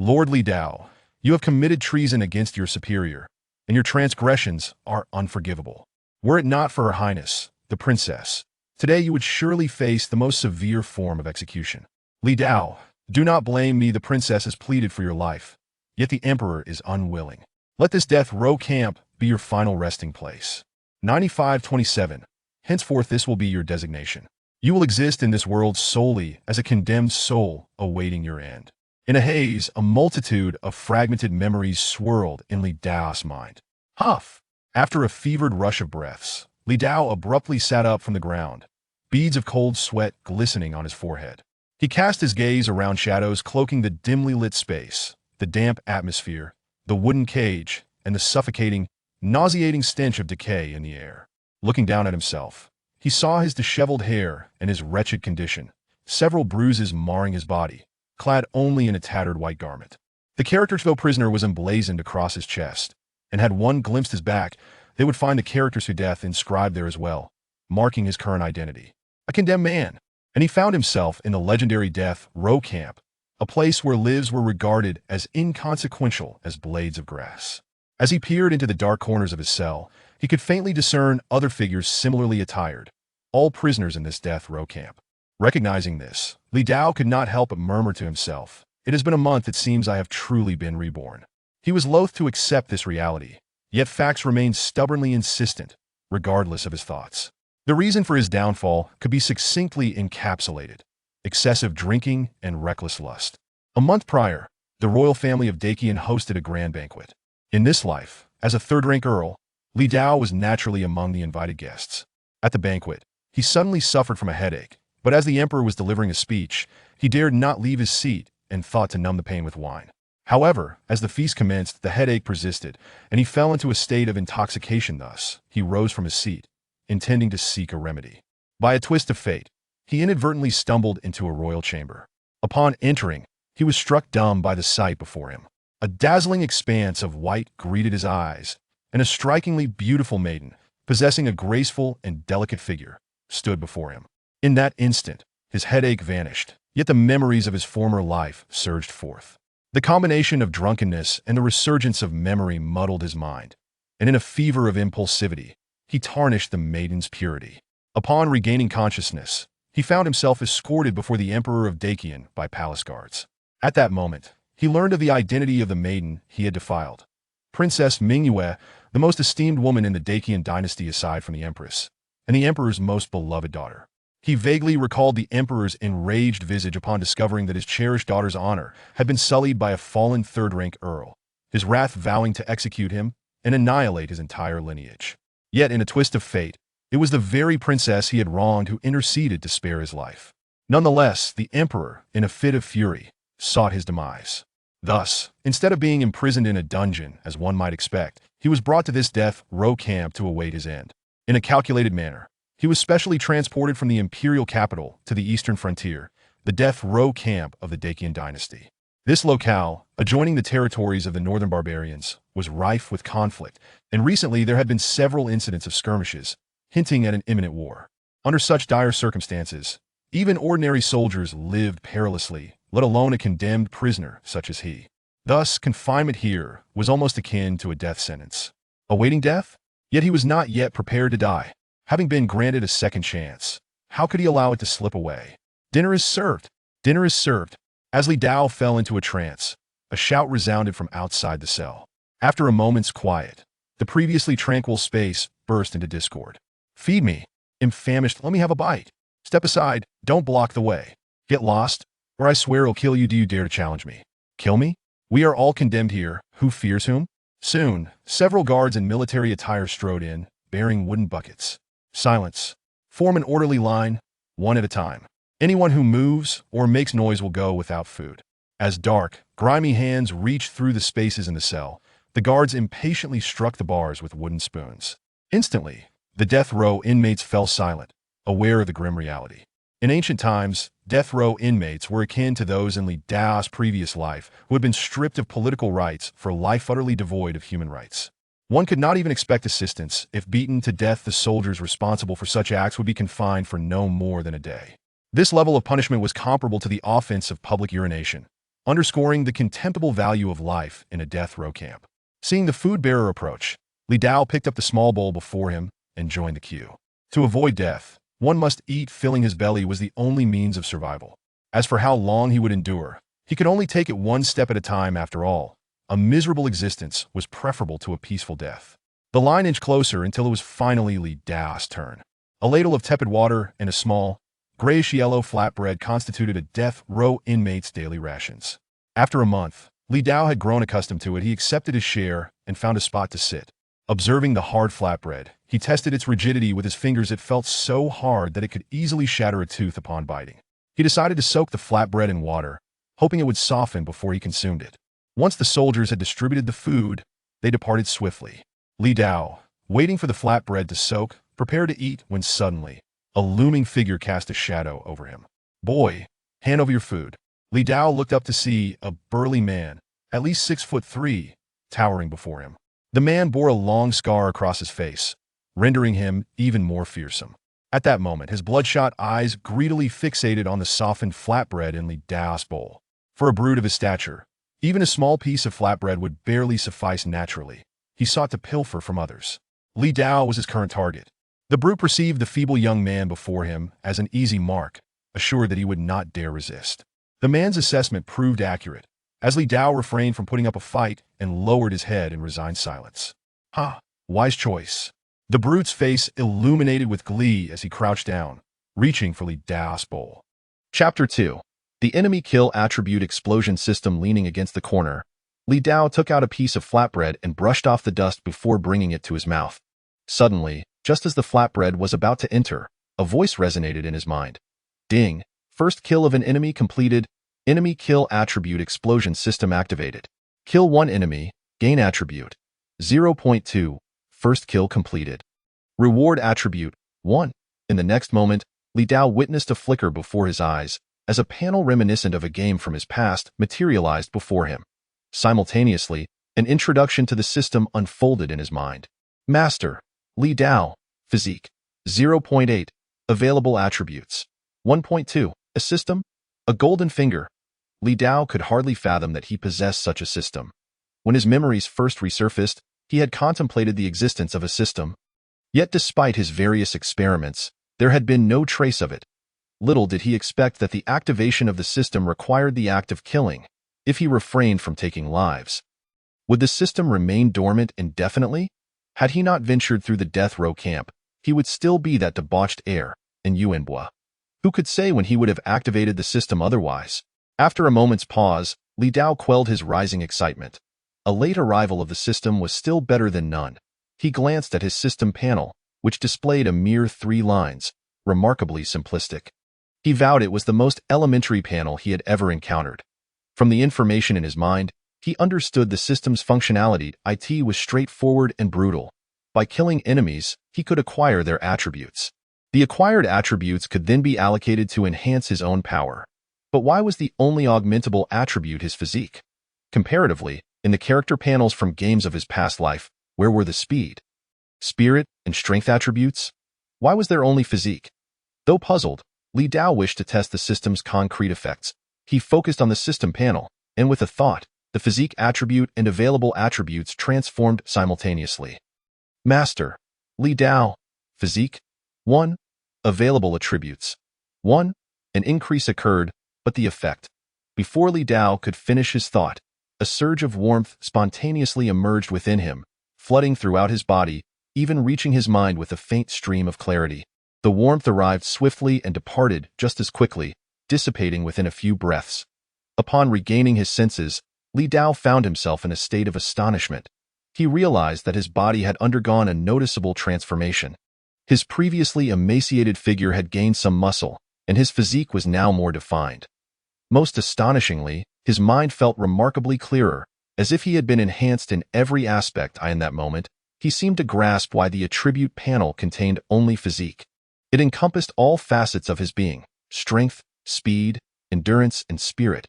Lord Li Dao, you have committed treason against your superior, and your transgressions are unforgivable. Were it not for Her Highness, the princess, today you would surely face the most severe form of execution. Li Dao, do not blame me. The princess has pleaded for your life, yet the emperor is unwilling. Let this death row camp be your final resting place. 9527. Henceforth this will be your designation. You will exist in this world solely as a condemned soul awaiting your end. In a haze, a multitude of fragmented memories swirled in Li Dao's mind. Huff! After a fevered rush of breaths, Li Dao abruptly sat up from the ground, beads of cold sweat glistening on his forehead. He cast his gaze around, shadows cloaking the dimly lit space, the damp atmosphere, the wooden cage, and the suffocating, nauseating stench of decay in the air. Looking down at himself, he saw his disheveled hair and his wretched condition, several bruises marring his body, clad only in a tattered white garment. The character's prisoner was emblazoned across his chest, and had one glimpsed his back, they would find the character's death inscribed there as well, marking his current identity. A condemned man, and he found himself in the legendary death row camp, a place where lives were regarded as inconsequential as blades of grass. As he peered into the dark corners of his cell, he could faintly discern other figures similarly attired, all prisoners in this death row camp. Recognizing this, Li Dao could not help but murmur to himself, "It has been a month, it seems I have truly been reborn." He was loath to accept this reality, yet facts remained stubbornly insistent, regardless of his thoughts. The reason for his downfall could be succinctly encapsulated: excessive drinking and reckless lust. A month prior, the royal family of Qian hosted a grand banquet. In this life, as a third-rank earl, Li Dao was naturally among the invited guests. At the banquet, he suddenly suffered from a headache, but as the emperor was delivering a speech, he dared not leave his seat and thought to numb the pain with wine. However, as the feast commenced, the headache persisted, and he fell into a state of intoxication. Thus, he rose from his seat, intending to seek a remedy. By a twist of fate, he inadvertently stumbled into a royal chamber. Upon entering, he was struck dumb by the sight before him. A dazzling expanse of white greeted his eyes, and a strikingly beautiful maiden, possessing a graceful and delicate figure, stood before him. In that instant, his headache vanished, yet the memories of his former life surged forth. The combination of drunkenness and the resurgence of memory muddled his mind, and in a fever of impulsivity, he tarnished the maiden's purity. Upon regaining consciousness, he found himself escorted before the emperor of Qian by palace guards. At that moment, he learned of the identity of the maiden he had defiled. Princess Mingyue, the most esteemed woman in the Qian Dynasty aside from the empress, and the emperor's most beloved daughter. He vaguely recalled the emperor's enraged visage upon discovering that his cherished daughter's honor had been sullied by a fallen third-rank earl, his wrath vowing to execute him and annihilate his entire lineage. Yet, in a twist of fate, it was the very princess he had wronged who interceded to spare his life. Nonetheless, the emperor, in a fit of fury, sought his demise. Thus, instead of being imprisoned in a dungeon, as one might expect, he was brought to this death row camp to await his end. In a calculated manner, he was specially transported from the imperial capital to the eastern frontier, the death row camp of the Qian Dynasty. This locale, adjoining the territories of the northern barbarians, was rife with conflict, and recently there had been several incidents of skirmishes, hinting at an imminent war. Under such dire circumstances, even ordinary soldiers lived perilously, let alone a condemned prisoner such as he. Thus, confinement here was almost akin to a death sentence. Awaiting death? Yet he was not yet prepared to die. Having been granted a second chance, how could he allow it to slip away? Dinner is served. Dinner is served. As Li Dao fell into a trance, a shout resounded from outside the cell. After a moment's quiet, the previously tranquil space burst into discord. "Feed me. I'm famished. Let me have a bite. Step aside. Don't block the way. Get lost, or I swear I'll kill you. Do you dare to challenge me? Kill me? We are all condemned here. Who fears whom?" Soon, several guards in military attire strode in, bearing wooden buckets. "Silence. Form an orderly line, one at a time. Anyone who moves or makes noise will go without food." As dark, grimy hands reached through the spaces in the cell, the guards impatiently struck the bars with wooden spoons. Instantly, the death row inmates fell silent, aware of the grim reality. In ancient times, death row inmates were akin to those in Li Dao's previous life who had been stripped of political rights for a life utterly devoid of human rights. One could not even expect assistance. If beaten to death, the soldiers responsible for such acts would be confined for no more than a day. This level of punishment was comparable to the offense of public urination, underscoring the contemptible value of life in a death row camp. Seeing the food bearer approach, Li Dao picked up the small bowl before him and joined the queue. To avoid death, one must eat. Filling his belly was the only means of survival. As for how long he would endure, he could only take it one step at a time. After all, a miserable existence was preferable to a peaceful death. The line inched closer until it was finally Li Dao's turn. A ladle of tepid water and a small, grayish-yellow flatbread constituted a death row inmate's daily rations. After a month, Li Dao had grown accustomed to it. He accepted his share and found a spot to sit. Observing the hard flatbread, he tested its rigidity with his fingers. It felt so hard that it could easily shatter a tooth upon biting. He decided to soak the flatbread in water, hoping it would soften before he consumed it. Once the soldiers had distributed the food, they departed swiftly. Li Dao, waiting for the flatbread to soak, prepared to eat when suddenly, a looming figure cast a shadow over him. "Boy, hand over your food." Li Dao looked up to see a burly man, at least 6'3", towering before him. The man bore a long scar across his face, rendering him even more fearsome. At that moment, his bloodshot eyes greedily fixated on the softened flatbread in Li Dao's bowl. For a brute of his stature, even a small piece of flatbread would barely suffice. Naturally, he sought to pilfer from others. Li Dao was his current target. The brute perceived the feeble young man before him as an easy mark, assured that he would not dare resist. The man's assessment proved accurate, as Li Dao refrained from putting up a fight and lowered his head in resigned silence. Wise choice. The brute's face illuminated with glee as he crouched down, reaching for Li Dao's bowl. Chapter 2. The enemy kill attribute explosion system. Leaning against the corner, Li Dao took out a piece of flatbread and brushed off the dust before bringing it to his mouth. Suddenly, just as the flatbread was about to enter, a voice resonated in his mind. Ding! First kill of an enemy completed. Enemy kill attribute explosion system activated. Kill one enemy, gain attribute 0.2. First kill completed. Reward attribute 1. In the next moment, Li Dao witnessed a flicker before his eyes as a panel reminiscent of a game from his past materialized before him. Simultaneously, an introduction to the system unfolded in his mind. Master, Li Dao, Physique, 0.8. Available attributes, 1.2. A system, a golden finger. Li Dao could hardly fathom that he possessed such a system. When his memories first resurfaced, he had contemplated the existence of a system. Yet despite his various experiments, there had been no trace of it. Little did he expect that the activation of the system required the act of killing, if he refrained from taking lives. Would the system remain dormant indefinitely? Had he not ventured through the death row camp, he would still be that debauched heir in Yuanbua. Who could say when he would have activated the system otherwise? After a moment's pause, Li Dao quelled his rising excitement. A late arrival of the system was still better than none. He glanced at his system panel, which displayed a mere 3 lines, remarkably simplistic. He vowed it was the most elementary panel he had ever encountered. From the information in his mind, he understood the system's functionality. It was straightforward and brutal. By killing enemies, he could acquire their attributes. The acquired attributes could then be allocated to enhance his own power. But why was the only augmentable attribute his physique? Comparatively, in the character panels from games of his past life, where were the speed, spirit, and strength attributes? Why was there only physique? Though puzzled, Li Dao wished to test the system's concrete effects. He focused on the system panel, and with a thought, the physique attribute and available attributes transformed simultaneously. Master, Li Dao, Physique, 1. Available attributes, 1. An increase occurred, but the effect. Before Li Dao could finish his thought, a surge of warmth spontaneously emerged within him, flooding throughout his body, even reaching his mind with a faint stream of clarity. The warmth arrived swiftly and departed just as quickly, dissipating within a few breaths. Upon regaining his senses, Li Dao found himself in a state of astonishment. He realized that his body had undergone a noticeable transformation. His previously emaciated figure had gained some muscle, and his physique was now more defined. Most astonishingly, his mind felt remarkably clearer, as if he had been enhanced in every aspect. In that moment, he seemed to grasp why the attribute panel contained only physique. It encompassed all facets of his being, strength, speed, endurance, and spirit,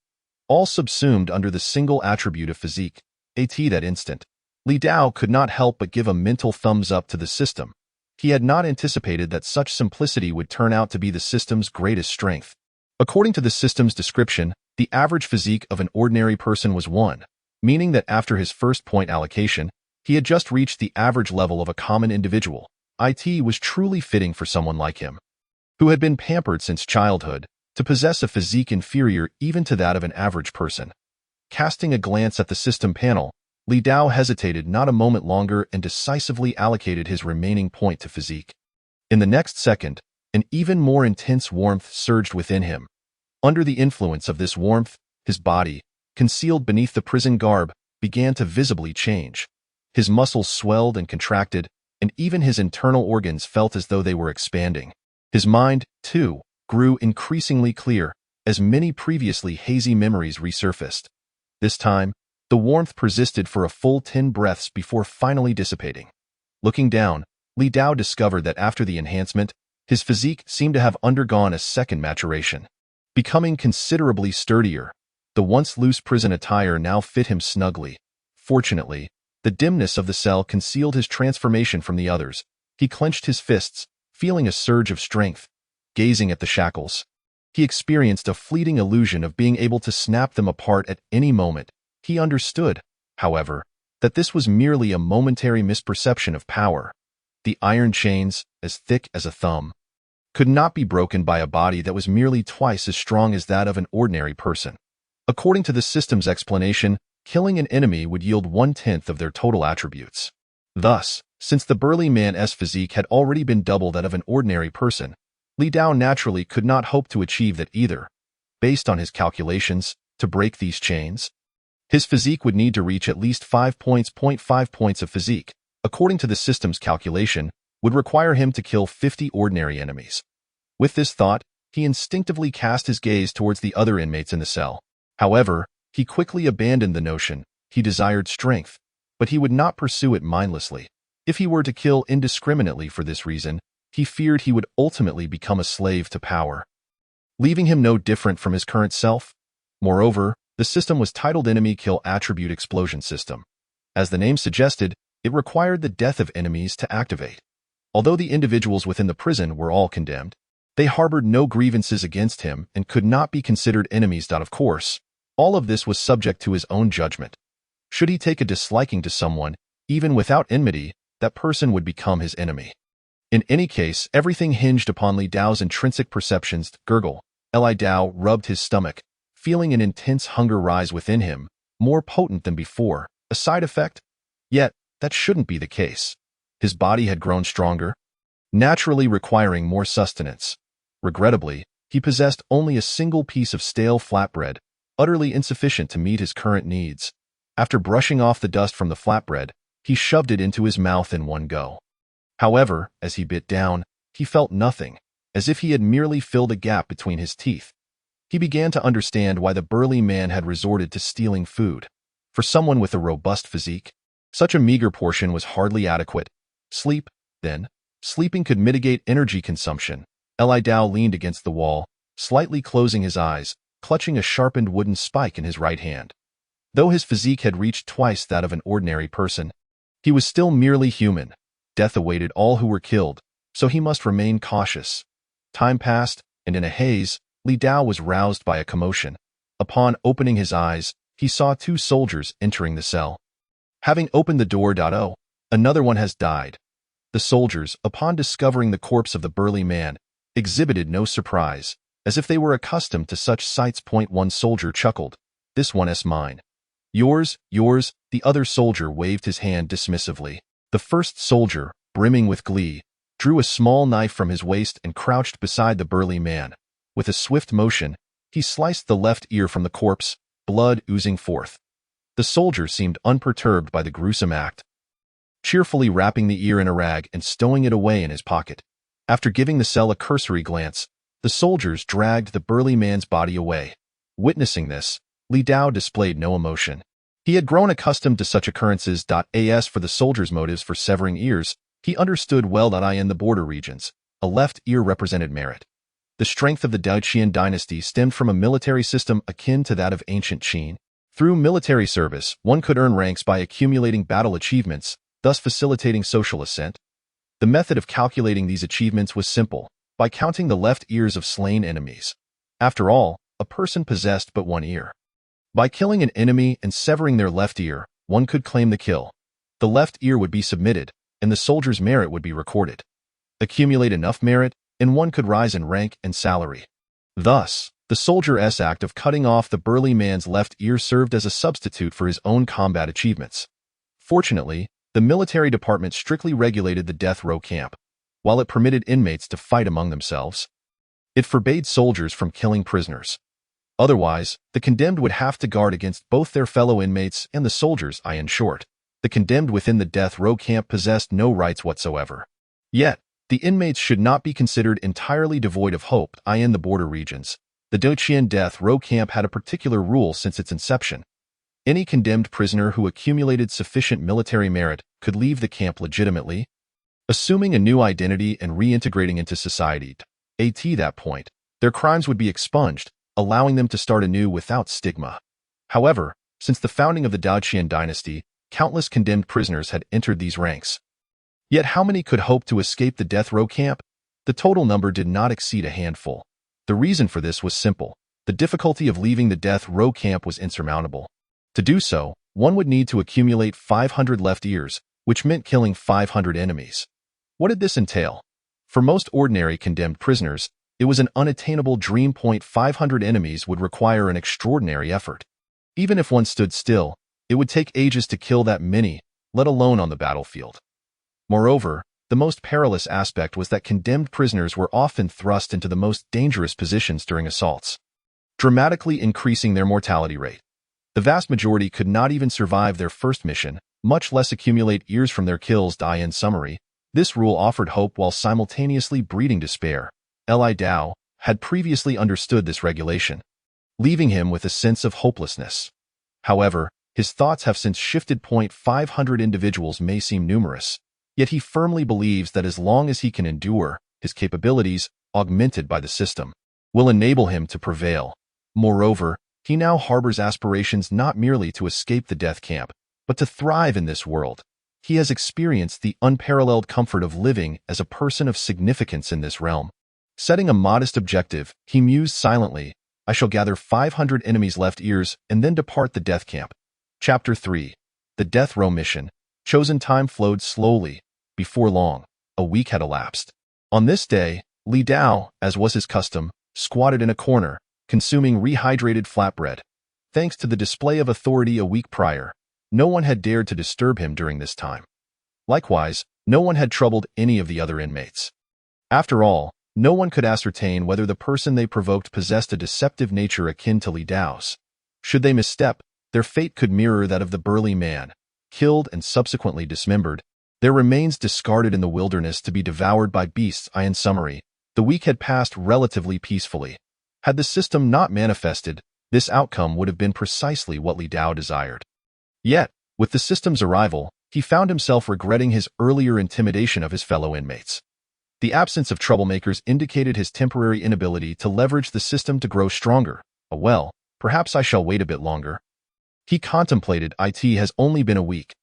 all subsumed under the single attribute of physique. At that instant, Li Dao could not help but give a mental thumbs up to the system. He had not anticipated that such simplicity would turn out to be the system's greatest strength. According to the system's description, The average physique of an ordinary person was 1, meaning that after his first point allocation, he had just reached the average level of a common individual. It was truly fitting for someone like him, who had been pampered since childhood, to possess a physique inferior even to that of an average person. Casting a glance at the system panel, Li Dao hesitated not a moment longer and decisively allocated his remaining point to physique. In the next second, an even more intense warmth surged within him. Under the influence of this warmth, his body, concealed beneath the prison garb, began to visibly change. His muscles swelled and contracted, and even his internal organs felt as though they were expanding. His mind, too, grew increasingly clear, as many previously hazy memories resurfaced. This time, the warmth persisted for a full 10 breaths before finally dissipating. Looking down, Li Dao discovered that after the enhancement, his physique seemed to have undergone a second maturation. Becoming considerably sturdier, the once loose prison attire now fit him snugly. Fortunately, the dimness of the cell concealed his transformation from the others. He clenched his fists, feeling a surge of strength. Gazing at the shackles, he experienced a fleeting illusion of being able to snap them apart at any moment. He understood, however, that this was merely a momentary misperception of power. The iron chains, as thick as a thumb, could not be broken by a body that was merely twice as strong as that of an ordinary person. According to the system's explanation, killing an enemy would yield 1/10 of their total attributes. Thus, since the burly man's physique had already been double that of an ordinary person, Li Dao naturally could not hope to achieve that either. Based on his calculations, to break these chains, his physique would need to reach at least 5 points of physique, according to the system's calculation, would require him to kill 50 ordinary enemies. With this thought, he instinctively cast his gaze towards the other inmates in the cell. However, he quickly abandoned the notion. He desired strength, but he would not pursue it mindlessly. If he were to kill indiscriminately for this reason, he feared he would ultimately become a slave to power, leaving him no different from his current self. Moreover, the system was titled Enemy Kill Attribute Explosion System. As the name suggested, it required the death of enemies to activate. Although the individuals within the prison were all condemned, they harbored no grievances against him and could not be considered enemies. Of course, all of this was subject to his own judgment. Should he take a disliking to someone, even without enmity, that person would become his enemy. In any case, everything hinged upon Li Dao's intrinsic perceptions. Gurgle. Li Dao rubbed his stomach, feeling an intense hunger rise within him, more potent than before. A side effect? Yet, that shouldn't be the case. His body had grown stronger, naturally requiring more sustenance. Regrettably, he possessed only a single piece of stale flatbread, utterly insufficient to meet his current needs. After brushing off the dust from the flatbread, he shoved it into his mouth in one go. However, as he bit down, he felt nothing, as if he had merely filled a gap between his teeth. He began to understand why the burly man had resorted to stealing food. For someone with a robust physique, such a meager portion was hardly adequate. Sleep, then. Sleeping could mitigate energy consumption. Li Dao leaned against the wall, slightly closing his eyes, clutching a sharpened wooden spike in his right hand. Though his physique had reached twice that of an ordinary person, he was still merely human. Death awaited all who were killed, so he must remain cautious. Time passed, and in a haze, Li Dao was roused by a commotion. Upon opening his eyes, he saw 2 soldiers entering the cell. Having opened the door, another one has died. The soldiers, upon discovering the corpse of the burly man, exhibited no surprise, as if they were accustomed to such sights. One soldier chuckled. This one's mine. Yours, the other soldier waved his hand dismissively. The first soldier, brimming with glee, drew a small knife from his waist and crouched beside the burly man. With a swift motion, he sliced the left ear from the corpse, blood oozing forth. The soldier seemed unperturbed by the gruesome act, cheerfully wrapping the ear in a rag and stowing it away in his pocket. After giving the cell a cursory glance, the soldiers dragged the burly man's body away. Witnessing this, Li Dao displayed no emotion. He had grown accustomed to such occurrences. As for the soldier's motives for severing ears, he understood well that in the border regions, a left ear represented merit. The strength of the Qian Dynasty stemmed from a military system akin to that of ancient Qin. Through military service, one could earn ranks by accumulating battle achievements, thus facilitating social ascent. The method of calculating these achievements was simple, by counting the left ears of slain enemies. After all, a person possessed but one ear. By killing an enemy and severing their left ear, one could claim the kill. The left ear would be submitted, and the soldier's merit would be recorded. Accumulate enough merit, and one could rise in rank and salary. Thus, the soldier's act of cutting off the burly man's left ear served as a substitute for his own combat achievements. Fortunately, the military department strictly regulated the death row camp. While it permitted inmates to fight among themselves, it forbade soldiers from killing prisoners. Otherwise, the condemned would have to guard against both their fellow inmates and the soldiers. In short, the condemned within the death row camp possessed no rights whatsoever. Yet, the inmates should not be considered entirely devoid of hope. In the border regions, the Qian death row camp had a particular rule since its inception. Any condemned prisoner who accumulated sufficient military merit could leave the camp legitimately, assuming a new identity and reintegrating into society. At that point, their crimes would be expunged, allowing them to start anew without stigma. However, since the founding of the Qian Dynasty, countless condemned prisoners had entered these ranks. Yet how many could hope to escape the death row camp? The total number did not exceed a handful. The reason for this was simple. The difficulty of leaving the death row camp was insurmountable. To do so, one would need to accumulate 500 left ears, which meant killing 500 enemies. What did this entail? For most ordinary condemned prisoners, it was an unattainable dream. 500 enemies would require an extraordinary effort. Even if one stood still, it would take ages to kill that many, let alone on the battlefield. Moreover, the most perilous aspect was that condemned prisoners were often thrust into the most dangerous positions during assaults, dramatically increasing their mortality rate. The vast majority could not even survive their first mission, much less accumulate ears from their kills. In summary, this rule offered hope while simultaneously breeding despair. Li Dao had previously understood this regulation, leaving him with a sense of hopelessness. However, his thoughts have since shifted. 500 individuals may seem numerous, yet he firmly believes that as long as he can endure, his capabilities, augmented by the system, will enable him to prevail. Moreover, he now harbors aspirations not merely to escape the death camp, but to thrive in this world. He has experienced the unparalleled comfort of living as a person of significance in this realm. Setting a modest objective, he mused silently, I shall gather 500 enemies' left ears and then depart the death camp. Chapter 3. The Death Row Mission. Chosen time flowed slowly. Before long, a week had elapsed. On this day, Li Dao, as was his custom, squatted in a corner, consuming rehydrated flatbread. Thanks to the display of authority a week prior, no one had dared to disturb him during this time. Likewise, no one had troubled any of the other inmates. After all, no one could ascertain whether the person they provoked possessed a deceptive nature akin to Li Dao's. Should they misstep, their fate could mirror that of the burly man, killed and subsequently dismembered, their remains discarded in the wilderness to be devoured by beasts. In summary, the week had passed relatively peacefully. Had the system not manifested, this outcome would have been precisely what Li Dao desired. Yet, with the system's arrival, he found himself regretting his earlier intimidation of his fellow inmates. The absence of troublemakers indicated his temporary inability to leverage the system to grow stronger. Well, perhaps I shall wait a bit longer. He contemplated. It has only been a week.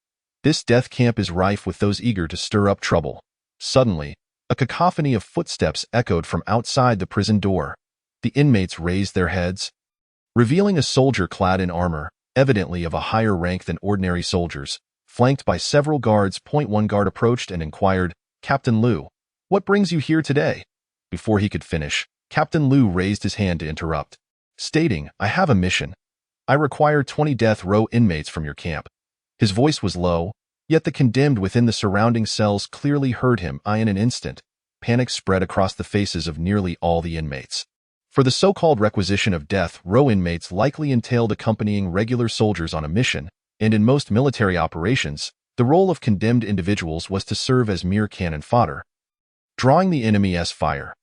This death camp is rife with those eager to stir up trouble. Suddenly, a cacophony of footsteps echoed from outside the prison door. The inmates raised their heads, revealing a soldier clad in armor, evidently of a higher rank than ordinary soldiers, flanked by several guards. One guard approached and inquired, Captain Liu, what brings you here today? Before he could finish, Captain Liu raised his hand to interrupt, stating, I have a mission. I require 20 death row inmates from your camp. His voice was low, yet the condemned within the surrounding cells clearly heard him. In an instant, panic spread across the faces of nearly all the inmates. For the so-called requisition of death row inmates likely entailed accompanying regular soldiers on a mission, and in most military operations, the role of condemned individuals was to serve as mere cannon fodder, drawing the enemy's fire.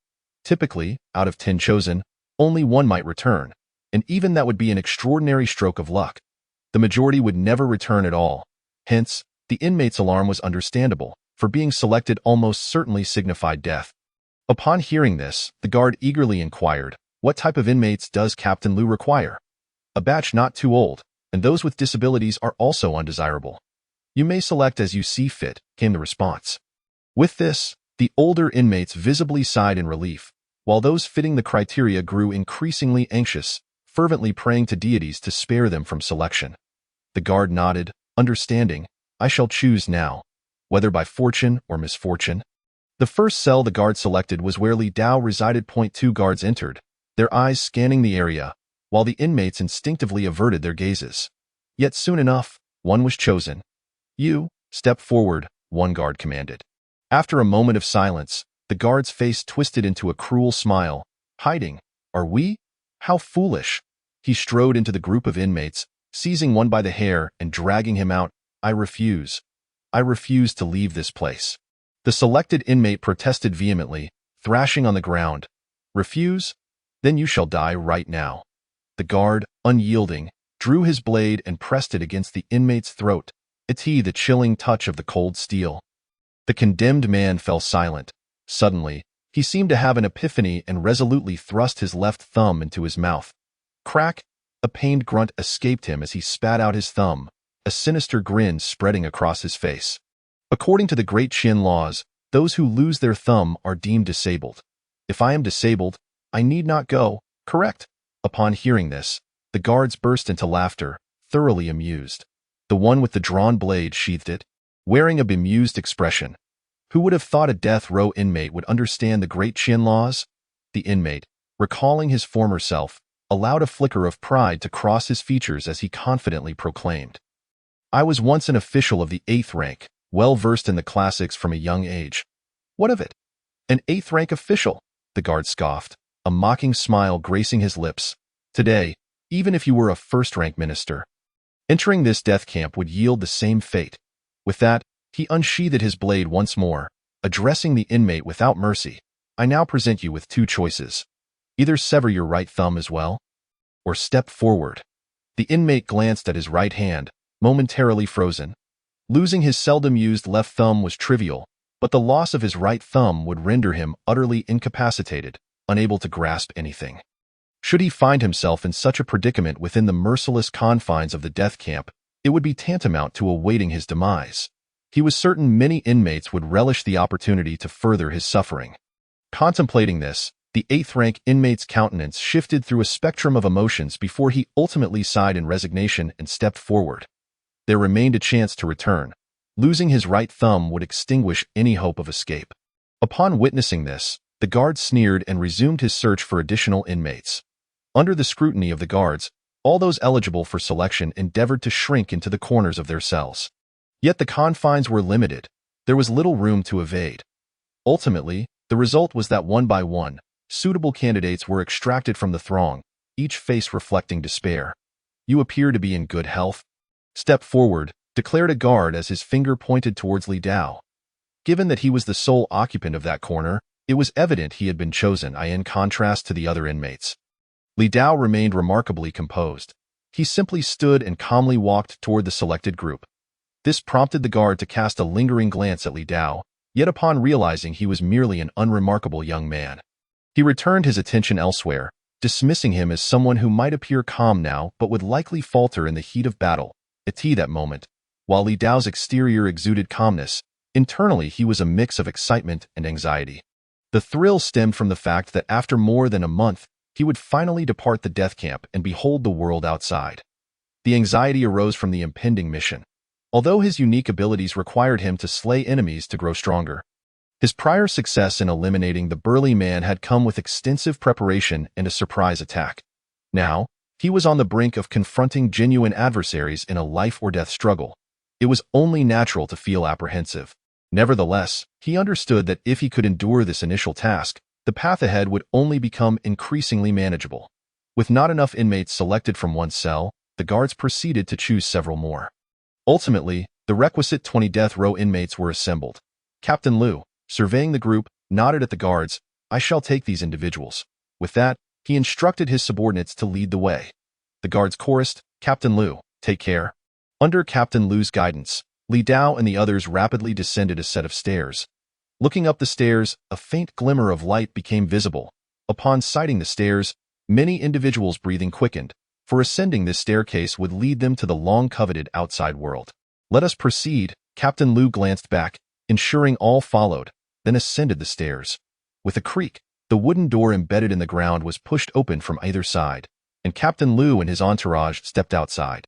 Typically, out of 10 chosen, only one might return, and even that would be an extraordinary stroke of luck. The majority would never return at all. Hence, the inmate's alarm was understandable, for being selected almost certainly signified death. Upon hearing this, the guard eagerly inquired, what type of inmates does Captain Liu require? A batch not too old, and those with disabilities are also undesirable. You may select as you see fit, came the response. With this, the older inmates visibly sighed in relief. while those fitting the criteria grew increasingly anxious, fervently praying to deities to spare them from selection. The guard nodded, understanding. I shall choose now, whether by fortune or misfortune. The first cell the guard selected was where Li Dao resided. 2 guards entered, their eyes scanning the area, while the inmates instinctively averted their gazes. Yet soon enough, one was chosen. You, step forward, one guard commanded. After a moment of silence, the guard's face twisted into a cruel smile. Hiding? Are we? How foolish! He strode into the group of inmates, seizing one by the hair and dragging him out. I refuse. I refuse to leave this place. The selected inmate protested vehemently, thrashing on the ground. Refuse? Then you shall die right now. The guard, unyielding, drew his blade and pressed it against the inmate's throat. It's the chilling touch of the cold steel. The condemned man fell silent. Suddenly, he seemed to have an epiphany and resolutely thrust his left thumb into his mouth. Crack! A pained grunt escaped him as he spat out his thumb, a sinister grin spreading across his face. According to the great Qian laws, those who lose their thumb are deemed disabled. If I am disabled, I need not go, correct? Upon hearing this, the guards burst into laughter, thoroughly amused. The one with the drawn blade sheathed it, wearing a bemused expression. Who would have thought a death row inmate would understand the great Qian laws? The inmate, recalling his former self, allowed a flicker of pride to cross his features as he confidently proclaimed. I was once an official of the 8th rank, well versed in the classics from a young age. What of it? An 8th rank official? The guard scoffed, a mocking smile gracing his lips. Today, even if you were a 1st rank minister, entering this death camp would yield the same fate. With that, he unsheathed his blade once more, addressing the inmate without mercy. I now present you with 2 choices. Either sever your right thumb as well, or step forward. The inmate glanced at his right hand, momentarily frozen. Losing his seldom used left thumb was trivial, but the loss of his right thumb would render him utterly incapacitated, unable to grasp anything. Should he find himself in such a predicament within the merciless confines of the death camp, it would be tantamount to awaiting his demise. He was certain many inmates would relish the opportunity to further his suffering. Contemplating this, the 8th rank inmate's countenance shifted through a spectrum of emotions before he ultimately sighed in resignation and stepped forward. There remained a chance to return. Losing his right thumb would extinguish any hope of escape. Upon witnessing this, the guard sneered and resumed his search for additional inmates. Under the scrutiny of the guards, all those eligible for selection endeavored to shrink into the corners of their cells. Yet the confines were limited. There was little room to evade. Ultimately, the result was that one by one, suitable candidates were extracted from the throng, each face reflecting despair. You appear to be in good health. Step forward, declared a guard as his finger pointed towards Li Dao. Given that he was the sole occupant of that corner, it was evident he had been chosen in contrast to the other inmates. Li Dao remained remarkably composed. He simply stood and calmly walked toward the selected group. This prompted the guard to cast a lingering glance at Li Dao, yet upon realizing he was merely an unremarkable young man, he returned his attention elsewhere, dismissing him as someone who might appear calm now but would likely falter in the heat of battle. At that moment, while Li Dao's exterior exuded calmness, internally he was a mix of excitement and anxiety. The thrill stemmed from the fact that after more than a month, he would finally depart the death camp and behold the world outside. The anxiety arose from the impending mission. Although his unique abilities required him to slay enemies to grow stronger, his prior success in eliminating the burly man had come with extensive preparation and a surprise attack. Now, he was on the brink of confronting genuine adversaries in a life-or-death struggle. It was only natural to feel apprehensive. Nevertheless, he understood that if he could endure this initial task, the path ahead would only become increasingly manageable. With not enough inmates selected from one cell, the guards proceeded to choose several more. Ultimately, the requisite 20 death row inmates were assembled. Captain Liu, surveying the group, nodded at the guards. I shall take these individuals. With that, he instructed his subordinates to lead the way. The guards chorused, Captain Liu, take care. Under Captain Liu's guidance, Li Dao and the others rapidly descended a set of stairs. Looking up the stairs, a faint glimmer of light became visible. Upon sighting the stairs, many individuals' breathing quickened, for ascending this staircase would lead them to the long-coveted outside world. Let us proceed. Captain Liu glanced back, ensuring all followed, then ascended the stairs. With a creak, The wooden door embedded in the ground was pushed open from either side, and Captain Lu and his entourage stepped outside.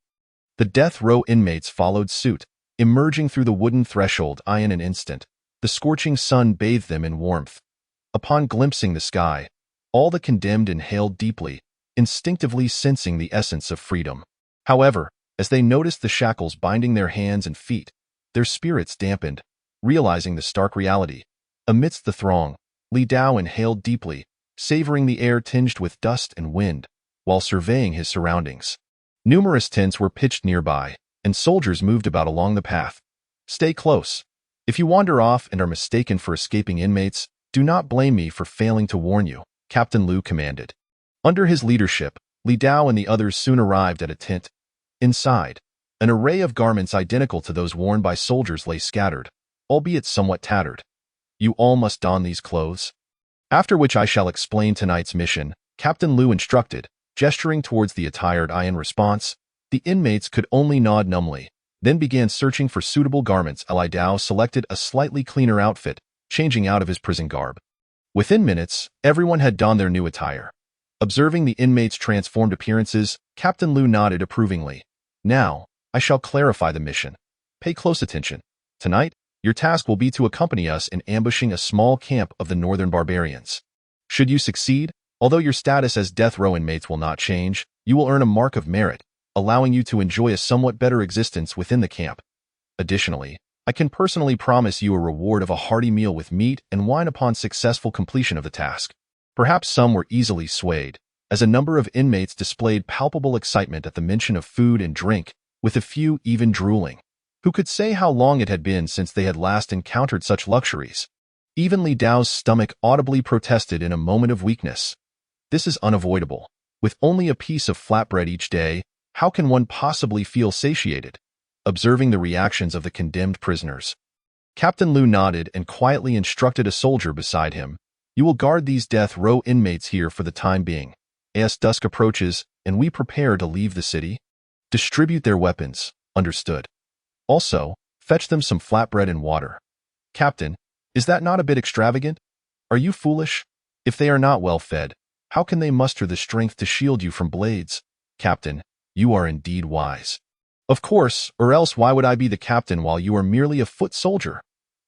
The death row inmates followed suit, emerging through the wooden threshold in an instant. The scorching sun bathed them in warmth. Upon glimpsing the sky, all the condemned inhaled deeply, instinctively sensing the essence of freedom. However, as they noticed the shackles binding their hands and feet, their spirits dampened, realizing the stark reality. Amidst the throng, Li Dao inhaled deeply, savoring the air tinged with dust and wind, while surveying his surroundings. Numerous tents were pitched nearby, and soldiers moved about along the path. Stay close. If you wander off and are mistaken for escaping inmates, do not blame me for failing to warn you, Captain Lu commanded. Under his leadership, Li Dao and the others soon arrived at a tent. Inside, an array of garments identical to those worn by soldiers lay scattered, albeit somewhat tattered. You all must don these clothes. After which I shall explain tonight's mission, Captain Lu instructed, gesturing towards the attired in response. The inmates could only nod numbly, then began searching for suitable garments. Li Dao selected a slightly cleaner outfit, changing out of his prison garb. Within minutes, everyone had donned their new attire. Observing the inmates' transformed appearances, Captain Lu nodded approvingly. Now, I shall clarify the mission. Pay close attention. Tonight, your task will be to accompany us in ambushing a small camp of the northern barbarians. Should you succeed, although your status as death row inmates will not change, you will earn a mark of merit, allowing you to enjoy a somewhat better existence within the camp. Additionally, I can personally promise you a reward of a hearty meal with meat and wine upon successful completion of the task. Perhaps some were easily swayed, as a number of inmates displayed palpable excitement at the mention of food and drink, with a few even drooling. Who could say how long it had been since they had last encountered such luxuries? Even Li Dao's stomach audibly protested in a moment of weakness. This is unavoidable. With only a piece of flatbread each day, how can one possibly feel satiated? Observing the reactions of the condemned prisoners, Captain Lu nodded and quietly instructed a soldier beside him. You will guard these death row inmates here for the time being. As dusk approaches and we prepare to leave the city, distribute their weapons. Understood. Also, fetch them some flatbread and water. Captain, is that not a bit extravagant? Are you foolish? If they are not well fed, how can they muster the strength to shield you from blades? Captain, you are indeed wise. Of course, or else why would I be the captain while you are merely a foot soldier?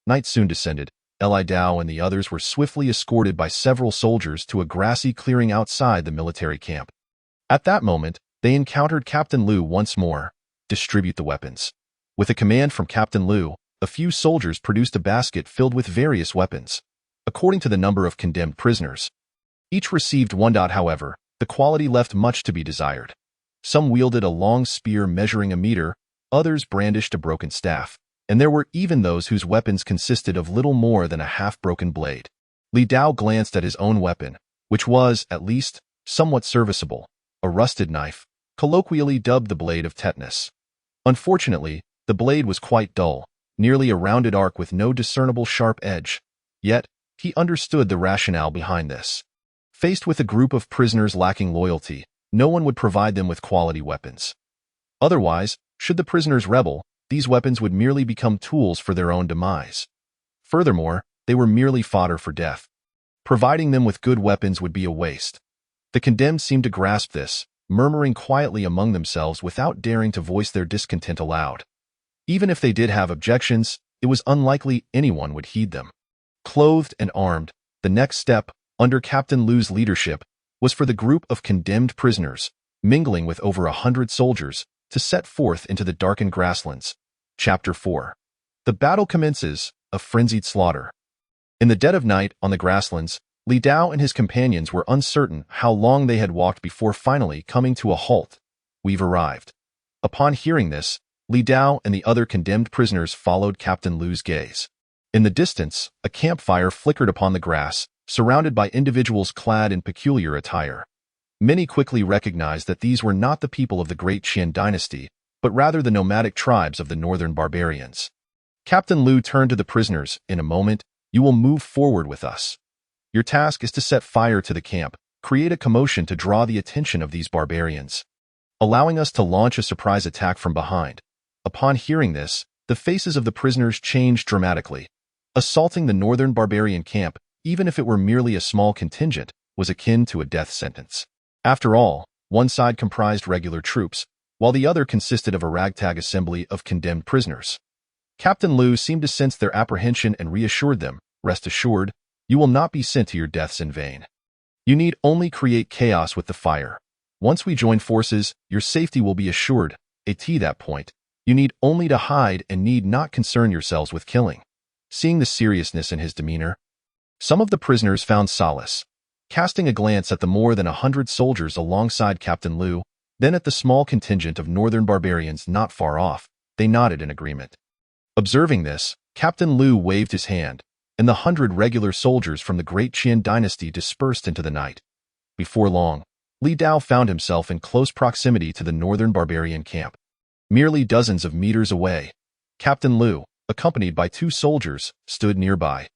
Night soon descended. Li Dao and the others were swiftly escorted by several soldiers to a grassy clearing outside the military camp. At that moment, they encountered Captain Lu once more. Distribute the weapons. With a command from Captain Lu, a few soldiers produced a basket filled with various weapons. According to the number of condemned prisoners, each received one. However, the quality left much to be desired. Some wielded a long spear measuring a meter, others brandished a broken staff, and there were even those whose weapons consisted of little more than a half-broken blade. Li Dao glanced at his own weapon, which was, at least, somewhat serviceable, a rusted knife, colloquially dubbed the blade of tetanus. Unfortunately, the blade was quite dull, nearly a rounded arc with no discernible sharp edge. Yet, he understood the rationale behind this. Faced with a group of prisoners lacking loyalty, no one would provide them with quality weapons. Otherwise, should the prisoners rebel, these weapons would merely become tools for their own demise. Furthermore, they were merely fodder for death. Providing them with good weapons would be a waste. The condemned seemed to grasp this, murmuring quietly among themselves without daring to voice their discontent aloud. Even if they did have objections, it was unlikely anyone would heed them. Clothed and armed, the next step, under Captain Lu's leadership, was for the group of condemned prisoners, mingling with over 100 soldiers, to set forth into the darkened grasslands. Chapter 4. The battle commences, a frenzied slaughter. In the dead of night, on the grasslands, Li Dao and his companions were uncertain how long they had walked before finally coming to a halt. We've arrived. Upon hearing this, Li Dao and the other condemned prisoners followed Captain Lu's gaze. In the distance, a campfire flickered upon the grass, surrounded by individuals clad in peculiar attire. Many quickly recognized that these were not the people of the great Qian Dynasty, but rather the nomadic tribes of the northern barbarians. Captain Lu turned to the prisoners. In a moment, you will move forward with us. Your task is to set fire to the camp, create a commotion to draw the attention of these barbarians, allowing us to launch a surprise attack from behind. Upon hearing this, the faces of the prisoners changed dramatically. Assaulting the northern barbarian camp, even if it were merely a small contingent, was akin to a death sentence. After all, one side comprised regular troops, while the other consisted of a ragtag assembly of condemned prisoners. Captain Liu seemed to sense their apprehension and reassured them, "Rest assured, you will not be sent to your deaths in vain. You need only create chaos with the fire. Once we join forces, your safety will be assured. At that point, you need only to hide and need not concern yourselves with killing." Seeing the seriousness in his demeanor, some of the prisoners found solace. Casting a glance at the more than 100 soldiers alongside Captain Liu, then at the small contingent of northern barbarians not far off, they nodded in agreement. Observing this, Captain Liu waved his hand, and the 100 regular soldiers from the great Qian Dynasty dispersed into the night. Before long, Li Dao found himself in close proximity to the northern barbarian camp. Merely dozens of meters away, Captain Liu, accompanied by 2 soldiers, stood nearby.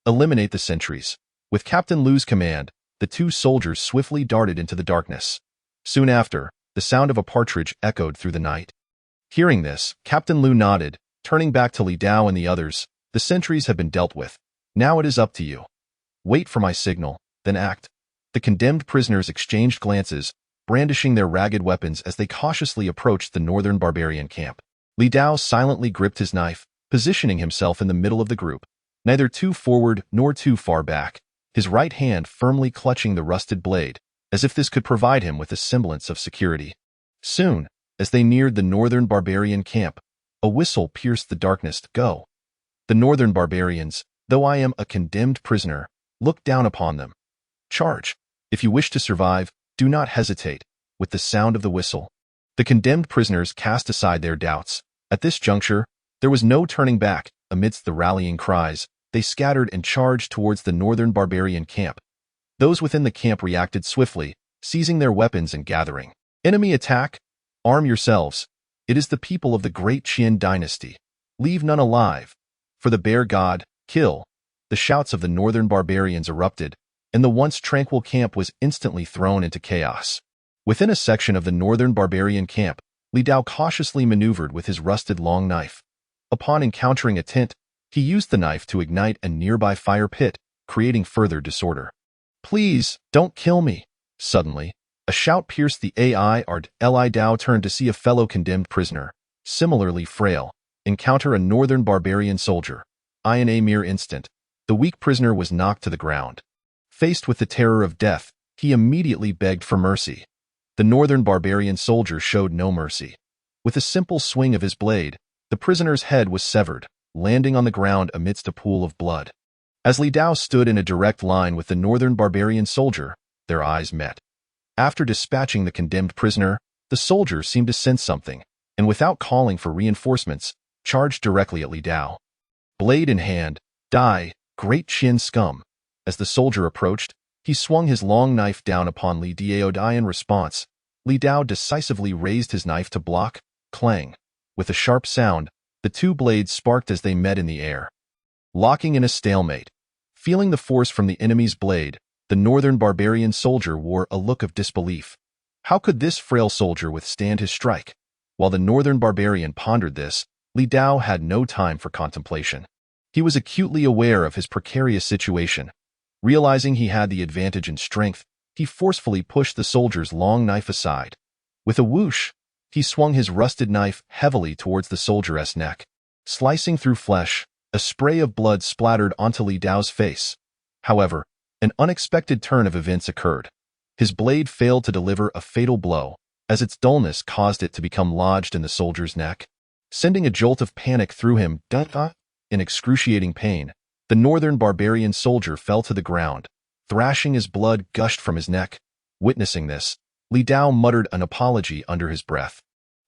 "Eliminate the sentries." With Captain Liu's command, the 2 soldiers swiftly darted into the darkness. Soon after, the sound of a partridge echoed through the night. Hearing this, Captain Liu nodded, turning back to Li Dao and the others. "The sentries have been dealt with. Now it is up to you. Wait for my signal, then act." The condemned prisoners exchanged glances, brandishing their ragged weapons as they cautiously approached the northern barbarian camp. Li Dao silently gripped his knife, positioning himself in the middle of the group, neither too forward nor too far back, his right hand firmly clutching the rusted blade, as if this could provide him with a semblance of security. Soon, as they neared the northern barbarian camp, a whistle pierced the darkness. "Go." The northern barbarians, "Though I am a condemned prisoner, look down upon them. Charge. If you wish to survive, do not hesitate." With the sound of the whistle, the condemned prisoners cast aside their doubts. At this juncture, there was no turning back. Amidst the rallying cries, they scattered and charged towards the northern barbarian camp. Those within the camp reacted swiftly, seizing their weapons and gathering. "Enemy attack! Arm yourselves! It is the people of the great Qian Dynasty. Leave none alive. For the bear god, kill!" The shouts of the northern barbarians erupted, and the once tranquil camp was instantly thrown into chaos. Within a section of the northern barbarian camp, Li Dao cautiously maneuvered with his rusted long knife. Upon encountering a tent, he used the knife to ignite a nearby fire pit, creating further disorder. "Please, don't kill me." Suddenly, a shout pierced the air. Li Dao turned to see a fellow condemned prisoner, similarly frail, encounter a northern barbarian soldier. In a mere instant, the weak prisoner was knocked to the ground. Faced with the terror of death, he immediately begged for mercy. The northern barbarian soldier showed no mercy. With a simple swing of his blade, the prisoner's head was severed, landing on the ground amidst a pool of blood. As Li Dao stood in a direct line with the northern barbarian soldier, their eyes met. After dispatching the condemned prisoner, the soldier seemed to sense something, and without calling for reinforcements, charged directly at Li Dao. Blade in hand, "Die, great Qian scum." As the soldier approached, he swung his long knife down upon Li Dao. In response, Li Dao decisively raised his knife to block. Clang. With a sharp sound, the 2 blades sparked as they met in the air, locking in a stalemate. Feeling the force from the enemy's blade, the northern barbarian soldier wore a look of disbelief. How could this frail soldier withstand his strike? While the northern barbarian pondered this, Li Dao had no time for contemplation. He was acutely aware of his precarious situation. Realizing he had the advantage in strength, he forcefully pushed the soldier's long knife aside. With a whoosh, he swung his rusted knife heavily towards the soldier's neck. Slicing through flesh, a spray of blood splattered onto Li Dao's face. However, an unexpected turn of events occurred. His blade failed to deliver a fatal blow, as its dullness caused it to become lodged in the soldier's neck, sending a jolt of panic through him. In excruciating pain, the northern barbarian soldier fell to the ground, thrashing as blood gushed from his neck. Witnessing this, Li Dao muttered an apology under his breath.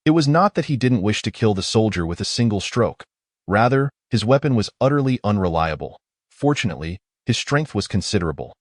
It was not that he didn't wish to kill the soldier with a single stroke. Rather, his weapon was utterly unreliable. Fortunately, his strength was considerable.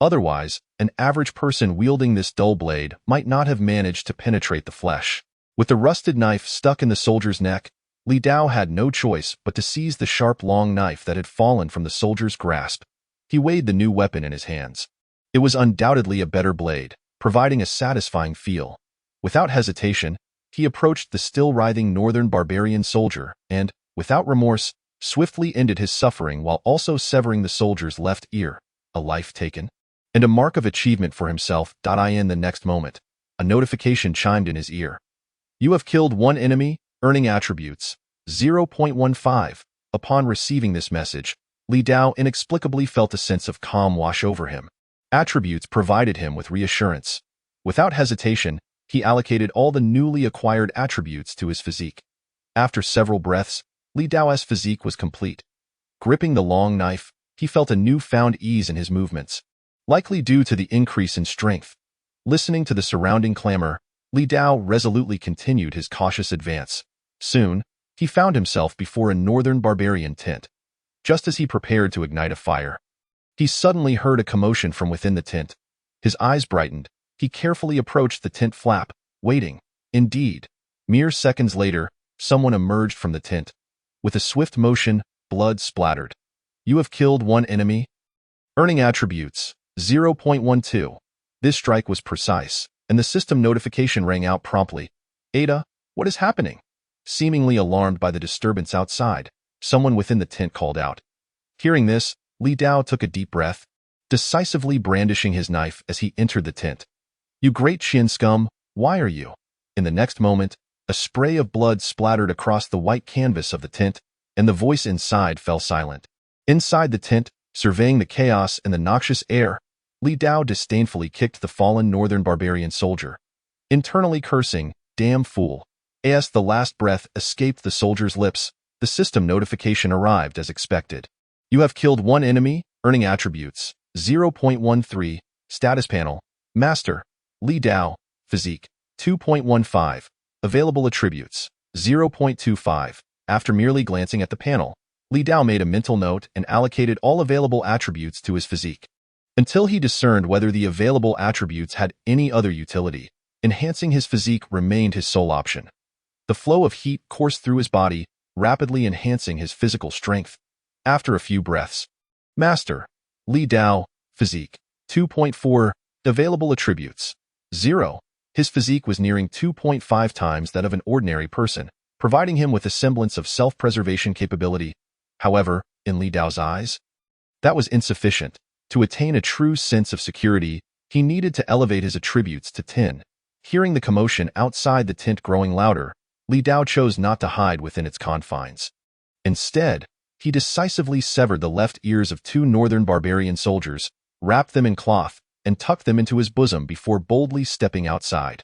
Otherwise, an average person wielding this dull blade might not have managed to penetrate the flesh. With the rusted knife stuck in the soldier's neck, Li Dao had no choice but to seize the sharp long knife that had fallen from the soldier's grasp. He weighed the new weapon in his hands. It was undoubtedly a better blade, providing a satisfying feel. Without hesitation, he approached the still writhing northern barbarian soldier and, without remorse, swiftly ended his suffering while also severing the soldier's left ear. a life taken, and a mark of achievement for himself. In the next moment, a notification chimed in his ear. You have killed one enemy, earning attributes 0.15. Upon receiving this message, Li Dao inexplicably felt a sense of calm wash over him. Attributes provided him with reassurance. Without hesitation, he allocated all the newly acquired attributes to his physique. After several breaths, Li Dao's physique was complete. Gripping the long knife, he felt a newfound ease in his movements, likely due to the increase in strength. Listening to the surrounding clamor, Li Dao resolutely continued his cautious advance. Soon, he found himself before a northern barbarian tent. Just as he prepared to ignite a fire, he suddenly heard a commotion from within the tent. His eyes brightened. He carefully approached the tent flap, waiting. Indeed, mere seconds later, someone emerged from the tent. With a swift motion, blood splattered. You have killed one enemy, earning attributes 0.12. This strike was precise, and the system notification rang out promptly. Ada, what is happening? Seemingly alarmed by the disturbance outside, someone within the tent called out. Hearing this, Li Dao took a deep breath, decisively brandishing his knife as he entered the tent. You great Qian scum, why are you? In the next moment, a spray of blood splattered across the white canvas of the tent, and the voice inside fell silent. Inside the tent, surveying the chaos and the noxious air, Li Dao disdainfully kicked the fallen northern barbarian soldier. Internally cursing, damn fool. As the last breath escaped the soldier's lips, the system notification arrived as expected. You have killed one enemy, earning attributes 0.13, status panel, Master, Li Dao, physique 2.15, available attributes 0.25. After merely glancing at the panel, Li Dao made a mental note and allocated all available attributes to his physique. Until he discerned whether the available attributes had any other utility, enhancing his physique remained his sole option. The flow of heat coursed through his body, rapidly enhancing his physical strength. After a few breaths, Master, Li Dao, physique 2.4, available attributes 0. His physique was nearing 2.5 times that of an ordinary person, providing him with a semblance of self-preservation capability. However, in Li Dao's eyes, that was insufficient. To attain a true sense of security, he needed to elevate his attributes to 10. Hearing the commotion outside the tent growing louder, Li Dao chose not to hide within its confines. Instead, he decisively severed the left ears of two northern barbarian soldiers, wrapped them in cloth, and tucked them into his bosom before boldly stepping outside.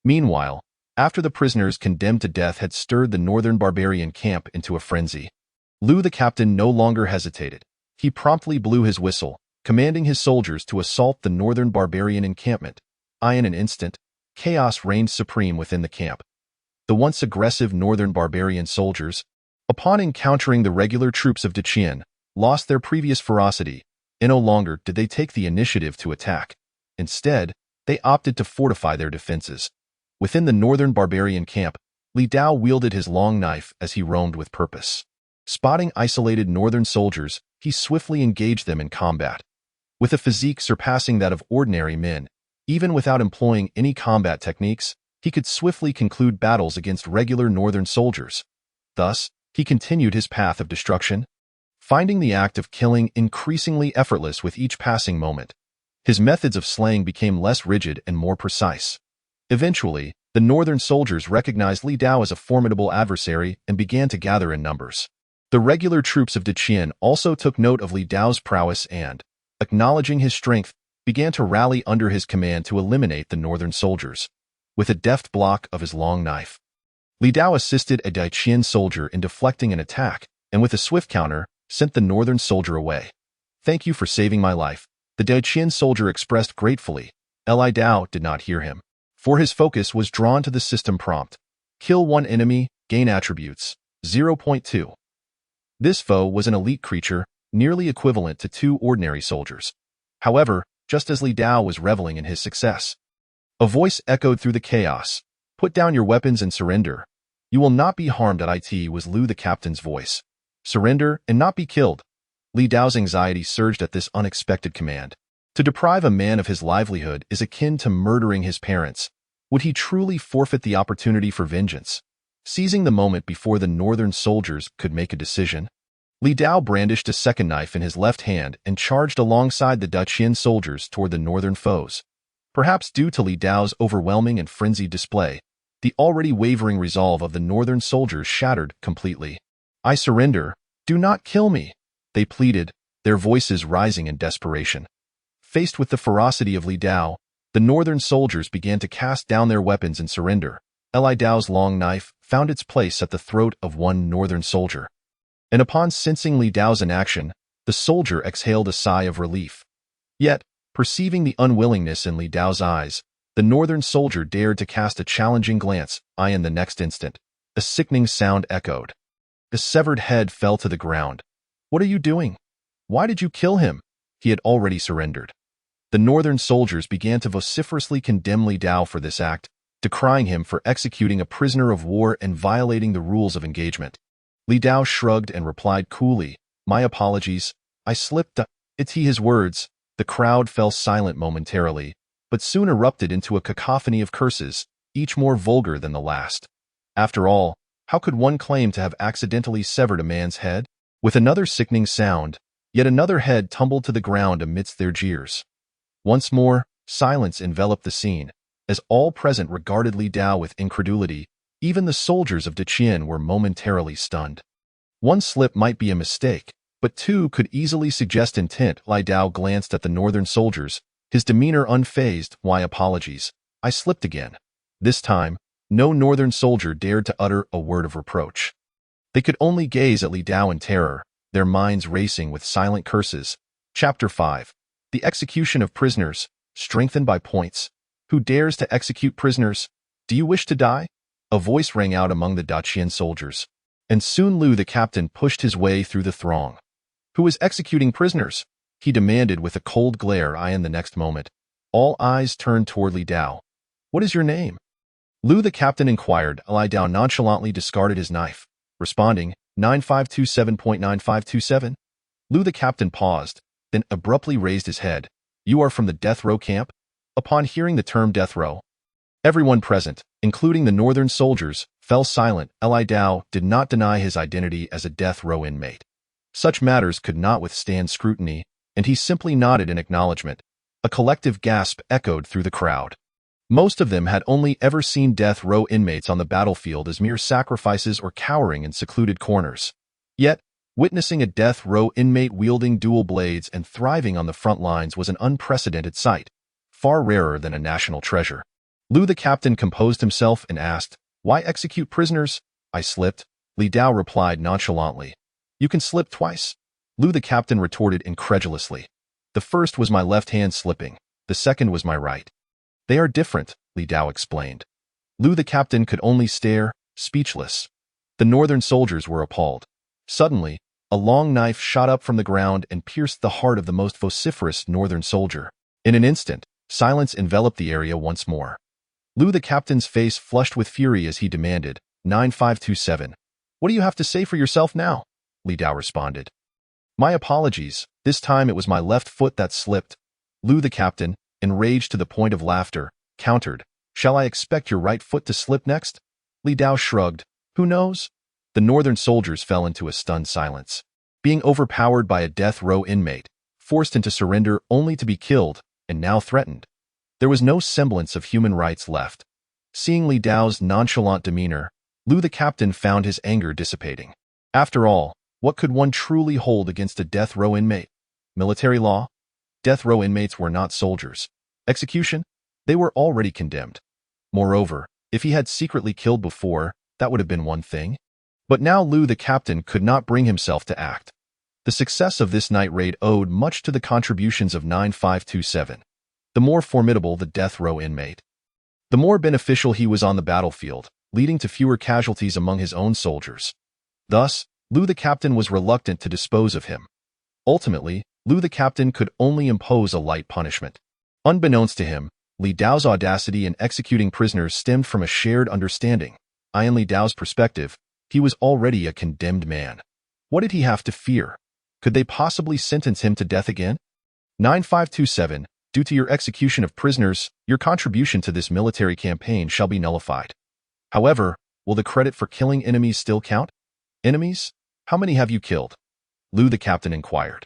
Meanwhile, after the prisoners condemned to death had stirred the northern barbarian camp into a frenzy, Lu the captain no longer hesitated. He promptly blew his whistle, commanding his soldiers to assault the northern barbarian encampment. In an instant, chaos reigned supreme within the camp. The once aggressive northern barbarian soldiers, upon encountering the regular troops of Qian, lost their previous ferocity, and no longer did they take the initiative to attack. Instead, they opted to fortify their defenses. Within the northern barbarian camp, Li Dao wielded his long knife as he roamed with purpose. Spotting isolated northern soldiers, he swiftly engaged them in combat. With a physique surpassing that of ordinary men, even without employing any combat techniques, he could swiftly conclude battles against regular northern soldiers. Thus, he continued his path of destruction, finding the act of killing increasingly effortless with each passing moment. His methods of slaying became less rigid and more precise. Eventually, the northern soldiers recognized Li Dao as a formidable adversary and began to gather in numbers. The regular troops of Qian also took note of Li Dao's prowess and, acknowledging his strength, began to rally under his command to eliminate the northern soldiers. With a deft block of his long knife, Li Dao assisted a Qian soldier in deflecting an attack, and with a swift counter, sent the northern soldier away. Thank you for saving my life, the Qian soldier expressed gratefully. Li Dao did not hear him, for his focus was drawn to the system prompt. Kill one enemy, gain attributes 0.2. This foe was an elite creature, nearly equivalent to two ordinary soldiers. However, just as Li Dao was reveling in his success, a voice echoed through the chaos. Put down your weapons and surrender. You will not be harmed. It was Lu the captain's voice. Surrender and not be killed. Li Dao's anxiety surged at this unexpected command. To deprive a man of his livelihood is akin to murdering his parents. Would he truly forfeit the opportunity for vengeance? Seizing the moment before the northern soldiers could make a decision, Li Dao brandished a second knife in his left hand and charged alongside the Qian soldiers toward the northern foes. Perhaps due to Li Dao's overwhelming and frenzied display, the already wavering resolve of the northern soldiers shattered completely. "I surrender. Do not kill me," they pleaded, their voices rising in desperation. Faced with the ferocity of Li Dao, the northern soldiers began to cast down their weapons and surrender. Li Dao's long knife found its place at the throat of one northern soldier. And upon sensing Li Dao's inaction, the soldier exhaled a sigh of relief. Yet, perceiving the unwillingness in Li Dao's eyes, the northern soldier dared to cast a challenging glance. In the next instant, a sickening sound echoed. The severed head fell to the ground. "What are you doing? Why did you kill him?" He had already surrendered. The northern soldiers began to vociferously condemn Li Dao for this act, decrying him for executing a prisoner of war and violating the rules of engagement. Li Dao shrugged and replied coolly, "My apologies. I slipped." It's his words. The crowd fell silent momentarily, but soon erupted into a cacophony of curses, each more vulgar than the last. After all, how could one claim to have accidentally severed a man's head? With another sickening sound, yet another head tumbled to the ground amidst their jeers. Once more, silence enveloped the scene, as all present regarded Li Dao with incredulity. Even the soldiers of Qian were momentarily stunned. One slip might be a mistake, but two could easily suggest intent. Li Dao glanced at the northern soldiers, his demeanor unfazed. "My apologies. I slipped again." This time, no northern soldier dared to utter a word of reproach. They could only gaze at Li Dao in terror, their minds racing with silent curses. Chapter 5. The Execution of Prisoners, Strengthened by Points. Who dares to execute prisoners? Do you wish to die? A voice rang out among the Qian soldiers. And soon Lu the captain pushed his way through the throng. "Who is executing prisoners?" he demanded with a cold glare. In the next moment, all eyes turned toward Li Dao. "What is your name?" Lu the captain inquired. Li Dao nonchalantly discarded his knife, responding, 9527.9527. Lu the captain paused, then abruptly raised his head. "You are from the death row camp?" Upon hearing the term death row, everyone present, including the northern soldiers, fell silent. Li Dao did not deny his identity as a death row inmate. Such matters could not withstand scrutiny, and he simply nodded in acknowledgement. A collective gasp echoed through the crowd. Most of them had only ever seen death row inmates on the battlefield as mere sacrifices or cowering in secluded corners. Yet, witnessing a death row inmate wielding dual blades and thriving on the front lines was an unprecedented sight, far rarer than a national treasure. Lu the captain composed himself and asked, "Why execute prisoners?" "I slipped," Li Dao replied nonchalantly. "You can slip twice," Lu the captain retorted incredulously. "The first was my left hand slipping. The second was my right." "They are different," Li Dao explained. Lu the captain could only stare, speechless. The northern soldiers were appalled. Suddenly, a long knife shot up from the ground and pierced the heart of the most vociferous northern soldier. In an instant, silence enveloped the area once more. Lu the captain's face flushed with fury as he demanded, 9527. "What do you have to say for yourself now?" Li Dao responded. "My apologies. This time it was my left foot that slipped." Lu the captain, enraged to the point of laughter, countered, "Shall I expect your right foot to slip next?" Li Dao shrugged. "Who knows?" The northern soldiers fell into a stunned silence. Being overpowered by a death row inmate, forced into surrender only to be killed, and now threatened. There was no semblance of human rights left. Seeing Li Dao's nonchalant demeanor, Lu the captain found his anger dissipating. After all, what could one truly hold against a death row inmate? Military law? Death row inmates were not soldiers. Execution? They were already condemned. Moreover, if he had secretly killed before, that would have been one thing. But now Lu the captain could not bring himself to act. The success of this night raid owed much to the contributions of 9527. The more formidable the death row inmate, the more beneficial he was on the battlefield, leading to fewer casualties among his own soldiers. Thus, Lu the captain was reluctant to dispose of him. Ultimately, Lu the captain could only impose a light punishment. Unbeknownst to him, Li Dao's audacity in executing prisoners stemmed from a shared understanding. In Li Dao's perspective, he was already a condemned man. What did he have to fear? Could they possibly sentence him to death again? 9527. Due to your execution of prisoners, your contribution to this military campaign shall be nullified. However, will the credit for killing enemies still count? Enemies? How many have you killed? Lu the captain inquired.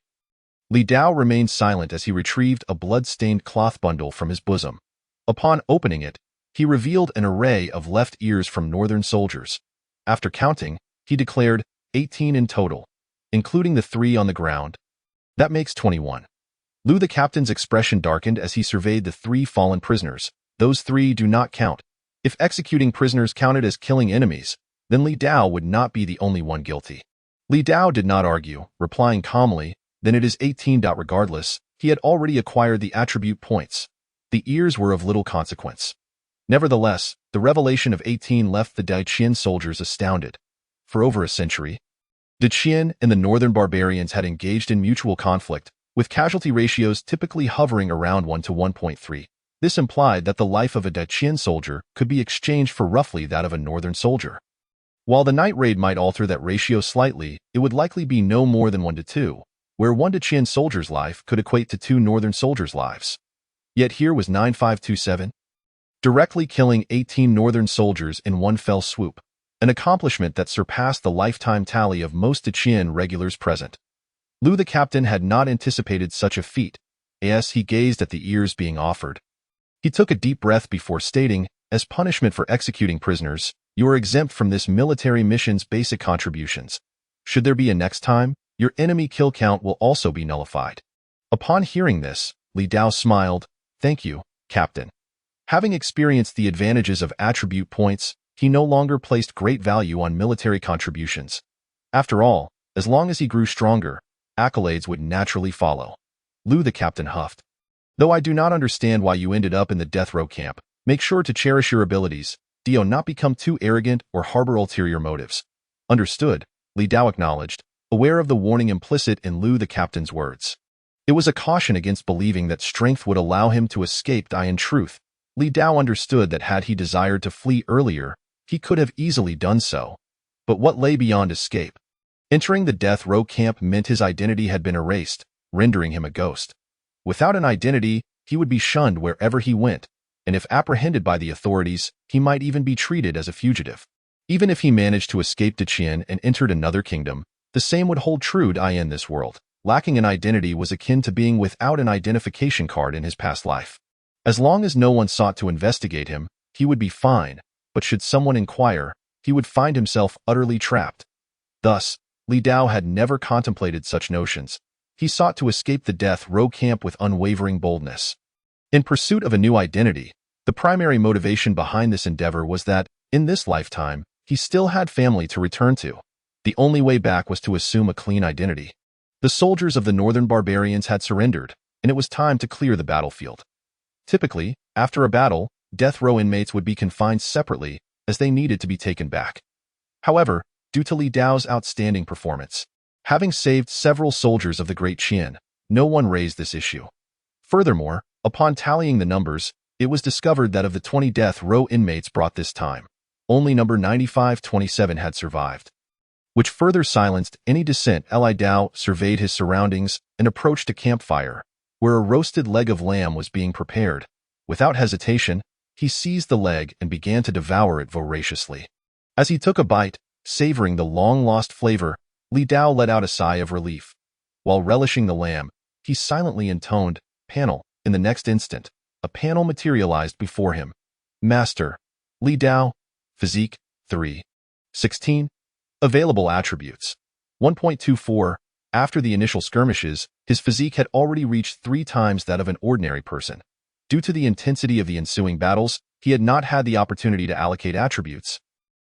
Li Dao remained silent as he retrieved a blood-stained cloth bundle from his bosom. Upon opening it, he revealed an array of left ears from northern soldiers. After counting, he declared 18 in total, including the 3 on the ground. That makes 21. Lu the captain's expression darkened as he surveyed the 3 fallen prisoners. Those 3 do not count. If executing prisoners counted as killing enemies, then Li Dao would not be the only one guilty. Li Dao did not argue, replying calmly, then it is 18. Regardless, he had already acquired the attribute points. The ears were of little consequence. Nevertheless, the revelation of 18 left the Qian soldiers astounded. For over a century, the Qian and the northern barbarians had engaged in mutual conflict, with casualty ratios typically hovering around 1 to 1.3. This implied that the life of a Qian soldier could be exchanged for roughly that of a northern soldier. While the night raid might alter that ratio slightly, it would likely be no more than 1 to 2, where 1 Qian soldier's life could equate to 2 northern soldiers' lives. Yet here was 9527, directly killing 18 northern soldiers in one fell swoop, an accomplishment that surpassed the lifetime tally of most Qian regulars present. Lu the captain had not anticipated such a feat, as he gazed at the ears being offered. He took a deep breath before stating, as punishment for executing prisoners, you are exempt from this military mission's basic contributions. Should there be a next time, your enemy kill count will also be nullified. Upon hearing this, Li Dao smiled, thank you, Captain. Having experienced the advantages of attribute points, he no longer placed great value on military contributions. After all, as long as he grew stronger, accolades would naturally follow. Lu the captain huffed. Though I do not understand why you ended up in the death row camp, make sure to cherish your abilities, not become too arrogant or harbor ulterior motives. Understood, Li Dao acknowledged, aware of the warning implicit in Lu the captain's words. It was a caution against believing that strength would allow him to escape. In truth, Li Dao understood that had he desired to flee earlier, he could have easily done so. But what lay beyond escape? Entering the death row camp meant his identity had been erased, rendering him a ghost. Without an identity, he would be shunned wherever he went, and if apprehended by the authorities, he might even be treated as a fugitive. Even if he managed to escape to Qian and entered another kingdom, the same would hold true in this world. Lacking an identity was akin to being without an identification card in his past life. As long as no one sought to investigate him, he would be fine, but should someone inquire, he would find himself utterly trapped. Thus, Li Dao had never contemplated such notions. He sought to escape the death row camp with unwavering boldness. In pursuit of a new identity, the primary motivation behind this endeavor was that, in this lifetime, he still had family to return to. The only way back was to assume a clean identity. The soldiers of the northern barbarians had surrendered, and it was time to clear the battlefield. Typically, after a battle, death row inmates would be confined separately, as they needed to be taken back. However, due to Li Dao's outstanding performance, having saved several soldiers of the Great Qian, no one raised this issue. Furthermore, upon tallying the numbers, it was discovered that of the 20 death row inmates brought this time, only number 9527 had survived, which further silenced any dissent. Li Dao surveyed his surroundings and approached a campfire, where a roasted leg of lamb was being prepared. Without hesitation, he seized the leg and began to devour it voraciously. As he took a bite, savoring the long-lost flavor, Li Dao let out a sigh of relief. While relishing the lamb, he silently intoned, "Panel." In the next instant, a panel materialized before him. Master, Li Dao, Physique, 3. 16. Available attributes. 1.24. After the initial skirmishes, his physique had already reached 3 times that of an ordinary person. Due to the intensity of the ensuing battles, he had not had the opportunity to allocate attributes,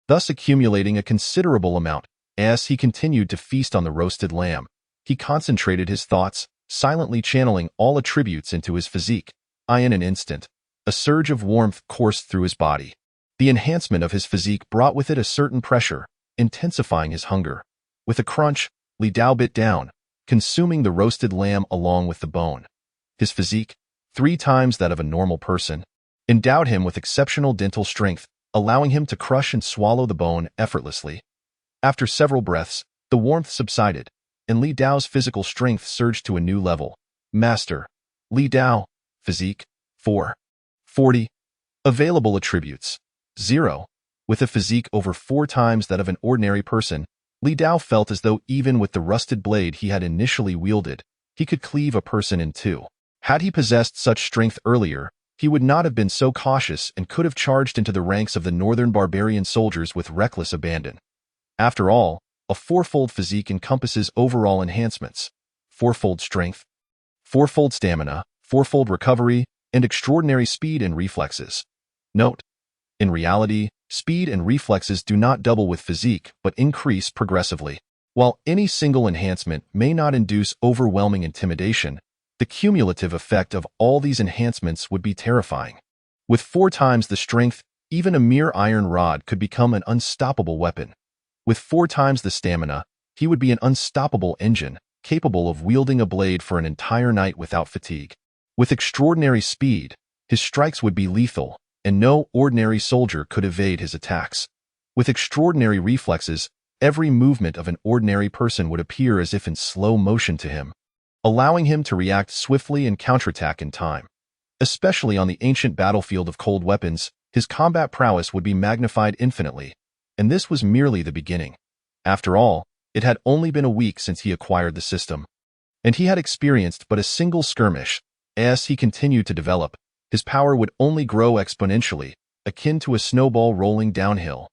thus accumulating a considerable amount. As he continued to feast on the roasted lamb, he concentrated his thoughts, silently channeling all attributes into his physique. In an instant, a surge of warmth coursed through his body. The enhancement of his physique brought with it a certain pressure, intensifying his hunger. With a crunch, Li Dao bit down, consuming the roasted lamb along with the bone. His physique, 3 times that of a normal person, endowed him with exceptional dental strength, allowing him to crush and swallow the bone effortlessly. After several breaths, the warmth subsided, and Li Dao's physical strength surged to a new level. Master, Li Dao, Physique, 4. 40. Available attributes, 0. With a physique over 4 times that of an ordinary person, Li Dao felt as though even with the rusted blade he had initially wielded, he could cleave a person in two. Had he possessed such strength earlier, he would not have been so cautious and could have charged into the ranks of the northern barbarian soldiers with reckless abandon. After all, a fourfold physique encompasses overall enhancements: fourfold strength, fourfold stamina, fourfold recovery, and extraordinary speed and reflexes. Note: in reality, speed and reflexes do not double with physique but increase progressively. While any single enhancement may not induce overwhelming intimidation, the cumulative effect of all these enhancements would be terrifying. With 4 times the strength, even a mere iron rod could become an unstoppable weapon. With 4 times the stamina, he would be an unstoppable engine, capable of wielding a blade for an entire night without fatigue. With extraordinary speed, his strikes would be lethal, and no ordinary soldier could evade his attacks. With extraordinary reflexes, every movement of an ordinary person would appear as if in slow motion to him, allowing him to react swiftly and counterattack in time. Especially on the ancient battlefield of cold weapons, his combat prowess would be magnified infinitely, and this was merely the beginning. After all, it had only been a week since he acquired the system, and he had experienced but a single skirmish. As he continued to develop, his power would only grow exponentially, akin to a snowball rolling downhill.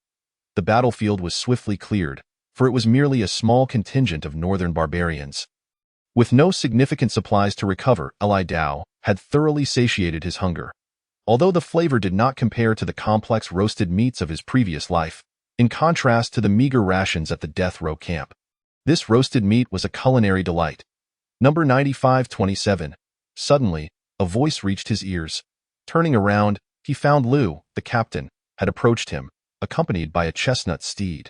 The battlefield was swiftly cleared, for it was merely a small contingent of northern barbarians. With no significant supplies to recover, Li Dao had thoroughly satiated his hunger. Although the flavor did not compare to the complex roasted meats of his previous life, in contrast to the meager rations at the death row camp, this roasted meat was a culinary delight. Number 9527. Suddenly, a voice reached his ears. Turning around, he found Lu, the captain, had approached him, accompanied by a chestnut steed.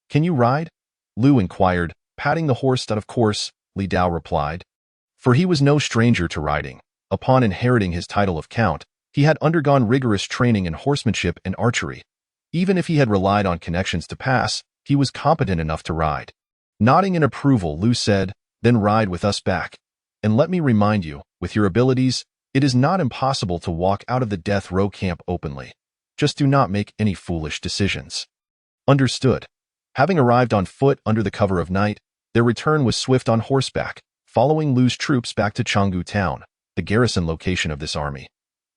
"Can you ride?" Lu inquired, patting the horse. "Of course," Li Dao replied. For he was no stranger to riding. Upon inheriting his title of count, he had undergone rigorous training in horsemanship and archery. Even if he had relied on connections to pass, he was competent enough to ride. Nodding in approval, Lu said, "Then ride with us back. And let me remind you, with your abilities, it is not impossible to walk out of the death row camp openly. Just do not make any foolish decisions." Understood. Having arrived on foot under the cover of night, their return was swift on horseback, following Lu's troops back to Changgu town, the garrison location of this army.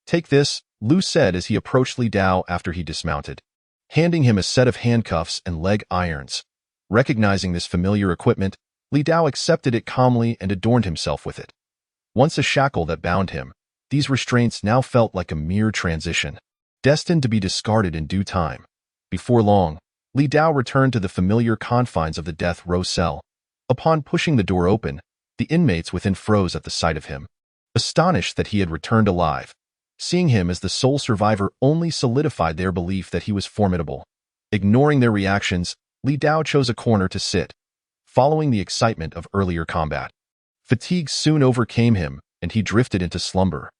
"Take this," Lu said as he approached Li Dao after he dismounted, handing him a set of handcuffs and leg irons. Recognizing this familiar equipment, Li Dao accepted it calmly and adorned himself with it. Once a shackle that bound him, these restraints now felt like a mere transition, destined to be discarded in due time. Before long, Li Dao returned to the familiar confines of the death row cell. Upon pushing the door open, the inmates within froze at the sight of him, astonished that he had returned alive. Seeing him as the sole survivor only solidified their belief that he was formidable. Ignoring their reactions, Li Dao chose a corner to sit, following the excitement of earlier combat. Fatigue soon overcame him, and he drifted into slumber.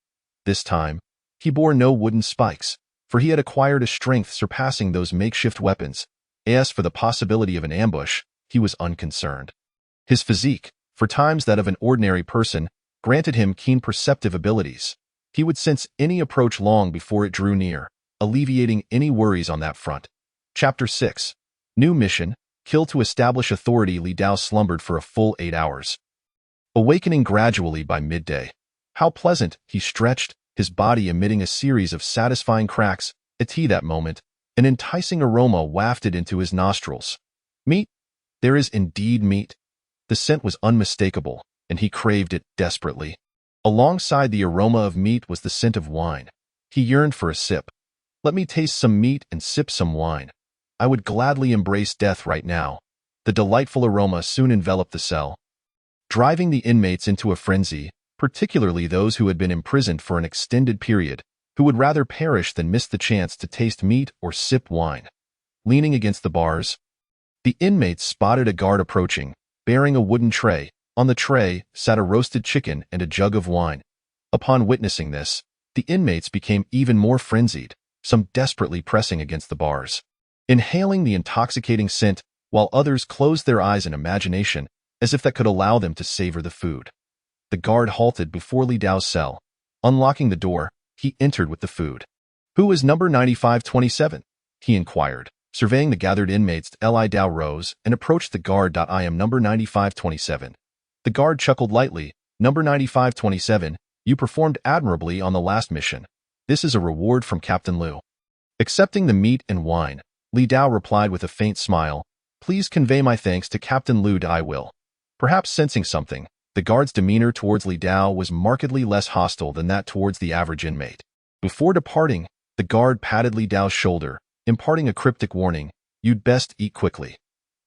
This time, he bore no wooden spikes, for he had acquired a strength surpassing those makeshift weapons. As for the possibility of an ambush, he was unconcerned. His physique, for times that of an ordinary person, granted him keen perceptive abilities. He would sense any approach long before it drew near, alleviating any worries on that front. Chapter 6. New mission: Kill to establish authority. Li Dao slumbered for a full 8 hours, awakening gradually by midday. How pleasant, he stretched, his body emitting a series of satisfying cracks. At that moment, an enticing aroma wafted into his nostrils. Meat? There is indeed meat. The scent was unmistakable, and he craved it desperately. Alongside the aroma of meat was the scent of wine. He yearned for a sip. Let me taste some meat and sip some wine. I would gladly embrace death right now. The delightful aroma soon enveloped the cell, driving the inmates into a frenzy, particularly those who had been imprisoned for an extended period, who would rather perish than miss the chance to taste meat or sip wine. Leaning against the bars, the inmates spotted a guard approaching, bearing a wooden tray. On the tray sat a roasted chicken and a jug of wine. Upon witnessing this, the inmates became even more frenzied, some desperately pressing against the bars, inhaling the intoxicating scent, while others closed their eyes in imagination, as if that could allow them to savor the food. The guard halted before Li Dao's cell. Unlocking the door, he entered with the food. "Who is number 9527? He inquired. Surveying the gathered inmates, Li Dao rose and approached the guard. I am number 9527. The guard chuckled lightly. Number 9527, you performed admirably on the last mission. This is a reward from Captain Liu. Accepting the meat and wine, Li Dao replied with a faint smile, please convey my thanks to Captain Liu. I will. Perhaps sensing something, the guard's demeanor towards Li Dao was markedly less hostile than that towards the average inmate. Before departing, the guard patted Li Dao's shoulder, imparting a cryptic warning, you'd best eat quickly.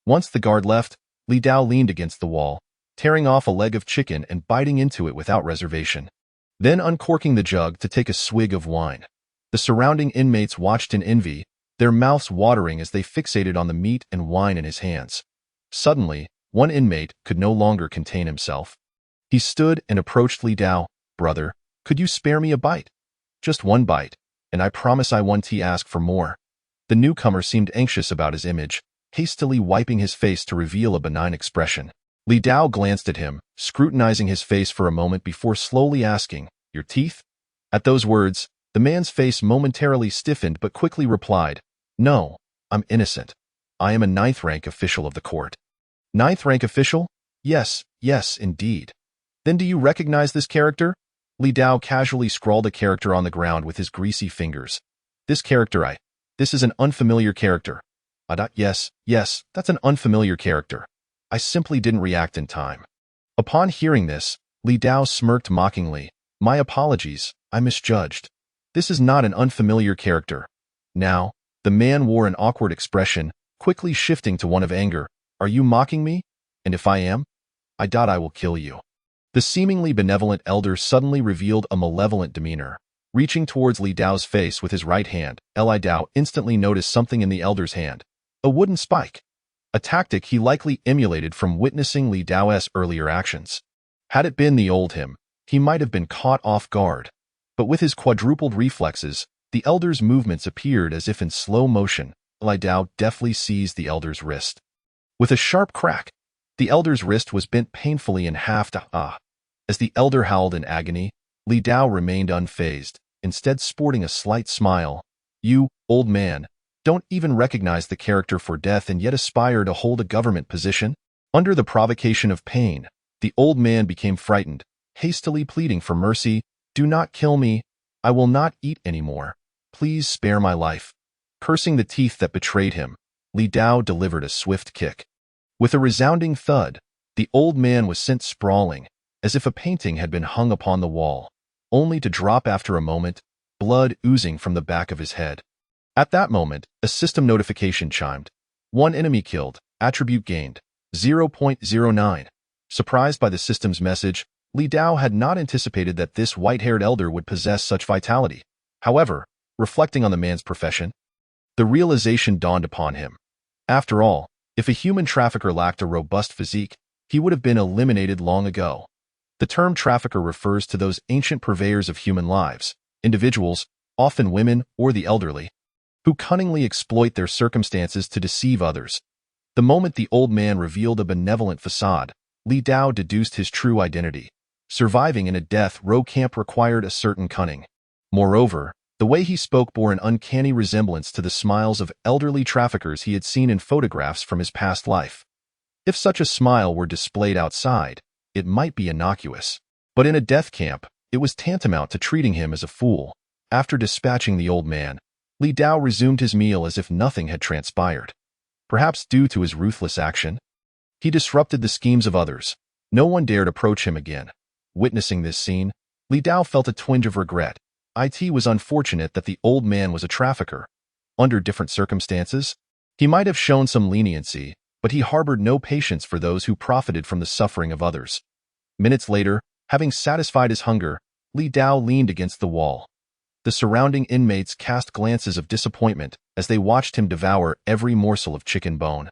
Once the guard left, Li Dao leaned against the wall, tearing off a leg of chicken and biting into it without reservation. Then uncorking the jug to take a swig of wine. The surrounding inmates watched in envy, their mouths watering as they fixated on the meat and wine in his hands. Suddenly, one inmate could no longer contain himself. He stood and approached Li Dao. Brother, could you spare me a bite? Just one bite, and I promise I won't ask for more. The newcomer seemed anxious about his image, hastily wiping his face to reveal a benign expression. Li Dao glanced at him, scrutinizing his face for a moment before slowly asking, your teeth? At those words, the man's face momentarily stiffened but quickly replied, no, I'm innocent. I am a 9th rank official of the court. 9th rank official? Yes, indeed. Then do you recognize this character? Li Dao casually scrawled a character on the ground with his greasy fingers. This is an unfamiliar character. Yes, that's an unfamiliar character. I simply didn't react in time. Upon hearing this, Li Dao smirked mockingly. My apologies, I misjudged. This is not an unfamiliar character. Now, the man wore an awkward expression, quickly shifting to one of anger. Are you mocking me? And if I am? I will kill you. The seemingly benevolent elder suddenly revealed a malevolent demeanor. Reaching towards Li Dao's face with his right hand, Li Dao instantly noticed something in the elder's hand. A wooden spike. A tactic he likely emulated from witnessing Li Dao's earlier actions. Had it been the old him, he might have been caught off guard. But with his quadrupled reflexes, the elder's movements appeared as if in slow motion. Li Dao deftly seized the elder's wrist. With a sharp crack, the elder's wrist was bent painfully in half. As the elder howled in agony, Li Dao remained unfazed, instead sporting a slight smile. You, old man, don't even recognize the character for death and yet aspire to hold a government position? Under the provocation of pain, the old man became frightened, hastily pleading for mercy. Do not kill me. I will not eat anymore. Please spare my life. Cursing the teeth that betrayed him, Li Dao delivered a swift kick. With a resounding thud, the old man was sent sprawling, as if a painting had been hung upon the wall, only to drop after a moment, blood oozing from the back of his head. At that moment, a system notification chimed. 1 enemy killed, attribute gained, 0.09. Surprised by the system's message, Li Dao had not anticipated that this white-haired elder would possess such vitality. However, reflecting on the man's profession, the realization dawned upon him. After all, if a human trafficker lacked a robust physique, he would have been eliminated long ago. The term trafficker refers to those ancient purveyors of human lives, individuals, often women or the elderly, who cunningly exploit their circumstances to deceive others. The moment the old man revealed a benevolent facade, Li Dao deduced his true identity. Surviving in a death row camp required a certain cunning. Moreover, the way he spoke bore an uncanny resemblance to the smiles of elderly traffickers he had seen in photographs from his past life. If such a smile were displayed outside, it might be innocuous. But in a death camp, it was tantamount to treating him as a fool. After dispatching the old man, Li Dao resumed his meal as if nothing had transpired. Perhaps due to his ruthless action, he disrupted the schemes of others. No one dared approach him again. Witnessing this scene, Li Dao felt a twinge of regret. It was unfortunate that the old man was a trafficker. Under different circumstances, he might have shown some leniency, but he harbored no patience for those who profited from the suffering of others. Minutes later, having satisfied his hunger, Li Dao leaned against the wall. The surrounding inmates cast glances of disappointment as they watched him devour every morsel of chicken bone,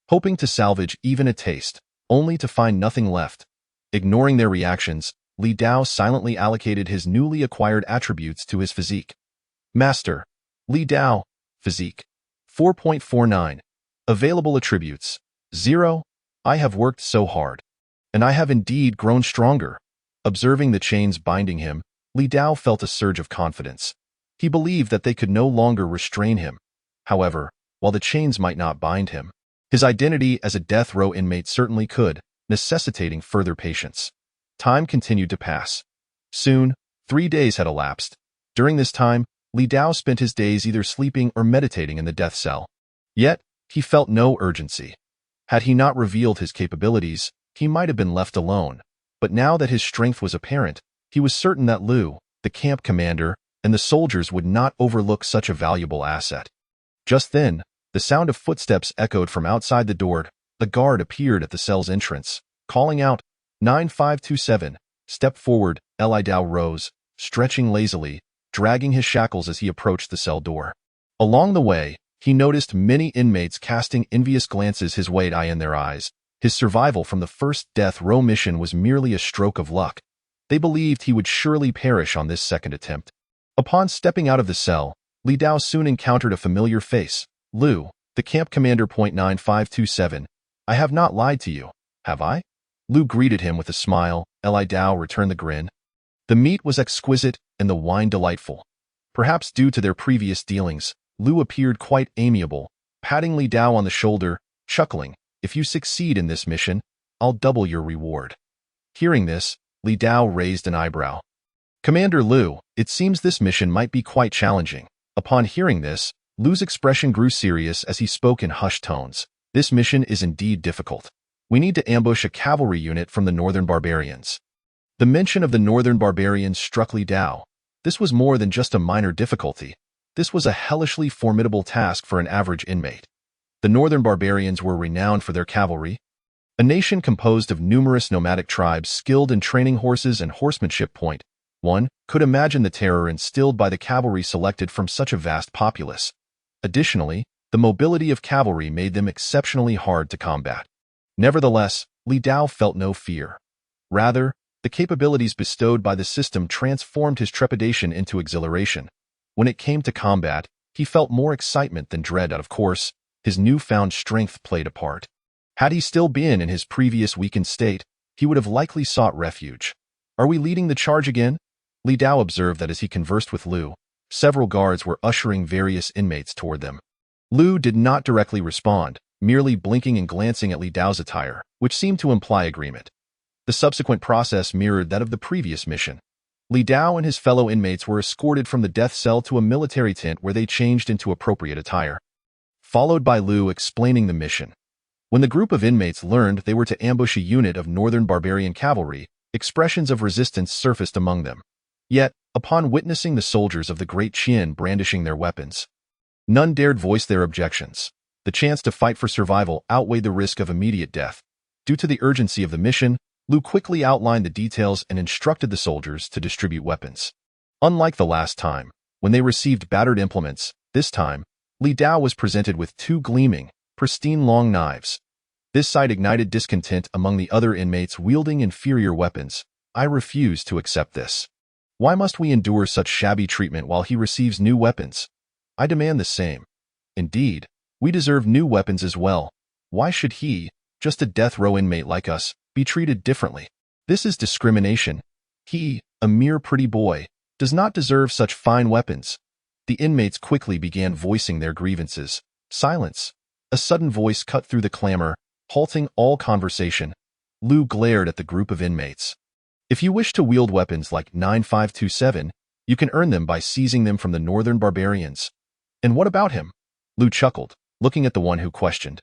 hoping to salvage even a taste, only to find nothing left. Ignoring their reactions, Li Dao silently allocated his newly acquired attributes to his physique. Master, Li Dao, physique, 4.49. Available attributes, 0. I have worked so hard. And I have indeed grown stronger. Observing the chains binding him, Li Dao felt a surge of confidence. He believed that they could no longer restrain him. However, while the chains might not bind him. His identity as a death row inmate certainly could, necessitating further patience. Time continued to pass. Soon, 3 days had elapsed. During this time, Li Dao spent his days either sleeping or meditating in the death cell. Yet, he felt no urgency. Had he not revealed his capabilities, he might have been left alone. But now that his strength was apparent, he was certain that Lu, the camp commander, and the soldiers would not overlook such a valuable asset. Just then, the sound of footsteps echoed from outside the door. The guard appeared at the cell's entrance, calling out, 9527, step forward. Li Dao rose, stretching lazily, dragging his shackles as he approached the cell door. Along the way, he noticed many inmates casting envious glances his way. In their eyes, his survival from the first death row mission was merely a stroke of luck. They believed he would surely perish on this second attempt. Upon stepping out of the cell, Li Dao soon encountered a familiar face. Lu, the camp commander. 9527. I have not lied to you, have I? Lu greeted him with a smile. Li Dao returned the grin. The meat was exquisite and the wine delightful. Perhaps due to their previous dealings, Lu appeared quite amiable, patting Li Dao on the shoulder, chuckling, if you succeed in this mission, I'll double your reward. Hearing this, Li Dao raised an eyebrow. Commander Lu, it seems this mission might be quite challenging. Upon hearing this, Lu's expression grew serious as he spoke in hushed tones. This mission is indeed difficult. We need to ambush a cavalry unit from the northern barbarians. The mention of the northern barbarians struck Li Dao. This was more than just a minor difficulty. This was a hellishly formidable task for an average inmate. The northern barbarians were renowned for their cavalry, a nation composed of numerous nomadic tribes skilled in training horses and horsemanship. One could imagine the terror instilled by the cavalry selected from such a vast populace. Additionally, the mobility of cavalry made them exceptionally hard to combat. Nevertheless, Li Dao felt no fear. Rather, the capabilities bestowed by the system transformed his trepidation into exhilaration. When it came to combat, he felt more excitement than dread. Of course, his newfound strength played a part. Had he still been in his previous weakened state, he would have likely sought refuge. Are we leading the charge again? Li Dao observed that as he conversed with Lu, several guards were ushering various inmates toward them. Lu did not directly respond, merely blinking and glancing at Li Dao's attire, which seemed to imply agreement. The subsequent process mirrored that of the previous mission. Li Dao and his fellow inmates were escorted from the death cell to a military tent where they changed into appropriate attire, followed by Lu explaining the mission. When the group of inmates learned they were to ambush a unit of northern barbarian cavalry, expressions of resistance surfaced among them. Yet, upon witnessing the soldiers of the Great Qian brandishing their weapons, none dared voice their objections. The chance to fight for survival outweighed the risk of immediate death. Due to the urgency of the mission, Lu quickly outlined the details and instructed the soldiers to distribute weapons. Unlike the last time, when they received battered implements, this time, Li Dao was presented with 2 gleaming, pristine long knives. This sight ignited discontent among the other inmates wielding inferior weapons. I refuse to accept this. Why must we endure such shabby treatment while he receives new weapons? I demand the same. Indeed, we deserve new weapons as well. Why should he, just a death row inmate like us, be treated differently? This is discrimination. He, a mere pretty boy, does not deserve such fine weapons. The inmates quickly began voicing their grievances. Silence. A sudden voice cut through the clamor, halting all conversation. Lu glared at the group of inmates. If you wish to wield weapons like 9527, you can earn them by seizing them from the northern barbarians. And what about him? Lu chuckled, looking at the one who questioned.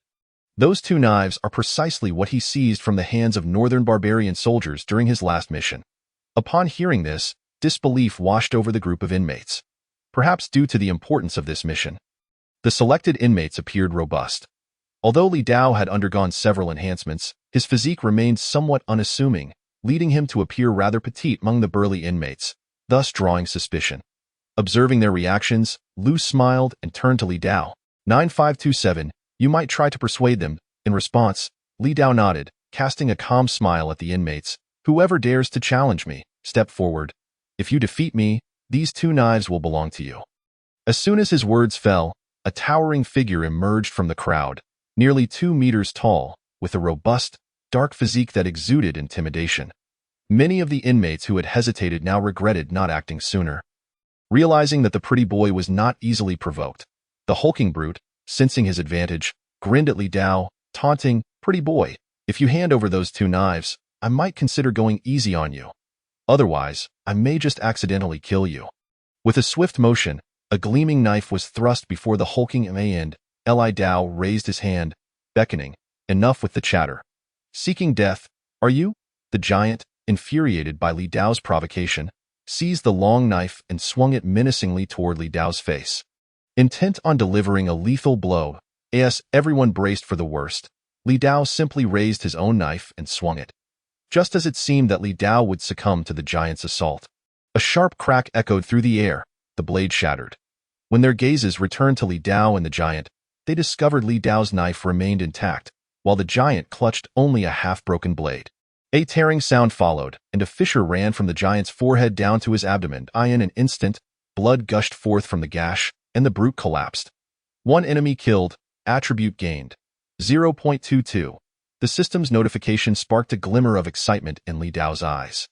Those 2 knives are precisely what he seized from the hands of northern barbarian soldiers during his last mission. Upon hearing this, disbelief washed over the group of inmates. Perhaps due to the importance of this mission, the selected inmates appeared robust. Although Li Dao had undergone several enhancements, his physique remained somewhat unassuming, leading him to appear rather petite among the burly inmates, thus drawing suspicion. Observing their reactions, Lu smiled and turned to Li Dao. 9527, you might try to persuade them. In response, Li Dao nodded, casting a calm smile at the inmates. Whoever dares to challenge me, step forward. If you defeat me, these 2 knives will belong to you. As soon as his words fell, a towering figure emerged from the crowd, nearly 2 meters tall, with a robust, dark physique that exuded intimidation. Many of the inmates who had hesitated now regretted not acting sooner. Realizing that the pretty boy was not easily provoked, the hulking brute, sensing his advantage, grinned at Li Dao, taunting, "Pretty boy, if you hand over those 2 knives, I might consider going easy on you. Otherwise, I may just accidentally kill you." With a swift motion, a gleaming knife was thrust before the hulking end. Li Dao raised his hand, beckoning, "Enough with the chatter. Seeking death, are you?" The giant, infuriated by Li Dao's provocation, seized the long knife and swung it menacingly toward Li Dao's face. Intent on delivering a lethal blow, as everyone braced for the worst, Li Dao simply raised his own knife and swung it. Just as it seemed that Li Dao would succumb to the giant's assault, a sharp crack echoed through the air, the blade shattered. When their gazes returned to Li Dao and the giant, they discovered Li Dao's knife remained intact, while the giant clutched only a half-broken blade. A tearing sound followed, and a fissure ran from the giant's forehead down to his abdomen. In an instant, blood gushed forth from the gash, and the brute collapsed. 1 enemy killed, attribute gained. 0.22. The system's notification sparked a glimmer of excitement in Li Dao's eyes.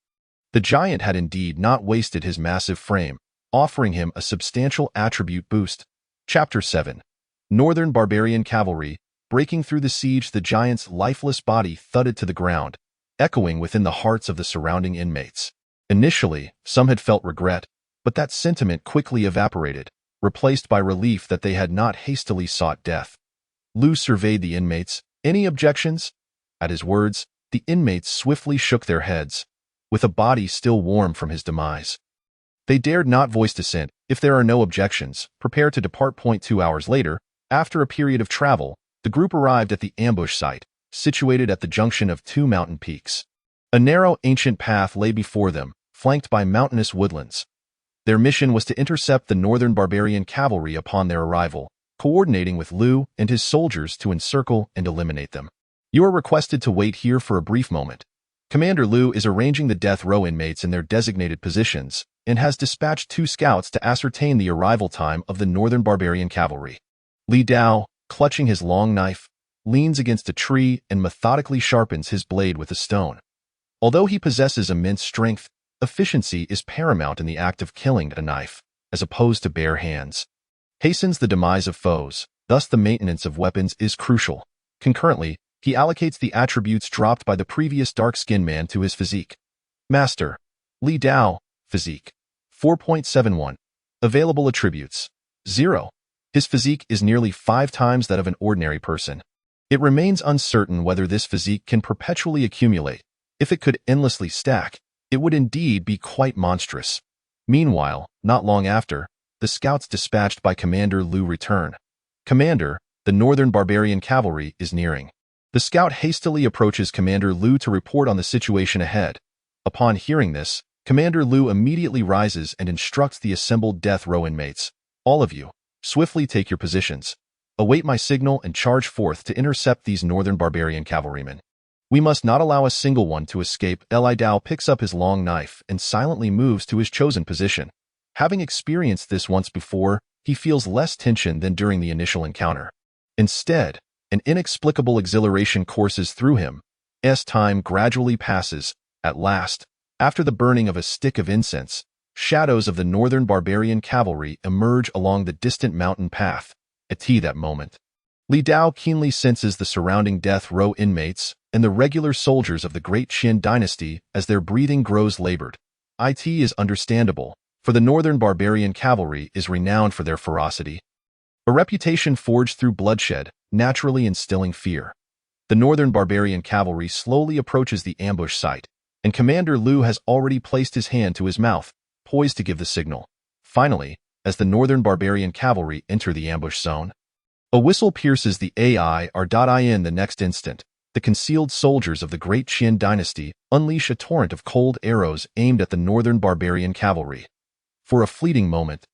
The giant had indeed not wasted his massive frame, offering him a substantial attribute boost. Chapter 7. Northern Barbarian Cavalry. Breaking through the siege, the giant's lifeless body thudded to the ground, echoing within the hearts of the surrounding inmates. Initially, some had felt regret, but that sentiment quickly evaporated, replaced by relief that they had not hastily sought death. Lu surveyed the inmates. "Any objections?" At his words, the inmates swiftly shook their heads, with a body still warm from his demise. They dared not voice dissent. "If there are no objections, prepare to depart." 2 hours later, after a period of travel, the group arrived at the ambush site, situated at the junction of 2 mountain peaks. A narrow, ancient path lay before them, flanked by mountainous woodlands. Their mission was to intercept the Northern Barbarian Cavalry upon their arrival, coordinating with Lu and his soldiers to encircle and eliminate them. "You are requested to wait here for a brief moment. Commander Lu is arranging the death row inmates in their designated positions and has dispatched 2 scouts to ascertain the arrival time of the Northern Barbarian Cavalry." Li Dao, clutching his long knife, leans against a tree and methodically sharpens his blade with a stone. Although he possesses immense strength, efficiency is paramount in the act of killing a knife, as opposed to bare hands. Hastens the demise of foes, thus the maintenance of weapons is crucial. Concurrently, he allocates the attributes dropped by the previous dark-skinned man to his physique. Master. Li Dao, physique. 4.71. Available attributes. 0. His physique is nearly 5 times that of an ordinary person. It remains uncertain whether this physique can perpetually accumulate. If it could endlessly stack, it would indeed be quite monstrous. Meanwhile, not long after, the scouts dispatched by Commander Lu return. "Commander, the Northern Barbarian Cavalry is nearing." The scout hastily approaches Commander Lu to report on the situation ahead. Upon hearing this, Commander Lu immediately rises and instructs the assembled death row inmates. "All of you, swiftly take your positions. Await my signal and charge forth to intercept these Northern Barbarian Cavalrymen. We must not allow a single one to escape." Li Dao picks up his long knife and silently moves to his chosen position. Having experienced this once before, he feels less tension than during the initial encounter. Instead, an inexplicable exhilaration courses through him. As time gradually passes, at last, after the burning of a stick of incense, shadows of the Northern Barbarian Cavalry emerge along the distant mountain path. At that moment, Li Dao keenly senses the surrounding death row inmates and the regular soldiers of the great Qian Dynasty as their breathing grows labored. It is understandable, for the Northern Barbarian Cavalry is renowned for their ferocity. A reputation forged through bloodshed, naturally instilling fear. The Northern Barbarian Cavalry slowly approaches the ambush site, and Commander Lu has already placed his hand to his mouth, poised to give the signal. Finally, as the Northern Barbarian Cavalry enter the ambush zone, a whistle pierces the air. The next instant, the concealed soldiers of the great Qian Dynasty unleash a torrent of cold arrows aimed at the Northern Barbarian Cavalry. For a fleeting moment,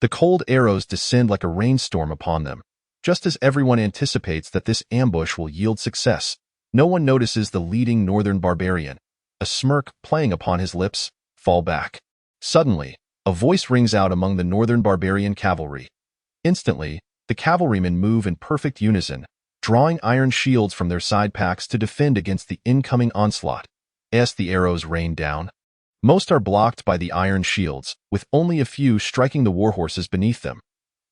the cold arrows descend like a rainstorm upon them. Just as everyone anticipates that this ambush will yield success, no one notices the leading Northern Barbarian, a smirk playing upon his lips, fall back. Suddenly, a voice rings out among the Northern Barbarian Cavalry. Instantly, the cavalrymen move in perfect unison, drawing iron shields from their side packs to defend against the incoming onslaught. As the arrows rain down, most are blocked by the iron shields, with only a few striking the warhorses beneath them.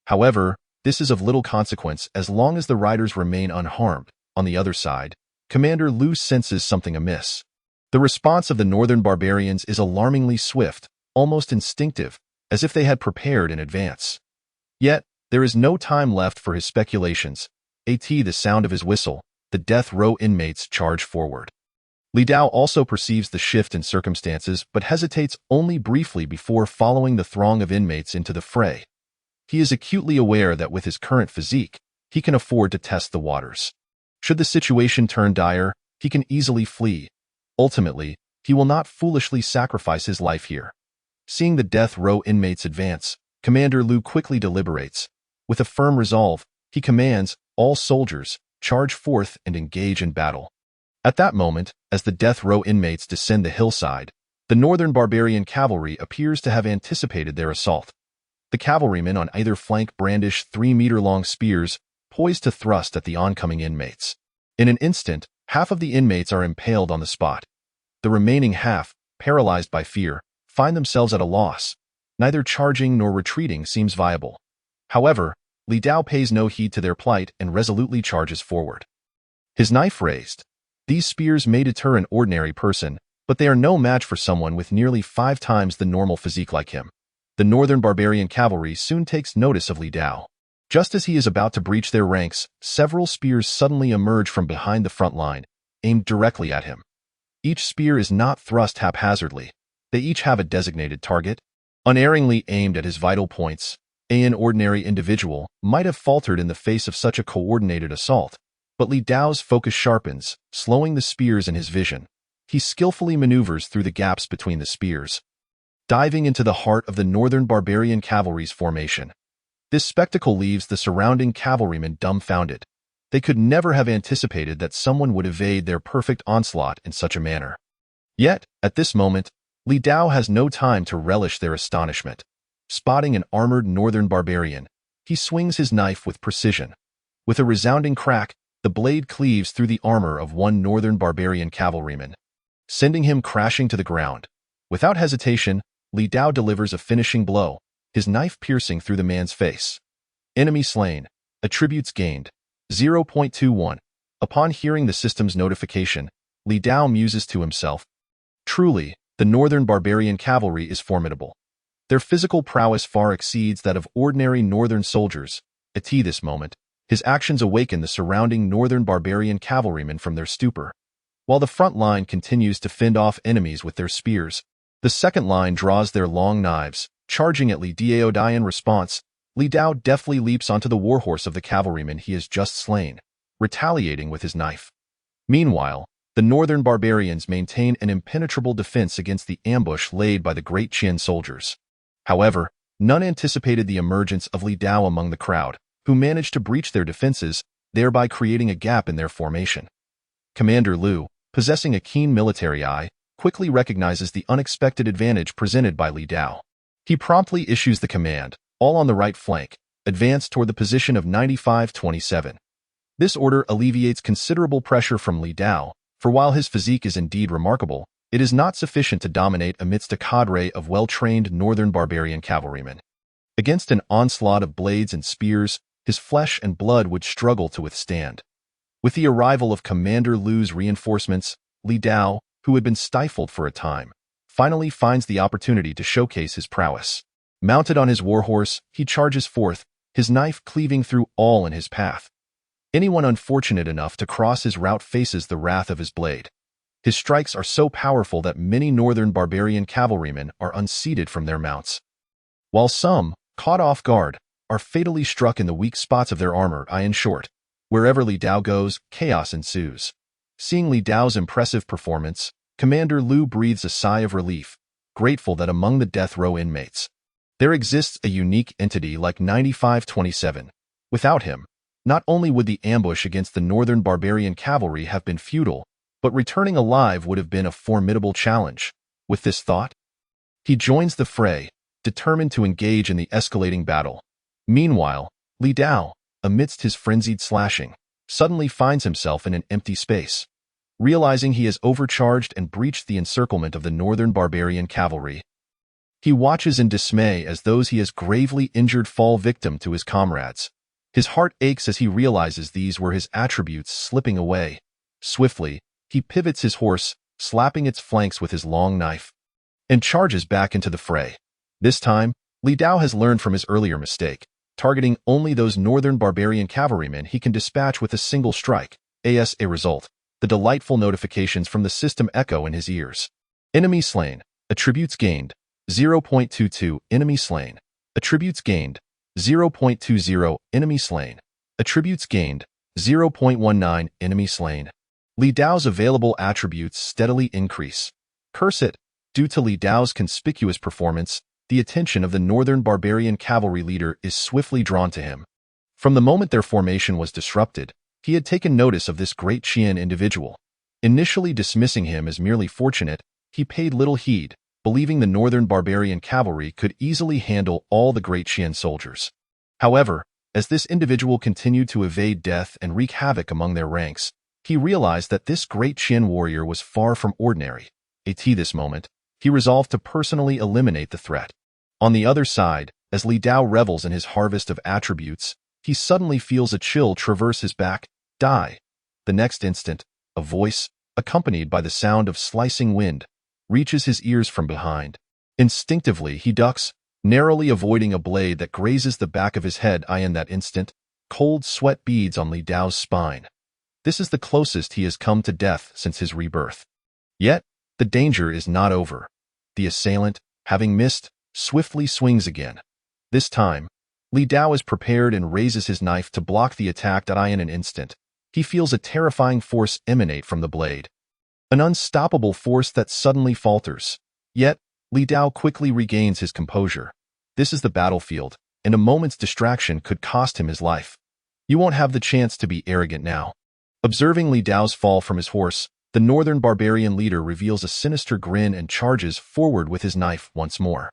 However, this is of little consequence as long as the riders remain unharmed. On the other side, Commander Lu senses something amiss. The response of the northern barbarians is alarmingly swift, almost instinctive, as if they had prepared in advance. Yet, there is no time left for his speculations. The sound of his whistle, the death row inmates charge forward. Li Dao also perceives the shift in circumstances but hesitates only briefly before following the throng of inmates into the fray. He is acutely aware that with his current physique, he can afford to test the waters. Should the situation turn dire, he can easily flee. Ultimately, he will not foolishly sacrifice his life here. Seeing the death row inmates advance, Commander Lu quickly deliberates. With a firm resolve, he commands, all soldiers, charge forth and engage in battle. At that moment, as the death row inmates descend the hillside, the northern barbarian cavalry appears to have anticipated their assault. The cavalrymen on either flank brandish 3-meter-long spears, poised to thrust at the oncoming inmates. In an instant, half of the inmates are impaled on the spot. The remaining half, paralyzed by fear, find themselves at a loss. Neither charging nor retreating seems viable. However, Li Dao pays no heed to their plight and resolutely charges forward. His knife raised. These spears may deter an ordinary person, but they are no match for someone with nearly 5 times the normal physique like him. The northern barbarian cavalry soon takes notice of Li Dao. Just as he is about to breach their ranks, several spears suddenly emerge from behind the front line, aimed directly at him. Each spear is not thrust haphazardly. They each have a designated target, unerringly aimed at his vital points. An ordinary individual might have faltered in the face of such a coordinated assault, but Li Dao's focus sharpens, slowing the spears in his vision. He skillfully maneuvers through the gaps between the spears, diving into the heart of the northern barbarian cavalry's formation. This spectacle leaves the surrounding cavalrymen dumbfounded. They could never have anticipated that someone would evade their perfect onslaught in such a manner. Yet, at this moment, Li Dao has no time to relish their astonishment. Spotting an armored northern barbarian, he swings his knife with precision. With a resounding crack, the blade cleaves through the armor of one northern barbarian cavalryman, sending him crashing to the ground. Without hesitation, Li Dao delivers a finishing blow, his knife piercing through the man's face. Enemy slain. Attributes gained. 0.21. Upon hearing the system's notification, Li Dao muses to himself. Truly, the northern barbarian cavalry is formidable. Their physical prowess far exceeds that of ordinary northern soldiers. At this moment, his actions awaken the surrounding northern barbarian cavalrymen from their stupor. While the front line continues to fend off enemies with their spears, the second line draws their long knives, charging at Li Dao. In response, Li Dao deftly leaps onto the warhorse of the cavalryman he has just slain, retaliating with his knife. Meanwhile, the northern barbarians maintain an impenetrable defense against the ambush laid by the great Qian soldiers. However, none anticipated the emergence of Li Dao among the crowd, who managed to breach their defenses, thereby creating a gap in their formation. Commander Lu, possessing a keen military eye, quickly recognizes the unexpected advantage presented by Li Dao. He promptly issues the command, all on the right flank, advance toward the position of 95-27. This order alleviates considerable pressure from Li Dao, for while his physique is indeed remarkable, it is not sufficient to dominate amidst a cadre of well-trained northern barbarian cavalrymen. Against an onslaught of blades and spears, his flesh and blood would struggle to withstand. With the arrival of Commander Lu's reinforcements, Li Dao, who had been stifled for a time, finally finds the opportunity to showcase his prowess. Mounted on his warhorse, he charges forth, his knife cleaving through all in his path. Anyone unfortunate enough to cross his route faces the wrath of his blade. His strikes are so powerful that many northern barbarian cavalrymen are unseated from their mounts, while some, caught off guard, are fatally struck in the weak spots of their armor. In short, wherever Li Dao goes, chaos ensues. Seeing Li Dao's impressive performance, Commander Lu breathes a sigh of relief, grateful that among the death row inmates, there exists a unique entity like 95-27. Without him, not only would the ambush against the northern barbarian cavalry have been futile, but returning alive would have been a formidable challenge. With this thought, he joins the fray, determined to engage in the escalating battle. Meanwhile, Li Dao, amidst his frenzied slashing, suddenly finds himself in an empty space. Realizing he has overcharged and breached the encirclement of the northern barbarian cavalry, he watches in dismay as those he has gravely injured fall victim to his comrades. His heart aches as he realizes these were his attributes slipping away. Swiftly, he pivots his horse, slapping its flanks with his long knife, and charges back into the fray. This time, Li Dao has learned from his earlier mistake, targeting only those northern barbarian cavalrymen he can dispatch with a single strike. As a result, the delightful notifications from the system echo in his ears. Enemy slain. Attributes gained. 0.22. Enemy slain. Attributes gained. 0.20. Enemy slain. Attributes gained. 0.19. Enemy slain. Li Dao's available attributes steadily increase. Curse it. Due to Li Dao's conspicuous performance, the attention of the northern barbarian cavalry leader is swiftly drawn to him. From the moment their formation was disrupted, he had taken notice of this great Qian individual. Initially dismissing him as merely fortunate, he paid little heed, believing the northern barbarian cavalry could easily handle all the great Qian soldiers. However, as this individual continued to evade death and wreak havoc among their ranks, he realized that this great Qian warrior was far from ordinary. At this moment, he resolved to personally eliminate the threat. On the other side, as Li Dao revels in his harvest of attributes, he suddenly feels a chill traverse his back. Die. The next instant, a voice, accompanied by the sound of slicing wind, reaches his ears from behind. Instinctively, he ducks, narrowly avoiding a blade that grazes the back of his head. In that instant, cold sweat beads on Li Dao's spine. This is the closest he has come to death since his rebirth. Yet, the danger is not over. The assailant, having missed, swiftly swings again. This time, Li Dao is prepared and raises his knife to block the attack. In an instant, he feels a terrifying force emanate from the blade. An unstoppable force that suddenly falters. Yet, Li Dao quickly regains his composure. This is the battlefield, and a moment's distraction could cost him his life. You won't have the chance to be arrogant now. Observing Li Dao's fall from his horse, the northern barbarian leader reveals a sinister grin and charges forward with his knife once more.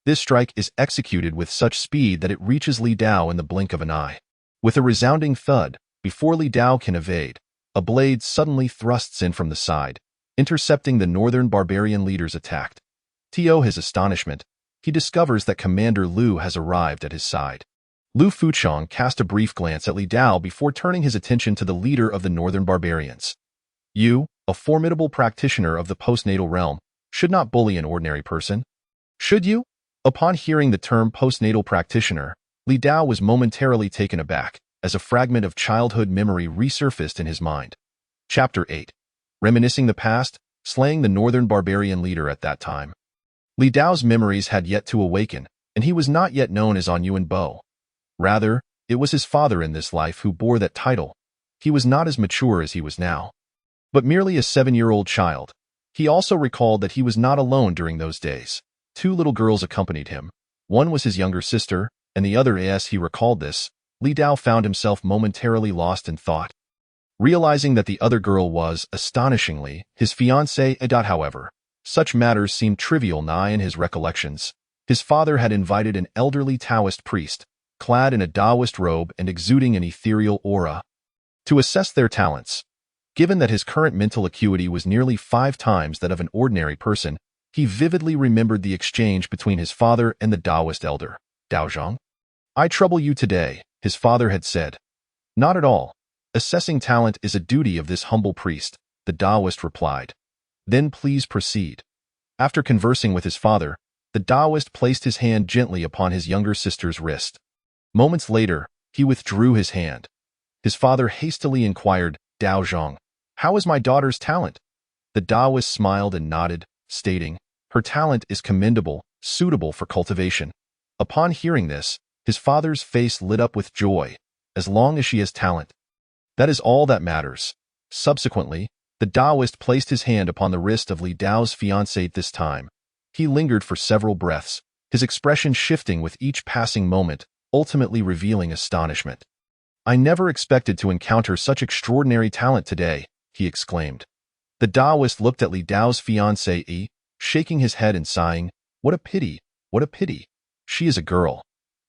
This strike is executed with such speed that it reaches Li Dao in the blink of an eye. With a resounding thud, before Li Dao can evade, a blade suddenly thrusts in from the side, intercepting the northern barbarian leader's attack. To his astonishment, he discovers that Commander Lu has arrived at his side. Lu Fuchong cast a brief glance at Li Dao before turning his attention to the leader of the northern barbarians. You, a formidable practitioner of the postnatal realm, should not bully an ordinary person. Should you? Upon hearing the term postnatal practitioner, Li Dao was momentarily taken aback, as a fragment of childhood memory resurfaced in his mind. Chapter 8. Reminiscing the past, slaying the northern barbarian leader at that time. Li Dao's memories had yet to awaken, and he was not yet known as On Yuan Bo. Rather, it was his father in this life who bore that title. He was not as mature as he was now, but merely a 7-year-old child. He also recalled that he was not alone during those days. 2 little girls accompanied him. One was his younger sister, and the other. As he recalled this, Li Dao found himself momentarily lost in thought. Realizing that the other girl was, astonishingly, his fiancée. However, such matters seemed trivial now in his recollections. His father had invited an elderly Taoist priest, clad in a Taoist robe and exuding an ethereal aura, to assess their talents. Given that his current mental acuity was nearly 5 times that of an ordinary person, he vividly remembered the exchange between his father and the Taoist elder. Daozhang? I trouble you today, his father had said. Not at all. Assessing talent is a duty of this humble priest, the Taoist replied. Then please proceed. After conversing with his father, the Taoist placed his hand gently upon his younger sister's wrist. Moments later, he withdrew his hand. His father hastily inquired, Daozhang, how is my daughter's talent? The Taoist smiled and nodded, stating, her talent is commendable, suitable for cultivation. Upon hearing this, his father's face lit up with joy. As long as she has talent, that is all that matters. Subsequently, the Taoist placed his hand upon the wrist of Li Dao's fiancée. This time, he lingered for several breaths, his expression shifting with each passing moment, ultimately revealing astonishment. I never expected to encounter such extraordinary talent today, he exclaimed. The Taoist looked at Li Dao's fiancée, shaking his head and sighing, what a pity, what a pity. She is a girl.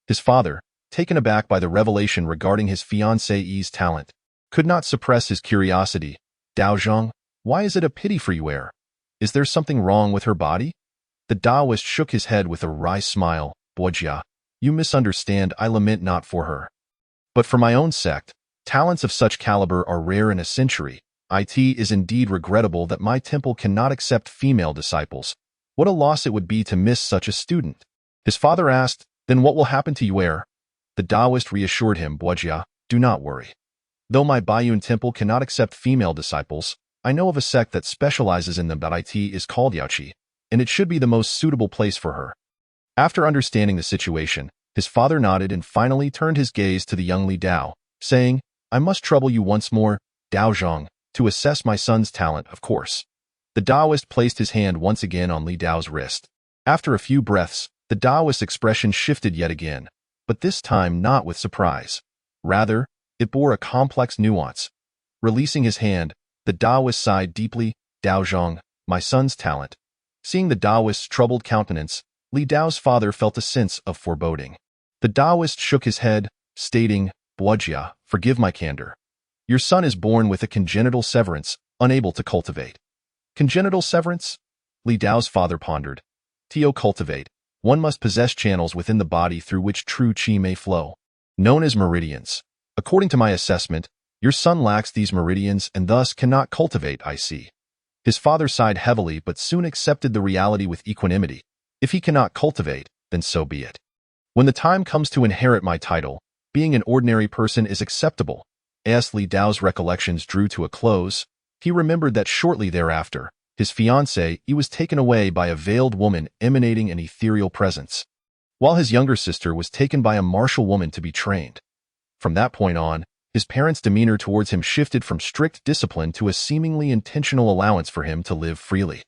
His father, taken aback by the revelation regarding his fiancée's talent, could not suppress his curiosity. Daozhang, why is it a pity for you, heir? Is there something wrong with her body? The Taoist shook his head with a wry smile. Bojia, you misunderstand, I lament not for her. But for my own sect, talents of such caliber are rare in a century. It is indeed regrettable that my temple cannot accept female disciples. What a loss it would be to miss such a student. His father asked, then what will happen to you, heir? The Taoist reassured him, Buojia, do not worry. Though my Baiyun temple cannot accept female disciples, I know of a sect that specializes in them. It is called Yaoqi, and it should be the most suitable place for her. After understanding the situation, his father nodded and finally turned his gaze to the young Li Dao, saying, I must trouble you once more, Dao Zhang, to assess my son's talent, of course. The Taoist placed his hand once again on Li Dao's wrist. After a few breaths, the Taoist's expression shifted yet again, but this time not with surprise. Rather, it bore a complex nuance. Releasing his hand, the Taoist sighed deeply, Dao Zhang, my son's talent. Seeing the Taoist's troubled countenance, Li Dao's father felt a sense of foreboding. The Taoist shook his head, stating, Buojia, forgive my candor. Your son is born with a congenital severance, unable to cultivate. Congenital severance? Li Dao's father pondered. To cultivate, one must possess channels within the body through which true qi may flow, known as meridians. According to my assessment, your son lacks these meridians and thus cannot cultivate, I see. His father sighed heavily but soon accepted the reality with equanimity. If he cannot cultivate, then so be it. When the time comes to inherit my title, being an ordinary person is acceptable. As Li Dao's recollections drew to a close, he remembered that shortly thereafter, his fiancée was taken away by a veiled woman emanating an ethereal presence, while his younger sister was taken by a martial woman to be trained. From that point on, his parents' demeanor towards him shifted from strict discipline to a seemingly intentional allowance for him to live freely.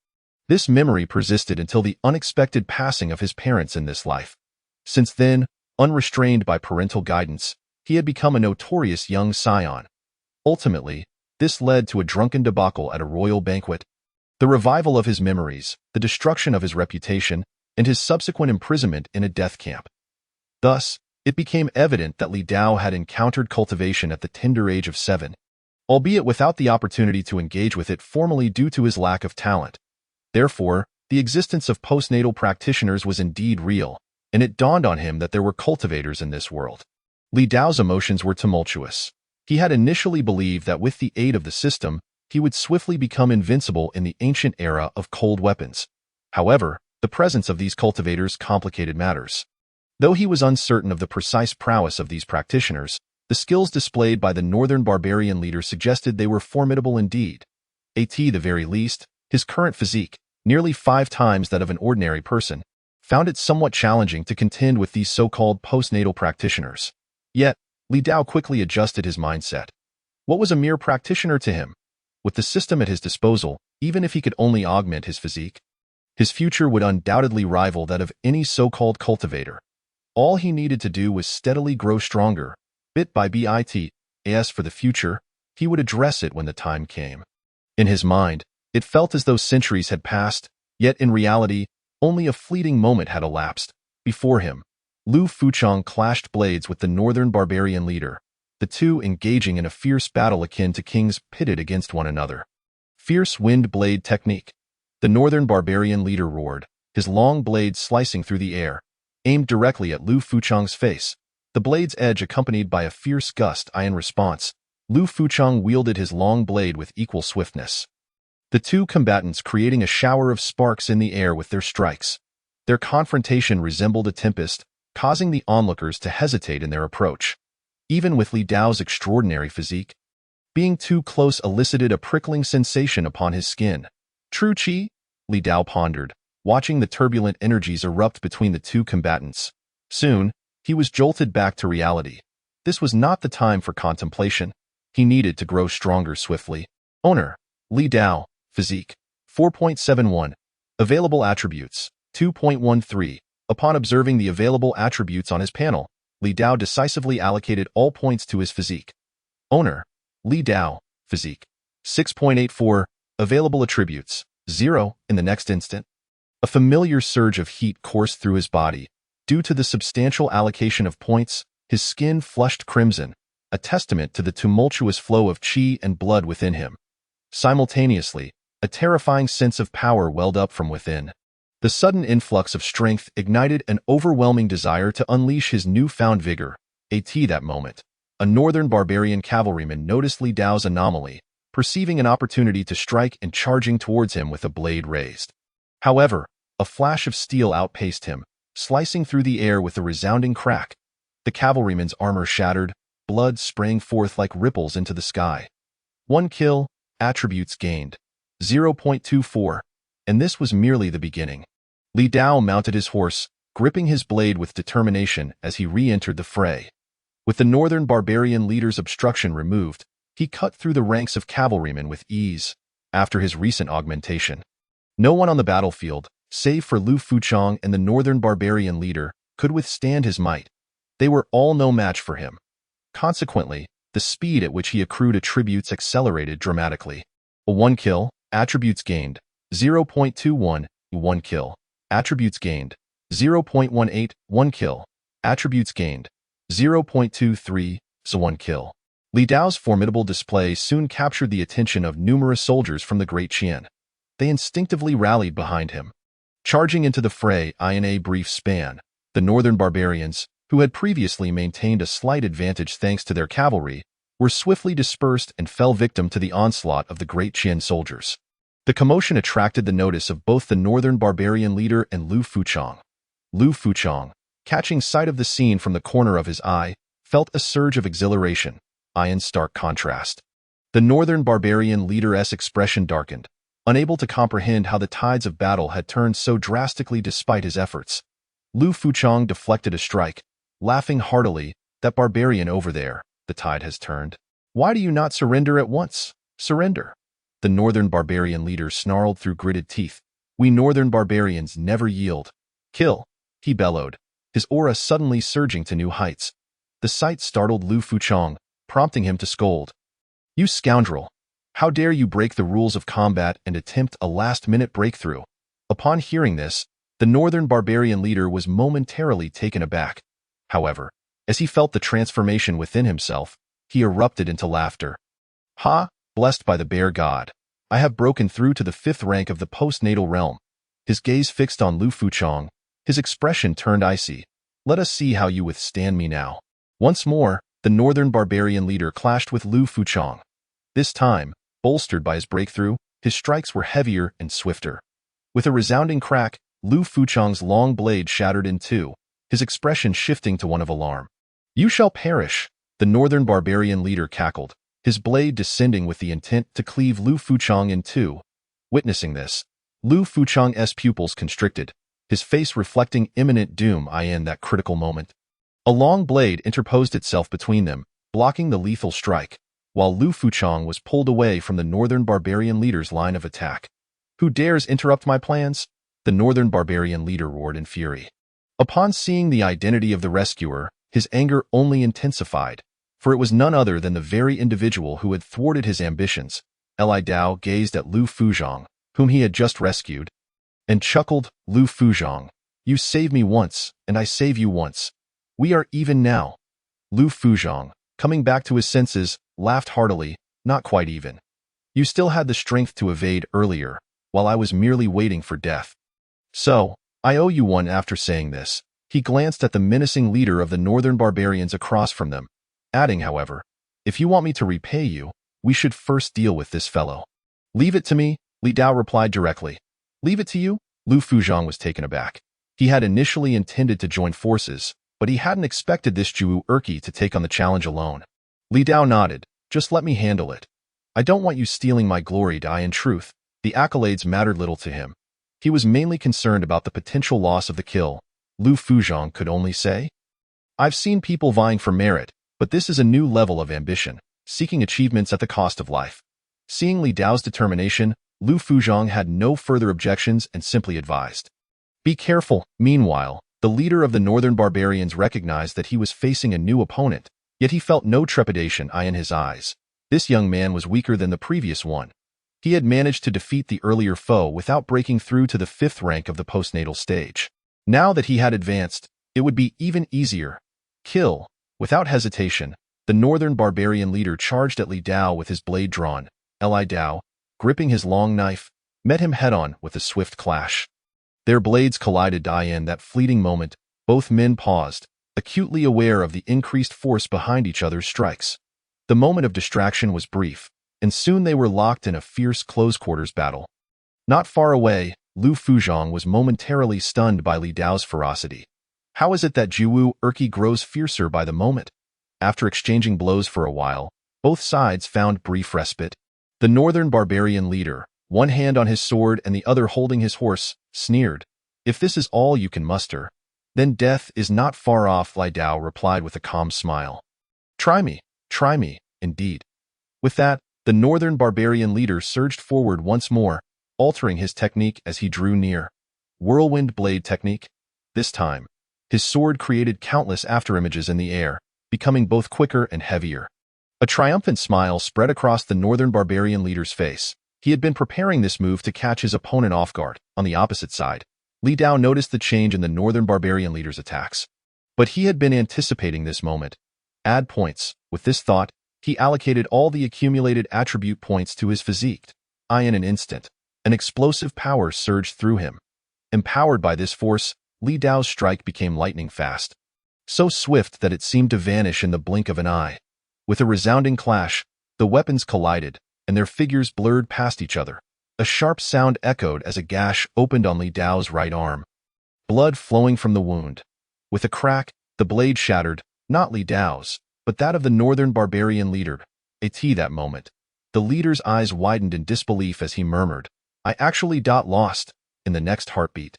This memory persisted until the unexpected passing of his parents in this life. Since then, unrestrained by parental guidance, he had become a notorious young scion. Ultimately, this led to a drunken debacle at a royal banquet, the revival of his memories, the destruction of his reputation, and his subsequent imprisonment in a death camp. Thus, it became evident that Li Dao had encountered cultivation at the tender age of 7, albeit without the opportunity to engage with it formally due to his lack of talent. Therefore, the existence of postnatal practitioners was indeed real, and it dawned on him that there were cultivators in this world. Li Dao's emotions were tumultuous. He had initially believed that with the aid of the system, he would swiftly become invincible in the ancient era of cold weapons. However, the presence of these cultivators complicated matters. Though he was uncertain of the precise prowess of these practitioners, the skills displayed by the northern barbarian leader suggested they were formidable indeed. At the very least, his current physique, nearly 5 times that of an ordinary person, found it somewhat challenging to contend with these so-called postnatal practitioners. Yet, Li Dao quickly adjusted his mindset. What was a mere practitioner to him? With the system at his disposal, even if he could only augment his physique, his future would undoubtedly rival that of any so-called cultivator. All he needed to do was steadily grow stronger, bit by bit. As for the future, he would address it when the time came. In his mind, it felt as though centuries had passed, yet in reality, only a fleeting moment had elapsed. Before him, Lu Fuchong clashed blades with the northern barbarian leader, the two engaging in a fierce battle akin to kings pitted against one another. Fierce wind blade technique. The northern barbarian leader roared, his long blade slicing through the air, aimed directly at Lu Fuchong's face, the blade's edge accompanied by a fierce gust. In response, Lu Fuchong wielded his long blade with equal swiftness. The two combatants creating a shower of sparks in the air with their strikes. Their confrontation resembled a tempest, causing the onlookers to hesitate in their approach. Even with Li Dao's extraordinary physique, being too close elicited a prickling sensation upon his skin. True qi? Li Dao pondered, watching the turbulent energies erupt between the two combatants. Soon, he was jolted back to reality. This was not the time for contemplation. He needed to grow stronger swiftly. Owner, Li Dao, physique, 4.71. Available attributes, 2.13. Upon observing the available attributes on his panel, Li Dao decisively allocated all points to his physique. Owner, Li Dao, physique, 6.84. Available attributes, 0. In the next instant, a familiar surge of heat coursed through his body. Due to the substantial allocation of points, his skin flushed crimson, a testament to the tumultuous flow of qi and blood within him. Simultaneously, a terrifying sense of power welled up from within. The sudden influx of strength ignited an overwhelming desire to unleash his newfound vigor. At that moment, a northern barbarian cavalryman noticed Li Dao's anomaly, perceiving an opportunity to strike and charging towards him with a blade raised. However, a flash of steel outpaced him, slicing through the air with a resounding crack. The cavalryman's armor shattered, blood sprang forth like ripples into the sky. 1 kill, attributes gained. 0.24, and this was merely the beginning. Li Dao mounted his horse, gripping his blade with determination as he re-entered the fray. With the northern barbarian leader's obstruction removed, he cut through the ranks of cavalrymen with ease. After his recent augmentation, no one on the battlefield, save for Lu Fuchong and the northern barbarian leader, could withstand his might. They were all no match for him. Consequently, the speed at which he accrued attributes accelerated dramatically. A 1 kill, attributes gained. 0.21, 1 kill, attributes gained. 0.18, 1 kill, attributes gained. 0.23, 1 kill. Li Dao's formidable display soon captured the attention of numerous soldiers from the Great Qian. They instinctively rallied behind him. Charging into the fray in a brief span, the northern barbarians, who had previously maintained a slight advantage thanks to their cavalry, were swiftly dispersed and fell victim to the onslaught of the Great Qian soldiers. The commotion attracted the notice of both the northern barbarian leader and Lu Fuchong. Lu Fuchong, catching sight of the scene from the corner of his eye, felt a surge of exhilaration, in stark contrast. The northern barbarian leader's expression darkened, unable to comprehend how the tides of battle had turned so drastically despite his efforts. Lu Fuchong deflected a strike, laughing heartily. That barbarian over there, the tide has turned. Why do you not surrender at once? Surrender. The northern barbarian leader snarled through gritted teeth. We northern barbarians never yield. Kill, he bellowed, his aura suddenly surging to new heights. The sight startled Lu Fuchong, prompting him to scold. You scoundrel! How dare you break the rules of combat and attempt a last-minute breakthrough? Upon hearing this, the northern barbarian leader was momentarily taken aback. However, as he felt the transformation within himself, he erupted into laughter. Ha! Blessed by the bear god, I have broken through to the 5th rank of the postnatal realm. His gaze fixed on Lu Fuchong, his expression turned icy. Let us see how you withstand me now. Once more, the northern barbarian leader clashed with Lu Fuchong. This time, bolstered by his breakthrough, his strikes were heavier and swifter. With a resounding crack, Lu Fuchong's long blade shattered in two, his expression shifting to one of alarm. You shall perish, the northern barbarian leader cackled, his blade descending with the intent to cleave Lu Fuchong in two. Witnessing this, Lu Fuchong's pupils constricted, his face reflecting imminent doom in that critical moment. A long blade interposed itself between them, blocking the lethal strike, while Lu Fuchong was pulled away from the northern barbarian leader's line of attack. Who dares interrupt my plans? The northern barbarian leader roared in fury. Upon seeing the identity of the rescuer, his anger only intensified, for it was none other than the very individual who had thwarted his ambitions. Li Dao gazed at Lu Fuchong, whom he had just rescued, and chuckled. Lu Fuchong, you save me once, and I save you once. We are even now. Lu Fuchong, coming back to his senses, laughed heartily. Not quite even. You still had the strength to evade earlier, while I was merely waiting for death. So, I owe you one. After saying this, he glanced at the menacing leader of the northern barbarians across from them, adding, however, if you want me to repay you, we should first deal with this fellow. Leave it to me, Li Dao replied directly. Leave it to you? Lu Fuchong was taken aback. He had initially intended to join forces, but he hadn't expected this Zhuo Erqi to take on the challenge alone. Li Dao nodded. Just let me handle it. I don't want you stealing my glory. In truth, the accolades mattered little to him. He was mainly concerned about the potential loss of the kill. Lu Fuchong could only say, I've seen people vying for merit, but this is a new level of ambition, seeking achievements at the cost of life. Seeing Li Dao's determination, Lu Fuchong had no further objections and simply advised. Be careful. Meanwhile, the leader of the northern barbarians recognized that he was facing a new opponent, yet he felt no trepidation in his eyes. This young man was weaker than the previous one. He had managed to defeat the earlier foe without breaking through to the 5th rank of the postnatal stage. Now that he had advanced, it would be even easier. Kill. Without hesitation, the northern barbarian leader charged at Li Dao with his blade drawn. Li Dao, gripping his long knife, met him head-on with a swift clash. Their blades collided. In that fleeting moment, both men paused, acutely aware of the increased force behind each other's strikes. The moment of distraction was brief, and soon they were locked in a fierce close-quarters battle. Not far away, Lu Fuzhong was momentarily stunned by Li Dao's ferocity. How is it that Jiwu Erqi grows fiercer by the moment? After exchanging blows for a while, both sides found brief respite. The northern barbarian leader, one hand on his sword and the other holding his horse, sneered. If this is all you can muster, then death is not far off, Li Dao replied with a calm smile. Try me, indeed. With that, the northern barbarian leader surged forward once more, altering his technique as he drew near. Whirlwind blade technique. This time, his sword created countless afterimages in the air, becoming both quicker and heavier. A triumphant smile spread across the northern barbarian leader's face. He had been preparing this move to catch his opponent off guard. On the opposite side, Li Dao noticed the change in the northern barbarian leader's attacks. But he had been anticipating this moment. Add points. With this thought, he allocated all the accumulated attribute points to his physique. In an instant, an explosive power surged through him. Empowered by this force, Li Dao's strike became lightning fast. So swift that it seemed to vanish in the blink of an eye. With a resounding clash, the weapons collided, and their figures blurred past each other. A sharp sound echoed as a gash opened on Li Dao's right arm. Blood flowing from the wound. With a crack, the blade shattered, not Li Dao's, but that of the northern barbarian leader. At that moment, the leader's eyes widened in disbelief as he murmured, I actually lost. In the next heartbeat,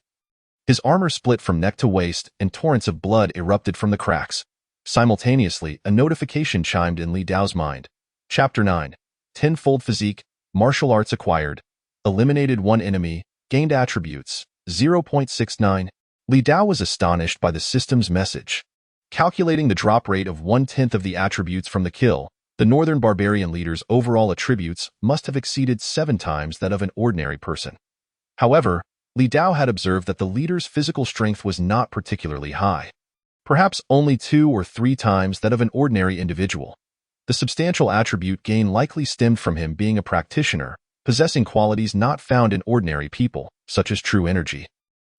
his armor split from neck to waist and torrents of blood erupted from the cracks. Simultaneously, a notification chimed in Li Dao's mind. Chapter 9. Tenfold Physique, Martial Arts Acquired. Eliminated one enemy, gained attributes, 0.69. Li Dao was astonished by the system's message. Calculating the drop rate of 1/10 of the attributes from the kill, the northern barbarian leader's overall attributes must have exceeded 7 times that of an ordinary person. However, Li Dao had observed that the leader's physical strength was not particularly high. Perhaps only 2 or 3 times that of an ordinary individual. The substantial attribute gain likely stemmed from him being a practitioner, possessing qualities not found in ordinary people, such as true energy.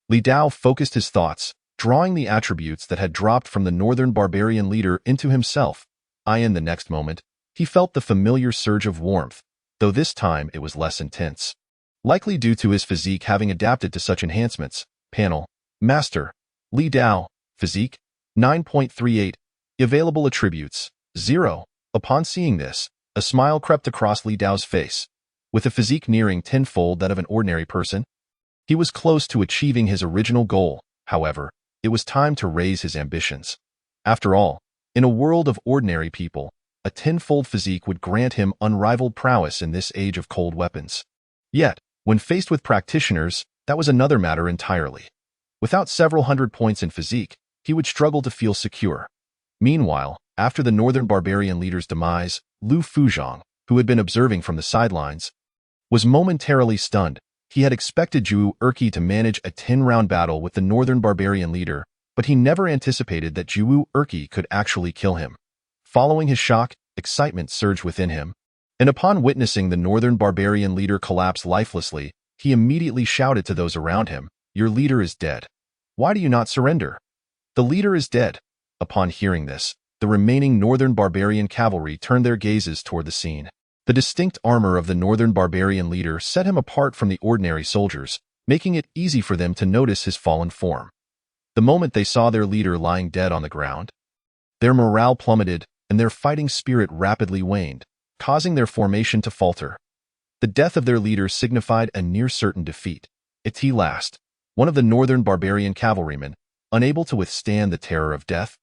Li Dao focused his thoughts, drawing the attributes that had dropped from the northern barbarian leader into himself. In the next moment, he felt the familiar surge of warmth, though this time it was less intense. Likely due to his physique having adapted to such enhancements. Panel. Master. Li Dao. Physique. 9.38. Available attributes. 0. Upon seeing this, a smile crept across Li Dao's face. With a physique nearing tenfold that of an ordinary person, he was close to achieving his original goal. However, it was time to raise his ambitions. After all, in a world of ordinary people, a tenfold physique would grant him unrivaled prowess in this age of cold weapons. Yet, when faced with practitioners, that was another matter entirely. Without several hundred points in physique, he would struggle to feel secure. Meanwhile, after the northern barbarian leader's demise, Lu Fuzhong, who had been observing from the sidelines, was momentarily stunned. He had expected Jiwu Erqi to manage a 10-round battle with the northern barbarian leader, but he never anticipated that Jiwu Erqi could actually kill him. Following his shock, excitement surged within him, and upon witnessing the northern barbarian leader collapse lifelessly, he immediately shouted to those around him, "Your leader is dead. Why do you not surrender?" The leader is dead. Upon hearing this, the remaining northern barbarian cavalry turned their gazes toward the scene. The distinct armor of the northern barbarian leader set him apart from the ordinary soldiers, making it easy for them to notice his fallen form. The moment they saw their leader lying dead on the ground, their morale plummeted and their fighting spirit rapidly waned, causing their formation to falter. The death of their leader signified a near-certain defeat. At last, one of the northern barbarian cavalrymen, unable to withstand the terror of death,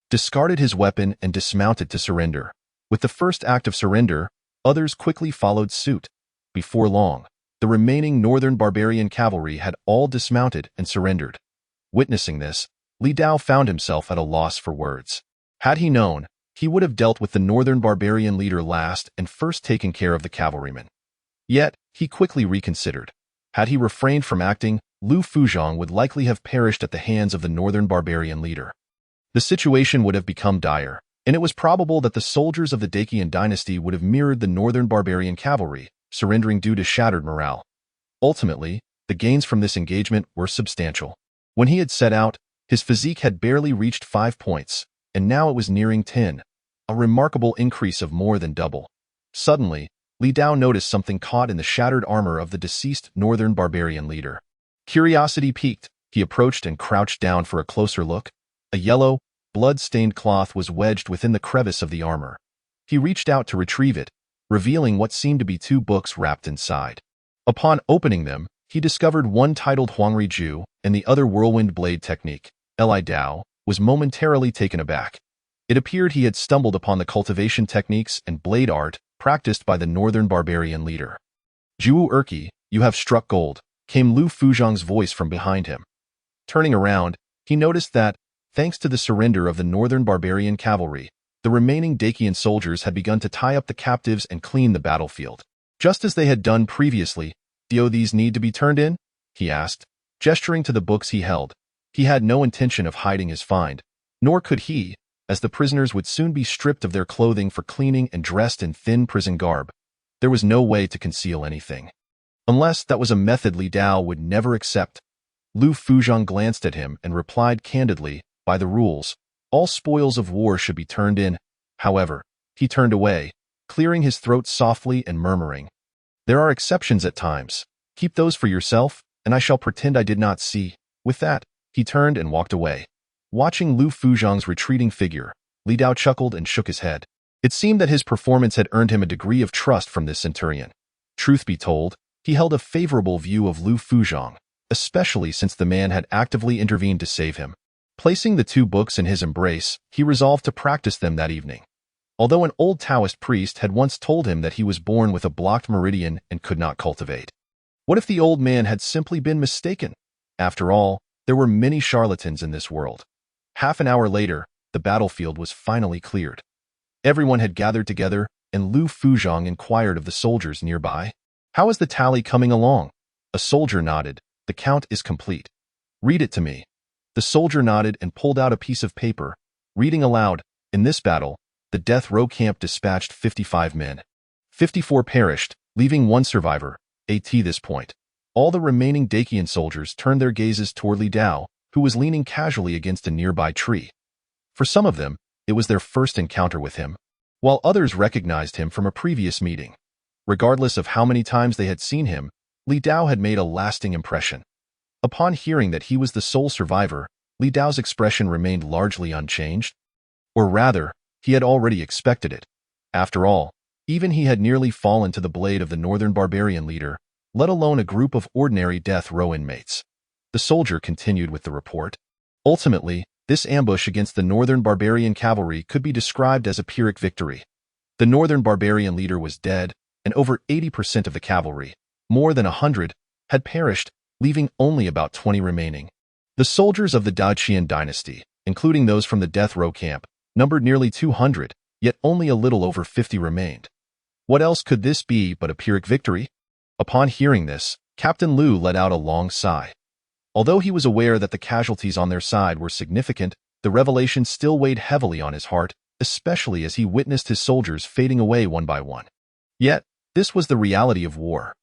discarded his weapon and dismounted to surrender. With the first act of surrender, others quickly followed suit. Before long, the remaining northern barbarian cavalry had all dismounted and surrendered. Witnessing this, Li Dao found himself at a loss for words. Had he known, he would have dealt with the northern barbarian leader last and first taken care of the cavalrymen. Yet, he quickly reconsidered. Had he refrained from acting, Lu Fuzhong would likely have perished at the hands of the northern barbarian leader. The situation would have become dire, and it was probable that the soldiers of the Qian Dynasty would have mirrored the northern barbarian cavalry, surrendering due to shattered morale. Ultimately, the gains from this engagement were substantial. When he had set out, His physique had barely reached 5 points, and now it was nearing 10, a remarkable increase of more than double. Suddenly, Li Dao noticed something caught in the shattered armor of the deceased northern barbarian leader. Curiosity piqued, he approached and crouched down for a closer look. A yellow, blood-stained cloth was wedged within the crevice of the armor. He reached out to retrieve it, revealing what seemed to be 2 books wrapped inside. Upon opening them, he discovered one titled Huangri Ju and the other Whirlwind Blade Technique. Li Dao was momentarily taken aback. It appeared he had stumbled upon the cultivation techniques and blade art practiced by the northern barbarian leader. Zhuwu Erqi, you have struck gold, came Lu Fuzhong's voice from behind him. Turning around, he noticed that, thanks to the surrender of the northern barbarian cavalry, the remaining Dacian soldiers had begun to tie up the captives and clean the battlefield. Just as they had done previously. Do these need to be turned in? He asked, gesturing to the books he held. He had no intention of hiding his find, nor could he, as the prisoners would soon be stripped of their clothing for cleaning and dressed in thin prison garb. There was no way to conceal anything. Unless that was a method Li Dao would never accept. Lu Fuzhong glanced at him and replied candidly, by the rules, all spoils of war should be turned in. However, he turned away, clearing his throat softly and murmuring, there are exceptions at times. Keep those for yourself, and I shall pretend I did not see. With that, he turned and walked away. Watching Lu Fuzhong's retreating figure, Li Dao chuckled and shook his head. It seemed that his performance had earned him a degree of trust from this centurion. Truth be told, he held a favorable view of Lu Fuzhong, especially since the man had actively intervened to save him. Placing the 2 books in his embrace, he resolved to practice them that evening. Although an old Taoist priest had once told him that he was born with a blocked meridian and could not cultivate. What if the old man had simply been mistaken? After all, there were many charlatans in this world. Half an hour later, the battlefield was finally cleared. Everyone had gathered together, and Lu Fuzhong inquired of the soldiers nearby, how is the tally coming along? A soldier nodded, the count is complete. Read it to me. The soldier nodded and pulled out a piece of paper, reading aloud, in this battle, the death row camp dispatched 55 men. 54 perished, leaving 1 survivor. At this point, all the remaining Dacian soldiers turned their gazes toward Li Dao, who was leaning casually against a nearby tree. For some of them, it was their first encounter with him, while others recognized him from a previous meeting. Regardless of how many times they had seen him, Li Dao had made a lasting impression. Upon hearing that he was the sole survivor, Li Dao's expression remained largely unchanged. Or rather, he had already expected it. After all, even he had nearly fallen to the blade of the northern barbarian leader, let alone a group of ordinary death row inmates. The soldier continued with the report. Ultimately, this ambush against the northern barbarian cavalry could be described as a Pyrrhic victory. The northern barbarian leader was dead, and over 80% of the cavalry, more than 100, had perished, leaving only about 20 remaining. The soldiers of the Qian Dynasty, including those from the death row camp, numbered nearly 200, yet only a little over 50 remained. What else could this be but a Pyrrhic victory? Upon hearing this, Captain Lu let out a long sigh. Although he was aware that the casualties on their side were significant, the revelation still weighed heavily on his heart, especially as he witnessed his soldiers fading away one by one. Yet, this was the reality of war.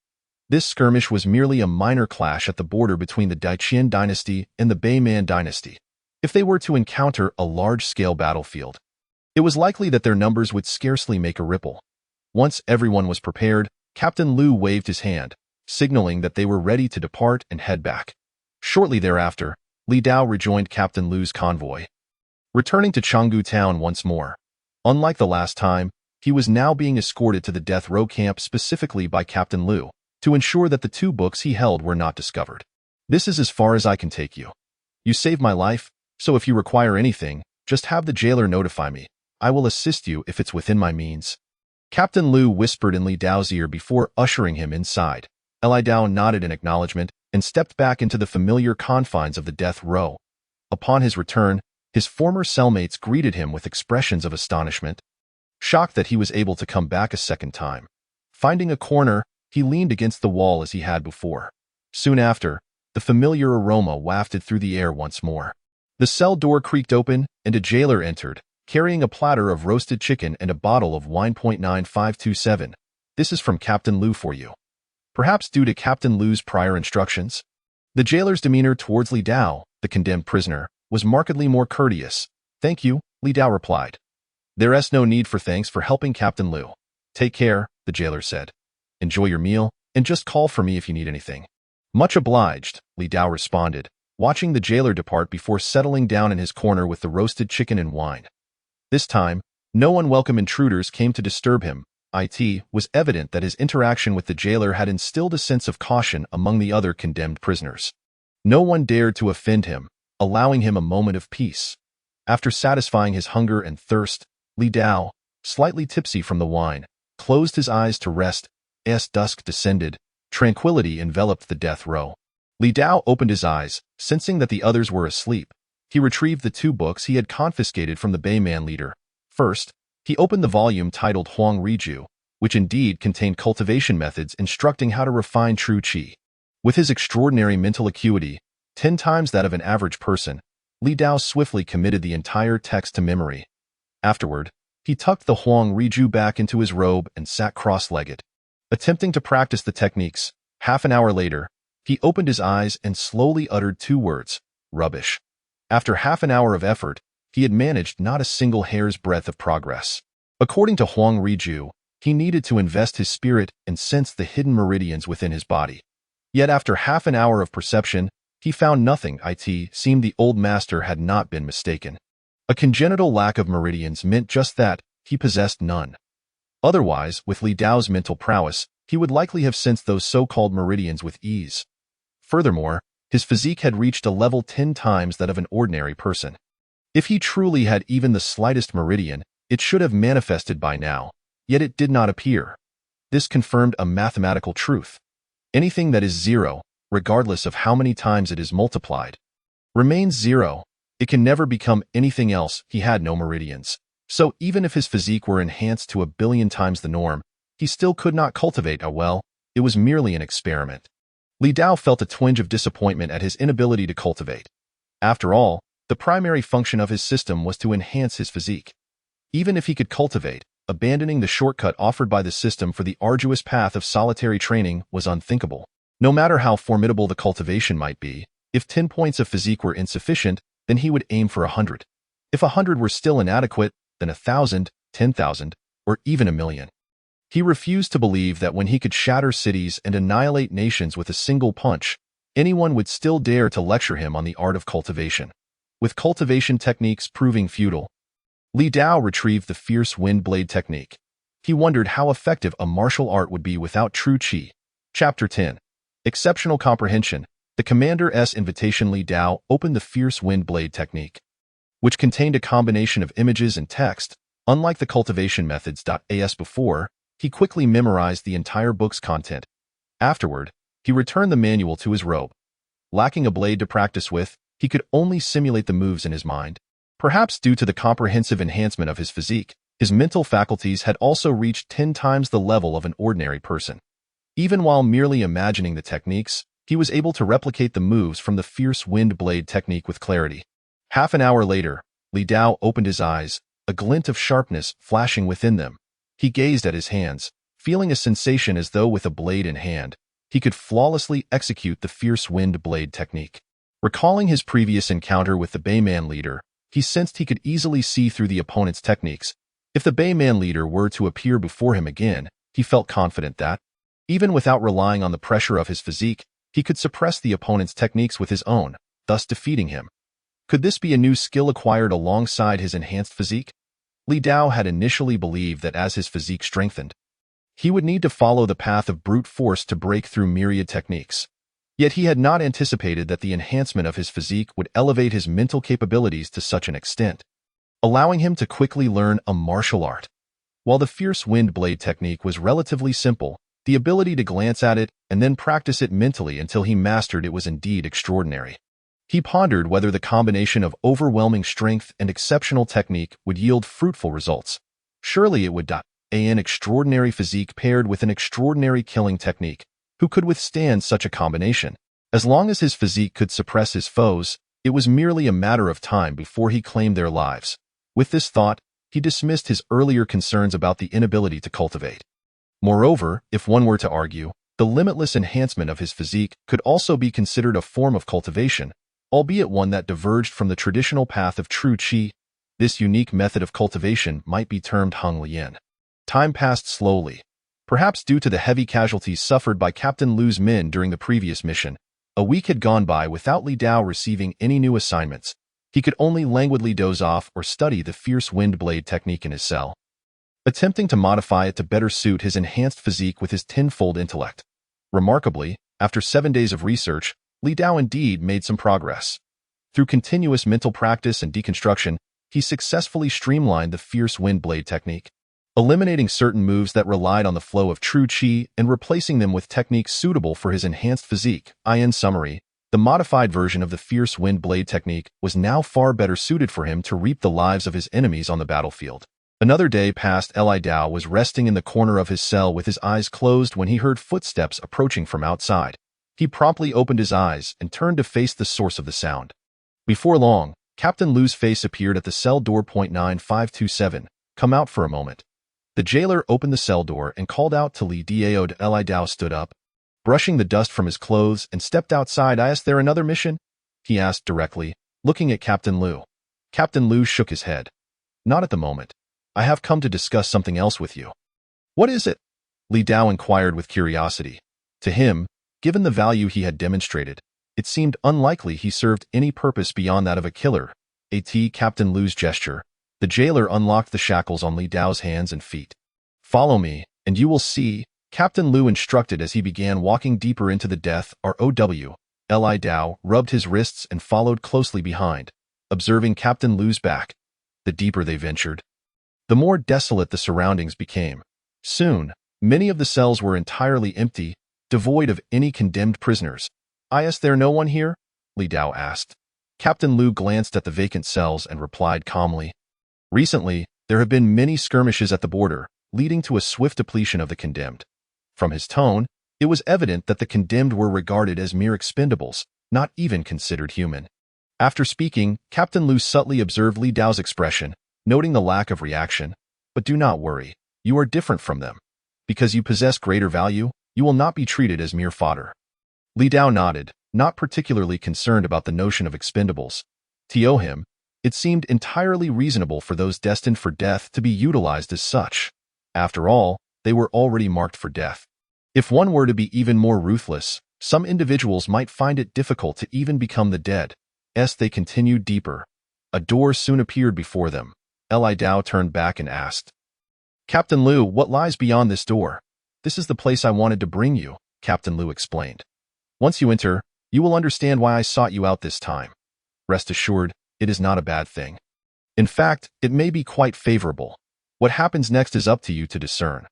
This skirmish was merely a minor clash at the border between the Qian Dynasty and the Beiman Dynasty. If they were to encounter a large-scale battlefield, it was likely that their numbers would scarcely make a ripple. Once everyone was prepared, Captain Lu waved his hand, signaling that they were ready to depart and head back. Shortly thereafter, Li Dao rejoined Captain Lu's convoy. Returning to Changgu town once more. Unlike the last time, he was now being escorted to the death row camp specifically by Captain Lu, to ensure that the 2 books he held were not discovered. This is as far as I can take you. You saved my life, so if you require anything, just have the jailer notify me. I will assist you if it's within my means. Captain Lu whispered in Li Dao's ear before ushering him inside. Li Dao nodded in acknowledgement and stepped back into the familiar confines of the death row. Upon his return, his former cellmates greeted him with expressions of astonishment, shocked that he was able to come back a second time. Finding a corner, he leaned against the wall as he had before. Soon after, the familiar aroma wafted through the air once more. The cell door creaked open, and a jailer entered, carrying a platter of roasted chicken and a bottle of wine. 9527. This is from Captain Lu for you. Perhaps due to Captain Lu's prior instructions? The jailer's demeanor towards Li Dao, the condemned prisoner, was markedly more courteous. "Thank you," Li Dao replied. "There's no need for thanks for helping Captain Liu. Take care," the jailer said. "Enjoy your meal, and just call for me if you need anything." "Much obliged," Li Dao responded, watching the jailer depart before settling down in his corner with the roasted chicken and wine. This time, no unwelcome intruders came to disturb him. It was evident that his interaction with the jailer had instilled a sense of caution among the other condemned prisoners. No one dared to offend him, allowing him a moment of peace. After satisfying his hunger and thirst, Li Dao, slightly tipsy from the wine, closed his eyes to rest. As dusk descended, tranquility enveloped the death row. Li Dao opened his eyes, sensing that the others were asleep. He retrieved the 2 books he had confiscated from the Bayman leader. First, he opened the volume titled Huang Riju, which indeed contained cultivation methods instructing how to refine true qi. With his extraordinary mental acuity, 10 times that of an average person, Li Dao swiftly committed the entire text to memory. Afterward, he tucked the Huang Riju back into his robe and sat cross-legged, attempting to practice the techniques. Half an hour later, he opened his eyes and slowly uttered 2 words, "Rubbish." After half an hour of effort, he had managed not a single hair's breadth of progress. According to Huang Riju, he needed to invest his spirit and sense the hidden meridians within his body. Yet after half an hour of perception, he found nothing. It seemed the old master had not been mistaken. A congenital lack of meridians meant just that, he possessed none. Otherwise, with Li Dao's mental prowess, he would likely have sensed those so-called meridians with ease. Furthermore, his physique had reached a level 10 times that of an ordinary person. If he truly had even the slightest meridian, it should have manifested by now, yet it did not appear. This confirmed a mathematical truth. Anything that is 0, regardless of how many times it is multiplied, remains 0. It can never become anything else. He had no meridians. So even if his physique were enhanced to 1,000,000,000 times the norm, he still could not cultivate a well. It was merely an experiment. Li Dao felt a twinge of disappointment at his inability to cultivate. After all, the primary function of his system was to enhance his physique. Even if he could cultivate, abandoning the shortcut offered by the system for the arduous path of solitary training was unthinkable. No matter how formidable the cultivation might be, if 10 points of physique were insufficient, then he would aim for 100. If 100 were still inadequate, then 1,000, 10,000, or even 1,000,000. He refused to believe that when he could shatter cities and annihilate nations with a single punch, anyone would still dare to lecture him on the art of cultivation. With cultivation techniques proving futile, Li Dao retrieved the fierce wind blade technique. He wondered how effective a martial art would be without true qi. Chapter 10. Exceptional Comprehension. The Commander's Invitation. Li Dao opened the fierce wind blade technique, which contained a combination of images and text. Unlike the cultivation methods. As before, he quickly memorized the entire book's content. Afterward, he returned the manual to his robe. Lacking a blade to practice with, he could only simulate the moves in his mind. Perhaps due to the comprehensive enhancement of his physique, his mental faculties had also reached 10 times the level of an ordinary person. Even while merely imagining the techniques, he was able to replicate the moves from the fierce wind blade technique with clarity. Half an hour later, Li Dao opened his eyes, a glint of sharpness flashing within them. He gazed at his hands, feeling a sensation as though with a blade in hand, he could flawlessly execute the fierce wind blade technique. Recalling his previous encounter with the Bayman leader, he sensed he could easily see through the opponent's techniques. If the Bayman leader were to appear before him again, he felt confident that, even without relying on the pressure of his physique, he could suppress the opponent's techniques with his own, thus defeating him. Could this be a new skill acquired alongside his enhanced physique? Li Dao had initially believed that as his physique strengthened, he would need to follow the path of brute force to break through myriad techniques. Yet he had not anticipated that the enhancement of his physique would elevate his mental capabilities to such an extent, allowing him to quickly learn a martial art. While the fierce wind blade technique was relatively simple, the ability to glance at it and then practice it mentally until he mastered it was indeed extraordinary. He pondered whether the combination of overwhelming strength and exceptional technique would yield fruitful results. Surely it would. An extraordinary physique paired with an extraordinary killing technique. Who could withstand such a combination? As long as his physique could suppress his foes, it was merely a matter of time before he claimed their lives. With this thought, he dismissed his earlier concerns about the inability to cultivate. Moreover, if one were to argue, the limitless enhancement of his physique could also be considered a form of cultivation. albeit one that diverged from the traditional path of true qi. This unique method of cultivation might be termed Hung Lian. Time passed slowly. Perhaps due to the heavy casualties suffered by Captain Lu's men during the previous mission, a week had gone by without Li Dao receiving any new assignments. He could only languidly doze off or study the fierce wind blade technique in his cell, attempting to modify it to better suit his enhanced physique with his tenfold intellect. Remarkably, after 7 days of research, Li Dao indeed made some progress. Through continuous mental practice and deconstruction, he successfully streamlined the fierce wind blade technique, eliminating certain moves that relied on the flow of true qi and replacing them with techniques suitable for his enhanced physique. In summary, the modified version of the fierce wind blade technique was now far better suited for him to reap the lives of his enemies on the battlefield. Another day passed. Li Dao was resting in the corner of his cell with his eyes closed when he heard footsteps approaching from outside. He promptly opened his eyes and turned to face the source of the sound. Before long, Captain Lu's face appeared at the cell door. 9527. Come out for a moment. The jailer opened the cell door and called out to Li Dao. Li Dao stood up, brushing the dust from his clothes, and stepped outside. Is there another mission? He asked directly, looking at Captain Lu. Captain Lu shook his head. Not at the moment. I have come to discuss something else with you. What is it? Li Dao inquired with curiosity. To him, given the value he had demonstrated, it seemed unlikely he served any purpose beyond that of a killer. Captain Lu's gesture. The jailer unlocked the shackles on Li Dao's hands and feet. Follow me, and you will see, Captain Lu instructed as he began walking deeper into the death. Row. Li Dao rubbed his wrists and followed closely behind, observing Captain Lu's back. The deeper they ventured, the more desolate the surroundings became. Soon, many of the cells were entirely empty, devoid of any condemned prisoners. Is there no one here? Li Dao asked. Captain Lu glanced at the vacant cells and replied calmly. Recently, there have been many skirmishes at the border, leading to a swift depletion of the condemned. From his tone, it was evident that the condemned were regarded as mere expendables, not even considered human. After speaking, Captain Lu subtly observed Li Dao's expression, noting the lack of reaction. But do not worry, you are different from them. Because you possess greater value, you will not be treated as mere fodder. Li Dao nodded, not particularly concerned about the notion of expendables. To him, it seemed entirely reasonable for those destined for death to be utilized as such. After all, they were already marked for death. If one were to be even more ruthless, some individuals might find it difficult to even become the dead. They continued deeper. A door soon appeared before them. Li Dao turned back and asked, Captain Lu, what lies beyond this door? This is the place I wanted to bring you, Captain Lu explained. Once you enter, you will understand why I sought you out this time. Rest assured, it is not a bad thing. In fact, it may be quite favorable. What happens next is up to you to discern.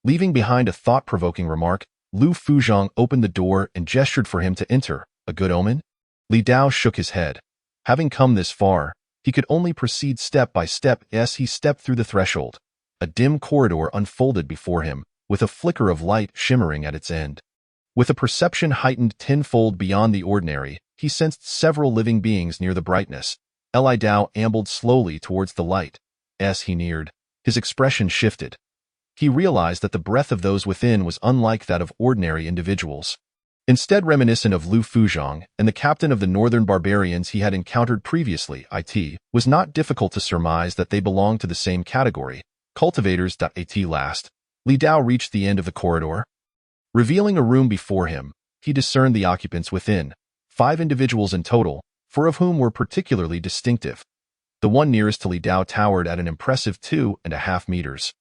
Leaving behind a thought-provoking remark, Lu Fuzhong opened the door and gestured for him to enter. A good omen? Li Dao shook his head. Having come this far, he could only proceed step by step. As he stepped through the threshold, a dim corridor unfolded before him, with a flicker of light shimmering at its end. With a perception heightened tenfold beyond the ordinary, he sensed several living beings near the brightness. Li Dao ambled slowly towards the light. As he neared, his expression shifted. He realized that the breath of those within was unlike that of ordinary individuals. Instead reminiscent of Lu Fuzhong and the captain of the northern barbarians he had encountered previously, it was not difficult to surmise that they belonged to the same category, cultivators. At last, Li Dao reached the end of the corridor. Revealing a room before him, he discerned the occupants within, 5 individuals in total, 4 of whom were particularly distinctive. The one nearest to Li Dao towered at an impressive 2.5 meters.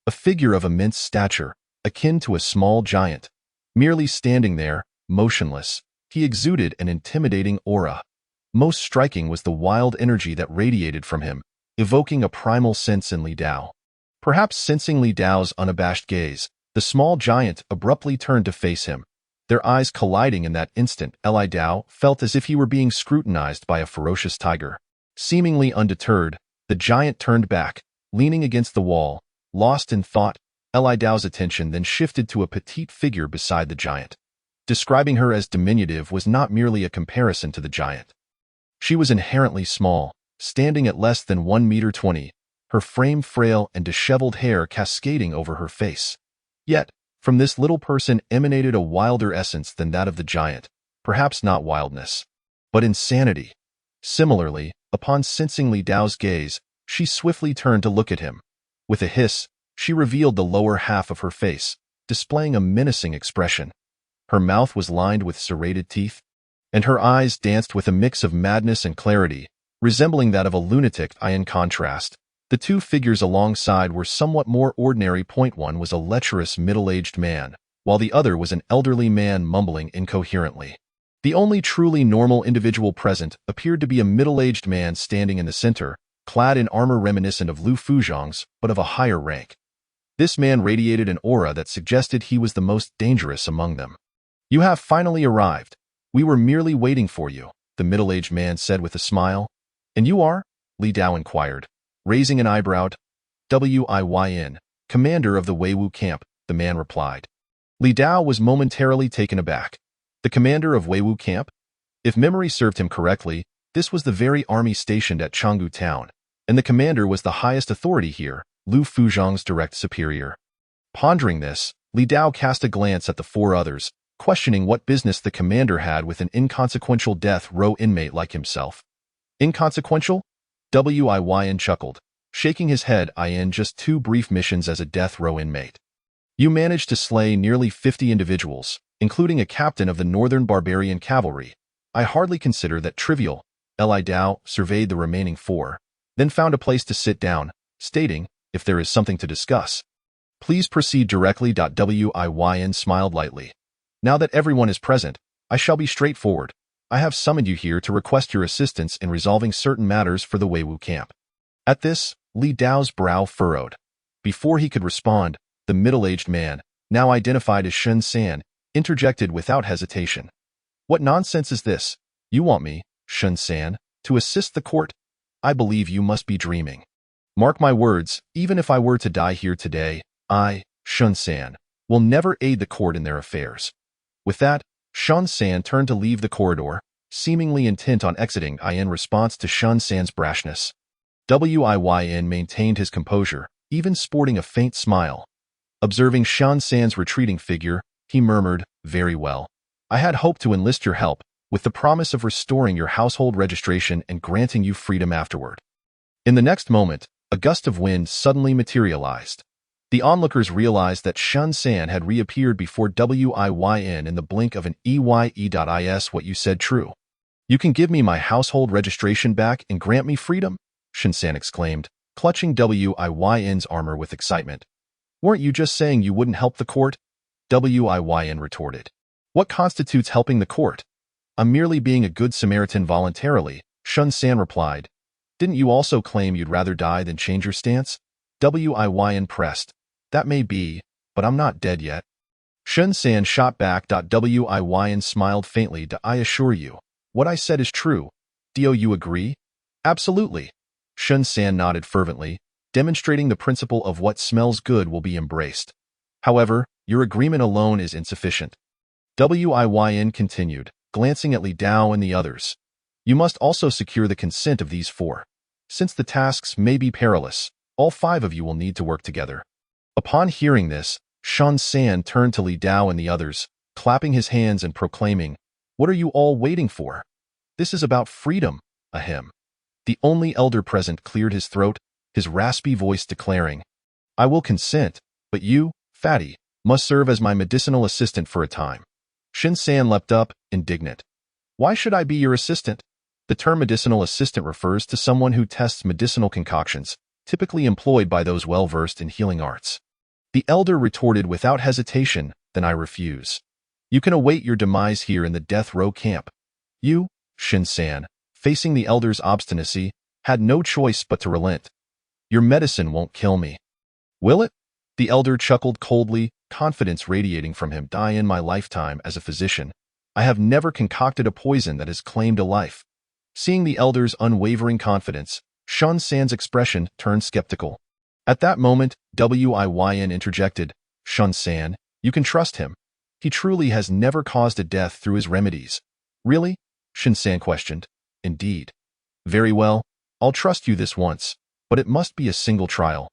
A figure of immense stature, akin to a small giant. Merely standing there, motionless, he exuded an intimidating aura. Most striking was the wild energy that radiated from him, evoking a primal sense in Li Dao. Perhaps sensing Li Dao's unabashed gaze, the small giant abruptly turned to face him. Their eyes colliding in that instant, Li Dao felt as if he were being scrutinized by a ferocious tiger. Seemingly undeterred, the giant turned back, leaning against the wall. Lost in thought, Li Dao's attention then shifted to a petite figure beside the giant. Describing her as diminutive was not merely a comparison to the giant. She was inherently small, standing at less than 1.20 meters, her frame frail and disheveled hair cascading over her face. Yet, from this little person emanated a wilder essence than that of the giant, perhaps not wildness. but insanity. Similarly, upon sensing Li Dao's gaze, she swiftly turned to look at him. With a hiss, she revealed the lower half of her face, displaying a menacing expression. Her mouth was lined with serrated teeth, and her eyes danced with a mix of madness and clarity, resembling that of a lunatic. In contrast, the two figures alongside were somewhat more ordinary. One was a lecherous middle-aged man, while the other was an elderly man mumbling incoherently. The only truly normal individual present appeared to be a middle-aged man standing in the center, clad in armor reminiscent of Lu Fuzhong's, but of a higher rank. This man radiated an aura that suggested he was the most dangerous among them. "You have finally arrived. We were merely waiting for you," the middle-aged man said with a smile. "And you are?" Li Dao inquired, raising an eyebrow. "Win, commander of the Weiwu camp," the man replied. Li Dao was momentarily taken aback. The commander of Weiwu camp? If memory served him correctly, this was the very army stationed at Changgu town, and the commander was the highest authority here, Lu Fuzhong's direct superior. Pondering this, Li Dao cast a glance at the four others, questioning what business the commander had with an inconsequential death row inmate like himself. "Inconsequential?" Win chuckled, shaking his head. "In just 2 brief missions as a death row inmate. You managed to slay nearly 50 individuals, including a captain of the Northern Barbarian Cavalry. I hardly consider that trivial." Li Dao surveyed the remaining 4, then found a place to sit down, stating, "If there is something to discuss, please proceed directly." Win smiled lightly. "Now that everyone is present, I shall be straightforward. I have summoned you here to request your assistance in resolving certain matters for the Weiwu camp." At this, Li Dao's brow furrowed. Before he could respond, the middle-aged man, now identified as Shun San, interjected without hesitation. "What nonsense is this? You want me, Shun San, to assist the court? I believe you must be dreaming. Mark my words, even if I were to die here today, I, Shun San, will never aid the court in their affairs." With that, Shun San turned to leave the corridor, seemingly intent on exiting. In response to Shun San's brashness, Win maintained his composure, even sporting a faint smile. Observing Shun San's retreating figure, he murmured, "Very well. I had hoped to enlist your help, with the promise of restoring your household registration and granting you freedom afterward." In the next moment, a gust of wind suddenly materialized. The onlookers realized that Shun San had reappeared before Win in the blink of an eye. "What you said true. You can give me my household registration back and grant me freedom?" Shun San exclaimed, clutching Win's armor with excitement. "Weren't you just saying you wouldn't help the court?" Win retorted. "What constitutes helping the court? I'm merely being a good Samaritan voluntarily," Shun San replied. "Didn't you also claim you'd rather die than change your stance?" Win pressed. "That may be, but I'm not dead yet." Shun San shot back. Win smiled faintly. "I assure you, what I said is true. Do you agree?" "Absolutely." Shun San nodded fervently, demonstrating the principle of what smells good will be embraced. "However, your agreement alone is insufficient." Win continued, glancing at Li Dao and the others. "You must also secure the consent of these 4. Since the tasks may be perilous, all 5 of you will need to work together." Upon hearing this, Shun San turned to Li Dao and the others, clapping his hands and proclaiming, "What are you all waiting for? This is about freedom." Ahem. The only elder present cleared his throat, his raspy voice declaring, "I will consent, but you, Fatty, must serve as my medicinal assistant for a time." Shun San leapt up, indignant. "Why should I be your assistant?" The term medicinal assistant refers to someone who tests medicinal concoctions, typically employed by those well-versed in healing arts. The elder retorted without hesitation, "Then I refuse. You can await your demise here in the death row camp." You, Shun San, facing the elder's obstinacy, had no choice but to relent. "Your medicine won't kill me." "Will it?" The elder chuckled coldly, confidence radiating from him. "In my lifetime as a physician, I have never concocted a poison that has claimed a life." Seeing the elder's unwavering confidence, Shun San's expression turned skeptical. At that moment, Win interjected, "Shun San, you can trust him. He truly has never caused a death through his remedies." "Really?" Shun San questioned. "Indeed." "Very well, I'll trust you this once, but it must be a single trial."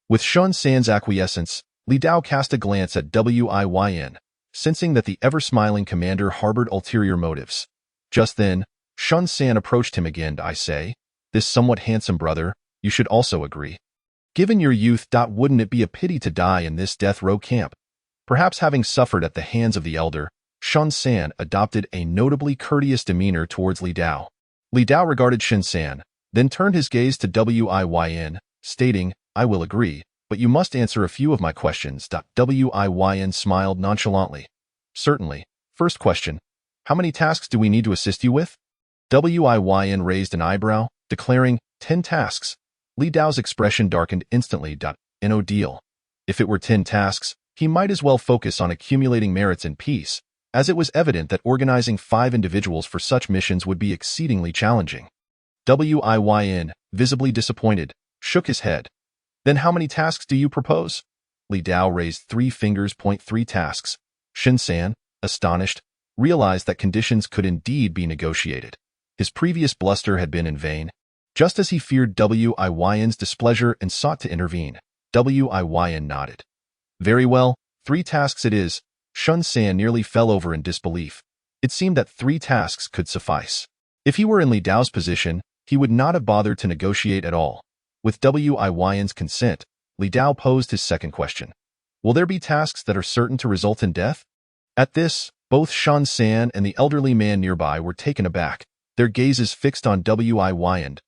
With Shun San's acquiescence, Li Dao cast a glance at Win, sensing that the ever-smiling commander harbored ulterior motives. Just then, Shun San approached him again. I say, this somewhat handsome brother, you should also agree. Given your youth, wouldn't it be a pity to die in this death row camp? Perhaps having suffered at the hands of the elder, Shun San adopted a notably courteous demeanor towards Li Dao. Li Dao regarded Shun San, then turned his gaze to Wyin, stating, I will agree, but you must answer a few of my questions. Wyin smiled nonchalantly. Certainly. First question, how many tasks do we need to assist you with? Wyin raised an eyebrow, declaring, 10 tasks. Li Dao's expression darkened instantly. No deal. If it were 10 tasks, he might as well focus on accumulating merits in peace, as it was evident that organizing 5 individuals for such missions would be exceedingly challenging. Wyin, visibly disappointed, shook his head. Then how many tasks do you propose? Li Dao raised 3 fingers. 3 tasks. Shun San, astonished, realized that conditions could indeed be negotiated. His previous bluster had been in vain. Just as he feared Wyin's displeasure and sought to intervene, Wyin nodded. Very well, 3 tasks it is. Shun San nearly fell over in disbelief. It seemed that 3 tasks could suffice. If he were in Li Dao's position, he would not have bothered to negotiate at all. With Wyin's consent, Li Dao posed his second question. Will there be tasks that are certain to result in death? At this, both Shun San and the elderly man nearby were taken aback, their gazes fixed on Wyin.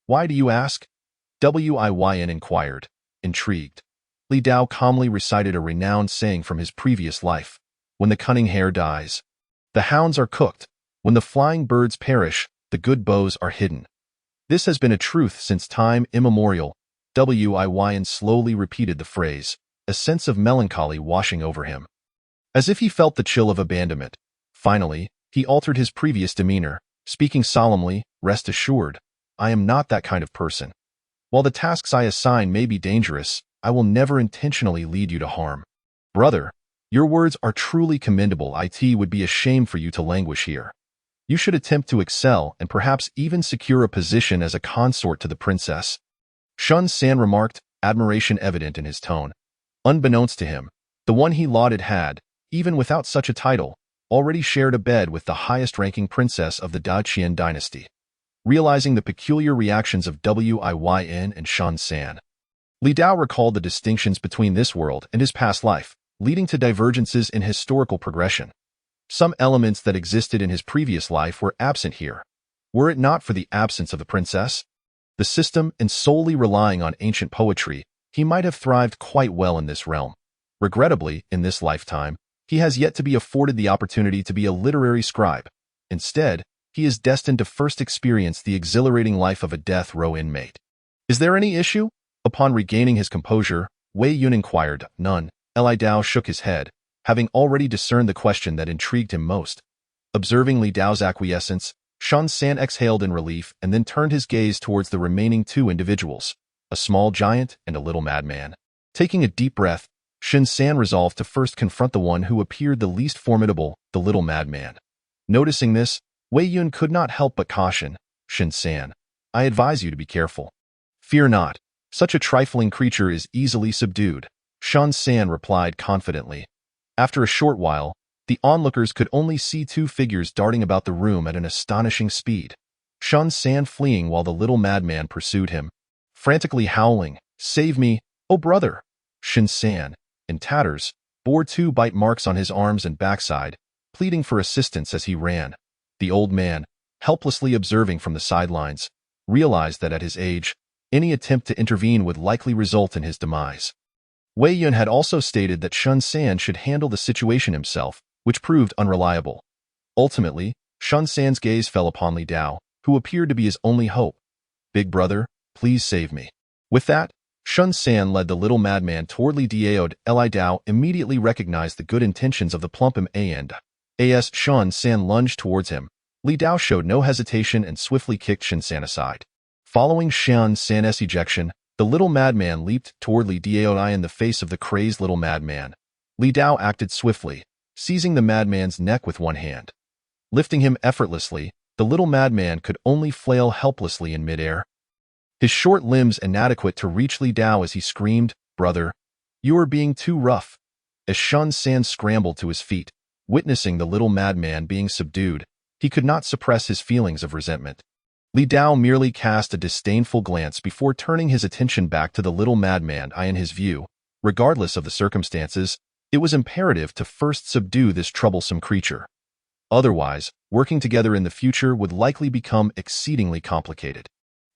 Why do you ask? Wyin inquired, intrigued. Li Dao calmly recited a renowned saying from his previous life. When the cunning hare dies, the hounds are cooked. When the flying birds perish, the good bows are hidden. This has been a truth since time immemorial. Wyin slowly repeated the phrase, a sense of melancholy washing over him. As if he felt the chill of abandonment. Finally, he altered his previous demeanor, speaking solemnly, rest assured, I am not that kind of person. While the tasks I assign may be dangerous, I will never intentionally lead you to harm. Brother, your words are truly commendable. It would be a shame for you to languish here. You should attempt to excel and perhaps even secure a position as a consort to the princess. Shun San remarked, admiration evident in his tone. Unbeknownst to him, the one he lauded had, even without such a title, already shared a bed with the highest-ranking princess of the Qian Dynasty. Realizing the peculiar reactions of Wyin and Shun San, Li Dao recalled the distinctions between this world and his past life, leading to divergences in historical progression. Some elements that existed in his previous life were absent here. Were it not for the absence of the princess, the system, and solely relying on ancient poetry, he might have thrived quite well in this realm. Regrettably, in this lifetime, he has yet to be afforded the opportunity to be a literary scribe. Instead, he is destined to first experience the exhilarating life of a death row inmate. Is there any issue? Upon regaining his composure, Wei Yun inquired. None. Li Dao shook his head, having already discerned the question that intrigued him most. Observing Li Dao's acquiescence, Shun San exhaled in relief and then turned his gaze towards the remaining 2 individuals, a small giant and a little madman. Taking a deep breath, Shun San resolved to first confront the one who appeared the least formidable, the little madman. Noticing this, Wei Yun could not help but caution, Shun San, I advise you to be careful. Fear not. Such a trifling creature is easily subdued, Shun San replied confidently. After a short while, the onlookers could only see 2 figures darting about the room at an astonishing speed. Shun San fleeing while the little madman pursued him, frantically howling, Save me, oh brother! Shun San, in tatters, bore 2 bite marks on his arms and backside, pleading for assistance as he ran. The old man, helplessly observing from the sidelines, realized that at his age, any attempt to intervene would likely result in his demise. Wei Yun had also stated that Shun San should handle the situation himself, which proved unreliable. Ultimately, Shun San's gaze fell upon Li Dao, who appeared to be his only hope. Big brother, please save me. With that, Shun San led the little madman toward Li Dao. Li Dao immediately recognized the good intentions of the plump and as Shun San lunged towards him, Li Dao showed no hesitation and swiftly kicked Shun San aside. Following Shun San's ejection, the little madman leaped toward Li Dao in the face of the crazed little madman. Li Dao acted swiftly, seizing the madman's neck with one hand. Lifting him effortlessly, the little madman could only flail helplessly in midair. His short limbs inadequate to reach Li Dao as he screamed, Brother, you are being too rough. As Shun San scrambled to his feet, witnessing the little madman being subdued, He could not suppress his feelings of resentment. Li Dao merely cast a disdainful glance before turning his attention back to the little madman. In his view, regardless of the circumstances, it was imperative to first subdue this troublesome creature. Otherwise, working together in the future would likely become exceedingly complicated.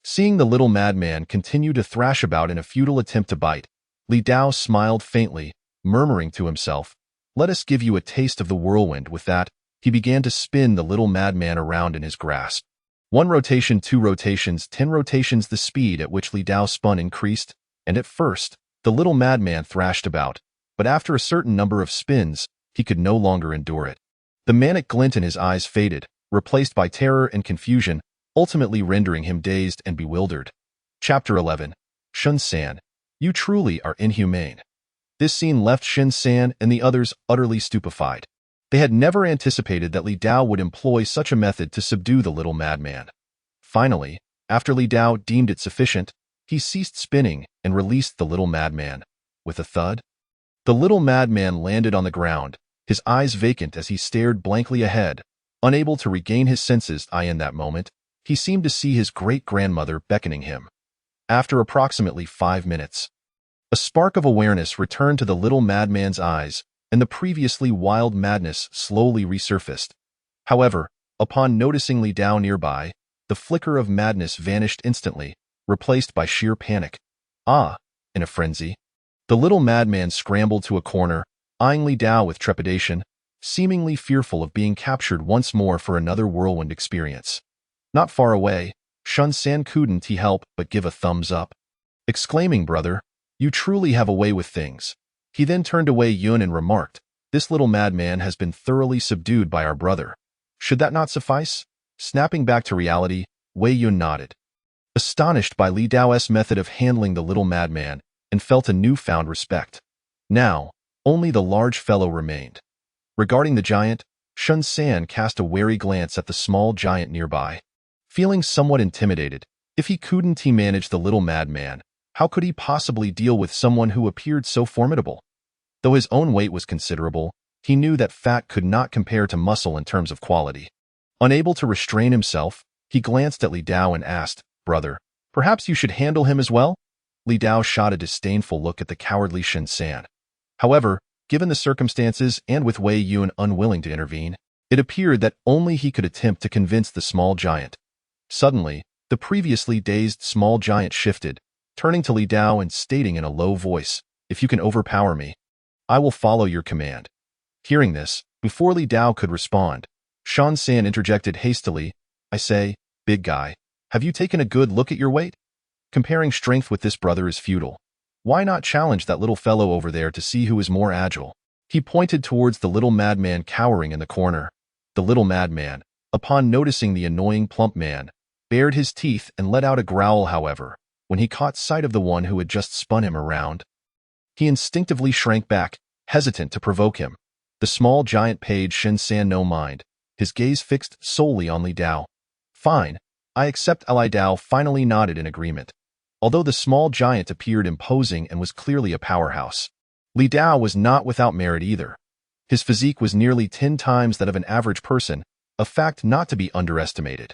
Seeing the little madman continue to thrash about in a futile attempt to bite, Li Dao smiled faintly, murmuring to himself, "Let us give you a taste of the whirlwind." With that, he began to spin the little madman around in his grasp. 1 rotation, 2 rotations, 10 rotations. The speed at which Li Dao spun increased, and at first, the little madman thrashed about, but after a certain number of spins, he could no longer endure it. The manic glint in his eyes faded, replaced by terror and confusion, ultimately rendering him dazed and bewildered. Chapter 11. Shun San, you truly are inhumane. This scene left Shin San and the others utterly stupefied. They had never anticipated that Li Dao would employ such a method to subdue the little madman. Finally, after Li Dao deemed it sufficient, he ceased spinning and released the little madman. With a thud, the little madman landed on the ground, his eyes vacant as he stared blankly ahead, unable to regain his senses. In that moment, he seemed to see his great-grandmother beckoning him. After approximately 5 minutes, a spark of awareness returned to the little madman's eyes, and the previously wild madness slowly resurfaced. However, upon noticing Li Dao nearby, the flicker of madness vanished instantly, replaced by sheer panic. In a frenzy, the little madman scrambled to a corner, eyeing Li Dao with trepidation, seemingly fearful of being captured once more for another whirlwind experience. Not far away, Shun San couldn't help but give a thumbs up, exclaiming, "Brother, you truly have a way with things." He then turned to Wei Yun and remarked, "This little madman has been thoroughly subdued by our brother. Should that not suffice?" Snapping back to reality, Wei Yun nodded, astonished by Li Dao's method of handling the little madman, and felt a newfound respect. Now, only the large fellow remained. Regarding the giant, Shun San cast a wary glance at the small giant nearby. Feeling somewhat intimidated, if he couldn't manage the little madman, how could he possibly deal with someone who appeared so formidable? Though his own weight was considerable, he knew that fat could not compare to muscle in terms of quality. Unable to restrain himself, he glanced at Li Dao and asked, "Brother, perhaps you should handle him as well?" Li Dao shot a disdainful look at the cowardly Shin San. However, given the circumstances and with Wei Yun unwilling to intervene, it appeared that only he could attempt to convince the small giant. Suddenly, the previously dazed small giant shifted, turning to Li Dao and stating in a low voice, "If you can overpower me, I will follow your command." Hearing this, before Li Dao could respond, Shun San interjected hastily, "I say, big guy, have you taken a good look at your weight? Comparing strength with this brother is futile. Why not challenge that little fellow over there to see who is more agile?" He pointed towards the little madman cowering in the corner. The little madman, upon noticing the annoying plump man, bared his teeth and let out a growl. However, when he caught sight of the one who had just spun him around, he instinctively shrank back, hesitant to provoke him. The small giant paid Shin San no mind, his gaze fixed solely on Li Dao. "Fine, I accept." Li Dao finally nodded in agreement. Although the small giant appeared imposing and was clearly a powerhouse, Li Dao was not without merit either. His physique was nearly 10 times that of an average person, a fact not to be underestimated.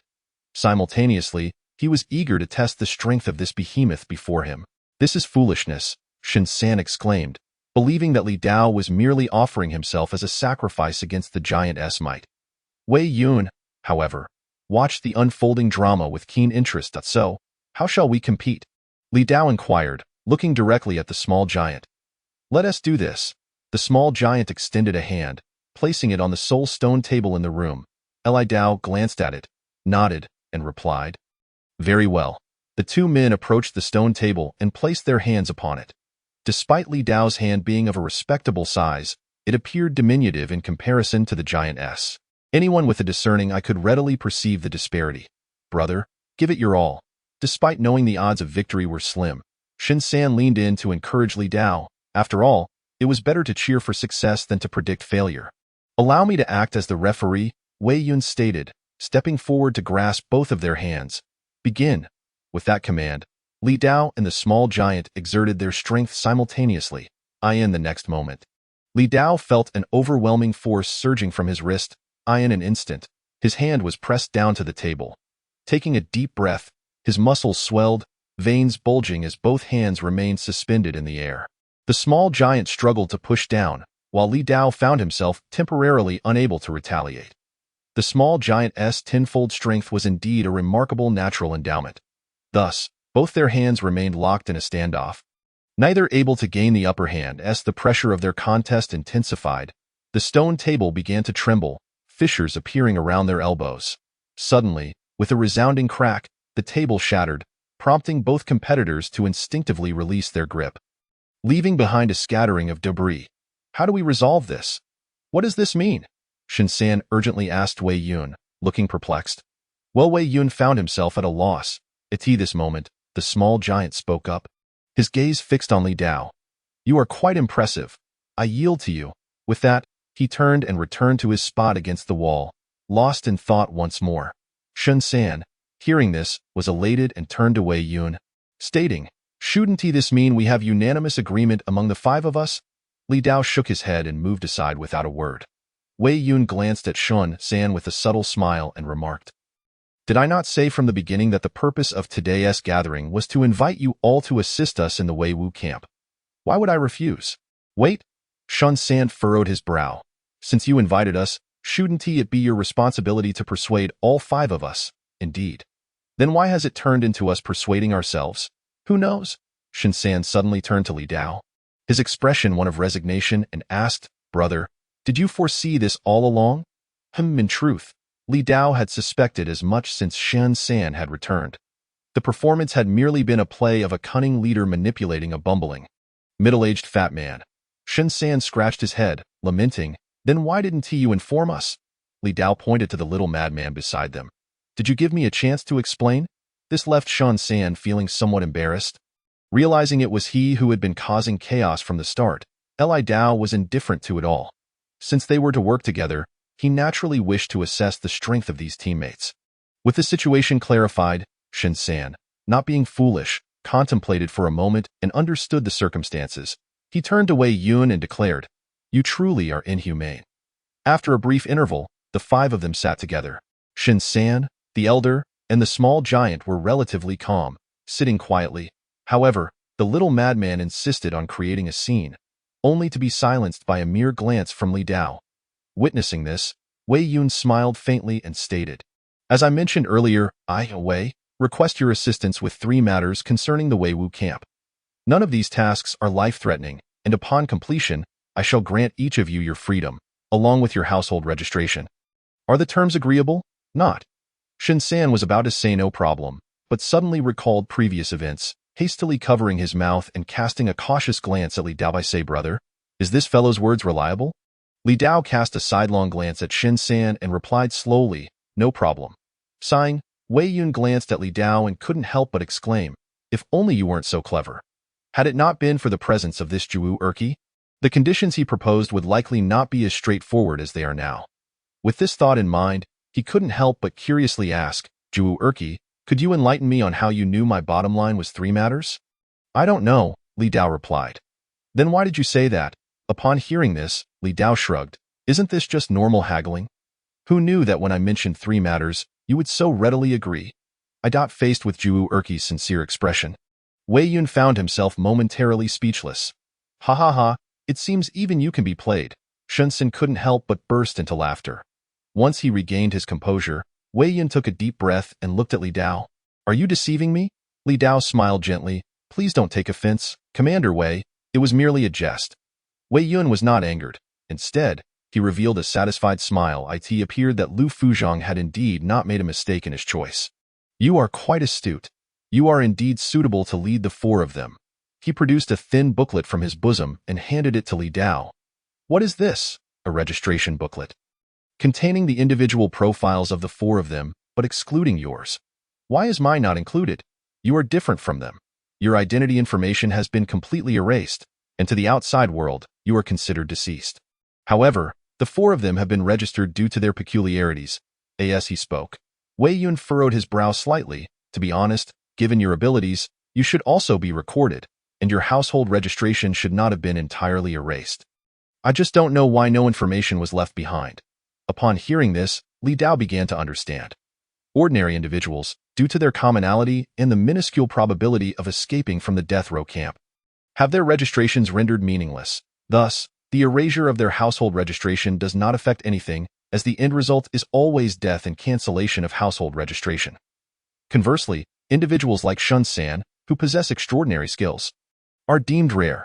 Simultaneously, he was eager to test the strength of this behemoth before him. "This is foolishness," Shin San exclaimed, believing that Li Dao was merely offering himself as a sacrifice against the giant's might. Wei Yun, however, watched the unfolding drama with keen interest. "So, how shall we compete?" Li Dao inquired, looking directly at the small giant. "Let us do this." The small giant extended a hand, placing it on the sole stone table in the room. Li Dao glanced at it, nodded, and replied, "Very well." The two men approached the stone table and placed their hands upon it. Despite Li Dao's hand being of a respectable size, it appeared diminutive in comparison to the giant's. Anyone with a discerning eye could readily perceive the disparity. "Brother, give it your all." Despite knowing the odds of victory were slim, Shin San leaned in to encourage Li Dao. After all, it was better to cheer for success than to predict failure. "Allow me to act as the referee," Wei Yun stated, stepping forward to grasp both of their hands. "Begin." With that command, Li Dao and the small giant exerted their strength simultaneously. In the next moment, Li Dao felt an overwhelming force surging from his wrist. In an instant, His hand was pressed down to the table. Taking a deep breath, his muscles swelled, veins bulging as both hands remained suspended in the air. The small giant struggled to push down, while Li Dao found himself temporarily unable to retaliate. The small giant's tenfold strength was indeed a remarkable natural endowment. Thus, both their hands remained locked in a standoff. Neither able to gain the upper hand as the pressure of their contest intensified. The stone table began to tremble, fissures appearing around their elbows. Suddenly, with a resounding crack, the table shattered, prompting both competitors to instinctively release their grip, leaving behind a scattering of debris. How do we resolve this? What does this mean? Shinsan urgently asked Wei Yun, looking perplexed. Well, Wei Yun found himself at a loss. At this moment, the small giant spoke up, his gaze fixed on Li Dao. You are quite impressive. I yield to you. With that, he turned and returned to his spot against the wall, lost in thought once more. Shinsan, hearing this, was elated and turned to Wei Yun, stating, Shouldn't this mean we have unanimous agreement among the five of us? Li Dao shook his head and moved aside without a word. Wei Yun glanced at Shinsan with a subtle smile and remarked, Did I not say from the beginning that the purpose of today's gathering was to invite you all to assist us in the Wei Wu camp? Why would I refuse? Wait, Shinsan furrowed his brow. Since you invited us, shouldn't it be your responsibility to persuade all five of us? Indeed. Then why has it turned into us persuading ourselves? Who knows? Shinsan suddenly turned to Li Dao, his expression one of resignation, and asked, Brother, did you foresee this all along? In truth, Li Dao had suspected as much since Shinsan had returned. The performance had merely been a play of a cunning leader manipulating a bumbling, middle-aged fat man. Shinsan scratched his head, lamenting, Then why didn't you inform us? Li Dao pointed to the little madman beside them. Did you give me a chance to explain? This left Shinsan feeling somewhat embarrassed. Realizing it was he who had been causing chaos from the start, Li Dao was indifferent to it all. Since they were to work together, he naturally wished to assess the strength of these teammates. With the situation clarified, Shinsan, not being foolish, contemplated for a moment and understood the circumstances. He turned to Wei Yun and declared, You truly are inhumane. After a brief interval, the five of them sat together. Shinsan, the elder, and the small giant were relatively calm, sitting quietly. However, the little madman insisted on creating a scene, only to be silenced by a mere glance from Li Dao. Witnessing this, Wei Yun smiled faintly and stated, As I mentioned earlier, I, Wei, request your assistance with 3 matters concerning the Wei Wu camp. None of these tasks are life-threatening, and upon completion, I shall grant each of you your freedom, along with your household registration. Are the terms agreeable? Not. Shinsan was about to say no problem, but suddenly recalled previous events, hastily covering his mouth and casting a cautious glance at Li Dao. I say, brother, is this fellow's words reliable? Li Dao cast a sidelong glance at Shinsan and replied slowly, No problem. Sighing, Wei Yun glanced at Li Dao and couldn't help but exclaim, If only you weren't so clever. Had it not been for the presence of this Jiwu Erki, the conditions he proposed would likely not be as straightforward as they are now. With this thought in mind, he couldn't help but curiously ask, Jiwu Erki, could you enlighten me on how you knew my bottom line was 3 matters? I don't know, Li Dao replied. Then why did you say that? Upon hearing this, Li Dao shrugged. Isn't this just normal haggling? Who knew that when I mentioned 3 matters, you would so readily agree? Faced with Jiwu Erki's sincere expression, Wei Yun found himself momentarily speechless. Ha ha ha, it seems even you can be played. Shinsan couldn't help but burst into laughter. Once he regained his composure, Wei Yun took a deep breath and looked at Li Dao. Are you deceiving me? Li Dao smiled gently. Please don't take offense, Commander Wei. It was merely a jest. Wei Yun was not angered. Instead, he revealed a satisfied smile. It appeared that Lu Fuzhong had indeed not made a mistake in his choice. You are quite astute. You are indeed suitable to lead the 4 of them. He produced a thin booklet from his bosom and handed it to Li Dao. What is this? A registration booklet. Containing the individual profiles of the 4 of them, but excluding yours. Why is mine not included? You are different from them. Your identity information has been completely erased, and to the outside world, you are considered deceased. However, the 4 of them have been registered due to their peculiarities. As he spoke, Wei Yun furrowed his brow slightly. To be honest, given your abilities, you should also be recorded, and your household registration should not have been entirely erased. I just don't know why no information was left behind. Upon hearing this, Li Dao began to understand. Ordinary individuals, due to their commonality and the minuscule probability of escaping from the death row camp, have their registrations rendered meaningless. Thus, the erasure of their household registration does not affect anything, as the end result is always death and cancellation of household registration. Conversely, individuals like Shun San, who possess extraordinary skills, are deemed rare.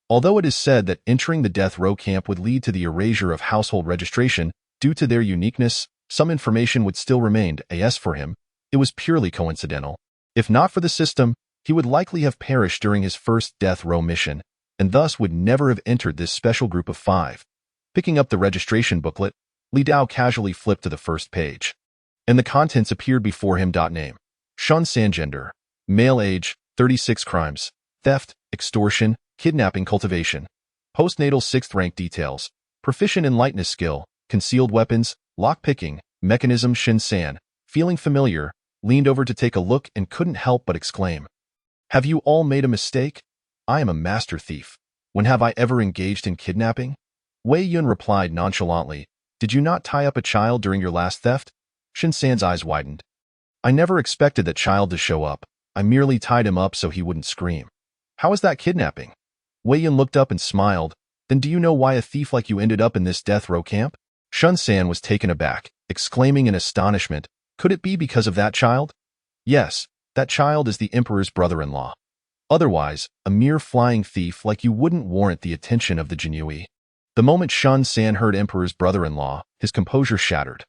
Although it is said that entering the death row camp would lead to the erasure of household registration, due to their uniqueness, some information would still remain as for him. It was purely coincidental. If not for the system, he would likely have perished during his first death row mission, and thus would never have entered this special group of 5. Picking up the registration booklet, Li Dao casually flipped to the first page, and the contents appeared before him. Name: Shun San, gender, male, age, 36, crimes, theft, extortion, kidnapping, cultivation, postnatal 6th rank, details, proficient in lightness skill, concealed weapons, lock-picking, mechanism. Shin San, feeling familiar, leaned over to take a look and couldn't help but exclaim, "Have you all made a mistake? I am a master thief. When have I ever engaged in kidnapping?" Wei Yun replied nonchalantly, "Did you not tie up a child during your last theft?" Shin San's eyes widened. "I never expected that child to show up. I merely tied him up so he wouldn't scream." "How is that kidnapping?" Wei Yun looked up and smiled. "Then do you know why a thief like you ended up in this death row camp?" Shun San was taken aback, exclaiming in astonishment, "Could it be because of that child?" "Yes, that child is the Emperor's brother-in-law. Otherwise, a mere flying thief like you wouldn't warrant the attention of the Jinui." The moment Shun San heard Emperor's brother-in-law, his composure shattered.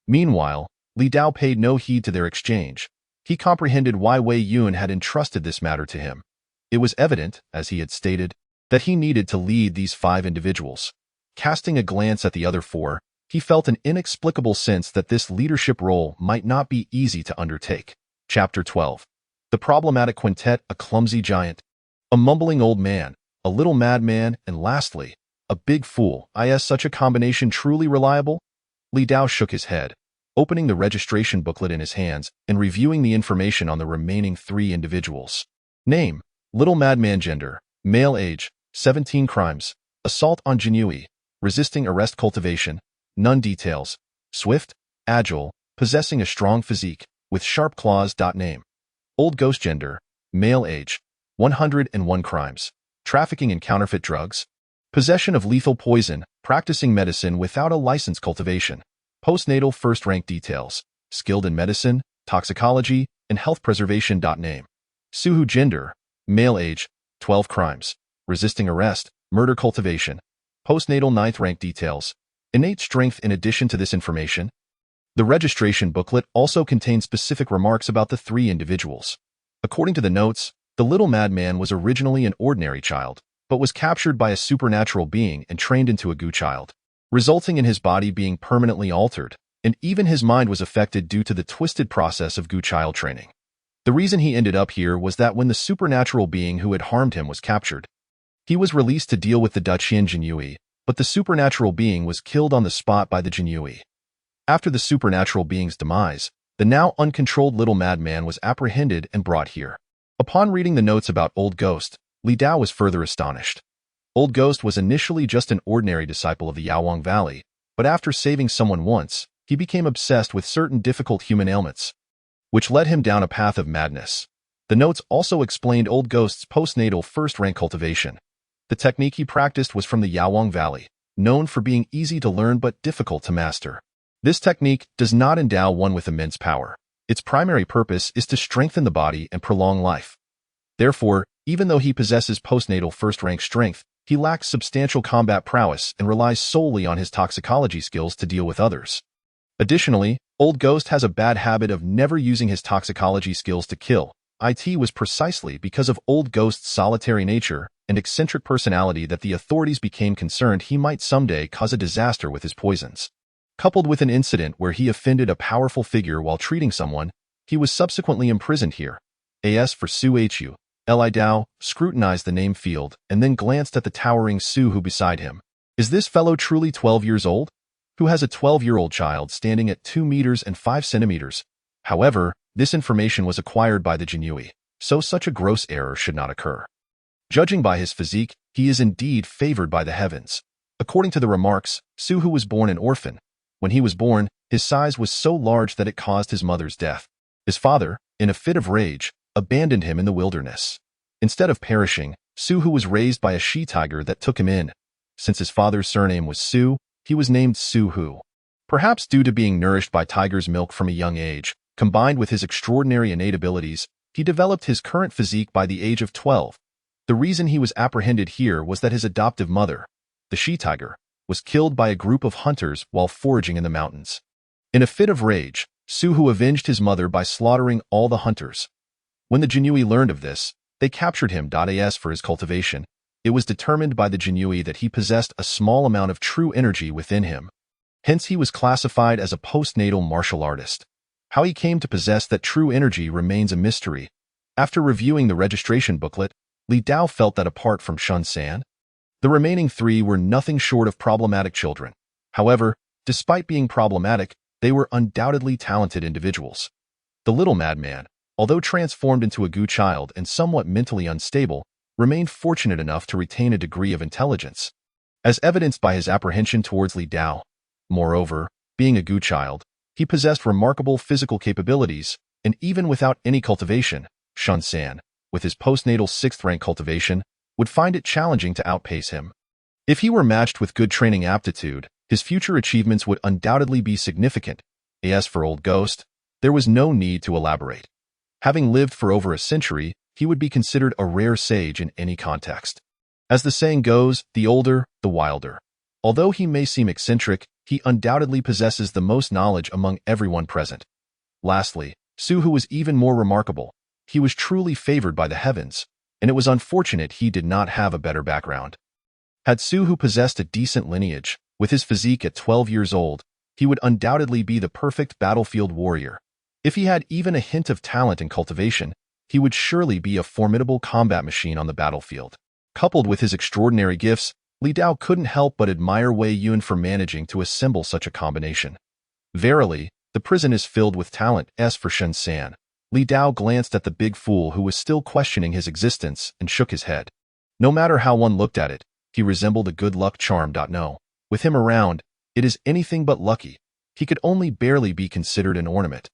Meanwhile, Li Dao paid no heed to their exchange. He comprehended why Wei Yun had entrusted this matter to him. It was evident, as he had stated, that he needed to lead these 5 individuals. Casting a glance at the other 4, he felt an inexplicable sense that this leadership role might not be easy to undertake. Chapter 12. The problematic quintet, a clumsy giant, a mumbling old man, a little madman, and lastly, a big fool. Is such a combination truly reliable? Li Dao shook his head, opening the registration booklet in his hands and reviewing the information on the remaining 3 individuals. Name: Little Madman, gender, male, age, 17, crimes, assault on Jinui, resisting arrest, cultivation, none, details, swift, agile, possessing a strong physique, with sharp claws. Name: Old Ghost, gender, male, age, 101, crimes, trafficking in counterfeit drugs, possession of lethal poison, practicing medicine without a license, cultivation, postnatal 1st rank, details, skilled in medicine, toxicology, and health preservation. Name: Suhu, gender, male, age, 12, crimes, resisting arrest, murder, cultivation, postnatal 9th rank, details, innate strength. In addition to this information, the registration booklet also contains specific remarks about the 3 individuals. According to the notes, the little madman was originally an ordinary child, but was captured by a supernatural being and trained into a goo child, resulting in his body being permanently altered, and even his mind was affected due to the twisted process of goo child training. The reason he ended up here was that when the supernatural being who had harmed him was captured, he was released to deal with the Qian Jinui, but the supernatural being was killed on the spot by the Jinui. After the supernatural being's demise, the now uncontrolled little madman was apprehended and brought here. Upon reading the notes about Old Ghost, Li Dao was further astonished. Old Ghost was initially just an ordinary disciple of the Yaowang Valley, but after saving someone once, he became obsessed with certain difficult human ailments, which led him down a path of madness. The notes also explained Old Ghost's postnatal 1st rank cultivation. The technique he practiced was from the Yaowang Valley, known for being easy to learn but difficult to master. This technique does not endow one with immense power. Its primary purpose is to strengthen the body and prolong life. Therefore, even though he possesses postnatal 1st rank strength, he lacks substantial combat prowess and relies solely on his toxicology skills to deal with others. Additionally, Old Ghost has a bad habit of never using his toxicology skills to kill. It was precisely because of Old Ghost's solitary nature and eccentric personality that the authorities became concerned he might someday cause a disaster with his poisons. Coupled with an incident where he offended a powerful figure while treating someone, he was subsequently imprisoned here. As for Su Hu, Li Dao scrutinized the name field and then glanced at the towering Su Hu beside him. Is this fellow truly 12 years old? Who has a 12-year-old child standing at 2 meters and 5 centimeters? However, this information was acquired by the Jinui, so such a gross error should not occur. Judging by his physique, he is indeed favored by the heavens. According to the remarks, Su Hu was born an orphan. When he was born, his size was so large that it caused his mother's death. His father, in a fit of rage, abandoned him in the wilderness. Instead of perishing, Su Hu was raised by a she-tiger that took him in. Since his father's surname was Su, he was named Su Hu. Perhaps due to being nourished by tiger's milk from a young age, combined with his extraordinary innate abilities, he developed his current physique by the age of 12. The reason he was apprehended here was that his adoptive mother, the she-tiger, was killed by a group of hunters while foraging in the mountains. In a fit of rage, Su Hu avenged his mother by slaughtering all the hunters. When the Jinui learned of this, they captured him. As for his cultivation, it was determined by the Jinui that he possessed a small amount of true energy within him. Hence he was classified as a postnatal martial artist. How he came to possess that true energy remains a mystery. After reviewing the registration booklet, Li Dao felt that apart from Shun San, the remaining three were nothing short of problematic children. However, despite being problematic, they were undoubtedly talented individuals. The little madman, although transformed into a Gu child and somewhat mentally unstable, remained fortunate enough to retain a degree of intelligence, as evidenced by his apprehension towards Li Dao. Moreover, being a Gu child, he possessed remarkable physical capabilities, and even without any cultivation, Shun San, with his postnatal 6th rank cultivation, would find it challenging to outpace him. If he were matched with good training aptitude, his future achievements would undoubtedly be significant. As for Old Ghost, there was no need to elaborate. Having lived for over a century, he would be considered a rare sage in any context. As the saying goes, the older, the wilder. Although he may seem eccentric, he undoubtedly possesses the most knowledge among everyone present. Lastly, Su Hu was even more remarkable. He was truly favored by the heavens, and it was unfortunate he did not have a better background. Had Su Hu possessed a decent lineage, with his physique at 12 years old, he would undoubtedly be the perfect battlefield warrior. If he had even a hint of talent and cultivation, he would surely be a formidable combat machine on the battlefield. Coupled with his extraordinary gifts, Li Dao couldn't help but admire Wei Yun for managing to assemble such a combination. Verily, the prison is filled with talent. As for Shun San, Li Dao glanced at the big fool who was still questioning his existence and shook his head. No matter how one looked at it, he resembled a good luck charm. No, with him around, it is anything but lucky. He could only barely be considered an ornament.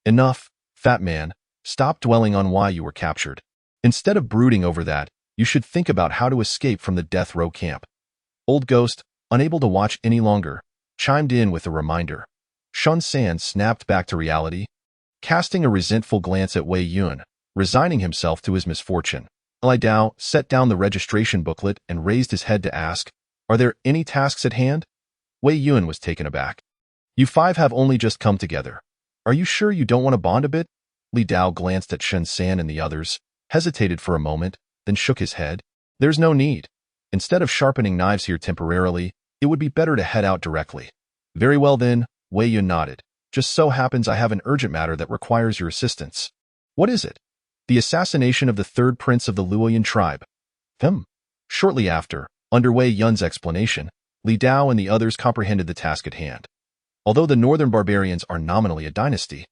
Enough, fat man, stop dwelling on why you were captured. Instead of brooding over that, you should think about how to escape from the death row camp. Old Ghost, unable to watch any longer, chimed in with a reminder. Shun San snapped back to reality, casting a resentful glance at Wei Yun, resigning himself to his misfortune. Li Dao set down the registration booklet and raised his head to ask, "Are there any tasks at hand?" Wei Yun was taken aback. "You five have only just come together. Are you sure you don't want to bond a bit?" Li Dao glanced at Shun San and the others, hesitated for a moment, then shook his head. "There's no need. Instead of sharpening knives here temporarily, it would be better to head out directly." "Very well then," Wei Yun nodded. "Just so happens I have an urgent matter that requires your assistance." "What is it?" "The assassination of the 3rd prince of the Luoyan tribe." Shortly after, under Wei Yun's explanation, Li Dao and the others comprehended the task at hand. Although the northern barbarians are nominally a dynasty,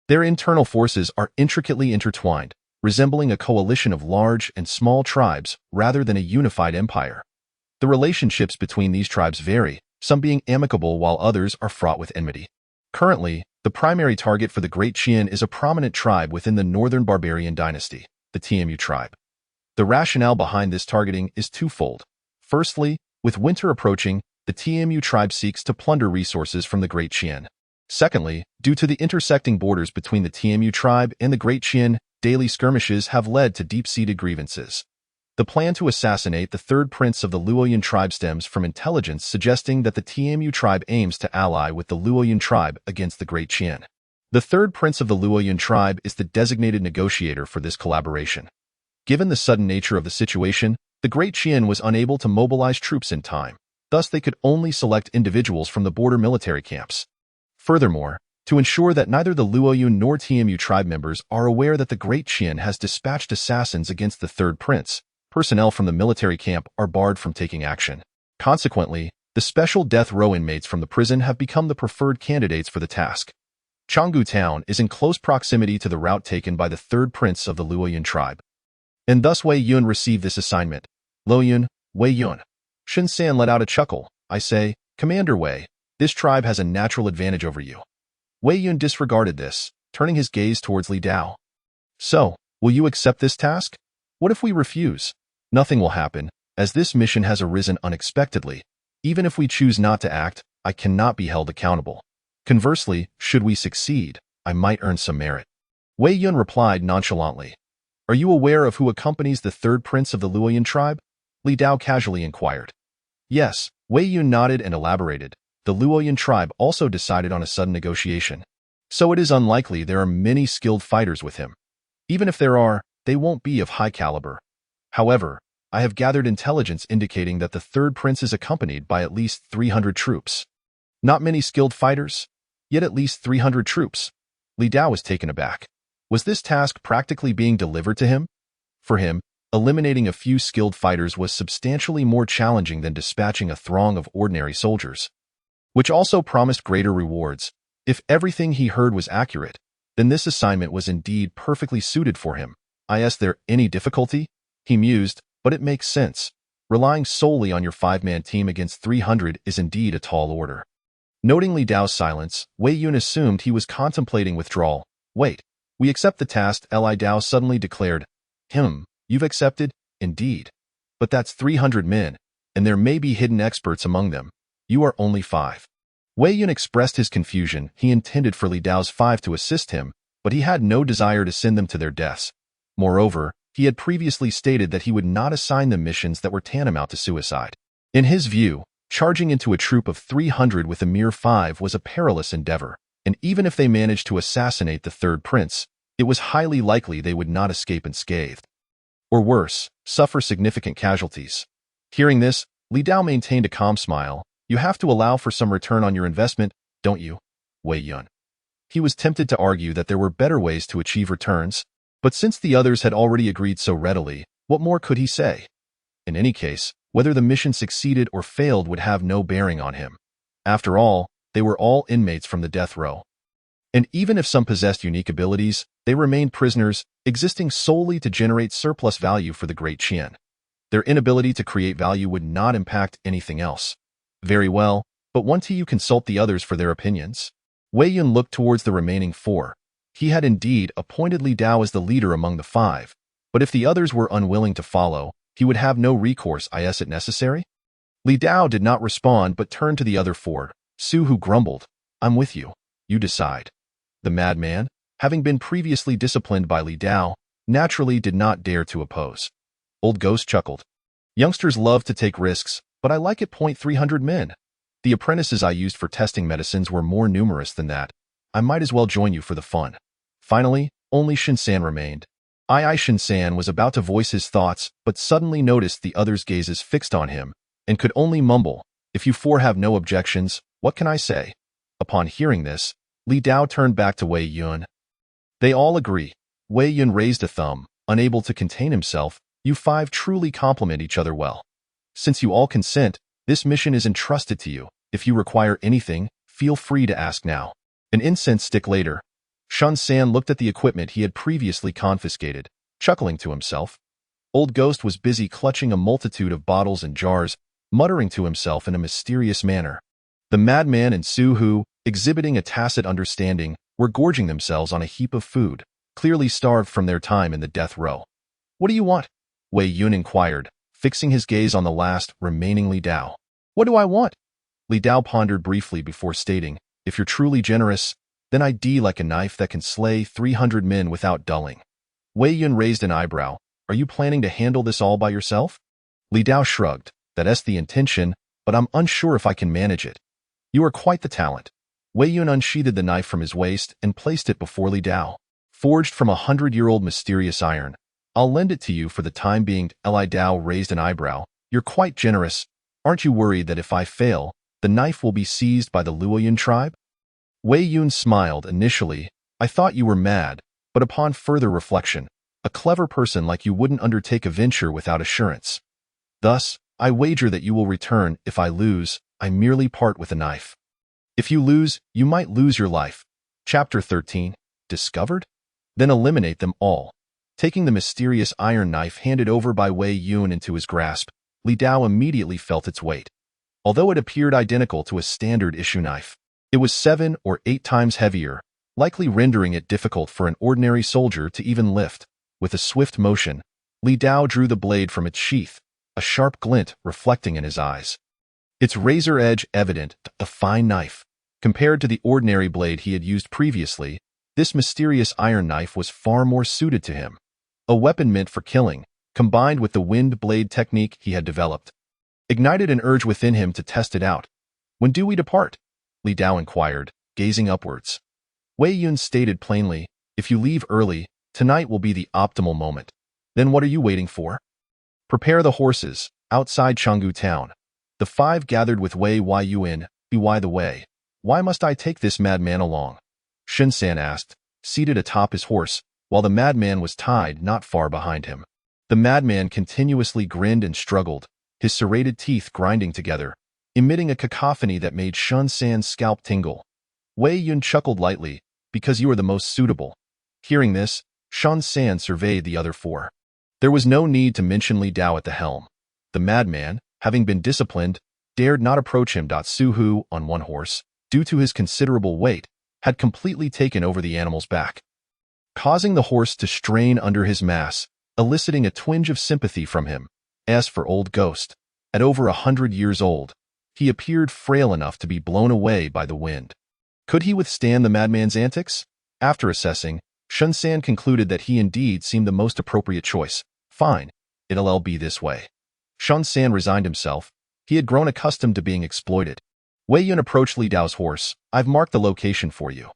their internal forces are intricately intertwined, resembling a coalition of large and small tribes rather than a unified empire. The relationships between these tribes vary, some being amicable while others are fraught with enmity. Currently, the primary target for the Great Qian is a prominent tribe within the northern barbarian dynasty, the Tianmu tribe. The rationale behind this targeting is twofold. Firstly, with winter approaching, the Tianmu tribe seeks to plunder resources from the Great Qian. Secondly, due to the intersecting borders between the Tianmu tribe and the Great Qian, daily skirmishes have led to deep-seated grievances. The plan to assassinate the 3rd prince of the Luoyan tribe stems from intelligence suggesting that the Tianmu tribe aims to ally with the Luoyan tribe against the Great Qian. The 3rd prince of the Luoyan tribe is the designated negotiator for this collaboration. Given the sudden nature of the situation, the Great Qian was unable to mobilize troops in time. Thus, they could only select individuals from the border military camps. Furthermore, to ensure that neither the Luoyun nor Tianmu tribe members are aware that the Great Qian has dispatched assassins against the 3rd prince, personnel from the military camp are barred from taking action. Consequently, the special death row inmates from the prison have become the preferred candidates for the task. Changgu town is in close proximity to the route taken by the 3rd prince of the Luoyun tribe. And thus Wei Yun received this assignment. "Luoyun, Wei Yun." Shun San let out a chuckle. "I say, Commander Wei, This tribe has a natural advantage over you. Wei Yun disregarded this, turning his gaze towards Li Dao. So, will you accept this task? What if we refuse? Nothing will happen, as this mission has arisen unexpectedly. Even if we choose not to act, I cannot be held accountable. Conversely, should we succeed, I might earn some merit. Wei Yun replied nonchalantly. Are you aware of who accompanies the third prince of the Luoyan tribe? Li Dao casually inquired. Yes, Wei Yun nodded and elaborated. The Luoyan tribe also decided on a sudden negotiation. So it is unlikely there are many skilled fighters with him. Even if there are, they won't be of high caliber. However, I have gathered intelligence indicating that the third prince is accompanied by at least 300 troops. Not many skilled fighters, yet at least 300 troops. Li Dao was taken aback. Was this task practically being delivered to him? For him, eliminating a few skilled fighters was substantially more challenging than dispatching a throng of ordinary soldiers, which also promised greater rewards. If everything he heard was accurate, then this assignment was indeed perfectly suited for him. Is there any difficulty? He mused, but it makes sense. Relying solely on your 5-man team against 300 is indeed a tall order. Noting Li Dao's silence, Wei Yun assumed he was contemplating withdrawal. Wait, we accept the task, Li Dao suddenly declared. You've accepted? Indeed. But that's 300 men, and there may be hidden experts among them. You are only 5. Wei Yun expressed his confusion. He intended for Li Dao's 5 to assist him, but he had no desire to send them to their deaths. Moreover, he had previously stated that he would not assign them missions that were tantamount to suicide. In his view, charging into a troop of 300 with a mere 5 was a perilous endeavor, and even if they managed to assassinate the third prince, it was highly likely they would not escape unscathed. Or worse, suffer significant casualties. Hearing this, Li Dao maintained a calm smile. You have to allow for some return on your investment, don't you, Wei Yun? He was tempted to argue that there were better ways to achieve returns, but since the others had already agreed so readily, what more could he say? In any case, whether the mission succeeded or failed would have no bearing on him. After all, they were all inmates from the death row. And even if some possessed unique abilities, they remained prisoners, existing solely to generate surplus value for the great Qian. Their inability to create value would not impact anything else. Very well, but won't you consult the others for their opinions? Wei Yun looked towards the remaining 4. He had indeed appointed Li Dao as the leader among the 5, but if the others were unwilling to follow, he would have no recourse. Is it necessary? Li Dao did not respond but turned to the other 4. Su, who grumbled, I'm with you. You decide. The madman, having been previously disciplined by Li Dao, naturally did not dare to oppose. Old Ghost chuckled. Youngsters love to take risks, but I like it. 300 men. The apprentices I used for testing medicines were more numerous than that. I might as well join you for the fun. Finally, only Shin-san remained. Shin-san was about to voice his thoughts, but suddenly noticed the others' gazes fixed on him, and could only mumble, if you 4 have no objections, what can I say? Upon hearing this, Li Dao turned back to Wei Yun. They all agree. Wei Yun raised a thumb, unable to contain himself. You 5 truly complement each other well. Since you all consent, this mission is entrusted to you. If you require anything, feel free to ask now. An incense stick later, Shun-san looked at the equipment he had previously confiscated, chuckling to himself. Old Ghost was busy clutching a multitude of bottles and jars, muttering to himself in a mysterious manner. The madman and Su, who, exhibiting a tacit understanding, were gorging themselves on a heap of food, clearly starved from their time in the death row. What do you want? Wei Yun inquired, fixing his gaze on the last remaining Li Dao. What do I want? Li Dao pondered briefly before stating, if you're truly generous, then I'd like a knife that can slay 300 men without dulling. Wei Yun raised an eyebrow. Are you planning to handle this all by yourself? Li Dao shrugged. That's the intention, but I'm unsure if I can manage it. You are quite the talent. Wei Yun unsheathed the knife from his waist and placed it before Li Dao. Forged from 100-year-old mysterious iron. I'll lend it to you for the time being. Li Dao raised an eyebrow. You're quite generous. Aren't you worried that if I fail, the knife will be seized by the Luoyan tribe? Wei Yun smiled initially. I thought you were mad, but upon further reflection, a clever person like you wouldn't undertake a venture without assurance. Thus, I wager that you will return. If I lose, I merely part with a knife. If you lose, you might lose your life. Chapter 13. Discovered? Then eliminate them all. Taking the mysterious iron knife handed over by Wei Yun into his grasp, Li Dao immediately felt its weight. Although it appeared identical to a standard issue knife, it was 7 or 8 times heavier, likely rendering it difficult for an ordinary soldier to even lift. With a swift motion, Li Dao drew the blade from its sheath, a sharp glint reflecting in his eyes. Its razor edge evident, a fine knife. Compared to the ordinary blade he had used previously, this mysterious iron knife was far more suited to him. A weapon meant for killing, combined with the wind blade technique he had developed, ignited an urge within him to test it out. "When do we depart?" Li Dao inquired, gazing upwards. Wei Yun stated plainly, "If you leave early, tonight will be the optimal moment. Then what are you waiting for? Prepare the horses, outside Changgu town." The 5 gathered with Wei Yun. "By the way, why must I take this madman along?" Shen San asked, seated atop his horse, while the madman was tied not far behind him. The madman continuously grinned and struggled, his serrated teeth grinding together, emitting a cacophony that made Shen San's scalp tingle. Wei Yun chuckled lightly, "Because you are the most suitable." Hearing this, Shen San surveyed the other 4. There was no need to mention Li Dao at the helm. The madman, having been disciplined, dared not approach him. Su Hu, on one horse, due to his considerable weight, had completely taken over the animal's back, causing the horse to strain under his mass, eliciting a twinge of sympathy from him. As for old Ghost, at over 100 years old, he appeared frail enough to be blown away by the wind. Could he withstand the madman's antics? After assessing, Shen San concluded that he indeed seemed the most appropriate choice. "Fine, it'll be this way." Shen San resigned himself. He had grown accustomed to being exploited. Wei Yun approached Li Dao's horse. "I've marked the location for you.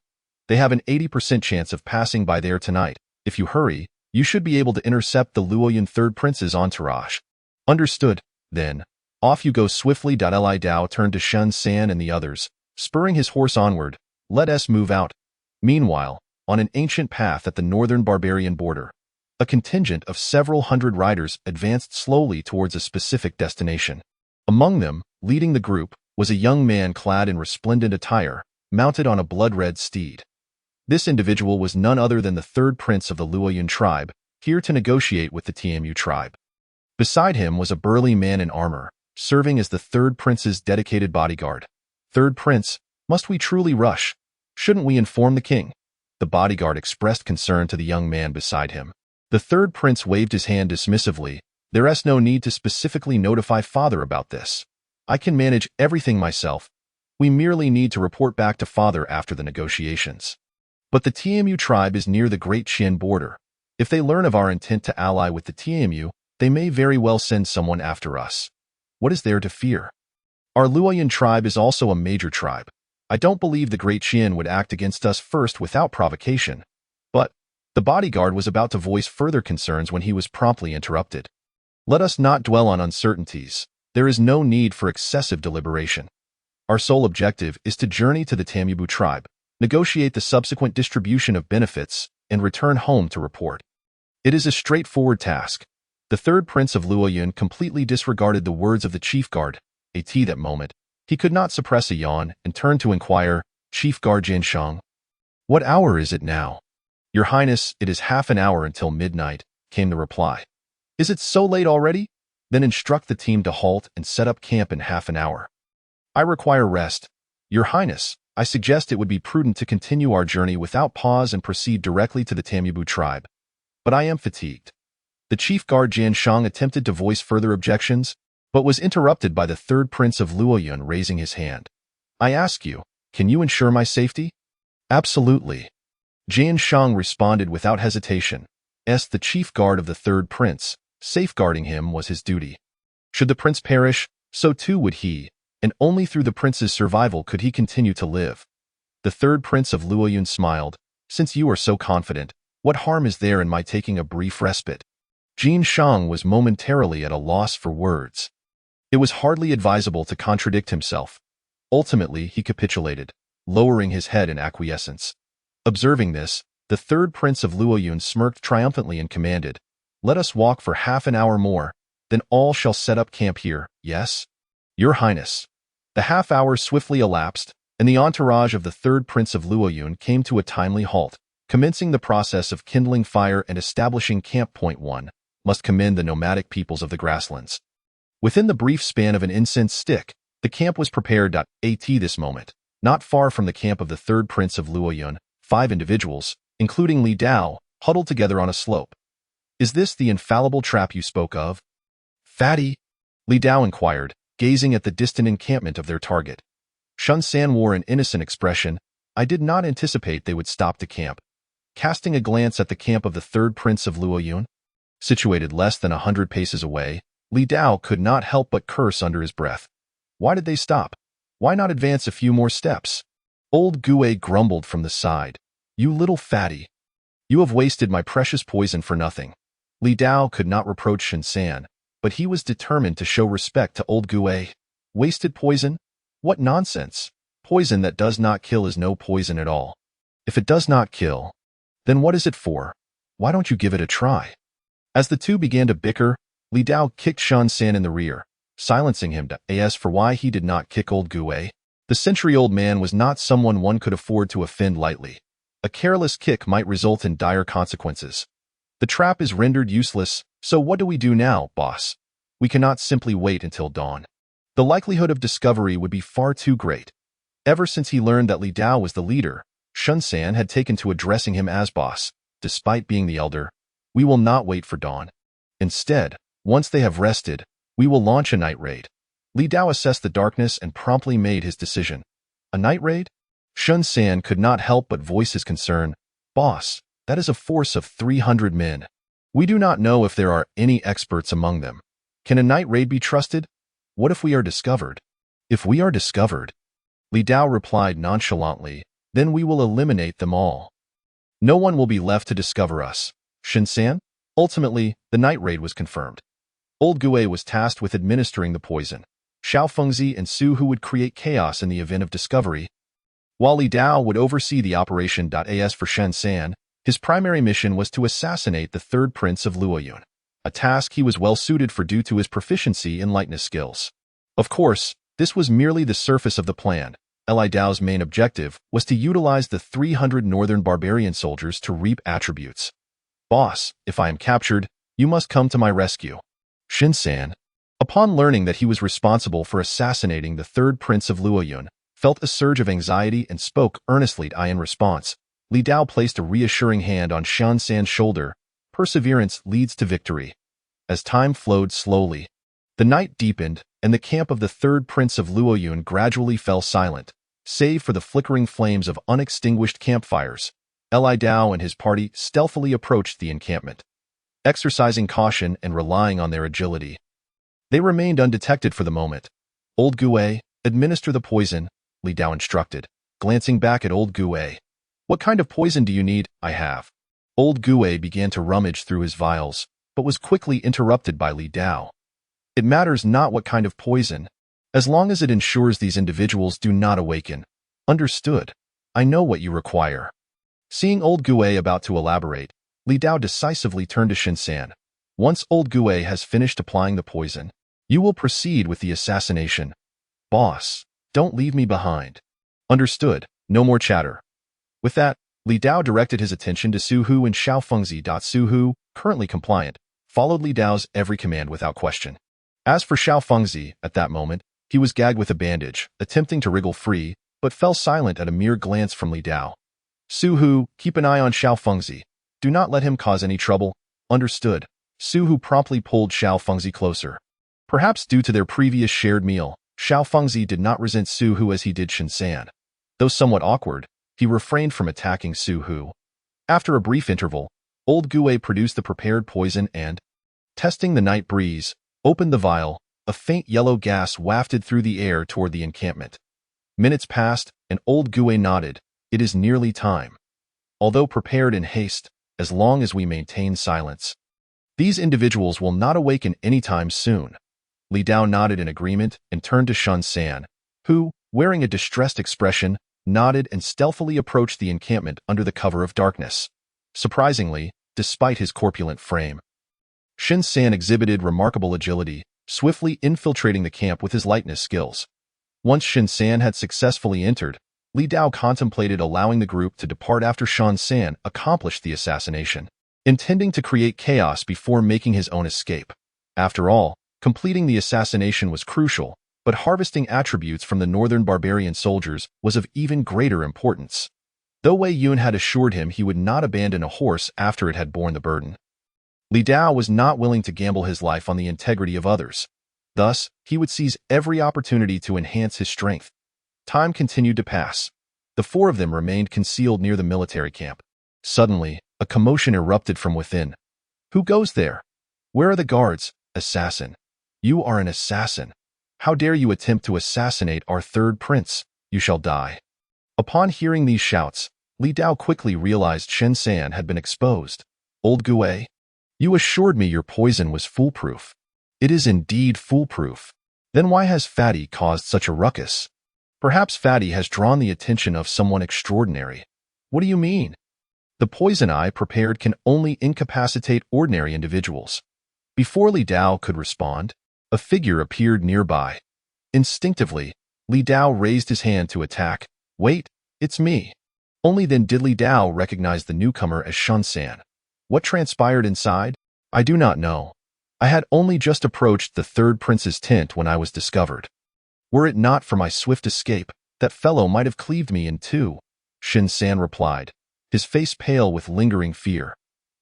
They have an 80% chance of passing by there tonight. If you hurry, you should be able to intercept the Luoyuan Third Prince's entourage." "Understood. Then, off you go swiftly." Li Dao turned to Shen San and the others, spurring his horse onward. "Let us move out." Meanwhile, on an ancient path at the northern barbarian border, a contingent of several hundred riders advanced slowly towards a specific destination. Among them, leading the group, was a young man clad in resplendent attire, mounted on a blood-red steed. This individual was none other than the 3rd prince of the Luoyuan tribe, here to negotiate with the Tianmu tribe. Beside him was a burly man in armor, serving as the 3rd prince's dedicated bodyguard. "3rd prince, must we truly rush? Shouldn't we inform the king?" The bodyguard expressed concern to the young man beside him. The 3rd prince waved his hand dismissively. "There's no need to specifically notify father about this. I can manage everything myself. We merely need to report back to father after the negotiations." "But the Tianmu tribe is near the Great Qian border. If they learn of our intent to ally with the Tianmu, they may very well send someone after us. What is there to fear? Our Luoyuan tribe is also a major tribe. I don't believe the Great Qian would act against us first without provocation." But the bodyguard was about to voice further concerns when he was promptly interrupted. "Let us not dwell on uncertainties. There is no need for excessive deliberation. Our sole objective is to journey to the Tianmu tribe, negotiate the subsequent distribution of benefits, and return home to report. It is a straightforward task." The 3rd prince of Luoyuan completely disregarded the words of the chief guard. At that moment, he could not suppress a yawn and turned to inquire, "Chief Guard Jianshang, what hour is it now?" "Your Highness, it is half an hour until midnight," came the reply. "Is it so late already? Then instruct the team to halt and set up camp in half an hour. I require rest. Your Highness, I suggest it would be prudent to continue our journey without pause and proceed directly to the Tianmu tribe. But I am fatigued." The chief guard Jianshang attempted to voice further objections, but was interrupted by the 3rd prince of Luoyuan raising his hand. "I ask you, can you ensure my safety?" "Absolutely." Jianshang responded without hesitation. The chief guard of the 3rd prince, safeguarding him was his duty. Should the prince perish, so too would he, and only through the prince's survival could he continue to live. The 3rd prince of Luoyuan smiled. "Since you are so confident, what harm is there in my taking a brief respite?" Jianshang was momentarily at a loss for words. It was hardly advisable to contradict himself. Ultimately, he capitulated, lowering his head in acquiescence. Observing this, the 3rd prince of Luoyuan smirked triumphantly and commanded, "Let us walk for half an hour more, then all shall set up camp here, yes?" "Your Highness." The half hour swiftly elapsed, and the entourage of the 3rd prince of Luoyuan came to a timely halt, commencing the process of kindling fire and establishing Camp Point 1. Must commend the nomadic peoples of the grasslands. Within the brief span of an incense stick, The camp was prepared. At this moment, not far from the camp of the third prince of Luoyun, 5 individuals, including Li Dao, huddled together on a slope. Is this the infallible trap you spoke of? Fatty? Li Dao inquired, gazing at the distant encampment of their target. Shun San wore an innocent expression. I did not anticipate they would stop to camp. Casting a glance at the camp of the third prince of Luoyun, situated less than 100 paces away, Li Dao could not help but curse under his breath. Why did they stop? Why not advance a few more steps? Old Gue grumbled from the side. You little fatty. You have wasted my precious poison for nothing. Li Dao could not reproach Shun San, but he was determined to show respect to old Gue. Wasted poison? What nonsense! Poison that does not kill is no poison at all. If it does not kill, then what is it for? Why don't you give it a try? As the two began to bicker, Li Dao kicked Shun San in the rear, silencing him to ask for why he did not kick old Gue. The century-old man was not someone one could afford to offend lightly. A careless kick might result in dire consequences. The trap is rendered useless, so what do we do now, boss? We cannot simply wait until dawn. The likelihood of discovery would be far too great. Ever since he learned that Li Dao was the leader, Shun San had taken to addressing him as boss, despite being the elder. We will not wait for dawn. Instead, once they have rested, we will launch a night raid. Li Dao assessed the darkness and promptly made his decision. A night raid? Shun San could not help but voice his concern. Boss, that is a force of 300 men. We do not know if there are any experts among them. Can a night raid be trusted? What if we are discovered? If we are discovered, Li Dao replied nonchalantly, then we will eliminate them all. No one will be left to discover us. Shun San? Ultimately, the night raid was confirmed. Old Gue was tasked with administering the poison. Xiao Fengzi and Su Hu would create chaos in the event of discovery, while Li Dao would oversee the operation. As for Shun San, his primary mission was to assassinate the third prince of Luoyun, a task he was well suited for due to his proficiency in lightness skills. Of course, this was merely the surface of the plan. Li Dao's main objective was to utilize the 300 northern barbarian soldiers to reap attributes. Boss, if I am captured, you must come to my rescue. Shun San, upon learning that he was responsible for assassinating the third prince of Luoyun, felt a surge of anxiety and spoke earnestly. In response, Li Dao placed a reassuring hand on Shun San's shoulder. Perseverance leads to victory. As time flowed slowly, the night deepened, and the camp of the third prince of Luoyun gradually fell silent, save for the flickering flames of unextinguished campfires. Li Dao and his party stealthily approached the encampment, exercising caution and relying on their agility. They remained undetected for the moment. Old Gue, administer the poison, Li Dao instructed, glancing back at old Gue. What kind of poison do you need? I have. Old Gue began to rummage through his vials, but was quickly interrupted by Li Dao. It matters not what kind of poison, as long as it ensures these individuals do not awaken. Understood. I know what you require. Seeing old Gue about to elaborate, Li Dao decisively turned to Shun San. Once old Gue has finished applying the poison, you will proceed with the assassination. Boss, don't leave me behind. Understood. No more chatter. With that, Li Dao directed his attention to Su Hu and Xiao Fengzi. Su Hu, currently compliant, followed Li Dao's every command without question. As for Xiao Fengzi, at that moment, he was gagged with a bandage, attempting to wriggle free, but fell silent at a mere glance from Li Dao. Su Hu, keep an eye on Xiao Fengzi. Do not let him cause any trouble. Understood. Su Hu promptly pulled Xiao Fengzi closer. Perhaps due to their previous shared meal, Xiao Fengzi did not resent Su Hu as he did Shun San. Though somewhat awkward, he refrained from attacking Su Hu. After a brief interval, old Gue produced the prepared poison and, testing the night breeze, opened the vial. A faint yellow gas wafted through the air toward the encampment. Minutes passed, and old Gue nodded. It is nearly time. Although prepared in haste, as long as we maintain silence, these individuals will not awaken anytime soon. Li Dao nodded in agreement and turned to Shun San, who, wearing a distressed expression, nodded and stealthily approached the encampment under the cover of darkness. Surprisingly, despite his corpulent frame, Shun San exhibited remarkable agility, swiftly infiltrating the camp with his lightness skills. Once Shun San had successfully entered, Li Dao contemplated allowing the group to depart after Shun San accomplished the assassination, intending to create chaos before making his own escape. After all, completing the assassination was crucial, but harvesting attributes from the northern barbarian soldiers was of even greater importance. Though Wei Yun had assured him he would not abandon a horse after it had borne the burden, Li Dao was not willing to gamble his life on the integrity of others. Thus, he would seize every opportunity to enhance his strength. Time continued to pass. The four of them remained concealed near the military camp. Suddenly, a commotion erupted from within. "Who goes there? Where are the guards? Assassin! You are an assassin! How dare you attempt to assassinate our third prince? You shall die!" Upon hearing these shouts, Li Dao quickly realized Shen San had been exposed. "Old Gue, you assured me your poison was foolproof." "It is indeed foolproof." "Then why has Fatty caused such a ruckus?" "Perhaps Fatty has drawn the attention of someone extraordinary." "What do you mean?" "The poison I prepared can only incapacitate ordinary individuals." Before Li Dao could respond, a figure appeared nearby. Instinctively, Li Dao raised his hand to attack. "Wait, it's me." Only then did Li Dao recognize the newcomer as Shen San. What transpired inside? I do not know. I had only just approached the third prince's tent when I was discovered. Were it not for my swift escape, that fellow might have cleaved me in two, Shen San replied, his face pale with lingering fear.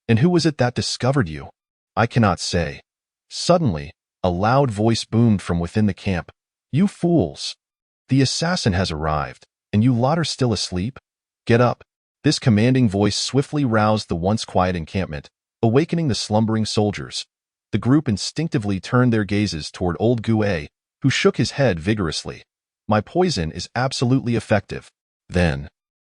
"And who was it that discovered you?" "I cannot say." Suddenly, a loud voice boomed from within the camp. "You fools! The assassin has arrived, and you lot are still asleep? Get up!" This commanding voice swiftly roused the once quiet encampment, awakening the slumbering soldiers. The group instinctively turned their gazes toward old Gue, who shook his head vigorously. "My poison is absolutely effective." Then,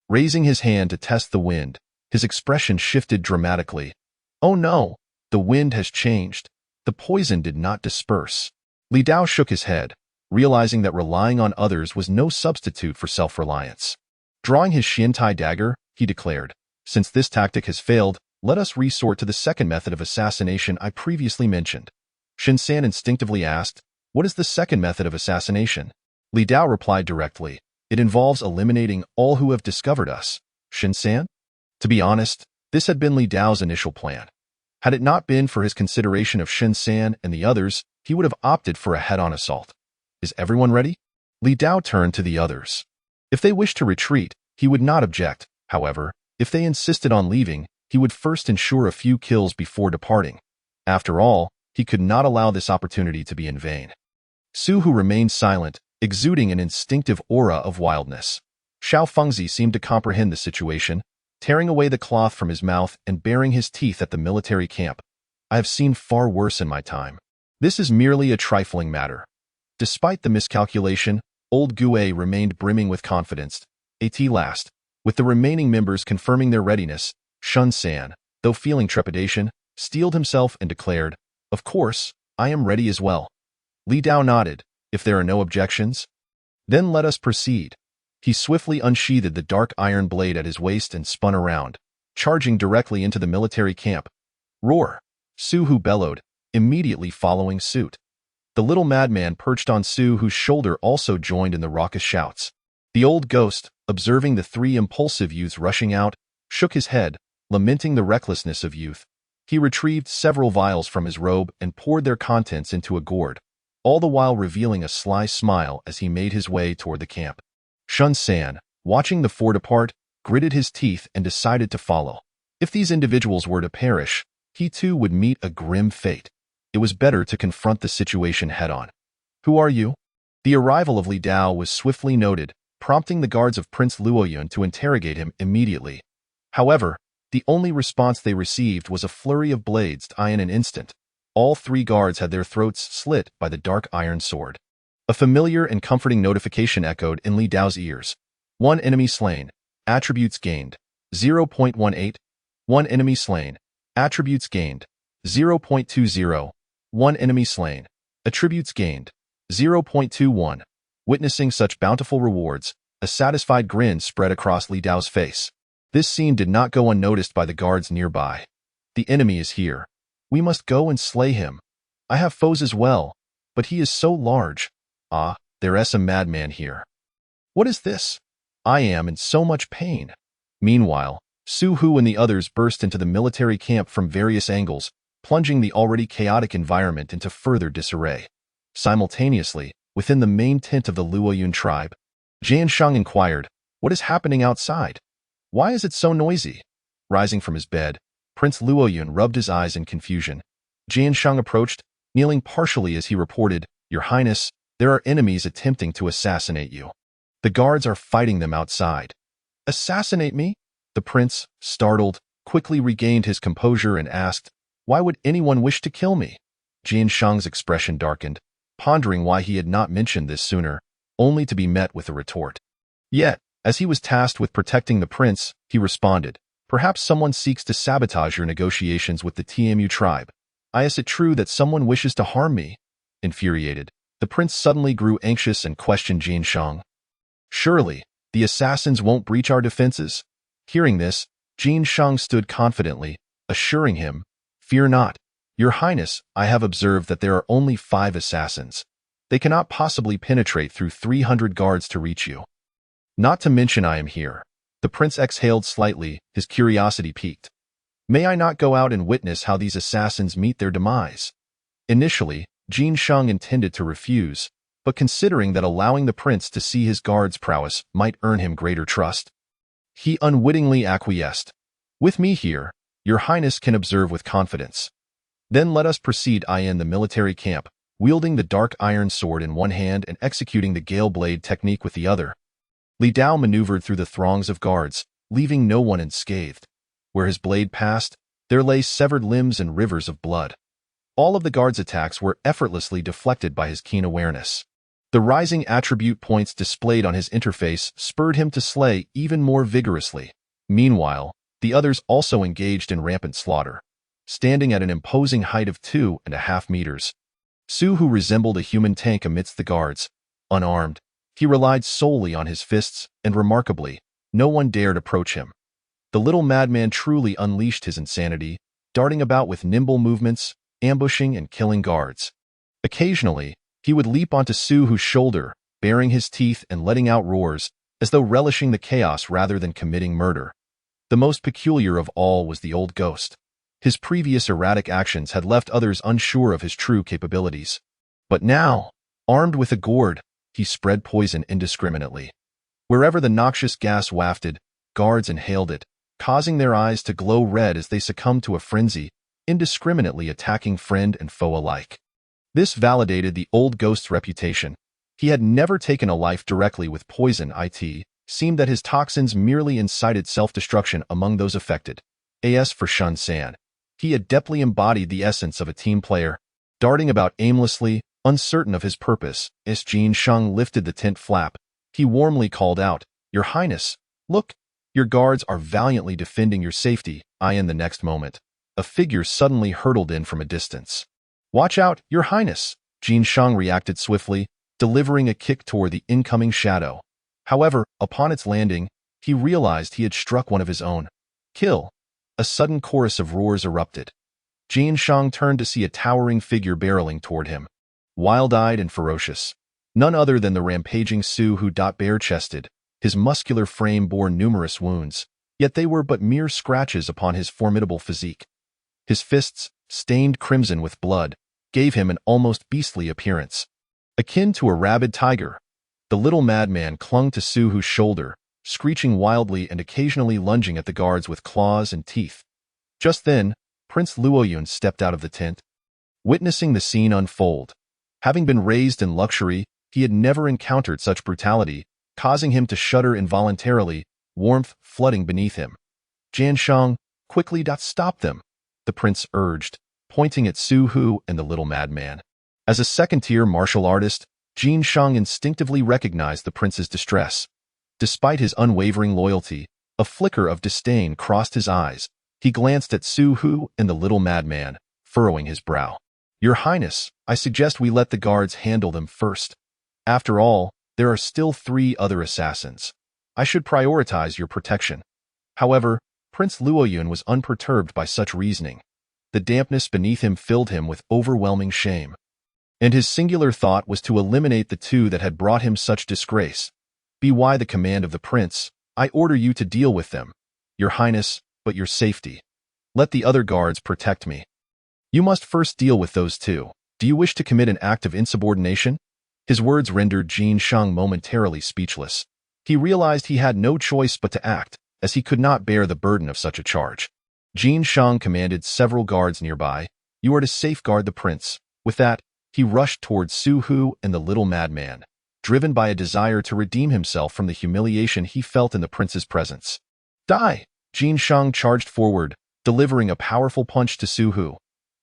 raising his hand to test the wind, his expression shifted dramatically. "Oh no, the wind has changed. The poison did not disperse." Li Dao shook his head, realizing that relying on others was no substitute for self-reliance. Drawing his Xiantai dagger, he declared, "Since this tactic has failed, let us resort to the second method of assassination I previously mentioned." Shen San instinctively asked, "What is the second method of assassination?" Li Dao replied directly, "It involves eliminating all who have discovered us." Shen San? To be honest, this had been Li Dao's initial plan. Had it not been for his consideration of Shen San and the others, he would have opted for a head-on assault. "Is everyone ready?" Li Dao turned to the others. If they wished to retreat, he would not object. However, if they insisted on leaving, he would first ensure a few kills before departing. After all, he could not allow this opportunity to be in vain. Su Hu remained silent, exuding an instinctive aura of wildness. Xiao Fengzi seemed to comprehend the situation, tearing away the cloth from his mouth and baring his teeth at the military camp. "I have seen far worse in my time. This is merely a trifling matter." Despite the miscalculation, old Gue remained brimming with confidence. At last, with the remaining members confirming their readiness, Shen San, though feeling trepidation, steeled himself and declared, "Of course, I am ready as well." Li Dao nodded. "If there are no objections, then let us proceed." He swiftly unsheathed the dark iron blade at his waist and spun around, charging directly into the military camp. "Roar!" Su Hu bellowed, immediately following suit. The little madman perched on Su Hu's shoulder also joined in the raucous shouts. The old ghost, observing the three impulsive youths rushing out, shook his head, lamenting the recklessness of youth. He retrieved several vials from his robe and poured their contents into a gourd, all the while revealing a sly smile as he made his way toward the camp. Shen San, watching the four depart, gritted his teeth and decided to follow. If these individuals were to perish, he too would meet a grim fate. It was better to confront the situation head-on. "Who are you?" The arrival of Li Dao was swiftly noted, prompting the guards of Prince Luoyun to interrogate him immediately. However, the only response they received was a flurry of blades to in an instant. All three guards had their throats slit by the dark iron sword. A familiar and comforting notification echoed in Li Dao's ears. 1 enemy slain. Attributes gained. 0.18. 1 enemy slain. Attributes gained. 0.20. 1 enemy slain. Attributes gained. 0.21. Witnessing such bountiful rewards, a satisfied grin spread across Li Dao's face. This scene did not go unnoticed by the guards nearby. "The enemy is here. We must go and slay him. I have foes as well, but he is so large. Ah, there's a madman here. What is this? I am in so much pain." Meanwhile, Su Hu and the others burst into the military camp from various angles, plunging the already chaotic environment into further disarray. Simultaneously, within the main tent of the Luoyun tribe. Jian Shang inquired, "What is happening outside? Why is it so noisy?" Rising from his bed, Prince Luoyun rubbed his eyes in confusion. Jian Shang approached, kneeling partially as he reported, "Your Highness, there are enemies attempting to assassinate you. The guards are fighting them outside." "Assassinate me?" The prince, startled, quickly regained his composure and asked, "Why would anyone wish to kill me?" Jian Shang's expression darkened, pondering why he had not mentioned this sooner, only to be met with a retort. Yet, as he was tasked with protecting the prince, he responded, "Perhaps someone seeks to sabotage your negotiations with the TMU tribe. Is it true that someone wishes to harm me?" Infuriated, the prince suddenly grew anxious and questioned Jian Shang. "Surely, the assassins won't breach our defenses." Hearing this, Jian Shang stood confidently, assuring him, "Fear not. Your Highness, I have observed that there are only 5 assassins. They cannot possibly penetrate through 300 guards to reach you. Not to mention I am here." The prince exhaled slightly, his curiosity piqued. "May I not go out and witness how these assassins meet their demise?" Initially, Jian Shang intended to refuse, but considering that allowing the prince to see his guard's prowess might earn him greater trust, he unwittingly acquiesced. "With me here, your Highness can observe with confidence." "Then let us proceed." In the military camp, wielding the dark iron sword in one hand and executing the gale blade technique with the other, Li Dao maneuvered through the throngs of guards, leaving no one unscathed. Where his blade passed, there lay severed limbs and rivers of blood. All of the guards' attacks were effortlessly deflected by his keen awareness. The rising attribute points displayed on his interface spurred him to slay even more vigorously. Meanwhile, the others also engaged in rampant slaughter. Standing at an imposing height of 2.5 meters, Su, who resembled a human tank amidst the guards, unarmed, he relied solely on his fists, and remarkably, no one dared approach him. The little madman truly unleashed his insanity, darting about with nimble movements, ambushing and killing guards. Occasionally, he would leap onto Su's shoulder, baring his teeth and letting out roars, as though relishing the chaos rather than committing murder. The most peculiar of all was the old ghost. His previous erratic actions had left others unsure of his true capabilities. But now, armed with a gourd, he spread poison indiscriminately. Wherever the noxious gas wafted, guards inhaled it, causing their eyes to glow red as they succumbed to a frenzy, indiscriminately attacking friend and foe alike. This validated the old ghost's reputation. He had never taken a life directly with poison. It seemed that his toxins merely incited self-destruction among those affected. As for Shun San, he adeptly embodied the essence of a team player, darting about aimlessly, uncertain of his purpose. As Jian Shang lifted the tent flap, he warmly called out, "Your Highness, look, your guards are valiantly defending your safety." In the next moment, a figure suddenly hurtled in from a distance. "Watch out, Your Highness!" Jian Shang reacted swiftly, delivering a kick toward the incoming shadow. However, upon its landing, he realized he had struck one of his own. "Kill!" A sudden chorus of roars erupted. Jian Shang turned to see a towering figure barreling toward him. Wild-eyed and ferocious, none other than the rampaging Su, who bare-chested. His muscular frame bore numerous wounds, yet they were but mere scratches upon his formidable physique. His fists, stained crimson with blood, gave him an almost beastly appearance. Akin to a rabid tiger, the little madman clung to Su's shoulder, screeching wildly and occasionally lunging at the guards with claws and teeth. Just then, Prince Luoyun stepped out of the tent. Witnessing the scene unfold, having been raised in luxury, he had never encountered such brutality, causing him to shudder involuntarily, warmth flooding beneath him. "Jian Shang, quickly, stop them," the prince urged, pointing at Su and the little madman. As a second-tier martial artist, Jian Shang instinctively recognized the prince's distress. Despite his unwavering loyalty, a flicker of disdain crossed his eyes. He glanced at Su and the little madman, furrowing his brow. "Your Highness, I suggest we let the guards handle them first. After all, there are still 3 other assassins. I should prioritize your protection." However, Prince Luoyun was unperturbed by such reasoning. The dampness beneath him filled him with overwhelming shame. And his singular thought was to eliminate the 2 that had brought him such disgrace. "By the command of the prince, I order you to deal with them, Your Highness, but your safety. Let the other guards protect me." "You must first deal with those 2. Do you wish to commit an act of insubordination?" His words rendered Jin Shang momentarily speechless. He realized he had no choice but to act, as he could not bear the burden of such a charge. Jin Shang commanded several guards nearby, "You are to safeguard the prince." With that, he rushed towards Su Hu and the little madman, driven by a desire to redeem himself from the humiliation he felt in the prince's presence. "Die!" Jin Shang charged forward, delivering a powerful punch to Su Hu.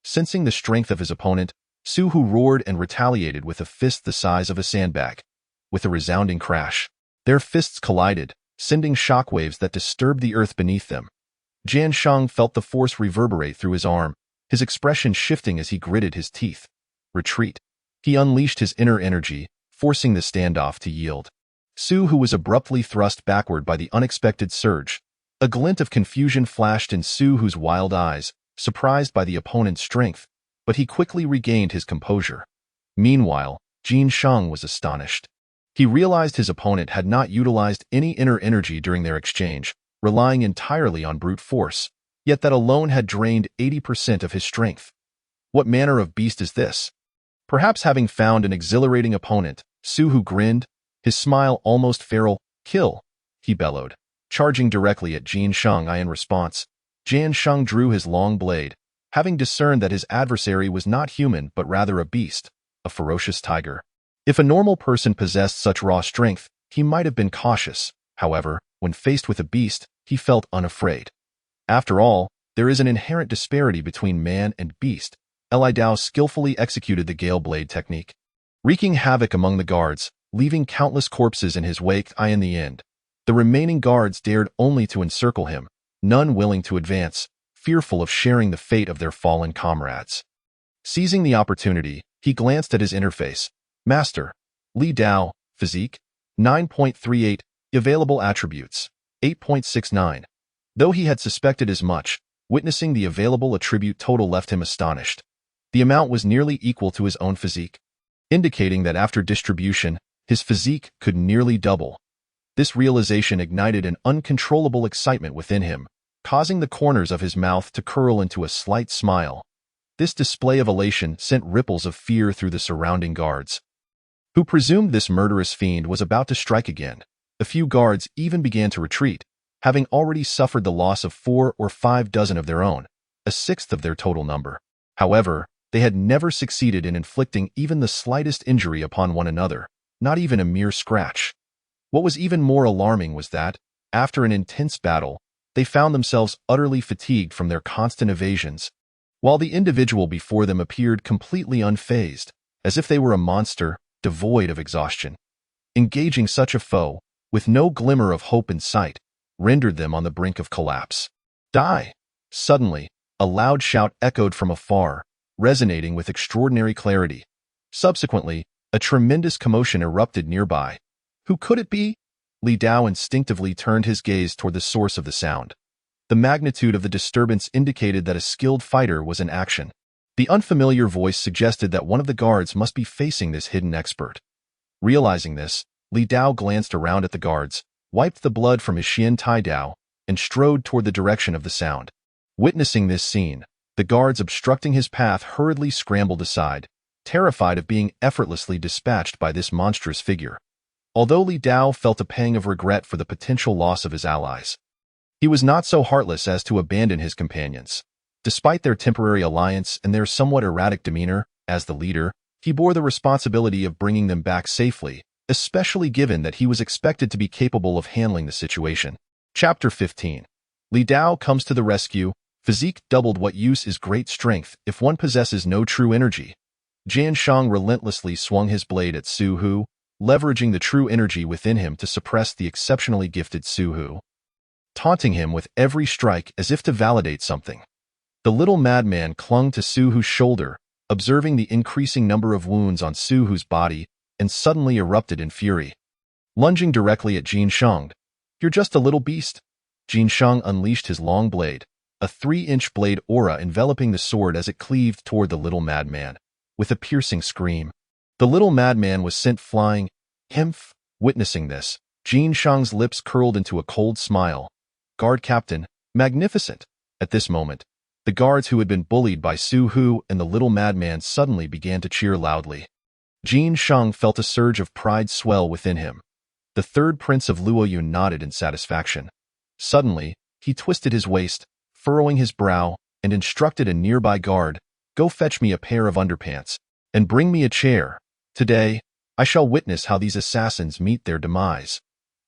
Sensing the strength of his opponent, Su Hu roared and retaliated with a fist the size of a sandbag. With a resounding crash, their fists collided, sending shockwaves that disturbed the earth beneath them. Jian Shang felt the force reverberate through his arm, his expression shifting as he gritted his teeth. Retreat. He unleashed his inner energy, forcing the standoff to yield. Su Hu was abruptly thrust backward by the unexpected surge. A glint of confusion flashed in Su Hu's wild eyes, surprised by the opponent's strength, but he quickly regained his composure. Meanwhile, Jin Shang was astonished. He realized his opponent had not utilized any inner energy during their exchange, relying entirely on brute force, yet that alone had drained 80% of his strength. What manner of beast is this? Perhaps having found an exhilarating opponent, Su Hu grinned, his smile almost feral. "Kill!" he bellowed, charging directly at Jin Shang. In response, Jian Shang drew his long blade, having discerned that his adversary was not human but rather a beast, a ferocious tiger. If a normal person possessed such raw strength, he might have been cautious. However, when faced with a beast, he felt unafraid. After all, there is an inherent disparity between man and beast. Li Dao skillfully executed the Gale Blade technique, wreaking havoc among the guards, leaving countless corpses in his wake. In the end, the remaining guards dared only to encircle him, none willing to advance, fearful of sharing the fate of their fallen comrades. Seizing the opportunity, he glanced at his interface. "Master. Li Dao, physique, 9.38, available attributes, 8.69. Though he had suspected as much, witnessing the available attribute total left him astonished. The amount was nearly equal to his own physique, indicating that after distribution, his physique could nearly double. This realization ignited an uncontrollable excitement within him, causing the corners of his mouth to curl into a slight smile. This display of elation sent ripples of fear through the surrounding guards, who presumed this murderous fiend was about to strike again. A few guards even began to retreat, having already suffered the loss of 4 or 5 dozen of their own, a sixth of their total number. However, they had never succeeded in inflicting even the slightest injury upon one another, not even a mere scratch. What was even more alarming was that, after an intense battle, they found themselves utterly fatigued from their constant evasions, while the individual before them appeared completely unfazed, as if they were a monster, devoid of exhaustion. Engaging such a foe, with no glimmer of hope in sight, rendered them on the brink of collapse. "Die!" Suddenly, a loud shout echoed from afar, resonating with extraordinary clarity. Subsequently, a tremendous commotion erupted nearby. Who could it be? Li Dao instinctively turned his gaze toward the source of the sound. The magnitude of the disturbance indicated that a skilled fighter was in action. The unfamiliar voice suggested that one of the guards must be facing this hidden expert. Realizing this, Li Dao glanced around at the guards, wiped the blood from his Qian Dynasty, and strode toward the direction of the sound. Witnessing this scene, the guards obstructing his path hurriedly scrambled aside, terrified of being effortlessly dispatched by this monstrous figure. Although Li Dao felt a pang of regret for the potential loss of his allies, he was not so heartless as to abandon his companions. Despite their temporary alliance and their somewhat erratic demeanor, as the leader, he bore the responsibility of bringing them back safely, especially given that he was expected to be capable of handling the situation. Chapter 15. Li Dao comes to the rescue. Physique doubled. What use is great strength if one possesses no true energy? Jian Shang relentlessly swung his blade at Su Hu, leveraging the true energy within him to suppress the exceptionally gifted Su Hu, taunting him with every strike as if to validate something. The little madman clung to Su Hu's shoulder, observing the increasing number of wounds on Su Hu's body, and suddenly erupted in fury. Lunging directly at Jin Shang. "You're just a little beast." Jin Shang unleashed his long blade, a 3-inch blade aura enveloping the sword as it cleaved toward the little madman. With a piercing scream, the little madman was sent flying. Himph! Witnessing this, Jin Shang's lips curled into a cold smile. "Guard captain, magnificent!" At this moment, the guards who had been bullied by Su Hu and the little madman suddenly began to cheer loudly. Jin Shang felt a surge of pride swell within him. The third prince of Luoyun nodded in satisfaction. Suddenly, he twisted his waist, furrowing his brow, and instructed a nearby guard, "Go fetch me a pair of underpants, and bring me a chair. Today, I shall witness how these assassins meet their demise."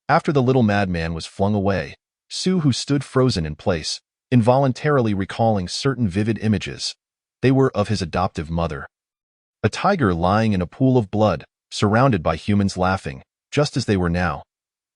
After the little madman was flung away, Su Hu stood frozen in place, involuntarily recalling certain vivid images. They were of his adoptive mother. A tiger lying in a pool of blood, surrounded by humans laughing, just as they were now.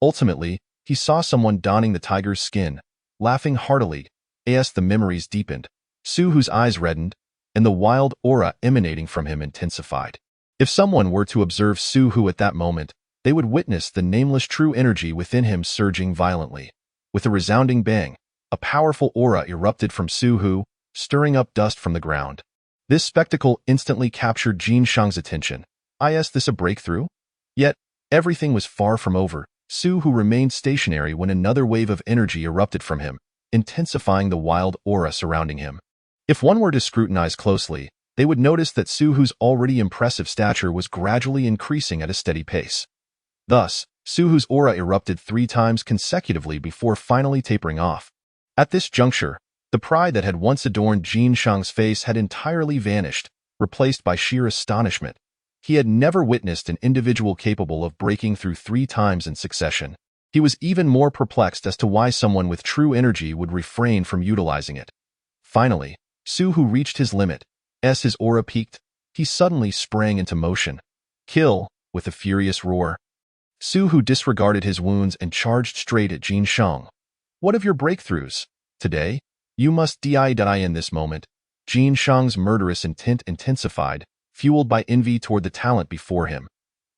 Ultimately, he saw someone donning the tiger's skin, laughing heartily, as the memories deepened. Su Hu's eyes reddened, and the wild aura emanating from him intensified. If someone were to observe Su Hu at that moment, they would witness the nameless true energy within him surging violently. With a resounding bang, a powerful aura erupted from Su Hu, stirring up dust from the ground. This spectacle instantly captured Jin Shang's attention. Is this a breakthrough? Yet, everything was far from over. Su Hu remained stationary when another wave of energy erupted from him, intensifying the wild aura surrounding him. If one were to scrutinize closely, they would notice that Su Hu's already impressive stature was gradually increasing at a steady pace. Thus, Su Hu's aura erupted 3 times consecutively before finally tapering off. At this juncture, the pride that had once adorned Jin Shang's face had entirely vanished, replaced by sheer astonishment. He had never witnessed an individual capable of breaking through 3 times in succession. He was even more perplexed as to why someone with true energy would refrain from utilizing it. Finally, Su Hu reached his limit. As his aura peaked, he suddenly sprang into motion. "Kill!" with a furious roar. Su Hu disregarded his wounds and charged straight at Jin Shang. "What of your breakthroughs? Today, you must die in this moment." Jin Shang's murderous intent intensified, fueled by envy toward the talent before him.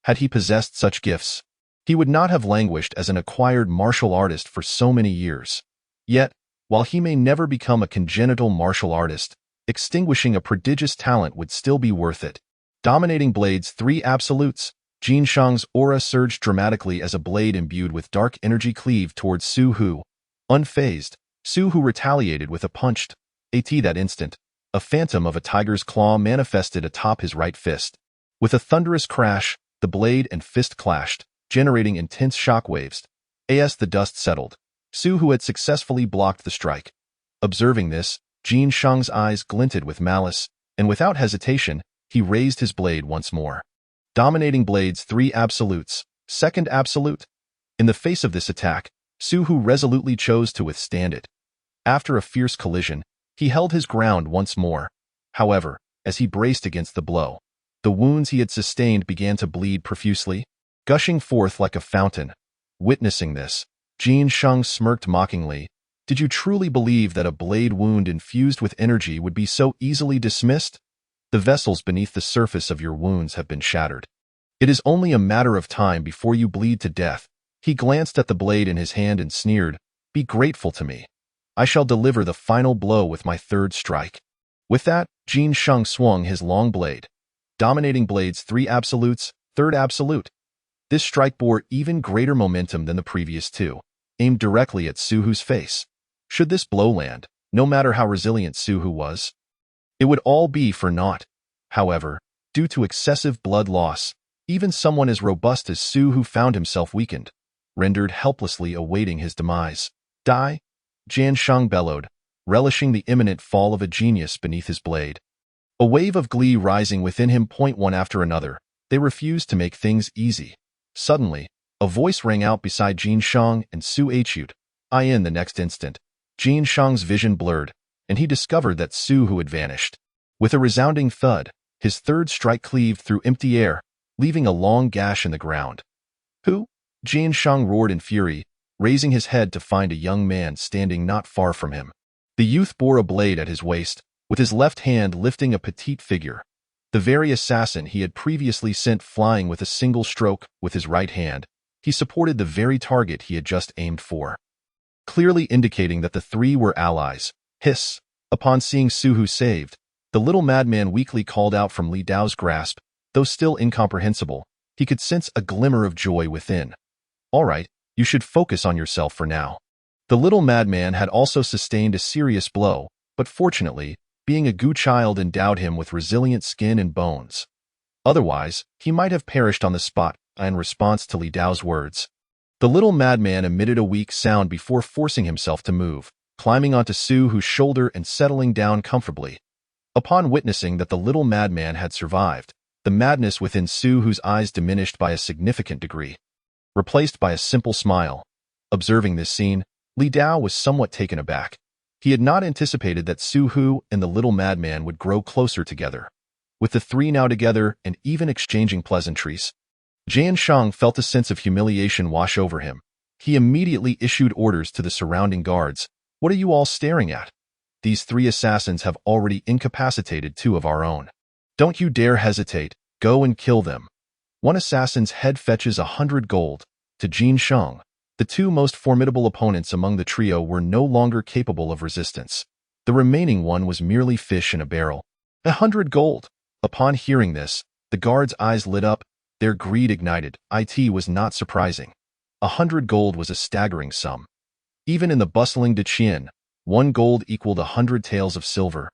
Had he possessed such gifts, he would not have languished as an acquired martial artist for so many years. Yet, while he may never become a congenital martial artist, extinguishing a prodigious talent would still be worth it. Dominating blades 3 absolutes. Jin Shang's aura surged dramatically as a blade imbued with dark energy cleaved towards Su Hu. Unfazed, Su Hu retaliated with a punch. That instant, a phantom of a tiger's claw manifested atop his right fist. With a thunderous crash, the blade and fist clashed, generating intense shockwaves. As the dust settled, Su Hu had successfully blocked the strike. Observing this, Jin Shang's eyes glinted with malice, and without hesitation, he raised his blade once more. Dominating blades 3 absolutes. Second absolute. In the face of this attack, Su Hu resolutely chose to withstand it. After a fierce collision, he held his ground once more. However, as he braced against the blow, the wounds he had sustained began to bleed profusely, gushing forth like a fountain. Witnessing this, Jin Shang smirked mockingly. "Did you truly believe that a blade wound infused with energy would be so easily dismissed? The vessels beneath the surface of your wounds have been shattered. It is only a matter of time before you bleed to death." He glanced at the blade in his hand and sneered, "Be grateful to me. I shall deliver the final blow with my 3rd strike." With that, Jin Shang swung his long blade. Dominating blades 3 absolutes, 3rd absolute. This strike bore even greater momentum than the previous 2, aimed directly at Su Hu's face. Should this blow land, no matter how resilient Su Hu was, it would all be for naught. However, due to excessive blood loss, even someone as robust as Su Hu found himself weakened, rendered helplessly awaiting his demise. "Die!" Jin Shang bellowed, relishing the imminent fall of a genius beneath his blade. A wave of glee rising within him, one after another, they refused to make things easy. Suddenly, a voice rang out beside Jin Shang and Su Hu. In the next instant, Jin Shang's vision blurred, and he discovered that Su Hu had vanished. With a resounding thud, his 3rd strike cleaved through empty air, leaving a long gash in the ground. "Who?" Jin Shang roared in fury, raising his head to find a young man standing not far from him. The youth bore a blade at his waist, with his left hand lifting a petite figure. The very assassin he had previously sent flying with a single stroke with his right hand, he supported the very target he had just aimed for, clearly indicating that the 3 were allies. Hiss! Upon seeing Su Hu saved, the little madman weakly called out from Li Dao's grasp. Though still incomprehensible, he could sense a glimmer of joy within. "All right, you should focus on yourself for now." The little madman had also sustained a serious blow, but fortunately, being a Gu child endowed him with resilient skin and bones. Otherwise, he might have perished on the spot in response to Li Dao's words. The little madman emitted a weak sound before forcing himself to move, climbing onto Su Hu's shoulder and settling down comfortably. Upon witnessing that the little madman had survived, the madness within Su Hu's eyes diminished by a significant degree, replaced by a simple smile. Observing this scene, Li Dao was somewhat taken aback. He had not anticipated that Su Hu and the little madman would grow closer together. With the three now together and even exchanging pleasantries, Jian Shang felt a sense of humiliation wash over him. He immediately issued orders to the surrounding guards. "What are you all staring at? These three assassins have already incapacitated two of our own. Don't you dare hesitate, go and kill them." One assassin's head fetches 100 gold. To Jian Shang, the two most formidable opponents among the trio were no longer capable of resistance. The remaining one was merely fish in a barrel. 100 gold. Upon hearing this, the guards' eyes lit up, their greed ignited. It was not surprising. 100 gold was a staggering sum. Even in the bustling Deqian, 1 gold equaled 100 taels of silver.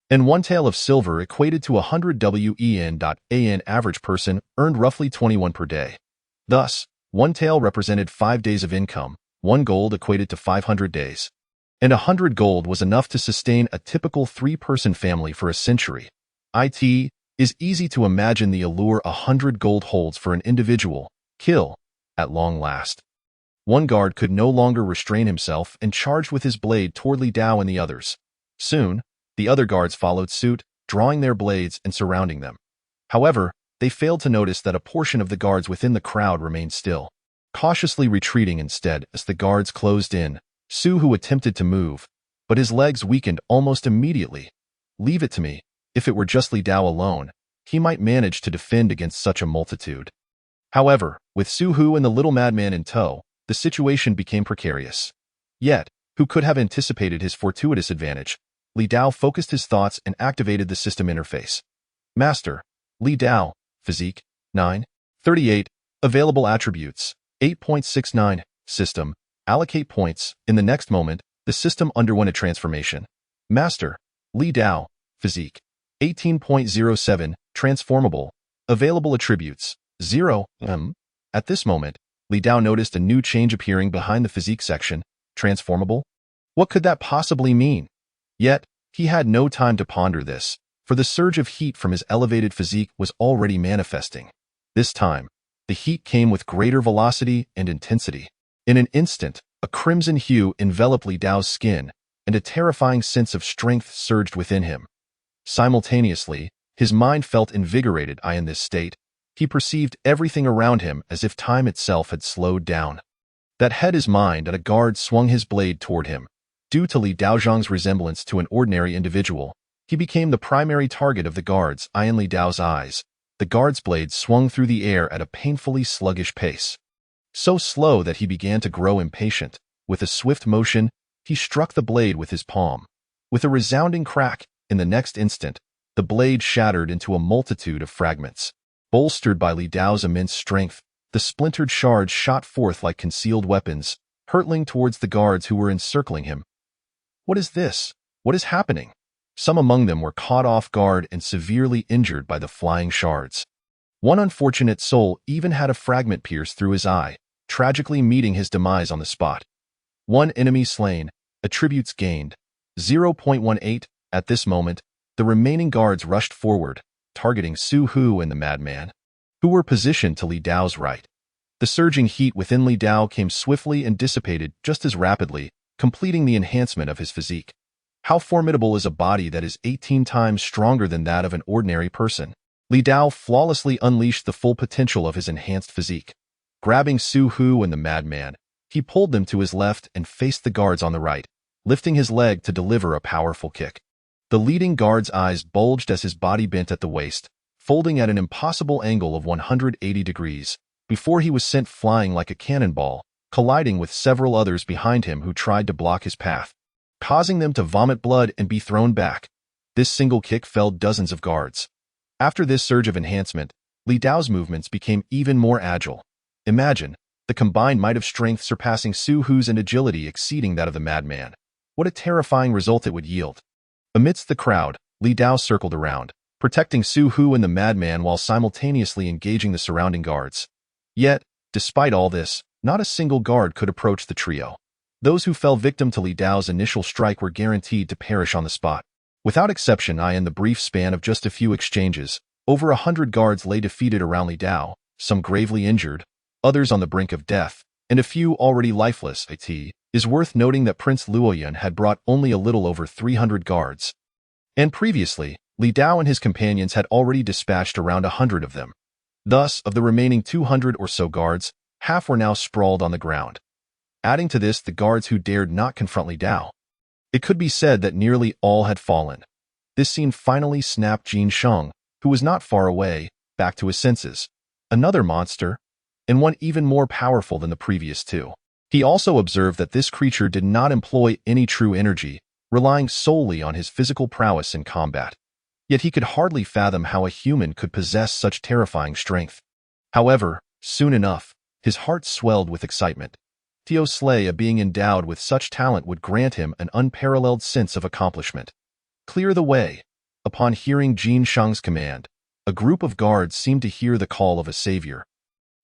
And 1 tael of silver equated to 100 wen. An average person earned roughly 21 per day. Thus, 1 tael represented 5 days of income, 1 gold equated to 500 days. And 100 gold was enough to sustain a typical 3-person family for a century. It is easy to imagine the allure 100 gold holds for an individual. Kill, at long last. One guard could no longer restrain himself and charged with his blade toward Li Dao and the others. Soon, the other guards followed suit, drawing their blades and surrounding them. However, they failed to notice that a portion of the guards within the crowd remained still, cautiously retreating instead as the guards closed in. Su Hu attempted to move, but his legs weakened almost immediately. "Leave it to me. If it were just Li Dao alone, he might manage to defend against such a multitude." However, with Su Hu and the little madman in tow, the situation became precarious. Yet, who could have anticipated his fortuitous advantage? Li Dao focused his thoughts and activated the system interface. Master, Li Dao, Physique, 9. 38, Available Attributes, 8.69, System, Allocate Points. In the next moment, the system underwent a transformation. Master, Li Dao, Physique, 18.07, Transformable, Available Attributes, 0. At this moment, Li Dao noticed a new change appearing behind the physique section. Transformable? What could that possibly mean? Yet, he had no time to ponder this, for the surge of heat from his elevated physique was already manifesting. This time, the heat came with greater velocity and intensity. In an instant, a crimson hue enveloped Li Dao's skin, and a terrifying sense of strength surged within him. Simultaneously, his mind felt invigorated. In this state, he perceived everything around him as if time itself had slowed down. That had his mind, and a guard swung his blade toward him. Due to Li Daozhang's resemblance to an ordinary individual, he became the primary target of the guards. In Li Dao's eyes, the guard's blade swung through the air at a painfully sluggish pace. So slow that he began to grow impatient. With a swift motion, he struck the blade with his palm. With a resounding crack, in the next instant, the blade shattered into a multitude of fragments. Bolstered by Li Dao's immense strength, the splintered shards shot forth like concealed weapons, hurtling towards the guards who were encircling him. What is this? What is happening? Some among them were caught off guard and severely injured by the flying shards. One unfortunate soul even had a fragment pierced through his eye, tragically meeting his demise on the spot. One enemy slain, attributes gained, 0.18. At this moment, the remaining guards rushed forward, targeting Su Hu and the madman, who were positioned to Li Dao's right. The surging heat within Li Dao came swiftly and dissipated just as rapidly, completing the enhancement of his physique. How formidable is a body that is 18 times stronger than that of an ordinary person? Li Dao flawlessly unleashed the full potential of his enhanced physique. Grabbing Su Hu and the madman, he pulled them to his left and faced the guards on the right, lifting his leg to deliver a powerful kick. The leading guard's eyes bulged as his body bent at the waist, folding at an impossible angle of 180 degrees, before he was sent flying like a cannonball, colliding with several others behind him who tried to block his path, causing them to vomit blood and be thrown back. This single kick felled dozens of guards. After this surge of enhancement, Li Dao's movements became even more agile. Imagine, the combined might of strength surpassing Su Hu's and agility exceeding that of the madman. What a terrifying result it would yield. Amidst the crowd, Li Dao circled around, protecting Su Hu and the madman while simultaneously engaging the surrounding guards. Yet, despite all this, not a single guard could approach the trio. Those who fell victim to Li Dao's initial strike were guaranteed to perish on the spot. Without exception, in the brief span of just a few exchanges, over 100 guards lay defeated around Li Dao, some gravely injured, others on the brink of death, and a few already lifeless. It is worth noting that Prince Luoyun had brought only a little over 300 guards. And previously, Li Dao and his companions had already dispatched around 100 of them. Thus, of the remaining 200 or so guards, half were now sprawled on the ground. Adding to this the guards who dared not confront Li Dao. It could be said that nearly all had fallen. This scene finally snapped Jin Sheng, who was not far away, back to his senses. Another monster, and one even more powerful than the previous two. He also observed that this creature did not employ any true energy, relying solely on his physical prowess in combat. Yet he could hardly fathom how a human could possess such terrifying strength. However, soon enough, his heart swelled with excitement. Tio Slay, a being endowed with such talent, would grant him an unparalleled sense of accomplishment. Clear the way. Upon hearing Jin Sheng's command, a group of guards seemed to hear the call of a savior.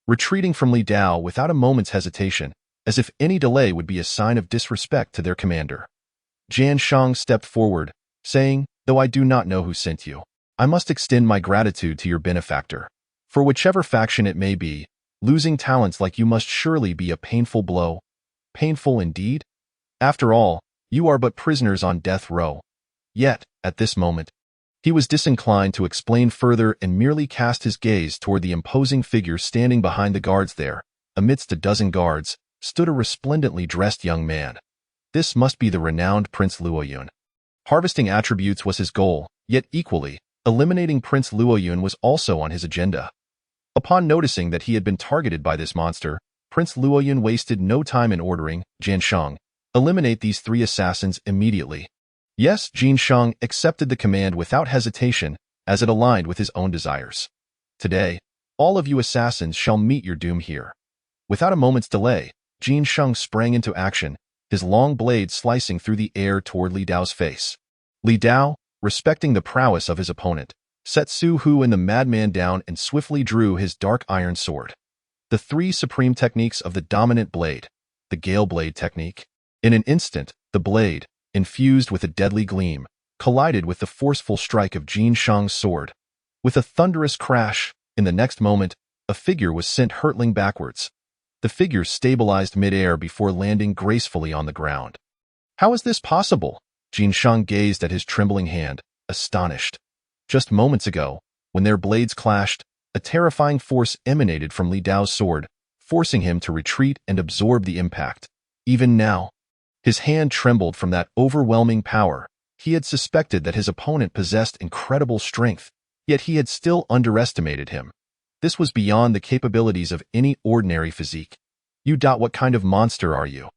Retreating from Li Dao without a moment's hesitation, as if any delay would be a sign of disrespect to their commander. Jian Sheng stepped forward, saying, "Though I do not know who sent you, I must extend my gratitude to your benefactor. For whichever faction it may be, losing talents like you must surely be a painful blow. Painful indeed? After all, you are but prisoners on death row." Yet, at this moment, he was disinclined to explain further and merely cast his gaze toward the imposing figure standing behind the guards there. Amidst a dozen guards, stood a resplendently dressed young man. This must be the renowned Prince Luoyun. Harvesting attributes was his goal, yet equally, eliminating Prince Luoyun was also on his agenda. Upon noticing that he had been targeted by this monster, Prince Luoyun wasted no time in ordering, "Jian Sheng, eliminate these 3 assassins immediately." Yes, Jin Sheng accepted the command without hesitation, as it aligned with his own desires. "Today, all of you assassins shall meet your doom here." Without a moment's delay, Jin Sheng sprang into action, his long blade slicing through the air toward Li Dao's face. Li Dao, respecting the prowess of his opponent, set Su Hu and the madman down and swiftly drew his dark iron sword. The 3 supreme techniques of the dominant blade, the Gale Blade technique. In an instant, the blade, infused with a deadly gleam, collided with the forceful strike of Jin Sheng's sword. With a thunderous crash, in the next moment, a figure was sent hurtling backwards. The figure stabilized mid-air before landing gracefully on the ground. How is this possible? Jin Sheng gazed at his trembling hand, astonished. Just moments ago, when their blades clashed, a terrifying force emanated from Li Dao's sword, forcing him to retreat and absorb the impact. Even now, his hand trembled from that overwhelming power. He had suspected that his opponent possessed incredible strength, yet he had still underestimated him. This was beyond the capabilities of any ordinary physique. What kind of monster are you?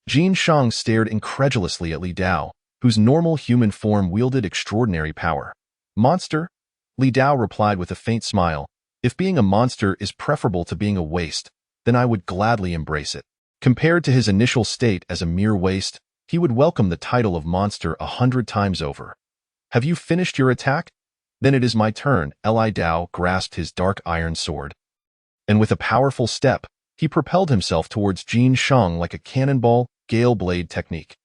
Jin Sheng stared incredulously at Li Dao, whose normal human form wielded extraordinary power. Monster? Li Dao replied with a faint smile. If being a monster is preferable to being a waste, then I would gladly embrace it. Compared to his initial state as a mere waste, he would welcome the title of monster 100 times over. Have you finished your attack? Then it is my turn. Li Dao grasped his dark iron sword. And with a powerful step, he propelled himself towards Jin Sheng like a cannonball, Gale Blade technique.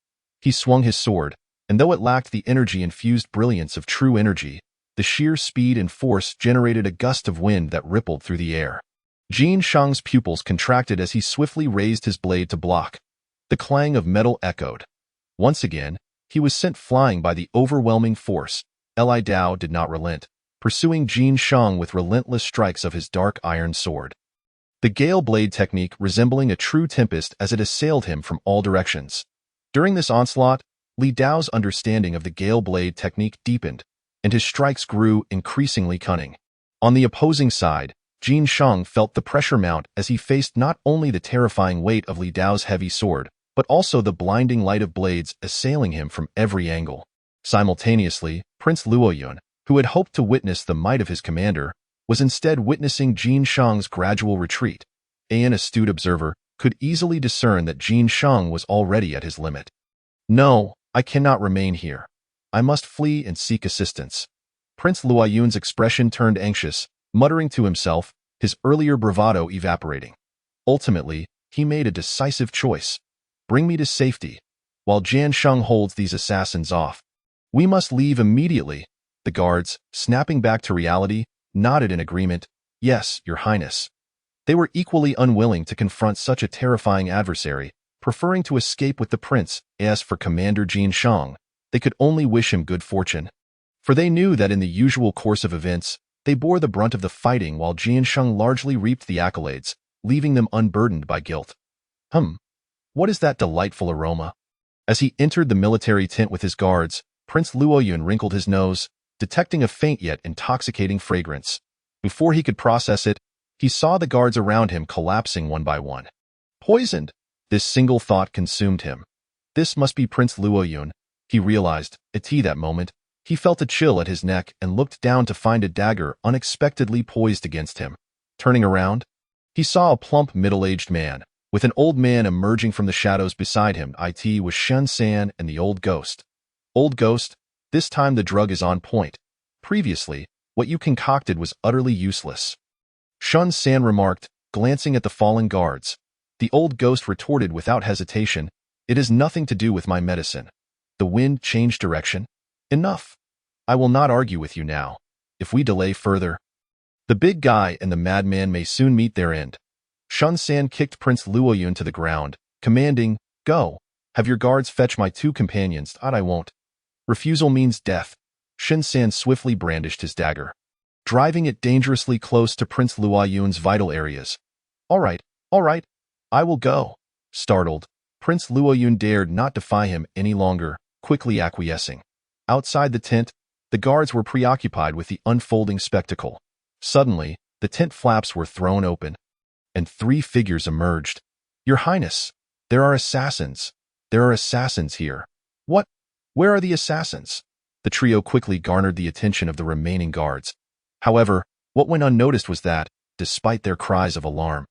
He swung his sword, and though it lacked the energy-infused brilliance of true energy, the sheer speed and force generated a gust of wind that rippled through the air. Jin Sheng's pupils contracted as he swiftly raised his blade to block. The clang of metal echoed. Once again, he was sent flying by the overwhelming force. Li Dao did not relent, pursuing Jin Sheng with relentless strikes of his dark iron sword. The Gale Blade technique resembling a true tempest as it assailed him from all directions. During this onslaught, Li Dao's understanding of the Gale Blade technique deepened, and his strikes grew increasingly cunning. On the opposing side, Jin Sheng felt the pressure mount as he faced not only the terrifying weight of Li Dao's heavy sword, but also the blinding light of blades assailing him from every angle. Simultaneously, Prince Luoyun, who had hoped to witness the might of his commander, was instead witnessing Jin Sheng's gradual retreat. An astute observer could easily discern that Jin Sheng was already at his limit. "No, I cannot remain here. I must flee and seek assistance." Prince Luoyun's expression turned anxious, muttering to himself, his earlier bravado evaporating. Ultimately, he made a decisive choice. Bring me to safety, while Jian Sheng holds these assassins off. We must leave immediately. The guards, snapping back to reality, nodded in agreement. Yes, Your Highness. They were equally unwilling to confront such a terrifying adversary, preferring to escape with the prince. As for Commander Jian Sheng, they could only wish him good fortune. For they knew that in the usual course of events, they bore the brunt of the fighting while Jian Sheng largely reaped the accolades, leaving them unburdened by guilt. What is that delightful aroma? As he entered the military tent with his guards, Prince Luoyun wrinkled his nose, detecting a faint yet intoxicating fragrance. Before he could process it, he saw the guards around him collapsing one by one. Poisoned! This single thought consumed him. This must be Prince Luoyun, he realized. At that moment, he felt a chill at his neck and looked down to find a dagger unexpectedly poised against him. Turning around, he saw a plump middle-aged man, with an old man emerging from the shadows beside him. It was Shen San and the old ghost. Old ghost, this time the drug is on point. Previously, what you concocted was utterly useless. Shen San remarked, glancing at the fallen guards. The old ghost retorted without hesitation, it has nothing to do with my medicine. The wind changed direction. Enough. I will not argue with you now. If we delay further, the big guy and the madman may soon meet their end. Shen San kicked Prince Luoyun to the ground, commanding, Go. Have your guards fetch my 2 companions. I won't. Refusal means death. Shen San swiftly brandished his dagger, driving it dangerously close to Prince Luoyun's vital areas. All right, I will go. Startled, Prince Luoyun dared not defy him any longer, quickly acquiescing. Outside the tent, the guards were preoccupied with the unfolding spectacle. Suddenly, the tent flaps were thrown open, and 3 figures emerged. Your Highness, there are assassins. There are assassins here. What? Where are the assassins? The trio quickly garnered the attention of the remaining guards. However, what went unnoticed was that, despite their cries of alarm,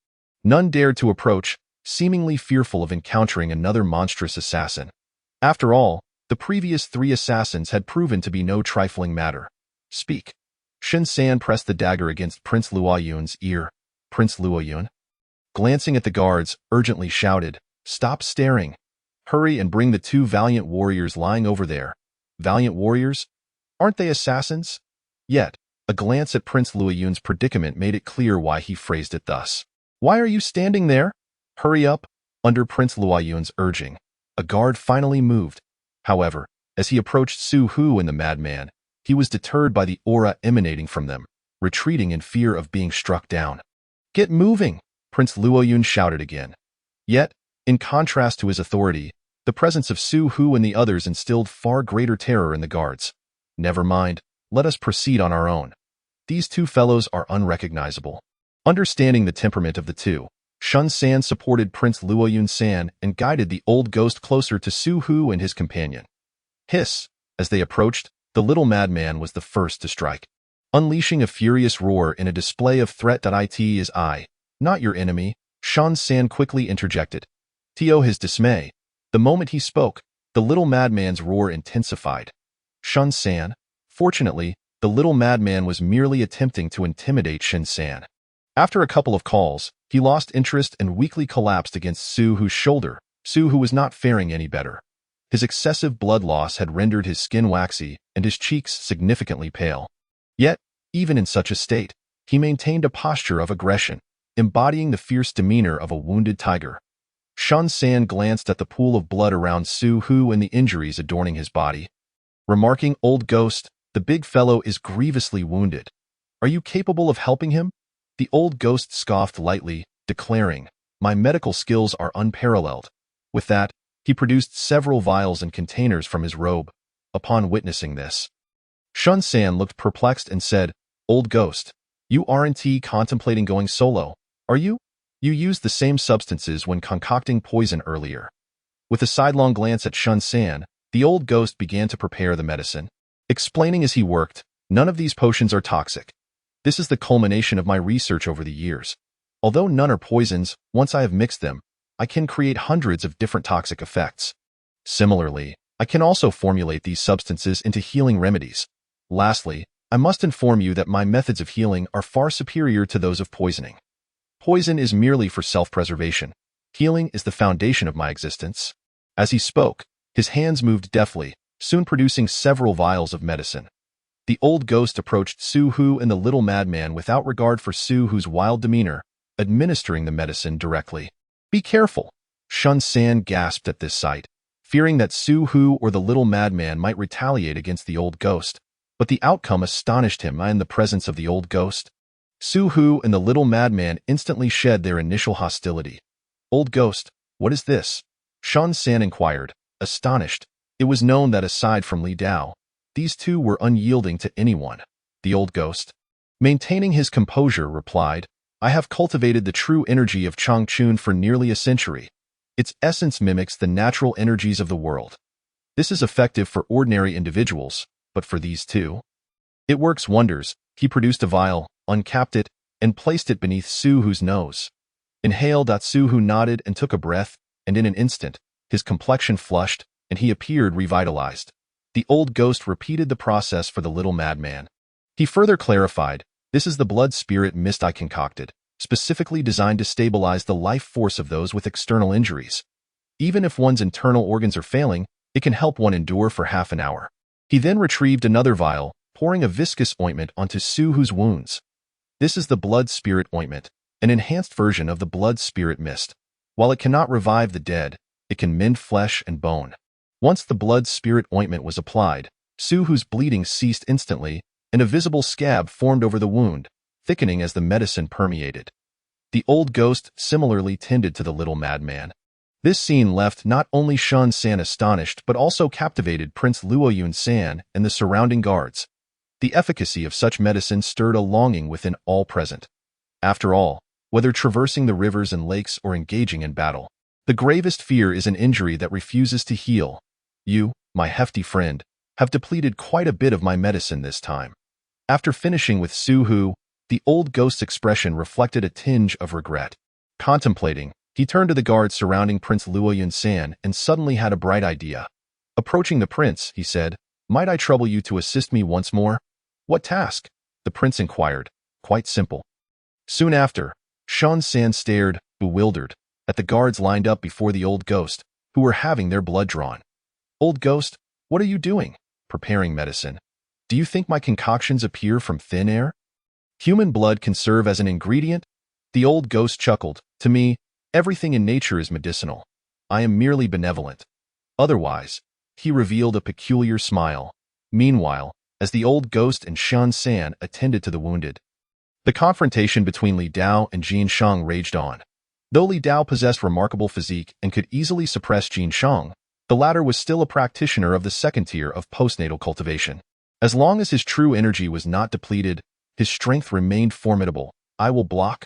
none dared to approach, seemingly fearful of encountering another monstrous assassin. After all, the previous 3 assassins had proven to be no trifling matter. Speak. Shen San pressed the dagger against Prince Luoyun's ear. Prince Luoyun, glancing at the guards, urgently shouted, Stop staring. Hurry and bring the 2 valiant warriors lying over there. Valiant warriors? Aren't they assassins? Yet, a glance at Prince Luoyun's predicament made it clear why he phrased it thus. Why are you standing there? Hurry up. Under Prince Luoyun's urging, a guard finally moved. However, as he approached Su Hu and the madman, he was deterred by the aura emanating from them, retreating in fear of being struck down. Get moving, Prince Luoyun shouted again. Yet, in contrast to his authority, the presence of Su Hu and the others instilled far greater terror in the guards. Never mind, let us proceed on our own. These 2 fellows are unrecognizable. Understanding the temperament of the 2, Shen San supported Prince Luoyun San and guided the old ghost closer to Su Hu and his companion. Hiss! As they approached, the little madman was the first to strike. Unleashing a furious roar in a display of threat. It is I, not your enemy, Shen San quickly interjected. To his dismay, the moment he spoke, the little madman's roar intensified. Shen San, fortunately, the little madman was merely attempting to intimidate Shen San. After a couple of calls, he lost interest and weakly collapsed against Su Hu's shoulder. Su Hu was not faring any better. His excessive blood loss had rendered his skin waxy and his cheeks significantly pale. Yet, even in such a state, he maintained a posture of aggression, embodying the fierce demeanor of a wounded tiger. Shen San glanced at the pool of blood around Su Hu and the injuries adorning his body. Remarking, Old ghost, the big fellow is grievously wounded. Are you capable of helping him? The old ghost scoffed lightly, declaring, My medical skills are unparalleled. With that, he produced several vials and containers from his robe. Upon witnessing this, Shen San looked perplexed and said, Old ghost, you aren't contemplating going solo, are you? You used the same substances when concocting poison earlier. With a sidelong glance at Shen San, the old ghost began to prepare the medicine. Explaining as he worked, none of these potions are toxic. This is the culmination of my research over the years. Although none are poisons, once I have mixed them, I can create hundreds of different toxic effects. Similarly, I can also formulate these substances into healing remedies. Lastly, I must inform you that my methods of healing are far superior to those of poisoning. Poison is merely for self-preservation. Healing is the foundation of my existence." As he spoke, his hands moved deftly, soon producing several vials of medicine. The old ghost approached Su Hu and the little madman without regard for Su Hu's wild demeanor, administering the medicine directly. "Be careful," Shun San gasped at this sight, fearing that Su Hu or the little madman might retaliate against the old ghost. But the outcome astonished him in the presence of the old ghost. Su Hu and the little madman instantly shed their initial hostility. "Old ghost, what is this?" Shun San inquired, astonished. It was known that aside from Li Dao, these two were unyielding to anyone. The old ghost, maintaining his composure, replied, "I have cultivated the true energy of Changchun for nearly a century. Its essence mimics the natural energies of the world. This is effective for ordinary individuals, but for these two, it works wonders." He produced a vial, uncapped it, and placed it beneath Su Hu's nose. Inhaled. Su Hu nodded and took a breath, and in an instant, his complexion flushed, and he appeared revitalized. The old ghost repeated the process for the little madman. He further clarified, "This is the blood spirit mist I concocted, specifically designed to stabilize the life force of those with external injuries. Even if one's internal organs are failing, it can help one endure for half an hour." He then retrieved another vial, pouring a viscous ointment onto Su Hu's wounds. "This is the blood spirit ointment, an enhanced version of the blood spirit mist. While it cannot revive the dead, it can mend flesh and bone." Once the blood spirit ointment was applied, Su Hu's bleeding ceased instantly, and a visible scab formed over the wound, thickening as the medicine permeated. The old ghost similarly tended to the little madman. This scene left not only Shun San astonished but also captivated Prince Luoyun San and the surrounding guards. The efficacy of such medicine stirred a longing within all present. After all, whether traversing the rivers and lakes or engaging in battle, the gravest fear is an injury that refuses to heal. "You, my hefty friend, have depleted quite a bit of my medicine this time." After finishing with Su Hu, the old ghost's expression reflected a tinge of regret. Contemplating, he turned to the guards surrounding Prince Luoyun San and suddenly had a bright idea. Approaching the prince, he said, "Might I trouble you to assist me once more?" "What task?" the prince inquired. "Quite simple." Soon after, Shun San stared, bewildered, at the guards lined up before the old ghost, who were having their blood drawn. "Old ghost, what are you doing?" "Preparing medicine." "Do you think my concoctions appear from thin air?" "Human blood can serve as an ingredient?" The old ghost chuckled. "To me, everything in nature is medicinal. I am merely benevolent. Otherwise," he revealed a peculiar smile. Meanwhile, as the old ghost and Shun San attended to the wounded, the confrontation between Li Dao and Jin Shang raged on. Though Li Dao possessed remarkable physique and could easily suppress Jin Shang, the latter was still a practitioner of the second tier of postnatal cultivation. As long as his true energy was not depleted, his strength remained formidable. "I will block.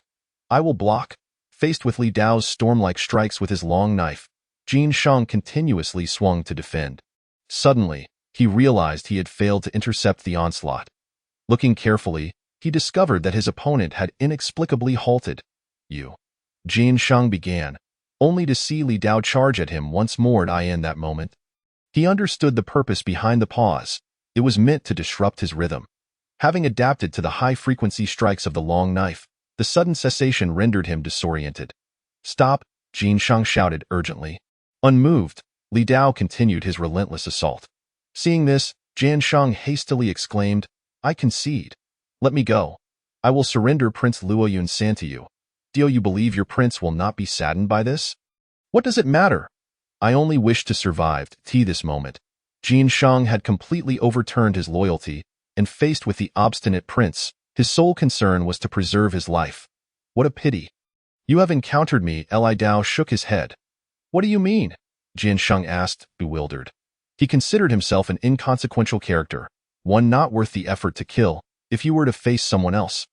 I will block." Faced with Li Dao's storm-like strikes with his long knife, Jin Shang continuously swung to defend. Suddenly, he realized he had failed to intercept the onslaught. Looking carefully, he discovered that his opponent had inexplicably halted. "You," Jin Shang began, only to see Li Dao charge at him once more. In that moment, he understood the purpose behind the pause. It was meant to disrupt his rhythm. Having adapted to the high-frequency strikes of the long knife, the sudden cessation rendered him disoriented. "Stop," Jin Shang shouted urgently. Unmoved, Li Dao continued his relentless assault. Seeing this, Jin Shang hastily exclaimed, "I concede. Let me go. I will surrender Prince Luoyun San to you. Do you believe your prince will not be saddened by this?" "What does it matter? I only wish to survive this moment." Jin Shang had completely overturned his loyalty, and faced with the obstinate prince, his sole concern was to preserve his life. "What a pity. You have encountered me." Li Dao shook his head. "What do you mean?" Jin Shang asked, bewildered. He considered himself an inconsequential character, one not worth the effort to kill. If you were to face someone else,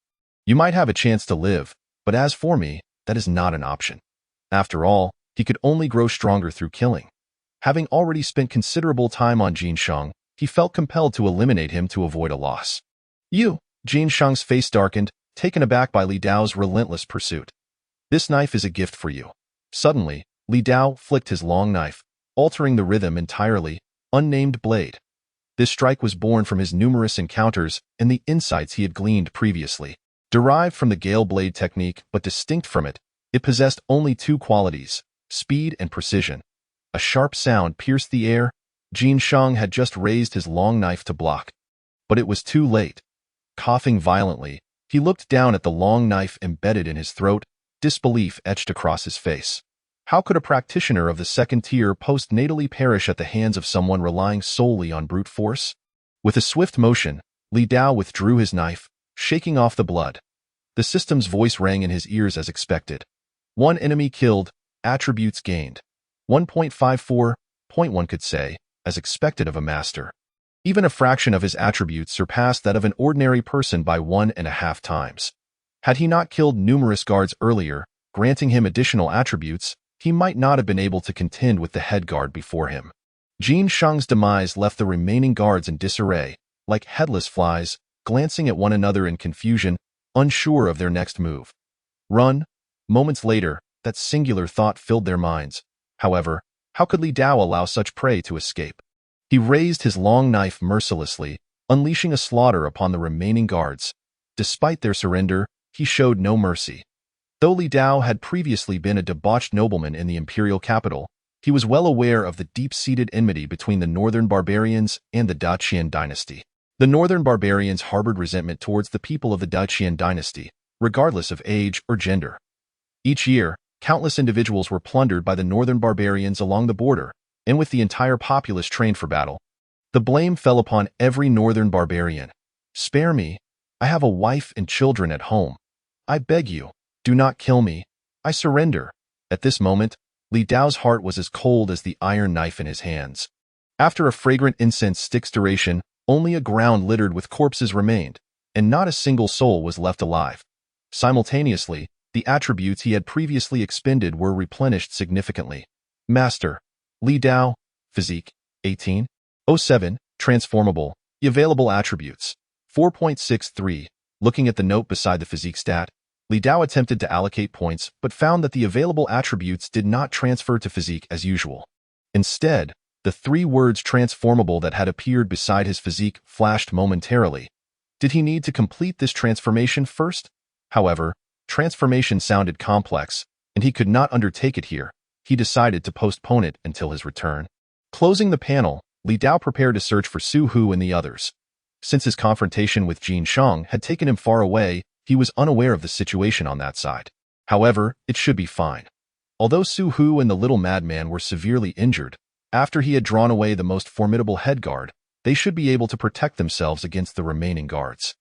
you might have a chance to live, but as for me, that is not an option. After all, he could only grow stronger through killing. Having already spent considerable time on Jin Shang, he felt compelled to eliminate him to avoid a loss. "You," Jin Shang's face darkened, taken aback by Li Dao's relentless pursuit. "This knife is a gift for you." Suddenly, Li Dao flicked his long knife, altering the rhythm entirely. Unnamed blade. This strike was born from his numerous encounters and the insights he had gleaned previously. Derived from the Gale Blade technique, but distinct from it, it possessed only two qualities: speed and precision. A sharp sound pierced the air. Jin Shang had just raised his long knife to block. But it was too late. Coughing violently, he looked down at the long knife embedded in his throat, disbelief etched across his face. How could a practitioner of the second tier postnatally perish at the hands of someone relying solely on brute force? With a swift motion, Li Dao withdrew his knife, shaking off the blood. The system's voice rang in his ears as expected. One enemy killed, attributes gained. 1.54, one could say, as expected of a master. Even a fraction of his attributes surpassed that of an ordinary person by 1.5 times. Had he not killed numerous guards earlier, granting him additional attributes, he might not have been able to contend with the head guard before him. Jin Shang's demise left the remaining guards in disarray, like headless flies, glancing at one another in confusion, unsure of their next move. Run? Moments later, that singular thought filled their minds. However, how could Li Dao allow such prey to escape? He raised his long knife mercilessly, unleashing a slaughter upon the remaining guards. Despite their surrender, he showed no mercy. Though Li Dao had previously been a debauched nobleman in the imperial capital, he was well aware of the deep-seated enmity between the northern barbarians and the Qian Dynasty. The northern barbarians harbored resentment towards the people of the Qian Dynasty, regardless of age or gender. Each year, countless individuals were plundered by the northern barbarians along the border, and with the entire populace trained for battle. The blame fell upon every northern barbarian. "Spare me. I have a wife and children at home. I beg you, do not kill me. I surrender." At this moment, Li Dao's heart was as cold as the iron knife in his hands. After a fragrant incense stick's duration, only a ground littered with corpses remained, and not a single soul was left alive. Simultaneously, the attributes he had previously expended were replenished significantly. Master. Li Dao, Physique, 1807, Transformable, Available Attributes, 4.63. Looking at the note beside the physique stat, Li Dao attempted to allocate points but found that the available attributes did not transfer to physique as usual. Instead, the three words transformable that had appeared beside his physique flashed momentarily. Did he need to complete this transformation first? However, transformation sounded complex, and he could not undertake it here. He decided to postpone it until his return. Closing the panel, Li Dao prepared to search for Su Hu and the others. Since his confrontation with Jin Shang had taken him far away, he was unaware of the situation on that side. However, it should be fine. Although Su Hu and the little madman were severely injured, after he had drawn away the most formidable head guard, they should be able to protect themselves against the remaining guards.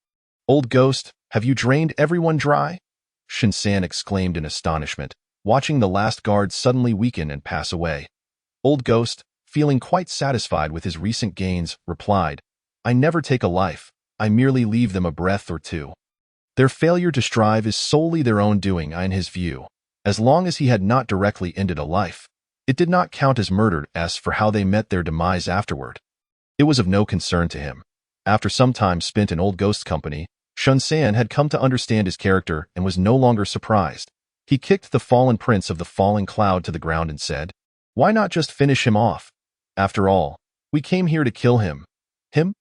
"Old ghost, have you drained everyone dry?" Shen San exclaimed in astonishment, watching the last guard suddenly weaken and pass away. Old ghost, feeling quite satisfied with his recent gains, replied, "I never take a life, I merely leave them a breath or two. Their failure to strive is solely their own doing in his view. As long as he had not directly ended a life, it did not count as murder as for how they met their demise afterward. It was of no concern to him. After some time spent in Old Ghost's company, Shen San had come to understand his character and was no longer surprised. He kicked the fallen prince of the falling cloud to the ground and said, "Why not just finish him off? After all, we came here to kill him." "Him?"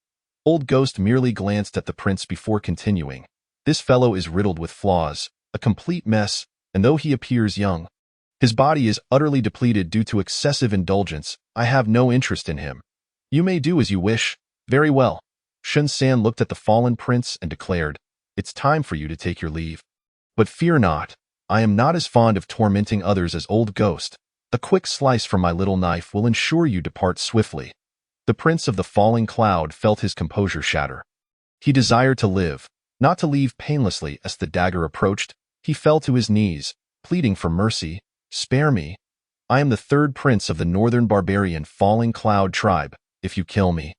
Old Ghost merely glanced at the prince before continuing. "This fellow is riddled with flaws, a complete mess, and though he appears young, his body is utterly depleted due to excessive indulgence. I have no interest in him. You may do as you wish." "Very well." Shen San looked at the fallen prince and declared, "It's time for you to take your leave. But fear not, I am not as fond of tormenting others as Old Ghost. A quick slice from my little knife will ensure you depart swiftly." The prince of the falling cloud felt his composure shatter. He desired to live, not to leave painlessly. As the dagger approached, he fell to his knees, pleading for mercy. "Spare me. I am the third prince of the northern barbarian falling cloud tribe. If you kill me,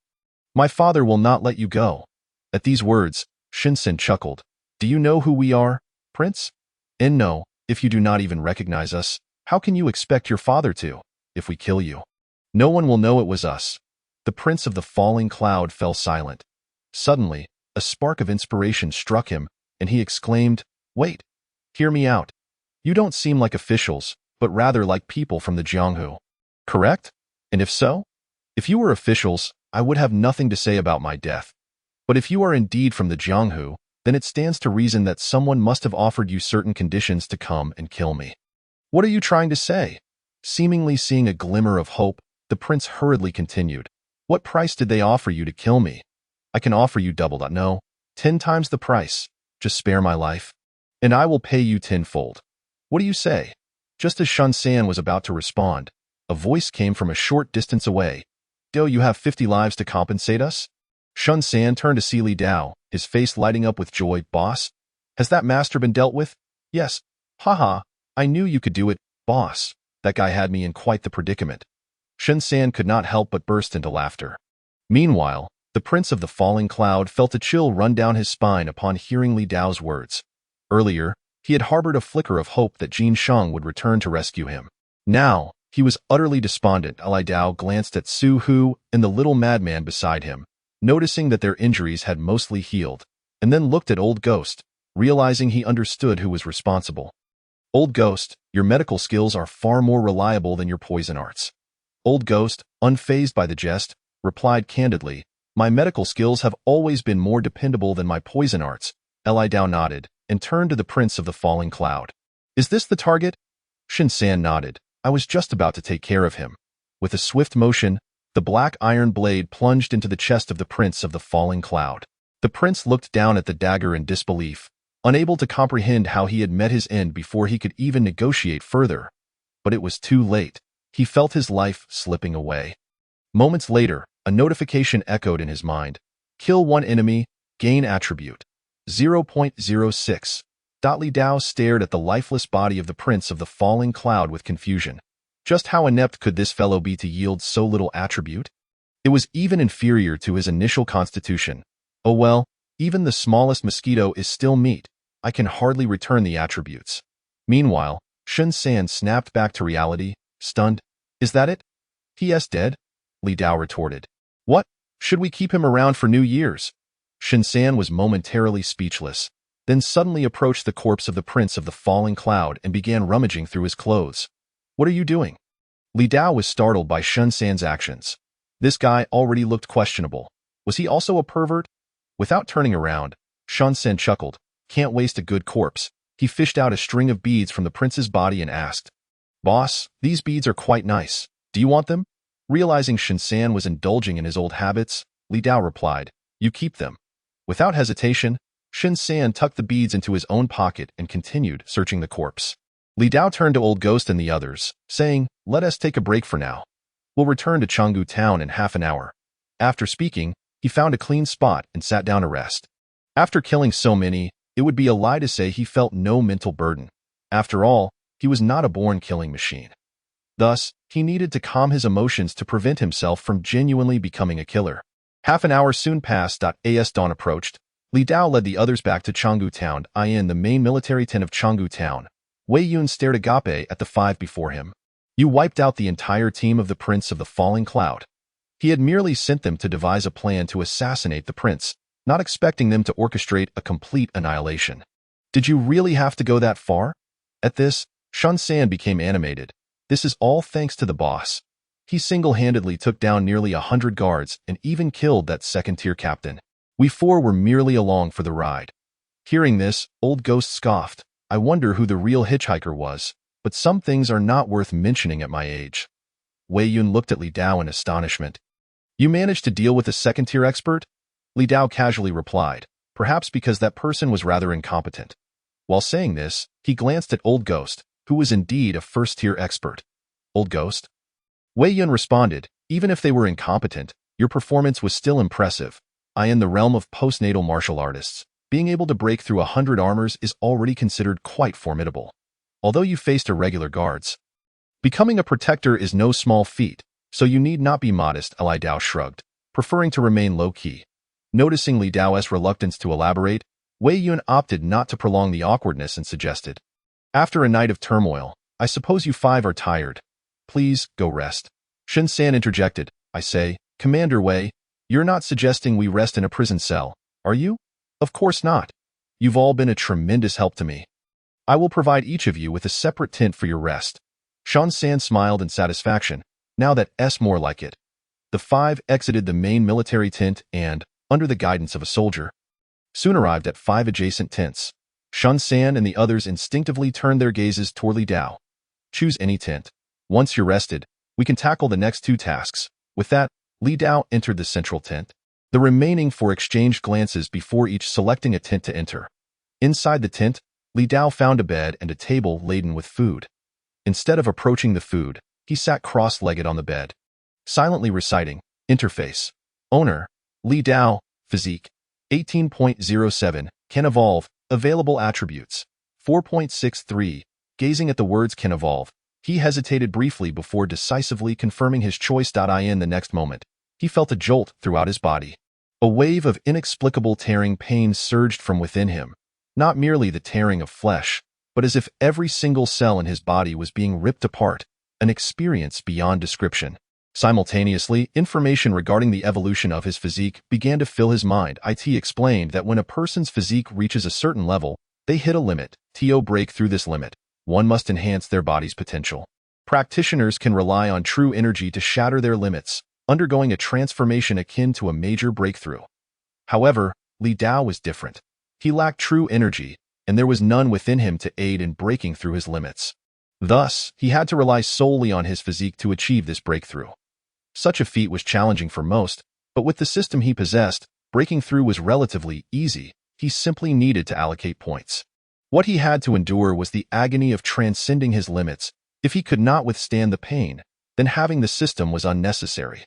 my father will not let you go." At these words, Shinsen chuckled. "Do you know who we are, prince? And no, if you do not even recognize us, how can you expect your father to? If we kill you, no one will know it was us." The prince of the falling cloud fell silent. Suddenly, a spark of inspiration struck him, and he exclaimed, "Wait, hear me out. You don't seem like officials, but rather like people from the Jianghu. Correct? And if so? If you were officials, I would have nothing to say about my death. But if you are indeed from the Jianghu, then it stands to reason that someone must have offered you certain conditions to come and kill me. What are you trying to say? Seemingly seeing a glimmer of hope, the prince hurriedly continued. What price did they offer you to kill me? I can offer you double that, no, 10 times the price. Just spare my life, and I will pay you tenfold. What do you say? Just as Sun San was about to respond, a voice came from a short distance away. Do you have 50 lives to compensate us? Sun San turned to see Li Dao, his face lighting up with joy. Boss? Has that master been dealt with? Yes. Haha, I knew you could do it, boss. That guy had me in quite the predicament. Sun San could not help but burst into laughter. Meanwhile, the prince of the falling cloud felt a chill run down his spine upon hearing Li Dao's words. Earlier, he had harbored a flicker of hope that Jin Sheng would return to rescue him. Now, he was utterly despondent. Li Dao glanced at Su Hu and the little madman beside him, noticing that their injuries had mostly healed, and then looked at Old Ghost, realizing he understood who was responsible. Old Ghost, your medical skills are far more reliable than your poison arts. Old Ghost, unfazed by the jest, replied candidly, my medical skills have always been more dependable than my poison arts. Li Dao nodded and turned to the prince of the falling cloud. Is this the target? Sun San nodded. I was just about to take care of him. With a swift motion, the black iron blade plunged into the chest of the prince of the falling cloud. The prince looked down at the dagger in disbelief, unable to comprehend how he had met his end before he could even negotiate further. But it was too late. He felt his life slipping away. Moments later, a notification echoed in his mind. Kill one enemy, gain attribute. 0.06. Li Dao stared at the lifeless body of the prince of the falling cloud with confusion. Just how inept could this fellow be to yield so little attribute? It was even inferior to his initial constitution. Oh well, even the smallest mosquito is still meat. I can hardly return the attributes. Meanwhile, Sun San snapped back to reality, stunned. Is that it? He.S. dead? Li Dao retorted. What? Should we keep him around for New Year's? Sun San was momentarily speechless, then suddenly approached the corpse of the prince of the falling cloud and began rummaging through his clothes. What are you doing? Li Dao was startled by Sun San's actions. This guy already looked questionable. Was he also a pervert? Without turning around, Sun San chuckled. Can't waste a good corpse. He fished out a string of beads from the prince's body and asked, Boss, these beads are quite nice. Do you want them? Realizing Sun San was indulging in his old habits, Li Dao replied, You keep them. Without hesitation, Sun San tucked the beads into his own pocket and continued searching the corpse. Li Dao turned to Old Ghost and the others, saying, Let us take a break for now. We'll return to Chengdu town in half an hour. After speaking, he found a clean spot and sat down to rest. After killing so many, it would be a lie to say he felt no mental burden. After all, he was not a born killing machine. Thus, he needed to calm his emotions to prevent himself from genuinely becoming a killer. Half an hour soon passed. As dawn approached, Li Dao led the others back to Chengdu town. In the main military tent of Chengdu town, Wei Yun stared agape at the 5 before him. You wiped out the entire team of the Prince of the Falling Cloud. He had merely sent them to devise a plan to assassinate the prince, not expecting them to orchestrate a complete annihilation. Did you really have to go that far? At this, Sun San became animated. This is all thanks to the boss. He single-handedly took down nearly 100 guards and even killed that second-tier captain. We 4 were merely along for the ride. Hearing this, Old Ghost scoffed. I wonder who the real hitchhiker was, but some things are not worth mentioning at my age. Wei Yun looked at Li Dao in astonishment. You managed to deal with a second-tier expert? Li Dao casually replied, perhaps because that person was rather incompetent. While saying this, he glanced at Old Ghost, who was indeed a first-tier expert. Old Ghost? Wei Yun responded, even if they were incompetent, your performance was still impressive. In the realm of postnatal martial artists, being able to break through 100 armors is already considered quite formidable. Although you faced irregular guards, becoming a protector is no small feat, so you need not be modest. Li Dao shrugged, preferring to remain low-key. Noticing Li Dao's reluctance to elaborate, Wei Yun opted not to prolong the awkwardness and suggested, after a night of turmoil, I suppose you 5 are tired. Please, go rest. Sun San interjected, I say, Commander Wei, you're not suggesting we rest in a prison cell, are you? Of course not. You've all been a tremendous help to me. I will provide each of you with a separate tent for your rest. Sun San smiled in satisfaction. Now that's more like it. The five exited the main military tent and, under the guidance of a soldier, soon arrived at five adjacent tents. Shun San and the others instinctively turned their gazes toward Li Dao. Choose any tent. Once you're rested, we can tackle the next two tasks. With that, Li Dao entered the central tent. The remaining four exchanged glances before each selecting a tent to enter. Inside the tent, Li Dao found a bed and a table laden with food. Instead of approaching the food, he sat cross-legged on the bed, silently reciting, Interface. Owner, Li Dao, Physique. 18.07, Can Evolve, Available Attributes. 4.63, Gazing at the words Can Evolve, he hesitated briefly before decisively confirming his choice. In the next moment, he felt a jolt throughout his body. A wave of inexplicable tearing pain surged from within him, not merely the tearing of flesh, but as if every single cell in his body was being ripped apart, an experience beyond description. Simultaneously, information regarding the evolution of his physique began to fill his mind. It explained that when a person's physique reaches a certain level, they hit a limit. To break through this limit, one must enhance their body's potential. Practitioners can rely on true energy to shatter their limits, undergoing a transformation akin to a major breakthrough. However, Li Dao was different. He lacked true energy, and there was none within him to aid in breaking through his limits. Thus, he had to rely solely on his physique to achieve this breakthrough. Such a feat was challenging for most, but with the system he possessed, breaking through was relatively easy. He simply needed to allocate points. What he had to endure was the agony of transcending his limits. If he could not withstand the pain, then having the system was unnecessary.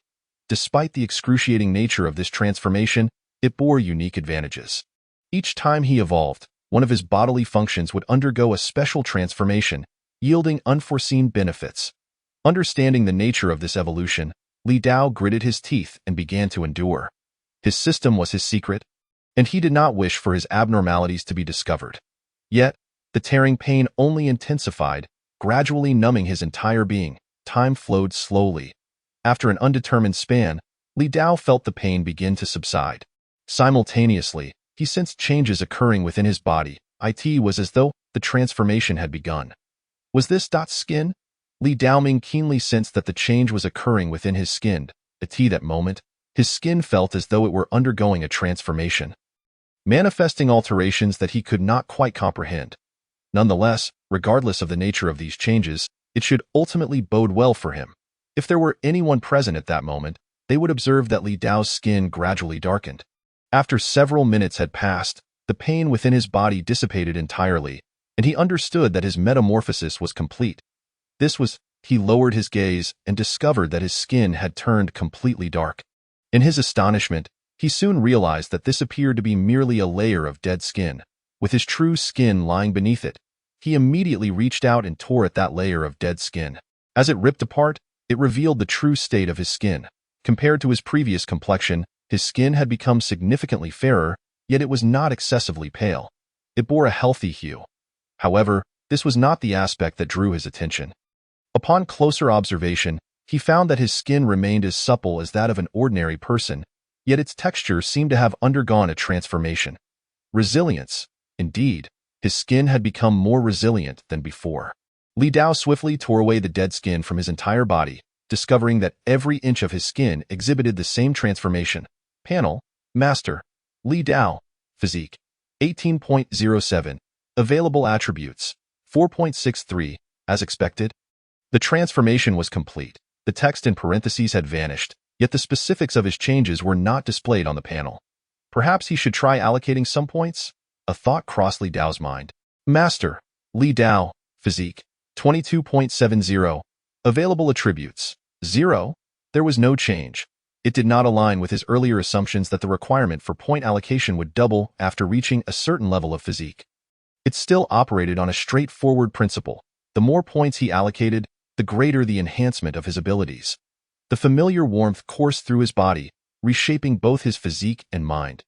Despite the excruciating nature of this transformation, it bore unique advantages. Each time he evolved, one of his bodily functions would undergo a special transformation, yielding unforeseen benefits. Understanding the nature of this evolution, Li Dao gritted his teeth and began to endure. His system was his secret, and he did not wish for his abnormalities to be discovered. Yet, the tearing pain only intensified, gradually numbing his entire being. Time flowed slowly. After an undetermined span, Li Dao felt the pain begin to subside. Simultaneously, he sensed changes occurring within his body. It was as though the transformation had begun. Was this skin? Li Dao keenly sensed that the change was occurring within his skin. At that moment, his skin felt as though it were undergoing a transformation, manifesting alterations that he could not quite comprehend. Nonetheless, regardless of the nature of these changes, it should ultimately bode well for him. If there were anyone present at that moment, they would observe that Li Dao's skin gradually darkened. After several minutes had passed, the pain within his body dissipated entirely, and he understood that his metamorphosis was complete. He lowered his gaze and discovered that his skin had turned completely dark. In his astonishment, he soon realized that this appeared to be merely a layer of dead skin, with his true skin lying beneath it. He immediately reached out and tore at that layer of dead skin. As it ripped apart, it revealed the true state of his skin. Compared to his previous complexion, his skin had become significantly fairer, yet it was not excessively pale. It bore a healthy hue. However, this was not the aspect that drew his attention. Upon closer observation, he found that his skin remained as supple as that of an ordinary person, yet its texture seemed to have undergone a transformation. Resilience. Indeed, his skin had become more resilient than before. Li Dao swiftly tore away the dead skin from his entire body, discovering that every inch of his skin exhibited the same transformation. Panel, Master, Li Dao, Physique. 18.07, Available Attributes. 4.63, As expected. The transformation was complete. The text in parentheses had vanished, yet the specifics of his changes were not displayed on the panel. Perhaps he should try allocating some points? A thought crossed Li Dao's mind. Master, Li Dao, Physique. 22.70, Available Attributes. 0. There was no change. It did not align with his earlier assumptions that the requirement for point allocation would double after reaching a certain level of physique. It still operated on a straightforward principle. The more points he allocated, the greater the enhancement of his abilities. The familiar warmth coursed through his body, reshaping both his physique and mind.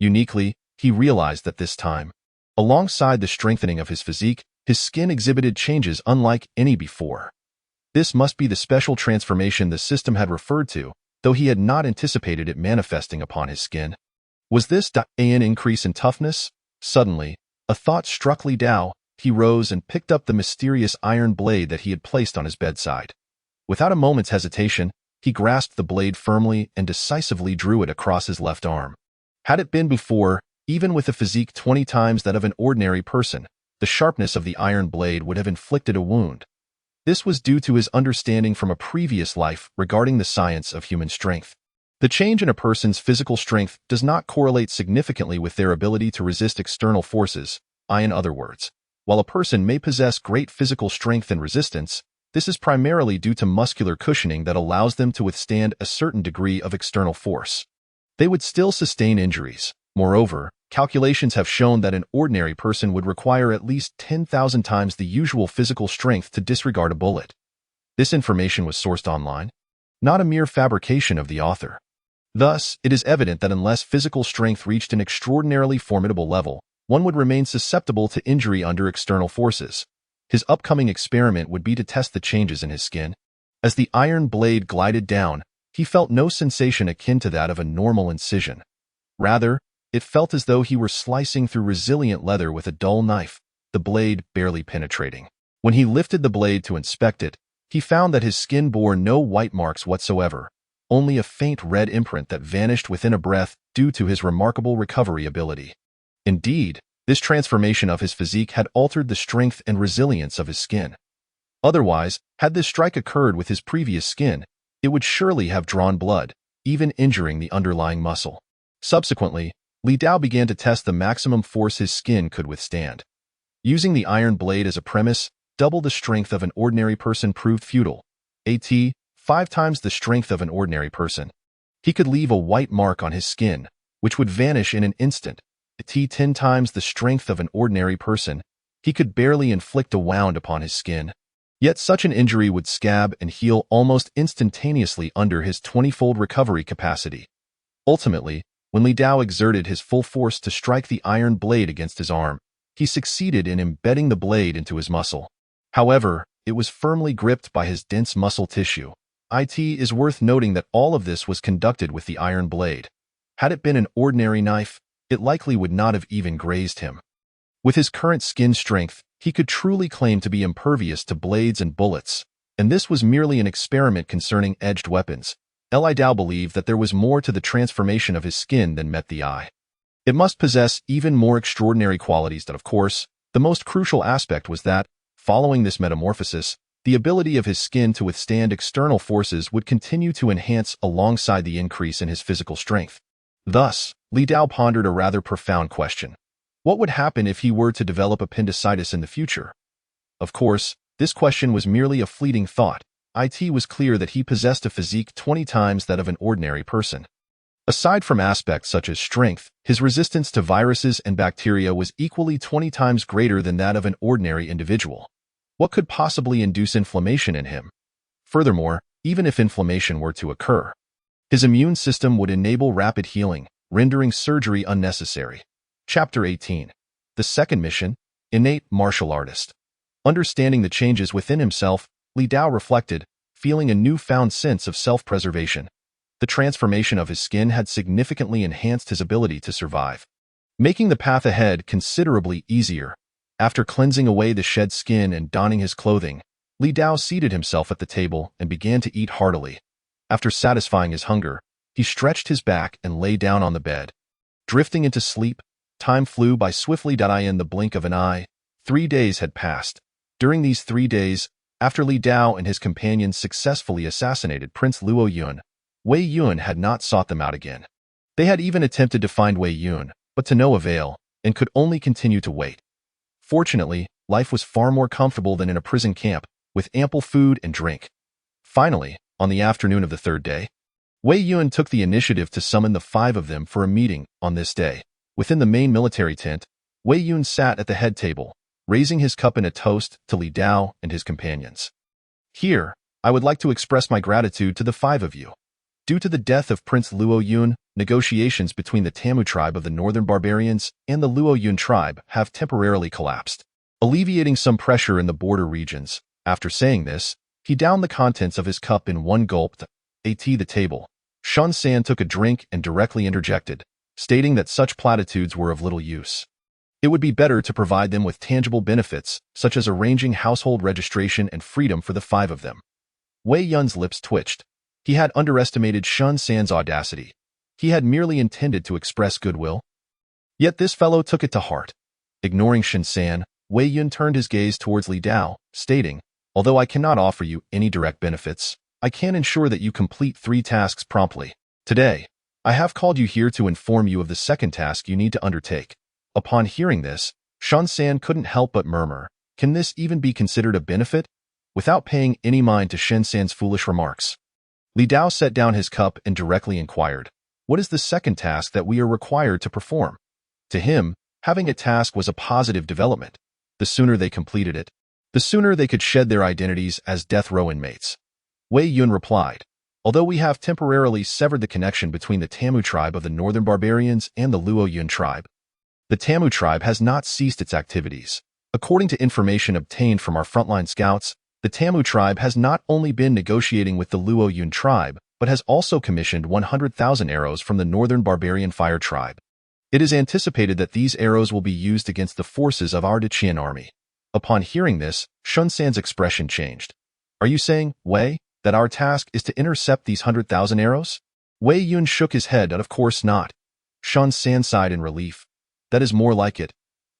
Uniquely, he realized that this time, alongside the strengthening of his physique, his skin exhibited changes unlike any before. This must be the special transformation the system had referred to, though he had not anticipated it manifesting upon his skin. Was this an increase in toughness? Suddenly, a thought struck Li Dao. He rose and picked up the mysterious iron blade that he had placed on his bedside. Without a moment's hesitation, he grasped the blade firmly and decisively drew it across his left arm. Had it been before, even with a physique 20 times that of an ordinary person, the sharpness of the iron blade would have inflicted a wound. This was due to his understanding from a previous life regarding the science of human strength. The change in a person's physical strength does not correlate significantly with their ability to resist external forces, in other words. While a person may possess great physical strength and resistance, this is primarily due to muscular cushioning that allows them to withstand a certain degree of external force. They would still sustain injuries. Moreover, calculations have shown that an ordinary person would require at least 10,000 times the usual physical strength to disregard a bullet. This information was sourced online, not a mere fabrication of the author. Thus, it is evident that unless physical strength reached an extraordinarily formidable level, one would remain susceptible to injury under external forces. His upcoming experiment would be to test the changes in his skin. As the iron blade glided down, he felt no sensation akin to that of a normal incision. Rather, it felt as though he were slicing through resilient leather with a dull knife, the blade barely penetrating. When he lifted the blade to inspect it, he found that his skin bore no white marks whatsoever, only a faint red imprint that vanished within a breath due to his remarkable recovery ability. Indeed, this transformation of his physique had altered the strength and resilience of his skin. Otherwise, had this strike occurred with his previous skin, it would surely have drawn blood, even injuring the underlying muscle. Subsequently, Li Dao began to test the maximum force his skin could withstand. Using the iron blade as a premise, double the strength of an ordinary person proved futile. 5 times the strength of an ordinary person. He could leave a white mark on his skin, which would vanish in an instant. 10 times the strength of an ordinary person. He could barely inflict a wound upon his skin. Yet such an injury would scab and heal almost instantaneously under his 20-fold recovery capacity. Ultimately, when Li Dao exerted his full force to strike the iron blade against his arm, he succeeded in embedding the blade into his muscle. However, it was firmly gripped by his dense muscle tissue. It is worth noting that all of this was conducted with the iron blade. Had it been an ordinary knife, it likely would not have even grazed him. With his current skin strength, he could truly claim to be impervious to blades and bullets, and this was merely an experiment concerning edged weapons. Li Dao believed that there was more to the transformation of his skin than met the eye. It must possess even more extraordinary qualities that, of course, the most crucial aspect was that, following this metamorphosis, the ability of his skin to withstand external forces would continue to enhance alongside the increase in his physical strength. Thus, Li Dao pondered a rather profound question. What would happen if he were to develop appendicitis in the future? Of course, this question was merely a fleeting thought. It was clear that he possessed a physique 20 times that of an ordinary person. Aside from aspects such as strength, his resistance to viruses and bacteria was equally 20 times greater than that of an ordinary individual. What could possibly induce inflammation in him? Furthermore, even if inflammation were to occur, his immune system would enable rapid healing, rendering surgery unnecessary. Chapter 18. The second mission, Innate Martial Artist. Understanding the changes within himself, Li Dao reflected, feeling a newfound sense of self-preservation. The transformation of his skin had significantly enhanced his ability to survive, making the path ahead considerably easier. After cleansing away the shed skin and donning his clothing, Li Dao seated himself at the table and began to eat heartily. After satisfying his hunger, he stretched his back and lay down on the bed. Drifting into sleep, time flew by swiftly. In the blink of an eye, 3 days had passed. During these 3 days, after Li Dao and his companions successfully assassinated Prince Luo Yun, Wei Yun had not sought them out again. They had even attempted to find Wei Yun, but to no avail, and could only continue to wait. Fortunately, life was far more comfortable than in a prison camp, with ample food and drink. Finally, on the afternoon of the 3rd day, Wei Yun took the initiative to summon the 5 of them for a meeting on this day. Within the main military tent, Wei Yun sat at the head table, raising his cup in a toast to Li Dao and his companions. Here, I would like to express my gratitude to the 5 of you. Due to the death of Prince Luo Yun, negotiations between the Tamu tribe of the northern barbarians and the Luo Yun tribe have temporarily collapsed, alleviating some pressure in the border regions. After saying this, he downed the contents of his cup in one gulp. At the table, Shan San took a drink and directly interjected, stating that such platitudes were of little use. It would be better to provide them with tangible benefits, such as arranging household registration and freedom for the 5 of them. Wei Yun's lips twitched. He had underestimated Shun San's audacity. He had merely intended to express goodwill. Yet this fellow took it to heart. Ignoring Shun San, Wei Yun turned his gaze towards Li Dao, stating, "Although I cannot offer you any direct benefits, I can ensure that you complete 3 tasks promptly. Today, I have called you here to inform you of the second task you need to undertake." Upon hearing this, Shun San couldn't help but murmur, "Can this even be considered a benefit?" Without paying any mind to Shun San's foolish remarks, Li Dao set down his cup and directly inquired, "What is the second task that we are required to perform?" To him, having a task was a positive development. The sooner they completed it, the sooner they could shed their identities as death row inmates. Wei Yun replied, "Although we have temporarily severed the connection between the Tamu tribe of the northern barbarians and the Luo Yun tribe, the Tamu tribe has not ceased its activities. According to information obtained from our frontline scouts, the Tamu tribe has not only been negotiating with the Luo Yun tribe, but has also commissioned 100,000 arrows from the northern barbarian fire tribe. It is anticipated that these arrows will be used against the forces of our Qian army." Upon hearing this, Shun San's expression changed. "Are you saying, Wei, that our task is to intercept these 100,000 arrows?" Wei Yun shook his head, "Of course not." Shun San sighed in relief. "That is more like it."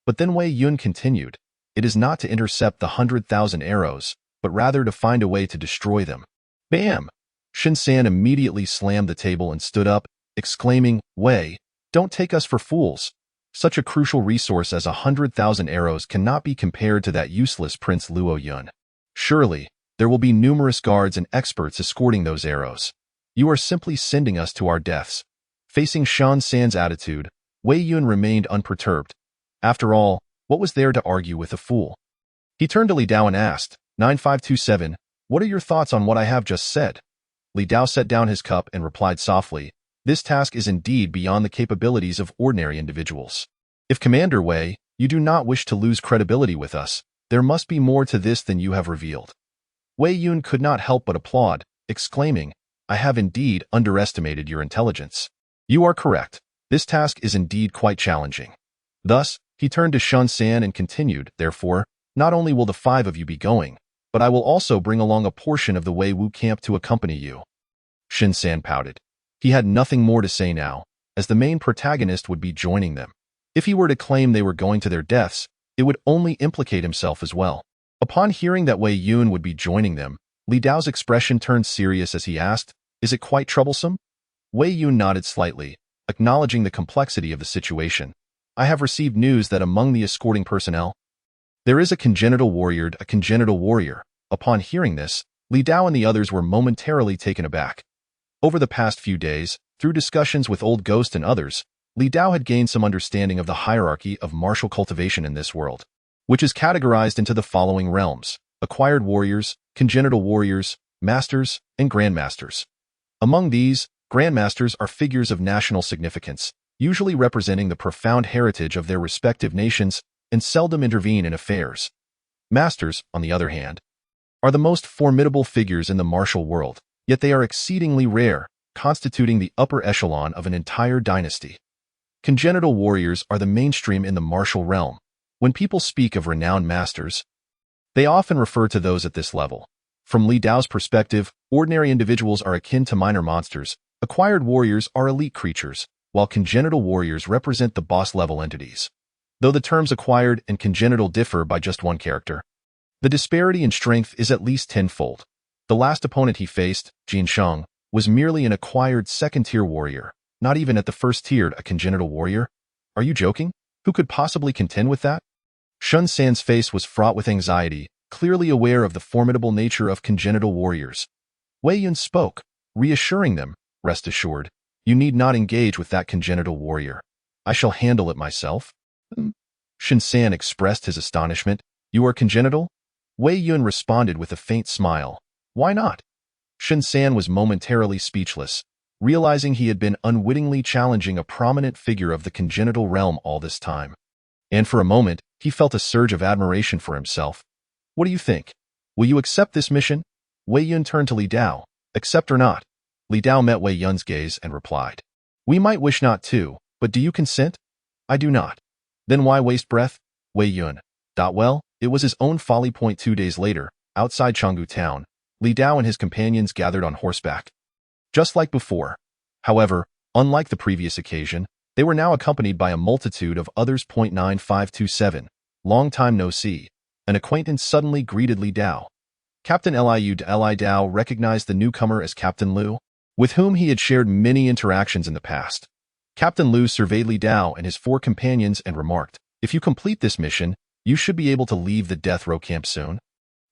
But then Wei Yun continued, "It is not to intercept the 100,000 arrows, but rather to find a way to destroy them." Bam! Shun San immediately slammed the table and stood up, exclaiming, "Wei, don't take us for fools. Such a crucial resource as 100,000 arrows cannot be compared to that useless Prince Luo Yun. Surely, there will be numerous guards and experts escorting those arrows. You are simply sending us to our deaths." Facing Shun San's attitude, Wei Yun remained unperturbed. After all, what was there to argue with a fool? He turned to Li Dao and asked, 9527, "What are your thoughts on what I have just said?" Li Dao set down his cup and replied softly, "This task is indeed beyond the capabilities of ordinary individuals. If Commander Wei, you do not wish to lose credibility with us, there must be more to this than you have revealed." Wei Yun could not help but applaud, exclaiming, "I have indeed underestimated your intelligence. You are correct. This task is indeed quite challenging." Thus, he turned to Shun San and continued, "Therefore, not only will the 5 of you be going, but I will also bring along a portion of the Wei Wu camp to accompany you." Shun San pouted. He had nothing more to say now, as the main protagonist would be joining them. If he were to claim they were going to their deaths, it would only implicate himself as well. Upon hearing that Wei Yun would be joining them, Li Dao's expression turned serious as he asked, "Is it quite troublesome?" Wei Yun nodded slightly, acknowledging the complexity of the situation. "I have received news that among the escorting personnel, there is a congenital warrior. Upon hearing this, Li Dao and the others were momentarily taken aback. Over the past few days, through discussions with Old Ghost and others, Li Dao had gained some understanding of the hierarchy of martial cultivation in this world, which is categorized into the following realms: acquired warriors, congenital warriors, masters, and grandmasters. Among these, grandmasters are figures of national significance, usually representing the profound heritage of their respective nations and seldom intervene in affairs. Masters, on the other hand, are the most formidable figures in the martial world, yet they are exceedingly rare, constituting the upper echelon of an entire dynasty. Congenital warriors are the mainstream in the martial realm. When people speak of renowned masters, they often refer to those at this level. From Li Dao's perspective, ordinary individuals are akin to minor monsters, acquired warriors are elite creatures, while congenital warriors represent the boss-level entities. Though the terms acquired and congenital differ by just one character, the disparity in strength is at least tenfold. The last opponent he faced, Jin Sheng, was merely an acquired second-tier warrior, not even at the first-tiered a congenital warrior. Are you joking? Who could possibly contend with that? Shun San's face was fraught with anxiety, clearly aware of the formidable nature of congenital warriors. Wei Yun spoke, reassuring them, "Rest assured, you need not engage with that congenital warrior. I shall handle it myself." Shun San expressed his astonishment. "You are congenital?" Wei Yun responded with a faint smile. "Why not?" Shun San was momentarily speechless, realizing he had been unwittingly challenging a prominent figure of the congenital realm all this time. And for a moment, he felt a surge of admiration for himself. "What do you think? Will you accept this mission?" Wei Yun turned to Li Dao. "Accept or not?" Li Dao met Wei Yun's gaze and replied, "We might wish not to, but do you consent?" "I do not." "Then why waste breath?" Wei Yun. Well, it was his own folly. 2 days later, outside Chengdu town, Li Dao and his companions gathered on horseback. just like before. However, unlike the previous occasion, they were now accompanied by a multitude of others. 9527. Long time no see. An acquaintance suddenly greeted Li Dao. Captain Li Dao recognized the newcomer as Captain Lu, with whom he had shared many interactions in the past. Captain Lu surveyed Li Dao and his 4 companions and remarked, "If you complete this mission, you should be able to leave the death row camp soon.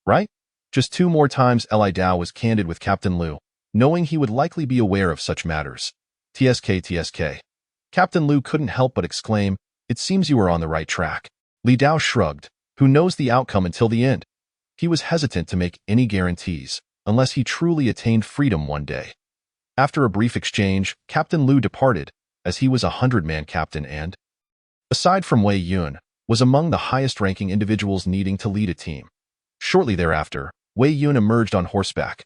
Right?" Just 2 more times Li Dao was candid with Captain Lu, knowing he would likely be aware of such matters. TSK. Captain Lu couldn't help but exclaim, "It seems you are on the right track." Li Dao shrugged. Who knows the outcome until the end? He was hesitant to make any guarantees, unless he truly attained freedom one day. After a brief exchange, Captain Lu departed, as he was a 100-man captain and, aside from Wei Yun, was among the highest-ranking individuals needing to lead a team. Shortly thereafter, Wei Yun emerged on horseback.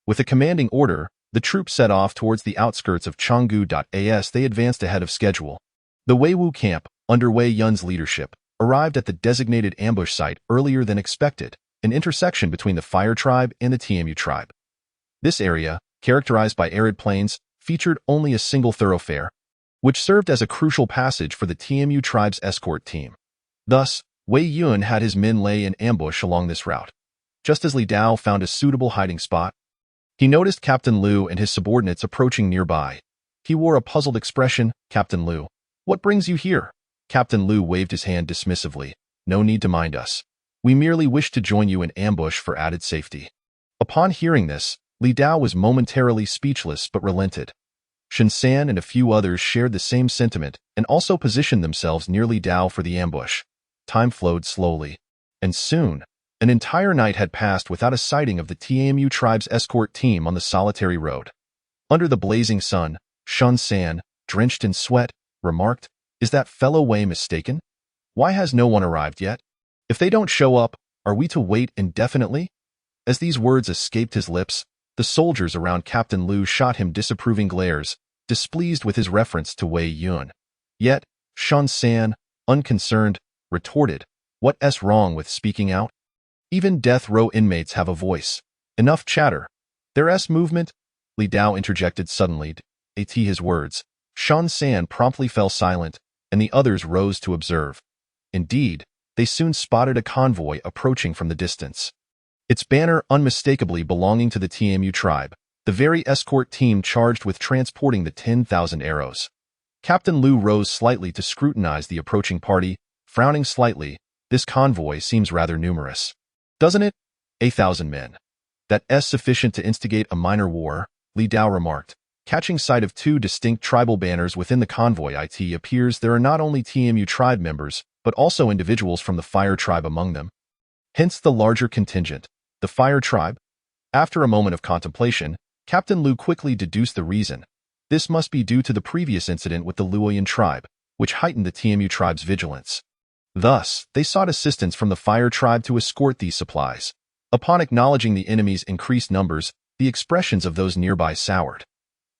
With a commanding order, the troops set off towards the outskirts of Changgu. They advanced ahead of schedule. The Weiwu camp, under Wei Yun's leadership, arrived at the designated ambush site earlier than expected, an intersection between the Fire Tribe and the TMU Tribe. This area, characterized by arid plains, featured only a single thoroughfare, which served as a crucial passage for the TMU Tribe's escort team. Thus, Wei Yun had his men lay in ambush along this route. Just as Li Dao found a suitable hiding spot, he noticed Captain Lu and his subordinates approaching nearby. He wore a puzzled expression. "Captain Lu, what brings you here?" Captain Lu waved his hand dismissively. "No need to mind us. We merely wish to join you in ambush for added safety." Upon hearing this, Li Dao was momentarily speechless but relented. Shen San and a few others shared the same sentiment and also positioned themselves near Li Dao for the ambush. Time flowed slowly, and soon, an entire night had passed without a sighting of the TMU Tribe's escort team on the solitary road. Under the blazing sun, Shen San, drenched in sweat, remarked, "Is that fellow Wei mistaken? Why has no one arrived yet? If they don't show up, are we to wait indefinitely?" As these words escaped his lips, the soldiers around Captain Lu shot him disapproving glares, displeased with his reference to Wei Yun. Yet, Shen San, unconcerned, retorted, "What's wrong with speaking out? Even death row inmates have a voice. Enough chatter. There's movement." Li Dao interjected suddenly. At his words, Shen San promptly fell silent, and the others rose to observe. Indeed, they soon spotted a convoy approaching from the distance. Its banner unmistakably belonging to the TMU Tribe, the very escort team charged with transporting the 10,000 arrows. Captain Lu rose slightly to scrutinize the approaching party, frowning slightly. "This convoy seems rather numerous, doesn't it? 1,000 men. That's sufficient to instigate a minor war," Li Dao remarked. Catching sight of 2 distinct tribal banners within the convoy, it appears there are not only TMU Tribe members, but also individuals from the Fire Tribe among them. Hence the larger contingent. The Fire Tribe? After a moment of contemplation, Captain Lu quickly deduced the reason. This must be due to the previous incident with the Luoyan Tribe, which heightened the TMU Tribe's vigilance. Thus, they sought assistance from the Fire Tribe to escort these supplies. Upon acknowledging the enemy's increased numbers, the expressions of those nearby soured.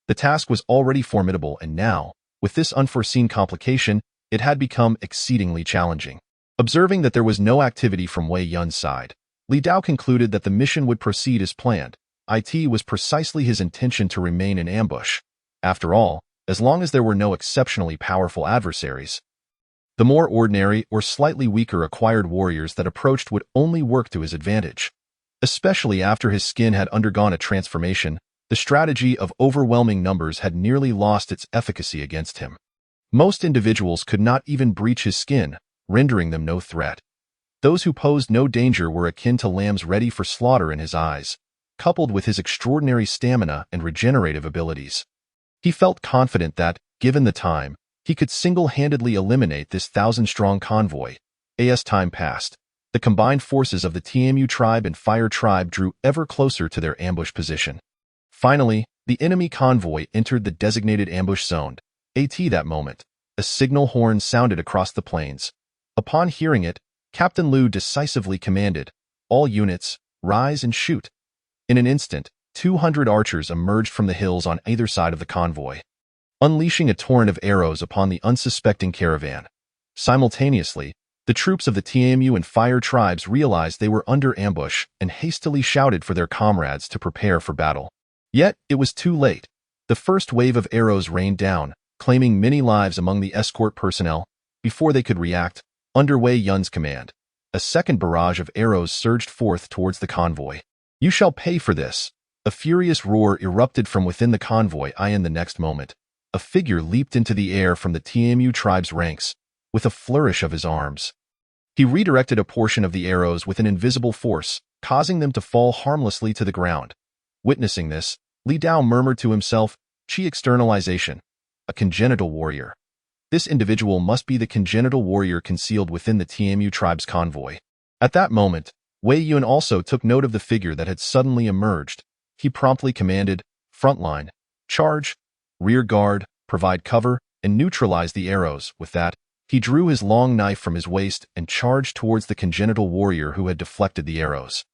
The task was already formidable, and now, with this unforeseen complication, it had become exceedingly challenging. Observing that there was no activity from Wei Yun's side, Li Dao concluded that the mission would proceed as planned. It was precisely his intention to remain in ambush. After all, as long as there were no exceptionally powerful adversaries, the more ordinary or slightly weaker acquired warriors that approached would only work to his advantage. Especially after his skin had undergone a transformation, the strategy of overwhelming numbers had nearly lost its efficacy against him. Most individuals could not even breach his skin, rendering them no threat. Those who posed no danger were akin to lambs ready for slaughter in his eyes, coupled with his extraordinary stamina and regenerative abilities. He felt confident that, given the time, he could single-handedly eliminate this 1,000-strong convoy. As time passed, the combined forces of the TMU Tribe and Fire Tribe drew ever closer to their ambush position. Finally, the enemy convoy entered the designated ambush zone. At that moment, a signal horn sounded across the plains. Upon hearing it, Captain Lu decisively commanded, "All units, rise and shoot." In an instant, 200 archers emerged from the hills on either side of the convoy, unleashing a torrent of arrows upon the unsuspecting caravan. Simultaneously, the troops of the TMU and Fire Tribes realized they were under ambush and hastily shouted for their comrades to prepare for battle. Yet, it was too late. The first wave of arrows rained down, claiming many lives among the escort personnel. Before they could react, under Wei Yun's command, a second barrage of arrows surged forth towards the convoy. "You shall pay for this!" A furious roar erupted from within the convoy. In the next moment, a figure leaped into the air from the TMU tribe's ranks, with a flourish of his arms. He redirected a portion of the arrows with an invisible force, causing them to fall harmlessly to the ground. Witnessing this, Li Dao murmured to himself, "Qi externalization. A congenital warrior. This individual must be the congenital warrior concealed within the TMU tribe's convoy." At that moment, Wei Yun also took note of the figure that had suddenly emerged. He promptly commanded, "Frontline, charge, rear guard, provide cover, and neutralize the arrows." With that, he drew his long knife from his waist and charged towards the congenital warrior who had deflected the arrows.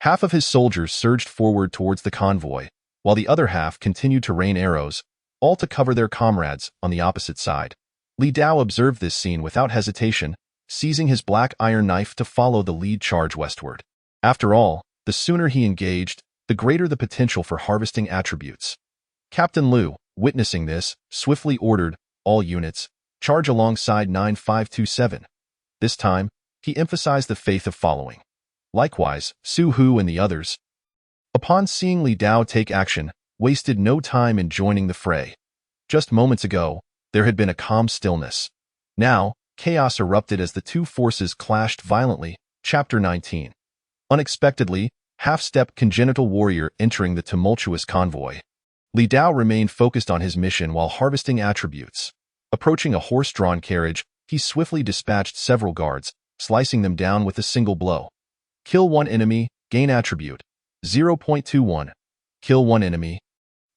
Half of his soldiers surged forward towards the convoy, while the other half continued to rain arrows, all to cover their comrades on the opposite side. Li Dao observed this scene without hesitation, seizing his black iron knife to follow the lead charge westward. After all, the sooner he engaged, the greater the potential for harvesting attributes. Captain Liu, witnessing this, swiftly ordered, "All units, charge alongside 9527. This time, he emphasized the faith of following. Likewise, Su Hu and the others, upon seeing Li Dao take action, wasted no time in joining the fray. Just moments ago, there had been a calm stillness. Now, chaos erupted as the two forces clashed violently. Chapter 19. Unexpectedly, half-step congenital warrior entering the tumultuous convoy. Li Dao remained focused on his mission while harvesting attributes. Approaching a horse-drawn carriage, he swiftly dispatched several guards, slicing them down with a single blow. Kill one enemy, gain attribute. 0.21. Kill one enemy.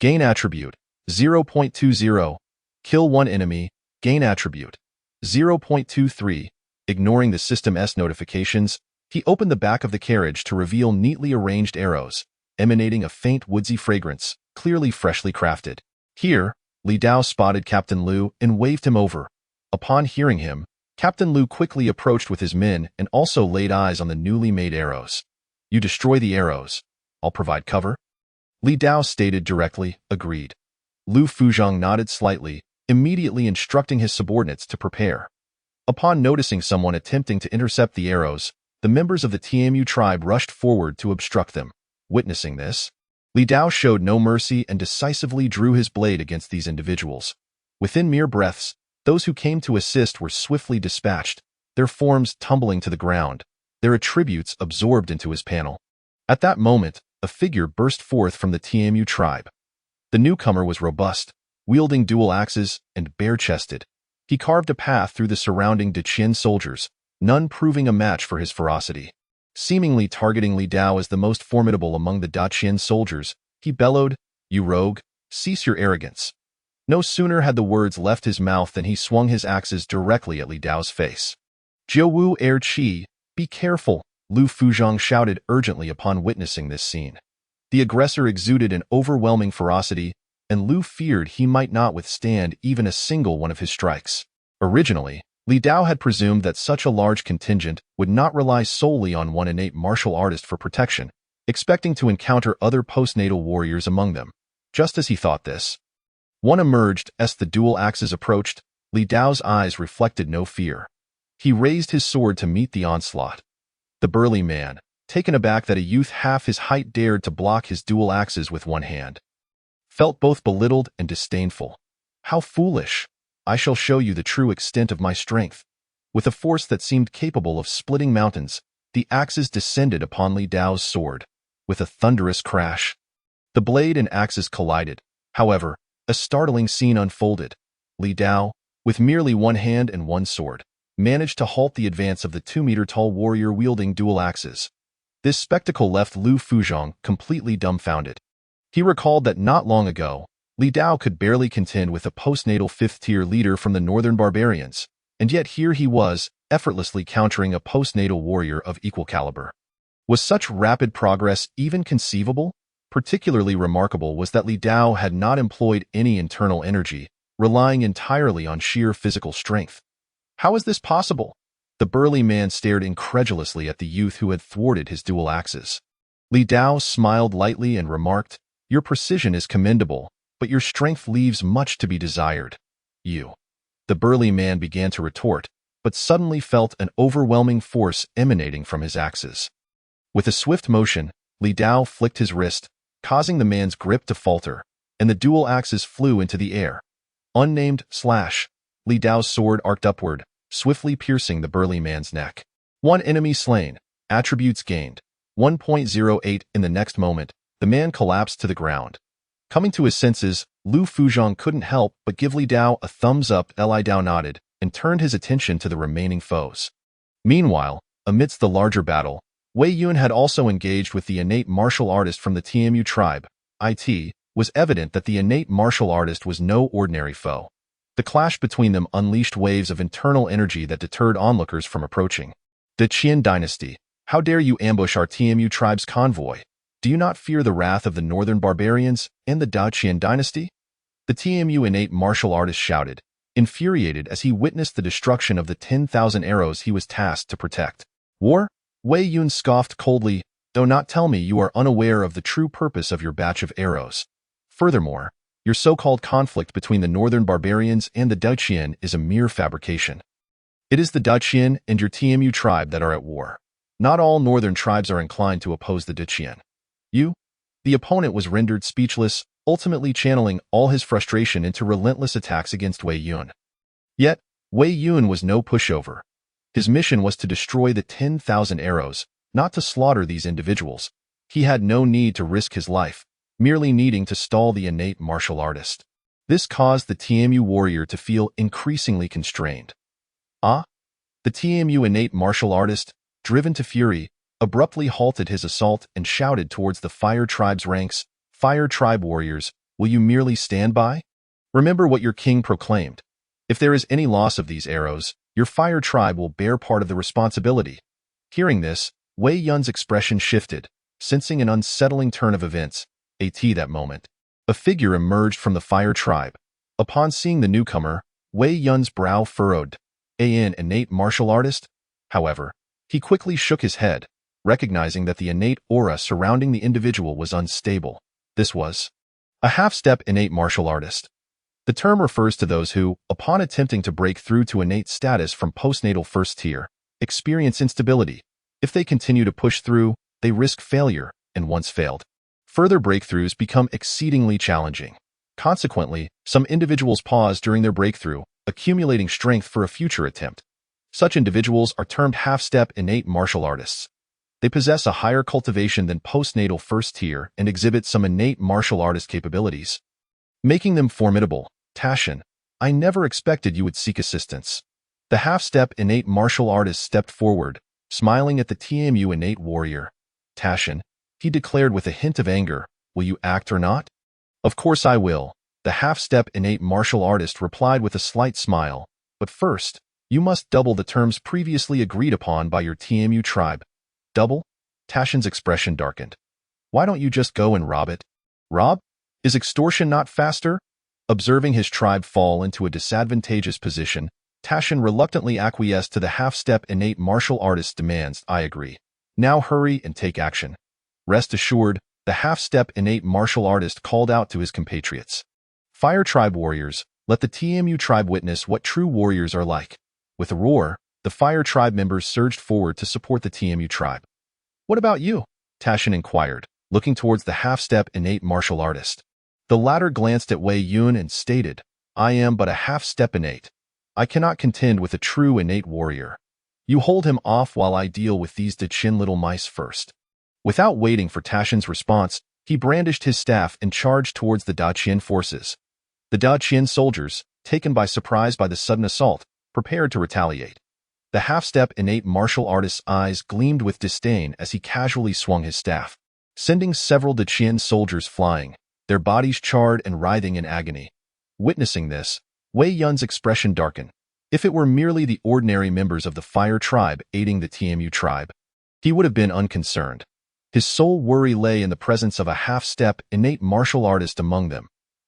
Gain attribute. 0.20. Kill one enemy, gain attribute. 0.23. Ignoring the system's notifications, he opened the back of the carriage to reveal neatly arranged arrows, emanating a faint woodsy fragrance, clearly freshly crafted. Here, Li Dao spotted Captain Liu and waved him over. Upon hearing him, Captain Liu quickly approached with his men and also laid eyes on the newly made arrows. "You destroy the arrows. I'll provide cover." Li Dao stated directly, agreed. Lu Fuzhong nodded slightly, immediately instructing his subordinates to prepare. Upon noticing someone attempting to intercept the arrows, the members of the TMU tribe rushed forward to obstruct them. Witnessing this, Li Dao showed no mercy and decisively drew his blade against these individuals. Within mere breaths, those who came to assist were swiftly dispatched, their forms tumbling to the ground, their attributes absorbed into his panel. At that moment, a figure burst forth from the TMU tribe. The newcomer was robust, wielding dual axes and bare-chested. He carved a path through the surrounding Qian soldiers, none proving a match for his ferocity. Seemingly targeting Li Dao as the most formidable among the Qian soldiers, he bellowed, "You rogue, cease your arrogance." No sooner had the words left his mouth than he swung his axes directly at Li Dao's face. "Jiawu Er Qi, be careful," Lu Fuzhong shouted urgently upon witnessing this scene. The aggressor exuded an overwhelming ferocity, and Lu feared he might not withstand even a single one of his strikes. Originally, Li Dao had presumed that such a large contingent would not rely solely on one innate martial artist for protection, expecting to encounter other postnatal warriors among them. Just as he thought this, one emerged as the dual axes approached. Li Dao's eyes reflected no fear. He raised his sword to meet the onslaught. The burly man, taken aback that a youth half his height dared to block his dual axes with one hand, felt both belittled and disdainful. "How foolish! I shall show you the true extent of my strength." With a force that seemed capable of splitting mountains, the axes descended upon Li Dao's sword. With a thunderous crash, the blade and axes collided. However, a startling scene unfolded. Li Dao, with merely one hand and one sword, managed to halt the advance of the 2-meter-tall warrior wielding dual axes. This spectacle left Lu Fuzhong completely dumbfounded. He recalled that not long ago, Li Dao could barely contend with a postnatal 5th-tier leader from the northern barbarians, and yet here he was, effortlessly countering a postnatal warrior of equal caliber. Was such rapid progress even conceivable? Particularly remarkable was that Li Dao had not employed any internal energy, relying entirely on sheer physical strength. How is this possible? The burly man stared incredulously at the youth who had thwarted his dual axes. Li Dao smiled lightly and remarked, "Your precision is commendable, but but your strength leaves much to be desired. The burly man began to retort, but suddenly felt an overwhelming force emanating from his axes. With a swift motion, Li Dao flicked his wrist, causing the man's grip to falter, and the dual axes flew into the air. Unnamed slash, Li Dao's sword arced upward, swiftly piercing the burly man's neck. One enemy slain, attributes gained. 1.08 In the next moment, the man collapsed to the ground. Coming to his senses, Lu Fuzhong couldn't help but give Li Dao a thumbs up. Li Dao nodded and turned his attention to the remaining foes. Meanwhile, amidst the larger battle, Wei Yun had also engaged with the innate martial artist from the TMU tribe. It was evident that the innate martial artist was no ordinary foe. The clash between them unleashed waves of internal energy that deterred onlookers from approaching. The Qian Dynasty, how dare you ambush our TMU tribe's convoy? Do you not fear the wrath of the northern barbarians and the Qian Dynasty? The TMU innate martial artist shouted, infuriated as he witnessed the destruction of the 10,000 arrows he was tasked to protect. War? Wei Yun scoffed coldly, do not tell me you are unaware of the true purpose of your batch of arrows. Furthermore, your so-called conflict between the northern barbarians and the Qian is a mere fabrication. It is the Qian and your TMU tribe that are at war. Not all northern tribes are inclined to oppose the Qian. The opponent was rendered speechless, ultimately channeling all his frustration into relentless attacks against Wei Yun. Yet, Wei Yun was no pushover. His mission was to destroy the 10,000 arrows, not to slaughter these individuals. He had no need to risk his life, merely needing to stall the innate martial artist. This caused the TMU warrior to feel increasingly constrained. The TMU innate martial artist, driven to fury, abruptly halted his assault and shouted towards the Fire Tribe's ranks, Fire Tribe warriors, will you merely stand by? Remember what your king proclaimed. If there is any loss of these arrows, your Fire Tribe will bear part of the responsibility. Hearing this, Wei Yun's expression shifted, sensing an unsettling turn of events. That moment, a figure emerged from the Fire Tribe. Upon seeing the newcomer, Wei Yun's brow furrowed. An innate martial artist? However, he quickly shook his head, recognizing that the innate aura surrounding the individual was unstable. This was a half-step innate martial artist. The term refers to those who, upon attempting to break through to innate status from postnatal first tier, experience instability. If they continue to push through, they risk failure, and once failed, further breakthroughs become exceedingly challenging. Consequently, some individuals pause during their breakthrough, accumulating strength for a future attempt. Such individuals are termed half-step innate martial artists. They possess a higher cultivation than postnatal first tier and exhibit some innate martial artist capabilities, making them formidable. Tashin, I never expected you would seek assistance. The half-step innate martial artist stepped forward, smiling at the TMU innate warrior. Tashin, he declared with a hint of anger, will you act or not? Of course I will, the half-step innate martial artist replied with a slight smile, but first, you must double the terms previously agreed upon by your TMU tribe. Double? Tashin's expression darkened. Why don't you just go and rob it? Rob? Is extortion not faster? Observing his tribe fall into a disadvantageous position, Tashin reluctantly acquiesced to the half-step innate martial artist's demands. I agree. Now hurry and take action. Rest assured, the half-step innate martial artist called out to his compatriots. Fire Tribe warriors, let the TMU tribe witness what true warriors are like. With a roar, the Fire Tribe members surged forward to support the TMU tribe. What about you? Tashin inquired, looking towards the half-step innate martial artist. The latter glanced at Wei Yun and stated, I am but a half-step innate. I cannot contend with a true innate warrior. You hold him off while I deal with these Daqin little mice first. Without waiting for Tashin's response, he brandished his staff and charged towards the Daqin forces. The Daqin soldiers, taken by surprise by the sudden assault, prepared to retaliate. The half-step innate martial artist's eyes gleamed with disdain as he casually swung his staff, sending several Daqin soldiers flying, their bodies charred and writhing in agony. Witnessing this, Wei Yun's expression darkened. If it were merely the ordinary members of the Fire Tribe aiding the TMU tribe, he would have been unconcerned. His sole worry lay in the presence of a half-step innate martial artist among them.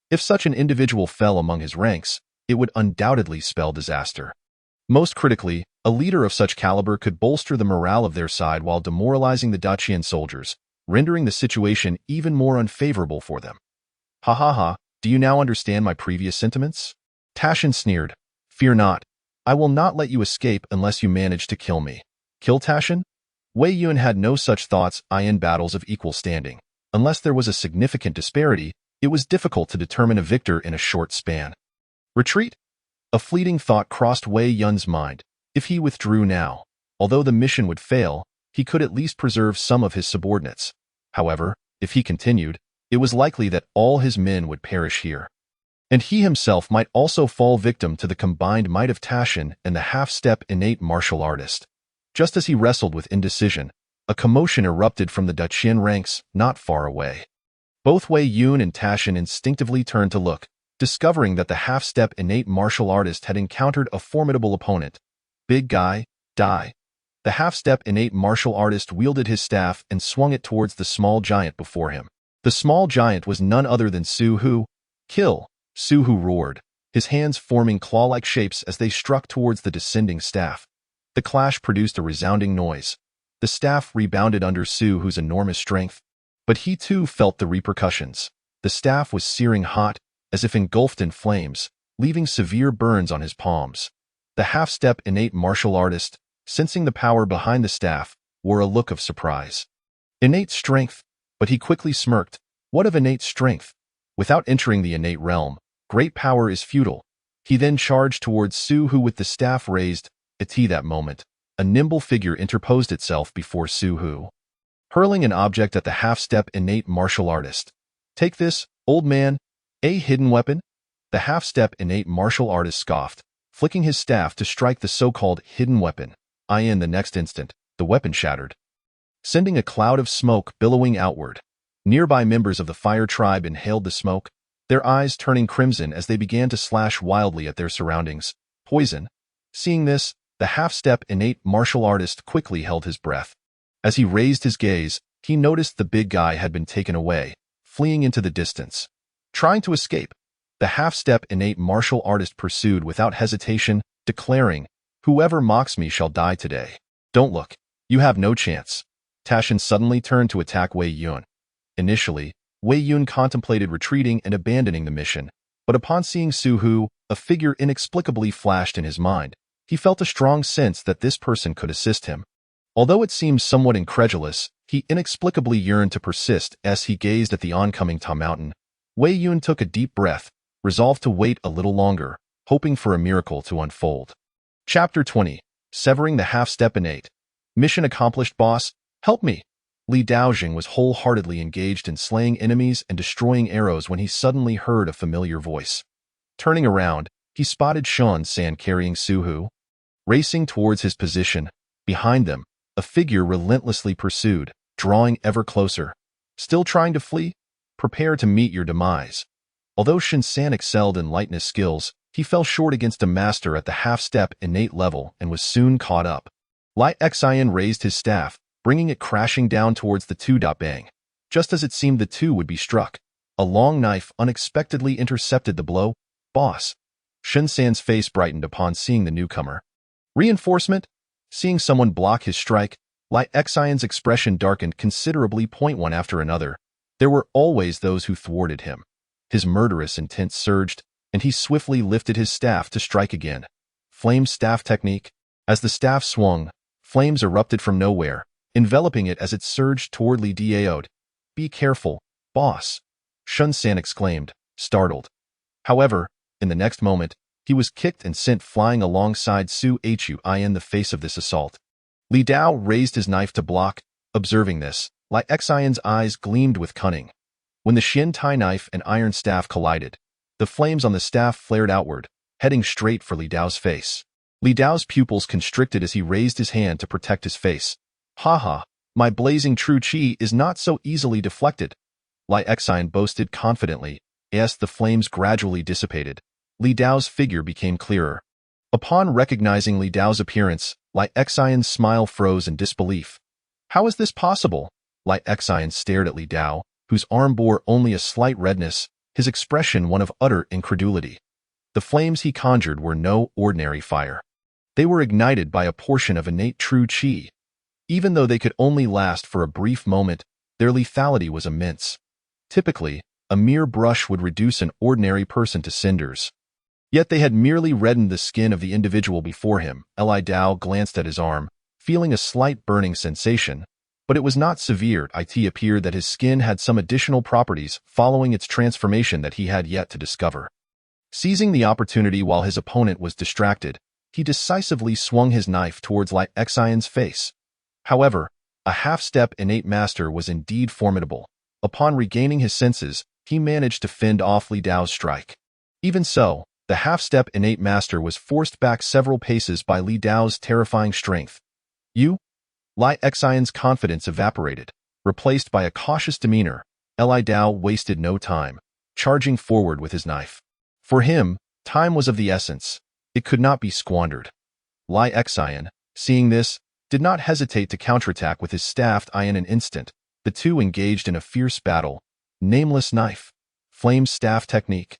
If such an individual fell among his ranks, it would undoubtedly spell disaster. Most critically, a leader of such caliber could bolster the morale of their side while demoralizing the Daqin soldiers, rendering the situation even more unfavorable for them. Ha ha ha, Do you now understand my previous sentiments? Tashin sneered. Fear not. I will not let you escape unless you manage to kill me. Kill Tashin? Wei Yun had no such thoughts in battles of equal standing. Unless there was a significant disparity, it was difficult to determine a victor in a short span. Retreat? A fleeting thought crossed Wei Yun's mind. If he withdrew now, although the mission would fail, he could at least preserve some of his subordinates. However, if he continued, it was likely that all his men would perish here. And he himself might also fall victim to the combined might of Tashin and the half-step innate martial artist. Just as he wrestled with indecision, a commotion erupted from the Qian ranks not far away. Both Wei Yun and Tashin instinctively turned to look, discovering that the half-step innate martial artist had encountered a formidable opponent. Big guy, die. The half-step innate martial artist wielded his staff and swung it towards the small giant before him. The small giant was none other than Su Hu. Kill! Su Hu roared, his hands forming claw-like shapes as they struck towards the descending staff. The clash produced a resounding noise. The staff rebounded under Su Hu's enormous strength, but he too felt the repercussions. The staff was searing hot, as if engulfed in flames, leaving severe burns on his palms. The half-step innate martial artist, sensing the power behind the staff, wore a look of surprise. Innate strength, but he quickly smirked. What of innate strength? Without entering the innate realm, great power is futile. He then charged towards Su Hu with the staff raised. At that moment, a nimble figure interposed itself before Su Hu, hurling an object at the half-step innate martial artist. Take this, old man. A hidden weapon? The half-step innate martial artist scoffed, flicking his staff to strike the so-called hidden weapon. In the next instant, the weapon shattered, sending a cloud of smoke billowing outward. Nearby members of the fire tribe inhaled the smoke, their eyes turning crimson as they began to slash wildly at their surroundings. Poison. Seeing this, the half-step innate martial artist quickly held his breath. As he raised his gaze, he noticed the big guy had been taken away, fleeing into the distance. Trying to escape, the half-step innate martial artist pursued without hesitation, declaring, "Whoever mocks me shall die today. Don't look. You have no chance." Tashin suddenly turned to attack Wei Yun. Initially, Wei Yun contemplated retreating and abandoning the mission, but upon seeing Su Hu, a figure inexplicably flashed in his mind. He felt a strong sense that this person could assist him. Although it seemed somewhat incredulous, he inexplicably yearned to persist as he gazed at the oncoming Ta Mountain. Wei Yun took a deep breath, resolved to wait a little longer, hoping for a miracle to unfold. Chapter 20. Severing the half-step innate. Mission accomplished, boss. Help me. Li Dao was wholeheartedly engaged in slaying enemies and destroying arrows when he suddenly heard a familiar voice. Turning around, he spotted Shan San carrying Su Hu. Racing towards his position, behind them, a figure relentlessly pursued, drawing ever closer. Still trying to flee? Prepare to meet your demise. Although Shan San excelled in lightness skills, he fell short against a master at the half-step innate level and was soon caught up. Li Xian raised his staff, bringing it crashing down towards the two. Bang. Just as it seemed the two would be struck, a long knife unexpectedly intercepted the blow. Boss. Shan San's face brightened upon seeing the newcomer. Reinforcement? Seeing someone block his strike, Li Xian's expression darkened considerably. One after another, there were always those who thwarted him. His murderous intent surged, and he swiftly lifted his staff to strike again. Flame staff technique. As the staff swung, flames erupted from nowhere, enveloping it as it surged toward Li Dao. Be careful, boss, Shan San exclaimed, startled. However, in the next moment, he was kicked and sent flying alongside Su Hu in the face of this assault. Li Dao raised his knife to block. Observing this, Li Xian's eyes gleamed with cunning. When the Qian Tai knife and iron staff collided, the flames on the staff flared outward, heading straight for Li Dao's face. Li Dao's pupils constricted as he raised his hand to protect his face. Ha, my blazing true chi is not so easily deflected, Li Xian boasted confidently. As the flames gradually dissipated, Li Dao's figure became clearer. Upon recognizing Li Dao's appearance, Li Xian's smile froze in disbelief. How is this possible? Li Xian stared at Li Dao, whose arm bore only a slight redness, his expression one of utter incredulity. The flames he conjured were no ordinary fire. They were ignited by a portion of innate true chi. Even though they could only last for a brief moment, their lethality was immense. Typically, a mere brush would reduce an ordinary person to cinders. Yet they had merely reddened the skin of the individual before him. Li Dao glanced at his arm, feeling a slight burning sensation, but it was not severe. It appeared that his skin had some additional properties following its transformation that he had yet to discover. Seizing the opportunity while his opponent was distracted, he decisively swung his knife towards Li Xian's face. However, a half-step innate master was indeed formidable. Upon regaining his senses, he managed to fend off Li Dao's strike. Even so, the half-step innate master was forced back several paces by Li Dao's terrifying strength. Li Xian's confidence evaporated, replaced by a cautious demeanor. Li Dao wasted no time, charging forward with his knife. For him, time was of the essence. It could not be squandered. Li Xian, seeing this, did not hesitate to counterattack with his staff. In an instant, the two engaged in a fierce battle. Nameless knife, flame staff technique.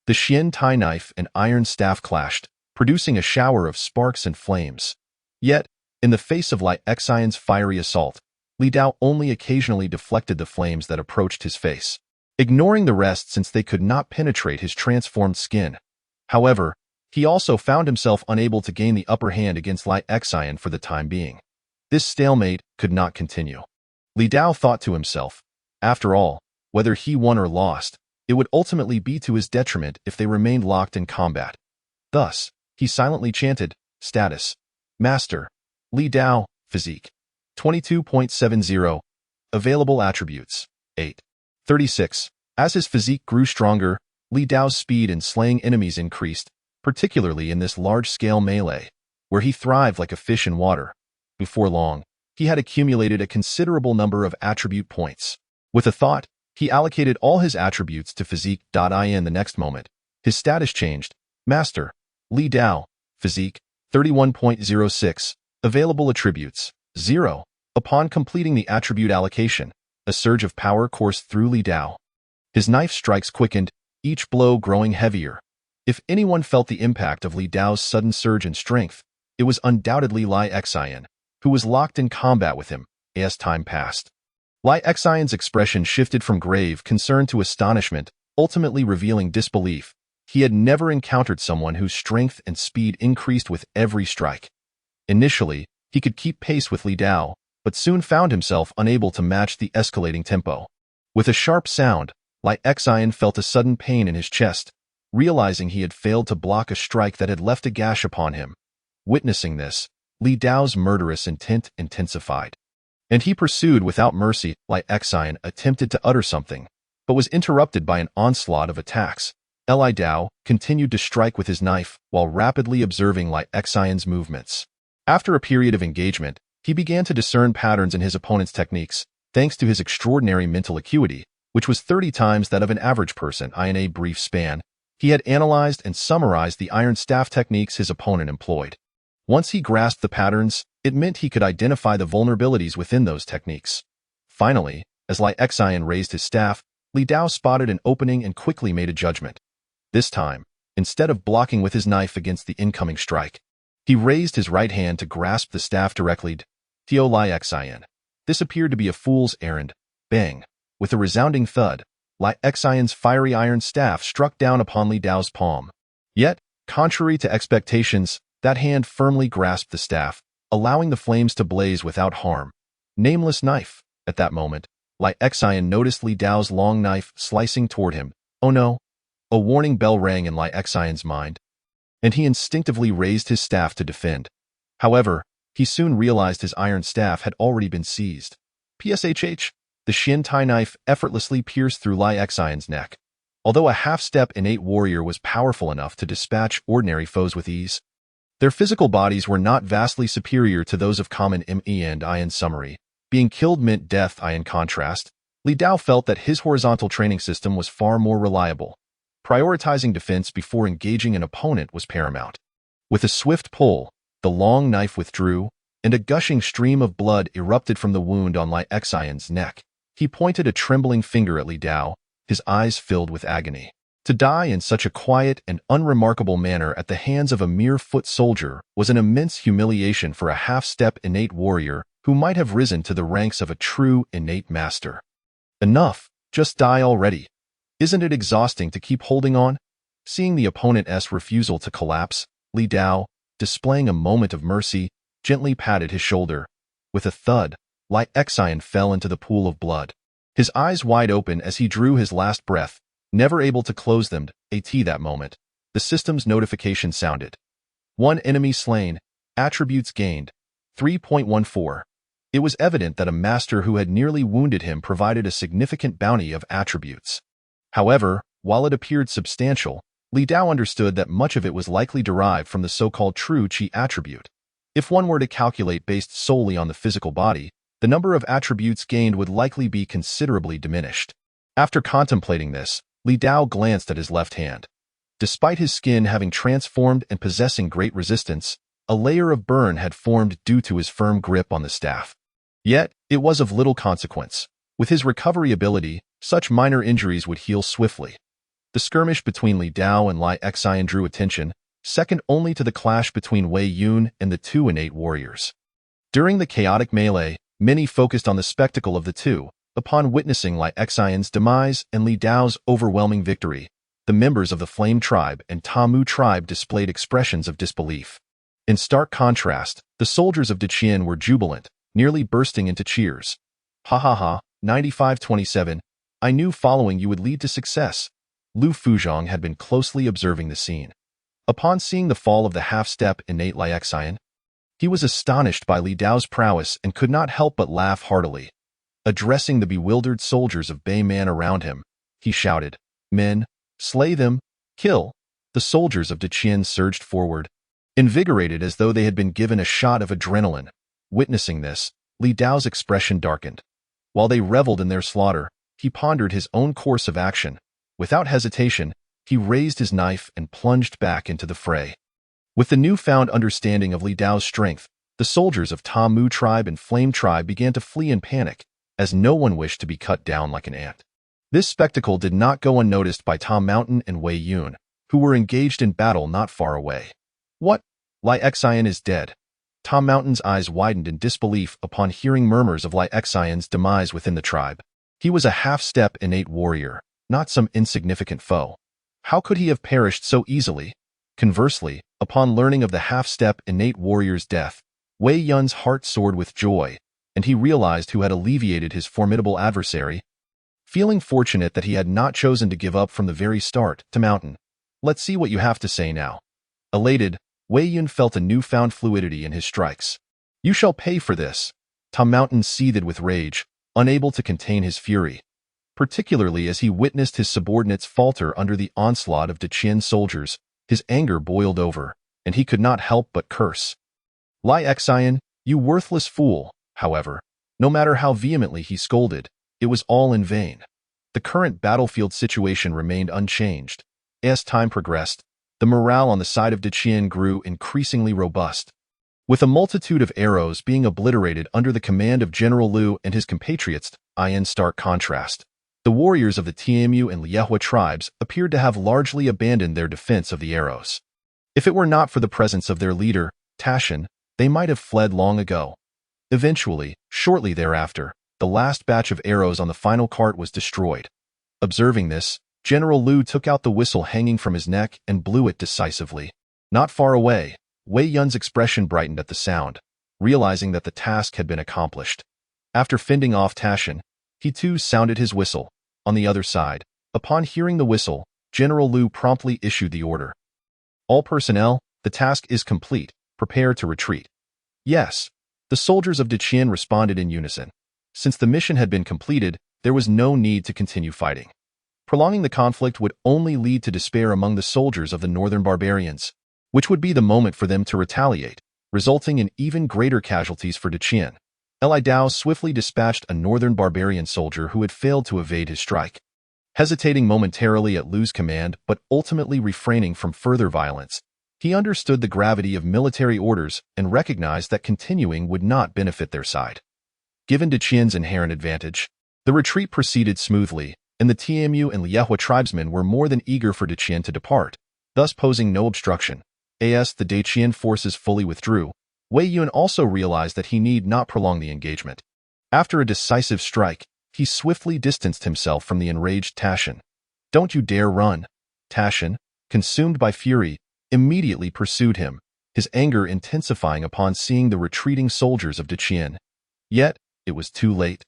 The Qian Dynasty knife and iron staff clashed, producing a shower of sparks and flames. Yet, in the face of Li Xian's fiery assault, Li Dao only occasionally deflected the flames that approached his face, ignoring the rest since they could not penetrate his transformed skin. However, he also found himself unable to gain the upper hand against Li Xian for the time being. This stalemate could not continue. Li Dao thought to himself, after all, whether he won or lost, it would ultimately be to his detriment if they remained locked in combat. Thus, he silently chanted, Status. Master. Li Dao, Physique. 22.70. Available Attributes. 8. 36. As his physique grew stronger, Li Dao's speed in slaying enemies increased, particularly in this large-scale melee, where he thrived like a fish in water. Before long, he had accumulated a considerable number of attribute points. With a thought, he allocated all his attributes to physique. In the next moment, his status changed. Master. Li Dao, Physique. 31.06. Available Attributes. 0. Upon completing the attribute allocation, a surge of power coursed through Li Dao. His knife strikes quickened, each blow growing heavier. If anyone felt the impact of Li Dao's sudden surge in strength, it was undoubtedly Li Xian, who was locked in combat with him. As time passed, Li Xian's expression shifted from grave concern to astonishment, ultimately revealing disbelief. He had never encountered someone whose strength and speed increased with every strike. Initially, he could keep pace with Li Dao, but soon found himself unable to match the escalating tempo. With a sharp sound, Li Xian felt a sudden pain in his chest, realizing he had failed to block a strike that had left a gash upon him. Witnessing this, Li Dao's murderous intent intensified, and he pursued without mercy. Li Xian attempted to utter something, but was interrupted by an onslaught of attacks. Li Dao continued to strike with his knife while rapidly observing Li Xian's movements. After a period of engagement, he began to discern patterns in his opponent's techniques, thanks to his extraordinary mental acuity, which was 30 times that of an average person. In a brief span, he had analyzed and summarized the iron staff techniques his opponent employed. Once he grasped the patterns, it meant he could identify the vulnerabilities within those techniques. Finally, as Li Xian raised his staff, Li Dao spotted an opening and quickly made a judgment. This time, instead of blocking with his knife against the incoming strike, he raised his right hand to grasp the staff directly. Li Xian. This appeared to be a fool's errand. Bang! With a resounding thud, Li Xian's fiery iron staff struck down upon Li Dao's palm. Yet, contrary to expectations, that hand firmly grasped the staff, allowing the flames to blaze without harm. Nameless knife. At that moment, Li Xian noticed Li Dao's long knife slicing toward him. Oh no! A warning bell rang in Li Xian's mind, and he instinctively raised his staff to defend. However, he soon realized his iron staff had already been seized. PSHH, the Qian Dynasty knife effortlessly pierced through Li Xian's neck. Although a half-step innate warrior was powerful enough to dispatch ordinary foes with ease, their physical bodies were not vastly superior to those of common ME. And in summary, being killed meant death. In contrast, Li Dao felt that his horizontal training system was far more reliable. Prioritizing defense before engaging an opponent was paramount. With a swift pull, the long knife withdrew, and a gushing stream of blood erupted from the wound on Li Xian's neck. He pointed a trembling finger at Li Dao, his eyes filled with agony. To die in such a quiet and unremarkable manner at the hands of a mere foot soldier was an immense humiliation for a half-step innate warrior who might have risen to the ranks of a true innate master. Enough, just die already. Isn't it exhausting to keep holding on? Seeing the opponent's refusal to collapse, Li Dao, displaying a moment of mercy, gently patted his shoulder. With a thud, Li Xian fell into the pool of blood. His eyes wide open as he drew his last breath, never able to close them. That moment, the system's notification sounded. 1 enemy slain, attributes gained, 3.14. It was evident that a master who had nearly wounded him provided a significant bounty of attributes. However, while it appeared substantial, Li Dao understood that much of it was likely derived from the so-called true Qi attribute. If one were to calculate based solely on the physical body, the number of attributes gained would likely be considerably diminished. After contemplating this, Li Dao glanced at his left hand. Despite his skin having transformed and possessing great resistance, a layer of burn had formed due to his firm grip on the staff. Yet, it was of little consequence. With his recovery ability, such minor injuries would heal swiftly. The skirmish between Li Dao and Li Xian drew attention, second only to the clash between Wei Yun and the two innate warriors. During the chaotic melee, many focused on the spectacle of the two. Upon witnessing Li Xian's demise and Li Dao's overwhelming victory, the members of the Flame Tribe and Tamu Tribe displayed expressions of disbelief. In stark contrast, the soldiers of Qian were jubilant, nearly bursting into cheers. Ha ha ha, 95-27, I knew following you would lead to success. Lu Fuzhong had been closely observing the scene. Upon seeing the fall of the half-step innate Li Xian, he was astonished by Li Dao's prowess and could not help but laugh heartily. Addressing the bewildered soldiers of Beiman around him, he shouted, "Men, slay them, kill." The soldiers of Qian surged forward, invigorated as though they had been given a shot of adrenaline. Witnessing this, Li Dao's expression darkened. While they reveled in their slaughter, he pondered his own course of action. Without hesitation, he raised his knife and plunged back into the fray. With the newfound understanding of Li Dao's strength, the soldiers of Tamu Tribe and Flame Tribe began to flee in panic, as no one wished to be cut down like an ant. This spectacle did not go unnoticed by Tom Mountain and Wei Yun, who were engaged in battle not far away. What? Li Xian is dead. Tom Mountain's eyes widened in disbelief upon hearing murmurs of Li Xian's demise within the tribe. He was a half-step innate warrior, not some insignificant foe. How could he have perished so easily? Conversely, upon learning of the half-step innate warrior's death, Wei Yun's heart soared with joy, and he realized who had alleviated his formidable adversary. Feeling fortunate that he had not chosen to give up from the very start, to Mountain, let's see what you have to say now. Elated, Wei Yun felt a newfound fluidity in his strikes. You shall pay for this. Tom Mountain seethed with rage, unable to contain his fury, particularly as he witnessed his subordinates falter under the onslaught of Qian soldiers. His anger boiled over, and he could not help but curse. Li Xian, you worthless fool. However, no matter how vehemently he scolded, it was all in vain. The current battlefield situation remained unchanged. As time progressed, the morale on the side of Qian grew increasingly robust. With a multitude of arrows being obliterated under the command of General Lu and his compatriots, in stark contrast, the warriors of the Tianmu and Liehua tribes appeared to have largely abandoned their defense of the arrows. If it were not for the presence of their leader, Tashin, they might have fled long ago. Eventually, shortly thereafter, the last batch of arrows on the final cart was destroyed. Observing this, General Lu took out the whistle hanging from his neck and blew it decisively. Not far away, Wei Yun's expression brightened at the sound, realizing that the task had been accomplished. After fending off Tashin, he too sounded his whistle. On the other side, upon hearing the whistle, General Lu promptly issued the order. All personnel, the task is complete. Prepare to retreat. Yes. The soldiers of Qian responded in unison. Since the mission had been completed, there was no need to continue fighting. Prolonging the conflict would only lead to despair among the soldiers of the northern barbarians, which would be the moment for them to retaliate, resulting in even greater casualties for Qian. Li Dao swiftly dispatched a northern barbarian soldier who had failed to evade his strike. Hesitating momentarily at Lu's command but ultimately refraining from further violence, he understood the gravity of military orders and recognized that continuing would not benefit their side. Given Qian's inherent advantage, the retreat proceeded smoothly, and the Tianmu and Liehua tribesmen were more than eager for Qian to depart, thus posing no obstruction. As the Qian forces fully withdrew, Wei Yun also realized that he need not prolong the engagement. After a decisive strike, he swiftly distanced himself from the enraged Tashin. Don't you dare run. Tashin, consumed by fury, immediately pursued him, his anger intensifying upon seeing the retreating soldiers of Qian. Yet, it was too late.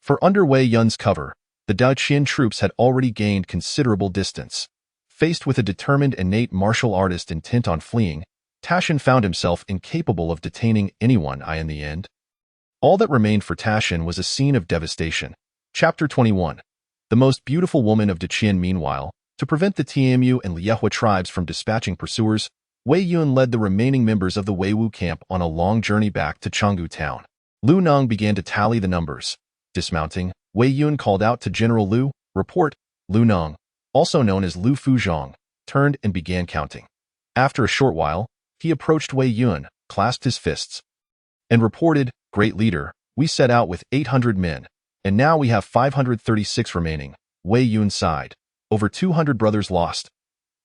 For under Wei Yun's cover, the Qian troops had already gained considerable distance. Faced with a determined innate martial artist intent on fleeing, Tashin found himself incapable of detaining anyone in the end. All that remained for Tashin was a scene of devastation. Chapter 21. The most beautiful woman of Qian. Meanwhile, to prevent the Tianmu and Liehua tribes from dispatching pursuers, Wei Yun led the remaining members of the Weiwu camp on a long journey back to Chengdu town. Lu Neng began to tally the numbers. Dismounting, Wei Yun called out to General Lu, "Report." Lu Neng, also known as Lu Fuzhong, turned and began counting. After a short while, he approached Wei Yun, clasped his fists, and reported, "Great leader, we set out with 800 men, and now we have 536 remaining." Wei Yun sighed. "Over 200 brothers lost."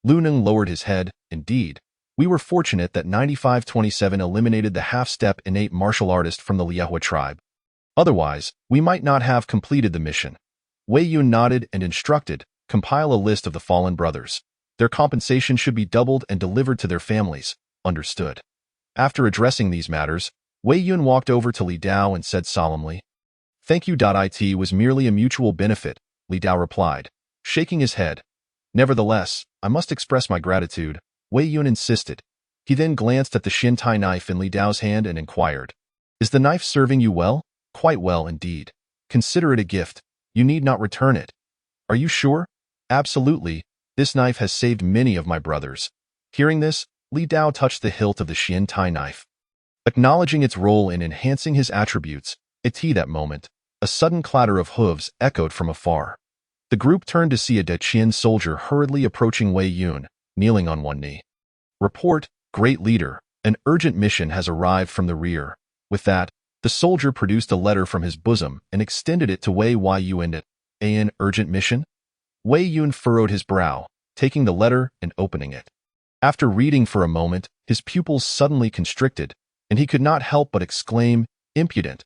Lu Neng lowered his head. "Indeed, we were fortunate that 9527 eliminated the half-step innate martial artist from the Liehua tribe. Otherwise, we might not have completed the mission." Wei Yun nodded and instructed, "Compile a list of the fallen brothers. Their compensation should be doubled and delivered to their families." Understood. After addressing these matters, Wei Yun walked over to Li Dao and said solemnly, "Thank you. It was merely a mutual benefit," Li Dao replied, shaking his head. "Nevertheless, I must express my gratitude," Wei Yun insisted. He then glanced at the Xintai knife in Li Dao's hand and inquired, "Is the knife serving you well?" "Quite well indeed. Consider it a gift. You need not return it." "Are you sure?" "Absolutely. This knife has saved many of my brothers." Hearing this, Li Dao touched the hilt of the Xintai knife, acknowledging its role in enhancing his attributes. At that moment, a sudden clatter of hooves echoed from afar. The group turned to see a Qian soldier hurriedly approaching Wei Yun, kneeling on one knee. "Report, great leader, an urgent mission has arrived from the rear." With that, the soldier produced a letter from his bosom and extended it to Wei Yun. "An urgent mission?" Wei Yun furrowed his brow, taking the letter and opening it. After reading for a moment, his pupils suddenly constricted, and he could not help but exclaim, "Impudent!"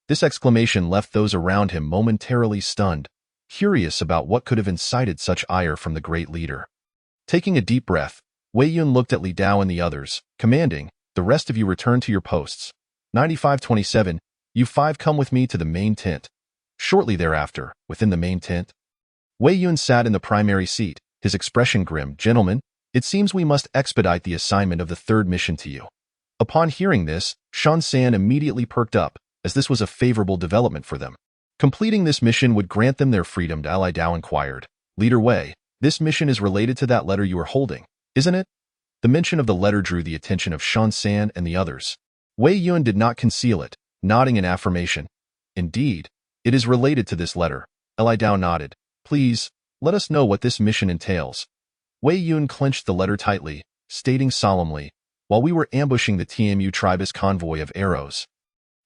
This exclamation left those around him momentarily stunned, curious about what could have incited such ire from the great leader. Taking a deep breath, Wei Yun looked at Li Dao and the others, commanding, "The rest of you return to your posts. 9527, you 5 come with me to the main tent." Shortly thereafter, within the main tent, Wei Yun sat in the primary seat, his expression grim. "Gentlemen, it seems we must expedite the assignment of the third mission to you." Upon hearing this, Shan San immediately perked up, as this was a favorable development for them. Completing this mission would grant them their freedom. Li Dao inquired, "Leader Wei, this mission is related to that letter you are holding, isn't it?" The mention of the letter drew the attention of Shan San and the others. Wei Yun did not conceal it, nodding in affirmation. "Indeed, it is related to this letter." Li Dao nodded. "Please, let us know what this mission entails." Wei Yun clenched the letter tightly, stating solemnly, "While we were ambushing the Tianmu tribe's convoy of arrows,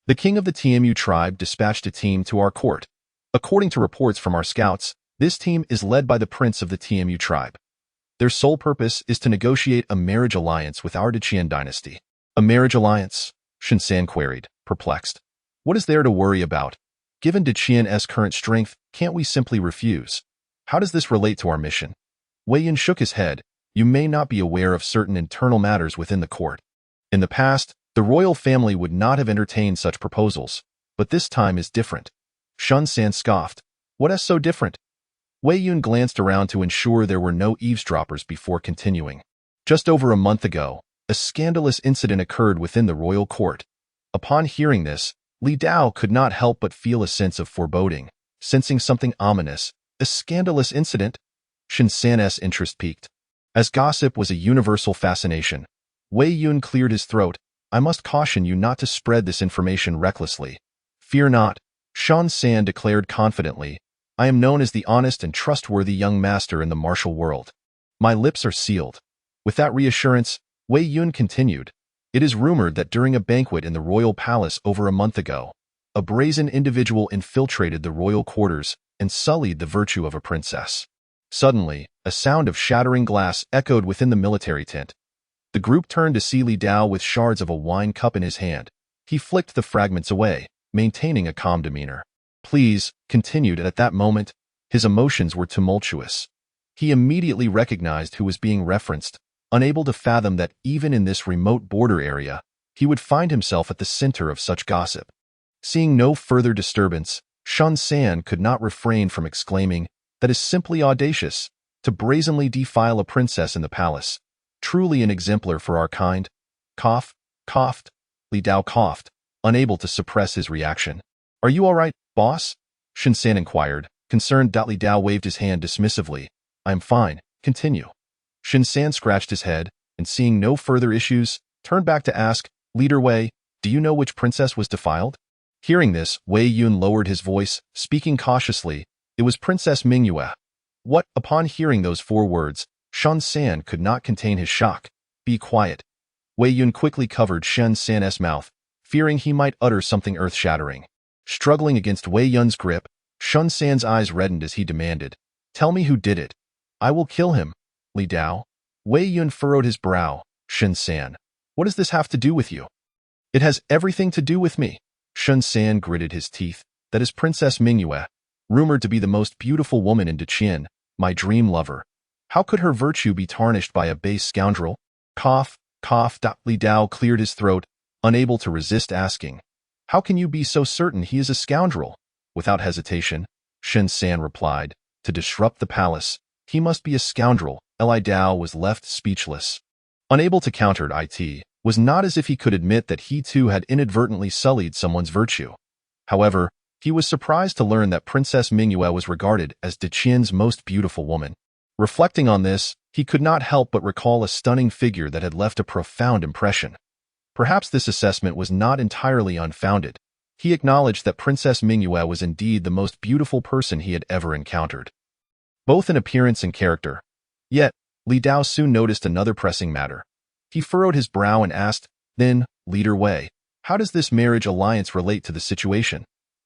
the king of the Tianmu tribe dispatched a team to our court. According to reports from our scouts, this team is led by the prince of the Tianmu tribe. Their sole purpose is to negotiate a marriage alliance with our Qian Dynasty." "A marriage alliance?" Shan San queried, perplexed. "What is there to worry about? Given Qian's current strength, can't we simply refuse? How does this relate to our mission?" Wei Yun shook his head. "You may not be aware of certain internal matters within the court. In the past, the royal family would not have entertained such proposals, but this time is different." Shan San scoffed. "What is so different?" Wei Yun glanced around to ensure there were no eavesdroppers before continuing. "Just over a month ago, a scandalous incident occurred within the royal court." Upon hearing this, Li Dao could not help but feel a sense of foreboding, sensing something ominous. "A scandalous incident?" Shan San's interest peaked. As gossip was a universal fascination, Wei Yun cleared his throat. "I must caution you not to spread this information recklessly." "Fear not," Shan San declared confidently. "I am known as the honest and trustworthy young master in the martial world. My lips are sealed." With that reassurance, Wei Yun continued, "It is rumored that during a banquet in the royal palace over a month ago, a brazen individual infiltrated the royal quarters and sullied the virtue of a princess." Suddenly, a sound of shattering glass echoed within the military tent. The group turned to see Li Dao with shards of a wine cup in his hand. He flicked the fragments away, maintaining a calm demeanor. "Please," continued at that moment, his emotions were tumultuous. He immediately recognized who was being referenced, unable to fathom that even in this remote border area, he would find himself at the center of such gossip. Seeing no further disturbance, Shun San could not refrain from exclaiming, "That is simply audacious, to brazenly defile a princess in the palace. Truly an exemplar for our kind." Coughed. Li Dao coughed, unable to suppress his reaction. "Are you all right, boss?" Shun San inquired, concerned. Li Dao waved his hand dismissively. "I'm fine, continue." Shun San scratched his head, and seeing no further issues, turned back to ask, "Leader Wei, do you know which princess was defiled?" Hearing this, Wei Yun lowered his voice, speaking cautiously. It was Princess Mingyue. What? Upon hearing those 4 words, Shun San could not contain his shock. "Be quiet." Wei Yun quickly covered Shun San's mouth, fearing he might utter something earth-shattering. Struggling against Wei Yun's grip, Shun San's eyes reddened as he demanded, "Tell me who did it. I will kill him." "Li Dao?" Wei Yun furrowed his brow. "Shun San, what does this have to do with you?" "It has everything to do with me." Shun San gritted his teeth. "That is Princess Mingyue, rumored to be the most beautiful woman in Qian, my dream lover. How could her virtue be tarnished by a base scoundrel?" Cough. Li Dao cleared his throat, unable to resist asking, "How can you be so certain he is a scoundrel?" Without hesitation, Shun San replied, "To disrupt the palace, he must be a scoundrel." Li Dao was left speechless. Unable to counter it, was not as if he could admit that he too had inadvertently sullied someone's virtue. However, he was surprised to learn that Princess Mingyue was regarded as Qian's most beautiful woman. Reflecting on this, he could not help but recall a stunning figure that had left a profound impression. Perhaps this assessment was not entirely unfounded. He acknowledged that Princess Mingyue was indeed the most beautiful person he had ever encountered, both in appearance and character. Yet, Li Dao soon noticed another pressing matter. He furrowed his brow and asked, "Then, Leader Wei, how does this marriage alliance relate to the situation?"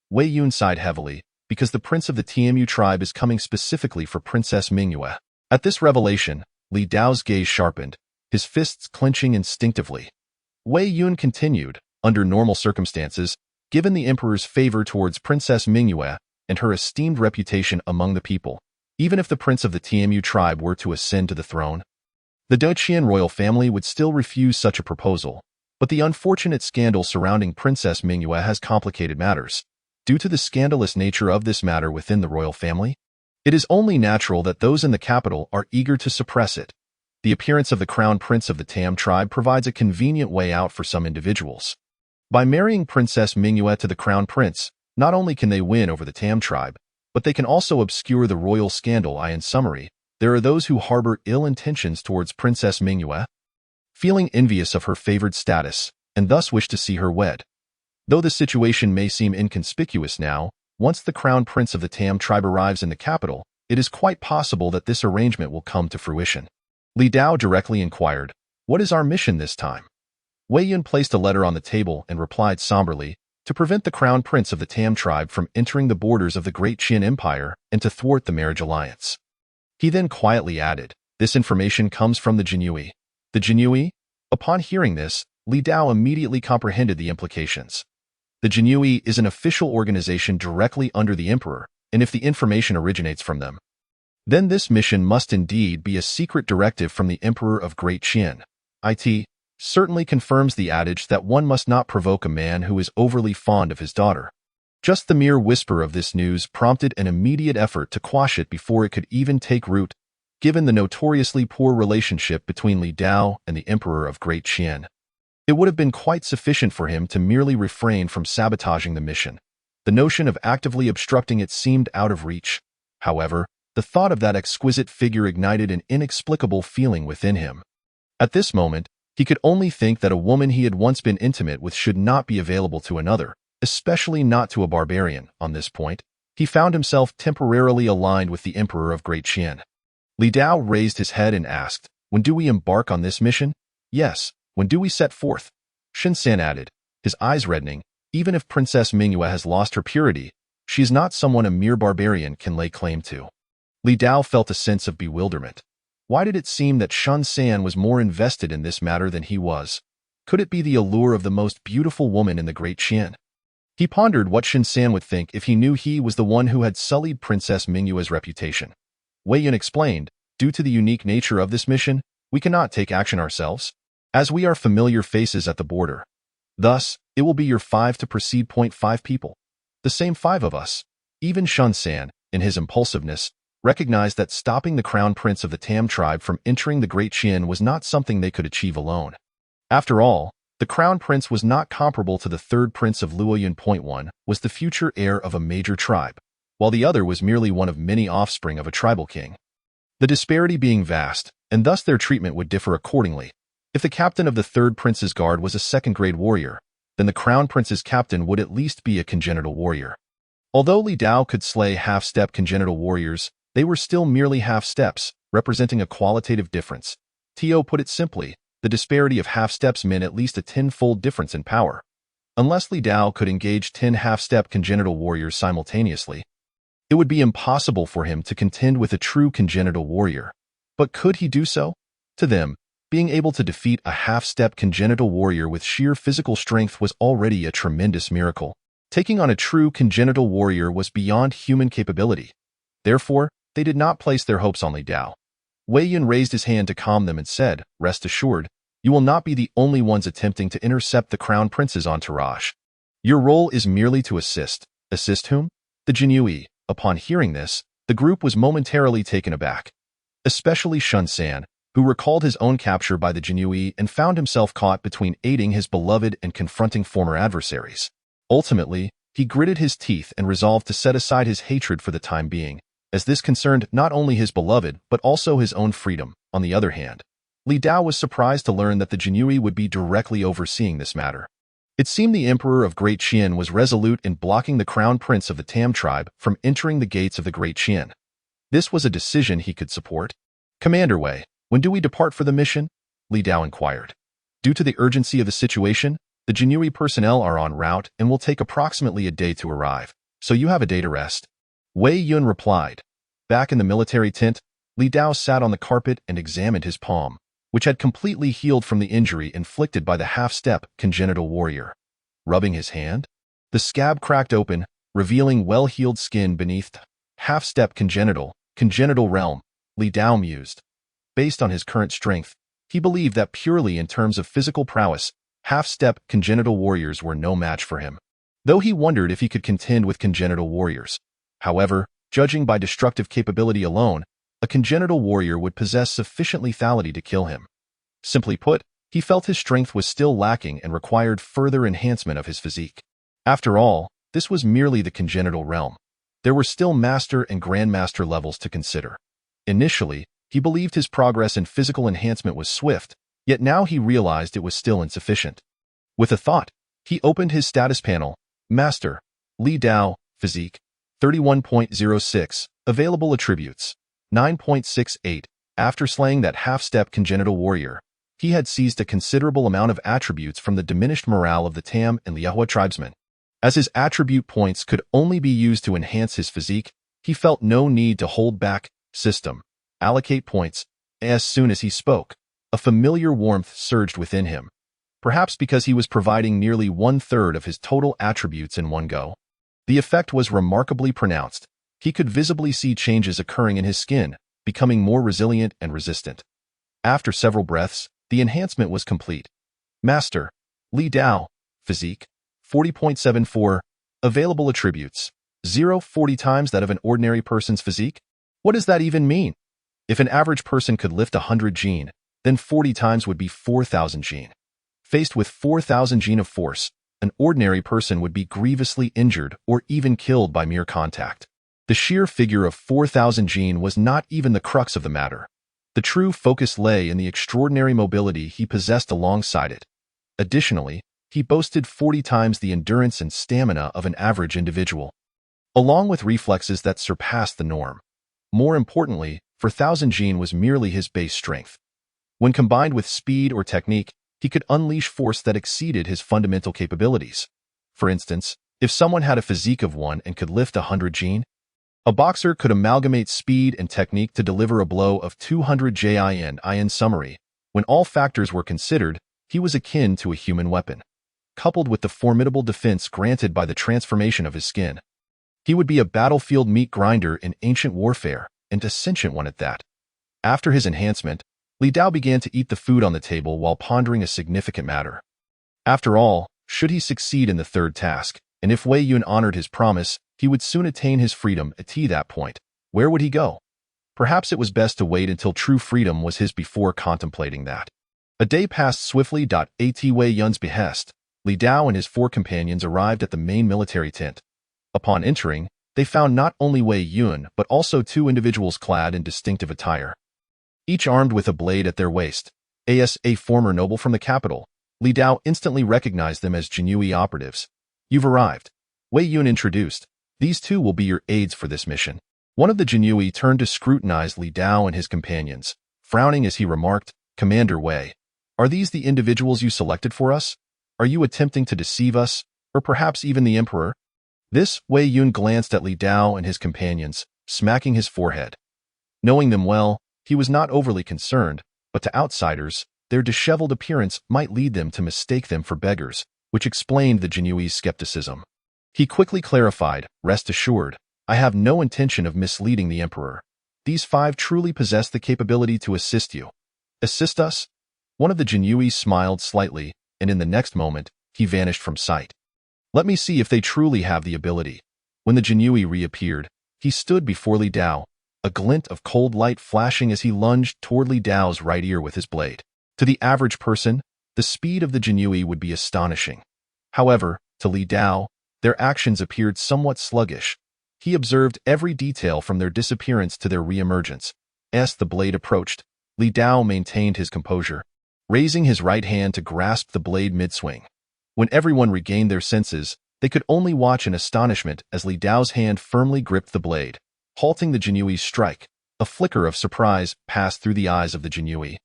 Wei Yun sighed heavily, because the prince of the TMU tribe is coming specifically for Princess Mingyue. At this revelation, Li Dao's gaze sharpened, his fists clenching instinctively. Wei Yun continued, "Under normal circumstances, given the emperor's favor towards Princess Mingyue and her esteemed reputation among the people, even if the prince of the TMU tribe were to ascend to the throne, the Qian royal family would still refuse such a proposal. But the unfortunate scandal surrounding Princess Mingyue has complicated matters. Due to the scandalous nature of this matter within the royal family, it is only natural that those in the capital are eager to suppress it. The appearance of the crown prince of the Tam tribe provides a convenient way out for some individuals. By marrying Princess Mingyue to the crown prince, not only can they win over the Tam tribe, but they can also obscure the royal scandal. In summary, there are those who harbor ill intentions towards Princess Mingyue, feeling envious of her favored status, and thus wish to see her wed. Though the situation may seem inconspicuous now, once the crown prince of the Tam tribe arrives in the capital, it is quite possible that this arrangement will come to fruition. Li Dao directly inquired, "What is our mission this time?" Wei Yun placed a letter on the table and replied somberly, "To prevent the crown prince of the Tam tribe from entering the borders of the Great Qian Empire and to thwart the marriage alliance." He then quietly added, "This information comes from the Jinui." The Jinui? Upon hearing this, Li Dao immediately comprehended the implications. The Jinui is an official organization directly under the emperor, and if the information originates from them, then this mission must indeed be a secret directive from the emperor of Great Qian. It certainly confirms the adage that one must not provoke a man who is overly fond of his daughter. Just the mere whisper of this news prompted an immediate effort to quash it before it could even take root, given the notoriously poor relationship between Li Dao and the emperor of Great Qian. It would have been quite sufficient for him to merely refrain from sabotaging the mission. The notion of actively obstructing it seemed out of reach. However, the thought of that exquisite figure ignited an inexplicable feeling within him. At this moment, he could only think that a woman he had once been intimate with should not be available to another, especially not to a barbarian. On this point, he found himself temporarily aligned with the emperor of Great Qian. Li Dao raised his head and asked, "When do we embark on this mission?" "Yes, when do we set forth?" Shun San added, his eyes reddening. "Even if Princess Mingyue has lost her purity, she is not someone a mere barbarian can lay claim to." Li Dao felt a sense of bewilderment. Why did it seem that Shun San was more invested in this matter than he was? Could it be the allure of the most beautiful woman in the Great Qian? He pondered what Shun San would think if he knew he was the one who had sullied Princess Mingyue's reputation. Wei Yun explained, Due to the unique nature of this mission, we cannot take action ourselves, as we are familiar faces at the border. Thus, it will be your 5 to proceed. 5 people. The same 5 of us. Even Shun San, in his impulsiveness, recognized that stopping the crown prince of the Tam tribe from entering the Great Qian was not something they could achieve alone. After all, the crown prince was not comparable to the third prince of Luoyun. One was the future heir of a major tribe, while the other was merely one of many offspring of a tribal king. The disparity being vast, and thus their treatment would differ accordingly. If the captain of the third prince's guard was a second-grade warrior, then the crown prince's captain would at least be a congenital warrior. Although Li Dao could slay half-step congenital warriors, they were still merely half-steps, representing a qualitative difference. Tio put it simply, the disparity of half-steps meant at least a 10-fold difference in power. Unless Li Dao could engage 10 half-step congenital warriors simultaneously, it would be impossible for him to contend with a true congenital warrior. But could he do so? To them, being able to defeat a half-step congenital warrior with sheer physical strength was already a tremendous miracle. Taking on a true congenital warrior was beyond human capability. Therefore, they did not place their hopes on Li Dao. Wei Yun raised his hand to calm them and said, "Rest assured, you will not be the only ones attempting to intercept the crown prince's entourage. Your role is merely to assist." Assist whom? The Jinyue. Upon hearing this, the group was momentarily taken aback. Especially Shun San, who recalled his own capture by the Jinyue and found himself caught between aiding his beloved and confronting former adversaries. Ultimately, he gritted his teeth and resolved to set aside his hatred for the time being, as this concerned not only his beloved but also his own freedom. On the other hand, Li Dao was surprised to learn that the Jinyue would be directly overseeing this matter. It seemed the emperor of Great Qian was resolute in blocking the crown prince of the Tam tribe from entering the gates of the Great Qian. This was a decision he could support. "Commander Wei, when do we depart for the mission?" Li Dao inquired. Due to the urgency of the situation, the Jinyue personnel are en route and will take approximately a day to arrive, so you have a day to rest. Wei Yun replied. Back in the military tent, Li Dao sat on the carpet and examined his palm, which had completely healed from the injury inflicted by the half-step congenital warrior. Rubbing his hand, the scab cracked open, revealing well-healed skin beneath. Half-step congenital realm, Li Dao mused. Based on his current strength, he believed that purely in terms of physical prowess, half-step congenital warriors were no match for him, though he wondered if he could contend with congenital warriors. However, judging by destructive capability alone, a congenital warrior would possess sufficient lethality to kill him. Simply put, he felt his strength was still lacking and required further enhancement of his physique. After all, this was merely the congenital realm. There were still master and grandmaster levels to consider. Initially, he believed his progress in physical enhancement was swift, yet now he realized it was still insufficient. With a thought, he opened his status panel. Master, Li Dao, Physique, 31.06, Available Attributes, 9.68. After slaying that half-step congenital warrior, he had seized a considerable amount of attributes from the diminished morale of the Tam and Liahua tribesmen. As his attribute points could only be used to enhance his physique, he felt no need to hold back. System. Allocate points. As soon as he spoke, a familiar warmth surged within him. Perhaps because he was providing nearly 1/3 of his total attributes in one go. The effect was remarkably pronounced. He could visibly see changes occurring in his skin, becoming more resilient and resistant. After several breaths, the enhancement was complete. Master, Li Dao, Physique, 40.74, Available Attributes, 0.40 times that of an ordinary person's physique? What does that even mean? If an average person could lift 100 Jin, then 40 times would be 4,000 Jin. Faced with 4,000 Jin of force, an ordinary person would be grievously injured or even killed by mere contact. The sheer figure of 4,000 Jin was not even the crux of the matter. The true focus lay in the extraordinary mobility he possessed alongside it. Additionally, he boasted 40 times the endurance and stamina of an average individual, along with reflexes that surpassed the norm. More importantly, 4,000 Jin was merely his base strength. When combined with speed or technique, he could unleash force that exceeded his fundamental capabilities. For instance, if someone had a physique of 1 and could lift 100 Jin, a boxer could amalgamate speed and technique to deliver a blow of 200 Jin. In summary, when all factors were considered, he was akin to a human weapon. Coupled with the formidable defense granted by the transformation of his skin, he would be a battlefield meat grinder in ancient warfare, and a sentient one at that. After his enhancement, Li Dao began to eat the food on the table while pondering a significant matter. After all, should he succeed in the third task, and if Wei Yun honored his promise, he would soon attain his freedom. At that point, where would he go? Perhaps it was best to wait until true freedom was his before contemplating that. A day passed swiftly. At Wei Yun's behest, Li Dao and his 4 companions arrived at the main military tent. Upon entering, they found not only Wei Yun but also 2 individuals clad in distinctive attire. Each armed with a blade at their waist. As a former noble from the capital, Li Dao instantly recognized them as Jinui operatives. "You've arrived," Wei Yun introduced. "These 2 will be your aides for this mission." One of the Jinui turned to scrutinize Li Dao and his companions, frowning as he remarked, "Commander Wei, are these the individuals you selected for us? Are you attempting to deceive us, or perhaps even the Emperor?" Wei Yun glanced at Li Dao and his companions, smacking his forehead. Knowing them well, he was not overly concerned, but to outsiders, their disheveled appearance might lead them to mistake them for beggars, which explained the Jinui's skepticism. He quickly clarified, "Rest assured, I have no intention of misleading the Emperor. These 5 truly possess the capability to assist you." "Assist us?" One of the Jinui smiled slightly, and in the next moment, he vanished from sight. "Let me see if they truly have the ability." When the Jinui reappeared, he stood before Li Dao, a glint of cold light flashing as he lunged toward Li Dao's right ear with his blade. To the average person, the speed of the Jinui would be astonishing. However, to Li Dao, their actions appeared somewhat sluggish. He observed every detail from their disappearance to their reemergence. As the blade approached, Li Dao maintained his composure, raising his right hand to grasp the blade mid-swing. When everyone regained their senses, they could only watch in astonishment as Li Dao's hand firmly gripped the blade, halting the Jinui's strike. A flicker of surprise passed through the eyes of the Jinui,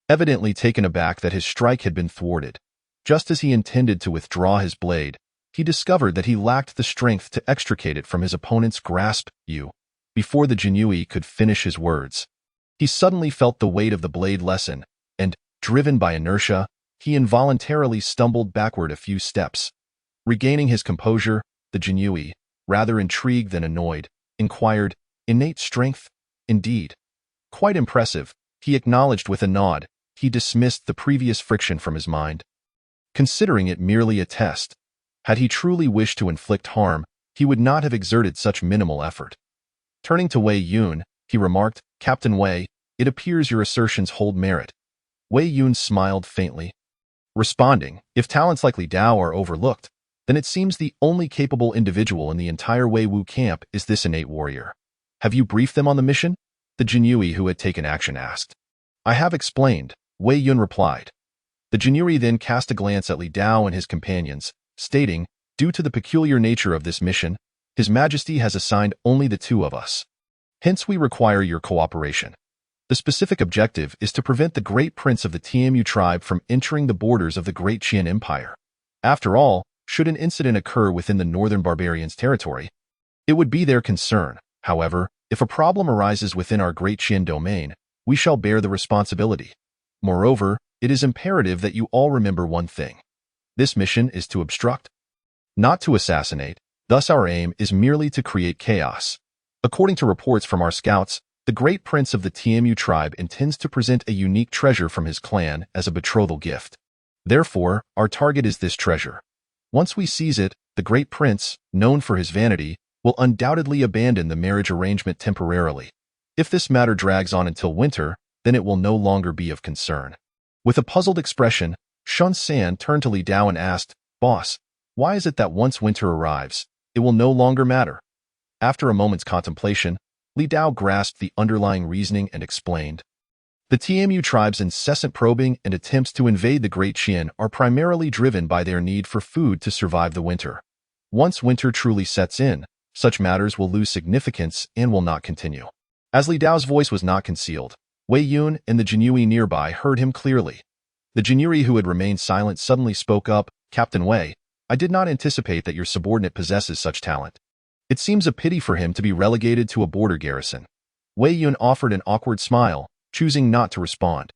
evidently taken aback that his strike had been thwarted. Just as he intended to withdraw his blade, he discovered that he lacked the strength to extricate it from his opponent's grasp. Before the Jinui could finish his words, he suddenly felt the weight of the blade lessen, and, driven by inertia, he involuntarily stumbled backward a few steps. Regaining his composure, the Jinui, rather intrigued than annoyed, inquired, "Innate strength? Indeed. Quite impressive," he acknowledged with a nod. He dismissed the previous friction from his mind, considering it merely a test. Had he truly wished to inflict harm, he would not have exerted such minimal effort. Turning to Wei Yun, he remarked, "Captain Wei, it appears your assertions hold merit." Wei Yun smiled faintly, responding, "If talents like Li Dao are overlooked, then it seems the only capable individual in the entire Wei Wu camp is this innate warrior. Have you briefed them on the mission?" The Jinui who had taken action asked. "I have explained," Wei Yun replied. The Jinui then cast a glance at Li Dao and his companions, stating, "Due to the peculiar nature of this mission, His Majesty has assigned only the 2 of us. Hence we require your cooperation. The specific objective is to prevent the great prince of the Tianmu tribe from entering the borders of the great Qian Empire. After all, should an incident occur within the northern barbarians' territory, it would be their concern. However, if a problem arises within our great Qian domain, we shall bear the responsibility. Moreover, it is imperative that you all remember one thing. This mission is to obstruct, not to assassinate. Thus our aim is merely to create chaos. According to reports from our scouts, the great prince of the Tianmu tribe intends to present a unique treasure from his clan as a betrothal gift. Therefore, our target is this treasure. Once we seize it, the great prince, known for his vanity, will undoubtedly abandon the marriage arrangement temporarily. If this matter drags on until winter, then it will no longer be of concern." With a puzzled expression, Shun San turned to Li Dao and asked, "Boss, why is it that once winter arrives, it will no longer matter?" After a moment's contemplation, Li Dao grasped the underlying reasoning and explained. The Tianmu tribe's incessant probing and attempts to invade the Great Qian are primarily driven by their need for food to survive the winter. Once winter truly sets in, such matters will lose significance and will not continue. As Li Dao's voice was not concealed, Wei Yun and the Jinui nearby heard him clearly. The Jinui who had remained silent suddenly spoke up, "Captain Wei, I did not anticipate that your subordinate possesses such talent. It seems a pity for him to be relegated to a border garrison." Wei Yun offered an awkward smile, choosing not to respond.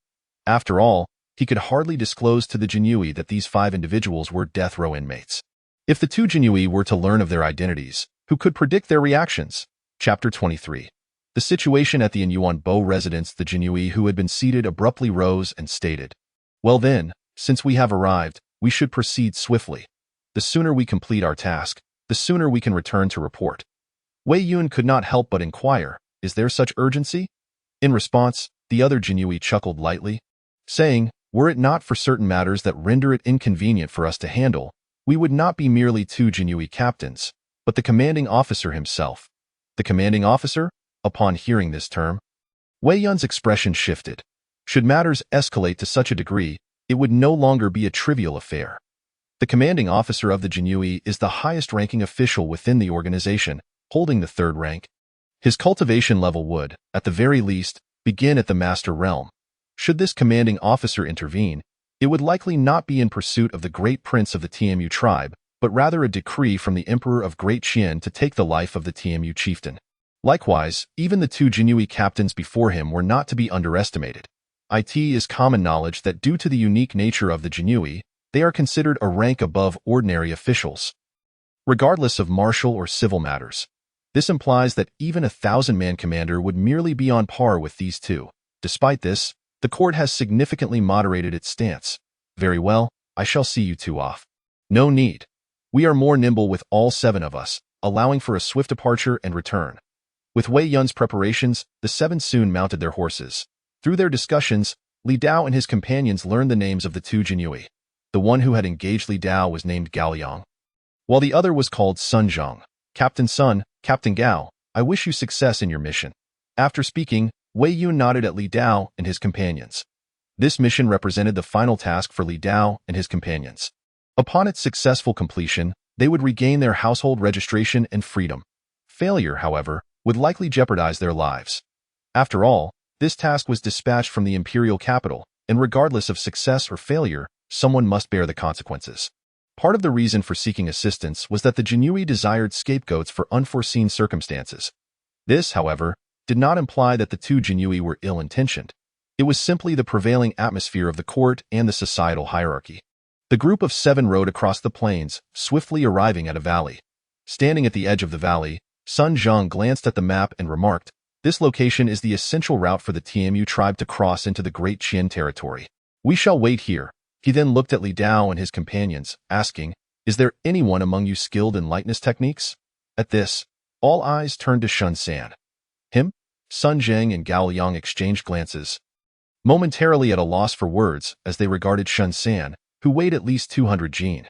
After all, he could hardly disclose to the Jinui that these 5 individuals were death row inmates. If the 2 Jinui were to learn of their identities, who could predict their reactions? Chapter 23. The situation at the Inyuan Bo residence, the Jinui who had been seated abruptly rose and stated, "Well then, since we have arrived, we should proceed swiftly. The sooner we complete our task, the sooner we can return to report." Wei Yun could not help but inquire, "Is there such urgency?" In response, the other Jinui chuckled lightly, saying, "Were it not for certain matters that render it inconvenient for us to handle, we would not be merely two Jinui captains, but the commanding officer himself." The commanding officer? Upon hearing this term, Wei Yun's expression shifted. Should matters escalate to such a degree, it would no longer be a trivial affair. The commanding officer of the Jinui is the highest-ranking official within the organization, holding the third rank. His cultivation level would, at the very least, begin at the master realm. Should this commanding officer intervene, it would likely not be in pursuit of the great prince of the TMU tribe, but rather a decree from the emperor of Great Qian to take the life of the TMU chieftain. Likewise, even the two Jinui captains before him were not to be underestimated. It is common knowledge that due to the unique nature of the Jinui, they are considered a rank above ordinary officials, regardless of martial or civil matters. This implies that even a 1,000-man commander would merely be on par with these two. Despite this, the court has significantly moderated its stance. "Very well, I shall see you two off." "No need. We are more nimble with all 7 of us, allowing for a swift departure and return." With Wei Yun's preparations, the 7 soon mounted their horses. Through their discussions, Li Dao and his companions learned the names of the two Jinui. The one who had engaged Li Dao was named Gao Liang, while the other was called Sun Zhang. "Captain Sun, Captain Gao, I wish you success in your mission." After speaking, Wei Yun nodded at Li Dao and his companions. This mission represented the final task for Li Dao and his companions. Upon its successful completion, they would regain their household registration and freedom. Failure, however, would likely jeopardize their lives. After all, this task was dispatched from the imperial capital, and regardless of success or failure, someone must bear the consequences. Part of the reason for seeking assistance was that the Jinui desired scapegoats for unforeseen circumstances. This, however, did not imply that the two Jinui were ill-intentioned. It was simply the prevailing atmosphere of the court and the societal hierarchy. The group of 7 rode across the plains, swiftly arriving at a valley. Standing at the edge of the valley, Sun Zhang glanced at the map and remarked, "This location is the essential route for the TMU tribe to cross into the Great Qian territory. We shall wait here." He then looked at Li Dao and his companions, asking, "Is there anyone among you skilled in lightness techniques?" At this, all eyes turned to Shun San. Him? Sun Zhang and Gao Liang exchanged glances, momentarily at a loss for words as they regarded Shun San, who weighed at least 200 jin.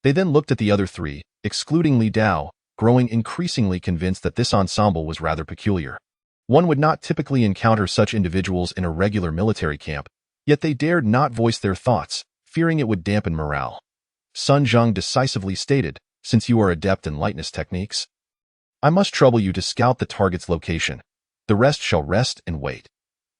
They then looked at the other 3, excluding Li Dao, growing increasingly convinced that this ensemble was rather peculiar. One would not typically encounter such individuals in a regular military camp, yet they dared not voice their thoughts, fearing it would dampen morale. Sun Zhang decisively stated, "Since you are adept in lightness techniques, I must trouble you to scout the target's location. The rest shall rest and wait."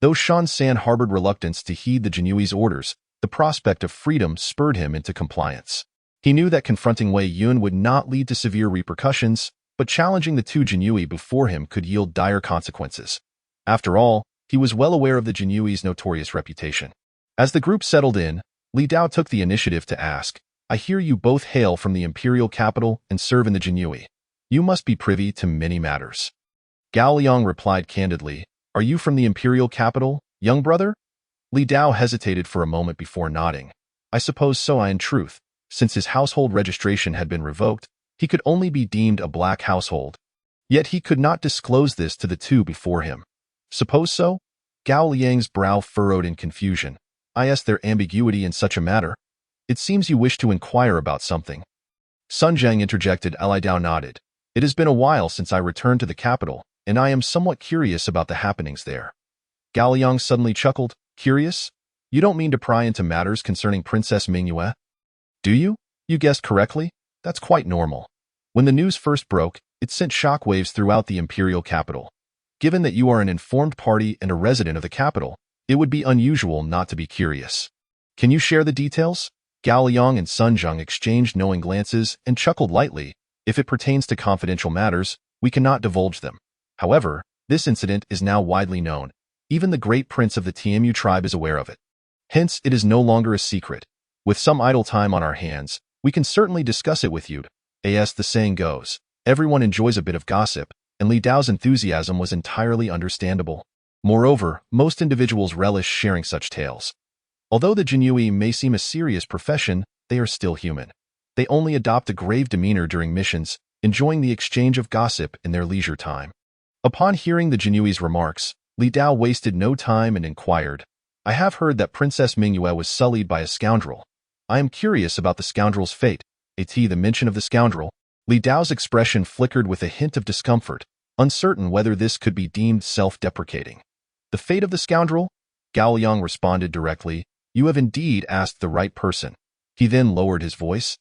Though Shun San harbored reluctance to heed the Jinui's orders, the prospect of freedom spurred him into compliance. He knew that confronting Wei Yun would not lead to severe repercussions, but challenging the two Jinui before him could yield dire consequences. After all, he was well aware of the Jinui's notorious reputation. As the group settled in, Li Dao took the initiative to ask, "I hear you both hail from the imperial capital and serve in the Jinui. You must be privy to many matters." Gao Liang replied candidly, "Are you from the imperial capital, young brother?" Li Dao hesitated for a moment before nodding. "I suppose so. In truth, since his household registration had been revoked, he could only be deemed a black household. Yet he could not disclose this to the two before him." "Suppose so?" Gao Liang's brow furrowed in confusion. "I asked their ambiguity in such a matter. It seems you wish to inquire about something." Sun Zhang interjected. Li Dao nodded. "It has been a while since I returned to the capital, and I am somewhat curious about the happenings there." Gao Liang suddenly chuckled. "Curious? You don't mean to pry into matters concerning Princess Mingyue? Do you? You guessed correctly. That's quite normal. When the news first broke, it sent shockwaves throughout the imperial capital. Given that you are an informed party and a resident of the capital, it would be unusual not to be curious. Can you share the details?" Gao Liang and Sun Zhang exchanged knowing glances and chuckled lightly. "If it pertains to confidential matters, we cannot divulge them. However, this incident is now widely known. Even the great prince of the TMU tribe is aware of it. Hence, it is no longer a secret. With some idle time on our hands, we can certainly discuss it with you. As the saying goes, everyone enjoys a bit of gossip, and Li Dao's enthusiasm was entirely understandable. Moreover, most individuals relish sharing such tales. Although the Jinui may seem a serious profession, they are still human. They only adopt a grave demeanor during missions, enjoying the exchange of gossip in their leisure time. Upon hearing the Jinui's remarks, Li Dao wasted no time and inquired, "I have heard that Princess Mingyue was sullied by a scoundrel. I am curious about the scoundrel's fate." The mention of the scoundrel, Li Dao's expression flickered with a hint of discomfort, uncertain whether this could be deemed self-deprecating. "The fate of the scoundrel?" Gao Liang responded directly, "You have indeed asked the right person." He then lowered his voice.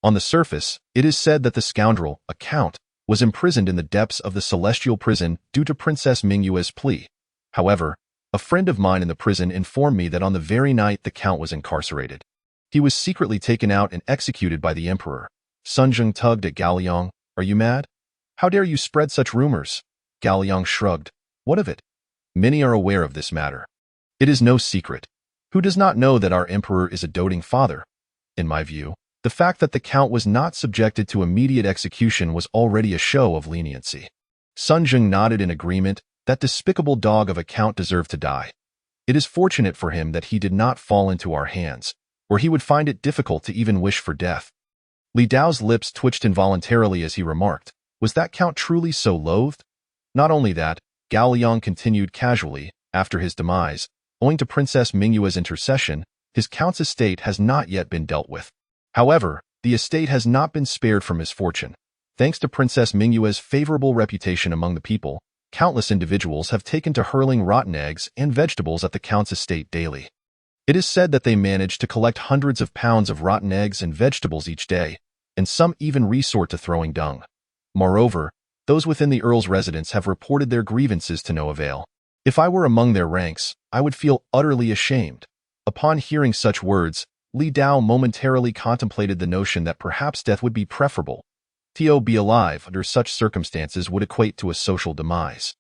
"On the surface, it is said that the scoundrel, a count, was imprisoned in the depths of the celestial prison due to Princess Mingyue's plea. However, a friend of mine in the prison informed me that on the very night the count was incarcerated, he was secretly taken out and executed by the emperor." Sun Zheng tugged at Gao Liang. "Are you mad? How dare you spread such rumors?" Gao Liang shrugged. "What of it? Many are aware of this matter. It is no secret. Who does not know that our emperor is a doting father? In my view, the fact that the count was not subjected to immediate execution was already a show of leniency." Sun Zheng nodded in agreement. "That despicable dog of a count deserved to die. It is fortunate for him that he did not fall into our hands, or he would find it difficult to even wish for death." Li Dao's lips twitched involuntarily as he remarked, "Was that count truly so loathed?" "Not only that," Gao Liang continued casually, "after his demise, owing to Princess Mingyue's intercession, his count's estate has not yet been dealt with. However, the estate has not been spared from misfortune. Thanks to Princess Mingyue's favorable reputation among the people, countless individuals have taken to hurling rotten eggs and vegetables at the count's estate daily. It is said that they manage to collect hundreds of pounds of rotten eggs and vegetables each day, and some even resort to throwing dung. Moreover, those within the Earl's residence have reported their grievances to no avail. If I were among their ranks, I would feel utterly ashamed." Upon hearing such words, Li Dao momentarily contemplated the notion that perhaps death would be preferable. To be alive under such circumstances would equate to a social demise.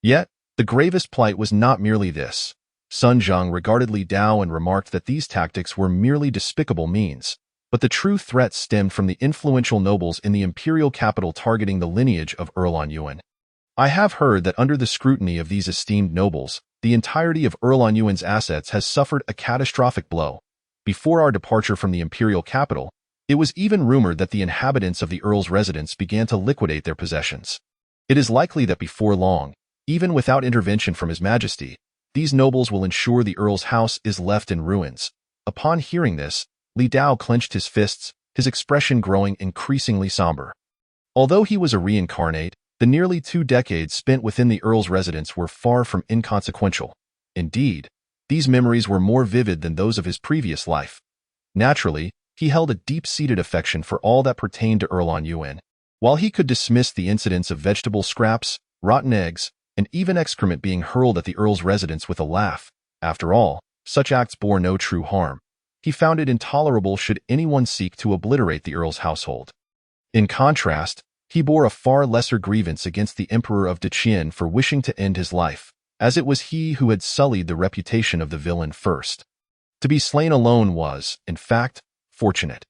Yet, the gravest plight was not merely this. Sun Zheng regarded Li Dao and remarked that these tactics were merely despicable means, but the true threat stemmed from the influential nobles in the imperial capital targeting the lineage of Earl Yuan. "I have heard that under the scrutiny of these esteemed nobles, the entirety of Earl Yuan's assets has suffered a catastrophic blow. Before our departure from the imperial capital, it was even rumored that the inhabitants of the Earl's residence began to liquidate their possessions. It is likely that before long, even without intervention from His Majesty, these nobles will ensure the Earl's house is left in ruins." Upon hearing this, Li Dao clenched his fists, his expression growing increasingly somber. Although he was a reincarnate, the nearly 2 decades spent within the Earl's residence were far from inconsequential. Indeed, these memories were more vivid than those of his previous life. Naturally, he held a deep-seated affection for all that pertained to Earl Yuan. While he could dismiss the incidents of vegetable scraps, rotten eggs, and even excrement being hurled at the Earl's residence with a laugh, after all, such acts bore no true harm, he found it intolerable should anyone seek to obliterate the Earl's household. In contrast, he bore a far lesser grievance against the Emperor of Qian for wishing to end his life, as it was he who had sullied the reputation of the villain first. To be slain alone was, in fact, fortunate.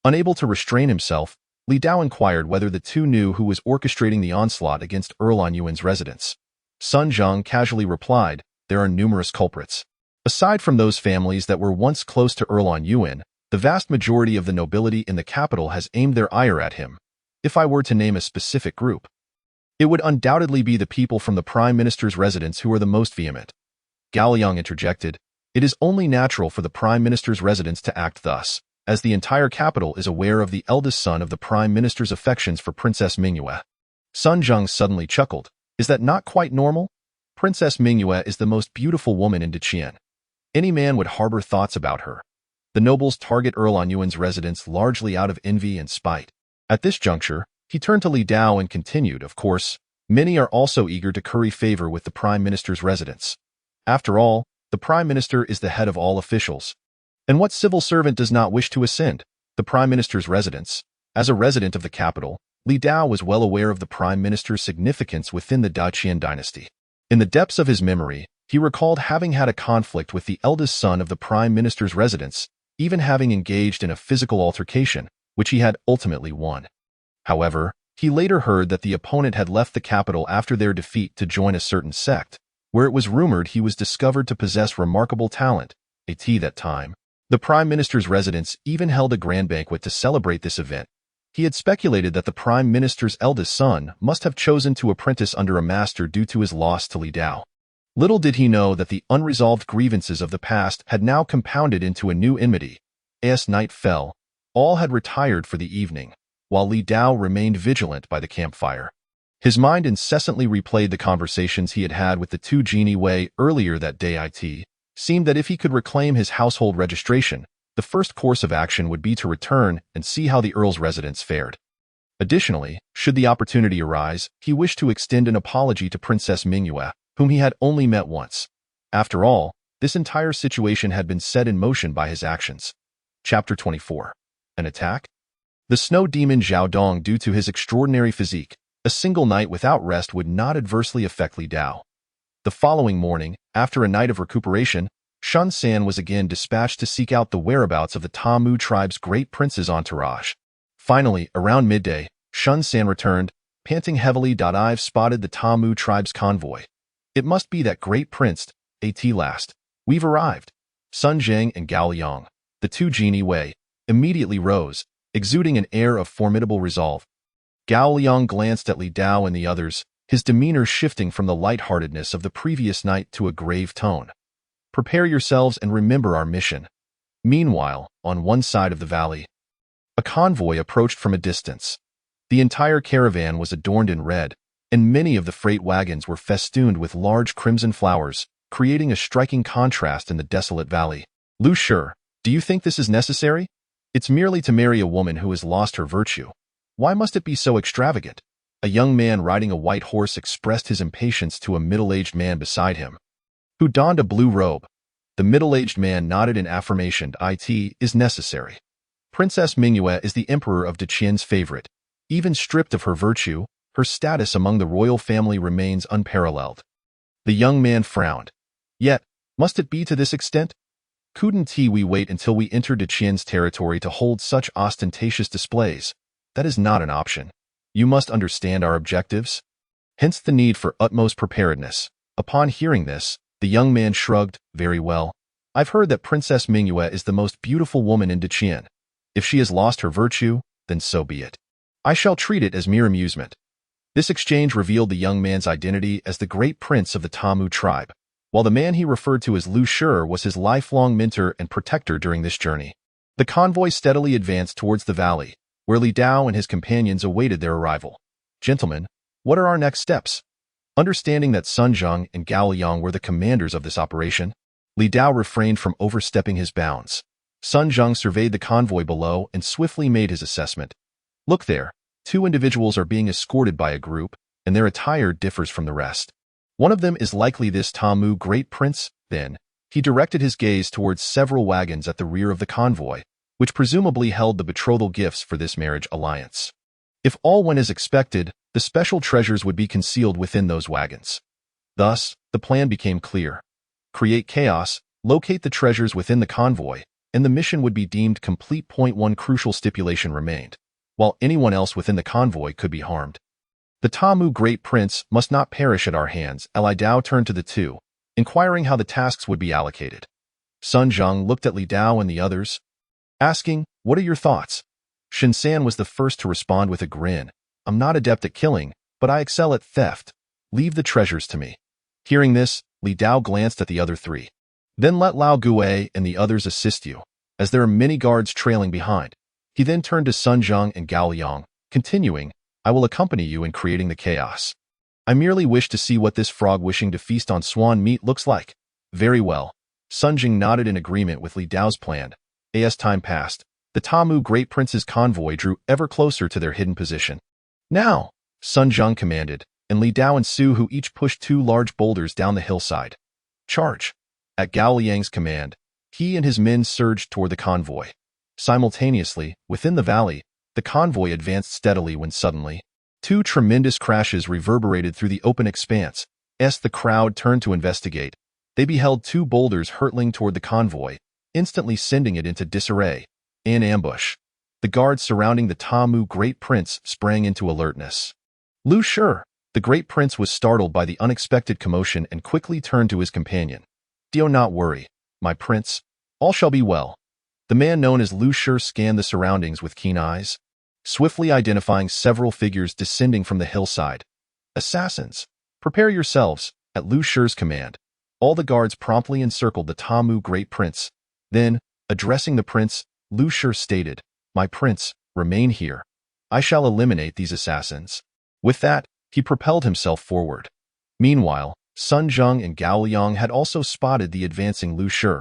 Unable to restrain himself, Li Dao inquired whether the two knew who was orchestrating the onslaught against Earl Yuan's residence. Sun Zheng casually replied, "There are numerous culprits. Aside from those families that were once close to Earl Yuan, the vast majority of the nobility in the capital has aimed their ire at him. If I were to name a specific group, it would undoubtedly be the people from the Prime Minister's residence who are the most vehement." Gao Liang interjected, "It is only natural for the Prime Minister's residence to act thus, as the entire capital is aware of the eldest son of the Prime Minister's affections for Princess Mingyue." Sun Zheng suddenly chuckled. "Is that not quite normal? Princess Mingyue is the most beautiful woman in Qian. Any man would harbor thoughts about her. The nobles target Earl Yuan's residence largely out of envy and spite." At this juncture, he turned to Li Dao and continued, "Of course, many are also eager to curry favor with the Prime Minister's residence. After all, the Prime Minister is the head of all officials. And what civil servant does not wish to ascend the Prime Minister's residence?" As a resident of the capital, Li Dao was well aware of the Prime Minister's significance within the Qian Dynasty. In the depths of his memory, he recalled having had a conflict with the eldest son of the Prime Minister's residence, even having engaged in a physical altercation, which he had ultimately won. However, He later heard that the opponent had left the capital after their defeat to join a certain sect, where it was rumored he was discovered to possess remarkable talent, that time. The Prime Minister's residence even held a grand banquet to celebrate this event. He had speculated that the Prime Minister's eldest son must have chosen to apprentice under a master due to his loss to Li Dao. Little did he know that the unresolved grievances of the past had now compounded into a new enmity. As night fell, all had retired for the evening, while Li Dao remained vigilant by the campfire. His mind incessantly replayed the conversations he had had with the two Genie Wei earlier that day. It seemed that if he could reclaim his household registration, the first course of action would be to return and see how the Earl's residence fared. Additionally, should the opportunity arise, he wished to extend an apology to Princess Mingyue, whom he had only met once. After all, this entire situation had been set in motion by his actions. Chapter 24. An attack? The snow demon Zhao Dong, due to his extraordinary physique, a single night without rest would not adversely affect Li Dao. The following morning, after a night of recuperation, Shun San was again dispatched to seek out the whereabouts of the Tamu tribe's great prince's entourage. Finally, around midday, Shun San returned, panting heavily. I've spotted the Tamu tribe's convoy. It must be that great prince, at last. We've arrived. Sun Zheng and Gao Liang, the two Genie Wei, immediately rose, exuding an air of formidable resolve. Gao Liang glanced at Li Dao and the others, his demeanor shifting from the lightheartedness of the previous night to a grave tone. Prepare yourselves and remember our mission. Meanwhile, on one side of the valley, a convoy approached from a distance. The entire caravan was adorned in red, and many of the freight wagons were festooned with large crimson flowers, creating a striking contrast in the desolate valley. Lu Shi, do you think this is necessary? It's merely to marry a woman who has lost her virtue. Why must it be so extravagant? A young man riding a white horse expressed his impatience to a middle-aged man beside him, who donned a blue robe. The middle-aged man nodded in affirmation. It is necessary. Princess Mingyue is the emperor of Deqian's favorite. Even stripped of her virtue, her status among the royal family remains unparalleled. The young man frowned. Yet, must it be to this extent? Couldn't we wait until we enter Deqian's territory to hold such ostentatious displays? That is not an option. You must understand our objectives. Hence the need for utmost preparedness. Upon hearing this, the young man shrugged. Very well. I've heard that Princess Mingyue is the most beautiful woman in Deqian. If she has lost her virtue, then so be it. I shall treat it as mere amusement. This exchange revealed the young man's identity as the great prince of the Tamu tribe, while the man he referred to as Lu Shi was his lifelong mentor and protector during this journey. The convoy steadily advanced towards the valley, where Li Dao and his companions awaited their arrival. Gentlemen, what are our next steps? Understanding that Sun Zheng and Gao Liang were the commanders of this operation, Li Dao refrained from overstepping his bounds. Sun Zheng surveyed the convoy below and swiftly made his assessment. Look there, two individuals are being escorted by a group, and their attire differs from the rest. One of them is likely this Tamu great prince. Then, he directed his gaze towards several wagons at the rear of the convoy, which presumably held the betrothal gifts for this marriage alliance. If all went as expected, the special treasures would be concealed within those wagons. Thus, the plan became clear. Create chaos, locate the treasures within the convoy, and the mission would be deemed complete. One crucial stipulation remained. While anyone else within the convoy could be harmed, the Tamu great prince must not perish at our hands. Li Dao turned to the two, inquiring how the tasks would be allocated. Sun Zheng looked at Li Dao and the others, asking, "What are your thoughts?" Shin San was the first to respond with a grin. "I'm not adept at killing, but I excel at theft. Leave the treasures to me." Hearing this, Li Dao glanced at the other three. "Then let Lao Gue and the others assist you, as there are many guards trailing behind." He then turned to Sun Zheng and Gao Liang, continuing, "I will accompany you in creating the chaos. I merely wish to see what this frog wishing to feast on swan meat looks like." "Very well." Sun Zheng nodded in agreement with Li Dao's plan. As time passed, the Tamu great prince's convoy drew ever closer to their hidden position. "Now!" Sun Zheng commanded, and Li Dao and Su Hu each pushed two large boulders down the hillside. "Charge!" At Gao Liang's command, he and his men surged toward the convoy. Simultaneously, within the valley, the convoy advanced steadily when suddenly, two tremendous crashes reverberated through the open expanse. As the crowd turned to investigate, they beheld two boulders hurtling toward the convoy, instantly sending it into disarray. An ambush. The guards surrounding the Tamu Great Prince sprang into alertness. Lu Shi, the Great Prince, was startled by the unexpected commotion and quickly turned to his companion. "Do not worry, my prince. All shall be well." The man known as Lu Shi scanned the surroundings with keen eyes, swiftly identifying several figures descending from the hillside. "Assassins, prepare yourselves," at Lu Shi's command. All the guards promptly encircled the Tamu Great Prince. Then, addressing the prince, Lu Shi stated, "My prince, remain here. I shall eliminate these assassins." With that, he propelled himself forward. Meanwhile, Sun Zheng and Gao Liang had also spotted the advancing Lu Shi.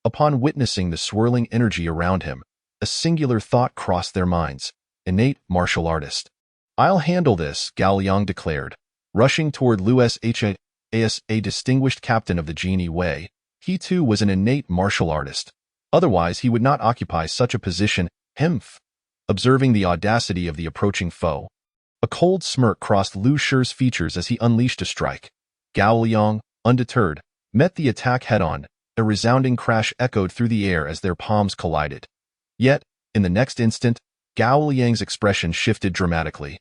Upon witnessing the swirling energy around him, a singular thought crossed their minds: innate martial artist. "I'll handle this," Gao Liang declared. Rushing toward Lu Shi, as a distinguished captain of the Genie Wei, he too was an innate martial artist. Otherwise, he would not occupy such a position. Hmph! Observing the audacity of the approaching foe, a cold smirk crossed Lu Shi's features as he unleashed a strike. Gao Liang, undeterred, met the attack head-on. A resounding crash echoed through the air as their palms collided. Yet, in the next instant, Gao Liang's expression shifted dramatically.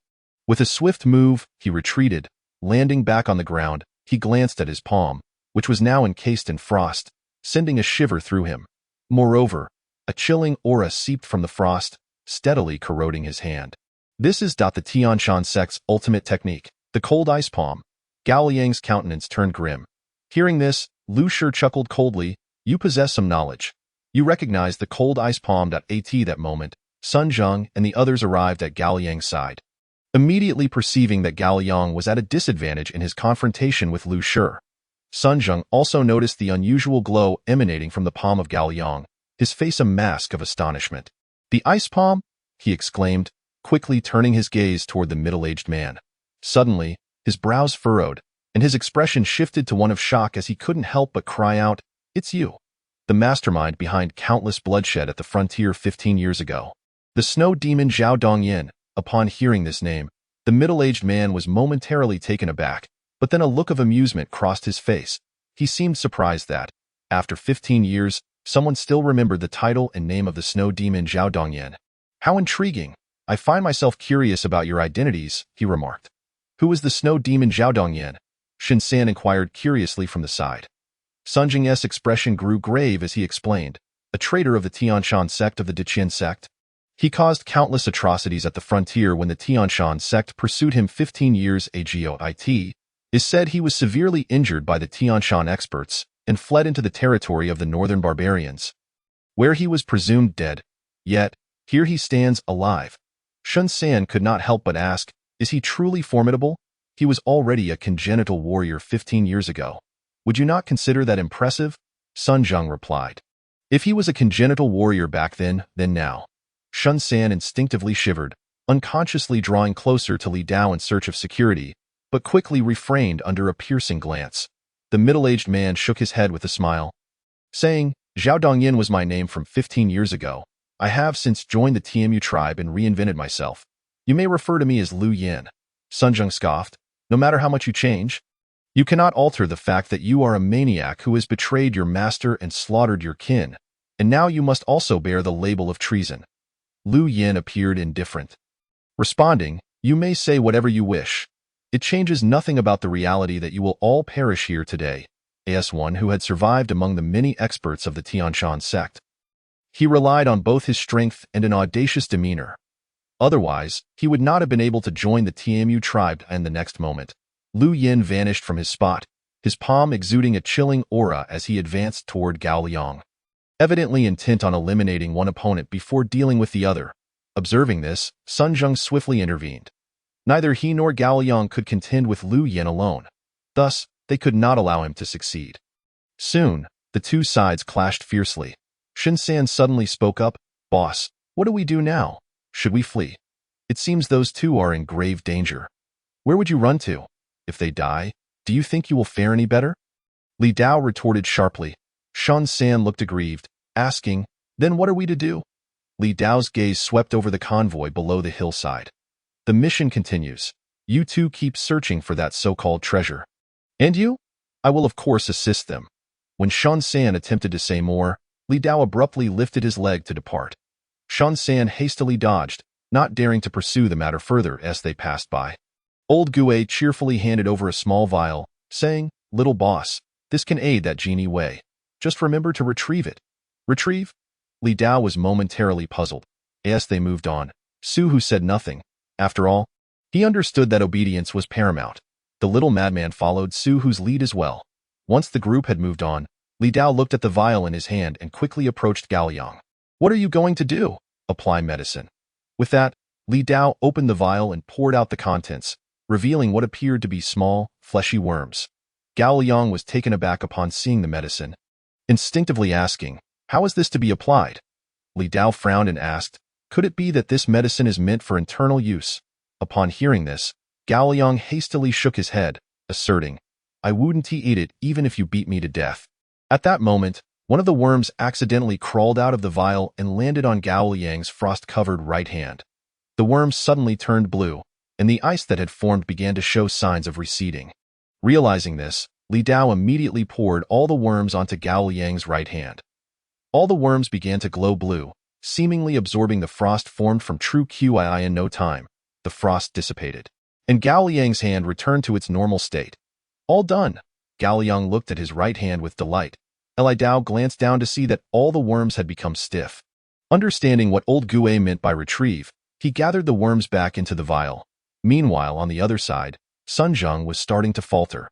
With a swift move, he retreated. Landing back on the ground, he glanced at his palm, which was now encased in frost, sending a shiver through him. Moreover, a chilling aura seeped from the frost, steadily corroding his hand. "This is the Tianshan sect's ultimate technique, the cold ice palm." Gao Liang's countenance turned grim. Hearing this, Lu Shi chuckled coldly. "You possess some knowledge. You recognize the cold ice palm." At that moment, Sun Zheng and the others arrived at Gao Liang's side. Immediately perceiving that Gao Liang was at a disadvantage in his confrontation with Lu Shi, Sun Zheng also noticed the unusual glow emanating from the palm of Gao Liang, his face a mask of astonishment. "The ice palm?" he exclaimed, quickly turning his gaze toward the middle-aged man. Suddenly, his brows furrowed, and his expression shifted to one of shock as he couldn't help but cry out, "It's you, the mastermind behind countless bloodshed at the frontier 15 years ago." The snow demon Zhao Dongyin. Upon hearing this name, the middle-aged man was momentarily taken aback, but then a look of amusement crossed his face. He seemed surprised that, after 15 years, someone still remembered the title and name of the snow demon Zhao Dongyin. "How intriguing. I find myself curious about your identities," he remarked. "Who is the snow demon Zhao Dongyin?" Shen San inquired curiously from the side. Sun Jing's expression grew grave as he explained, "A traitor of the Tianshan sect of the Deqian sect. He caused countless atrocities at the frontier when the Tianshan sect pursued him 15 years ago. It is said he was severely injured by the Tianshan experts and fled into the territory of the northern barbarians, where he was presumed dead. Yet, here he stands alive." Shen San could not help but ask, "Is he truly formidable? He was already a congenital warrior 15 years ago. Would you not consider that impressive?" Sun Zheng replied. "If he was a congenital warrior back then now." Shen San instinctively shivered, unconsciously drawing closer to Li Dao in search of security, but quickly refrained under a piercing glance. The middle-aged man shook his head with a smile, saying, "Zhao Dongyin was my name from 15 years ago. I have since joined the TMU tribe and reinvented myself. You may refer to me as Lu Yin." Sun Zheng scoffed, "No matter how much you change, you cannot alter the fact that you are a maniac who has betrayed your master and slaughtered your kin, and now you must also bear the label of treason." Lu Yin appeared indifferent, responding, "You may say whatever you wish. It changes nothing about the reality that you will all perish here today." As one who had survived among the many experts of the Tianshan sect, he relied on both his strength and an audacious demeanor. Otherwise, he would not have been able to join the TMU tribe, and the next moment, Lu Yin vanished from his spot, his palm exuding a chilling aura as he advanced toward Gao Liang, evidently intent on eliminating one opponent before dealing with the other. Observing this, Sun Zheng swiftly intervened. Neither he nor Gao Liang could contend with Lu Yin alone. Thus, they could not allow him to succeed. Soon, the two sides clashed fiercely. Shen San suddenly spoke up, "Boss, what do we do now? Should we flee? It seems those two are in grave danger. Where would you run to? If they die, do you think you will fare any better?" Li Dao retorted sharply. Shen San looked aggrieved, asking, "Then what are we to do?" Li Dao's gaze swept over the convoy below the hillside. "The mission continues. You two keep searching for that so-called treasure. And you? I will of course assist them." When Shen San attempted to say more, Li Dao abruptly lifted his leg to depart. Shan San hastily dodged, not daring to pursue the matter further as they passed by. Old Gue cheerfully handed over a small vial, saying, "Little boss, this can aid that genie way. Just remember to retrieve it." "Retrieve?" Li Dao was momentarily puzzled. As they moved on, Su Hu said nothing. After all, he understood that obedience was paramount. The little madman followed Su Hu's lead as well. Once the group had moved on, Li Dao looked at the vial in his hand and quickly approached Gaoliang. "What are you going to do?" "Apply medicine." With that, Li Dao opened the vial and poured out the contents, revealing what appeared to be small, fleshy worms. Gaoliang was taken aback upon seeing the medicine, instinctively asking, "How is this to be applied?" Li Dao frowned and asked, "Could it be that this medicine is meant for internal use?" Upon hearing this, Gaoliang hastily shook his head, asserting, "I wouldn't eat it even if you beat me to death." At that moment, one of the worms accidentally crawled out of the vial and landed on Gaoliang's frost-covered right hand. The worm suddenly turned blue, and the ice that had formed began to show signs of receding. Realizing this, Li Dao immediately poured all the worms onto Gaoliang's right hand. All the worms began to glow blue, seemingly absorbing the frost formed from true Qi in no time. The frost dissipated, and Gaoliang's hand returned to its normal state. "All done." Gaoliang looked at his right hand with delight. Li Dao glanced down to see that all the worms had become stiff. Understanding what old Gue meant by retrieve, he gathered the worms back into the vial. Meanwhile, on the other side, Sun Zheng was starting to falter.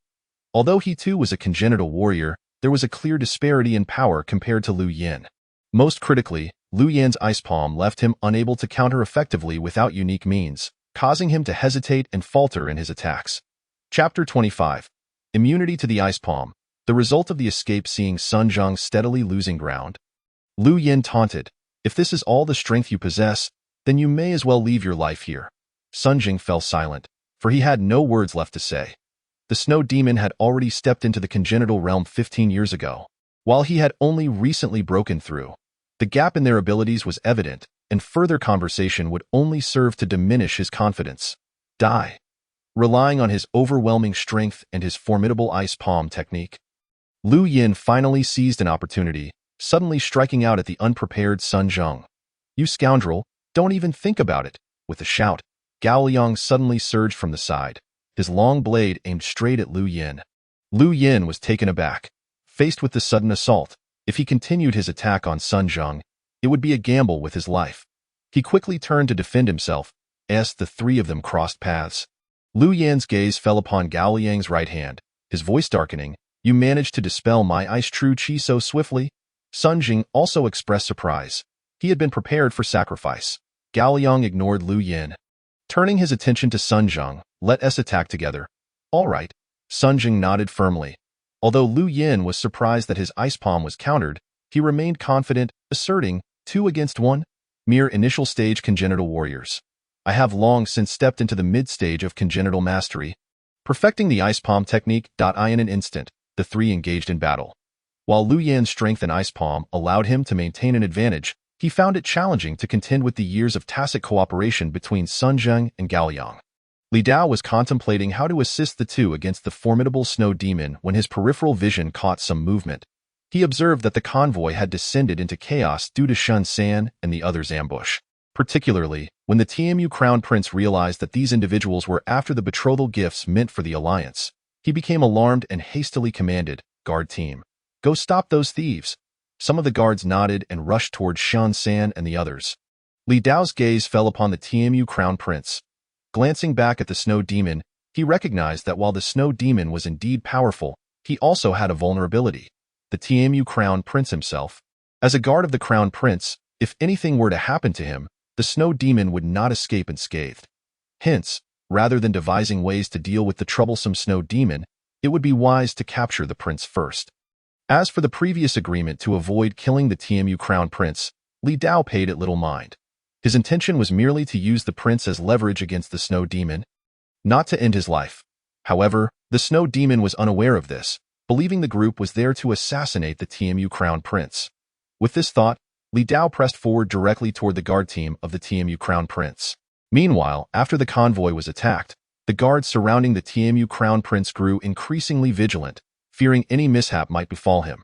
Although he too was a congenital warrior, there was a clear disparity in power compared to Lu Yin. Most critically, Lu Yan's ice palm left him unable to counter effectively without unique means, causing him to hesitate and falter in his attacks. Chapter 25. Immunity to the ice palm, the result of the escape. Seeing Sun Zheng steadily losing ground, Lu Yin taunted, "If this is all the strength you possess, then you may as well leave your life here." Sun Zheng fell silent, for he had no words left to say. The snow demon had already stepped into the congenital realm 15 years ago, while he had only recently broken through. The gap in their abilities was evident, and further conversation would only serve to diminish his confidence. Die. Relying on his overwhelming strength and his formidable ice palm technique, Lu Yin finally seized an opportunity, suddenly striking out at the unprepared Sun Zheng. "You scoundrel, don't even think about it." With a shout, Gaoliang suddenly surged from the side, his long blade aimed straight at Lu Yin. Lu Yin was taken aback. Faced with the sudden assault, if he continued his attack on Sun Zheng, it would be a gamble with his life. He quickly turned to defend himself, as the three of them crossed paths. Lu Yan's gaze fell upon Gaoliang's right hand, his voice darkening. "You managed to dispel my ice true chi so swiftly?" Sun Zheng also expressed surprise. He had been prepared for sacrifice. Gaoliang ignored Lu Yin. Turning his attention to Sun Zheng, "Let us attack together." "All right." Sun Zheng nodded firmly. Although Lu Yin was surprised that his ice palm was countered, he remained confident, asserting, 2 against 1? Mere initial stage congenital warriors. I have long since stepped into the mid-stage of congenital mastery, perfecting the ice palm technique. In an instant, the three engaged in battle. While Lu Yan's strength in ice palm allowed him to maintain an advantage, he found it challenging to contend with the years of tacit cooperation between Sun Zheng and Gaoliang. Li Dao was contemplating how to assist the two against the formidable snow demon when his peripheral vision caught some movement. He observed that the convoy had descended into chaos due to Shan San and the others' ambush. Particularly, when the TMU Crown Prince realized that these individuals were after the betrothal gifts meant for the alliance, he became alarmed and hastily commanded, "Guard team, go stop those thieves." Some of the guards nodded and rushed towards Shan San and the others. Li Dao's gaze fell upon the TMU Crown Prince. Glancing back at the snow demon, he recognized that while the snow demon was indeed powerful, he also had a vulnerability: the TMU Crown Prince himself. As a guard of the Crown Prince, if anything were to happen to him, the snow demon would not escape unscathed. Hence, rather than devising ways to deal with the troublesome snow demon, it would be wise to capture the prince first. As for the previous agreement to avoid killing the TMU Crown Prince, Li Dao paid it little mind. His intention was merely to use the prince as leverage against the snow demon, not to end his life. However, the snow demon was unaware of this, believing the group was there to assassinate the TMU Crown Prince. With this thought, Li Dao pressed forward directly toward the guard team of the TMU Crown Prince. Meanwhile, after the convoy was attacked, the guards surrounding the TMU Crown Prince grew increasingly vigilant, fearing any mishap might befall him.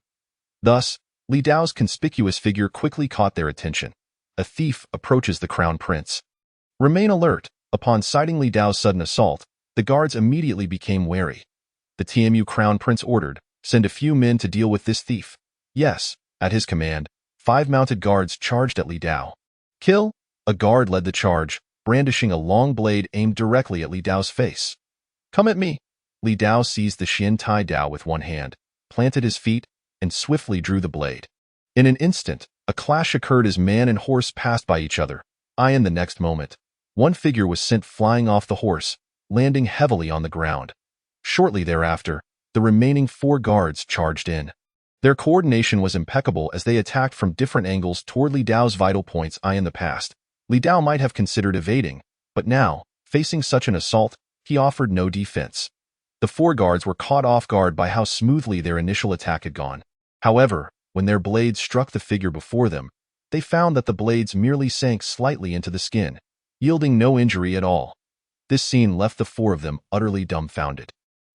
Thus, Li Dao's conspicuous figure quickly caught their attention. a thief approaches the crown prince. Remain alert. Upon sighting Li Dao's sudden assault, the guards immediately became wary. The TMU crown prince ordered, "Send a few men to deal with this thief." Yes, at his command, 5 mounted guards charged at Li Dao. "Kill!" A guard led the charge, brandishing a long blade aimed directly at Li Dao's face. "Come at me!" Li Dao seized the Qian Dynasty with one hand, planted his feet, and swiftly drew the blade. In an instant, a clash occurred as man and horse passed by each other. In the next moment, one figure was sent flying off the horse, landing heavily on the ground. Shortly thereafter, the remaining 4 guards charged in. Their coordination was impeccable as they attacked from different angles toward Li Dao's vital points. In the past, Li Dao might have considered evading, but now, facing such an assault, he offered no defense. The 4 guards were caught off guard by how smoothly their initial attack had gone. However, when their blades struck the figure before them, they found that the blades merely sank slightly into the skin, yielding no injury at all. This scene left the 4 of them utterly dumbfounded.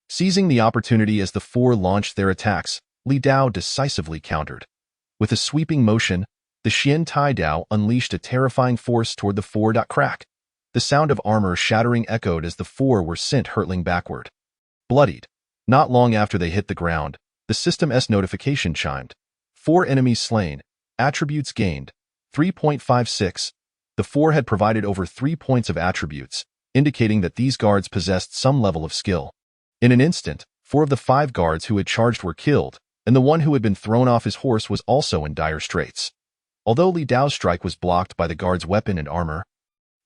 Seizing the opportunity as the 4 launched their attacks, Li Dao decisively countered. With a sweeping motion, the Qian Dynasty unleashed a terrifying force toward the 4. Crack. The sound of armor shattering echoed as the 4 were sent hurtling backward. Bloodied. Not long after they hit the ground, the system's notification chimed. 4 enemies slain. Attributes gained. 3.56. The 4 had provided over 3 points of attributes, indicating that these guards possessed some level of skill. In an instant, 4 of the 5 guards who had charged were killed, and the one who had been thrown off his horse was also in dire straits. Although Li Dao's strike was blocked by the guard's weapon and armor,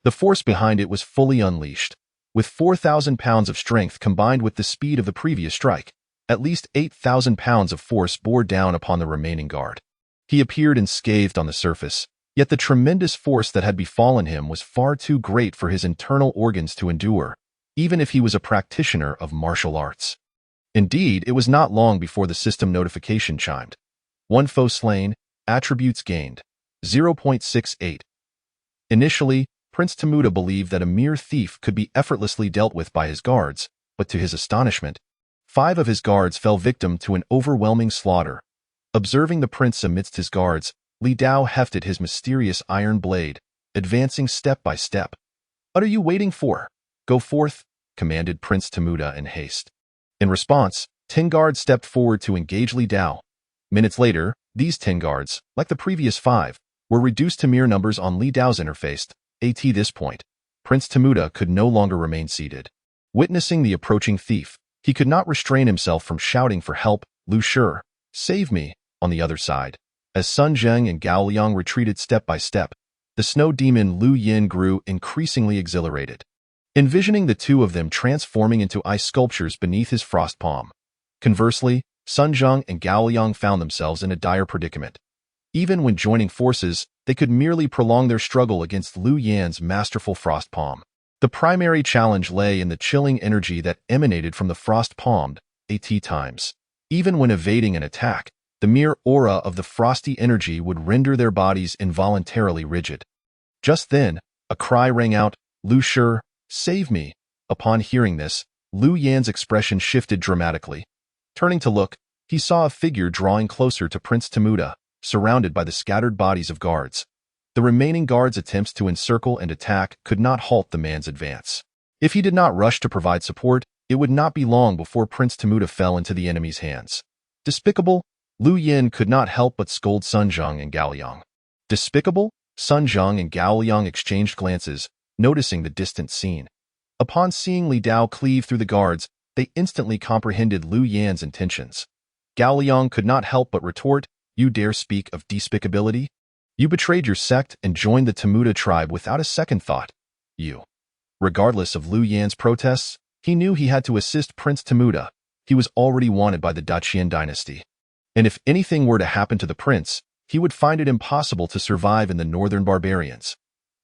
the force behind it was fully unleashed. With 4,000 pounds of strength combined with the speed of the previous strike, at least 8,000 pounds of force bore down upon the remaining guard. He appeared unscathed on the surface, yet the tremendous force that had befallen him was far too great for his internal organs to endure, even if he was a practitioner of martial arts. Indeed, it was not long before the system notification chimed. 1 foe slain, attributes gained. 0.68. Initially, Prince Temuda believed that a mere thief could be effortlessly dealt with by his guards, but to his astonishment, 5 of his guards fell victim to an overwhelming slaughter. Observing the prince amidst his guards, Li Dao hefted his mysterious iron blade, advancing step by step. "What are you waiting for? Go forth," commanded Prince Temuda in haste. In response, 10 guards stepped forward to engage Li Dao. Minutes later, these 10 guards, like the previous 5, were reduced to mere numbers on Li Dao's interface. At this point, Prince Temuda could no longer remain seated. Witnessing the approaching thief, he could not restrain himself from shouting for help. "Lu Shi, save me!" On the other side, as Sun Zheng and Gao Liang retreated step by step, the snow demon Lu Yin grew increasingly exhilarated, envisioning the 2 of them transforming into ice sculptures beneath his frost palm. Conversely, Sun Zheng and Gao Liang found themselves in a dire predicament. Even when joining forces, they could merely prolong their struggle against Lu Yan's masterful frost palm. The primary challenge lay in the chilling energy that emanated from the frost palmed at times. Even when evading an attack, the mere aura of the frosty energy would render their bodies involuntarily rigid. Just then, a cry rang out, "Lu Shi, save me!" Upon hearing this, Lu Yan's expression shifted dramatically. Turning to look, he saw a figure drawing closer to Prince Temuda, surrounded by the scattered bodies of guards. The remaining guards' attempts to encircle and attack could not halt the man's advance. If he did not rush to provide support, it would not be long before Prince Temuda fell into the enemy's hands. Despicable? Lu Yin could not help but scold Sun Zheng and Gao Liang. Despicable? Sun Zheng and Gao Liang exchanged glances, noticing the distant scene. Upon seeing Li Dao cleave through the guards, they instantly comprehended Lu Yan's intentions. Gao Liang could not help but retort, "You dare speak of despicability? You betrayed your sect and joined the Temuda tribe without a second thought. You." Regardless of Lu Yan's protests, he knew he had to assist Prince Temuda. He was already wanted by the Qian Dynasty. And if anything were to happen to the prince, he would find it impossible to survive in the northern barbarians.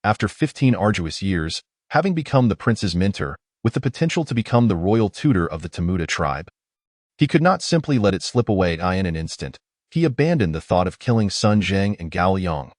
After 15 arduous years, having become the prince's mentor, with the potential to become the royal tutor of the Temuda tribe, he could not simply let it slip away in an instant. He abandoned the thought of killing Sun Zheng and Gao Liang.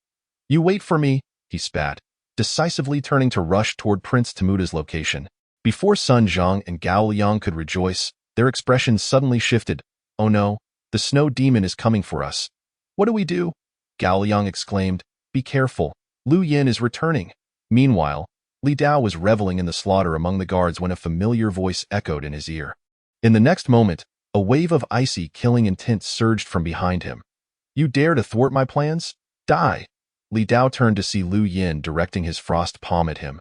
"You wait for me," he spat, decisively turning to rush toward Prince Temuda's location. Before Sun Zheng and Gao Liang could rejoice, their expressions suddenly shifted. "Oh no, the snow demon is coming for us. What do we do?" Gao Liang exclaimed. "Be careful. Lu Yin is returning. Meanwhile, Li Dao was reveling in the slaughter among the guards when a familiar voice echoed in his ear. In the next moment, a wave of icy, killing intent surged from behind him. You dare to thwart my plans? Die! Li Dao turned to see Lu Yin directing his frost palm at him,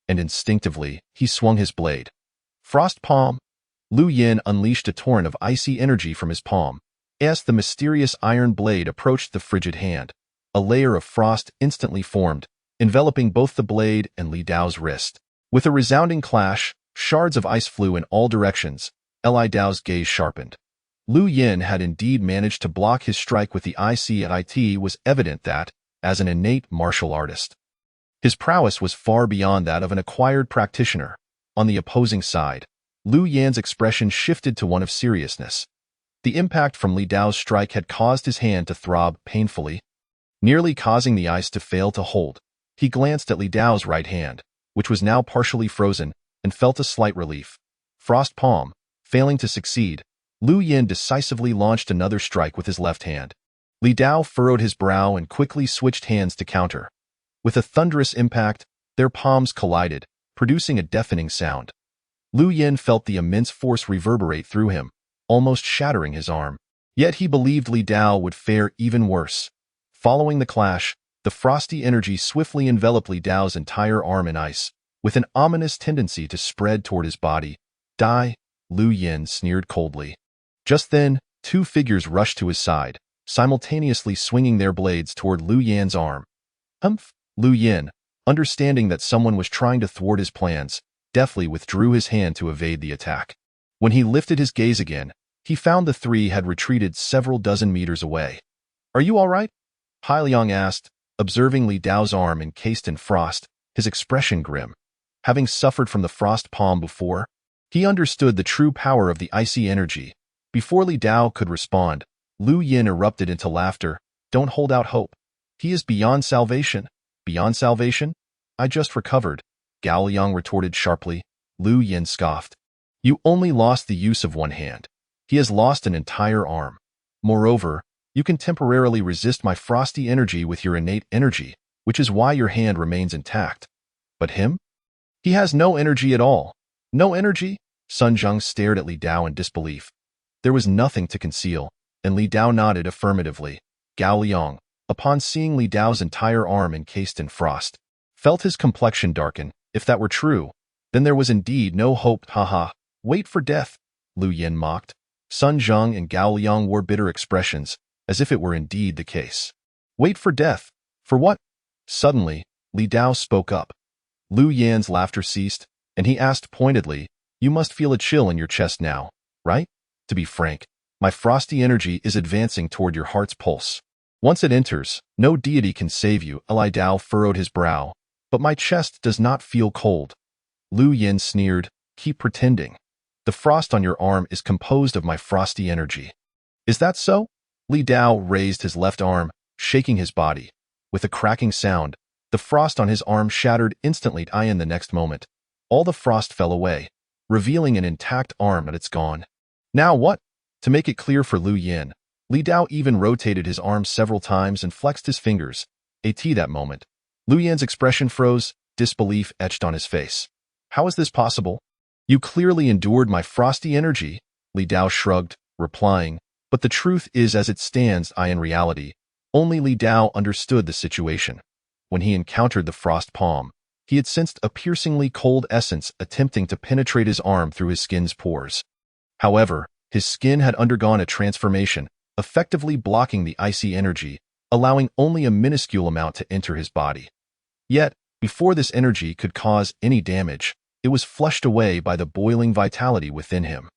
and instinctively, he swung his blade. Frost palm? Lu Yin unleashed a torrent of icy energy from his palm. As the mysterious iron blade approached the frigid hand, a layer of frost instantly formed, enveloping both the blade and Li Dao's wrist. With a resounding clash, shards of ice flew in all directions. Li Dao's gaze sharpened. Lu Yin had indeed managed to block his strike with the IC, and it was evident that, as an innate martial artist, his prowess was far beyond that of an acquired practitioner. On the opposing side, Lu Yin's expression shifted to one of seriousness. The impact from Li Dao's strike had caused his hand to throb painfully, nearly causing the ice to fail to hold. He glanced at Li Dao's right hand, which was now partially frozen, and felt a slight relief. Frost palm. Failing to succeed, Lu Yin decisively launched another strike with his left hand. Li Dao furrowed his brow and quickly switched hands to counter. With a thunderous impact, their palms collided, producing a deafening sound. Lu Yin felt the immense force reverberate through him, almost shattering his arm. Yet he believed Li Dao would fare even worse. Following the clash, the frosty energy swiftly enveloped Li Dao's entire arm in ice, with an ominous tendency to spread toward his body. Die, Lu Yin sneered coldly. Just then, two figures rushed to his side, simultaneously swinging their blades toward Lu Yin's arm. Humph! Lu Yin, understanding that someone was trying to thwart his plans, deftly withdrew his hand to evade the attack. When he lifted his gaze again, he found the three had retreated several dozen meters away. Are you all right? Hai Liang asked, observing Li Dao's arm encased in frost, his expression grim. Having suffered from the frost palm before, he understood the true power of the icy energy. Before Li Dao could respond, Lu Yin erupted into laughter. Don't hold out hope. He is beyond salvation. Beyond salvation? I just recovered, Gao Liang retorted sharply. Lu Yin scoffed. You only lost the use of one hand. He has lost an entire arm. Moreover, you can temporarily resist my frosty energy with your innate energy, which is why your hand remains intact. But him? He has no energy at all. No energy? Sun Zheng stared at Li Dao in disbelief. There was nothing to conceal, and Li Dao nodded affirmatively. Gao Liang, upon seeing Li Dao's entire arm encased in frost, felt his complexion darken. If that were true, then there was indeed no hope. Haha, wait for death, Lu Yin mocked. Sun Zheng and Gao Liang wore bitter expressions, as if it were indeed the case. Wait for death? For what? Suddenly, Li Dao spoke up. Lu Yin's laughter ceased, and he asked pointedly, You must feel a chill in your chest now, right? To be frank, my frosty energy is advancing toward your heart's pulse. Once it enters, no deity can save you. Li Dao furrowed his brow. But my chest does not feel cold. Lu Yin sneered, Keep pretending. The frost on your arm is composed of my frosty energy. Is that so? Li Dao raised his left arm, shaking his body. With a cracking sound, the frost on his arm shattered instantly. In the next moment, all the frost fell away, revealing an intact arm. And it's gone. Now what? To make it clear for Lu Yin, Li Dao even rotated his arm several times and flexed his fingers. That moment, Lu Yin's expression froze, disbelief etched on his face. How is this possible? You clearly endured my frosty energy, Li Dao shrugged, replying, but the truth is as it stands. In reality, only Li Dao understood the situation. When he encountered the frost palm, he had sensed a piercingly cold essence attempting to penetrate his arm through his skin's pores. However, his skin had undergone a transformation, effectively blocking the icy energy, allowing only a minuscule amount to enter his body. Yet, before this energy could cause any damage, it was flushed away by the boiling vitality within him.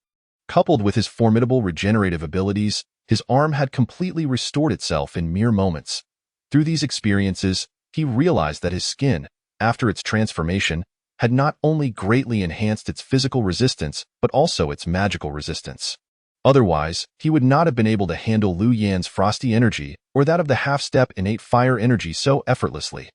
Coupled with his formidable regenerative abilities, his arm had completely restored itself in mere moments. Through these experiences, he realized that his skin, after its transformation, had not only greatly enhanced its physical resistance, but also its magical resistance. Otherwise, he would not have been able to handle Lu Yin's frosty energy or that of the half-step innate fire energy so effortlessly.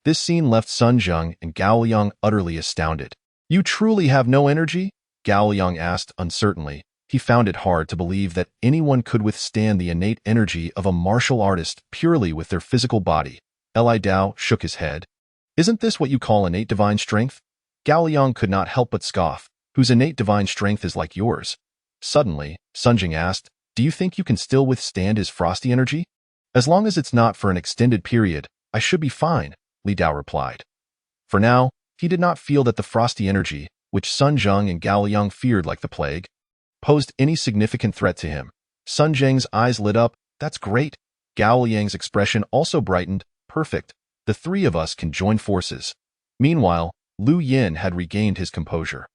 This scene left Sun Zheng and Gao Liang utterly astounded. You truly have no energy? Gao Liang asked uncertainly. He found it hard to believe that anyone could withstand the innate energy of a martial artist purely with their physical body. Li Dao shook his head. Isn't this what you call innate divine strength? Gao Liang could not help but scoff. Whose innate divine strength is like yours? Suddenly, Sun Jing asked, do you think you can still withstand his frosty energy? As long as it's not for an extended period, I should be fine, Li Dao replied. For now, he did not feel that the frosty energy, which Sun Zheng and Gao Liang feared like the plague, posed any significant threat to him. Sun Zheng's eyes lit up. That's great. Gao Liang's expression also brightened. Perfect. The three of us can join forces. Meanwhile, Lu Yin had regained his composure.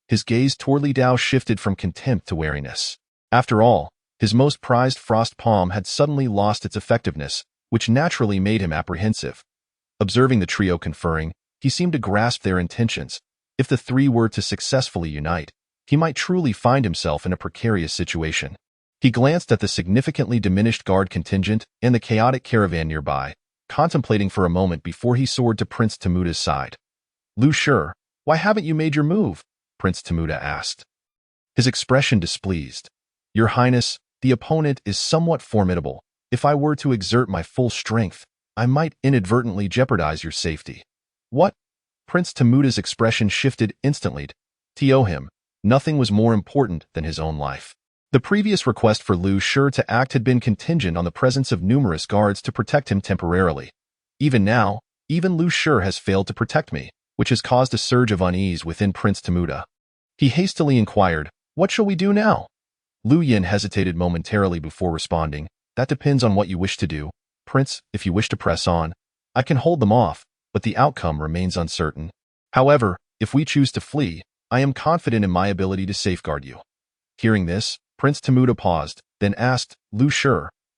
His gaze toward Li Dao shifted from contempt to wariness. After all, his most prized frost palm had suddenly lost its effectiveness, which naturally made him apprehensive. Observing the trio conferring, he seemed to grasp their intentions. If the three were to successfully unite, he might truly find himself in a precarious situation. He glanced at the significantly diminished guard contingent and the chaotic caravan nearby, contemplating for a moment before he soared to Prince Temuda's side. Lu Shi, why haven't you made your move? Prince Temuda asked. His expression displeased. Your Highness, the opponent is somewhat formidable. If I were to exert my full strength, I might inadvertently jeopardize your safety. What? Prince Temuda's expression shifted instantly. To him, nothing was more important than his own life. The previous request for Lu Shi to act had been contingent on the presence of numerous guards to protect him temporarily. Even now, even Lu Shi has failed to protect me, which has caused a surge of unease within Prince Temuda. He hastily inquired, what shall we do now? Lu Yin hesitated momentarily before responding. That depends on what you wish to do. Prince, if you wish to press on, I can hold them off, but the outcome remains uncertain. However, if we choose to flee, I am confident in my ability to safeguard you. Hearing this, Prince Temuda paused, then asked, Lu Shi,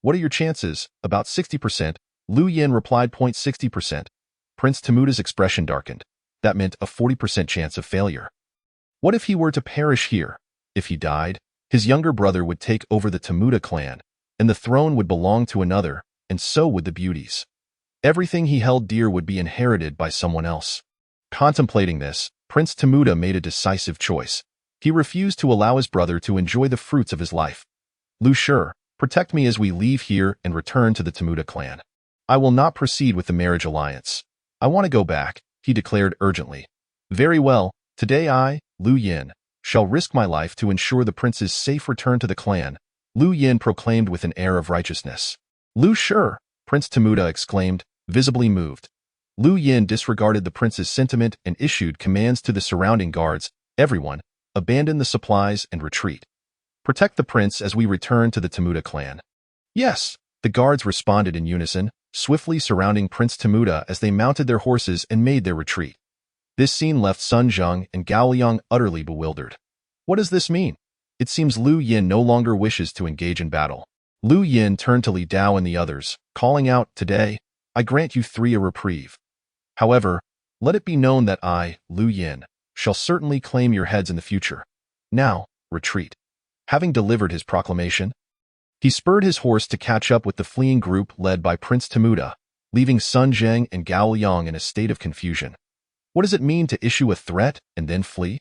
what are your chances? About 60%. Lu Yin replied, 60%. Prince Temuda's expression darkened. That meant a 40% chance of failure. What if he were to perish here? If he died, his younger brother would take over the Temuda clan, and the throne would belong to another, and so would the beauties. Everything he held dear would be inherited by someone else. Contemplating this, Prince Temuda made a decisive choice. He refused to allow his brother to enjoy the fruits of his life. Lu Shi, protect me as we leave here and return to the Temuda clan. I will not proceed with the marriage alliance. I want to go back, he declared urgently. Very well, today I, Lu Yin, shall risk my life to ensure the prince's safe return to the clan, Lu Yin proclaimed with an air of righteousness. Lu Shi, Prince Temuda exclaimed, visibly moved. Lu Yin disregarded the prince's sentiment and issued commands to the surrounding guards. Everyone, abandon the supplies and retreat. Protect the prince as we return to the Temuda clan. Yes, the guards responded in unison, swiftly surrounding Prince Temuda as they mounted their horses and made their retreat. This scene left Sun Zheng and Gao Liang utterly bewildered. What does this mean? It seems Lu Yin no longer wishes to engage in battle. Lu Yin turned to Li Dao and the others, calling out, today, I grant you three a reprieve. However, let it be known that I, Lu Yin, shall certainly claim your heads in the future. Now, retreat. Having delivered his proclamation, he spurred his horse to catch up with the fleeing group led by Prince Temuda, leaving Sun Zheng and Gao Liang in a state of confusion. What does it mean to issue a threat and then flee?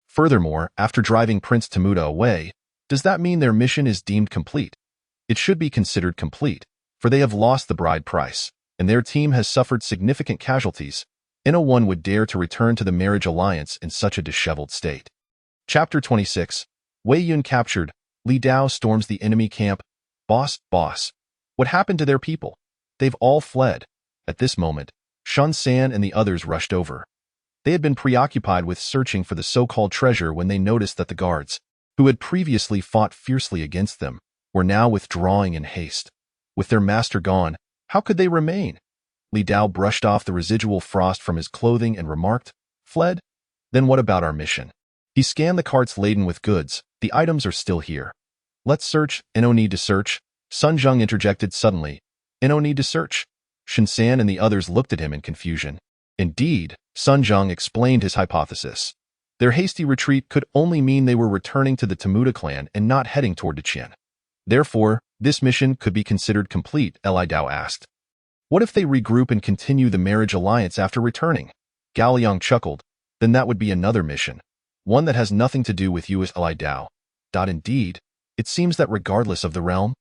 Furthermore, after driving Prince Temuda away, does that mean their mission is deemed complete? It should be considered complete, for they have lost the bride price, and their team has suffered significant casualties. No one would dare to return to the marriage alliance in such a disheveled state. Chapter 26. Wei Yun captured. Li Dao storms the enemy camp. Boss, what happened to their people? They've all fled. At this moment, Shun San and the others rushed over. They had been preoccupied with searching for the so-called treasure when they noticed that the guards, who had previously fought fiercely against them, were now withdrawing in haste. With their master gone, how could they remain? Li Dao brushed off the residual frost from his clothing and remarked, fled? Then what about our mission? He scanned the carts laden with goods. The items are still here. Let's search. No need to search. Sun Zheng interjected suddenly. No need to search. Shun San and the others looked at him in confusion. Indeed, Sun Zheng explained his hypothesis. Their hasty retreat could only mean they were returning to the Temuda clan and not heading toward the Qian. Therefore, this mission could be considered complete, Li Dao asked. What if they regroup and continue the marriage alliance after returning? Gao Liang chuckled. Then that would be another mission. One that has nothing to do with you as Li Dao. Indeed, it seems that regardless of the realm,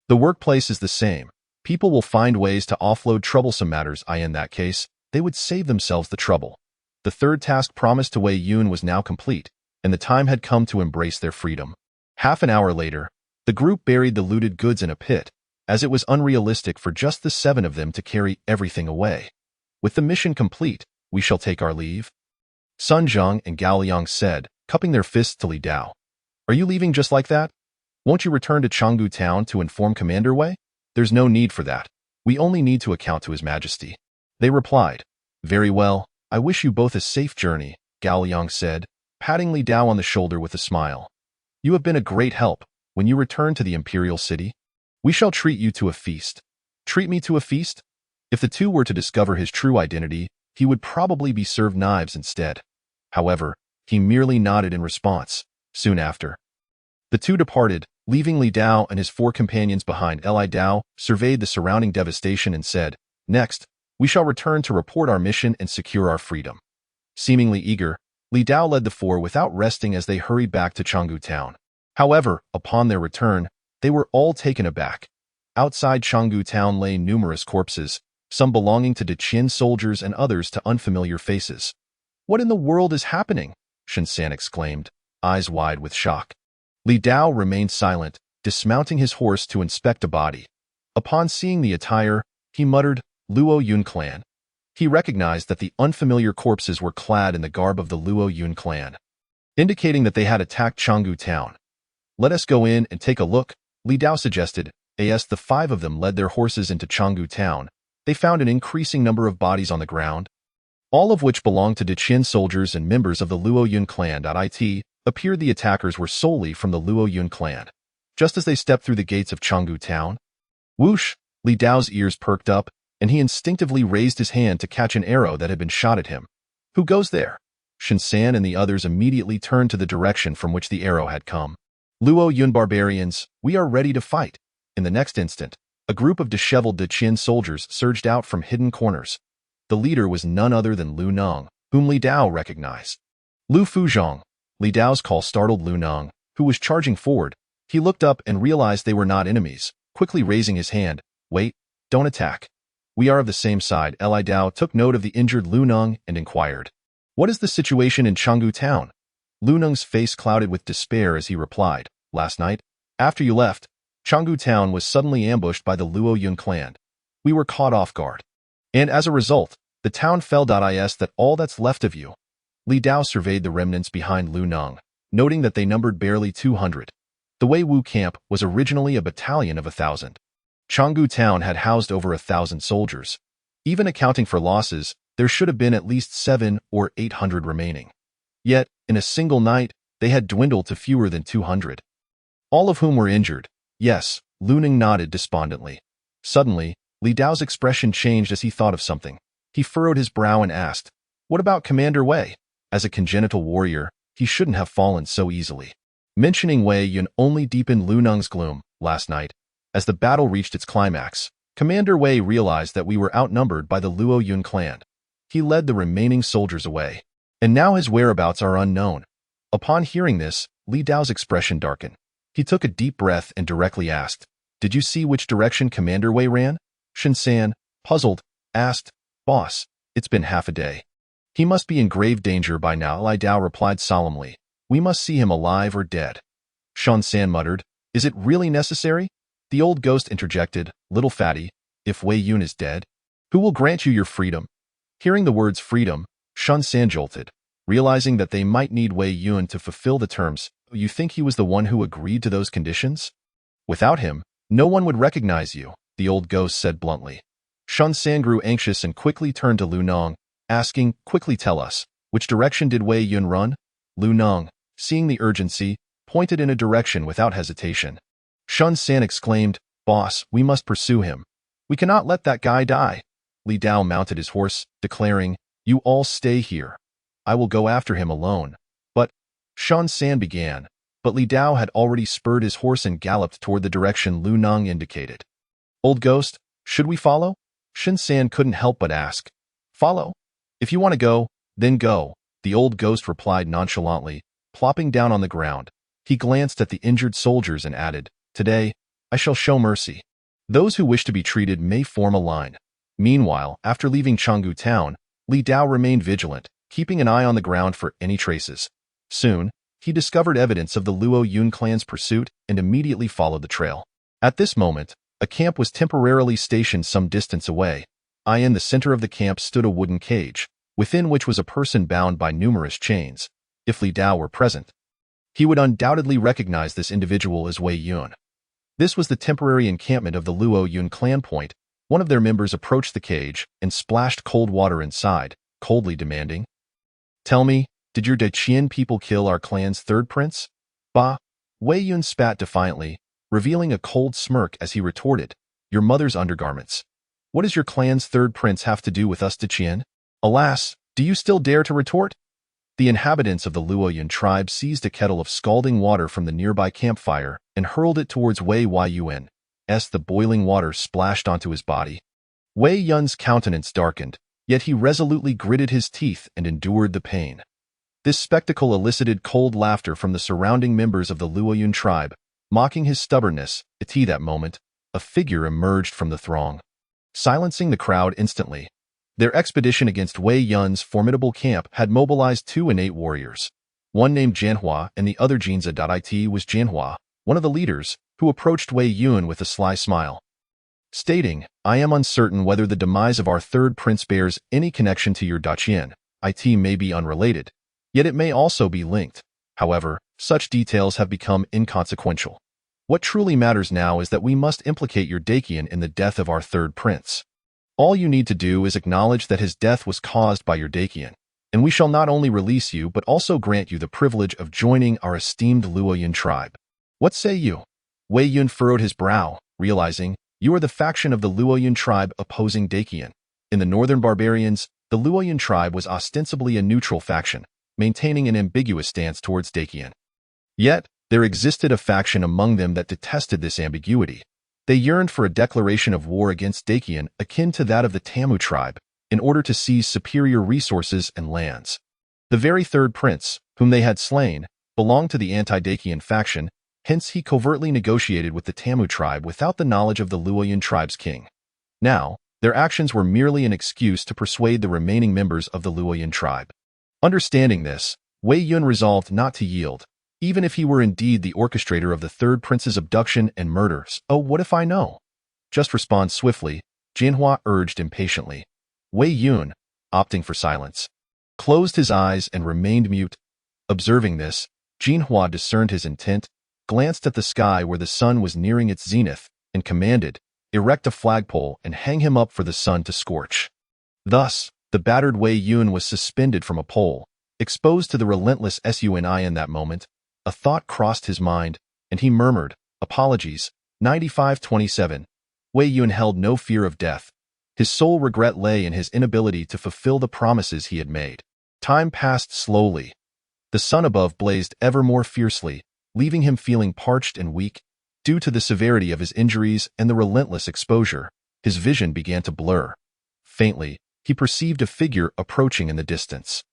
the workplace is the same. People will find ways to offload troublesome matters. In that case, they would save themselves the trouble. The third task promised to Wei Yun was now complete, and the time had come to embrace their freedom. Half an hour later, the group buried the looted goods in a pit, as it was unrealistic for just the 7 of them to carry everything away. With the mission complete, we shall take our leave. Sun Zhang and Gao Liang said, cupping their fists to Li Dao. Are you leaving just like that? Won't you return to Changgu town to inform Commander Wei? There's no need for that. We only need to account to His Majesty. They replied. Very well, I wish you both a safe journey, Gao Liang said, patting Li Dao on the shoulder with a smile. You have been a great help. When you return to the imperial city, we shall treat you to a feast. Treat me to a feast? If the two were to discover his true identity, he would probably be served knives instead. However, he merely nodded in response. Soon after, the two departed, leaving Li Dao and his 4 companions behind. Li Dao surveyed the surrounding devastation and said, Next, we shall return to report our mission and secure our freedom. Seemingly eager, Li Dao led the 4 without resting as they hurried back to Changgu town. However, upon their return, they were all taken aback. Outside Changgu town lay numerous corpses, some belonging to Daqin soldiers and others to unfamiliar faces. What in the world is happening? Shen San exclaimed, eyes wide with shock. Li Dao remained silent, dismounting his horse to inspect a body. Upon seeing the attire, he muttered, Luo Yun clan. He recognized that the unfamiliar corpses were clad in the garb of the Luo Yun clan, indicating that they had attacked Changgu town. Let us go in and take a look, Li Dao suggested. As the 5 of them led their horses into Changgu town, they found an increasing number of bodies on the ground, all of which belonged to Daqin soldiers and members of the Luo Yun clan. It appeared the attackers were solely from the Luo Yun clan. Just as they stepped through the gates of Changgu town, whoosh, Li Dao's ears perked up, and he instinctively raised his hand to catch an arrow that had been shot at him. Who goes there? Shen San and the others immediately turned to the direction from which the arrow had come. Luo Yun barbarians, we are ready to fight. In the next instant, a group of disheveled Daqin soldiers surged out from hidden corners. The leader was none other than Lu Nong, whom Li Dao recognized. Lu Fuzhong. Li Dao's call startled Lu Nong, who was charging forward. He looked up and realized they were not enemies, quickly raising his hand. Wait, don't attack. We are of the same side. Li Dao took note of the injured Lu Nong and inquired, What is the situation in Changgu town? Lu Nong's face clouded with despair as he replied, Last night, after you left, Changgu town was suddenly ambushed by the Luo Yun clan. We were caught off guard. And as a result, the town fell. Is that all that's left of you? Li Dao surveyed the remnants behind Lu Nong, noting that they numbered barely 200. The Wei Wu camp was originally a battalion of 1,000. Changgu town had housed over 1,000 soldiers. Even accounting for losses, there should have been at least 700 or 800 remaining. Yet, in a single night, they had dwindled to fewer than 200. All of whom were injured. Yes, Lu Nong nodded despondently. Suddenly, Li Dao's expression changed as he thought of something. He furrowed his brow and asked, What about Commander Wei? As a congenital warrior, he shouldn't have fallen so easily. Mentioning Wei Yun only deepened Lu Nong's gloom. Last night, as the battle reached its climax, Commander Wei realized that we were outnumbered by the Luo Yun clan. He led the remaining soldiers away, and now his whereabouts are unknown. Upon hearing this, Li Dao's expression darkened. He took a deep breath and directly asked, Did you see which direction Commander Wei ran? Shen San, puzzled, asked, Boss, it's been half a day. He must be in grave danger by now. Li Dao replied solemnly, We must see him alive or dead. Shen San muttered, Is it really necessary? The old ghost interjected, Little fatty, if Wei Yun is dead, who will grant you your freedom? Hearing the words freedom, Shen San jolted, realizing that they might need Wei Yun to fulfill the terms. You think he was the one who agreed to those conditions? Without him, no one would recognize you, the old ghost said bluntly. Shen San grew anxious and quickly turned to Lu Nong, asking, Quickly tell us, which direction did Wei Yun run? Lu Nong, seeing the urgency, pointed in a direction without hesitation. Shen San exclaimed, Boss, we must pursue him. We cannot let that guy die. Li Dao mounted his horse, declaring, You all stay here. I will go after him alone. But, Shen San began, but Li Dao had already spurred his horse and galloped toward the direction Lu Nong indicated. Old ghost, should we follow? Shen San couldn't help but ask. Follow? If you want to go, then go, the old ghost replied nonchalantly, plopping down on the ground. He glanced at the injured soldiers and added, Today, I shall show mercy. Those who wish to be treated may form a line. Meanwhile, after leaving Chengdu town, Li Dao remained vigilant, keeping an eye on the ground for any traces. Soon, he discovered evidence of the Luo Yun clan's pursuit and immediately followed the trail. At this moment, a camp was temporarily stationed some distance away. In the center of the camp stood a wooden cage, within which was a person bound by numerous chains. If Li Dao were present, he would undoubtedly recognize this individual as Wei Yun. This was the temporary encampment of the Luo Yun clan. One of their members approached the cage and splashed cold water inside, coldly demanding, "Tell me, did your Qian people kill our clan's third prince?" Bah! Wei Yun spat defiantly, revealing a cold smirk as he retorted, "Your mother's undergarments. What does your clan's third prince have to do with us Qian? Alas, do you still dare to retort?" The inhabitants of the Luo Yun tribe seized a kettle of scalding water from the nearby campfire and hurled it towards Wei Yun. The boiling water splashed onto his body. Wei Yun's countenance darkened, yet he resolutely gritted his teeth and endured the pain. This spectacle elicited cold laughter from the surrounding members of the Luo Yun tribe, mocking his stubbornness. At that moment, a figure emerged from the throng, silencing the crowd instantly. Their expedition against Wei Yun's formidable camp had mobilized 2 innate warriors. One named Jianhua and the other Jinza.it was Jianhua, one of the leaders, who approached Wei Yun with a sly smile, stating, "I am uncertain whether the demise of our third prince bears any connection to your Qian. It may be unrelated, yet it may also be linked. However, such details have become inconsequential. What truly matters now is that we must implicate your Dacian in the death of our third prince. All you need to do is acknowledge that his death was caused by your Dacian, and we shall not only release you but also grant you the privilege of joining our esteemed Luo Yun tribe. What say you?" Wei Yun furrowed his brow, realizing, "You are the faction of the Luo Yun tribe opposing Dacian." In the northern barbarians, the Luo Yun tribe was ostensibly a neutral faction, maintaining an ambiguous stance towards Dacian. Yet, there existed a faction among them that detested this ambiguity. They yearned for a declaration of war against Dacian akin to that of the Tamu tribe, in order to seize superior resources and lands. The very third prince, whom they had slain, belonged to the anti-Dacian faction, hence he covertly negotiated with the Tamu tribe without the knowledge of the Luo Yun tribe's king. Now, their actions were merely an excuse to persuade the remaining members of the Luo Yun tribe. Understanding this, Wei Yun resolved not to yield, even if he were indeed the orchestrator of the third prince's abduction and murders. "Oh, what if I know?" "Just respond swiftly," Jianhua urged impatiently. Wei Yun, opting for silence, closed his eyes and remained mute. Observing this, Jianhua discerned his intent, glanced at the sky where the sun was nearing its zenith, and commanded, "Erect a flagpole and hang him up for the sun to scorch." Thus, the battered Wei Yun was suspended from a pole, exposed to the relentless sun. In that moment, a thought crossed his mind, and he murmured, "Apologies, 9527. Wei Yun held no fear of death. His sole regret lay in his inability to fulfill the promises he had made. Time passed slowly. The sun above blazed ever more fiercely, leaving him feeling parched and weak. Due to the severity of his injuries and the relentless exposure, his vision began to blur. Faintly, he perceived a figure approaching in the distance.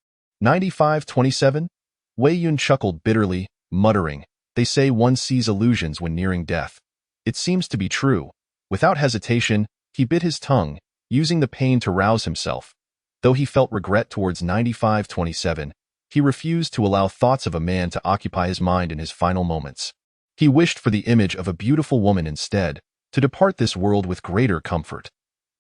9527? Wei Yun chuckled bitterly, muttering, "They say one sees illusions when nearing death. It seems to be true." Without hesitation, he bit his tongue, using the pain to rouse himself. Though he felt regret towards 9527, he refused to allow thoughts of a man to occupy his mind in his final moments. He wished for the image of a beautiful woman instead, to depart this world with greater comfort.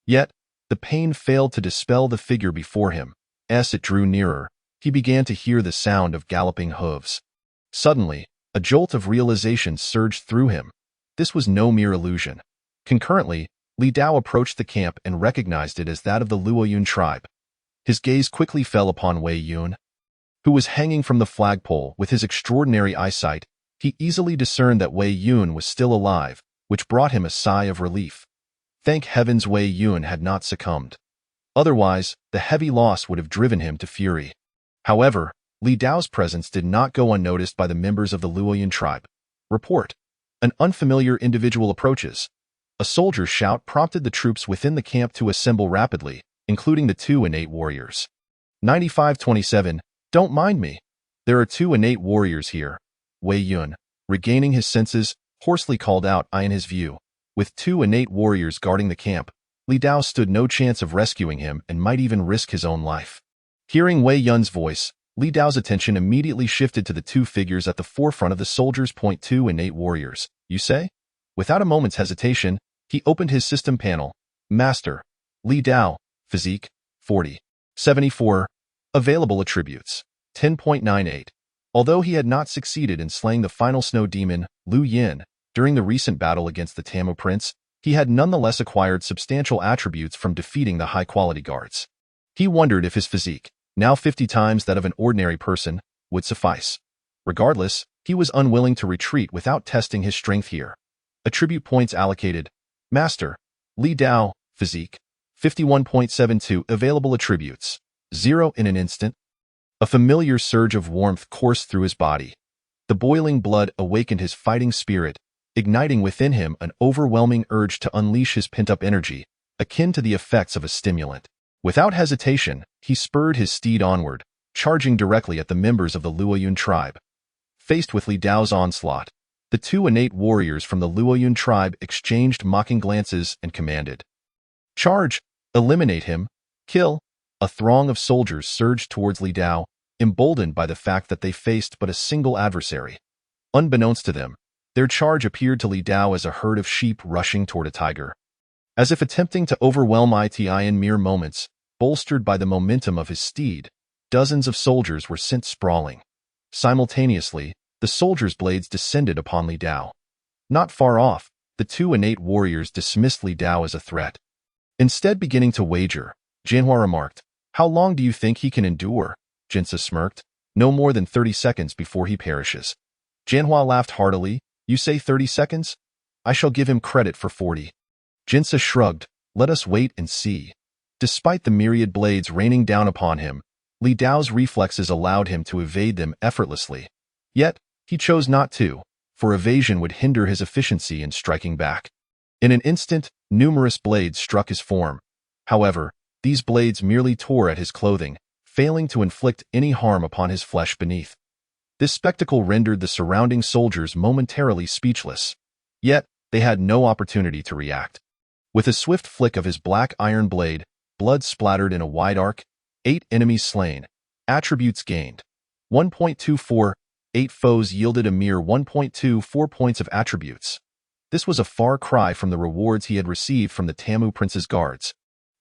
Yet, the pain failed to dispel the figure before him. As it drew nearer, he began to hear the sound of galloping hooves. Suddenly, a jolt of realization surged through him. This was no mere illusion. Concurrently, Li Dao approached the camp and recognized it as that of the Luo Yun tribe. His gaze quickly fell upon Wei Yun, who was hanging from the flagpole. With his extraordinary eyesight, he easily discerned that Wei Yun was still alive, which brought him a sigh of relief. Thank heavens Wei Yun had not succumbed. Otherwise, the heavy loss would have driven him to fury. However, Li Dao's presence did not go unnoticed by the members of the Luo Yun tribe. Report. An unfamiliar individual approaches. A soldier's shout prompted the troops within the camp to assemble rapidly, including the 2 innate warriors. 9527, don't mind me. There are 2 innate warriors here. Wei Yun, regaining his senses, hoarsely called out in his view. With 2 innate warriors guarding the camp, Li Dao stood no chance of rescuing him and might even risk his own life. Hearing Wei Yun's voice, Li Dao's attention immediately shifted to the 2 figures at the forefront of the soldiers. 2 innate warriors, you say? Without a moment's hesitation, he opened his system panel. Master, Li Dao, Physique, 40. 74. Available attributes, 10.98. Although he had not succeeded in slaying the final snow demon, Lu Yin, during the recent battle against the Tamu Prince, he had nonetheless acquired substantial attributes from defeating the high-quality guards. He wondered if his physique, now 50 times that of an ordinary person, would suffice. Regardless, he was unwilling to retreat without testing his strength here. Attribute points allocated. Master, Li Dao, Physique, 51.72. Available attributes, 0 in an instant. A familiar surge of warmth coursed through his body. The boiling blood awakened his fighting spirit, igniting within him an overwhelming urge to unleash his pent-up energy, akin to the effects of a stimulant. Without hesitation, he spurred his steed onward, charging directly at the members of the Luoyun tribe. Faced with Li Dao's onslaught, the 2 innate warriors from the Luoyun tribe exchanged mocking glances and commanded. Charge! Eliminate him! Kill! A throng of soldiers surged towards Li Dao, emboldened by the fact that they faced but a single adversary. Unbeknownst to them, their charge appeared to Li Dao as a herd of sheep rushing toward a tiger. As if attempting to overwhelm it in mere moments, bolstered by the momentum of his steed, dozens of soldiers were sent sprawling. Simultaneously, the soldiers' blades descended upon Li Dao. Not far off, the 2 innate warriors dismissed Li Dao as a threat. Instead beginning to wager, Jianhua remarked, "How long do you think he can endure?" Jinsa smirked, "No more than 30 seconds before he perishes." Jianhua laughed heartily, "You say 30 seconds? I shall give him credit for 40. Jinsa shrugged, "Let us wait and see." Despite the myriad blades raining down upon him, Li Dao's reflexes allowed him to evade them effortlessly. Yet, he chose not to, for evasion would hinder his efficiency in striking back. In an instant, numerous blades struck his form. However, these blades merely tore at his clothing, failing to inflict any harm upon his flesh beneath. This spectacle rendered the surrounding soldiers momentarily speechless. Yet, they had no opportunity to react. With a swift flick of his black iron blade, blood splattered in a wide arc, 8 enemies slain, attributes gained. 1.24, 8 foes yielded a mere 1.24 points of attributes. This was a far cry from the rewards he had received from the Tamu Prince's guards.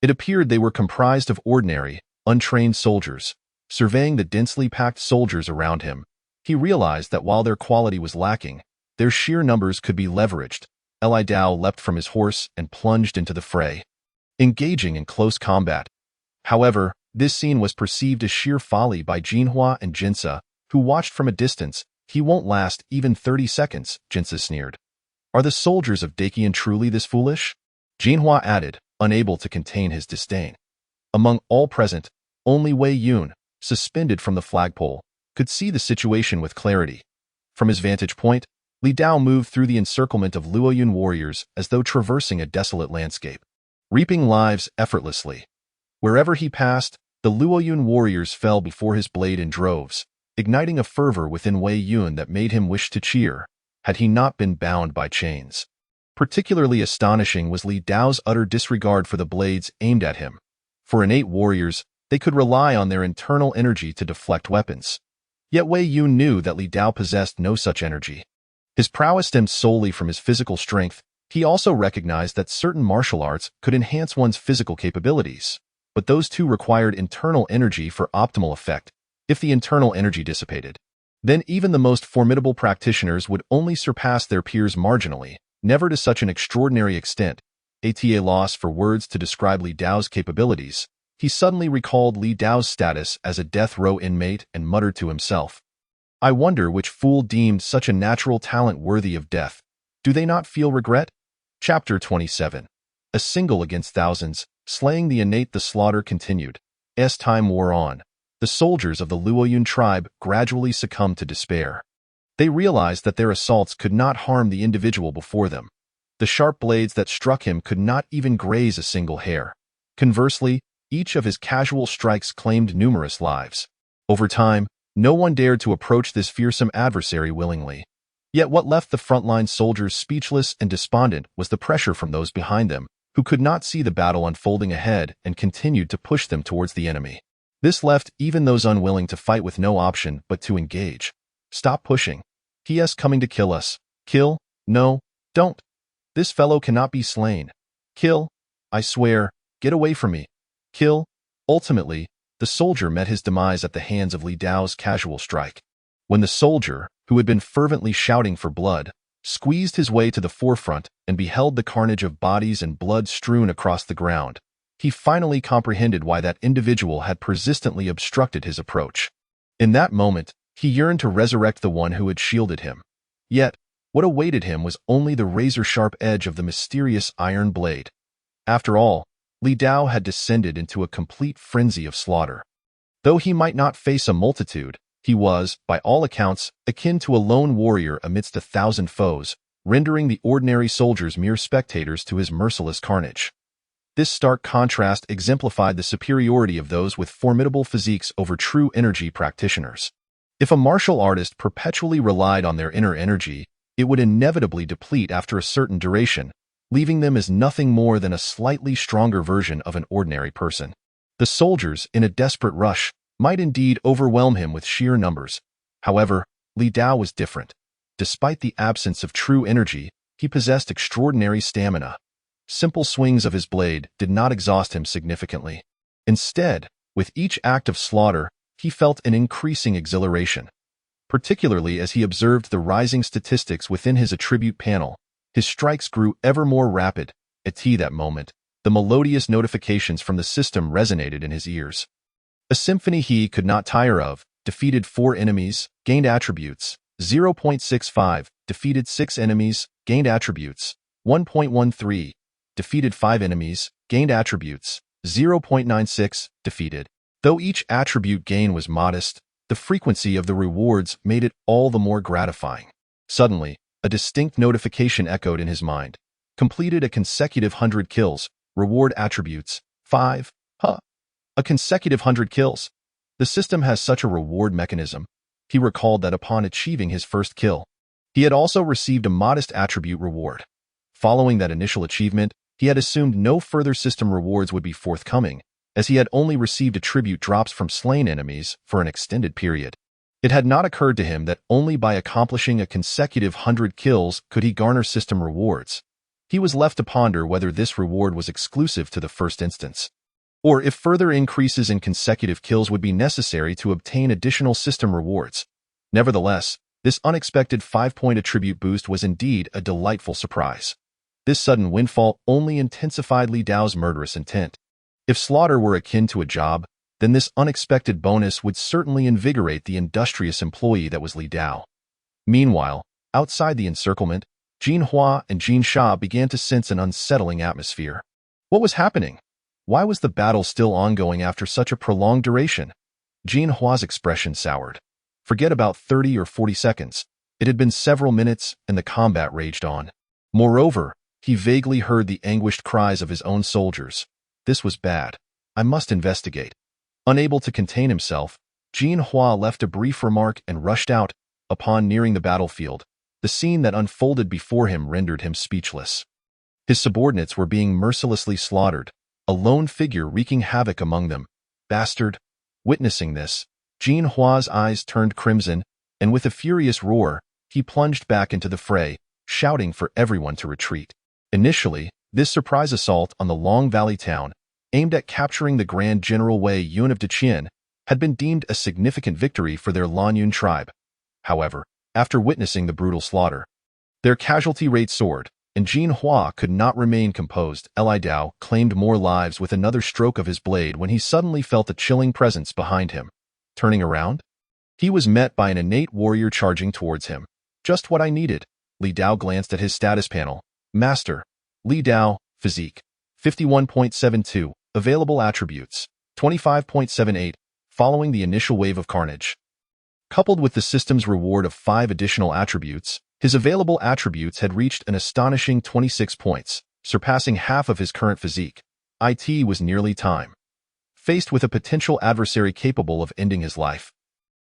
It appeared they were comprised of ordinary, untrained soldiers. Surveying the densely packed soldiers around him, he realized that while their quality was lacking, their sheer numbers could be leveraged. Li Dao leapt from his horse and plunged into the fray, engaging in close combat. However, this scene was perceived as sheer folly by Jianhua and Jinsa, who watched from a distance. "He won't last even 30 seconds, Jinsa sneered. "Are the soldiers of Qian truly this foolish?" Jianhua added, unable to contain his disdain. Among all present, only Wei Yun, suspended from the flagpole, could see the situation with clarity. From his vantage point, Li Dao moved through the encirclement of Luoyun warriors as though traversing a desolate landscape, reaping lives effortlessly. Wherever he passed, the Luoyun warriors fell before his blade in droves, igniting a fervor within Wei Yun that made him wish to cheer, had he not been bound by chains. Particularly astonishing was Li Dao's utter disregard for the blades aimed at him. For innate warriors, they could rely on their internal energy to deflect weapons. Yet Wei Yun knew that Li Dao possessed no such energy. His prowess stemmed solely from his physical strength. He also recognized that certain martial arts could enhance one's physical capabilities, but those too required internal energy for optimal effect. If the internal energy dissipated, then even the most formidable practitioners would only surpass their peers marginally, never to such an extraordinary extent. At a loss for words to describe Li Dao's capabilities, he suddenly recalled Li Dao's status as a death row inmate and muttered to himself, "I wonder which fool deemed such a natural talent worthy of death. Do they not feel regret?" Chapter 27. A single against thousands, slaying the innate. The slaughter continued. As time wore on, the soldiers of the Luoyun tribe gradually succumbed to despair. They realized that their assaults could not harm the individual before them. The sharp blades that struck him could not even graze a single hair. Conversely, each of his casual strikes claimed numerous lives. Over time, no one dared to approach this fearsome adversary willingly. Yet what left the frontline soldiers speechless and despondent was the pressure from those behind them, who could not see the battle unfolding ahead and continued to push them towards the enemy. This left even those unwilling to fight with no option but to engage. Stop pushing. He is coming to kill us. Kill? No, don't. This fellow cannot be slain. Kill? I swear, get away from me. Kill? Ultimately, the soldier met his demise at the hands of Li Dao's casual strike. When the soldier, who had been fervently shouting for blood, squeezed his way to the forefront and beheld the carnage of bodies and blood strewn across the ground, he finally comprehended why that individual had persistently obstructed his approach. In that moment, he yearned to resurrect the one who had shielded him. Yet, what awaited him was only the razor-sharp edge of the mysterious iron blade. After all, Li Dao had descended into a complete frenzy of slaughter. Though he might not face a multitude, he was, by all accounts, akin to a lone warrior amidst 1,000 foes, rendering the ordinary soldiers mere spectators to his merciless carnage. This stark contrast exemplified the superiority of those with formidable physiques over true energy practitioners. If a martial artist perpetually relied on their inner energy, it would inevitably deplete after a certain duration, leaving them as nothing more than a slightly stronger version of an ordinary person. The soldiers, in a desperate rush, might indeed overwhelm him with sheer numbers. However, Li Dao was different. Despite the absence of true energy, he possessed extraordinary stamina. Simple swings of his blade did not exhaust him significantly. Instead, with each act of slaughter, he felt an increasing exhilaration. Particularly as he observed the rising statistics within his attribute panel, his strikes grew ever more rapid. At that moment, the melodious notifications from the system resonated in his ears. A symphony he could not tire of: defeated 4 enemies, gained attributes, 0.65, defeated 6 enemies, gained attributes, 1.13, defeated 5 enemies, gained attributes, 0.96, defeated. Though each attribute gain was modest, the frequency of the rewards made it all the more gratifying. Suddenly, a distinct notification echoed in his mind. Completed a consecutive 100 kills, reward attributes, 5, a consecutive 100 kills. The system has such a reward mechanism. He recalled that upon achieving his first kill, he had also received a modest attribute reward. Following that initial achievement, he had assumed no further system rewards would be forthcoming, as he had only received attribute drops from slain enemies for an extended period. It had not occurred to him that only by accomplishing a consecutive 100 kills could he garner system rewards. He was left to ponder whether this reward was exclusive to the first instance, or if further increases in consecutive kills would be necessary to obtain additional system rewards. Nevertheless, this unexpected 5-point attribute boost was indeed a delightful surprise. This sudden windfall only intensified Li Dao's murderous intent. If slaughter were akin to a job, then this unexpected bonus would certainly invigorate the industrious employee that was Li Dao. Meanwhile, outside the encirclement, Jin Hua and Jin Sha began to sense an unsettling atmosphere. What was happening? Why was the battle still ongoing after such a prolonged duration? Jin Hua's expression soured. Forget about 30 or 40 seconds. It had been several minutes, and the combat raged on. Moreover, he vaguely heard the anguished cries of his own soldiers. This was bad. I must investigate. Unable to contain himself, Jin Hua left a brief remark and rushed out. Upon nearing the battlefield, the scene that unfolded before him rendered him speechless. His subordinates were being mercilessly slaughtered, a lone figure wreaking havoc among them. Bastard! Witnessing this, Jin Hua's eyes turned crimson, and with a furious roar, he plunged back into the fray, shouting for everyone to retreat. Initially, this surprise assault on the Long Valley town, aimed at capturing the Grand General Wei Yun of Deqian, had been deemed a significant victory for their Lanyun tribe. However, after witnessing the brutal slaughter, their casualty rate soared, and Jin Hua could not remain composed. Li Dao claimed more lives with another stroke of his blade when he suddenly felt a chilling presence behind him. Turning around, he was met by an innate warrior charging towards him. Just what I needed. Li Dao glanced at his status panel. Master. Li Dao, physique. 51.72. Available attributes. 25.78. Following the initial wave of carnage, coupled with the system's reward of 5 additional attributes, his available attributes had reached an astonishing 26 points, surpassing half of his current physique. It was nearly time. Faced with a potential adversary capable of ending his life,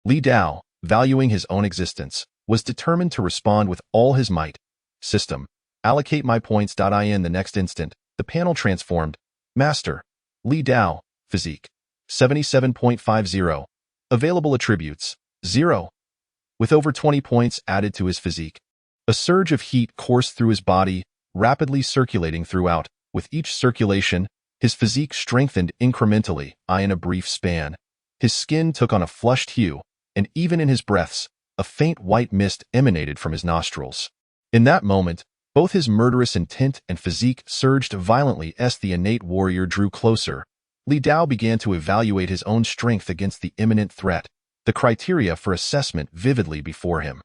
Li Dao, valuing his own existence, was determined to respond with all his might. System. Allocate my points.in. The next instant, the panel transformed. Master. Li Dao. Physique. 77.50. Available attributes. 0. With over 20 points added to his physique. A surge of heat coursed through his body, rapidly circulating throughout. With each circulation, his physique strengthened incrementally, in a brief span. His skin took on a flushed hue, and even in his breaths, a faint white mist emanated from his nostrils. In that moment, both his murderous intent and physique surged violently as the innate warrior drew closer. Li Dao began to evaluate his own strength against the imminent threat, the criteria for assessment vividly before him.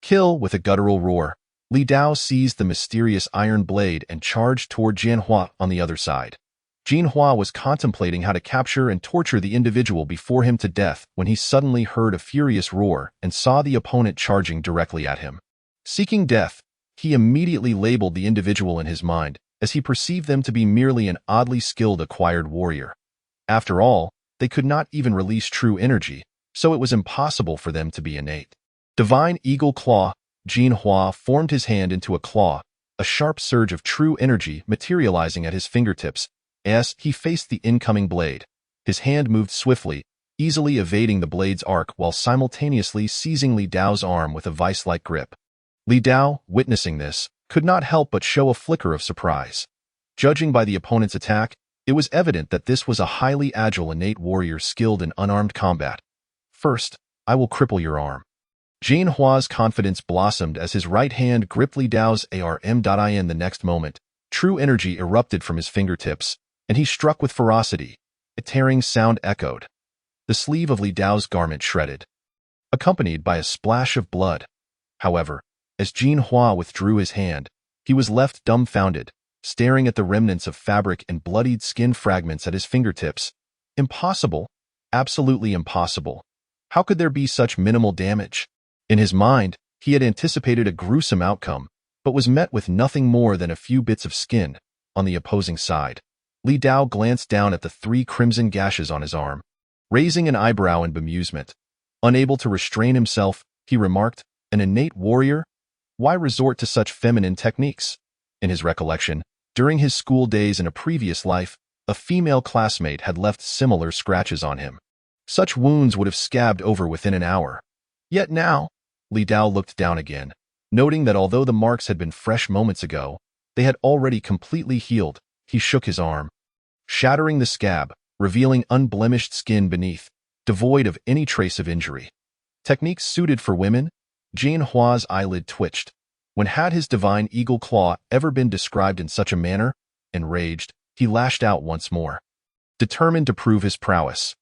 Kill. With a guttural roar, Li Dao seized the mysterious iron blade and charged toward Jianhua on the other side. Jianhua was contemplating how to capture and torture the individual before him to death when he suddenly heard a furious roar and saw the opponent charging directly at him. Seeking death, he immediately labeled the individual in his mind, as he perceived them to be merely an oddly skilled acquired warrior. After all, they could not even release true energy, so it was impossible for them to be innate. Divine Eagle Claw. Jianhua formed his hand into a claw, a sharp surge of true energy materializing at his fingertips. As he faced the incoming blade, his hand moved swiftly, easily evading the blade's arc while simultaneously seizing Li Dao's arm with a vice-like grip. Li Dao, witnessing this, could not help but show a flicker of surprise. Judging by the opponent's attack, it was evident that this was a highly agile innate warrior skilled in unarmed combat. First, I will cripple your arm. Jianhua's confidence blossomed as his right hand gripped Li Dao's arm. The next moment, true energy erupted from his fingertips, and he struck with ferocity. A tearing sound echoed. The sleeve of Li Dao's garment shredded, accompanied by a splash of blood. However, as Jianhua withdrew his hand, he was left dumbfounded, staring at the remnants of fabric and bloodied skin fragments at his fingertips. Impossible. Absolutely impossible. How could there be such minimal damage? In his mind, he had anticipated a gruesome outcome, but was met with nothing more than a few bits of skin. On the opposing side, Li Dao glanced down at the 3 crimson gashes on his arm, raising an eyebrow in bemusement. Unable to restrain himself, he remarked, "An innate warrior? Why resort to such feminine techniques?" In his recollection, during his school days in a previous life, a female classmate had left similar scratches on him. Such wounds would have scabbed over within an hour. Yet now, Li Dao looked down again, noting that although the marks had been fresh moments ago, they had already completely healed. He shook his arm, shattering the scab, revealing unblemished skin beneath, devoid of any trace of injury. Techniques suited for women? Jianhua's eyelid twitched. When had his divine eagle claw ever been described in such a manner? Enraged, he lashed out once more, determined to prove his prowess.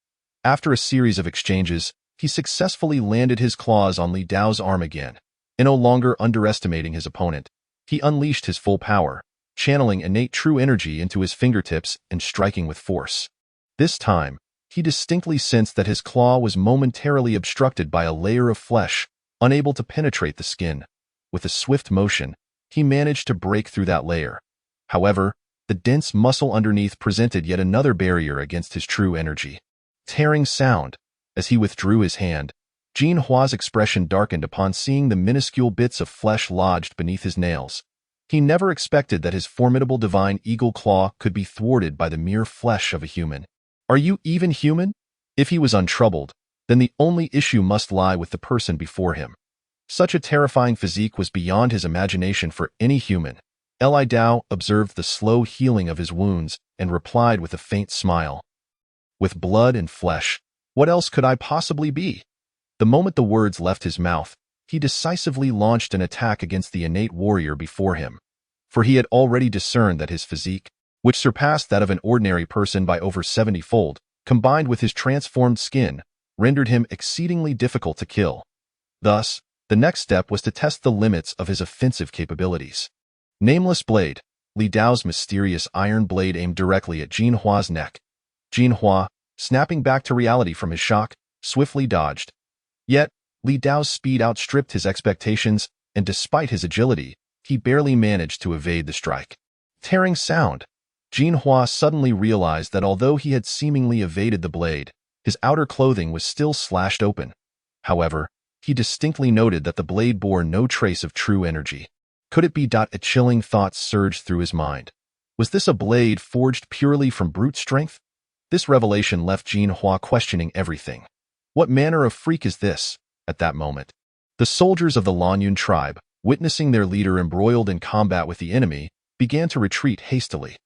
After a series of exchanges, he successfully landed his claws on Li Dao's arm again. And no longer underestimating his opponent, he unleashed his full power, channeling innate true energy into his fingertips and striking with force. This time, he distinctly sensed that his claw was momentarily obstructed by a layer of flesh, unable to penetrate the skin. With a swift motion, he managed to break through that layer. However, the dense muscle underneath presented yet another barrier against his true energy. Tearing sound. As he withdrew his hand, Jianhua's expression darkened upon seeing the minuscule bits of flesh lodged beneath his nails. He never expected that his formidable divine eagle claw could be thwarted by the mere flesh of a human. Are you even human? If he was untroubled, then the only issue must lie with the person before him. Such a terrifying physique was beyond his imagination for any human. Li Dao observed the slow healing of his wounds and replied with a faint smile. With blood and flesh, what else could I possibly be? The moment the words left his mouth, he decisively launched an attack against the innate warrior before him. For he had already discerned that his physique, which surpassed that of an ordinary person by over 70-fold, combined with his transformed skin, rendered him exceedingly difficult to kill. Thus, the next step was to test the limits of his offensive capabilities. Nameless blade. Li Dao's mysterious iron blade aimed directly at Jianhua's neck. Jianhua, snapping back to reality from his shock, swiftly dodged. Yet, Li Dao's speed outstripped his expectations, and despite his agility, he barely managed to evade the strike. Tearing sound. Jianhua suddenly realized that although he had seemingly evaded the blade, his outer clothing was still slashed open. However, he distinctly noted that the blade bore no trace of true energy. Could it be? A chilling thought surged through his mind. Was this a blade forged purely from brute strength? This revelation left Jinhua questioning everything. What manner of freak is this? At that moment, the soldiers of the Lanyun tribe, witnessing their leader embroiled in combat with the enemy, began to retreat hastily.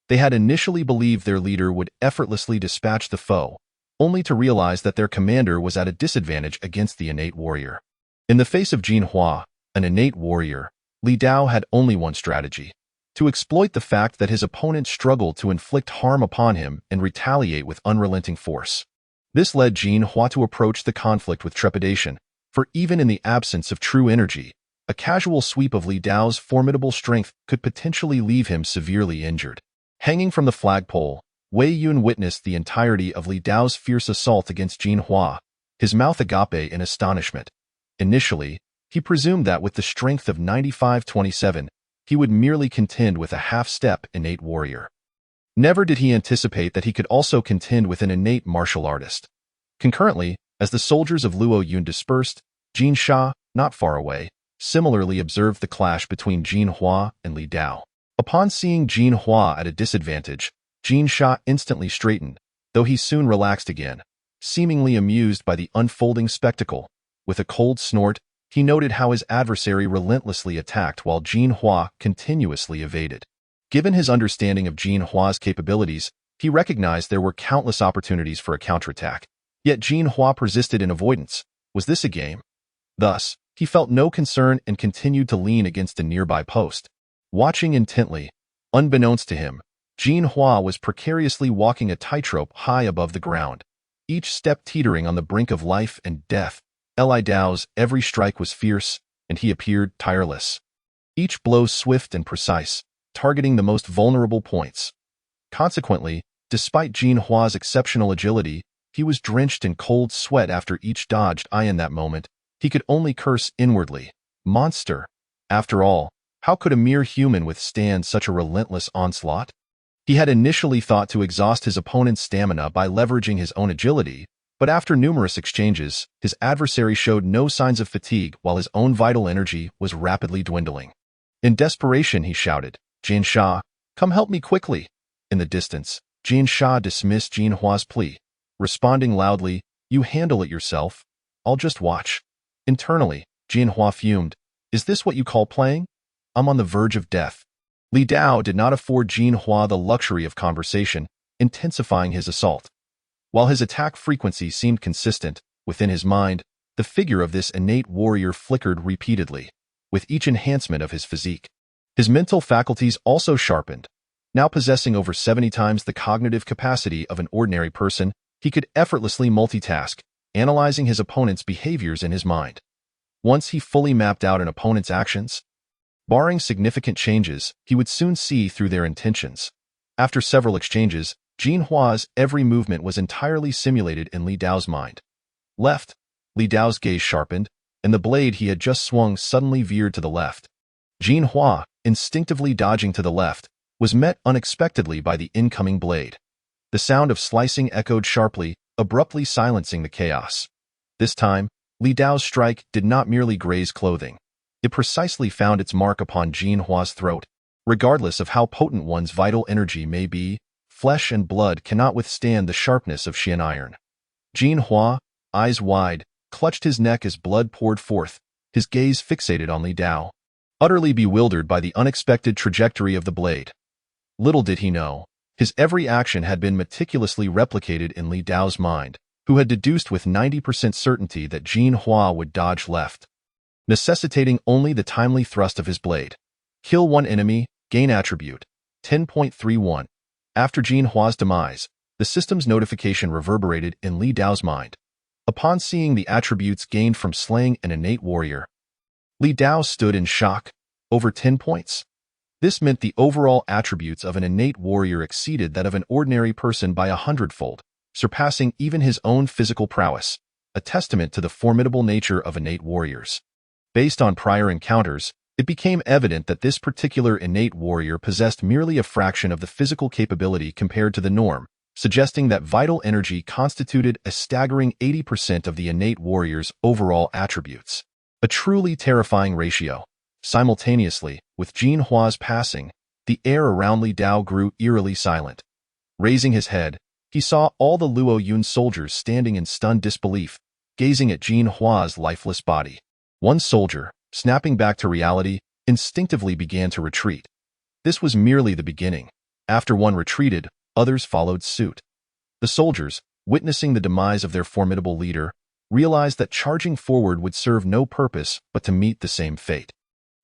They had initially believed their leader would effortlessly dispatch the foe, only to realize that their commander was at a disadvantage against the innate warrior. In the face of Jinhua, an innate warrior, Li Dao had only one strategy: to exploit the fact that his opponent struggled to inflict harm upon him and retaliate with unrelenting force. This led Jinhua to approach the conflict with trepidation, for even in the absence of true energy, a casual sweep of Li Dao's formidable strength could potentially leave him severely injured. Hanging from the flagpole, Wei Yun witnessed the entirety of Li Dao's fierce assault against Jinhua, his mouth agape in astonishment. Initially, he presumed that with the strength of 95-27, he would merely contend with a half-step innate warrior. Never did he anticipate that he could also contend with an innate martial artist. Concurrently, as the soldiers of Luo Yun dispersed, Jin Sha, not far away, similarly observed the clash between Jinhua and Li Dao. Upon seeing Jinhua at a disadvantage, Jin Sha instantly straightened, though he soon relaxed again, seemingly amused by the unfolding spectacle. With a cold snort, he noted how his adversary relentlessly attacked while Jinhua continuously evaded. Given his understanding of Jinhua's capabilities, he recognized there were countless opportunities for a counterattack. Yet Jinhua persisted in avoidance. Was this a game? Thus, he felt no concern and continued to lean against a nearby post. Watching intently, unbeknownst to him, Jinhua was precariously walking a tightrope high above the ground, each step teetering on the brink of life and death. Li Dao's every strike was fierce, and he appeared tireless. Each blow swift and precise, targeting the most vulnerable points. Consequently, despite Jinhua's exceptional agility, he was drenched in cold sweat after each dodged. In that moment, he could only curse inwardly. Monster! After all, how could a mere human withstand such a relentless onslaught? He had initially thought to exhaust his opponent's stamina by leveraging his own agility, but after numerous exchanges, his adversary showed no signs of fatigue while his own vital energy was rapidly dwindling. In desperation, he shouted, "Jin Sha, come help me quickly!" In the distance, Jin Sha dismissed Jinhua's plea, responding loudly, "You handle it yourself. I'll just watch." Internally, Jinhua fumed. "Is this what you call playing? I'm on the verge of death." Li Dao did not afford Jinhua the luxury of conversation, intensifying his assault. While his attack frequency seemed consistent, within his mind, the figure of this innate warrior flickered repeatedly, with each enhancement of his physique. His mental faculties also sharpened. Now possessing over 70 times the cognitive capacity of an ordinary person, he could effortlessly multitask, analyzing his opponent's behaviors in his mind. Once he fully mapped out an opponent's actions, barring significant changes, he would soon see through their intentions. After several exchanges, Jinhua's every movement was entirely simulated in Li Dao's mind. Left, Li Dao's gaze sharpened, and the blade he had just swung suddenly veered to the left. Jinhua, instinctively dodging to the left, was met unexpectedly by the incoming blade. The sound of slicing echoed sharply, abruptly silencing the chaos. This time, Li Dao's strike did not merely graze clothing. It precisely found its mark upon Jinhua's throat. Regardless of how potent one's vital energy may be, flesh and blood cannot withstand the sharpness of Qian iron. Jinhua, eyes wide, clutched his neck as blood poured forth, his gaze fixated on Li Dao, utterly bewildered by the unexpected trajectory of the blade. Little did he know, his every action had been meticulously replicated in Li Dao's mind, who had deduced with 90% certainty that Jinhua would dodge left, necessitating only the timely thrust of his blade. Kill one enemy, gain attribute. 10.31. After Jinhua's demise, the system's notification reverberated in Li Dao's mind. Upon seeing the attributes gained from slaying an innate warrior, Li Dao stood in shock. Over 10 points? This meant the overall attributes of an innate warrior exceeded that of an ordinary person by 100-fold, surpassing even his own physical prowess, a testament to the formidable nature of innate warriors. Based on prior encounters, it became evident that this particular innate warrior possessed merely a fraction of the physical capability compared to the norm, suggesting that vital energy constituted a staggering 80% of the innate warrior's overall attributes. A truly terrifying ratio. Simultaneously, with Jin Hua's passing, the air around Li Dao grew eerily silent. Raising his head, he saw all the Luo Yun soldiers standing in stunned disbelief, gazing at Jin Hua's lifeless body. One soldier, snapping back to reality, instinctively began to retreat. This was merely the beginning. After one retreated, others followed suit. The soldiers, witnessing the demise of their formidable leader, realized that charging forward would serve no purpose but to meet the same fate.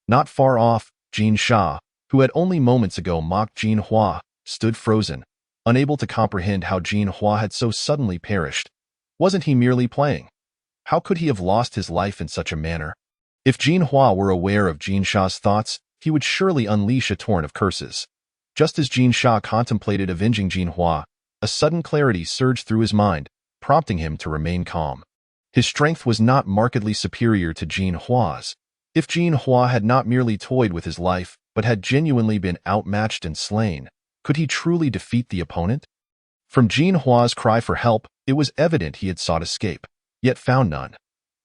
Not far off, Jin Sha, who had only moments ago mocked Jin Hua, stood frozen, unable to comprehend how Jin Hua had so suddenly perished. Wasn't he merely playing? How could he have lost his life in such a manner? If Jin Hua were aware of Jin Sha's thoughts, he would surely unleash a torrent of curses. Just as Jin Sha contemplated avenging Jin Hua, a sudden clarity surged through his mind, prompting him to remain calm. His strength was not markedly superior to Jin Hua's. If Jin Hua had not merely toyed with his life, but had genuinely been outmatched and slain, could he truly defeat the opponent? From Jin Hua's cry for help, it was evident he had sought escape, yet found none.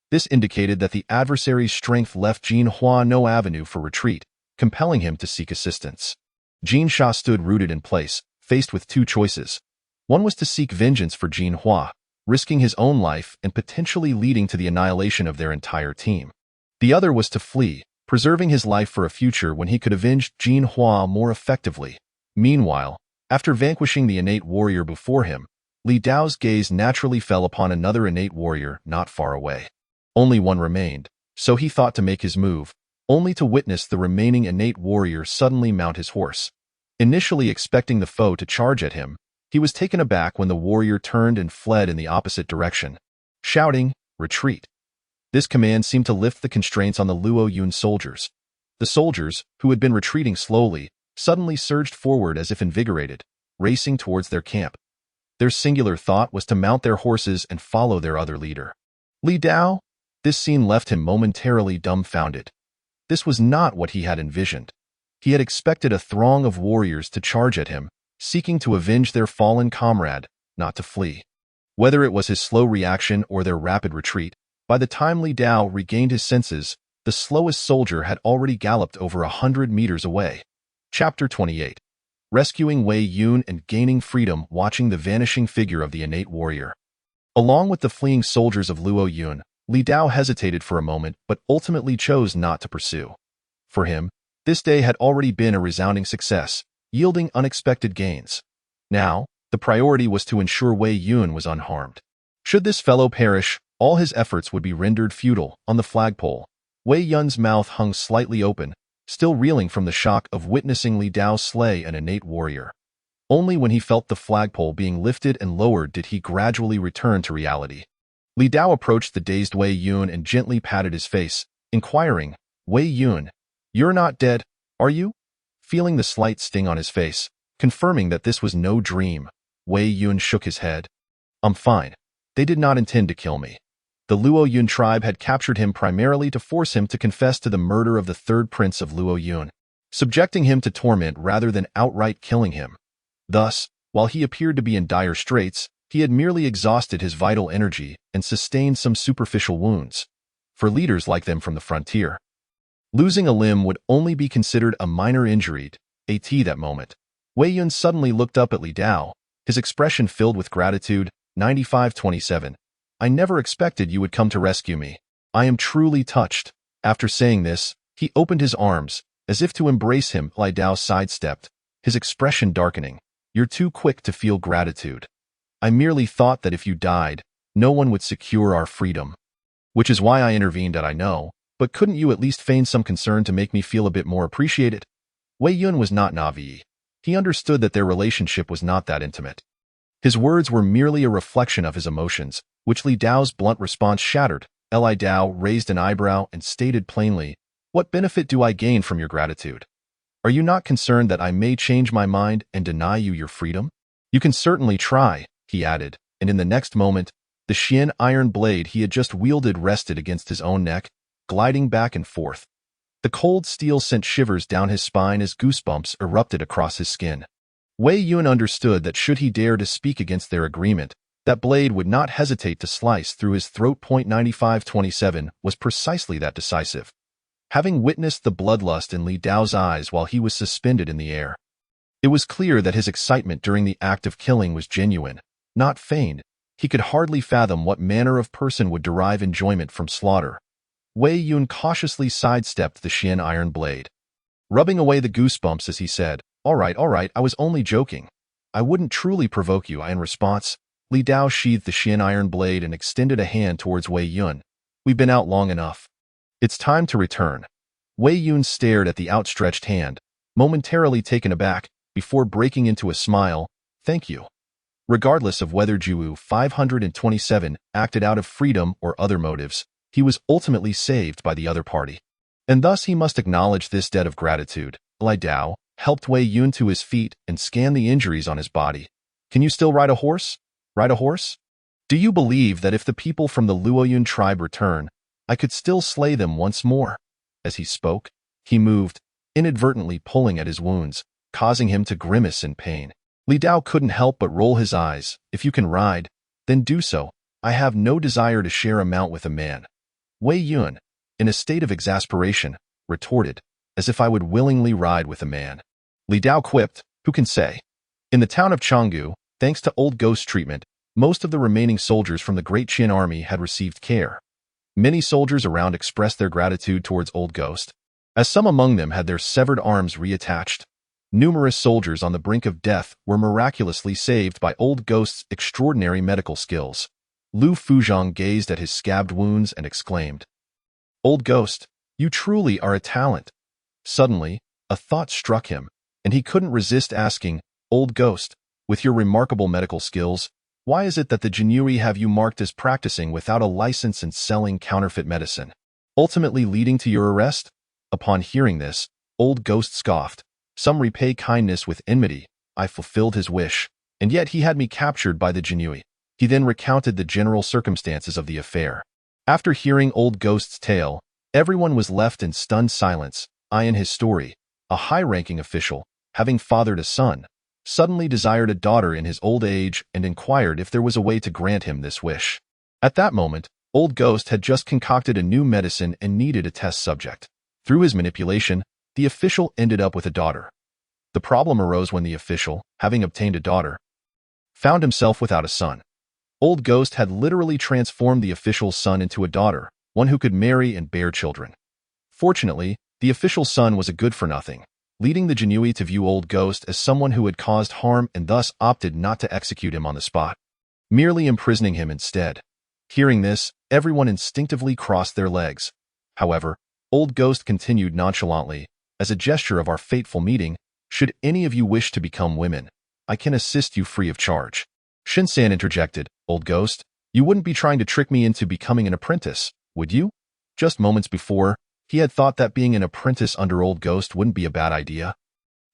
This indicated that the adversary's strength left Jin Hua no avenue for retreat, compelling him to seek assistance. Jin Sha stood rooted in place, faced with two choices. One was to seek vengeance for Jin Hua, risking his own life and potentially leading to the annihilation of their entire team. The other was to flee, preserving his life for a future when he could avenge Jin Hua more effectively. Meanwhile, after vanquishing the innate warrior before him, Li Dao's gaze naturally fell upon another innate warrior not far away. Only one remained, so he thought to make his move, only to witness the remaining innate warrior suddenly mount his horse. Initially expecting the foe to charge at him, he was taken aback when the warrior turned and fled in the opposite direction, shouting, "Retreat!" This command seemed to lift the constraints on the Luo Yun soldiers. The soldiers, who had been retreating slowly, suddenly surged forward as if invigorated, racing towards their camp. Their singular thought was to mount their horses and follow their other leader. Li Dao? This scene left him momentarily dumbfounded. This was not what he had envisioned. He had expected a throng of warriors to charge at him, seeking to avenge their fallen comrade, not to flee. Whether it was his slow reaction or their rapid retreat, by the time Li Dao regained his senses, the slowest soldier had already galloped over 100 meters away. Chapter 28. Rescuing Wei Yun and gaining freedom watching the vanishing figure of the innate warrior. Along with the fleeing soldiers of Luo Yun, Li Dao hesitated for a moment but ultimately chose not to pursue. For him, this day had already been a resounding success, yielding unexpected gains. Now, the priority was to ensure Wei Yun was unharmed. Should this fellow perish, all his efforts would be rendered futile. On the flagpole, Wei Yun's mouth hung slightly open, still reeling from the shock of witnessing Li Dao slay an innate warrior. Only when he felt the flagpole being lifted and lowered did he gradually return to reality. Li Dao approached the dazed Wei Yun and gently patted his face, inquiring, "Wei Yun, you're not dead, are you?" Feeling the slight sting on his face, confirming that this was no dream, Wei Yun shook his head. "I'm fine. They did not intend to kill me. The Luo Yun tribe had captured him primarily to force him to confess to the murder of the third prince of Luo Yun, subjecting him to torment rather than outright killing him. Thus, while he appeared to be in dire straits, he had merely exhausted his vital energy and sustained some superficial wounds. For leaders like them from the frontier, losing a limb would only be considered a minor injury. At that moment, Wei Yun suddenly looked up at Li Dao, his expression filled with gratitude. 9527. "I never expected you would come to rescue me. I am truly touched." After saying this, he opened his arms, as if to embrace him. Li Dao sidestepped, his expression darkening. "You're too quick to feel gratitude. I merely thought that if you died, no one would secure our freedom. Which is why I intervened. I know, but couldn't you at least feign some concern to make me feel a bit more appreciated?" Wei Yun was not naive. He understood that their relationship was not that intimate. His words were merely a reflection of his emotions, which Li Dao's blunt response shattered. Li Dao raised an eyebrow and stated plainly, "What benefit do I gain from your gratitude? Are you not concerned that I may change my mind and deny you your freedom?" "You can certainly try," he added, and in the next moment, the Qian iron blade he had just wielded rested against his own neck, gliding back and forth. The cold steel sent shivers down his spine as goosebumps erupted across his skin. Wei Yun understood that should he dare to speak against their agreement, that blade would not hesitate to slice through his throat. 9527 was precisely that decisive. Having witnessed the bloodlust in Li Dao's eyes while he was suspended in the air, it was clear that his excitement during the act of killing was genuine, not feigned. He could hardly fathom what manner of person would derive enjoyment from slaughter. Wei Yun cautiously sidestepped the Qian iron blade, rubbing away the goosebumps as he said, all right, I was only joking. I wouldn't truly provoke you." In response, Li Dao sheathed the Qian iron blade and extended a hand towards Wei Yun. "We've been out long enough. It's time to return." Wei Yun stared at the outstretched hand, momentarily taken aback, before breaking into a smile. "Thank you." Regardless of whether Jiwu 527 acted out of freedom or other motives, he was ultimately saved by the other party, and thus he must acknowledge this debt of gratitude. Li Dao helped Wei Yun to his feet and scanned the injuries on his body. "Can you still ride a horse? Ride a horse? Do you believe that if the people from the Luoyun tribe return, I could still slay them once more?" As he spoke, he moved, inadvertently pulling at his wounds, causing him to grimace in pain. Li Dao couldn't help but roll his eyes. "If you can ride, then do so. I have no desire to share a mount with a man." Wei Yun, in a state of exasperation, retorted, "As if I would willingly ride with a man." Li Dao quipped, "Who can say?" In the town of Changgu, thanks to Old Ghost treatment, most of the remaining soldiers from the Great Qian army had received care. Many soldiers around expressed their gratitude towards Old Ghost, as some among them had their severed arms reattached. Numerous soldiers on the brink of death were miraculously saved by Old Ghost's extraordinary medical skills. Lu Fuzhong gazed at his scabbed wounds and exclaimed, "Old Ghost, you truly are a talent." Suddenly, a thought struck him, and he couldn't resist asking, "Old Ghost, with your remarkable medical skills, why is it that the Jinui have you marked as practicing without a license and selling counterfeit medicine, ultimately leading to your arrest?" Upon hearing this, Old Ghost scoffed, "Some repay kindness with enmity. I fulfilled his wish, and yet he had me captured by the Jinui." He then recounted the general circumstances of the affair. After hearing Old Ghost's tale, everyone was left in stunned silence. In his story, a high-ranking official, having fathered a son, suddenly desired a daughter in his old age and inquired if there was a way to grant him this wish. At that moment, Old Ghost had just concocted a new medicine and needed a test subject. Through his manipulation, the official ended up with a daughter. The problem arose when the official, having obtained a daughter, found himself without a son. Old Ghost had literally transformed the official's son into a daughter, one who could marry and bear children. Fortunately, the official's son was a good-for-nothing, leading the Jinui to view Old Ghost as someone who had caused harm and thus opted not to execute him on the spot, merely imprisoning him instead. Hearing this, everyone instinctively crossed their legs. However, Old Ghost continued nonchalantly, "As a gesture of our fateful meeting, should any of you wish to become women, I can assist you free of charge." Shin-san interjected, "Old Ghost, you wouldn't be trying to trick me into becoming an apprentice, would you?" Just moments before, he had thought that being an apprentice under Old Ghost wouldn't be a bad idea,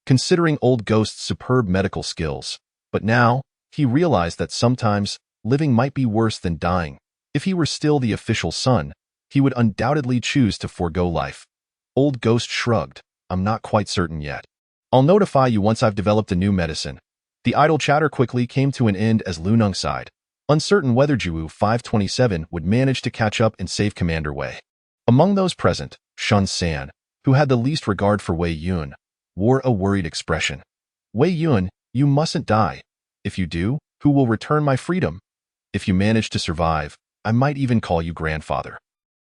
considering Old Ghost's superb medical skills. But now, he realized that sometimes, living might be worse than dying. If he were still the official's son, he would undoubtedly choose to forego life. Old Ghost shrugged, "I'm not quite certain yet. I'll notify you once I've developed a new medicine." The idle chatter quickly came to an end as Lu Nung sighed, uncertain whether Jiwu 527 would manage to catch up and save Commander Wei. Among those present, Shun-san, who had the least regard for Wei Yun, wore a worried expression. "Wei Yun, you mustn't die. If you do, who will return my freedom? If you manage to survive, I might even call you grandfather."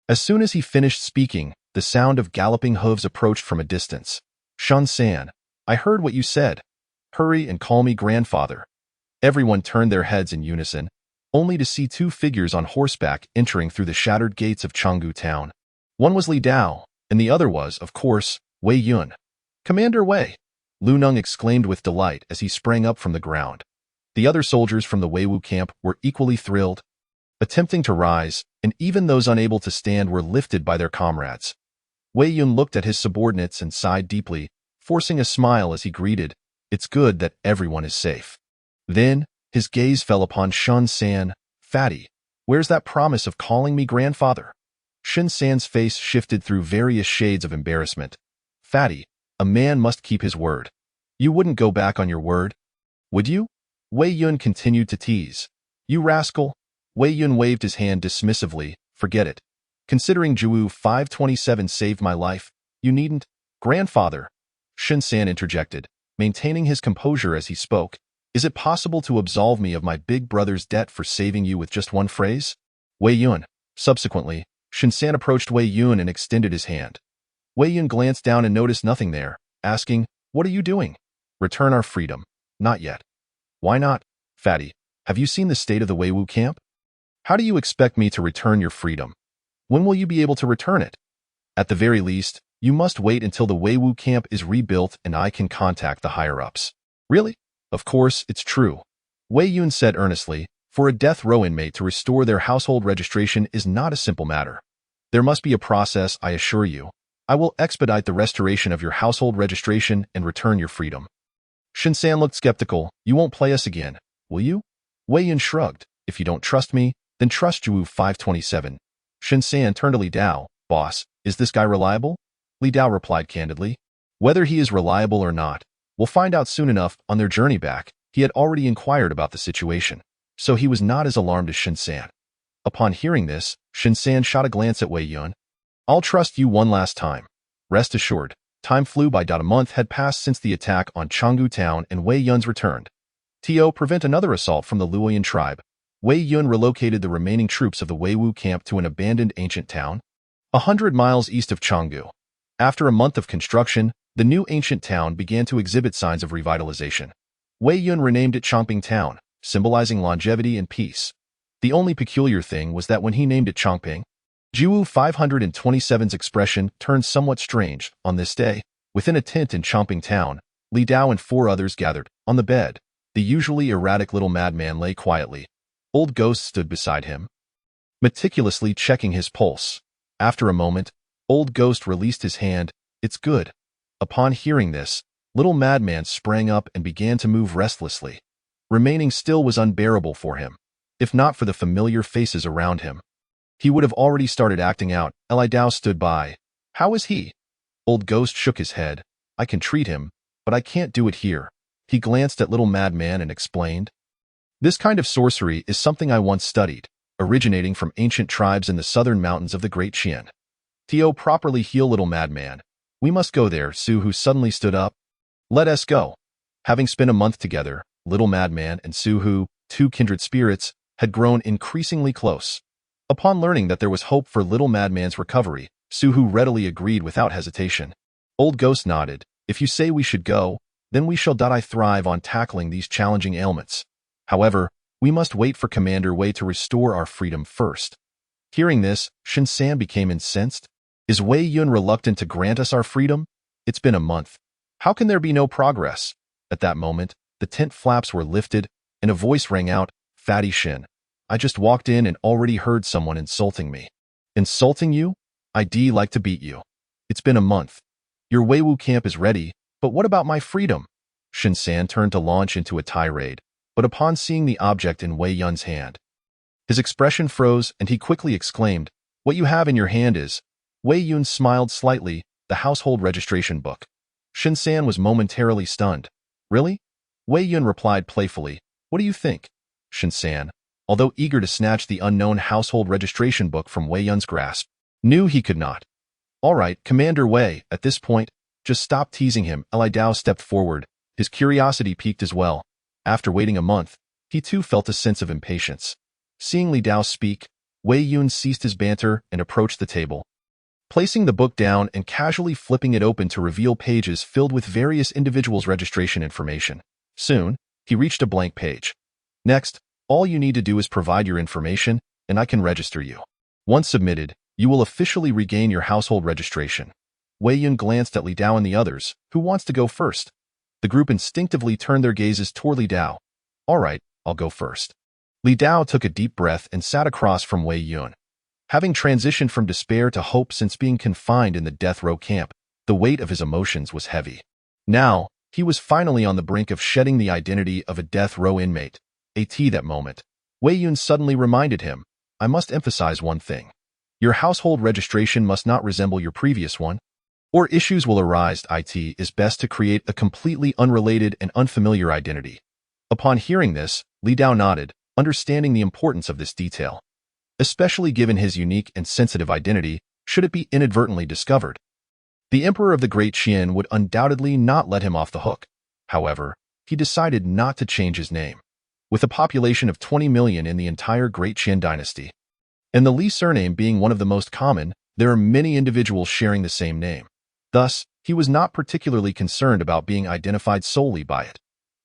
As soon as he finished speaking, the sound of galloping hooves approached from a distance. "Shun-san, I heard what you said. Hurry and call me grandfather." Everyone turned their heads in unison, only to see two figures on horseback entering through the shattered gates of Changgu town. One was Li Dao, and the other was, of course, Wei Yun. "Commander Wei!" Lu Nung exclaimed with delight as he sprang up from the ground. The other soldiers from the Weiwu camp were equally thrilled, attempting to rise, and even those unable to stand were lifted by their comrades. Wei Yun looked at his subordinates and sighed deeply, forcing a smile as he greeted, "It's good that everyone is safe." Then, his gaze fell upon Shun-san. "Fatty, where's that promise of calling me grandfather?" Shun-san's face shifted through various shades of embarrassment. "Fatty, a man must keep his word. You wouldn't go back on your word?" Would you? Wei Yun continued to tease. You rascal. Wei Yun waved his hand dismissively. Forget it. Considering Zhuwu 527 saved my life, you needn't. Grandfather. Shen San interjected, maintaining his composure as he spoke. Is it possible to absolve me of my big brother's debt for saving you with just one phrase? Wei Yun. Subsequently, Shen San approached Wei Yun and extended his hand. Wei Yun glanced down and noticed nothing there, asking, What are you doing? Return our freedom. Not yet. Why not? Fatty, have you seen the state of the Weiwu camp? How do you expect me to return your freedom? When will you be able to return it? At the very least, you must wait until the Weiwu camp is rebuilt and I can contact the higher-ups. Really? Of course, it's true. Wei Yun said earnestly, for a death row inmate to restore their household registration is not a simple matter. There must be a process, I assure you. I will expedite the restoration of your household registration and return your freedom. Shen San looked skeptical. You won't play us again, will you? Wei Yun shrugged. If you don't trust me, then trust Zhuwu 527. Shen San turned to Li Dao. Boss, is this guy reliable? Li Dao replied candidly. Whether he is reliable or not, we'll find out soon enough. On their journey back, he had already inquired about the situation, so he was not as alarmed as Shen San. Upon hearing this, Shen San shot a glance at Wei Yun. I'll trust you one last time. Rest assured, time flew by. A month had passed since the attack on Changgu town and Wei Yun's returned. To prevent another assault from the Luoyan tribe, Wei Yun relocated the remaining troops of the Weiwu camp to an abandoned ancient town, 100 miles east of Changgu. After a month of construction, the new ancient town began to exhibit signs of revitalization. Wei Yun renamed it Chongping Town, symbolizing longevity and peace. The only peculiar thing was that when he named it Chongping, Zhuwu 527's expression turned somewhat strange. On this day, within a tent in Chongping Town, Li Dao and 4 others gathered. On the bed, the usually erratic little madman lay quietly. Old Ghost stood beside him, meticulously checking his pulse. After a moment, Old Ghost released his hand. It's good. Upon hearing this, little madman sprang up and began to move restlessly. Remaining still was unbearable for him. If not for the familiar faces around him, he would have already started acting out. Li Dao stood by. How is he? Old Ghost shook his head. I can treat him, but I can't do it here. He glanced at little madman and explained. This kind of sorcery is something I once studied, originating from ancient tribes in the southern mountains of the Great Qian. To properly heal little madman, we must go there. Su Hu suddenly stood up. Let us go. Having spent a month together, little madman and Su Hu, 2 kindred spirits, had grown increasingly close. Upon learning that there was hope for little madman's recovery, Su Hu readily agreed without hesitation. Old Ghost nodded. If you say we should go, then we shall. I thrive on tackling these challenging ailments. However, we must wait for Commander Wei to restore our freedom first. Hearing this, Shen San became incensed. Is Wei Yun reluctant to grant us our freedom? It's been a month. How can there be no progress? At that moment, the tent flaps were lifted, and a voice rang out, Fatty Shen. I just walked in and already heard someone insulting me. Insulting you? I'd like to beat you. It's been a month. Your Weiwu camp is ready, but what about my freedom? Shen San turned to launch into a tirade, but upon seeing the object in Wei Yun's hand, his expression froze and he quickly exclaimed, What you have in your hand is… Wei Yun smiled slightly, the household registration book. Shen San was momentarily stunned. Really? Wei Yun replied playfully, What do you think? Shen San, although eager to snatch the unknown household registration book from Wei Yun's grasp, knew he could not. All right, Commander Wei, at this point, just stop teasing him. Li Dao stepped forward, his curiosity piqued as well. After waiting a month, he too felt a sense of impatience. Seeing Li Dao speak, Wei Yun ceased his banter and approached the table, placing the book down and casually flipping it open to reveal pages filled with various individuals' registration information. Soon, he reached a blank page. Next, all you need to do is provide your information, and I can register you. Once submitted, you will officially regain your household registration. Wei Yun glanced at Li Dao and the others. Who wants to go first? The group instinctively turned their gazes toward Li Dao. All right, I'll go first. Li Dao took a deep breath and sat across from Wei Yun. Having transitioned from despair to hope since being confined in the death row camp, the weight of his emotions was heavy. Now, he was finally on the brink of shedding the identity of a death row inmate. At that moment, Wei Yun suddenly reminded him, I must emphasize one thing. Your household registration must not resemble your previous one, or issues will arise. It is best to create a completely unrelated and unfamiliar identity. Upon hearing this, Li Dao nodded, understanding the importance of this detail, especially given his unique and sensitive identity should it be inadvertently discovered. The Emperor of the Great Qian would undoubtedly not let him off the hook. However, he decided not to change his name. With a population of 20 million in the entire Great Qian Dynasty, and the Li surname being one of the most common, there are many individuals sharing the same name. Thus, he was not particularly concerned about being identified solely by it.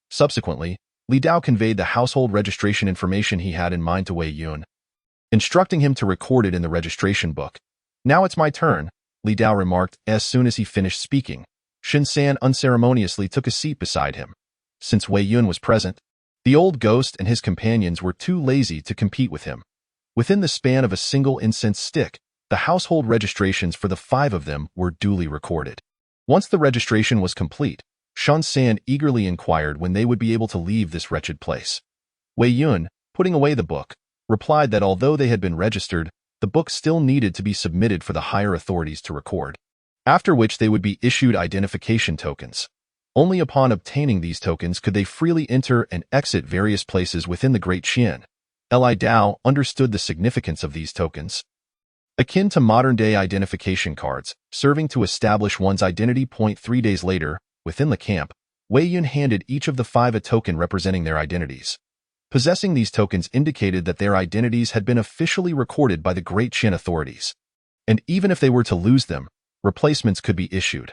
Subsequently, Li Dao conveyed the household registration information he had in mind to Wei Yun, instructing him to record it in the registration book. "Now it's my turn," Li Dao remarked as soon as he finished speaking. Sun San unceremoniously took a seat beside him. Since Wei Yun was present, the old ghost and his companions were too lazy to compete with him. Within the span of a single incense stick, the household registrations for the 5 of them were duly recorded. Once the registration was complete, Sun San eagerly inquired when they would be able to leave this wretched place. Wei Yun, putting away the book, replied that although they had been registered, the book still needed to be submitted for the higher authorities to record, after which they would be issued identification tokens. Only upon obtaining these tokens could they freely enter and exit various places within the Great Qian. Li Dao understood the significance of these tokens, akin to modern-day identification cards, serving to establish one's identity. 3 days later, within the camp, Wei Yun handed each of the 5 a token representing their identities. Possessing these tokens indicated that their identities had been officially recorded by the Great Qian authorities, and even if they were to lose them, replacements could be issued.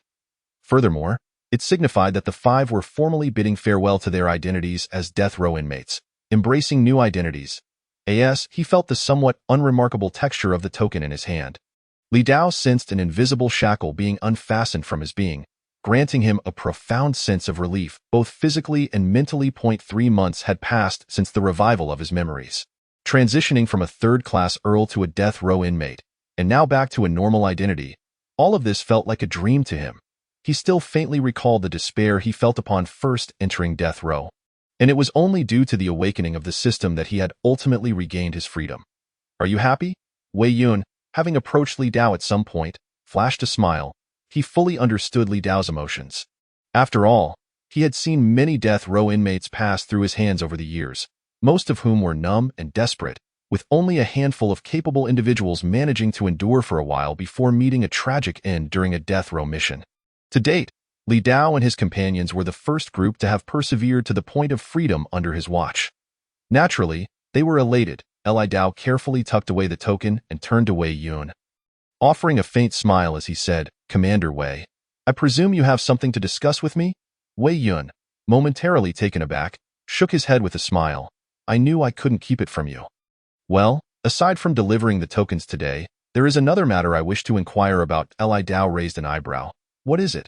Furthermore, it signified that the 5 were formally bidding farewell to their identities as death row inmates, embracing new identities. He felt the somewhat unremarkable texture of the token in his hand. Li Dao sensed an invisible shackle being unfastened from his being, granting him a profound sense of relief, both physically and mentally. 3 months had passed since the revival of his memories. Transitioning from a third-class earl to a death row inmate, and now back to a normal identity, all of this felt like a dream to him. He still faintly recalled the despair he felt upon first entering death row, and it was only due to the awakening of the system that he had ultimately regained his freedom. "Are you happy?" Wei Yun, having approached Li Dao at some point, flashed a smile. He fully understood Li Dao's emotions. After all, he had seen many death row inmates pass through his hands over the years, most of whom were numb and desperate, with only a handful of capable individuals managing to endure for a while before meeting a tragic end during a death row mission. To date, Li Dao and his companions were the first group to have persevered to the point of freedom under his watch. Naturally, they were elated. Li Dao carefully tucked away the token and turned to Wei Yun, offering a faint smile as he said, "Commander Wei, I presume you have something to discuss with me?" Wei Yun, momentarily taken aback, shook his head with a smile. "I knew I couldn't keep it from you." "Well, aside from delivering the tokens today, there is another matter I wish to inquire about." Li Dao raised an eyebrow. "What is it?"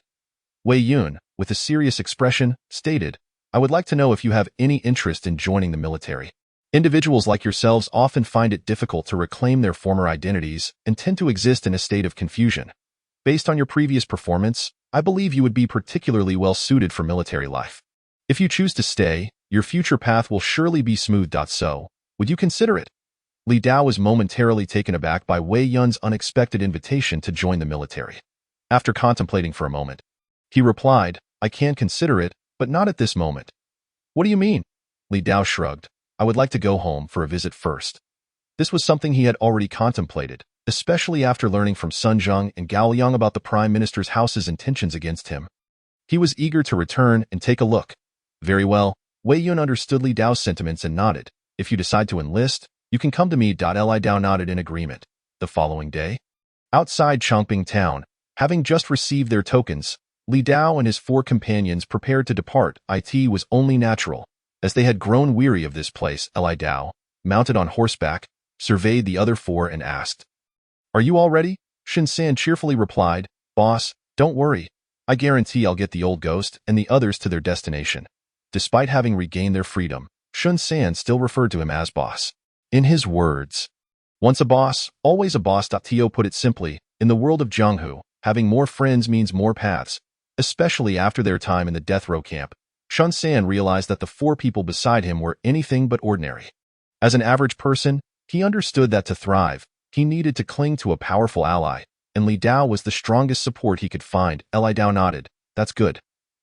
Wei Yun, with a serious expression, stated, "I would like to know if you have any interest in joining the military. Individuals like yourselves often find it difficult to reclaim their former identities and tend to exist in a state of confusion. Based on your previous performance, I believe you would be particularly well suited for military life. If you choose to stay, your future path will surely be smooth. So, would you consider it?" Li Dao was momentarily taken aback by Wei Yun's unexpected invitation to join the military. After contemplating for a moment, he replied, "I can consider it, but not at this moment." "What do you mean?" Li Dao shrugged. "I would like to go home for a visit first." This was something he had already contemplated, especially after learning from Sun Zheng and Gao Liang about the Prime Minister's house's intentions against him. He was eager to return and take a look. "Very well." Wei Yun understood Li Dao's sentiments and nodded. "If you decide to enlist, you can come to me." Li Dao nodded in agreement. The following day, outside Chongping town, having just received their tokens, Li Dao and his 4 companions prepared to depart. It was only natural, as they had grown weary of this place. Li Dao, mounted on horseback, surveyed the other 4 and asked, "Are you all ready?" Sun San cheerfully replied, "Boss, don't worry. I guarantee I'll get the old ghost and the others to their destination." Despite having regained their freedom, Sun San still referred to him as boss. In his words, "Once a boss, always a boss." Tio put it simply, in the world of Zhenghu, having more friends means more paths, especially after their time in the death row camp. Sun San realized that the 4 people beside him were anything but ordinary. As an average person, he understood that to thrive, he needed to cling to a powerful ally, and Li Dao was the strongest support he could find. Li Dao nodded. "That's good.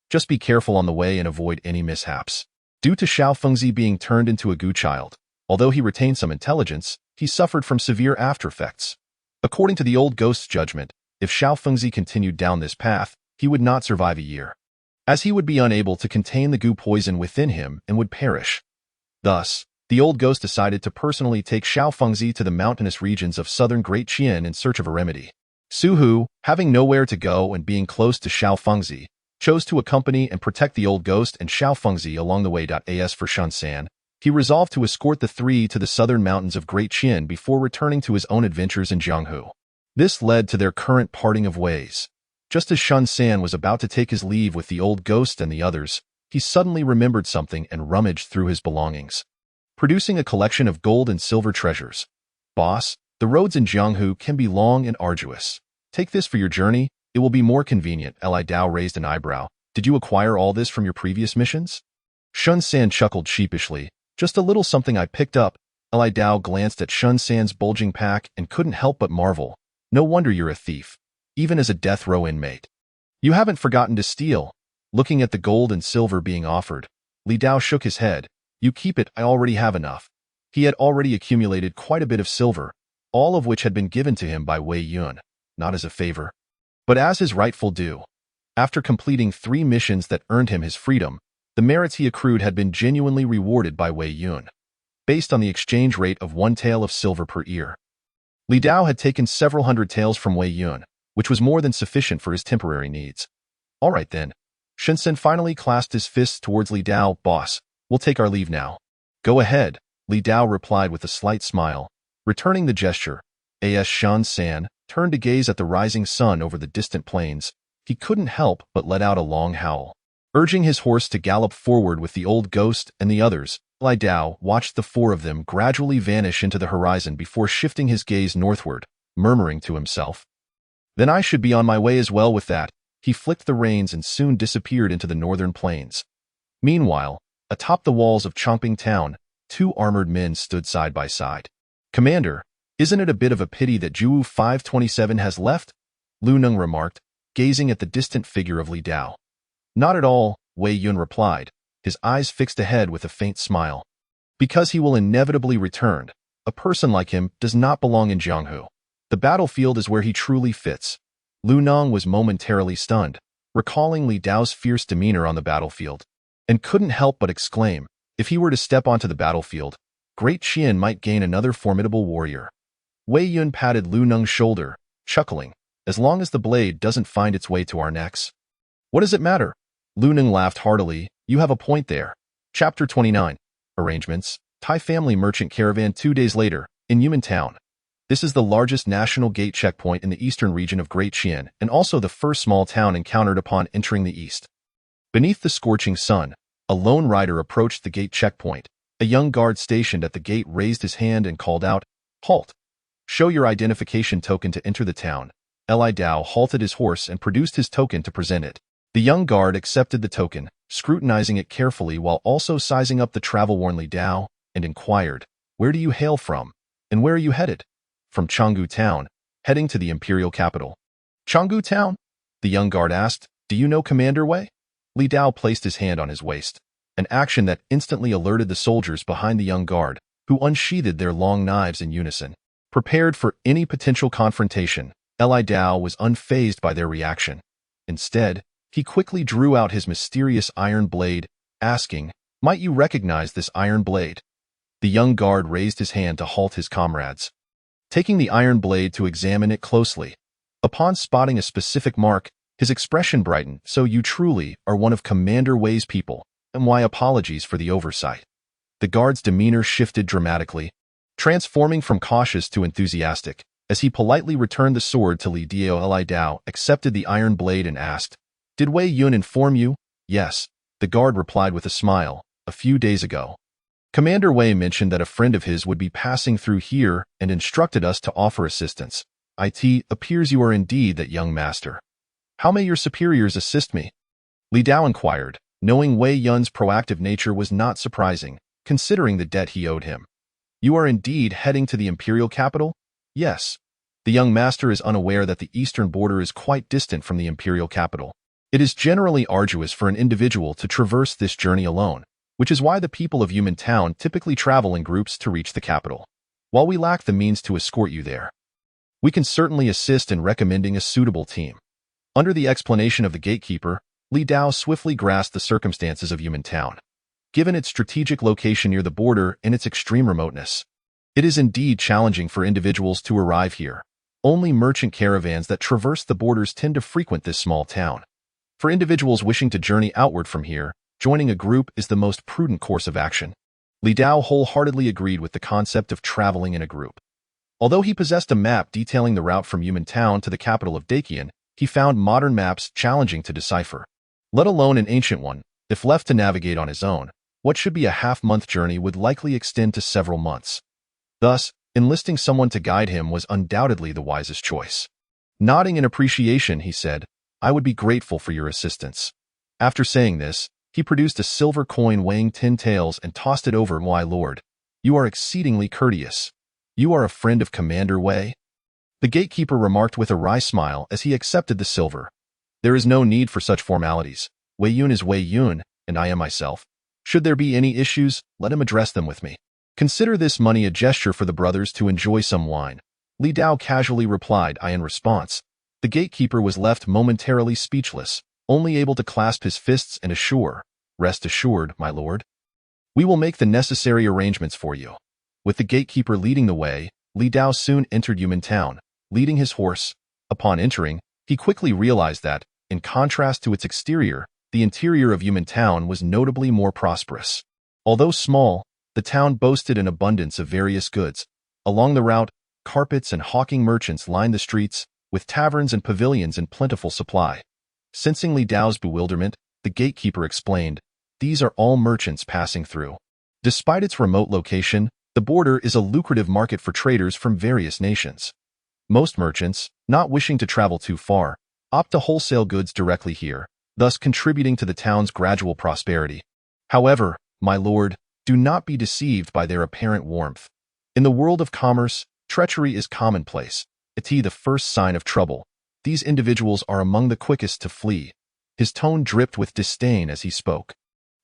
Just be careful on the way and avoid any mishaps." Due to Xiao Fengzi being turned into a goo child, although he retained some intelligence, he suffered from severe aftereffects. According to the old ghost's judgment, if Xiao Fengzi continued down this path, he would not survive a year, as he would be unable to contain the goo poison within him and would perish. Thus, the old ghost decided to personally take Xiao Fengzi to the mountainous regions of southern Great Qian in search of a remedy. Su Hu, having nowhere to go and being close to Xiao Fengzi, chose to accompany and protect the old ghost and Xiao Fengzi along the way. As for Shun San, he resolved to escort the three to the southern mountains of Great Qian before returning to his own adventures in Jianghu. This led to their current parting of ways. Just as Shun San was about to take his leave with the old ghost and the others, he suddenly remembered something and rummaged through his belongings, producing a collection of gold and silver treasures. Boss, the roads in Jianghu can be long and arduous. Take this for your journey, it will be more convenient. Li Dao raised an eyebrow. Did you acquire all this from your previous missions? Shun San chuckled sheepishly. Just a little something I picked up. Li Dao glanced at Shun San's bulging pack and couldn't help but marvel. No wonder you're a thief, even as a death row inmate. You haven't forgotten to steal. Looking at the gold and silver being offered, Li Dao shook his head. You keep it, I already have enough. He had already accumulated quite a bit of silver, all of which had been given to him by Wei Yun, not as a favor, but as his rightful due. After completing 3 missions that earned him his freedom, the merits he accrued had been genuinely rewarded by Wei Yun, based on the exchange rate of 1 tael of silver per ear. Li Dao had taken several hundred taels from Wei Yun, which was more than sufficient for his temporary needs. All right then. Shenzhen finally clasped his fists towards Li Dao. Boss, we'll take our leave now. Go ahead, Li Dao replied with a slight smile, returning the gesture. As Shan San turned to gaze at the rising sun over the distant plains, he couldn't help but let out a long howl. Urging his horse to gallop forward with the old ghost and the others, Li Dao watched the 4 of them gradually vanish into the horizon before shifting his gaze northward, murmuring to himself. Then I should be on my way as well. With that, he flicked the reins and soon disappeared into the northern plains. Meanwhile, atop the walls of Chongping town, 2 armored men stood side by side. Commander, isn't it a bit of a pity that Zhuwu 527 has left? Lu Neng remarked, gazing at the distant figure of Li Dao. Not at all, Wei Yun replied, his eyes fixed ahead with a faint smile. Because he will inevitably return. A person like him does not belong in Jianghu. The battlefield is where he truly fits. Lu Neng was momentarily stunned, recalling Li Dao's fierce demeanor on the battlefield, and couldn't help but exclaim, if he were to step onto the battlefield, Great Qian might gain another formidable warrior. Wei Yun patted Lu Neng's shoulder, chuckling, as long as the blade doesn't find its way to our necks. What does it matter? Lu Neng laughed heartily. You have a point there. Chapter 29. Arrangements. Thai family merchant caravan 2 days later, in Yumen Town. This is the largest national gate checkpoint in the eastern region of Great Qian and also the first small town encountered upon entering the east. Beneath the scorching sun, a lone rider approached the gate checkpoint. A young guard stationed at the gate raised his hand and called out, "Halt! Show your identification token to enter the town." Li Dao halted his horse and produced his token to present it. The young guard accepted the token, scrutinizing it carefully while also sizing up the travel-worn Li Dao, and inquired, "Where do you hail from? And where are you headed?" "From Changgu Town, heading to the imperial capital." "Changgu Town?" the young guard asked. "Do you know Commander Wei?" Li Dao placed his hand on his waist, an action that instantly alerted the soldiers behind the young guard, who unsheathed their long knives in unison. Prepared for any potential confrontation, Li Dao was unfazed by their reaction. Instead, he quickly drew out his mysterious iron blade, asking, "Might you recognize this iron blade?" The young guard raised his hand to halt his comrades, taking the iron blade to examine it closely. Upon spotting a specific mark, his expression brightened. "So you truly are one of Commander Wei's people, and why apologies for the oversight." The guard's demeanor shifted dramatically, transforming from cautious to enthusiastic, as he politely returned the sword to Li Dao. Li Dao accepted the iron blade and asked, "Did Wei Yun inform you?" "Yes," the guard replied with a smile, "a few days ago. Commander Wei mentioned that a friend of his would be passing through here and instructed us to offer assistance. It appears you are indeed that young master. How may your superiors assist me?" Li Dao inquired, knowing Wei Yun's proactive nature was not surprising, considering the debt he owed him. "You are indeed heading to the imperial capital?" "Yes." The young master is unaware that the eastern border is quite distant from the imperial capital. It is generally arduous for an individual to traverse this journey alone. which is why the people of Human Town typically travel in groups to reach the capital. While we lack the means to escort you there, we can certainly assist in recommending a suitable team. Under the explanation of the gatekeeper, Li Dao swiftly grasped the circumstances of Human Town. Given its strategic location near the border and its extreme remoteness, it is indeed challenging for individuals to arrive here. Only merchant caravans that traverse the borders tend to frequent this small town. For individuals wishing to journey outward from here, joining a group is the most prudent course of action. Li Dao wholeheartedly agreed with the concept of traveling in a group. Although he possessed a map detailing the route from Human Town to the capital of Qian, he found modern maps challenging to decipher, let alone an ancient one. If left to navigate on his own, what should be a half-month journey would likely extend to several months. Thus, enlisting someone to guide him was undoubtedly the wisest choice. Nodding in appreciation, he said, "I would be grateful for your assistance." After saying this, he produced a silver coin weighing 10 taels and tossed it over. "My lord, you are exceedingly courteous. You are a friend of Commander Wei?" The gatekeeper remarked with a wry smile as he accepted the silver. "There is no need for such formalities. Wei Yun is Wei Yun, and I am myself. Should there be any issues, let him address them with me. Consider this money a gesture for the brothers to enjoy some wine." Li Dao casually replied in response. The gatekeeper was left momentarily speechless, only able to clasp his fists and assure, "Rest assured, my lord. We will make the necessary arrangements for you." With the gatekeeper leading the way, Li Dao soon entered Human Town, leading his horse. Upon entering, he quickly realized that, in contrast to its exterior, the interior of Human Town was notably more prosperous. Although small, the town boasted an abundance of various goods. Along the route, carpets and hawking merchants lined the streets, with taverns and pavilions in plentiful supply. Sensing Li Dao's bewilderment, the gatekeeper explained, "These are all merchants passing through. Despite its remote location, the border is a lucrative market for traders from various nations. Most merchants, not wishing to travel too far, opt to wholesale goods directly here, thus contributing to the town's gradual prosperity. However, my lord, do not be deceived by their apparent warmth. In the world of commerce, treachery is commonplace. It's the first sign of trouble. These individuals are among the quickest to flee." His tone dripped with disdain as he spoke.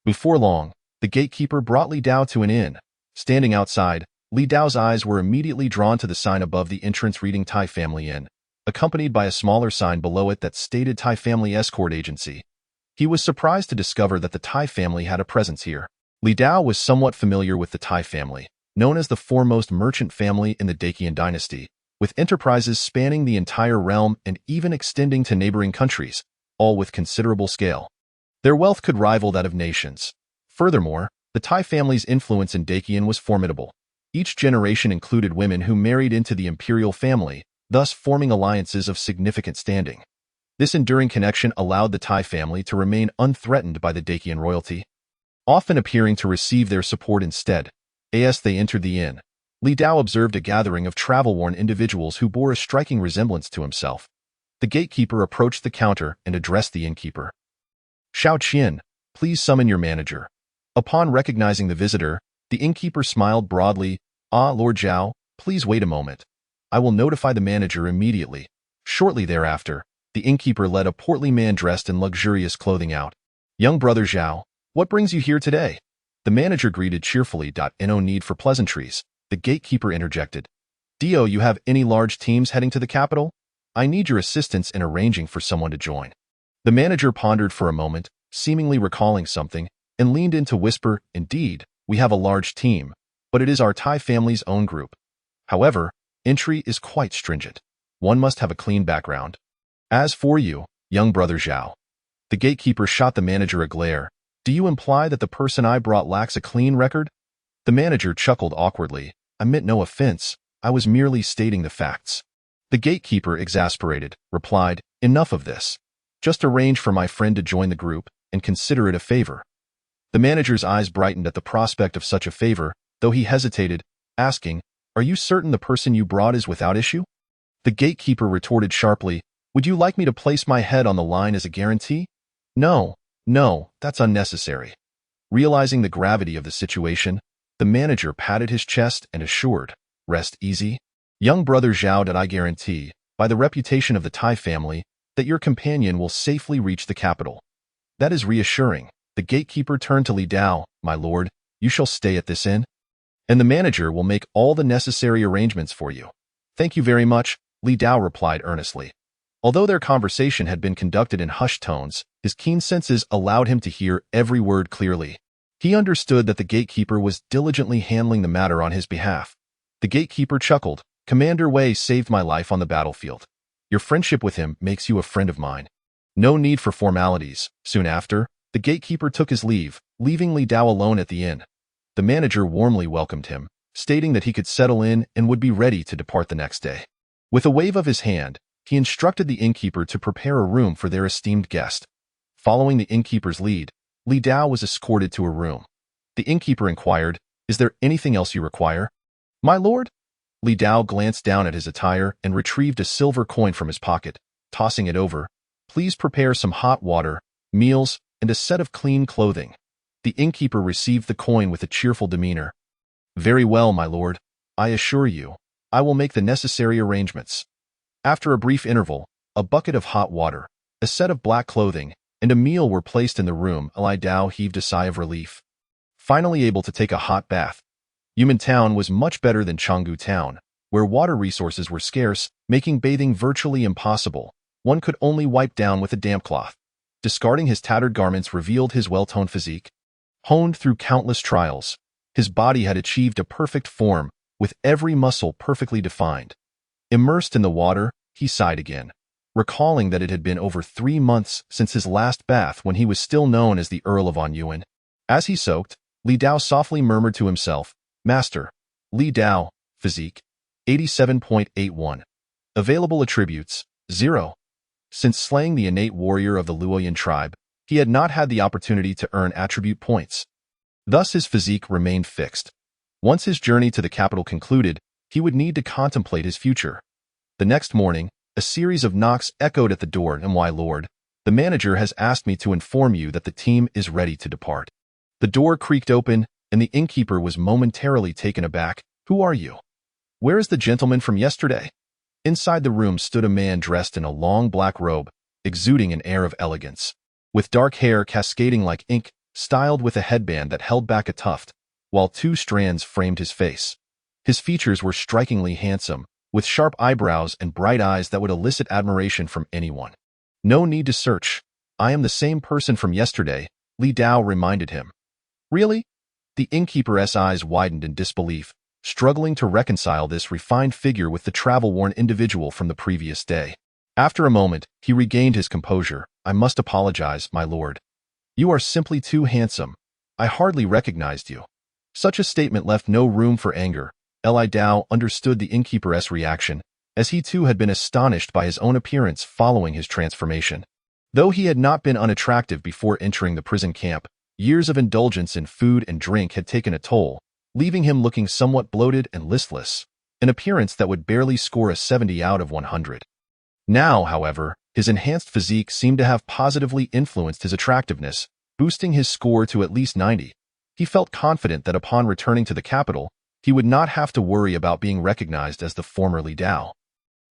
Before long, the gatekeeper brought Li Dao to an inn. Standing outside, Li Dao's eyes were immediately drawn to the sign above the entrance reading Thai Family Inn, accompanied by a smaller sign below it that stated Thai Family Escort Agency. He was surprised to discover that the Thai family had a presence here. Li Dao was somewhat familiar with the Thai family, known as the foremost merchant family in the Qian Dynasty, with enterprises spanning the entire realm and even extending to neighboring countries, all with considerable scale. Their wealth could rival that of nations. Furthermore, the Thai family's influence in Qian was formidable. Each generation included women who married into the imperial family, thus forming alliances of significant standing. This enduring connection allowed the Thai family to remain unthreatened by the Qian royalty, often appearing to receive their support instead. As they entered the inn, Li Dao observed a gathering of travel-worn individuals who bore a striking resemblance to himself. The gatekeeper approached the counter and addressed the innkeeper. "Xiao Qian, please summon your manager." Upon recognizing the visitor, the innkeeper smiled broadly. "Lord Zhao, please wait a moment. I will notify the manager immediately." Shortly thereafter, the innkeeper led a portly man dressed in luxurious clothing out. "Young brother Zhao, what brings you here today?" The manager greeted cheerfully. "No need for pleasantries," the gatekeeper interjected. "Do you have any large teams heading to the capital? I need your assistance in arranging for someone to join." The manager pondered for a moment, seemingly recalling something, and leaned in to whisper, "Indeed, we have a large team, but it is our Thai family's own group. However, entry is quite stringent. One must have a clean background. As for you, young brother Zhao." The gatekeeper shot the manager a glare. "Do you imply that the person I brought lacks a clean record?" The manager chuckled awkwardly. "I meant no offense. I was merely stating the facts." The gatekeeper, exasperated, replied, "Enough of this. Just arrange for my friend to join the group, and consider it a favor." The manager's eyes brightened at the prospect of such a favor, though he hesitated, asking, "Are you certain the person you brought is without issue?" The gatekeeper retorted sharply, "Would you like me to place my head on the line as a guarantee?" No, that's unnecessary." Realizing the gravity of the situation, the manager patted his chest and assured, "Rest easy. Young brother Zhao, that I guarantee, by the reputation of the Thai family, that your companion will safely reach the capital." "That is reassuring. The gatekeeper turned to Li Dao. My lord, you shall stay at this inn, and the manager will make all the necessary arrangements for you. Thank you very much, Li Dao replied earnestly. Although their conversation had been conducted in hushed tones, his keen senses allowed him to hear every word clearly. He understood that the gatekeeper was diligently handling the matter on his behalf. The gatekeeper chuckled. Commander Wei saved my life on the battlefield. Your friendship with him makes you a friend of mine. No need for formalities. Soon after, the gatekeeper took his leave, leaving Li Dao alone at the inn. The manager warmly welcomed him, stating that he could settle in and would be ready to depart the next day. With a wave of his hand, he instructed the innkeeper to prepare a room for their esteemed guest. Following the innkeeper's lead, Li Dao was escorted to a room. The innkeeper inquired, "Is there anything else you require?" "My lord?" Li Dao glanced down at his attire and retrieved a silver coin from his pocket, tossing it over. "Please prepare some hot water, meals, and a set of clean clothing." The innkeeper received the coin with a cheerful demeanor. "Very well, my lord. I assure you, I will make the necessary arrangements." After a brief interval, a bucket of hot water, a set of black clothing, and a meal were placed in the room. Li Dao heaved a sigh of relief. Finally able to take a hot bath. Yumen Town was much better than Changgu Town, where water resources were scarce, making bathing virtually impossible. One could only wipe down with a damp cloth. Discarding his tattered garments revealed his well-toned physique. Honed through countless trials, his body had achieved a perfect form, with every muscle perfectly defined. Immersed in the water, he sighed again, recalling that it had been over 3 months since his last bath when he was still known as the Earl of Anyuan. As he soaked, Li Dao softly murmured to himself, "Master, Li Dao, physique, 87.81. Available attributes, 0. Since slaying the innate warrior of the Luoyan tribe, he had not had the opportunity to earn attribute points. Thus his physique remained fixed. Once his journey to the capital concluded, he would need to contemplate his future. The next morning, a series of knocks echoed at the door. "My lord, the manager has asked me to inform you that the team is ready to depart." The door creaked open, and the innkeeper was momentarily taken aback. "Who are you? Where is the gentleman from yesterday?" Inside the room stood a man dressed in a long black robe, exuding an air of elegance. With dark hair cascading like ink, styled with a headband that held back a tuft, while 2 strands framed his face. His features were strikingly handsome, with sharp eyebrows and bright eyes that would elicit admiration from anyone. "No need to search. I am the same person from yesterday," Li Dao reminded him. "Really?" The innkeeper's eyes widened in disbelief, struggling to reconcile this refined figure with the travel-worn individual from the previous day. After a moment, he regained his composure. "I must apologize, my lord. You are simply too handsome. I hardly recognized you." Such a statement left no room for anger. Li Dao understood the innkeeper's reaction, as he too had been astonished by his own appearance following his transformation. Though he had not been unattractive before entering the prison camp, years of indulgence in food and drink had taken a toll, leaving him looking somewhat bloated and listless, an appearance that would barely score a 70 out of 100. Now, however, his enhanced physique seemed to have positively influenced his attractiveness, boosting his score to at least 90. He felt confident that upon returning to the capital, he would not have to worry about being recognized as the former Li Dao.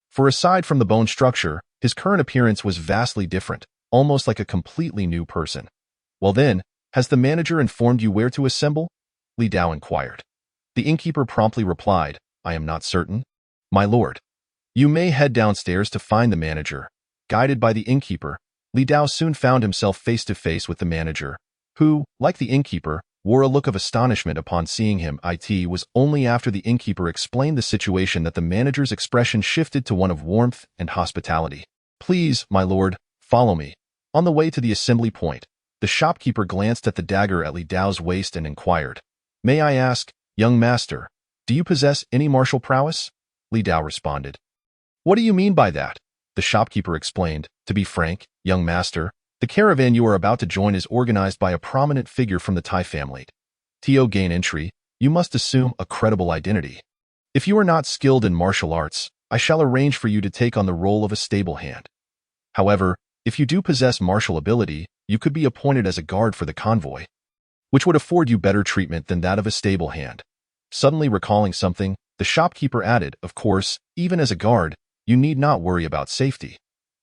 For aside from the bone structure, his current appearance was vastly different, almost like a completely new person. "Well then, has the manager informed you where to assemble?" Li Dao inquired. The innkeeper promptly replied, "I am not certain, my lord. You may head downstairs to find the manager." Guided by the innkeeper, Li Dao soon found himself face to face with the manager, who, like the innkeeper, wore a look of astonishment upon seeing him. It was only after the innkeeper explained the situation that the manager's expression shifted to one of warmth and hospitality. "Please, my lord, follow me." On the way to the assembly point, the shopkeeper glanced at the dagger at Li Dao's waist and inquired, "May I ask, young master, do you possess any martial prowess?" Li Dao responded. "What do you mean by that?" The shopkeeper explained, "To be frank, young master, the caravan you are about to join is organized by a prominent figure from the Tai family. To gain entry, you must assume a credible identity. If you are not skilled in martial arts, I shall arrange for you to take on the role of a stable hand. However, if you do possess martial ability, you could be appointed as a guard for the convoy, which would afford you better treatment than that of a stable hand." Suddenly recalling something, the shopkeeper added, "Of course, even as a guard, you need not worry about safety."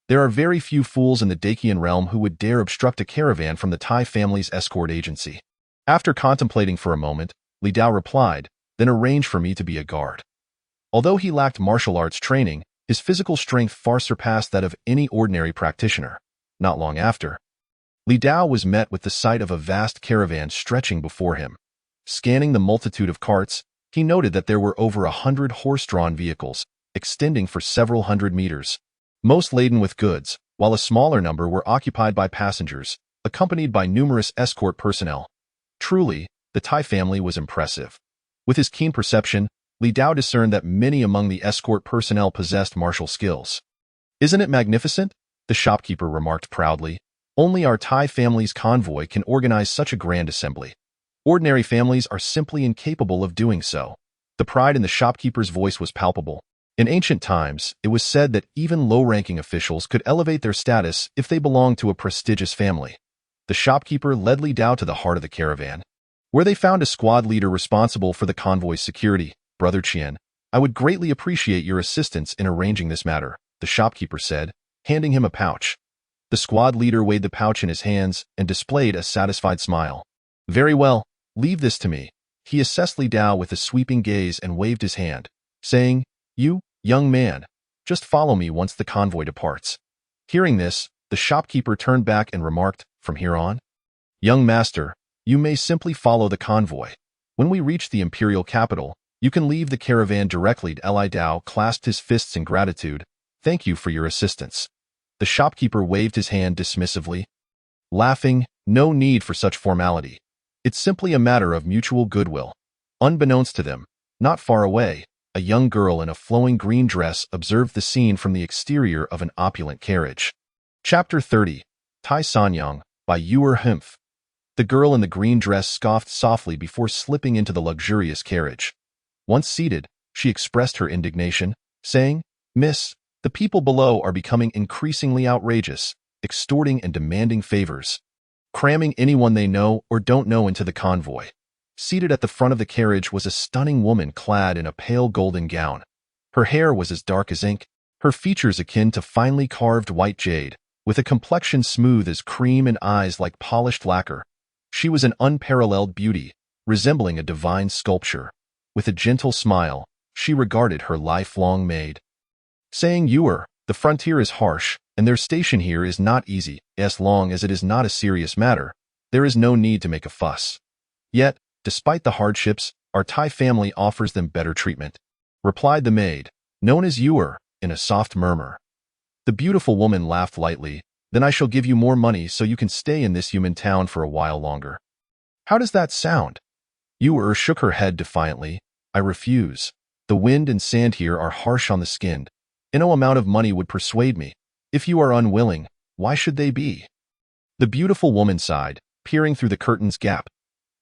There are very few fools in the Dacian realm who would dare obstruct a caravan from the Tai family's escort agency. After contemplating for a moment, Li Dao replied, then arranged for me to be a guard. Although he lacked martial arts training, his physical strength far surpassed that of any ordinary practitioner. Not long after, Li Dao was met with the sight of a vast caravan stretching before him. Scanning the multitude of carts, he noted that there were over 100 horse-drawn vehicles, extending for several hundred meters, most laden with goods, while a smaller number were occupied by passengers, accompanied by numerous escort personnel. Truly, the Tai family was impressive. With his keen perception, Li Dao discerned that many among the escort personnel possessed martial skills. "Isn't it magnificent?" the shopkeeper remarked proudly. "Only our Tai family's convoy can organize such a grand assembly. Ordinary families are simply incapable of doing so." The pride in the shopkeeper's voice was palpable. In ancient times, it was said that even low-ranking officials could elevate their status if they belonged to a prestigious family. The shopkeeper led Li Dao to the heart of the caravan, where they found a squad leader responsible for the convoy's security. "Brother Qian, I would greatly appreciate your assistance in arranging this matter," the shopkeeper said, handing him a pouch. The squad leader weighed the pouch in his hands and displayed a satisfied smile. "Very well, leave this to me." He assessed Li Dao with a sweeping gaze and waved his hand, saying, "You, young man, just follow me once the convoy departs." Hearing this, the shopkeeper turned back and remarked, "From here on, young master, you may simply follow the convoy. When we reach the imperial capital, you can leave the caravan directly." Li Dao clasped his fists in gratitude. "Thank you for your assistance." The shopkeeper waved his hand dismissively, laughing, "No need for such formality. It's simply a matter of mutual goodwill." Unbeknownst to them, not far away, a young girl in a flowing green dress observed the scene from the exterior of an opulent carriage. Chapter 30. Tai Sanyang, by Yuer Humph. The girl in the green dress scoffed softly before slipping into the luxurious carriage. Once seated, she expressed her indignation, saying, "Miss, the people below are becoming increasingly outrageous, extorting and demanding favors, cramming anyone they know or don't know into the convoy." Seated at the front of the carriage was a stunning woman clad in a pale golden gown. Her hair was as dark as ink, her features akin to finely carved white jade, with a complexion smooth as cream and eyes like polished lacquer. She was an unparalleled beauty, resembling a divine sculpture. With a gentle smile, she regarded her lifelong maid, saying, "Yuer, the frontier is harsh, and their station here is not easy. As long as it is not a serious matter, there is no need to make a fuss. Yet, despite the hardships, our Tai family offers them better treatment," replied the maid, known as Yuer, in a soft murmur. The beautiful woman laughed lightly. "Then I shall give you more money so you can stay in this human town for a while longer." "How does that sound?" Yuer shook her head defiantly. "I refuse. The wind and sand here are harsh on the skin. No amount of money would persuade me. If you are unwilling, why should they be?" The beautiful woman sighed, peering through the curtain's gap.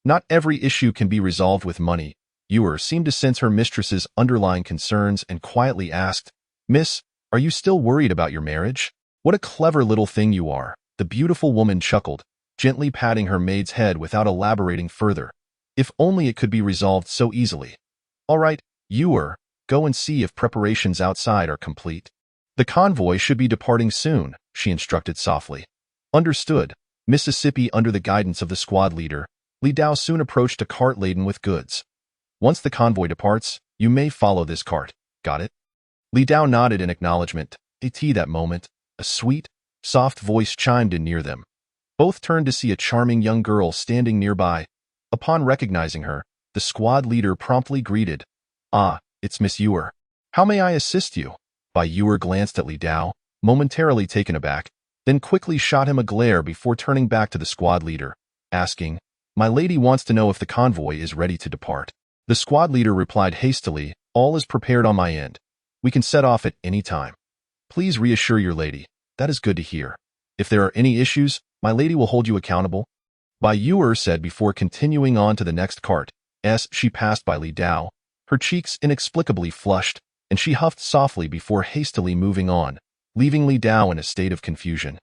"Not every issue can be resolved with money." Yuer seemed to sense her mistress's underlying concerns and quietly asked, "Miss, are you still worried about your marriage? What a clever little thing you are." The beautiful woman chuckled, gently patting her maid's head without elaborating further. If only it could be resolved so easily. "All right, Yuer, go and see if preparations outside are complete. The convoy should be departing soon," she instructed softly. "Understood." Mississippi under the guidance of the squad leader, Li Dao soon approached a cart laden with goods. "Once the convoy departs, you may follow this cart. Got it?" Li Dao nodded in acknowledgement. That moment, a sweet, soft voice chimed in near them. Both turned to see a charming young girl standing nearby. Upon recognizing her, the squad leader promptly greeted, "Ah, it's Miss Yuer. How may I assist you?" Yuer glanced at Li Dao, momentarily taken aback, then quickly shot him a glare before turning back to the squad leader, asking, "My lady wants to know if the convoy is ready to depart." The squad leader replied hastily, "All is prepared on my end. We can set off at any time. Please reassure your lady. That is good to hear. If there are any issues, my lady will hold you accountable." Yuer said before continuing on to the next cart. As she passed by Li Dao, her cheeks inexplicably flushed, and she huffed softly before hastily moving on, leaving Li Dao in a state of confusion.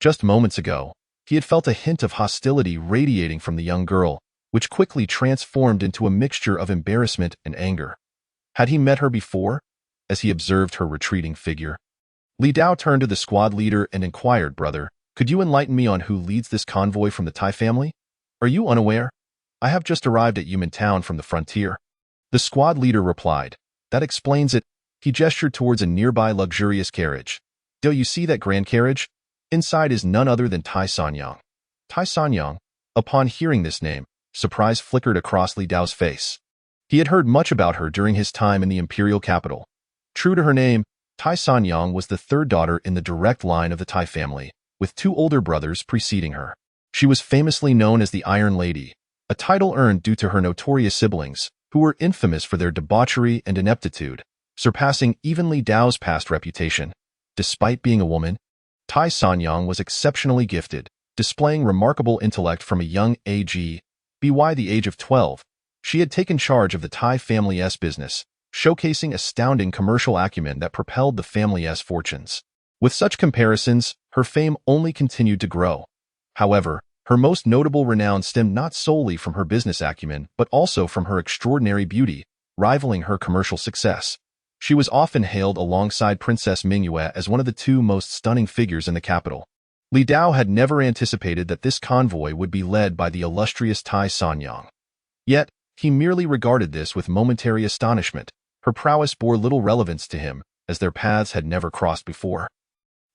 Just moments ago, he had felt a hint of hostility radiating from the young girl, which quickly transformed into a mixture of embarrassment and anger. Had he met her before? As he observed her retreating figure, Li Dao turned to the squad leader and inquired, "Brother, could you enlighten me on who leads this convoy from the Tai family? Are you unaware? I have just arrived at Yumen town from the frontier." The squad leader replied, "That explains it." He gestured towards a nearby luxurious carriage. "Do you see that grand carriage? Inside is none other than Tai Sanyang." Tai Sanyang? Upon hearing this name, surprise flickered across Li Dao's face. He had heard much about her during his time in the imperial capital. True to her name, Tai Sanyang was the third daughter in the direct line of the Tai family, with two older brothers preceding her. She was famously known as the Iron Lady, a title earned due to her notorious siblings, who were infamous for their debauchery and ineptitude, surpassing even Li Dao's past reputation. Despite being a woman, Tai Sanyang was exceptionally gifted, displaying remarkable intellect from a young age. By the age of 12, she had taken charge of the Tai family's business, showcasing astounding commercial acumen that propelled the family's fortunes. With such comparisons, her fame only continued to grow. However, her most notable renown stemmed not solely from her business acumen, but also from her extraordinary beauty, rivaling her commercial success. She was often hailed alongside Princess Mingyue as one of the two most stunning figures in the capital. Li Dao had never anticipated that this convoy would be led by the illustrious Tai Sanyang. Yet, he merely regarded this with momentary astonishment. Her prowess bore little relevance to him, as their paths had never crossed before.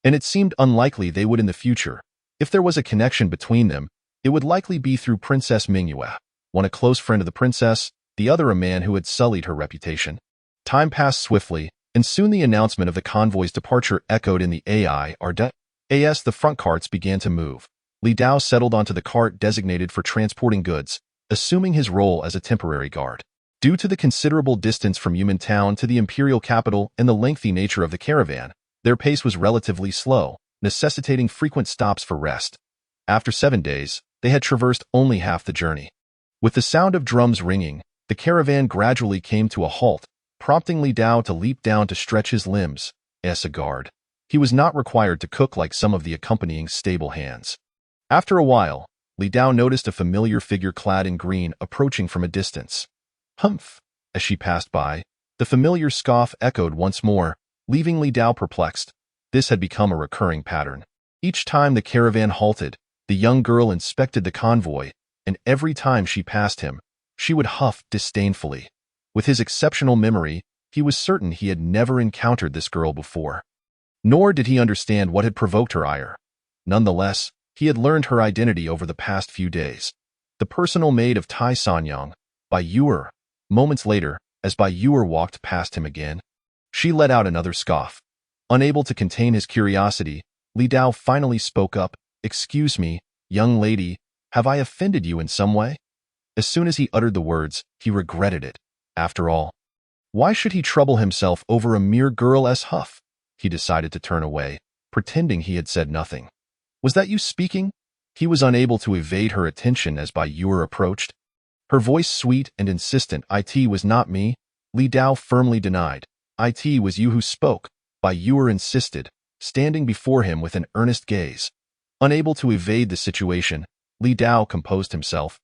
And it seemed unlikely they would in the future. If there was a connection between them, it would likely be through Princess Mingyue, one a close friend of the princess, the other a man who had sullied her reputation. Time passed swiftly, and soon the announcement of the convoy's departure echoed in the AIRD. The front carts began to move. Li Dao settled onto the cart designated for transporting goods, assuming his role as a temporary guard. Due to the considerable distance from Yumen town to the imperial capital and the lengthy nature of the caravan, their pace was relatively slow, necessitating frequent stops for rest. After 7 days, they had traversed only half the journey. With the sound of drums ringing, the caravan gradually came to a halt, prompting Li Dao to leap down to stretch his limbs. As a guard, he was not required to cook like some of the accompanying stable hands. After a while, Li Dao noticed a familiar figure clad in green approaching from a distance. "Humph!" As she passed by, the familiar scoff echoed once more, leaving Li Dao perplexed. This had become a recurring pattern. Each time the caravan halted, the young girl inspected the convoy, and every time she passed him, she would huff disdainfully. With his exceptional memory, he was certain he had never encountered this girl before. Nor did he understand what had provoked her ire. Nonetheless, he had learned her identity over the past few days. The personal maid of Tai Sanyang, Bai Yuer. Moments later, as Bai Yuer walked past him again, she let out another scoff. Unable to contain his curiosity, Li Dao finally spoke up. "Excuse me, young lady, have I offended you in some way?" As soon as he uttered the words, he regretted it. After all, why should he trouble himself over a mere girl's huff? He decided to turn away, pretending he had said nothing. "Was that you speaking?" He was unable to evade her attention as Bai Yuer approached. Her voice sweet and insistent. "It was not me," Li Dao firmly denied. "It was you who spoke," Bai Yuer insisted, standing before him with an earnest gaze. Unable to evade the situation, Li Dao composed himself,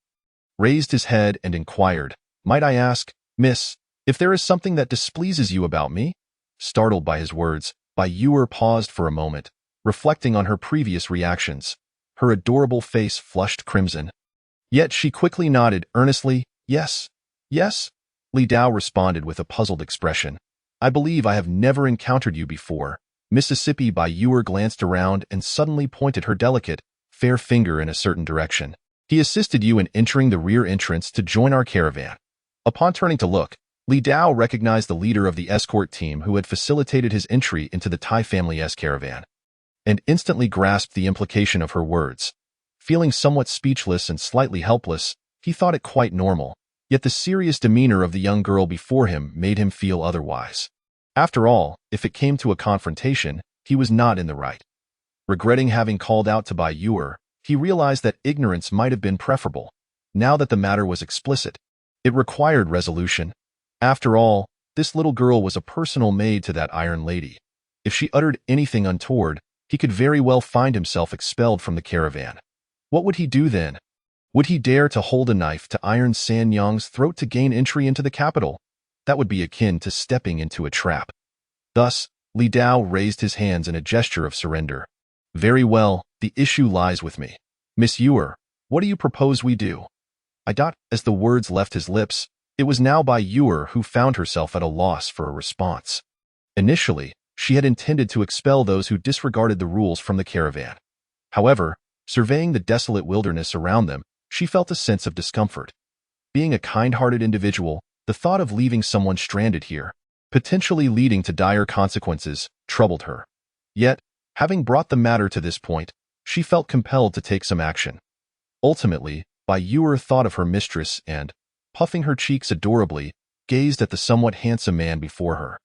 raised his head and inquired, "Might I ask, miss, if there is something that displeases you about me?" Startled by his words, Bai Yuer paused for a moment, reflecting on her previous reactions. Her adorable face flushed crimson. Yet she quickly nodded earnestly. "Yes, yes," Li Dao responded with a puzzled expression. "I believe I have never encountered you before." Mississippi. Bai Yuer glanced around and suddenly pointed her delicate, fair finger in a certain direction. "He assisted you in entering the rear entrance to join our caravan." Upon turning to look, Li Dao recognized the leader of the escort team who had facilitated his entry into the Tai family's caravan, and instantly grasped the implication of her words. Feeling somewhat speechless and slightly helpless, he thought it quite normal, yet the serious demeanor of the young girl before him made him feel otherwise. After all, if it came to a confrontation, he was not in the right. Regretting having called out to Bai Yuer, he realized that ignorance might have been preferable. Now that the matter was explicit, it required resolution. After all, this little girl was a personal maid to that Iron Lady. If she uttered anything untoward, he could very well find himself expelled from the caravan. What would he do then? Would he dare to hold a knife to Iron Sanyang's throat to gain entry into the capital? That would be akin to stepping into a trap. Thus, Li Dao raised his hands in a gesture of surrender. Very well, the issue lies with me. Miss Yuer, what do you propose we do? As the words left his lips, it was now Bai Yuer who found herself at a loss for a response. Initially, she had intended to expel those who disregarded the rules from the caravan. However, surveying the desolate wilderness around them, she felt a sense of discomfort. Being a kind-hearted individual, the thought of leaving someone stranded here, potentially leading to dire consequences, troubled her. Yet, having brought the matter to this point, she felt compelled to take some action. Ultimately, Bai Yuer thought of her mistress and, puffing her cheeks adorably, gazed at the somewhat handsome man before her.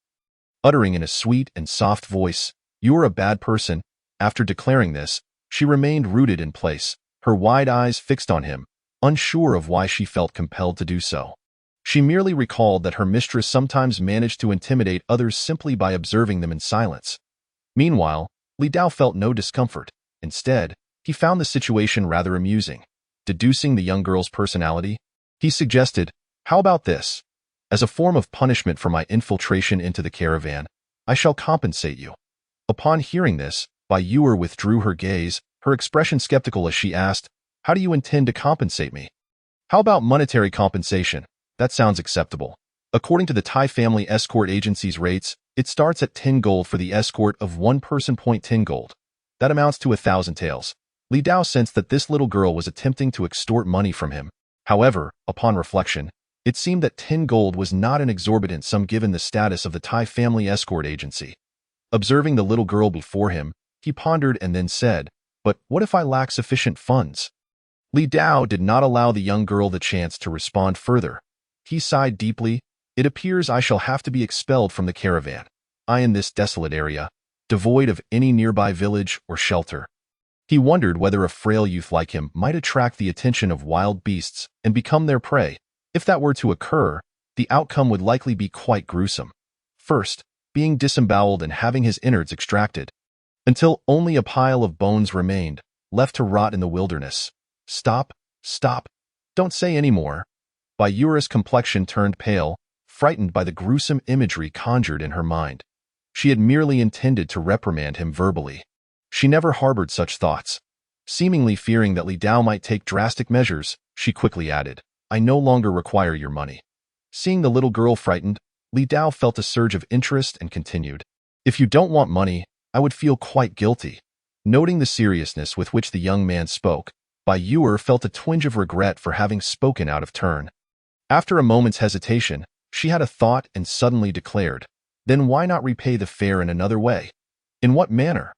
Uttering in a sweet and soft voice, "You're a bad person," after declaring this, she remained rooted in place, her wide eyes fixed on him, unsure of why she felt compelled to do so. She merely recalled that her mistress sometimes managed to intimidate others simply by observing them in silence. Meanwhile, Li Dao felt no discomfort. Instead, he found the situation rather amusing. Deducing the young girl's personality, he suggested, "How about this? As a form of punishment for my infiltration into the caravan, I shall compensate you." Upon hearing this, Bai Yuer withdrew her gaze, her expression skeptical as she asked, "How do you intend to compensate me?" "How about monetary compensation? That sounds acceptable. According to the Tai family escort agency's rates, it starts at 10 gold for the escort of one person. 10 gold. That amounts to 1,000 taels. Li Dao sensed that this little girl was attempting to extort money from him. However, upon reflection, it seemed that 10 gold was not an exorbitant sum given the status of the Tai family escort agency. Observing the little girl before him, he pondered and then said, "But what if I lack sufficient funds?" Li Dao did not allow the young girl the chance to respond further. He sighed deeply. "It appears I shall have to be expelled from the caravan. I in this desolate area, devoid of any nearby village or shelter." He wondered whether a frail youth like him might attract the attention of wild beasts and become their prey. If that were to occur, the outcome would likely be quite gruesome. First, being disemboweled and having his innards extracted, until only a pile of bones remained, left to rot in the wilderness. Stop. Don't say any more." Bai Yuer's complexion turned pale, frightened by the gruesome imagery conjured in her mind. She had merely intended to reprimand him verbally. She never harbored such thoughts. Seemingly fearing that Li Dao might take drastic measures, she quickly added, "I no longer require your money." Seeing the little girl frightened, Li Dao felt a surge of interest and continued, "If you don't want money, I would feel quite guilty." Noting the seriousness with which the young man spoke, Bai Yuer felt a twinge of regret for having spoken out of turn. After a moment's hesitation, she had a thought and suddenly declared, "Then why not repay the fare in another way?" "In what manner?"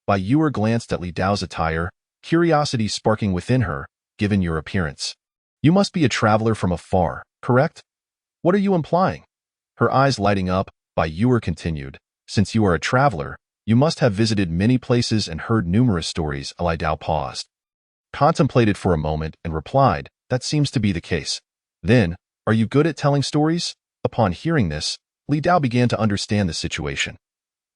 Bai Yuer glanced at Li Dao's attire, curiosity sparking within her, given your appearance. "You must be a traveler from afar, correct?" "What are you implying?" Her eyes lighting up, Bai Yuer continued, "Since you are a traveler, you must have visited many places and heard numerous stories." Li Dao paused, contemplated for a moment, and replied, "That seems to be the case." "Then, are you good at telling stories?" Upon hearing this, Li Dao began to understand the situation.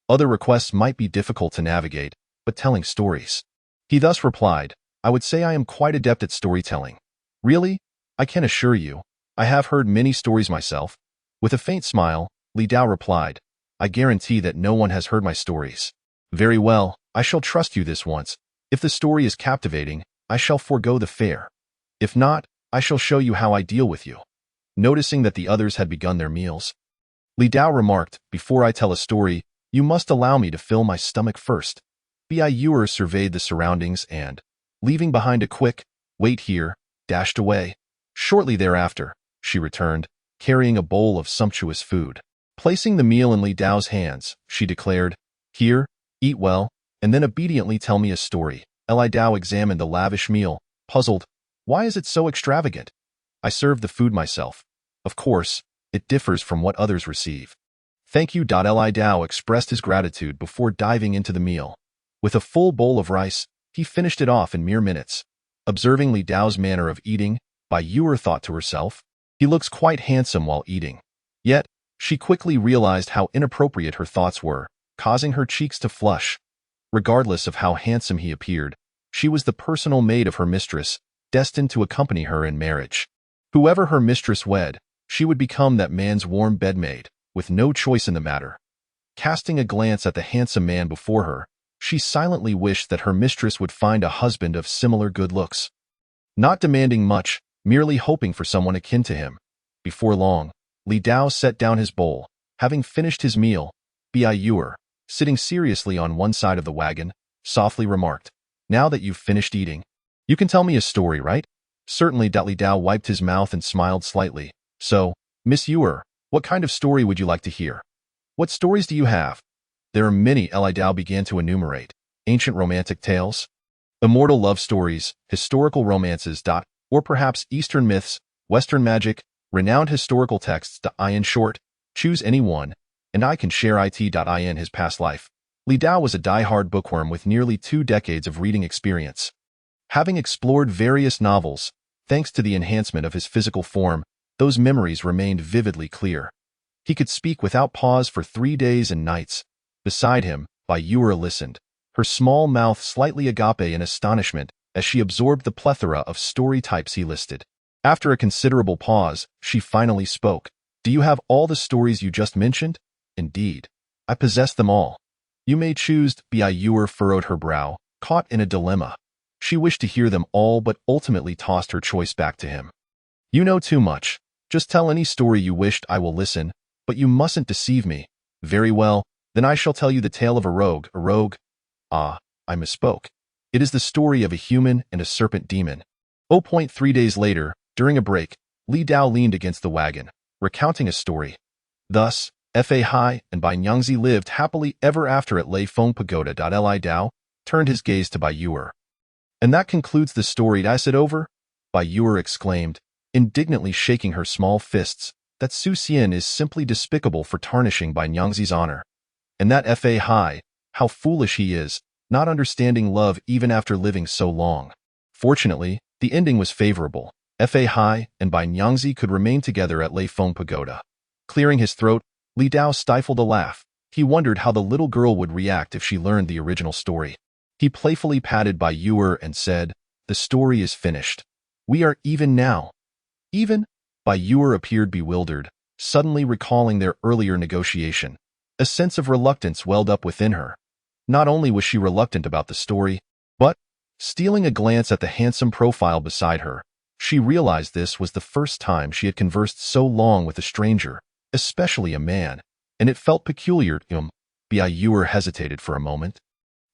Other requests might be difficult to navigate, but telling stories. He thus replied, "I would say I am quite adept at storytelling." "Really? I can assure you, I have heard many stories myself." With a faint smile, Li Dao replied, "I guarantee that no one has heard my stories." "Very well, I shall trust you this once. If the story is captivating, I shall forego the fare. If not, I shall show you how I deal with you." Noticing that the others had begun their meals, Li Dao remarked, "Before I tell a story, you must allow me to fill my stomach first." Bai Yuer surveyed the surroundings and, leaving behind a quick, "Wait here," dashed away. Shortly thereafter, she returned, carrying a bowl of sumptuous food. Placing the meal in Li Dao's hands, she declared, "Here, eat well, and then obediently tell me a story." Li Dao examined the lavish meal, puzzled. "Why is it so extravagant?" "I serve the food myself. Of course, it differs from what others receive." "Thank you." Li Dao expressed his gratitude before diving into the meal. With a full bowl of rice, he finished it off in mere minutes. Observing Li Dao's manner of eating, Bai Yuer thought to herself, "He looks quite handsome while eating." Yet, she quickly realized how inappropriate her thoughts were, causing her cheeks to flush. Regardless of how handsome he appeared, she was the personal maid of her mistress, destined to accompany her in marriage. Whoever her mistress wed, she would become that man's warm bedmaid, with no choice in the matter. Casting a glance at the handsome man before her, she silently wished that her mistress would find a husband of similar good looks. Not demanding much, merely hoping for someone akin to him. Before long, Li Dao set down his bowl, having finished his meal. Bi-Yuer, sitting seriously on one side of the wagon, softly remarked, "Now that you've finished eating, you can tell me a story, right?" "Certainly." Li Dao wiped his mouth and smiled slightly. "So, Miss Yuer, what kind of story would you like to hear? What stories do you have?" "There are many." Li Dao began to enumerate. "Ancient romantic tales, immortal love stories, historical romances, or perhaps Eastern myths, Western magic, renowned historical texts. In short, choose any one, and I can share it. In his past life, Li Dao was a die-hard bookworm with nearly 2 decades of reading experience. Having explored various novels, thanks to the enhancement of his physical form, those memories remained vividly clear. He could speak without pause for 3 days and nights. Beside him, Bi-Yuer listened, her small mouth slightly agape in astonishment as she absorbed the plethora of story types he listed. After a considerable pause, she finally spoke. "Do you have all the stories you just mentioned?" "Indeed. I possess them all." "You may choose." Bi-Yuer furrowed her brow, caught in a dilemma. She wished to hear them all but ultimately tossed her choice back to him. "You know too much. Just tell any story you wished. I will listen, but you mustn't deceive me." "Very well, then I shall tell you the tale of a rogue." "A rogue? Ah, I misspoke. It is the story of a human and a serpent demon." 3 days later, during a break, Li Dao leaned against the wagon, recounting a story. "Thus, Fa Hai and Bai Nyangzi lived happily ever after at Lei Feng Pagoda." Li Dao turned his gaze to Bai-Yuer. "And that concludes the story. Is it over?" Bai-Yuer exclaimed, indignantly shaking her small fists, "That Su Xian is simply despicable for tarnishing Bai Nyangzi's honor. And that Fa Hai, how foolish he is, not understanding love even after living so long." Fortunately, the ending was favorable. Fa Hai and Bai Nyangzi could remain together at Lei Feng Pagoda. Clearing his throat, Li Dao stifled a laugh. He wondered how the little girl would react if she learned the original story. He playfully patted Bai-Yuer and said, "The story is finished. We are even now." "Even?" Bai-Yuer appeared bewildered, suddenly recalling their earlier negotiation. A sense of reluctance welled up within her. Not only was she reluctant about the story, but, stealing a glance at the handsome profile beside her, she realized this was the first time she had conversed so long with a stranger, especially a man, and it felt peculiar to him. Bai-Yuer hesitated for a moment,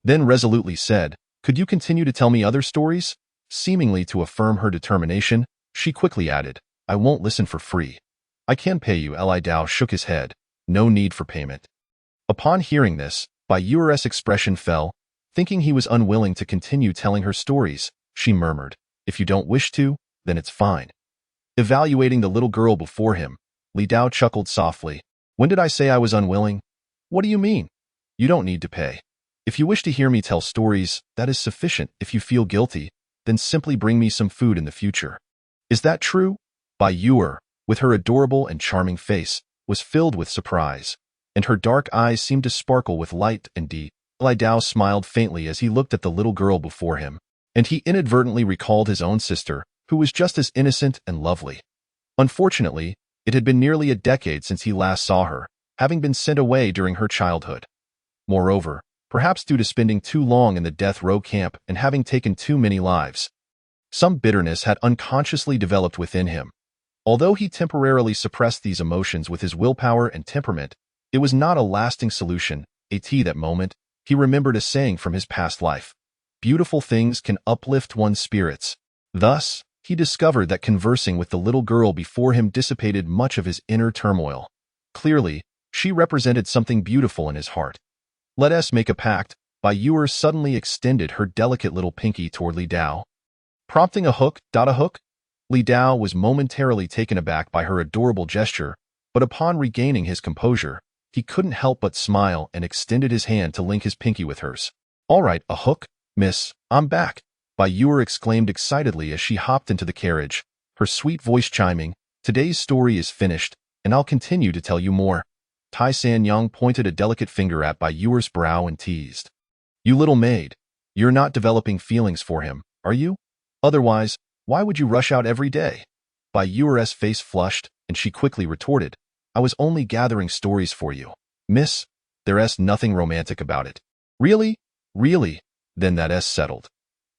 then resolutely said, "Could you continue to tell me other stories?" Seemingly to affirm her determination, she quickly added, "I won't listen for free. I can pay you." Li Dao shook his head. "No need for payment." Upon hearing this, Bai-Yuer's expression fell. Thinking he was unwilling to continue telling her stories, she murmured, "If you don't wish to, then it's fine." Evaluating the little girl before him, Li Dao chuckled softly. "When did I say I was unwilling?" "What do you mean?" "You don't need to pay. If you wish to hear me tell stories, that is sufficient. If you feel guilty, then simply bring me some food in the future." "Is that true?" Bai-Yuer, with her adorable and charming face, was filled with surprise, and her dark eyes seemed to sparkle with light and deep. Li Dao smiled faintly as he looked at the little girl before him, and he inadvertently recalled his own sister, who was just as innocent and lovely. Unfortunately, it had been nearly a decade since he last saw her, having been sent away during her childhood. Moreover, perhaps due to spending too long in the death row camp and having taken too many lives, some bitterness had unconsciously developed within him. Although he temporarily suppressed these emotions with his willpower and temperament, it was not a lasting solution. At that moment, he remembered a saying from his past life: "Beautiful things can uplift one's spirits." Thus, he discovered that conversing with the little girl before him dissipated much of his inner turmoil. Clearly, she represented something beautiful in his heart. "Let us make a pact." Bai-Yuer suddenly extended her delicate little pinky toward Li Dao, prompting a hook. A hook? Li Dao was momentarily taken aback by her adorable gesture, but upon regaining his composure, he couldn't help but smile and extended his hand to link his pinky with hers. "All right, a hook, miss, I'm back," Bai-Yuer exclaimed excitedly as she hopped into the carriage, her sweet voice chiming, "Today's story is finished, and I'll continue to tell you more." Tai Sanyang pointed a delicate finger at Bai-Yuer's brow and teased, "You little maid, you're not developing feelings for him, are you? Otherwise, why would you rush out every day?" Bai-Yuer's face flushed, and she quickly retorted, "I was only gathering stories for you, miss." There's nothing romantic about it. Really? Really? Then that's settled.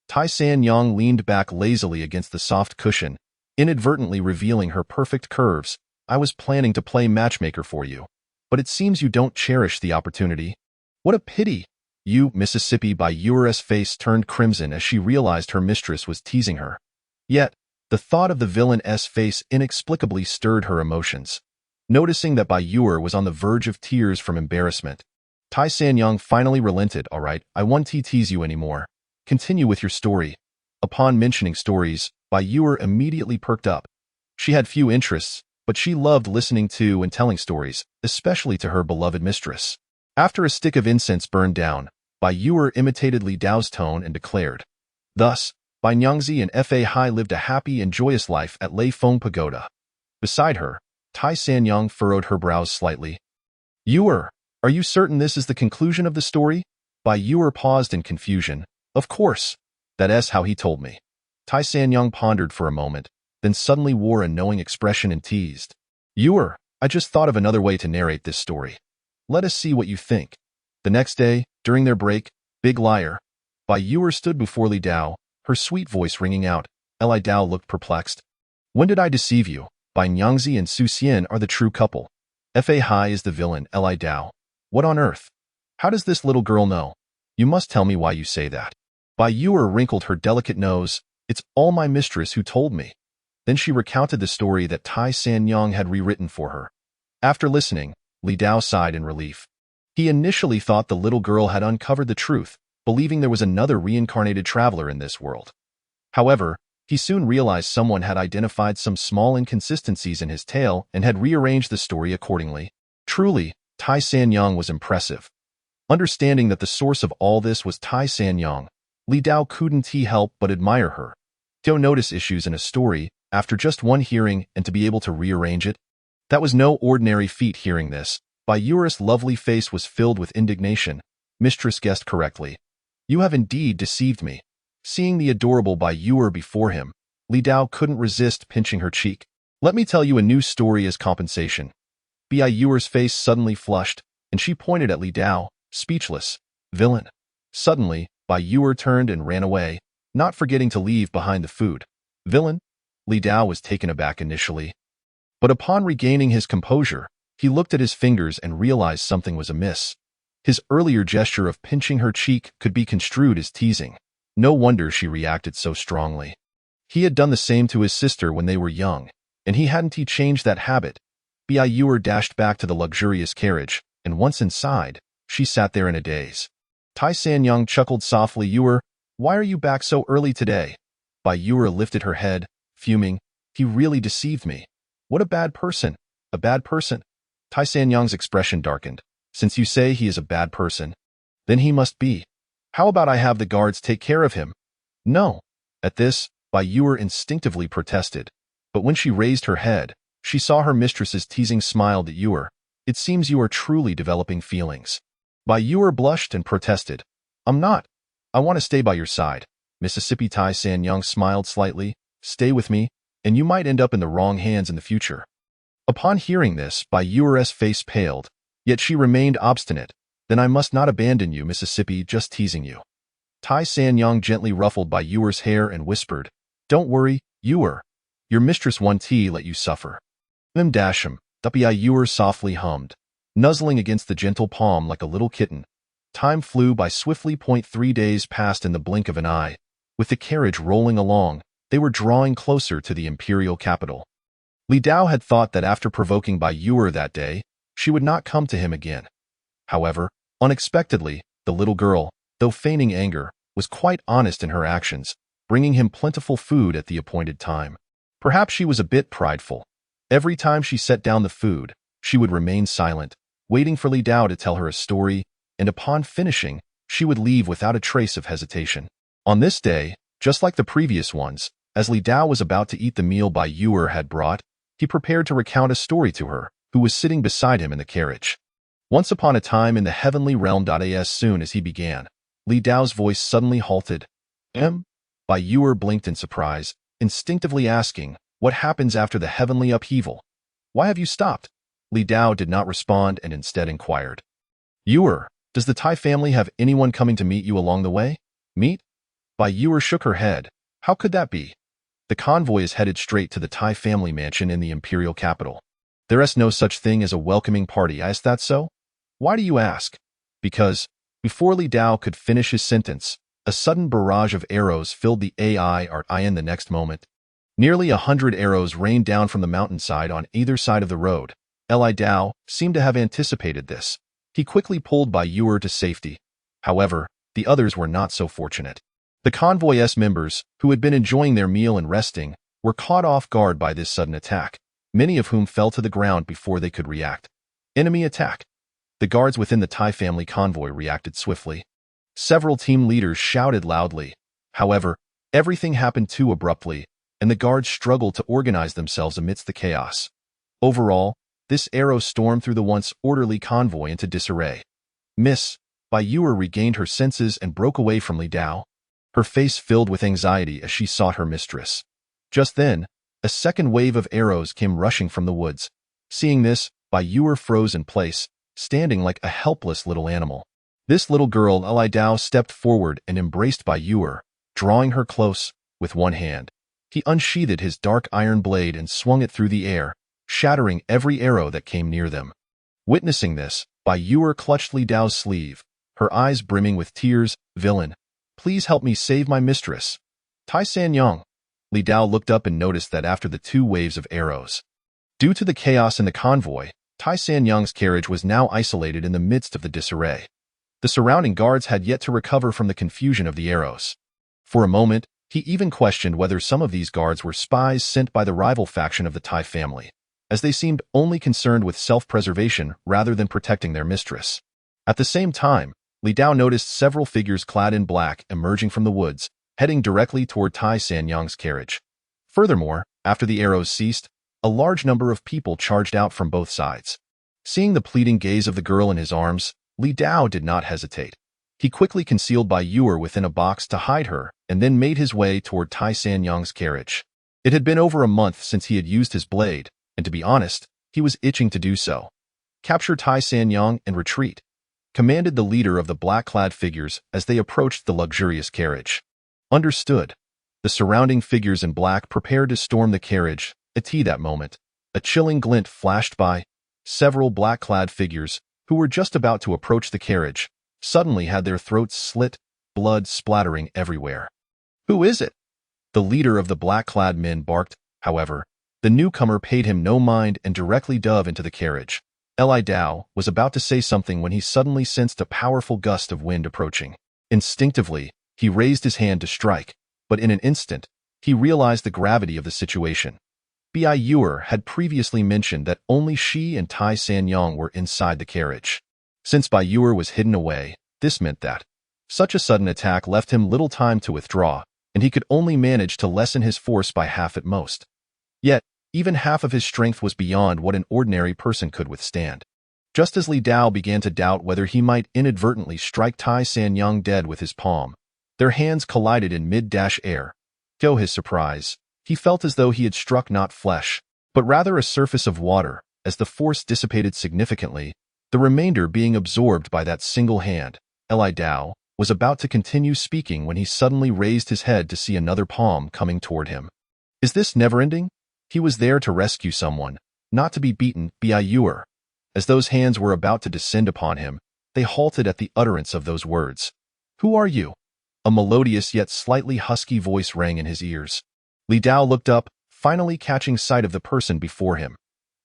Tai San Yang leaned back lazily against the soft cushion, inadvertently revealing her perfect curves. I was planning to play matchmaker for you, but it seems you don't cherish the opportunity. What a pity! You, Mississippi by Ura's face turned crimson as she realized her mistress was teasing her. Yet, the thought of the villain's face inexplicably stirred her emotions. Noticing that Bai Yu was on the verge of tears from embarrassment, Tai Sanyang finally relented. All right, I won't tease you anymore. Continue with your story. Upon mentioning stories, Bai Yu immediately perked up. She had few interests, but she loved listening to and telling stories, especially to her beloved mistress. After a stick of incense burned down, Bai Yu imitated Li Dao's tone and declared. Thus, Bai Nyangzi and Fa Hai lived a happy and joyous life at Lei Feng Pagoda. Beside her, Tai Sanyang furrowed her brows slightly. Yu, are you certain this is the conclusion of the story? Bai Yu paused in confusion. Of course. That's how he told me. Tai Sanyang pondered for a moment, then suddenly wore a knowing expression and teased. Yu, I just thought of another way to narrate this story. Let us see what you think. The next day, during their break, Big Liar, Bai Yu stood before Li Dao, her sweet voice ringing out. Li Dao looked perplexed. When did I deceive you? Bai Nyangzi and Su Xian are the true couple. Fa Hai is the villain, Li Dao. What on earth? How does this little girl know? You must tell me why you say that. Bai Yu wrinkled her delicate nose. It's all my mistress who told me. Then she recounted the story that Tai Sanyang had rewritten for her. After listening, Li Dao sighed in relief. He initially thought the little girl had uncovered the truth, believing there was another reincarnated traveler in this world. However, he soon realized someone had identified some small inconsistencies in his tale and had rearranged the story accordingly. Truly, Tai Sanyang was impressive. Understanding that the source of all this was Tai Sanyang, Li Dao couldn't help but admire her. To notice issues in a story after just one hearing and to be able to rearrange it. That was no ordinary feat. Hearing this, Bai Yu's lovely face was filled with indignation. Mistress guessed correctly. You have indeed deceived me. Seeing the adorable Bai Yu before him, Li Dao couldn't resist pinching her cheek. Let me tell you a new story as compensation. Bai Yu's face suddenly flushed, and she pointed at Li Dao, speechless. Villain. Suddenly, Bai Yu turned and ran away, not forgetting to leave behind the food. Villain? Li Dao was taken aback initially. But upon regaining his composure, he looked at his fingers and realized something was amiss. His earlier gesture of pinching her cheek could be construed as teasing. No wonder she reacted so strongly. He had done the same to his sister when they were young, and he hadn't changed that habit. Bai Yu dashed back to the luxurious carriage, and once inside, she sat there in a daze. Tai Sanyang chuckled softly. Yu, why are you back so early today? Bai Yu lifted her head, fuming. He really deceived me. What a bad person. A bad person. Tai Sanyang's expression darkened. Since you say he is a bad person, then he must be. How about I have the guards take care of him? No. At this, Bai Yu instinctively protested. But when she raised her head, she saw her mistress's teasing smile. At Yu, it seems you are truly developing feelings. Bai Yu blushed and protested. I'm not. I want to stay by your side. Mississippi. Tai Sanyang smiled slightly. Stay with me, and you might end up in the wrong hands in the future. Upon hearing this, Bai Yu's face paled, yet she remained obstinate. Then I must not abandon you, Mississippi, just teasing you. Tai Sanyang gently ruffled Bai Yu's hair and whispered, Don't worry, Yu. Your mistress won't let you suffer. Dasham, Bai Yu softly hummed, nuzzling against the gentle palm like a little kitten. Time flew by swiftly. 3 days passed in the blink of an eye. With the carriage rolling along, they were drawing closer to the imperial capital. Li Dao had thought that after provoking Bai Yu that day, she would not come to him again. However, unexpectedly, the little girl, though feigning anger, was quite honest in her actions, bringing him plentiful food at the appointed time. Perhaps she was a bit prideful. Every time she set down the food, she would remain silent, waiting for Li Dao to tell her a story, and upon finishing, she would leave without a trace of hesitation. On this day, just like the previous ones, as Li Dao was about to eat the meal Bai Yu had brought, he prepared to recount a story to her, who was sitting beside him in the carriage. Once upon a time in the heavenly realm. As soon as he began, Li Dao's voice suddenly halted. Bai Yu blinked in surprise, instinctively asking, what happens after the heavenly upheaval? Why have you stopped? Li Dao did not respond and instead inquired. Ewer, does the Tai family have anyone coming to meet you along the way? Meet? Bai Ewer shook her head. How could that be? The convoy is headed straight to the Tai family mansion in the imperial capital. There is no such thing as a welcoming party, is that so? Why do you ask? Because, before Li Dao could finish his sentence, a sudden barrage of arrows filled the in the next moment. Nearly 100 arrows rained down from the mountainside on either side of the road. Li Dao seemed to have anticipated this. He quickly pulled Bai Ewer to safety. However, the others were not so fortunate. The convoy's members, who had been enjoying their meal and resting, were caught off guard by this sudden attack, many of whom fell to the ground before they could react. Enemy attack. The guards within the Tai family convoy reacted swiftly. Several team leaders shouted loudly. However, everything happened too abruptly, and the guards struggled to organize themselves amidst the chaos. Overall, this arrow stormed through the once orderly convoy into disarray. Bai Ewer regained her senses and broke away from Li Dao, her face filled with anxiety as she sought her mistress. Just then, a second wave of arrows came rushing from the woods. Seeing this, Bai Ewer froze in place, standing like a helpless little animal. This little girl, Li Dao, stepped forward and embraced Bai Ewer, drawing her close with one hand. He unsheathed his dark iron blade and swung it through the air, shattering every arrow that came near them. Witnessing this, Bai Ewer clutched Li Dao's sleeve, her eyes brimming with tears. Villain, please help me save my mistress. Tai Sanyang. Li Dao looked up and noticed that after the two waves of arrows, due to the chaos in the convoy, Tai Sanyang's carriage was now isolated in the midst of the disarray. The surrounding guards had yet to recover from the confusion of the arrows. For a moment, he even questioned whether some of these guards were spies sent by the rival faction of the Tai family, as they seemed only concerned with self-preservation rather than protecting their mistress. At the same time, Li Dao noticed several figures clad in black emerging from the woods, heading directly toward Tai Sanyang's carriage. Furthermore, after the arrows ceased, a large number of people charged out from both sides. Seeing the pleading gaze of the girl in his arms, Li Dao did not hesitate. He quickly concealed Bai Ewer within a box to hide her and then made his way toward Tai Sanyang's carriage. It had been over a month since he had used his blade, and to be honest, he was itching to do so. Capture Tai Sanyang and retreat, commanded the leader of the black-clad figures as they approached the luxurious carriage. Understood. The surrounding figures in black prepared to storm the carriage. At that moment, a chilling glint flashed by. Several black-clad figures, who were just about to approach the carriage, suddenly had their throats slit, blood splattering everywhere. Who is it? The leader of the black-clad men barked. However, the newcomer paid him no mind and directly dove into the carriage. Li Dao was about to say something when he suddenly sensed a powerful gust of wind approaching. Instinctively, he raised his hand to strike, but in an instant, he realized the gravity of the situation. Bai Ewer had previously mentioned that only she and Tai Sanyang were inside the carriage. Since Bai Ewer was hidden away, this meant that such a sudden attack left him little time to withdraw, and he could only manage to lessen his force by half at most. Yet, even half of his strength was beyond what an ordinary person could withstand. Just as Li Dao began to doubt whether he might inadvertently strike Tai Sanyang dead with his palm, their hands collided in mid-air. To his surprise, he felt as though he had struck not flesh, but rather a surface of water, as the force dissipated significantly, the remainder being absorbed by that single hand. Li Dao was about to continue speaking when he suddenly raised his head to see another palm coming toward him. Is this never-ending? He was there to rescue someone, not to be beaten. Bai Ewer. As those hands were about to descend upon him, they halted at the utterance of those words. Who are you? A melodious yet slightly husky voice rang in his ears. Li Dao looked up, finally catching sight of the person before him.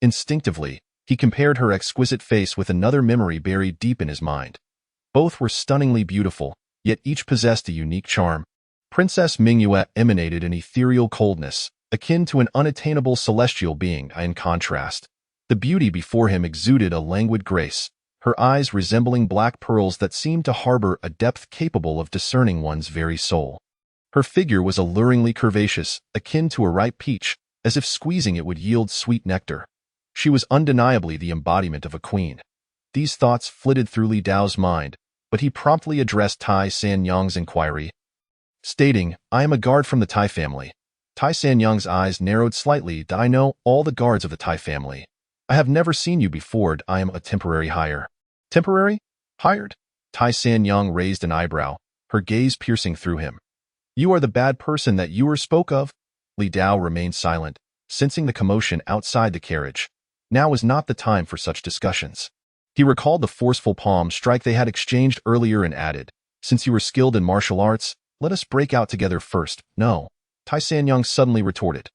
Instinctively, he compared her exquisite face with another memory buried deep in his mind. Both were stunningly beautiful, yet each possessed a unique charm. Princess Mingyue emanated an ethereal coldness, akin to an unattainable celestial being. In contrast, the beauty before him exuded a languid grace, her eyes resembling black pearls that seemed to harbor a depth capable of discerning one's very soul. Her figure was alluringly curvaceous, akin to a ripe peach, as if squeezing it would yield sweet nectar. She was undeniably the embodiment of a queen. These thoughts flitted through Li Dao's mind, but he promptly addressed Tai Sanyang's inquiry, stating, I am a guard from the Tai family. Tai Sanyang's eyes narrowed slightly. I know all the guards of the Tai family. I have never seen you before. I am a temporary hire. Temporary? Hired? Tai Sanyang raised an eyebrow, her gaze piercing through him. You are the bad person that you spoke of? Li Dao remained silent, sensing the commotion outside the carriage. Now was not the time for such discussions. He recalled the forceful palm strike they had exchanged earlier and added, since you were skilled in martial arts, let us break out together first. No, Tai Sanyang suddenly retorted.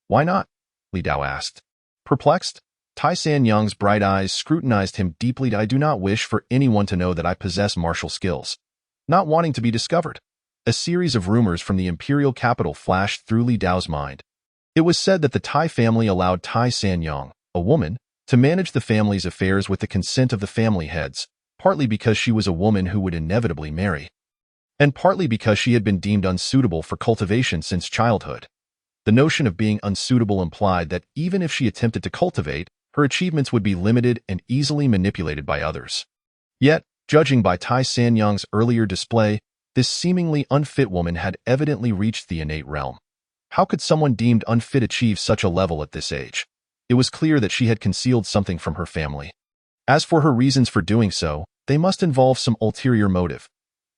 Why not? Li Dao asked. Perplexed, Tai Sanyang's bright eyes scrutinized him deeply. I do not wish for anyone to know that I possess martial skills. Not wanting to be discovered. A series of rumors from the imperial capital flashed through Li Dao's mind. It was said that the Tai family allowed Tai Sanyang, a woman, to manage the family's affairs with the consent of the family heads, partly because she was a woman who would inevitably marry, and partly because she had been deemed unsuitable for cultivation since childhood. The notion of being unsuitable implied that even if she attempted to cultivate, her achievements would be limited and easily manipulated by others. Yet, judging by Tai Sanyang's earlier display, this seemingly unfit woman had evidently reached the innate realm. How could someone deemed unfit achieve such a level at this age? It was clear that she had concealed something from her family. As for her reasons for doing so, they must involve some ulterior motive.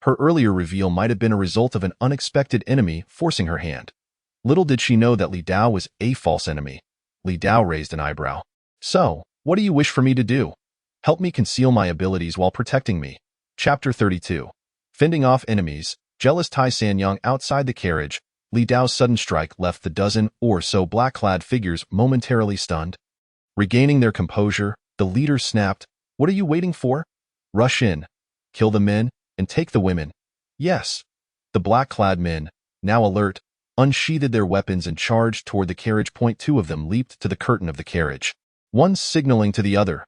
Her earlier reveal might have been a result of an unexpected enemy forcing her hand. Little did she know that Li Dao was a false enemy. Li Dao raised an eyebrow. So, what do you wish for me to do? Help me conceal my abilities while protecting me. Chapter 32. Fending off enemies, jealous Tai Sanyang outside the carriage, Li Dao's sudden strike left the dozen or so black-clad figures momentarily stunned. Regaining their composure, the leader snapped, What are you waiting for? Rush in, kill the men, and take the women. Yes. The black-clad men, now alert, unsheathed their weapons and charged toward the carriage. Two of them leaped to the curtain of the carriage, one signaling to the other.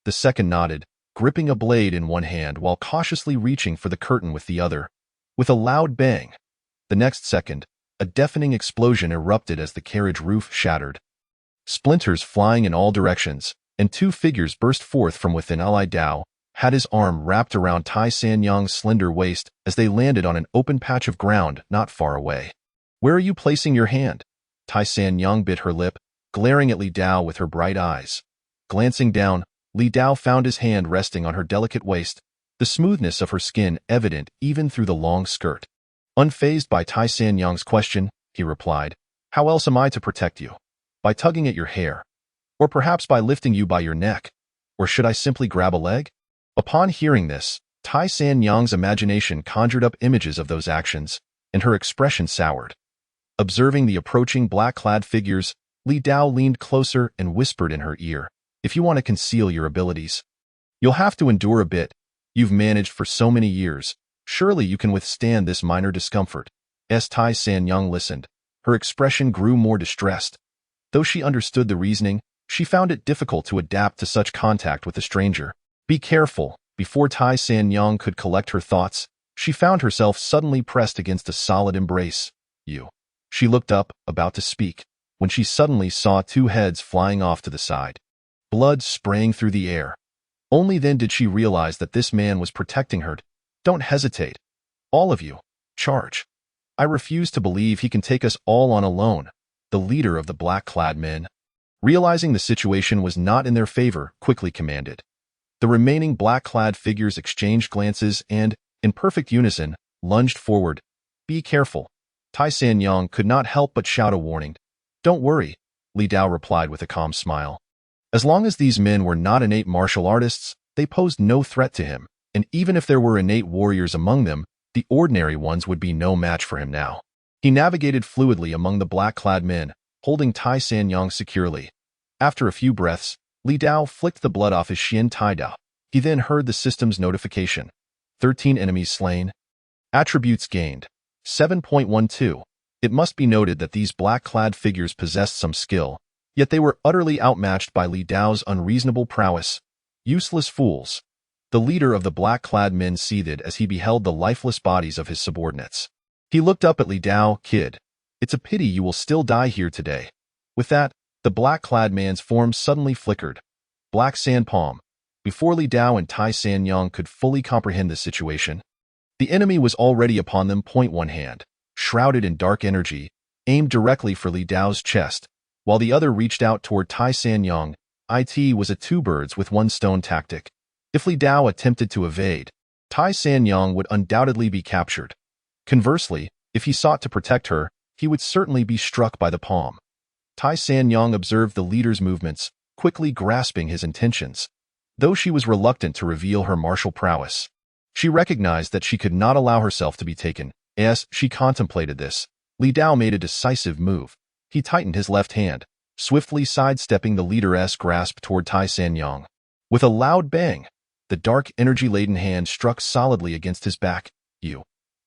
The second nodded, gripping a blade in one hand while cautiously reaching for the curtain with the other. With a loud bang, the next second, a deafening explosion erupted as the carriage roof shattered. Splinters flying in all directions, and two figures burst forth from within. Li Dao had his arm wrapped around Tai Sanyang's slender waist as they landed on an open patch of ground not far away. Where are you placing your hand? Tai Sanyang bit her lip, glaring at Li Dao with her bright eyes. Glancing down, Li Dao found his hand resting on her delicate waist, the smoothness of her skin evident even through the long skirt. Unfazed by Tai Sanyang's question, he replied, How else am I to protect you? By tugging at your hair. Or perhaps by lifting you by your neck. Or should I simply grab a leg? Upon hearing this, Tai Sanyang's imagination conjured up images of those actions, and her expression soured. Observing the approaching black-clad figures, Li Dao leaned closer and whispered in her ear, If you want to conceal your abilities, you'll have to endure a bit. You've managed for so many years. Surely you can withstand this minor discomfort. As Tai Sanyang listened, her expression grew more distressed. Though she understood the reasoning, she found it difficult to adapt to such contact with a stranger. Be careful. Before Tai Sanyang could collect her thoughts, she found herself suddenly pressed against a solid embrace. You. She looked up, about to speak, when she suddenly saw two heads flying off to the side. Blood spraying through the air. Only then did she realize that this man was protecting her. Don't hesitate. All of you. Charge. I refuse to believe he can take us all on alone. The leader of the black-clad men, realizing the situation was not in their favor, quickly commanded. The remaining black-clad figures exchanged glances and, in perfect unison, lunged forward. Be careful. Tai Sanyang could not help but shout a warning. Don't worry, Li Dao replied with a calm smile. As long as these men were not innate martial artists, they posed no threat to him, and even if there were innate warriors among them, the ordinary ones would be no match for him now. He navigated fluidly among the black-clad men, holding Tai Sanyang securely. After a few breaths, Li Dao flicked the blood off his Qian Dynasty. He then heard the system's notification. 13 enemies slain. Attributes gained. 7.12. It must be noted that these black-clad figures possessed some skill, yet they were utterly outmatched by Li Dao's unreasonable prowess. Useless fools. The leader of the black-clad men seethed as he beheld the lifeless bodies of his subordinates. He looked up at Li Dao. Kid, it's a pity you will still die here today. With that, the black-clad man's form suddenly flickered. Black sand palm. Before Li Dao and Tai Sanyang could fully comprehend the situation, the enemy was already upon them. One hand, shrouded in dark energy, aimed directly for Li Dao's chest, while the other reached out toward Tai Sanyang. It was a two birds with one stone tactic. If Li Dao attempted to evade, Tai Sanyong would undoubtedly be captured. Conversely, if he sought to protect her, he would certainly be struck by the palm. Tai Sanyong observed the leader's movements, quickly grasping his intentions. Though she was reluctant to reveal her martial prowess, she recognized that she could not allow herself to be taken. As she contemplated this, Li Dao made a decisive move. He tightened his left hand, swiftly sidestepping the leader's grasp toward Tai Sanyong. With a loud bang, the dark, energy-laden hand struck solidly against his back.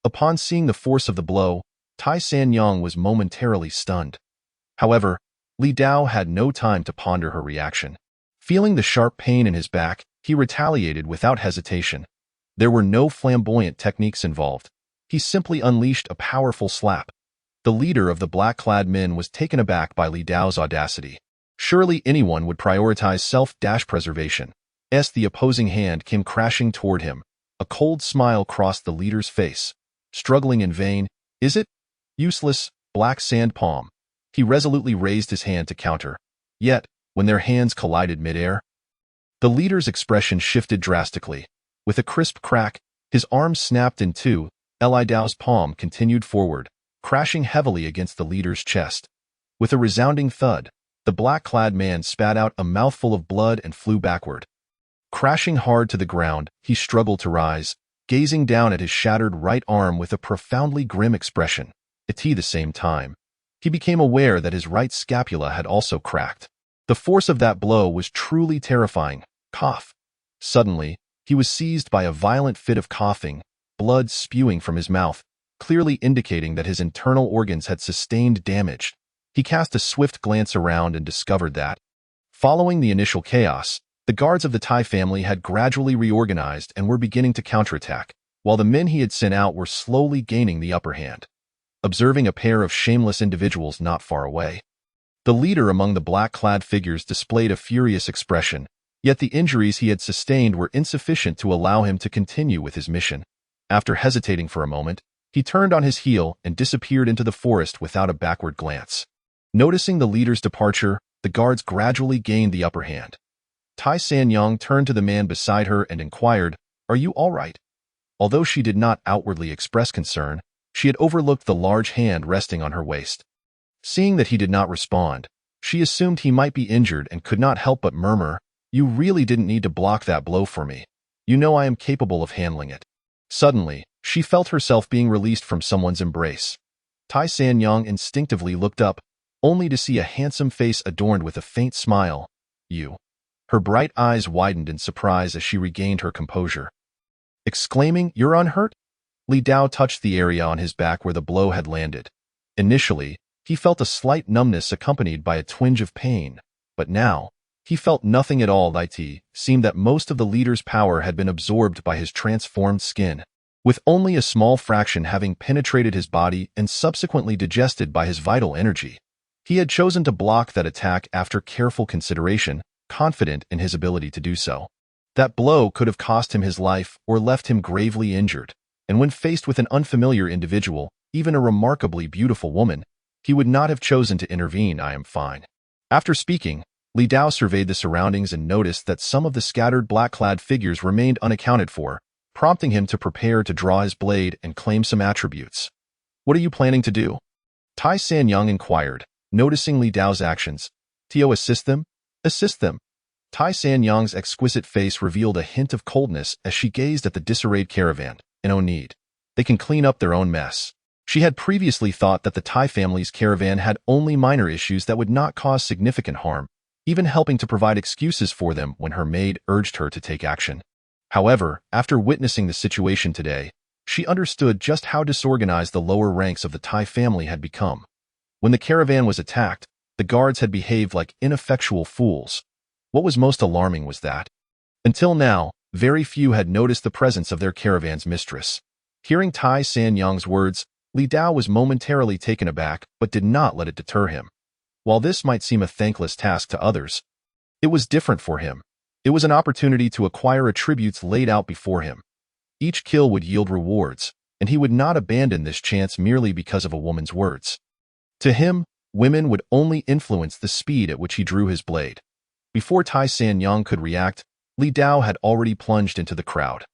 Upon seeing the force of the blow, Tai Sanyong was momentarily stunned. However, Li Dao had no time to ponder her reaction. Feeling the sharp pain in his back, he retaliated without hesitation. There were no flamboyant techniques involved. He simply unleashed a powerful slap. The leader of the black-clad men was taken aback by Li Dao's audacity. Surely anyone would prioritize self-preservation. As the opposing hand came crashing toward him, a cold smile crossed the leader's face. Struggling in vain, is it? Useless, black sand palm. He resolutely raised his hand to counter. Yet, when their hands collided midair, the leader's expression shifted drastically. With a crisp crack, his arm snapped in two. Li Dao's palm continued forward, crashing heavily against the leader's chest. With a resounding thud, the black-clad man spat out a mouthful of blood and flew backward. Crashing hard to the ground, he struggled to rise, gazing down at his shattered right arm with a profoundly grim expression. At the same time, he became aware that his right scapula had also cracked. The force of that blow was truly terrifying. Cough. Suddenly, he was seized by a violent fit of coughing, blood spewing from his mouth, clearly indicating that his internal organs had sustained damage. He cast a swift glance around and discovered that, following the initial chaos, the guards of the Tai family had gradually reorganized and were beginning to counterattack, while the men he had sent out were slowly gaining the upper hand. Observing a pair of shameless individuals not far away, the leader among the black-clad figures displayed a furious expression, yet the injuries he had sustained were insufficient to allow him to continue with his mission. After hesitating for a moment, he turned on his heel and disappeared into the forest without a backward glance. Noticing the leader's departure, the guards gradually gained the upper hand. Tai Sanyong turned to the man beside her and inquired, "Are you all right?" Although she did not outwardly express concern, she had overlooked the large hand resting on her waist. Seeing that he did not respond, she assumed he might be injured and could not help but murmur, "You really didn't need to block that blow for me. You know I am capable of handling it." Suddenly, she felt herself being released from someone's embrace. Tai Sanyong instinctively looked up, only to see a handsome face adorned with a faint smile. "You." Her bright eyes widened in surprise as she regained her composure. Exclaiming, "You're unhurt?" Li Dao touched the area on his back where the blow had landed. Initially, he felt a slight numbness accompanied by a twinge of pain, but now, he felt nothing at all. It seemed that most of the leader's power had been absorbed by his transformed skin, with only a small fraction having penetrated his body and subsequently digested by his vital energy. He had chosen to block that attack after careful consideration, confident in his ability to do so. That blow could have cost him his life or left him gravely injured, and when faced with an unfamiliar individual, even a remarkably beautiful woman, he would not have chosen to intervene. "I am fine." After speaking, Li Dao surveyed the surroundings and noticed that some of the scattered black-clad figures remained unaccounted for, prompting him to prepare to draw his blade and claim some attributes. "What are you planning to do?" Tai Sanyong inquired, noticing Li Dao's actions. "Tio, assist them?" "Assist them." Tai Sanyong's exquisite face revealed a hint of coldness as she gazed at the disarrayed caravan. "No need. They can clean up their own mess." She had previously thought that the Tai family's caravan had only minor issues that would not cause significant harm, even helping to provide excuses for them when her maid urged her to take action. However, after witnessing the situation today, she understood just how disorganized the lower ranks of the Tai family had become. When the caravan was attacked, the guards had behaved like ineffectual fools. What was most alarming was that, until now, very few had noticed the presence of their caravan's mistress. Hearing Tai Sanyong's words, Li Dao was momentarily taken aback but did not let it deter him. While this might seem a thankless task to others, it was different for him. It was an opportunity to acquire attributes laid out before him. Each kill would yield rewards, and he would not abandon this chance merely because of a woman's words. To him, women would only influence the speed at which he drew his blade. Before Tai Sanyong could react, Li Dao had already plunged into the crowd.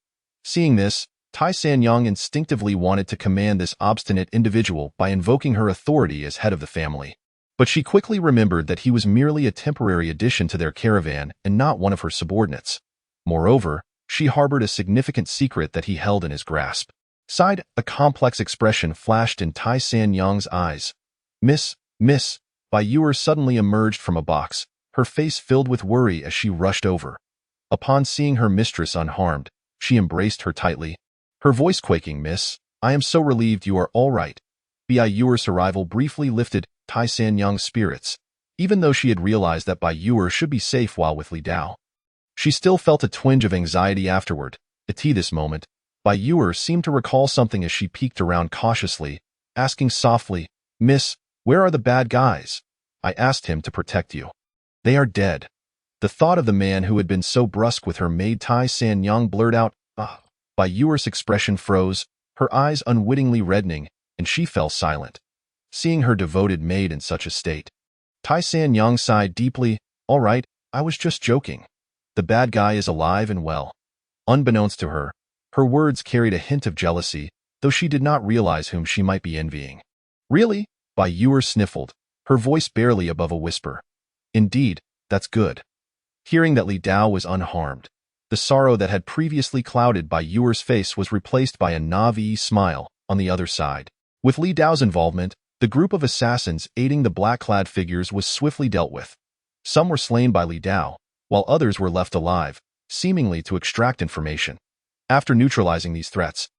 Seeing this, Tai Sanyang instinctively wanted to command this obstinate individual by invoking her authority as head of the family. But she quickly remembered that he was merely a temporary addition to their caravan and not one of her subordinates. Moreover, she harbored a significant secret that he held in his grasp. Side, a complex expression flashed in Tai Sanyang's eyes. Miss, Bai Yuer suddenly emerged from a box, her face filled with worry as she rushed over. Upon seeing her mistress unharmed, she embraced her tightly. Her voice quaking, Miss, I am so relieved you are all right. Bai Yuer's arrival briefly lifted Tai Sanyang's spirits, even though she had realized that Bai Yuer should be safe while with Li Dao. She still felt a twinge of anxiety afterward. At this moment, Bai Yuer seemed to recall something as she peeked around cautiously, asking softly, Miss, where are the bad guys? I asked him to protect you. They are dead. The thought of the man who had been so brusque with her made Tai Sanyang blurt out, ah. Bai Yuer's expression froze, her eyes unwittingly reddening, and she fell silent. Seeing her devoted maid in such a state, Tai Sanyang sighed deeply. All right, I was just joking. The bad guy is alive and well. Unbeknownst to her, her words carried a hint of jealousy, though she did not realize whom she might be envying. Really? Bai Yuer sniffled, her voice barely above a whisper. Indeed, that's good. Hearing that Li Dao was unharmed, the sorrow that had previously clouded Bai Yuer's face was replaced by a naive smile on the other side. With Li Dao's involvement, the group of assassins aiding the black-clad figures was swiftly dealt with. Some were slain by Li Dao, while others were left alive, seemingly to extract information. After neutralizing these threats,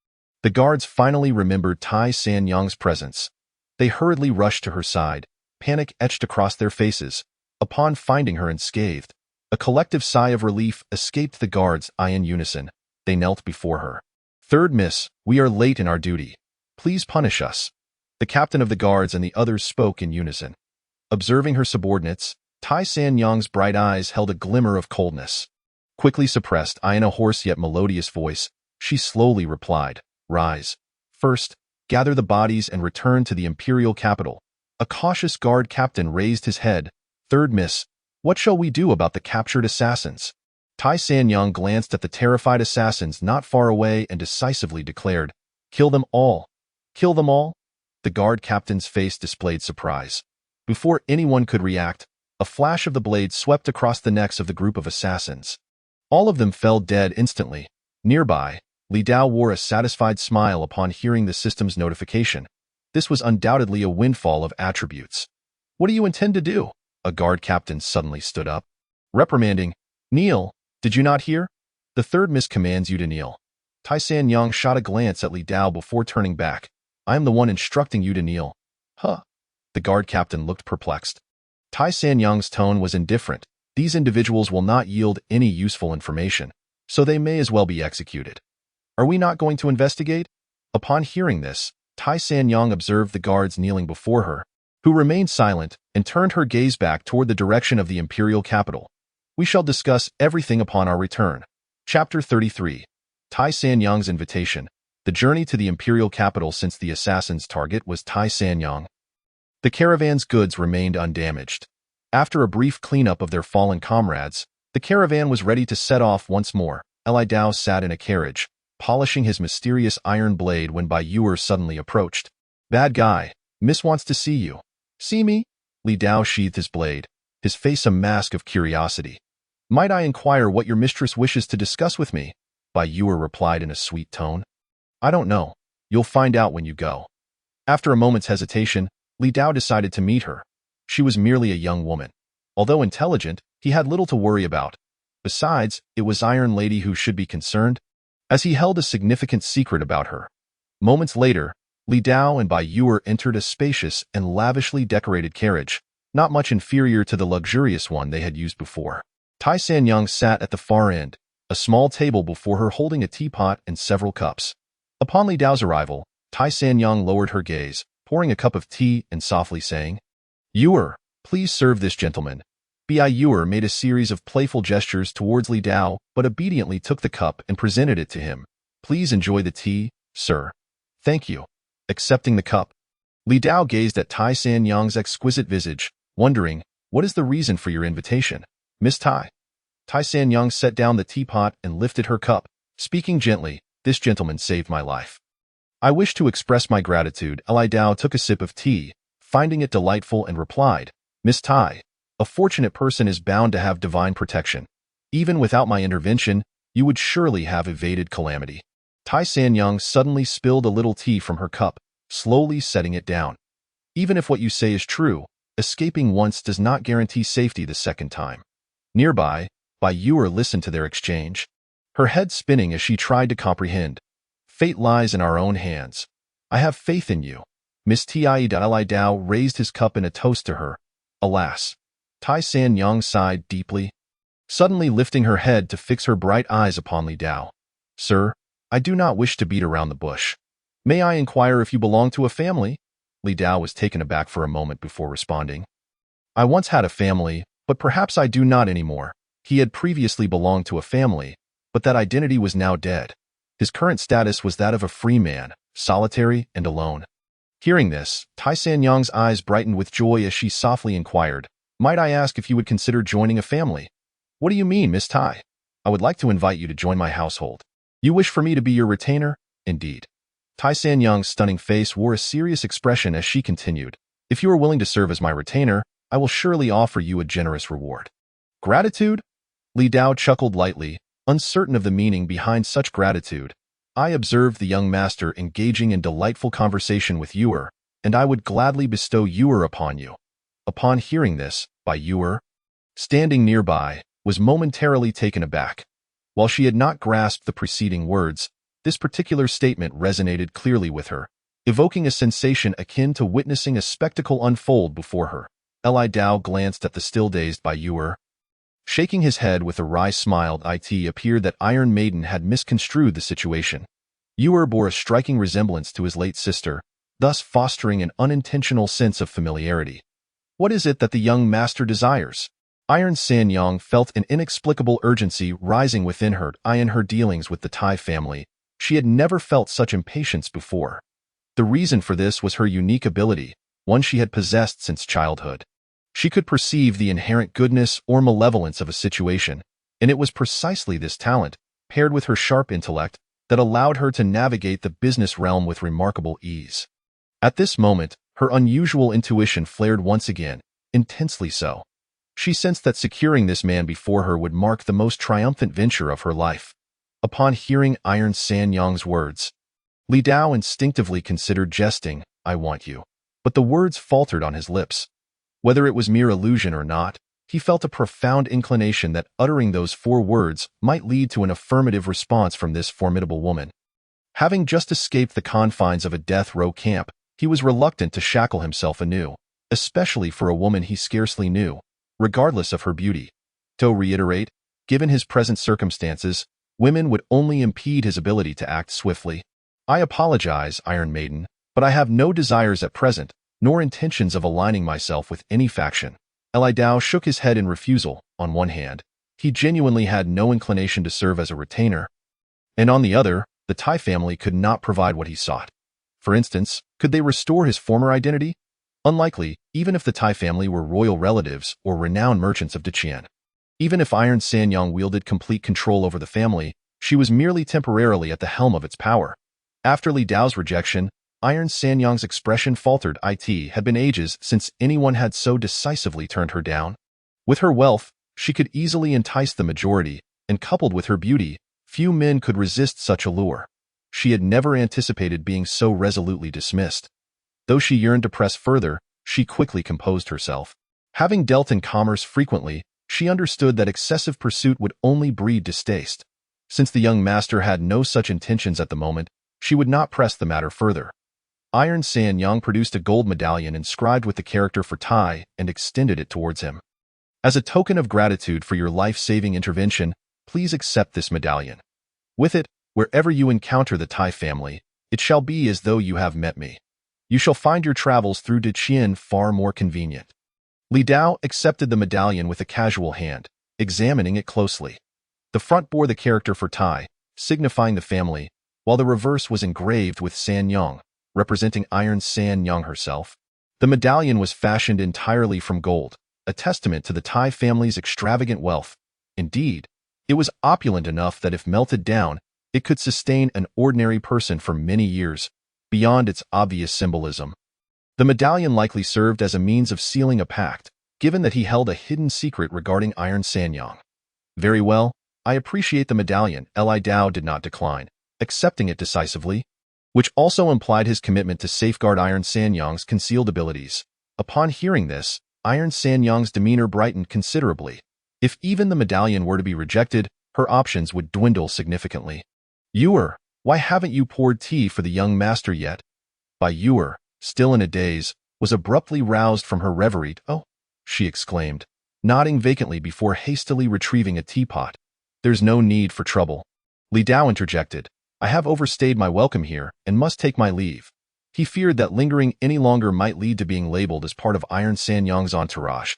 the guards finally remembered Tai Sanyang's presence. They hurriedly rushed to her side, panic etched across their faces. Upon finding her unscathed, a collective sigh of relief escaped the guards' eye in unison. They knelt before her. Third Miss, we are late in our duty. Please punish us. The captain of the guards and the others spoke in unison. Observing her subordinates, Tai Sanyang's bright eyes held a glimmer of coldness. Quickly suppressed in a hoarse yet melodious voice, she slowly replied, Rise. First, gather the bodies and return to the imperial capital. A cautious guard captain raised his head. Third Miss, what shall we do about the captured assassins? Tai Sanyang glanced at the terrified assassins not far away and decisively declared, Kill them all. Kill them all? The guard captain's face displayed surprise. Before anyone could react, a flash of the blade swept across the necks of the group of assassins. All of them fell dead instantly. Nearby, Li Dao wore a satisfied smile upon hearing the system's notification. This was undoubtedly a windfall of attributes. What do you intend to do? A guard captain suddenly stood up. Reprimanding, Kneel, did you not hear? The third Miss commands you to kneel. Tai Sanyang shot a glance at Li Dao before turning back. I am the one instructing you to kneel. Huh. The guard captain looked perplexed. Tai Sanyang's tone was indifferent. These individuals will not yield any useful information, so they may as well be executed. Are we not going to investigate? Upon hearing this, Tai Sanyang observed the guards kneeling before her, who remained silent and turned her gaze back toward the direction of the imperial capital. We shall discuss everything upon our return. Chapter 33. Tai Sanyang's invitation. The journey to the imperial capital since the assassin's target was Tai Sanyang. The caravan's goods remained undamaged. After a brief cleanup of their fallen comrades, the caravan was ready to set off once more. Li Dao sat in a carriage, polishing his mysterious iron blade when Bai Yuer suddenly approached. Bad guy, Miss wants to see you. See me? Li Dao sheathed his blade, his face a mask of curiosity. Might I inquire what your mistress wishes to discuss with me? Bai Yuer replied in a sweet tone. I don't know. You'll find out when you go. After a moment's hesitation, Li Dao decided to meet her. She was merely a young woman. Although intelligent, he had little to worry about. Besides, it was Iron Lady who should be concerned, as he held a significant secret about her. Moments later, Li Dao and Bai Yuer entered a spacious and lavishly decorated carriage, not much inferior to the luxurious one they had used before. Tai Sanyang sat at the far end, a small table before her holding a teapot and several cups. Upon Li Dao's arrival, Tai Sanyang lowered her gaze, pouring a cup of tea and softly saying, Yuer, please serve this gentleman. Bai Yuer made a series of playful gestures towards Li Dao, but obediently took the cup and presented it to him. Please enjoy the tea, sir. Thank you. Accepting the cup, Li Dao gazed at Tai Sanyang's exquisite visage, wondering, what is the reason for your invitation, Miss Tai? Tai Sanyang set down the teapot and lifted her cup, speaking gently, "This gentleman saved my life. I wish to express my gratitude." Li Dao took a sip of tea, finding it delightful, and replied, "Miss Tai, a fortunate person is bound to have divine protection. Even without my intervention, you would surely have evaded calamity." Tai Sanyang suddenly spilled a little tea from her cup, slowly setting it down. "Even if what you say is true, escaping once does not guarantee safety the second time." Nearby, Bai Yuer listened to their exchange, her head spinning as she tried to comprehend. "Fate lies in our own hands. I have faith in you." Miss Ti. Li Dao raised his cup in a toast to her. "Alas." Tai Sanyang sighed deeply, suddenly lifting her head to fix her bright eyes upon Li Dao. "Sir, I do not wish to beat around the bush. May I inquire if you belong to a family?" Li Dao was taken aback for a moment before responding. "I once had a family, but perhaps I do not anymore." He had previously belonged to a family, but that identity was now dead. His current status was that of a free man, solitary and alone. Hearing this, Tai Sanyang's eyes brightened with joy as she softly inquired, "Might I ask if you would consider joining a family?" "What do you mean, Miss Tai?" "I would like to invite you to join my household." "You wish for me to be your retainer?" "Indeed." Tai Sanyang's stunning face wore a serious expression as she continued, "If you are willing to serve as my retainer, I will surely offer you a generous reward." "Gratitude?" Li Dao chuckled lightly, uncertain of the meaning behind such gratitude. "I observed the young master engaging in delightful conversation with Yuer, and I would gladly bestow Yuer upon you." Upon hearing this, Bai Yuer, standing nearby, was momentarily taken aback. While she had not grasped the preceding words, this particular statement resonated clearly with her, evoking a sensation akin to witnessing a spectacle unfold before her. Li Dao glanced at the still-dazed Bai Yuer. Shaking his head with a wry smile, it appeared that Iron Maiden had misconstrued the situation. Yuer bore a striking resemblance to his late sister, thus fostering an unintentional sense of familiarity. What is it that the young master desires? Iron Sanyang felt an inexplicable urgency rising within her. In her dealings with the Tai family, she had never felt such impatience before. The reason for this was her unique ability, one she had possessed since childhood. She could perceive the inherent goodness or malevolence of a situation, and it was precisely this talent, paired with her sharp intellect, that allowed her to navigate the business realm with remarkable ease. At this moment, her unusual intuition flared once again, intensely so. She sensed that securing this man before her would mark the most triumphant venture of her life. Upon hearing Iron Sanyang's words, Li Dao instinctively considered jesting, "I want you." But the words faltered on his lips. Whether it was mere illusion or not, he felt a profound inclination that uttering those 4 words might lead to an affirmative response from this formidable woman. Having just escaped the confines of a death row camp, he was reluctant to shackle himself anew, especially for a woman he scarcely knew, regardless of her beauty. To reiterate, given his present circumstances, women would only impede his ability to act swiftly. "I apologize, Iron Maiden, but I have no desires at present, nor intentions of aligning myself with any faction." Li Dao shook his head in refusal. On one hand, he genuinely had no inclination to serve as a retainer, and on the other, the Tai family could not provide what he sought. For instance, could they restore his former identity? Unlikely, even if the Tai family were royal relatives or renowned merchants of Qian. Even if Iron Sanyang wielded complete control over the family, she was merely temporarily at the helm of its power. After Li Dao's rejection, Iron Sanyang's expression faltered. It had been ages since anyone had so decisively turned her down. With her wealth, she could easily entice the majority, and coupled with her beauty, few men could resist such a lure. She had never anticipated being so resolutely dismissed. Though she yearned to press further, she quickly composed herself. Having dealt in commerce frequently, she understood that excessive pursuit would only breed distaste. Since the young master had no such intentions at the moment, she would not press the matter further. Iron Sanyang produced a gold medallion inscribed with the character for Tai and extended it towards him. "As a token of gratitude for your life-saving intervention, please accept this medallion. With it, wherever you encounter the Tai family, it shall be as though you have met me. You shall find your travels through Qian far more convenient." Li Dao accepted the medallion with a casual hand, examining it closely. The front bore the character for Tai, signifying the family, while the reverse was engraved with Sanyang, representing Iron Sanyang herself. The medallion was fashioned entirely from gold, a testament to the Tai family's extravagant wealth. Indeed, it was opulent enough that if melted down, it could sustain an ordinary person for many years, beyond its obvious symbolism. The medallion likely served as a means of sealing a pact, given that he held a hidden secret regarding Iron Sanyang. Very well, I appreciate the medallion, Li Dao did not decline, accepting it decisively, which also implied his commitment to safeguard Iron Sanyang's concealed abilities. Upon hearing this, Iron Sanyang's demeanor brightened considerably. If even the medallion were to be rejected, her options would dwindle significantly. Yuer, why haven't you poured tea for the young master yet? Bai Yuer, still in a daze, was abruptly roused from her reverie. Oh, she exclaimed, nodding vacantly before hastily retrieving a teapot. There's no need for trouble. Li Dao interjected. I have overstayed my welcome here and must take my leave. He feared that lingering any longer might lead to being labeled as part of Iron Sanyang's entourage.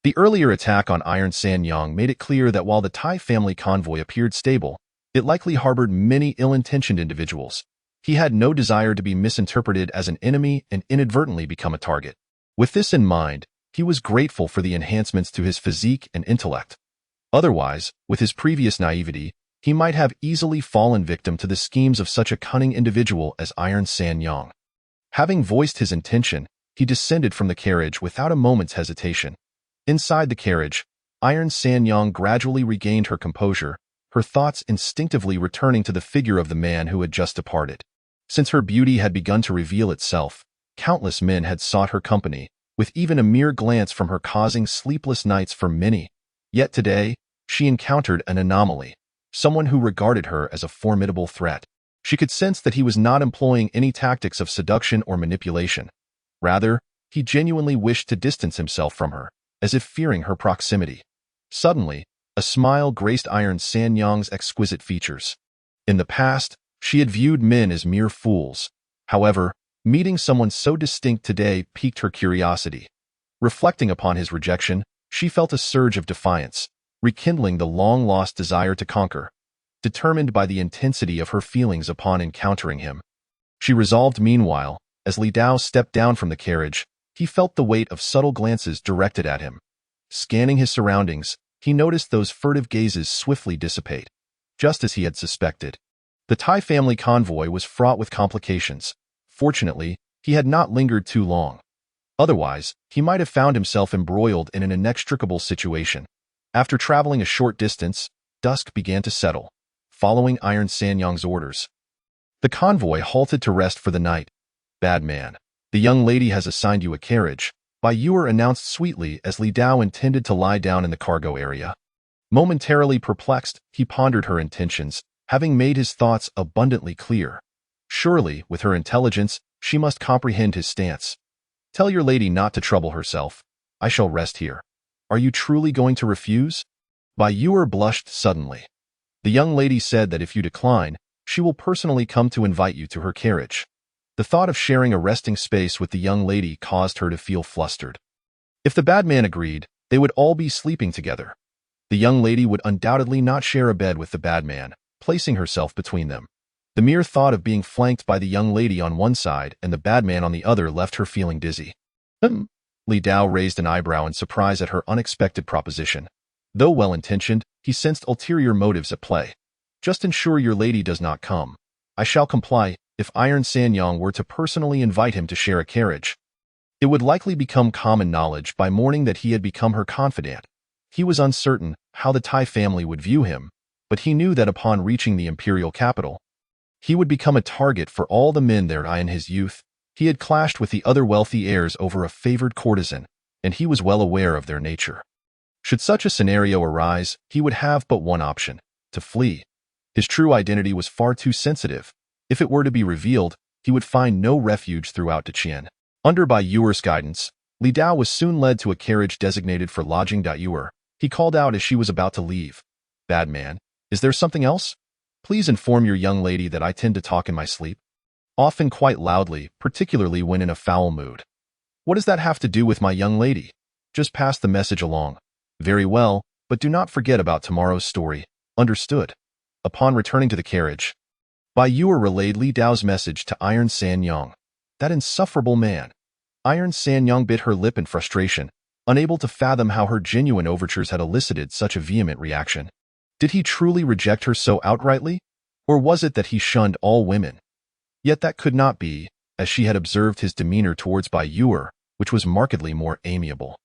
The earlier attack on Iron Sanyang made it clear that while the Tai family convoy appeared stable, it likely harbored many ill-intentioned individuals. He had no desire to be misinterpreted as an enemy and inadvertently become a target. With this in mind, he was grateful for the enhancements to his physique and intellect. Otherwise, with his previous naivety, he might have easily fallen victim to the schemes of such a cunning individual as Iron Sanyang. Having voiced his intention, he descended from the carriage without a moment's hesitation. Inside the carriage, Iron Sanyang gradually regained her composure, her thoughts instinctively returning to the figure of the man who had just departed. Since her beauty had begun to reveal itself, countless men had sought her company, with even a mere glance from her causing sleepless nights for many. Yet today, she encountered an anomaly, someone who regarded her as a formidable threat. She could sense that he was not employing any tactics of seduction or manipulation. Rather, he genuinely wished to distance himself from her, as if fearing her proximity. Suddenly, a smile graced Iron Sanyang's exquisite features. In the past, she had viewed men as mere fools. However, meeting someone so distinct today piqued her curiosity. Reflecting upon his rejection, she felt a surge of defiance, rekindling the long-lost desire to conquer. Determined by the intensity of her feelings upon encountering him, she resolved meanwhile, as Li Dao stepped down from the carriage, he felt the weight of subtle glances directed at him. Scanning his surroundings, he noticed those furtive gazes swiftly dissipate. Just as he had suspected, the Tai family convoy was fraught with complications. Fortunately, he had not lingered too long. Otherwise, he might have found himself embroiled in an inextricable situation. After traveling a short distance, dusk began to settle. Following Iron Sanyang's orders, the convoy halted to rest for the night. Bad man, the young lady has assigned you a carriage, Bai Yuer announced sweetly as Li Dao intended to lie down in the cargo area. Momentarily perplexed, he pondered her intentions, having made his thoughts abundantly clear. Surely, with her intelligence, she must comprehend his stance. Tell your lady not to trouble herself. I shall rest here. Are you truly going to refuse? Bai Yuer blushed suddenly. The young lady said that if you decline, she will personally come to invite you to her carriage. The thought of sharing a resting space with the young lady caused her to feel flustered. If the bad man agreed, they would all be sleeping together. The young lady would undoubtedly not share a bed with the bad man, placing herself between them. The mere thought of being flanked by the young lady on one side and the bad man on the other left her feeling dizzy. Li Dao raised an eyebrow in surprise at her unexpected proposition. Though well-intentioned, he sensed ulterior motives at play. Just ensure your lady does not come. I shall comply. If Iron Sanyang were to personally invite him to share a carriage, it would likely become common knowledge by morning that he had become her confidant. He was uncertain how the Tai family would view him, but he knew that upon reaching the imperial capital, he would become a target for all the men there. In his youth, he had clashed with the other wealthy heirs over a favored courtesan, and he was well aware of their nature. Should such a scenario arise, he would have but one option: to flee. His true identity was far too sensitive. If it were to be revealed, he would find no refuge throughout Qian. Under Bai Yuer's guidance, Li Dao was soon led to a carriage designated for lodging. Yuer, he called out as she was about to leave. Bad man, is there something else? Please inform your young lady that I tend to talk in my sleep. Often quite loudly, particularly when in a foul mood. What does that have to do with my young lady? Just pass the message along. Very well, but do not forget about tomorrow's story. Understood. Upon returning to the carriage, Bai Yuer relayed Li Dao's message to Iron Sanyang. That insufferable man. Iron Sanyang bit her lip in frustration, unable to fathom how her genuine overtures had elicited such a vehement reaction. Did he truly reject her so outrightly? Or was it that he shunned all women? Yet that could not be, as she had observed his demeanor towards Bai Yuer, which was markedly more amiable.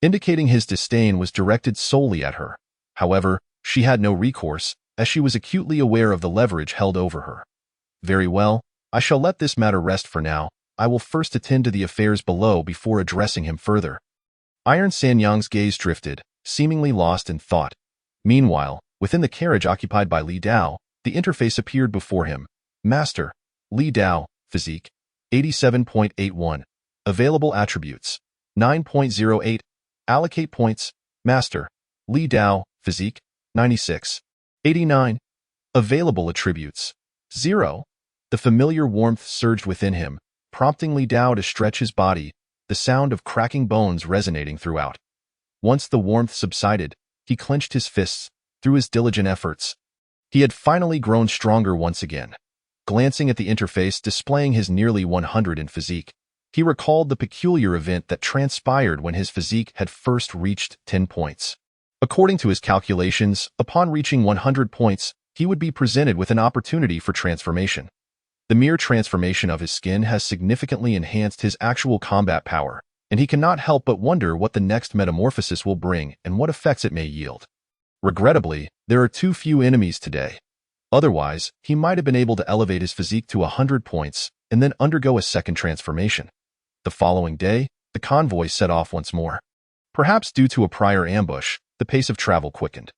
Indicating his disdain was directed solely at her. However, she had no recourse, as she was acutely aware of the leverage held over her. Very well, I shall let this matter rest for now. I will first attend to the affairs below before addressing him further. Iron Sanyang's gaze drifted, seemingly lost in thought. Meanwhile, within the carriage occupied by Li Dao, the interface appeared before him. Master, Li Dao, physique, 87.81. Available attributes, 9.08. Allocate points, Master, Li Dao, physique, 96. 89. Available attributes, 0. The familiar warmth surged within him, prompting Li Dao to stretch his body, the sound of cracking bones resonating throughout. Once the warmth subsided, he clenched his fists, through his diligent efforts. He had finally grown stronger once again. Glancing at the interface displaying his nearly 100 in physique, he recalled the peculiar event that transpired when his physique had first reached 10 points. According to his calculations, upon reaching 100 points, he would be presented with an opportunity for transformation. The mere transformation of his skin has significantly enhanced his actual combat power, and he cannot help but wonder what the next metamorphosis will bring and what effects it may yield. Regrettably, there are too few enemies today. Otherwise, he might have been able to elevate his physique to 100 points and then undergo a second transformation. The following day, the convoy set off once more. Perhaps due to a prior ambush, the pace of travel quickened.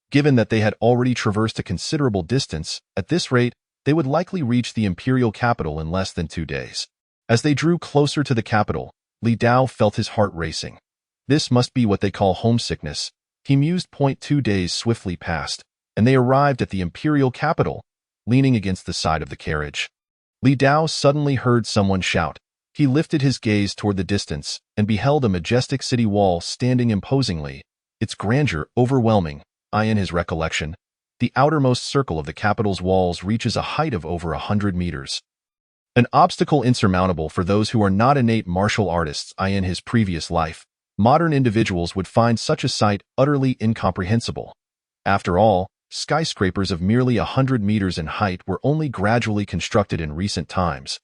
Given that they had already traversed a considerable distance, at this rate, they would likely reach the imperial capital in less than 2 days. As they drew closer to the capital, Li Dao felt his heart racing. This must be what they call homesickness. He mused. 2 days swiftly passed, and they arrived at the imperial capital, leaning against the side of the carriage. Li Dao suddenly heard someone shout. He lifted his gaze toward the distance and beheld a majestic city wall standing imposingly, its grandeur overwhelming. In his recollection, the outermost circle of the capital's walls reaches a height of over 100 meters. An obstacle insurmountable for those who are not innate martial artists. In his previous life, modern individuals would find such a sight utterly incomprehensible. After all, skyscrapers of merely 100 meters in height were only gradually constructed in recent times,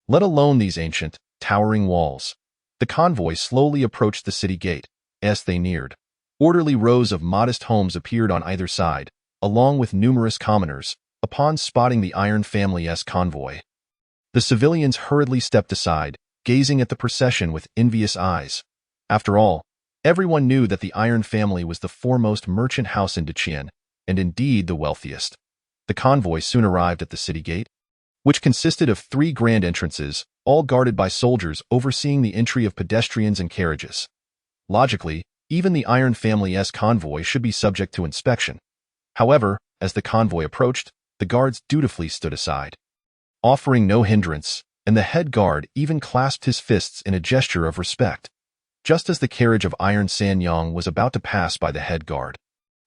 let alone these ancient, towering walls. The convoy slowly approached the city gate. As they neared, orderly rows of modest homes appeared on either side, along with numerous commoners. Upon spotting the Iron family's convoy, the civilians hurriedly stepped aside, gazing at the procession with envious eyes. After all, everyone knew that the Iron family was the foremost merchant house in Qian, and indeed the wealthiest. The convoy soon arrived at the city gate, which consisted of 3 grand entrances, all guarded by soldiers overseeing the entry of pedestrians and carriages. Logically, even the Iron family's convoy should be subject to inspection. However, as the convoy approached, the guards dutifully stood aside, offering no hindrance, and the head guard even clasped his fists in a gesture of respect. Just as the carriage of Iron Sanyang was about to pass by the head guard,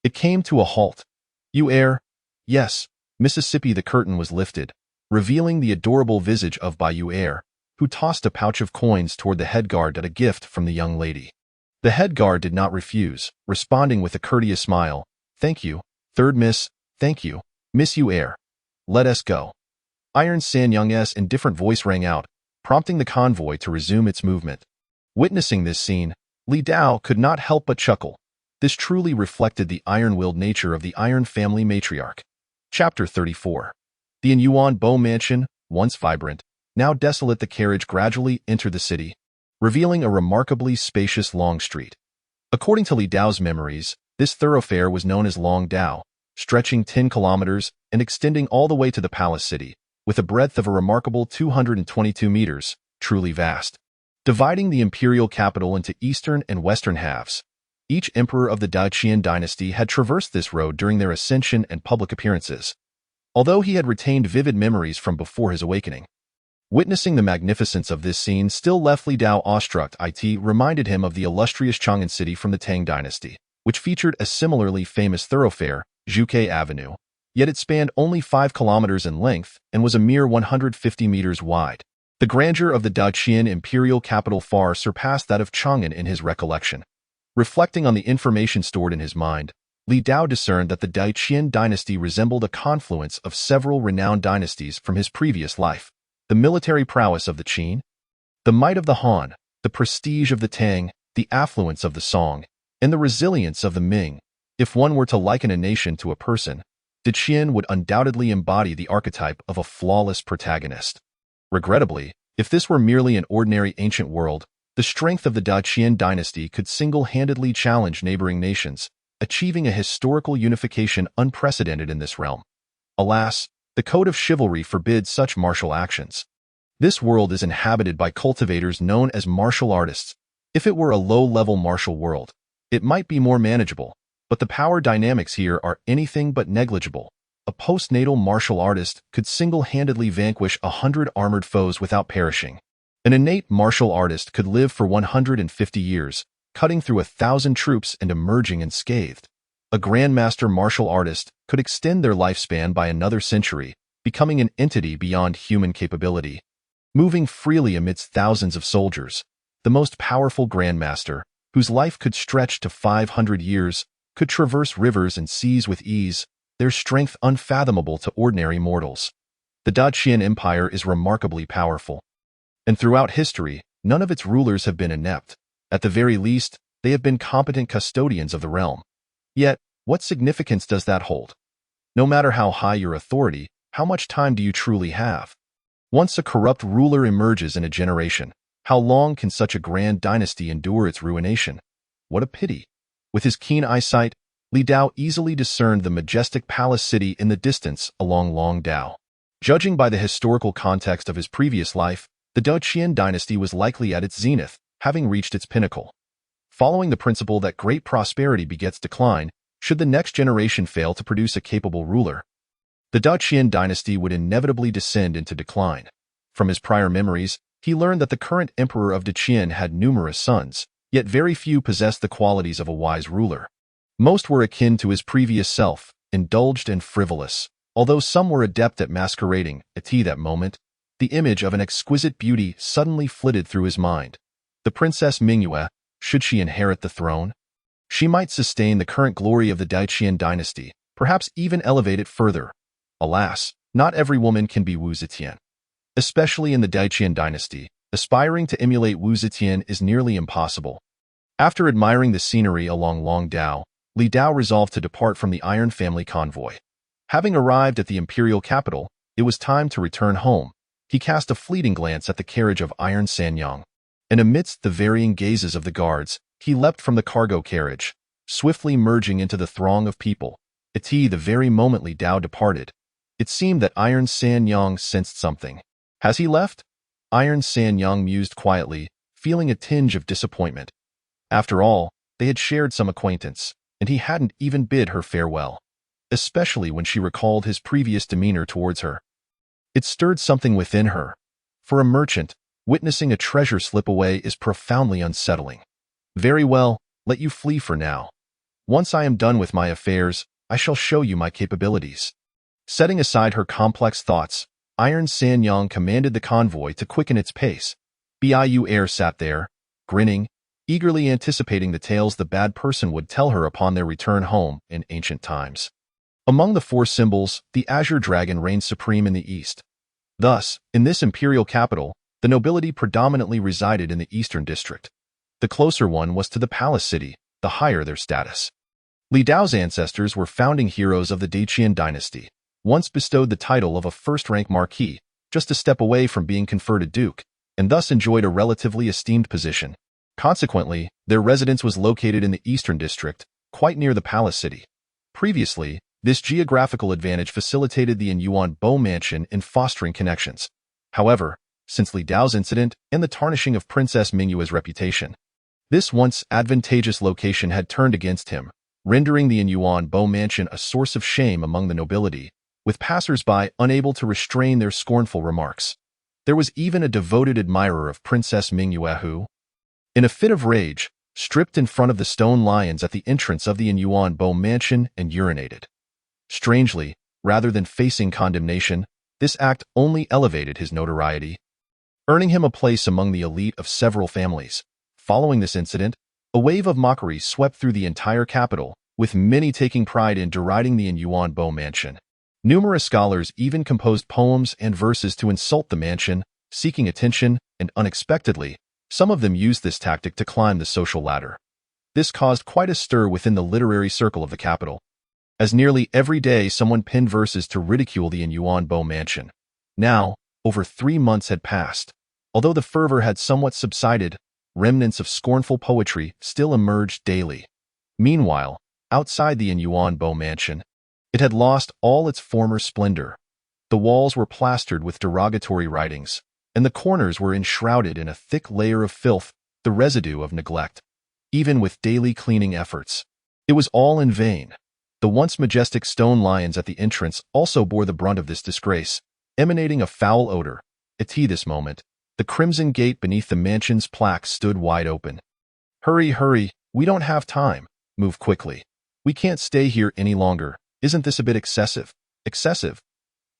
it came to a halt. "You heir?" "Yes, Mississippi." The curtain was lifted, revealing the adorable visage of Bai Yuer, who tossed a pouch of coins toward the head guard as a gift from the young lady. The head guard did not refuse, responding with a courteous smile. "Thank you, third miss, thank you, Miss Yuer. Let us go." Iron Sanyang's indifferent voice rang out, prompting the convoy to resume its movement. Witnessing this scene, Li Dao could not help but chuckle. This truly reflected the iron-willed nature of the Iron family matriarch. Chapter 34. The Yuan Bo mansion, once vibrant, now desolate. The carriage gradually entered the city, revealing a remarkably spacious long street. According to Li Dao's memories, this thoroughfare was known as Long Dao, stretching 10 kilometers and extending all the way to the palace city, with a breadth of a remarkable 222 meters, truly vast. Dividing the imperial capital into eastern and western halves, each emperor of the Qian Dynasty had traversed this road during their ascension and public appearances, although he had retained vivid memories from before his awakening. Witnessing the magnificence of this scene still left Li Dao awestruck. It reminded him of the illustrious Chang'an city from the Tang Dynasty, which featured a similarly famous thoroughfare, Zhuke Avenue, yet it spanned only 5 kilometers in length and was a mere 150 meters wide. The grandeur of the Daqian imperial capital far surpassed that of Chang'an in his recollection. Reflecting on the information stored in his mind, Li Dao discerned that the Qian Dynasty resembled a confluence of several renowned dynasties from his previous life. The military prowess of the Qin, the might of the Han, the prestige of the Tang, the affluence of the Song, and the resilience of the Ming. If one were to liken a nation to a person, the Qin would undoubtedly embody the archetype of a flawless protagonist. Regrettably, if this were merely an ordinary ancient world, the strength of the Qian dynasty could single-handedly challenge neighboring nations, achieving a historical unification unprecedented in this realm. Alas, the code of chivalry forbids such martial actions. This world is inhabited by cultivators known as martial artists. If it were a low-level martial world, it might be more manageable, but the power dynamics here are anything but negligible. A postnatal martial artist could single-handedly vanquish 100 armored foes without perishing. An innate martial artist could live for 150 years, cutting through 1,000 troops and emerging unscathed. A grandmaster martial artist could extend their lifespan by another century, becoming an entity beyond human capability. Moving freely amidst thousands of soldiers, the most powerful grandmaster, whose life could stretch to 500 years, could traverse rivers and seas with ease, their strength unfathomable to ordinary mortals. The Qian Empire is remarkably powerful, and throughout history, none of its rulers have been inept. At the very least, they have been competent custodians of the realm. Yet, what significance does that hold? No matter how high your authority, how much time do you truly have? Once a corrupt ruler emerges in a generation, how long can such a grand dynasty endure its ruination? What a pity! With his keen eyesight, Li Dao easily discerned the majestic palace city in the distance along Long Dao. Judging by the historical context of his previous life, the Qian dynasty was likely at its zenith, having reached its pinnacle. Following the principle that great prosperity begets decline, should the next generation fail to produce a capable ruler, the Qian dynasty would inevitably descend into decline. From his prior memories, he learned that the current emperor of Qin had numerous sons, yet very few possessed the qualities of a wise ruler. Most were akin to his previous self, indulged and frivolous, although some were adept at masquerading. At that moment, the image of an exquisite beauty suddenly flitted through his mind. The Princess Mingyue, should she inherit the throne? She might sustain the current glory of the Qian dynasty, perhaps even elevate it further. Alas, not every woman can be Wu Zetian. Especially in the Qian dynasty, aspiring to emulate Wu Zetian is nearly impossible. After admiring the scenery along Long Dao, Li Dao resolved to depart from the Iron family convoy. Having arrived at the imperial capital, it was time to return home. He cast a fleeting glance at the carriage of Iron Sanyang, and amidst the varying gazes of the guards, he leapt from the cargo carriage, swiftly merging into the throng of people. At the very moment Li Dao departed, it seemed that Iron Sanyang sensed something. Has he left? Iron Sanyang mused quietly, feeling a tinge of disappointment. After all, they had shared some acquaintance, and he hadn't even bid her farewell, especially when she recalled his previous demeanor towards her. It stirred something within her. For a merchant, witnessing a treasure slip away is profoundly unsettling. Very well, let you flee for now. Once I am done with my affairs, I shall show you my capabilities. Setting aside her complex thoughts, Iron Sanyang commanded the convoy to quicken its pace. Biu Air sat there, grinning, eagerly anticipating the tales the bad person would tell her upon their return home in ancient times. Among the four symbols, the azure dragon reigned supreme in the east. Thus, in this imperial capital, the nobility predominantly resided in the eastern district. The closer one was to the palace city, the higher their status. Li Dao's ancestors were founding heroes of the Qian dynasty, once bestowed the title of a first-rank marquis, just a step away from being conferred a duke, and thus enjoyed a relatively esteemed position. Consequently, their residence was located in the eastern district, quite near the palace city. Previously, this geographical advantage facilitated the Yuan Bo mansion in fostering connections. However, since Li Dao's incident and the tarnishing of Princess Mingyue's reputation, this once advantageous location had turned against him, rendering the Yuan Bo mansion a source of shame among the nobility, with passers-by unable to restrain their scornful remarks. There was even a devoted admirer of Princess Mingyue who, in a fit of rage, stripped in front of the stone lions at the entrance of the Yuan Bo mansion and urinated. Strangely, rather than facing condemnation, this act only elevated his notoriety, earning him a place among the elite of several families. Following this incident, A wave of mockery swept through the entire capital, with many taking pride in deriding the Invincible mansion. Numerous scholars even composed poems and verses to insult the mansion, seeking attention, and unexpectedly, some of them used this tactic to climb the social ladder. This caused quite a stir within the literary circle of the capital, as nearly every day someone penned verses to ridicule the Invincible mansion. Now, over 3 months had passed. Although the fervor had somewhat subsided, remnants of scornful poetry still emerged daily. Meanwhile, outside the Invincible mansion, it had lost all its former splendor. The walls were plastered with derogatory writings, and the corners were enshrouded in a thick layer of filth, the residue of neglect. Even with daily cleaning efforts, it was all in vain. The once majestic stone lions at the entrance also bore the brunt of this disgrace, emanating a foul odor. At this moment, the crimson gate beneath the mansion's plaque stood wide open. "Hurry, hurry, we don't have time. Move quickly. We can't stay here any longer. Isn't this a bit excessive? Excessive?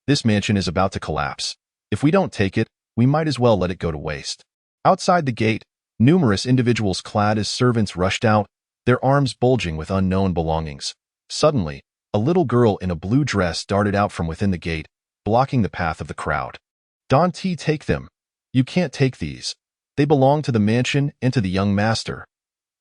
This mansion is about to collapse. If we don't take it, we might as well let it go to waste." Outside the gate, numerous individuals clad as servants rushed out, their arms bulging with unknown belongings. Suddenly, a little girl in a blue dress darted out from within the gate, blocking the path of the crowd. "Don't take them. You can't take these. They belong to the mansion and to the young master."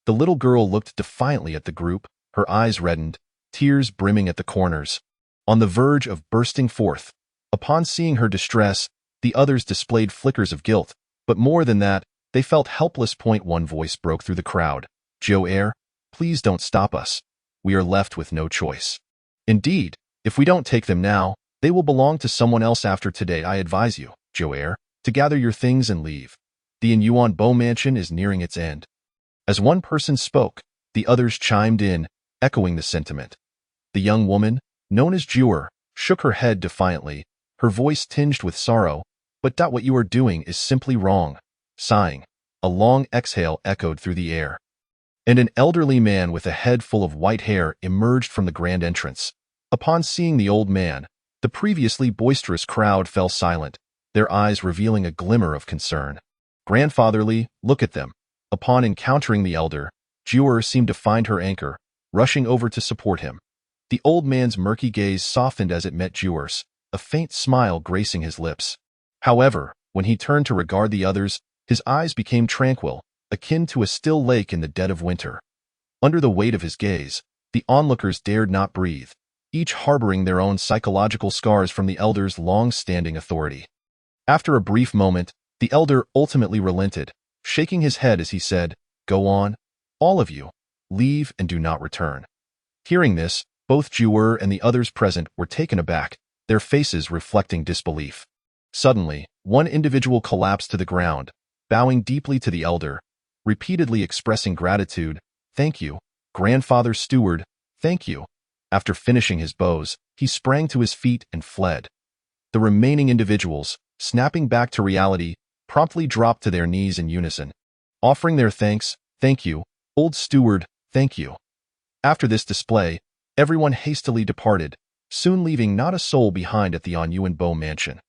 The little girl looked defiantly at the group, her eyes reddened, tears brimming at the corners, on the verge of bursting forth. Upon seeing her distress, the others displayed flickers of guilt, but more than that, they felt helpless. One voice broke through the crowd. "Joer, please don't stop us. We are left with no choice. Indeed, if we don't take them now, they will belong to someone else after today. I advise you, Joer, to gather your things and leave. The Invincible mansion is nearing its end." As one person spoke, the others chimed in, echoing the sentiment. The young woman, known as Joer, shook her head defiantly, her voice tinged with sorrow. "But what you are doing is simply wrong." Sighing, a long exhale echoed through the air, and an elderly man with a head full of white hair emerged from the grand entrance. Upon seeing the old man, the previously boisterous crowd fell silent, their eyes revealing a glimmer of concern. "Grandfatherly, look at them." Upon encountering the elder, Joer seemed to find her anchor, rushing over to support him. The old man's murky gaze softened as it met Joer's, a faint smile gracing his lips. However, when he turned to regard the others, his eyes became tranquil, akin to a still lake in the dead of winter. Under the weight of his gaze, the onlookers dared not breathe, each harboring their own psychological scars from the elder's long-standing authority. After a brief moment, the elder ultimately relented, shaking his head as he said, "Go on, all of you. Leave and do not return." Hearing this, both Joer and the others present were taken aback, their faces reflecting disbelief. Suddenly, one individual collapsed to the ground, bowing deeply to the elder, repeatedly expressing gratitude. "Thank you, Grandfather Steward, thank you." After finishing his bows, he sprang to his feet and fled. The remaining individuals, snapping back to reality, promptly dropped to their knees in unison, offering their thanks. "Thank you, old steward, thank you." After this display, everyone hastily departed, soon leaving not a soul behind at the Invincible mansion.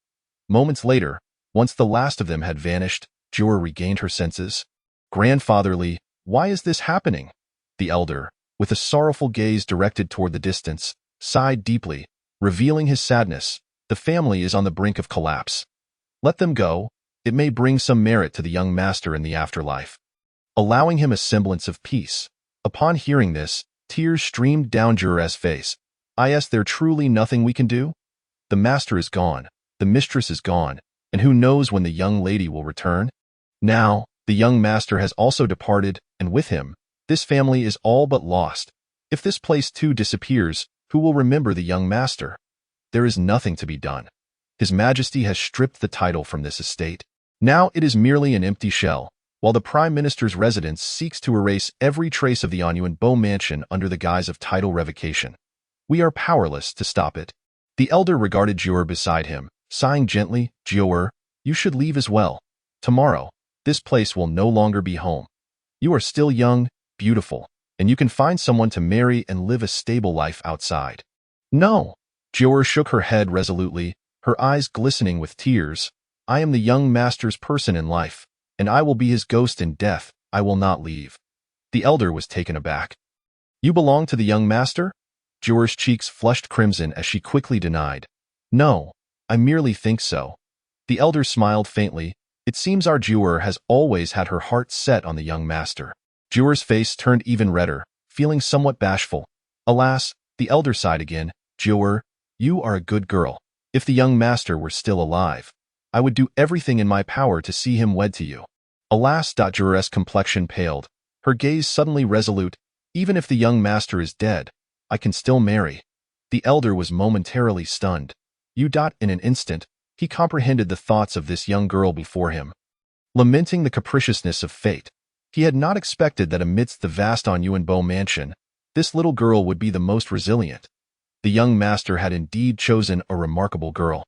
Moments later, once the last of them had vanished, Joer regained her senses. "Grandfatherly, why is this happening?" The elder, with a sorrowful gaze directed toward the distance, sighed deeply, revealing his sadness. "The family is on the brink of collapse. Let them go. It may bring some merit to the young master in the afterlife, allowing him a semblance of peace." Upon hearing this, tears streamed down Joer's face. "Is there truly nothing we can do? The master is gone, the mistress is gone, and who knows when the young lady will return? Now, the young master has also departed, and with him, this family is all but lost. If this place too disappears, who will remember the young master? There is nothing to be done. His Majesty has stripped the title from this estate. Now it is merely an empty shell, while the Prime Minister's residence seeks to erase every trace of the Invincible mansion under the guise of title revocation. We are powerless to stop it." The elder regarded Joer beside him, sighing gently. "Joer, you should leave as well. Tomorrow, this place will no longer be home. You are still young, beautiful, and you can find someone to marry and live a stable life outside." "No." Joer shook her head resolutely, her eyes glistening with tears. "I am the young master's person in life, and I will be his ghost in death. I will not leave." The elder was taken aback. You belong to the young master? Jewer's cheeks flushed crimson as she quickly denied. No, I merely think so. The elder smiled faintly. It seems our Jewer has always had her heart set on the young master. Jewer's face turned even redder, feeling somewhat bashful. Alas, the elder sighed again. Jewer, you are a good girl. If the young master were still alive, I would do everything in my power to see him wed to you. Alas, Jewer's complexion paled, her gaze suddenly resolute. Even if the young master is dead, I can still marry. The elder was momentarily stunned. In an instant, he comprehended the thoughts of this young girl before him. Lamenting the capriciousness of fate, he had not expected that amidst the vast Yuanbo mansion, this little girl would be the most resilient. The young master had indeed chosen a remarkable girl.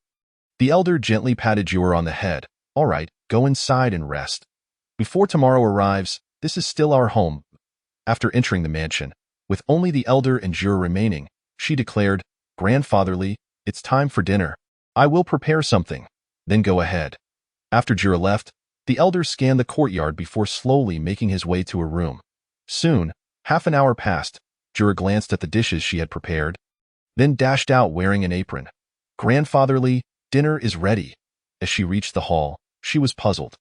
The elder gently patted Jewer on the head. All right, go inside and rest. Before tomorrow arrives, this is still our home. After entering the mansion, with only the elder and Jewer remaining, she declared, Grandfatherly, it's time for dinner. I will prepare something. Then go ahead. After Jewer left, the elder scanned the courtyard before slowly making his way to her room. Soon, half an hour passed. Jewer glanced at the dishes she had prepared, then dashed out wearing an apron. Grandfatherly, dinner is ready. As she reached the hall, she was puzzled.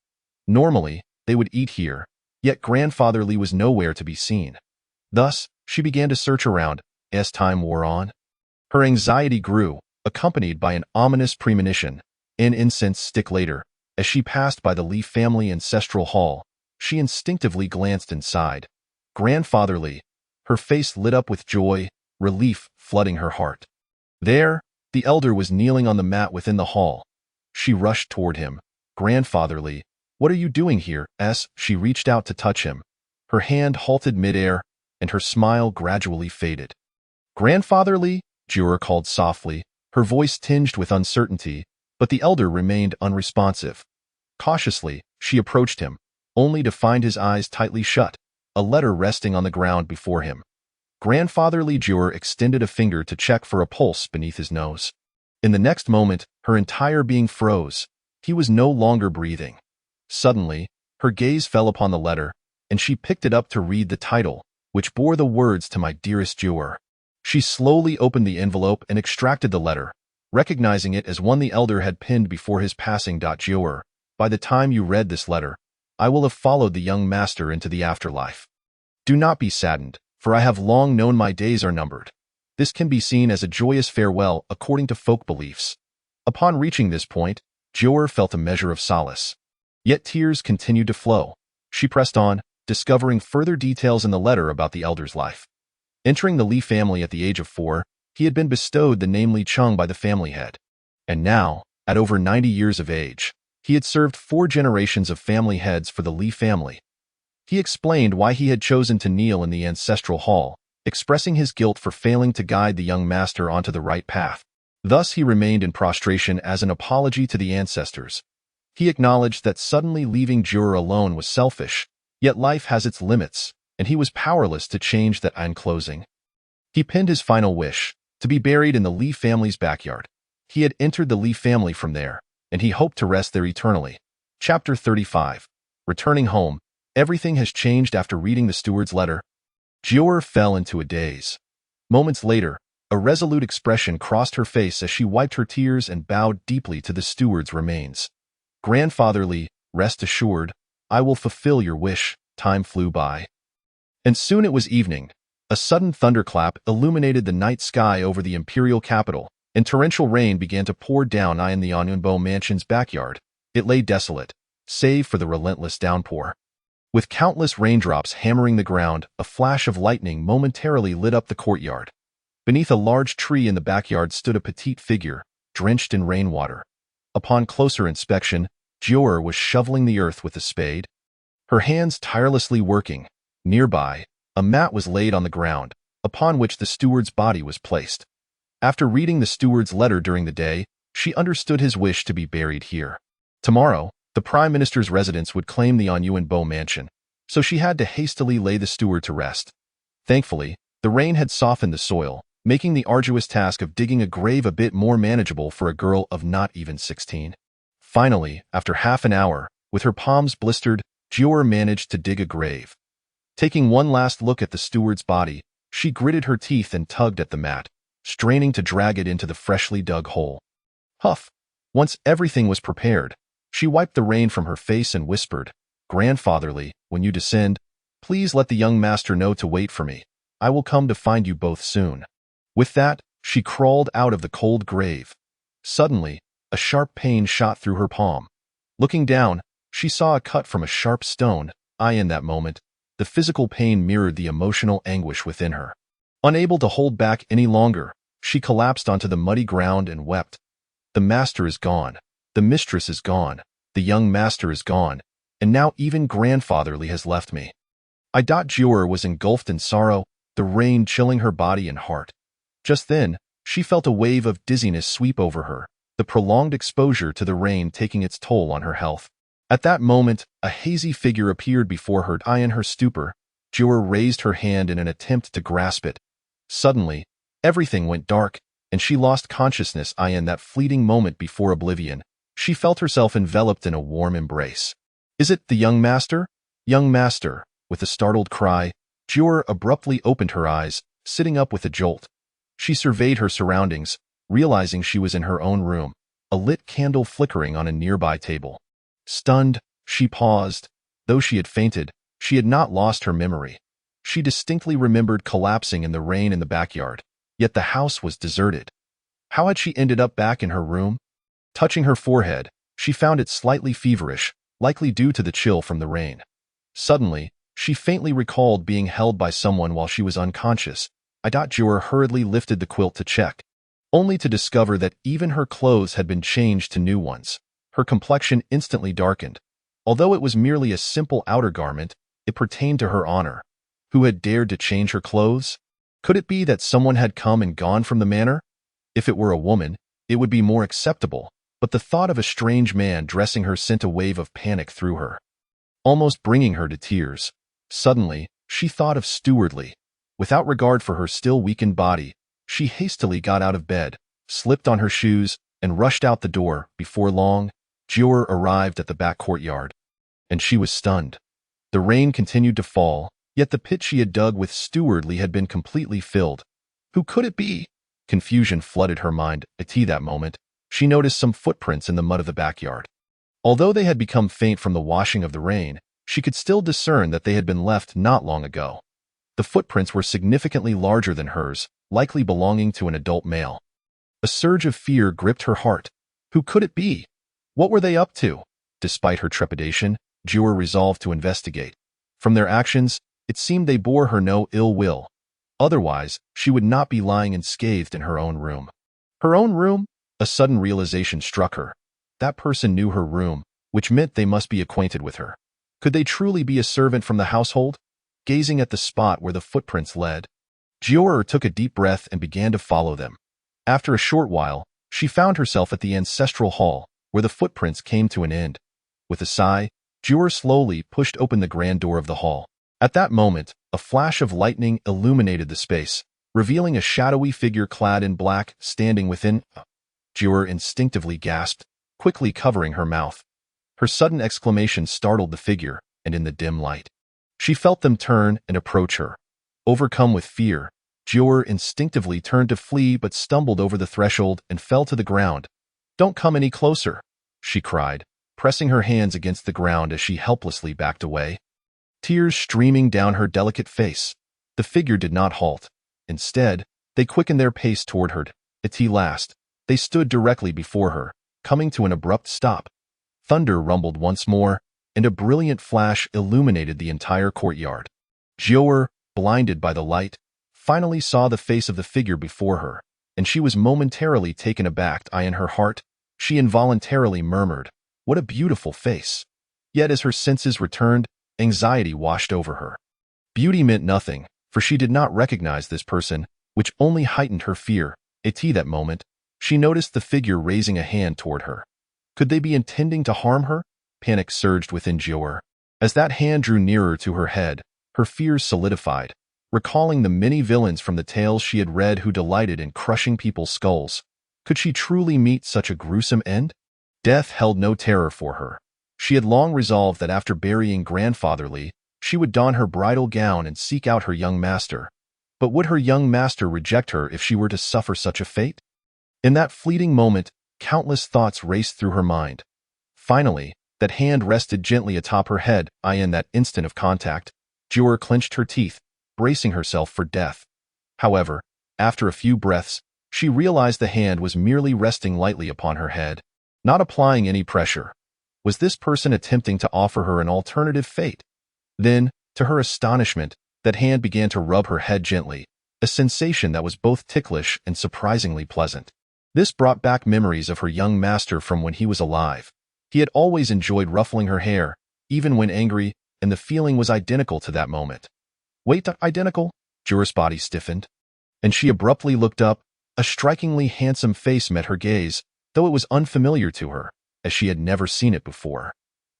Normally, they would eat here, yet Grandfatherly was nowhere to be seen. Thus, she began to search around. As time wore on, her anxiety grew, accompanied by an ominous premonition. An incense stick later, as she passed by the Li family ancestral hall, she instinctively glanced inside. Grandfatherly, her face lit up with joy, relief flooding her heart. There, the elder was kneeling on the mat within the hall. She rushed toward him. Grandfatherly, what are you doing here? She reached out to touch him. Her hand halted midair, and her smile gradually faded. Grandfatherly, Jewer called softly, her voice tinged with uncertainty, but the elder remained unresponsive. Cautiously, she approached him, only to find his eyes tightly shut, a letter resting on the ground before him. Grandfatherly Jewer extended a finger to check for a pulse beneath his nose. In the next moment, her entire being froze. He was no longer breathing. Suddenly, her gaze fell upon the letter, and she picked it up to read the title, which bore the words to my dearest Jewer. She slowly opened the envelope and extracted the letter, recognizing it as one the elder had penned before his passing. Jewer, by the time you read this letter, I will have followed the young master into the afterlife. Do not be saddened, for I have long known my days are numbered. This can be seen as a joyous farewell according to folk beliefs. Upon reaching this point, Jewer felt a measure of solace. Yet tears continued to flow. She pressed on, discovering further details in the letter about the elder's life. Entering the Li family at the age of 4, he had been bestowed the name Li Cheng by the family head. And now, at over 90 years of age, he had served 4 generations of family heads for the Li family. He explained why he had chosen to kneel in the ancestral hall, expressing his guilt for failing to guide the young master onto the right path. Thus he remained in prostration as an apology to the ancestors. He acknowledged that suddenly leaving Jewer alone was selfish, yet life has its limits, and he was powerless to change that in closing. He penned his final wish, to be buried in the Li family's backyard. He had entered the Li family from there, and he hoped to rest there eternally. Chapter 35. Returning home, everything has changed after reading the steward's letter. Jewer fell into a daze. Moments later, a resolute expression crossed her face as she wiped her tears and bowed deeply to the steward's remains. Grandfatherly, rest assured, I will fulfill your wish. Time flew by. And soon it was evening. A sudden thunderclap illuminated the night sky over the imperial capital, and torrential rain began to pour down in the Yuanbo mansion's backyard. It lay desolate, save for the relentless downpour. With countless raindrops hammering the ground, a flash of lightning momentarily lit up the courtyard. Beneath a large tree in the backyard stood a petite figure, drenched in rainwater. Upon closer inspection, Jewer was shoveling the earth with a spade, her hands tirelessly working. Nearby, a mat was laid on the ground, upon which the steward's body was placed. After reading the steward's letter during the day, she understood his wish to be buried here. Tomorrow, the Prime Minister's residence would claim the Yuanbo mansion, so she had to hastily lay the steward to rest. Thankfully, the rain had softened the soil, making the arduous task of digging a grave a bit more manageable for a girl of not even 16. Finally, after half an hour, with her palms blistered, Jewer managed to dig a grave. Taking one last look at the steward's body, she gritted her teeth and tugged at the mat, straining to drag it into the freshly dug hole. Huff! Once everything was prepared, she wiped the rain from her face and whispered, "Grandfatherly, when you descend, please let the young master know to wait for me. I will come to find you both soon." With that, she crawled out of the cold grave. Suddenly, a sharp pain shot through her palm. Looking down, she saw a cut from a sharp stone. In that moment, the physical pain mirrored the emotional anguish within her. Unable to hold back any longer, she collapsed onto the muddy ground and wept. "The master is gone. The mistress is gone. The young master is gone. And now even grandfatherly has left me." Jior was engulfed in sorrow, the rain chilling her body and heart. Just then, she felt a wave of dizziness sweep over her, the prolonged exposure to the rain taking its toll on her health. At that moment, a hazy figure appeared before her. In her stupor, Jior raised her hand in an attempt to grasp it. Suddenly, everything went dark, and she lost consciousness. In that fleeting moment before oblivion, she felt herself enveloped in a warm embrace. "Is it the young master? Young master?" With a startled cry, Jior abruptly opened her eyes, sitting up with a jolt. She surveyed her surroundings, realizing she was in her own room, a lit candle flickering on a nearby table. Stunned, she paused. Though she had fainted, she had not lost her memory. She distinctly remembered collapsing in the rain in the backyard, yet the house was deserted. How had she ended up back in her room? Touching her forehead, she found it slightly feverish, likely due to the chill from the rain. Suddenly, she faintly recalled being held by someone while she was unconscious. Jior hurriedly lifted the quilt to check, only to discover that even her clothes had been changed to new ones. Her complexion instantly darkened. Although it was merely a simple outer garment, it pertained to her honor. Who had dared to change her clothes? Could it be that someone had come and gone from the manor? If it were a woman, it would be more acceptable, but the thought of a strange man dressing her sent a wave of panic through her, almost bringing her to tears. Suddenly, she thought of Stewardly. Without regard for her still weakened body, she hastily got out of bed, slipped on her shoes, and rushed out the door. Before long, Jior arrived at the back courtyard, and she was stunned. The rain continued to fall, yet the pit she had dug with Stewardly had been completely filled. Who could it be? Confusion flooded her mind. At that moment, she noticed some footprints in the mud of the backyard. Although they had become faint from the washing of the rain, she could still discern that they had been left not long ago. The footprints were significantly larger than hers, likely belonging to an adult male. A surge of fear gripped her heart. Who could it be? What were they up to? Despite her trepidation, Jior resolved to investigate. From their actions, it seemed they bore her no ill will. Otherwise, she would not be lying unscathed in her own room. Her own room? A sudden realization struck her. That person knew her room, which meant they must be acquainted with her. Could they truly be a servant from the household? Gazing at the spot where the footprints led, Jior took a deep breath and began to follow them. After a short while, she found herself at the ancestral hall, where the footprints came to an end. With a sigh, Jior slowly pushed open the grand door of the hall. At that moment, a flash of lightning illuminated the space, revealing a shadowy figure clad in black standing within. Jior instinctively gasped, quickly covering her mouth. Her sudden exclamation startled the figure, and in the dim light, she felt them turn and approach her. Overcome with fear, Jior instinctively turned to flee but stumbled over the threshold and fell to the ground. "Don't come any closer," she cried, pressing her hands against the ground as she helplessly backed away. Tears streaming down her delicate face. The figure did not halt. Instead, they quickened their pace toward her. At last, they stood directly before her, coming to an abrupt stop. Thunder rumbled once more, and a brilliant flash illuminated the entire courtyard. Jior, blinded by the light, finally saw the face of the figure before her, and she was momentarily taken aback. In her heart, she involuntarily murmured, "What a beautiful face." Yet as her senses returned, anxiety washed over her. Beauty meant nothing, for she did not recognize this person, which only heightened her fear. At that moment, she noticed the figure raising a hand toward her. Could they be intending to harm her? Panic surged within Jior. As that hand drew nearer to her head, her fears solidified. Recalling the many villains from the tales she had read who delighted in crushing people's skulls, could she truly meet such a gruesome end? Death held no terror for her. She had long resolved that after burying grandfatherly, She would don her bridal gown and seek out her young master. But would her young master reject her if she were to suffer such a fate? In that fleeting moment, countless thoughts raced through her mind. Finally, that hand rested gently atop her head. In that instant of contact, Jur clenched her teeth, bracing herself for death. However, after a few breaths, she realized the hand was merely resting lightly upon her head, not applying any pressure. Was this person attempting to offer her an alternative fate? Then, to her astonishment, that hand began to rub her head gently, a sensation that was both ticklish and surprisingly pleasant. This brought back memories of her young master from when he was alive. He had always enjoyed ruffling her hair, even when angry, and the feeling was identical to that moment. Wait, identical? Jur's body stiffened, and she abruptly looked up. A strikingly handsome face met her gaze, though it was unfamiliar to her, as she had never seen it before.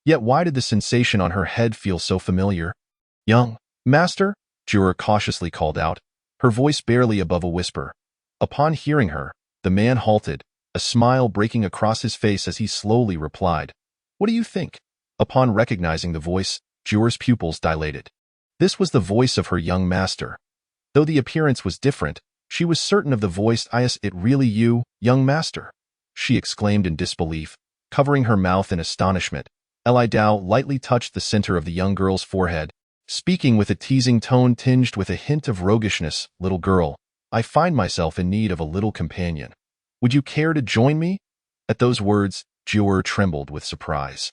Yet why did the sensation on her head feel so familiar? Young master? Jur cautiously called out, her voice barely above a whisper. Upon hearing her, the man halted, a smile breaking across his face as he slowly replied, "What do you think?" Upon recognizing the voice, Jur's pupils dilated. This was the voice of her young master. Though the appearance was different, she was certain of the voice. "Is it really you, young master?" she exclaimed in disbelief, covering her mouth in astonishment. Li Dao lightly touched the center of the young girl's forehead, speaking with a teasing tone tinged with a hint of roguishness. "Little girl, I find myself in need of a little companion. Would you care to join me?" At those words, Jur trembled with surprise.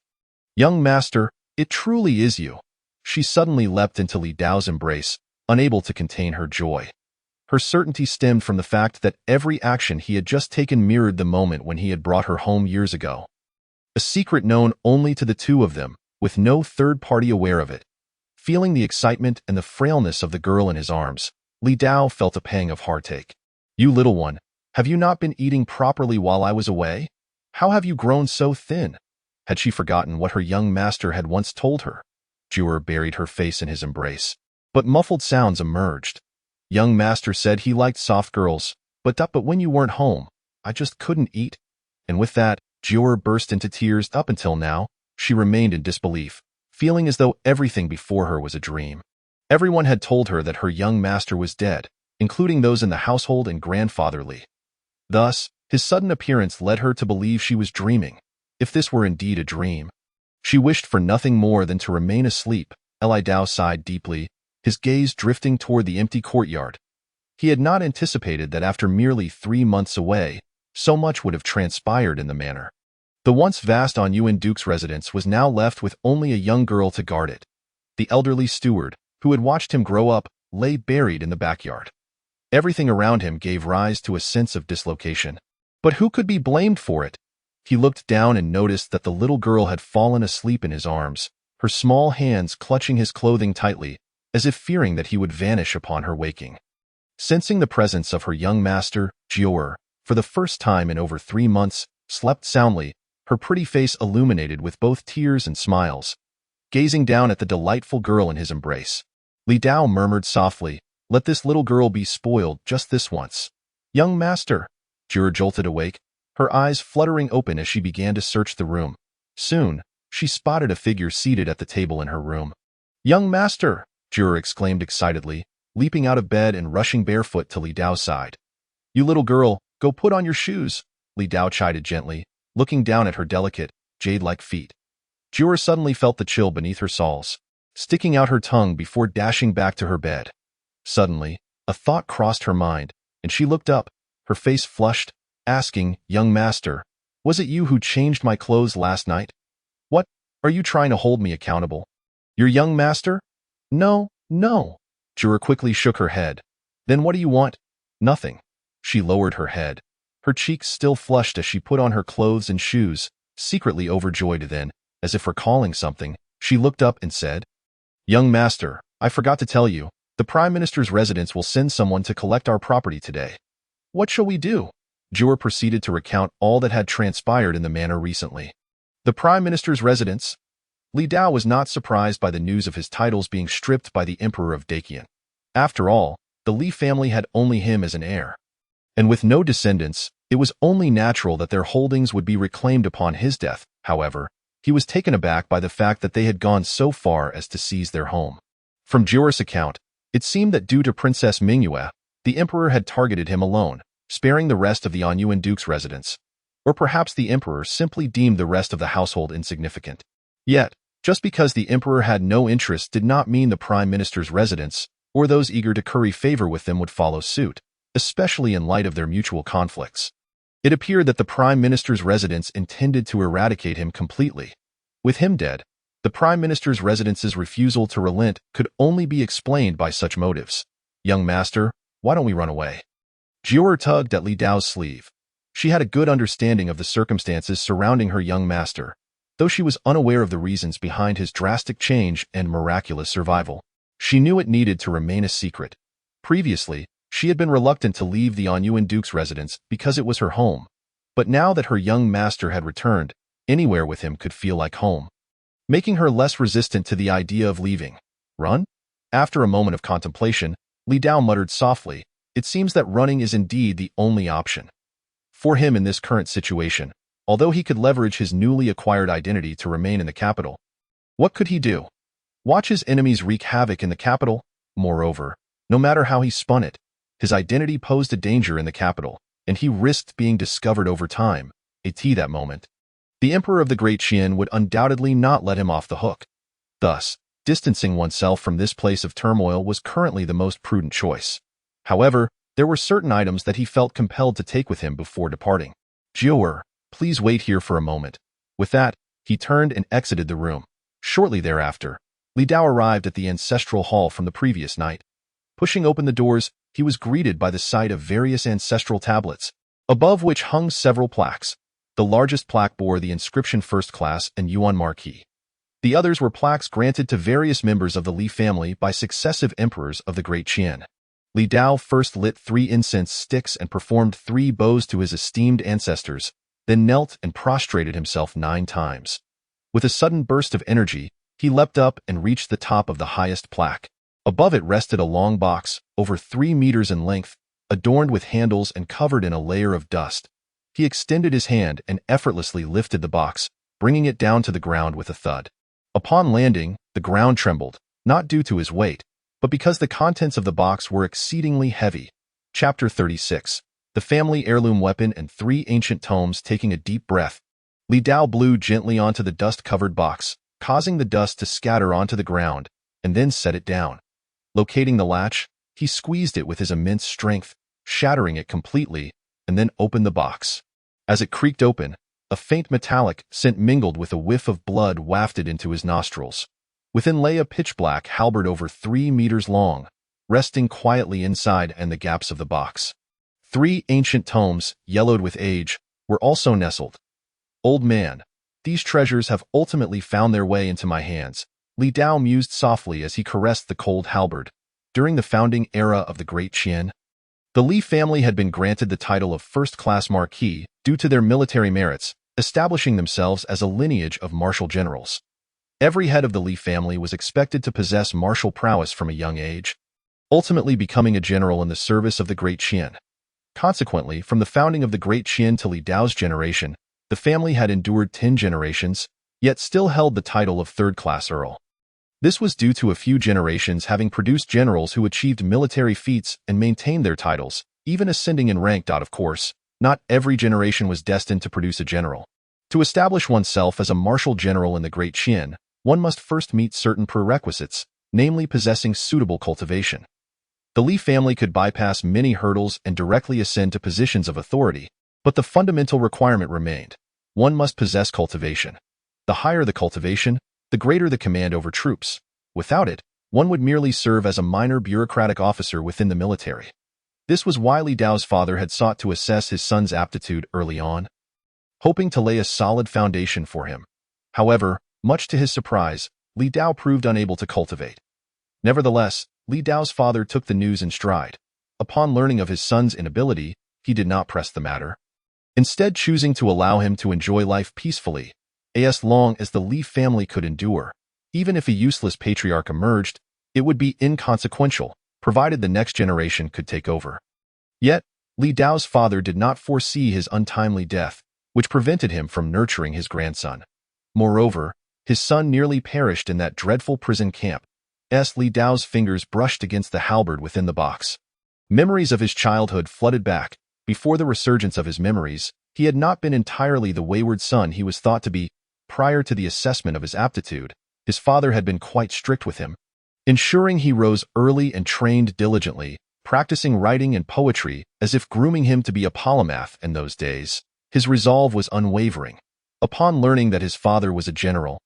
"Young master, it truly is you." She suddenly leapt into Li Dao's embrace, unable to contain her joy. Her certainty stemmed from the fact that every action he had just taken mirrored the moment when he had brought her home years ago. A secret known only to the two of them, with no third party aware of it. Feeling the excitement and the frailness of the girl in his arms, Li Dao felt a pang of heartache. "You little one, have you not been eating properly while I was away? How have you grown so thin?" Had she forgotten what her young master had once told her? Jur buried her face in his embrace, but muffled sounds emerged. "Young master said he liked soft girls, but when you weren't home, I just couldn't eat." And with that, Jur burst into tears. Up until now, she remained in disbelief, feeling as though everything before her was a dream. Everyone had told her that her young master was dead, including those in the household and grandfather Li. Thus, his sudden appearance led her to believe she was dreaming. If this were indeed a dream, she wished for nothing more than to remain asleep. Li Dao sighed deeply, his gaze drifting toward the empty courtyard. He had not anticipated that after merely 3 months away, so much would have transpired in the manor. The once vast Yuan Duke's residence was now left with only a young girl to guard it. The elderly steward, who had watched him grow up, lay buried in the backyard. Everything around him gave rise to a sense of dislocation. But who could be blamed for it? He looked down and noticed that the little girl had fallen asleep in his arms, her small hands clutching his clothing tightly, as if fearing that he would vanish upon her waking. Sensing the presence of her young master, Jur, for the first time in over 3 months, slept soundly, her pretty face illuminated with both tears and smiles. Gazing down at the delightful girl in his embrace, Li Dao murmured softly, "Let this little girl be spoiled just this once." "Young master!" Jur jolted awake, her eyes fluttering open as she began to search the room. Soon, she spotted a figure seated at the table in her room. "Young master!" Jur exclaimed excitedly, leaping out of bed and rushing barefoot to Li Dao's side. "You little girl, go put on your shoes," Li Dao chided gently, looking down at her delicate, jade-like feet. Jur suddenly felt the chill beneath her soles, sticking out her tongue before dashing back to her bed. Suddenly, a thought crossed her mind, and she looked up, her face flushed, asking, "Young master, was it you who changed my clothes last night? What, are you trying to hold me accountable?" "Your young master?" "No, no." Jur quickly shook her head. "Then what do you want?" "Nothing." She lowered her head, her cheeks still flushed as she put on her clothes and shoes, secretly overjoyed. Then, as if recalling something, she looked up and said, "Young master, I forgot to tell you, the Prime Minister's residence will send someone to collect our property today." "What shall we do?" Jur proceeded to recount all that had transpired in the manor recently. The Prime Minister's residence? Li Dao was not surprised by the news of his titles being stripped by the Emperor of Qian. After all, the Li family had only him as an heir. And with no descendants, it was only natural that their holdings would be reclaimed upon his death. However, he was taken aback by the fact that they had gone so far as to seize their home. From Jiu'er's account, it seemed that due to Princess Mingyue, the emperor had targeted him alone, sparing the rest of the Anyuan duke's residence. Or perhaps the emperor simply deemed the rest of the household insignificant. Yet, just because the emperor had no interest did not mean the prime minister's residence or those eager to curry favor with them would follow suit, especially in light of their mutual conflicts. It appeared that the prime minister's residence intended to eradicate him completely. With him dead, the prime minister's residence's refusal to relent could only be explained by such motives. Young master, why don't we run away? Jiu'er tugged at Li Dao's sleeve. She had a good understanding of the circumstances surrounding her young master, though she was unaware of the reasons behind his drastic change and miraculous survival. She knew it needed to remain a secret. Previously, she had been reluctant to leave the Anyuan duke's residence because it was her home, but now that her young master had returned, anywhere with him could feel like home, making her less resistant to the idea of leaving. Run? After a moment of contemplation, Li Dao muttered softly, "It seems that running is indeed the only option for him in this current situation, although he could leverage his newly acquired identity to remain in the capital. What could he do? Watch his enemies wreak havoc in the capital? Moreover, no matter how he spun it, his identity posed a danger in the capital, and he risked being discovered over time. That moment, the emperor of the Great Qian would undoubtedly not let him off the hook. Thus, distancing oneself from this place of turmoil was currently the most prudent choice. However, there were certain items that he felt compelled to take with him before departing. Jiu'er, please wait here for a moment. With that, he turned and exited the room. Shortly thereafter, Li Dao arrived at the ancestral hall from the previous night. Pushing open the doors, he was greeted by the sight of various ancestral tablets, above which hung several plaques. The largest plaque bore the inscription First Class and Yuan Marquis. The others were plaques granted to various members of the Li family by successive emperors of the Great Qian. Li Dao first lit 3 incense sticks and performed 3 bows to his esteemed ancestors, then knelt and prostrated himself 9 times. With a sudden burst of energy, he leapt up and reached the top of the highest plaque. Above it rested a long box, over 3 meters in length, adorned with handles and covered in a layer of dust. He extended his hand and effortlessly lifted the box, bringing it down to the ground with a thud. Upon landing, the ground trembled, not due to his weight, but because the contents of the box were exceedingly heavy. Chapter 36. The family heirloom weapon and 3 ancient tomes. Taking a deep breath, Li Dao blew gently onto the dust-covered box, causing the dust to scatter onto the ground, and then set it down. Locating the latch, he squeezed it with his immense strength, shattering it completely, and then opened the box. As it creaked open, a faint metallic scent mingled with a whiff of blood wafted into his nostrils. Within lay a pitch-black halberd over 3 meters long, resting quietly inside and the gaps of the box. 3 ancient tomes, yellowed with age, were also nestled. Old man, these treasures have ultimately found their way into my hands, Li Dao mused softly as he caressed the cold halberd. During the founding era of the Great Qian, the Li family had been granted the title of first-class marquis due to their military merits, establishing themselves as a lineage of martial generals. Every head of the Li family was expected to possess martial prowess from a young age, ultimately becoming a general in the service of the Great Qian. Consequently, from the founding of the Great Qian to Li Dao's generation, the family had endured 10 generations, yet still held the title of third-class earl. This was due to a few generations having produced generals who achieved military feats and maintained their titles, even ascending in rank. Of course, not every generation was destined to produce a general. To establish oneself as a martial general in the Great Qian, one must first meet certain prerequisites, namely possessing suitable cultivation. The Li family could bypass many hurdles and directly ascend to positions of authority, but the fundamental requirement remained. One must possess cultivation. The higher the cultivation, the greater the command over troops. Without it, one would merely serve as a minor bureaucratic officer within the military. This was why Li Dao's father had sought to assess his son's aptitude early on, hoping to lay a solid foundation for him. However, much to his surprise, Li Dao proved unable to cultivate. Nevertheless, Li Dao's father took the news in stride. Upon learning of his son's inability, he did not press the matter, instead choosing to allow him to enjoy life peacefully, as long as the Li family could endure. Even if a useless patriarch emerged, it would be inconsequential, provided the next generation could take over. Yet, Li Dao's father did not foresee his untimely death, which prevented him from nurturing his grandson. Moreover, his son nearly perished in that dreadful prison camp. Li Dao's fingers brushed against the halberd within the box. Memories of his childhood flooded back. Before the resurgence of his memories, he had not been entirely the wayward son he was thought to be. Prior to the assessment of his aptitude, his father had been quite strict with him, ensuring he rose early and trained diligently, practicing writing and poetry as if grooming him to be a polymath in those days. His resolve was unwavering. Upon learning that his father was a general,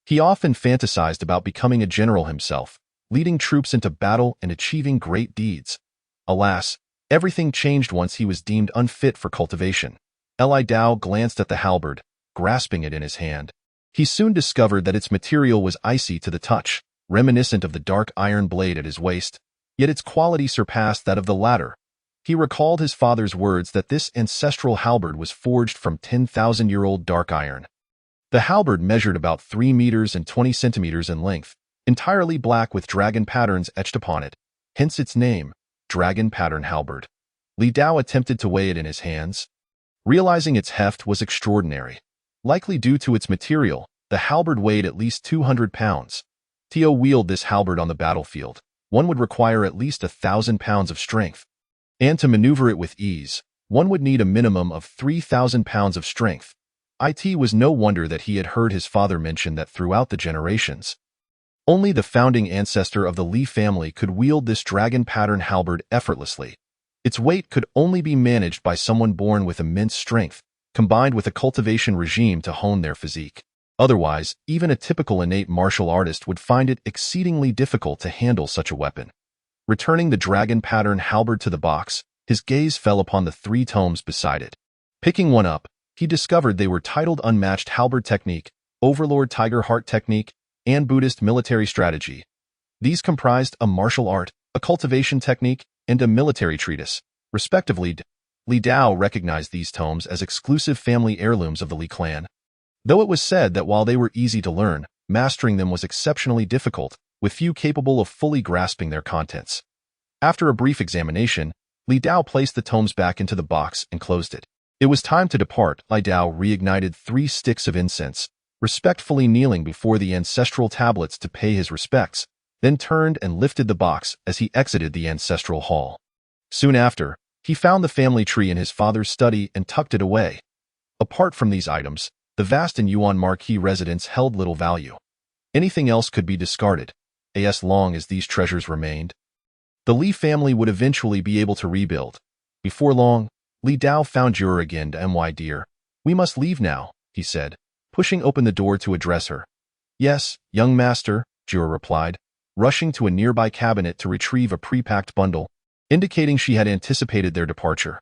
he often fantasized about becoming a general himself, leading troops into battle and achieving great deeds. Alas, everything changed once he was deemed unfit for cultivation. Li Dao glanced at the halberd, grasping it in his hand. He soon discovered that its material was icy to the touch, reminiscent of the dark iron blade at his waist, yet its quality surpassed that of the latter. He recalled his father's words that this ancestral halberd was forged from 10,000-year-old dark iron. The halberd measured about 3 meters and 20 centimeters in length, entirely black with dragon patterns etched upon it, hence its name, Dragon Pattern Halberd. Li Dao attempted to weigh it in his hands, realizing its heft was extraordinary. Likely due to its material, the halberd weighed at least 200 pounds. To wield this halberd on the battlefield, one would require at least 1,000 pounds of strength. And to maneuver it with ease, one would need a minimum of 3,000 pounds of strength. It was no wonder that he had heard his father mention that throughout the generations, only the founding ancestor of the Li family could wield this dragon pattern halberd effortlessly. Its weight could only be managed by someone born with immense strength, combined with a cultivation regime to hone their physique. Otherwise, even a typical innate martial artist would find it exceedingly difficult to handle such a weapon. Returning the dragon pattern halberd to the box, his gaze fell upon the 3 tomes beside it. Picking one up, he discovered they were titled Unmatched Halberd Technique, Overlord Tiger Heart Technique, and Buddhist Military Strategy. These comprised a martial art, a cultivation technique, and a military treatise, respectively. Li Dao recognized these tomes as exclusive family heirlooms of the Li clan. Though it was said that while they were easy to learn, mastering them was exceptionally difficult, with few capable of fully grasping their contents. After a brief examination, Li Dao placed the tomes back into the box and closed it. It was time to depart. Li Dao reignited 3 sticks of incense, respectfully kneeling before the ancestral tablets to pay his respects, then turned and lifted the box as he exited the ancestral hall. Soon after, he found the family tree in his father's study and tucked it away. Apart from these items, the vast Yuan marquis residence held little value. Anything else could be discarded, as long as these treasures remained. The Li family would eventually be able to rebuild. Before long, Li Dao found Jura again. "My dear, we must leave now," he said, pushing open the door to address her. "Yes, young master," Jura replied, rushing to a nearby cabinet to retrieve a pre-packed bundle, indicating she had anticipated their departure.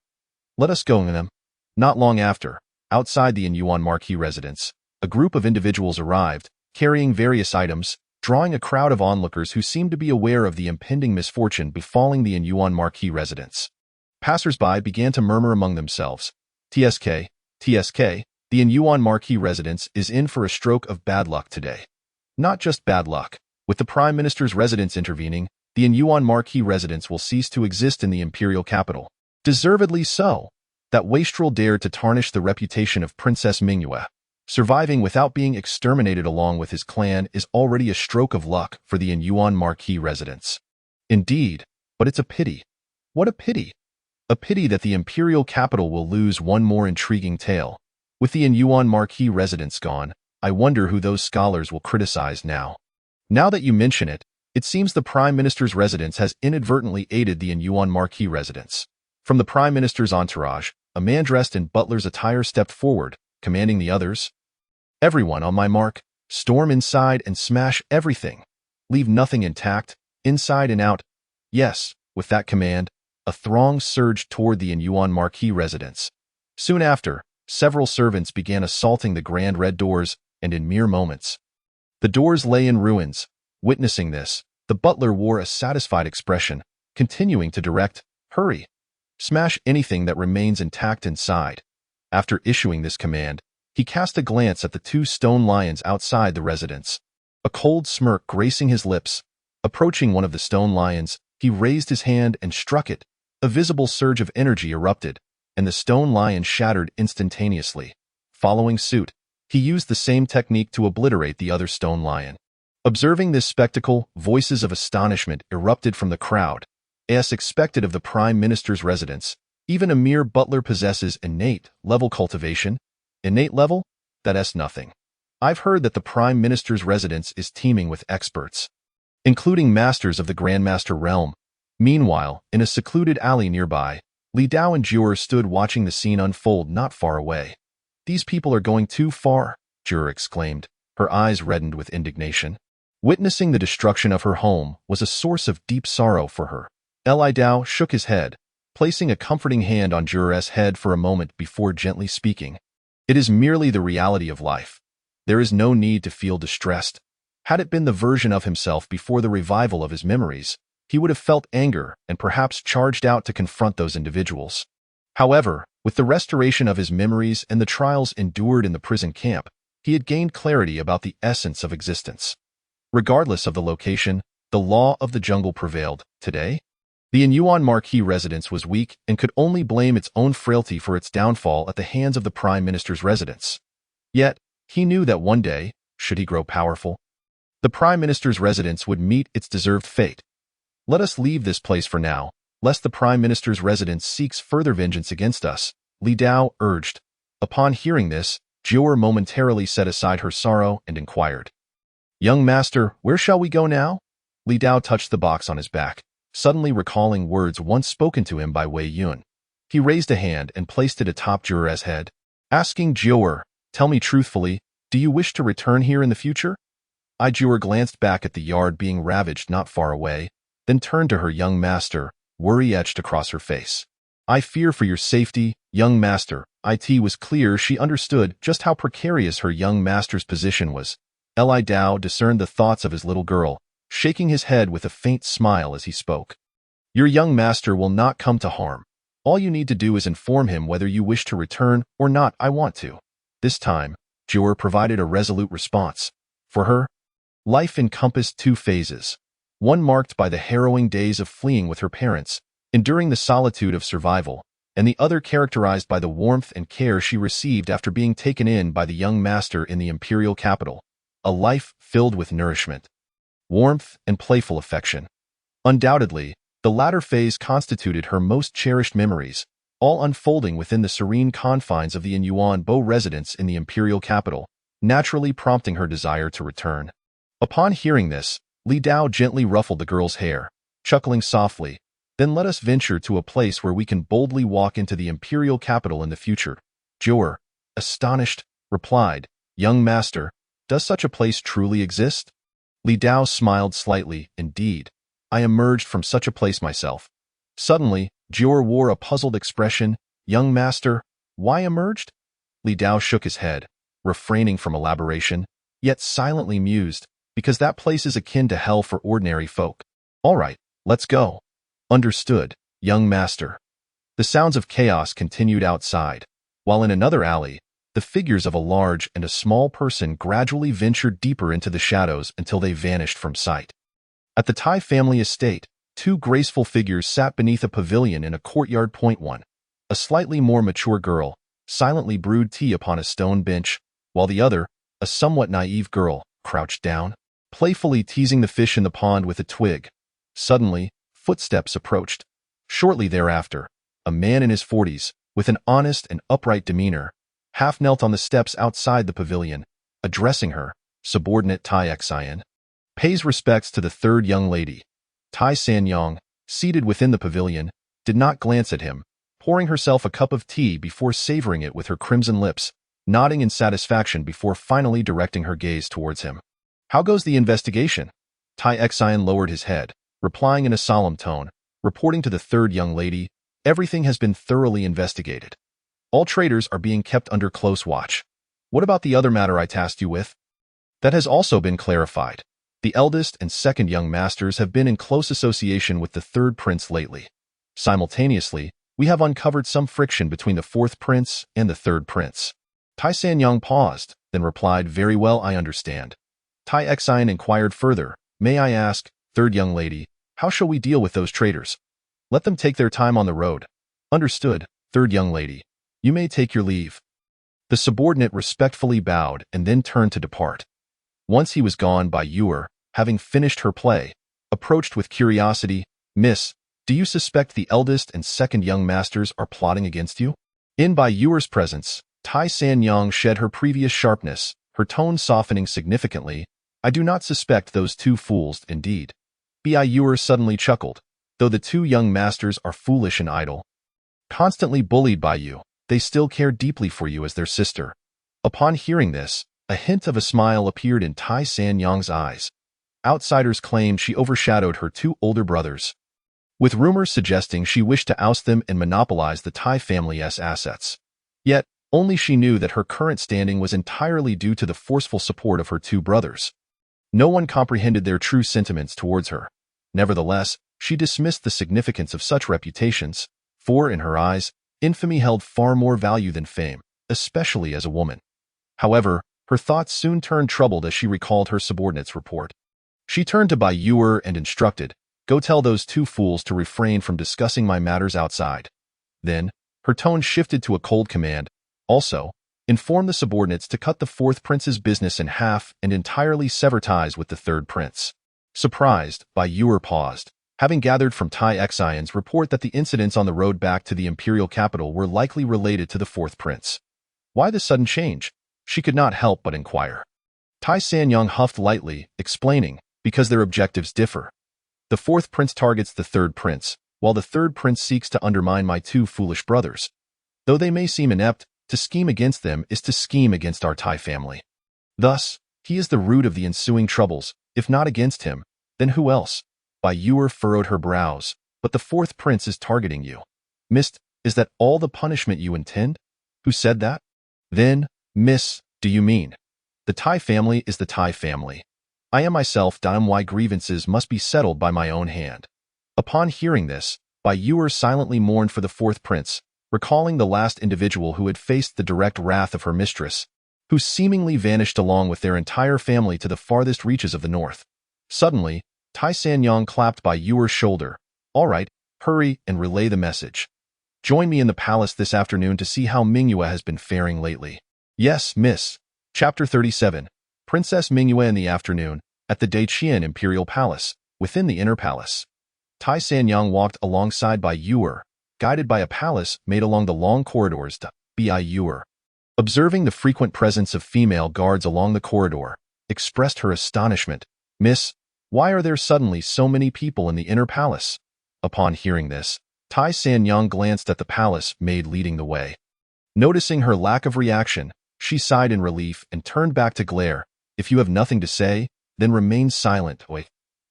"Let us go in them." Not long after, outside the Yuan marquis residence, a group of individuals arrived, carrying various items, drawing a crowd of onlookers who seemed to be aware of the impending misfortune befalling the Yuan marquis residence. Passers-by began to murmur among themselves, "TSK, TSK, the Yuan marquis residence is in for a stroke of bad luck today." Not just bad luck. With the Prime Minister's residence intervening, the Yuan marquis residence will cease to exist in the imperial capital. Deservedly so. That wastrel dared to tarnish the reputation of Princess Mingyue. Surviving without being exterminated along with his clan is already a stroke of luck for the Yuan marquis residence. Indeed, but it's a pity. What a pity. A pity that the imperial capital will lose one more intriguing tale. With the Yuan marquis residence gone, I wonder who those scholars will criticize now. Now that you mention it, it seems the Prime Minister's residence has inadvertently aided the Yuan marquis residence. From the Prime Minister's entourage, a man dressed in butler's attire stepped forward, commanding the others, "Everyone on my mark, storm inside and smash everything. Leave nothing intact, inside and out." Yes, with that command, a throng surged toward the Yuan marquis residence. Soon after, several servants began assaulting the grand red doors, and in mere moments, the doors lay in ruins. Witnessing this, the butler wore a satisfied expression, continuing to direct, "Hurry. Smash anything that remains intact inside." After issuing this command, he cast a glance at the 2 stone lions outside the residence. A cold smirk gracing his lips. Approaching one of the stone lions, he raised his hand and struck it. A visible surge of energy erupted, and the stone lion shattered instantaneously. Following suit, He used the same technique to obliterate the other stone lion. Observing this spectacle, voices of astonishment erupted from the crowd. As expected of the Prime Minister's residence, even a mere butler possesses innate level cultivation. Innate level? That's nothing. I've heard that the Prime Minister's residence is teeming with experts, including masters of the Grandmaster realm. Meanwhile, in a secluded alley nearby, Li Dao and Jur stood watching the scene unfold not far away. These people are going too far, Jur exclaimed, her eyes reddened with indignation. Witnessing the destruction of her home was a source of deep sorrow for her. Li Dao shook his head, placing a comforting hand on Jur's head for a moment before gently speaking. It is merely the reality of life. There is no need to feel distressed. Had it been the version of himself before the revival of his memories, he would have felt anger and perhaps charged out to confront those individuals. However, with the restoration of his memories and the trials endured in the prison camp, he had gained clarity about the essence of existence. Regardless of the location, the law of the jungle prevailed. Today, the Inyuan Marquis residence was weak and could only blame its own frailty for its downfall at the hands of the Prime Minister's residence. Yet, he knew that one day, should he grow powerful, the Prime Minister's residence would meet its deserved fate. Let us leave this place for now, lest the Prime Minister's residence seeks further vengeance against us, Li Dao urged. Upon hearing this, Jur momentarily set aside her sorrow and inquired, "Young master, where shall we go now?" Li Dao touched the box on his back, suddenly recalling words once spoken to him by Wei Yun. He raised a hand and placed it atop Jur's head, asking Jur, "Tell me truthfully, do you wish to return here in the future?" Jur glanced back at the yard being ravaged not far away, then turned to her young master, worry etched across her face. "I fear for your safety, young master." It was clear she understood just how precarious her young master's position was. Li Dao discerned the thoughts of his little girl, shaking his head with a faint smile as he spoke. "Your young master will not come to harm. All you need to do is inform him whether you wish to return or not. I want to." This time, Jur provided a resolute response. For her, life encompassed two phases, one marked by the harrowing days of fleeing with her parents, enduring the solitude of survival, and the other characterized by the warmth and care she received after being taken in by the young master in the imperial capital, a life filled with nourishment, warmth, and playful affection. Undoubtedly, the latter phase constituted her most cherished memories, all unfolding within the serene confines of the Inyuan Bo residence in the imperial capital, naturally prompting her desire to return. Upon hearing this, Li Dao gently ruffled the girl's hair, chuckling softly, "Then let us venture to a place where we can boldly walk into the imperial capital in the future." Jur, astonished, replied, "Young master, does such a place truly exist?" Li Dao smiled slightly. "Indeed, I emerged from such a place myself." Suddenly, Jur wore a puzzled expression. "Young master, why emerged?" Li Dao shook his head, refraining from elaboration, yet silently mused, "Because that place is akin to hell for ordinary folk." "All right, let's go." "Understood, young master." The sounds of chaos continued outside, while in another alley, the figures of a large and a small person gradually ventured deeper into the shadows until they vanished from sight. At the Tai family estate, two graceful figures sat beneath a pavilion in a courtyard. One, a slightly more mature girl, silently brewed tea upon a stone bench, while the other, a somewhat naive girl, crouched down, playfully teasing the fish in the pond with a twig. Suddenly, footsteps approached. Shortly thereafter, a man in his 40s, with an honest and upright demeanor, half knelt on the steps outside the pavilion, addressing her, subordinate Tai Xian. "Pays respects to the third young lady." Tai Sanyong, seated within the pavilion, did not glance at him, pouring herself a cup of tea before savoring it with her crimson lips, nodding in satisfaction before finally directing her gaze towards him. "How goes the investigation?" Tai Xian lowered his head, replying in a solemn tone, reporting to the third young lady, "Everything has been thoroughly investigated. All traitors are being kept under close watch. What about the other matter I tasked you with?" "That has also been clarified. The eldest and second young masters have been in close association with the third prince lately. Simultaneously, we have uncovered some friction between the fourth prince and the third prince." Tai Sanyong paused, then replied, "Very well, I understand." Tai Xian inquired further, "May I ask, third young lady, how shall we deal with those traitors?" "Let them take their time on the road." "Understood, third young lady. You may take your leave." The subordinate respectfully bowed and then turned to depart. Once he was gone, Bai Yuer, having finished her play, approached with curiosity. Miss, do you suspect the eldest and second young masters are plotting against you? In Bai Yuer's presence, Tai Sanyang shed her previous sharpness, her tone softening significantly. I do not suspect those two fools, indeed. Bai Yuer suddenly chuckled. Though the two young masters are foolish and idle, constantly bullied by you, they still care deeply for you as their sister. Upon hearing this, a hint of a smile appeared in Tai Sanyang's eyes. Outsiders claimed she overshadowed her two older brothers, with rumors suggesting she wished to oust them and monopolize the Tai family's assets. Yet, only she knew that her current standing was entirely due to the forceful support of her two brothers. No one comprehended their true sentiments towards her. Nevertheless, she dismissed the significance of such reputations, for, in her eyes, infamy held far more value than fame, especially as a woman. However, her thoughts soon turned troubled as she recalled her subordinate's report. She turned to Bai Yuer and instructed, "Go tell those two fools to refrain from discussing my matters outside." Then, her tone shifted to a cold command. Also, inform the subordinates to cut the fourth prince's business in half and entirely sever ties with the third prince. Surprised, Bai Yuer paused, having gathered from Tai Xian's report that the incidents on the road back to the imperial capital were likely related to the fourth prince. Why the sudden change? She could not help but inquire. Tai Sanyang huffed lightly, explaining, because their objectives differ. The fourth prince targets the third prince, while the third prince seeks to undermine my two foolish brothers. Though they may seem inept, to scheme against them is to scheme against our Tai family. Thus, he is the root of the ensuing troubles. If not against him, then who else? Bai Yuer furrowed her brows. But the fourth prince is targeting you. Miss, is that all the punishment you intend? Who said that? Then, Miss, do you mean? The Tai family is the Tai family. I am myself dumb why grievances must be settled by my own hand. Upon hearing this, Bai Yuer silently mourned for the fourth prince, recalling the last individual who had faced the direct wrath of her mistress, who seemingly vanished along with their entire family to the farthest reaches of the north. Suddenly, Tai Sanyang clapped Bai Yuer's shoulder. All right, hurry and relay the message. Join me in the palace this afternoon to see how Mingyue has been faring lately. Yes, miss. Chapter 37. Princess Mingyue in the afternoon, at the Qian Imperial Palace, within the inner palace. Tai Sanyang walked alongside Bai Yuer, guided by a palace made along the long corridors to Bai Yuer. Observing the frequent presence of female guards along the corridor, expressed her astonishment. Miss, why are there suddenly so many people in the inner palace? Upon hearing this, Tai Sanyang glanced at the palace maid leading the way. Noticing her lack of reaction, she sighed in relief and turned back to glare. If you have nothing to say, then remain silent. Wait.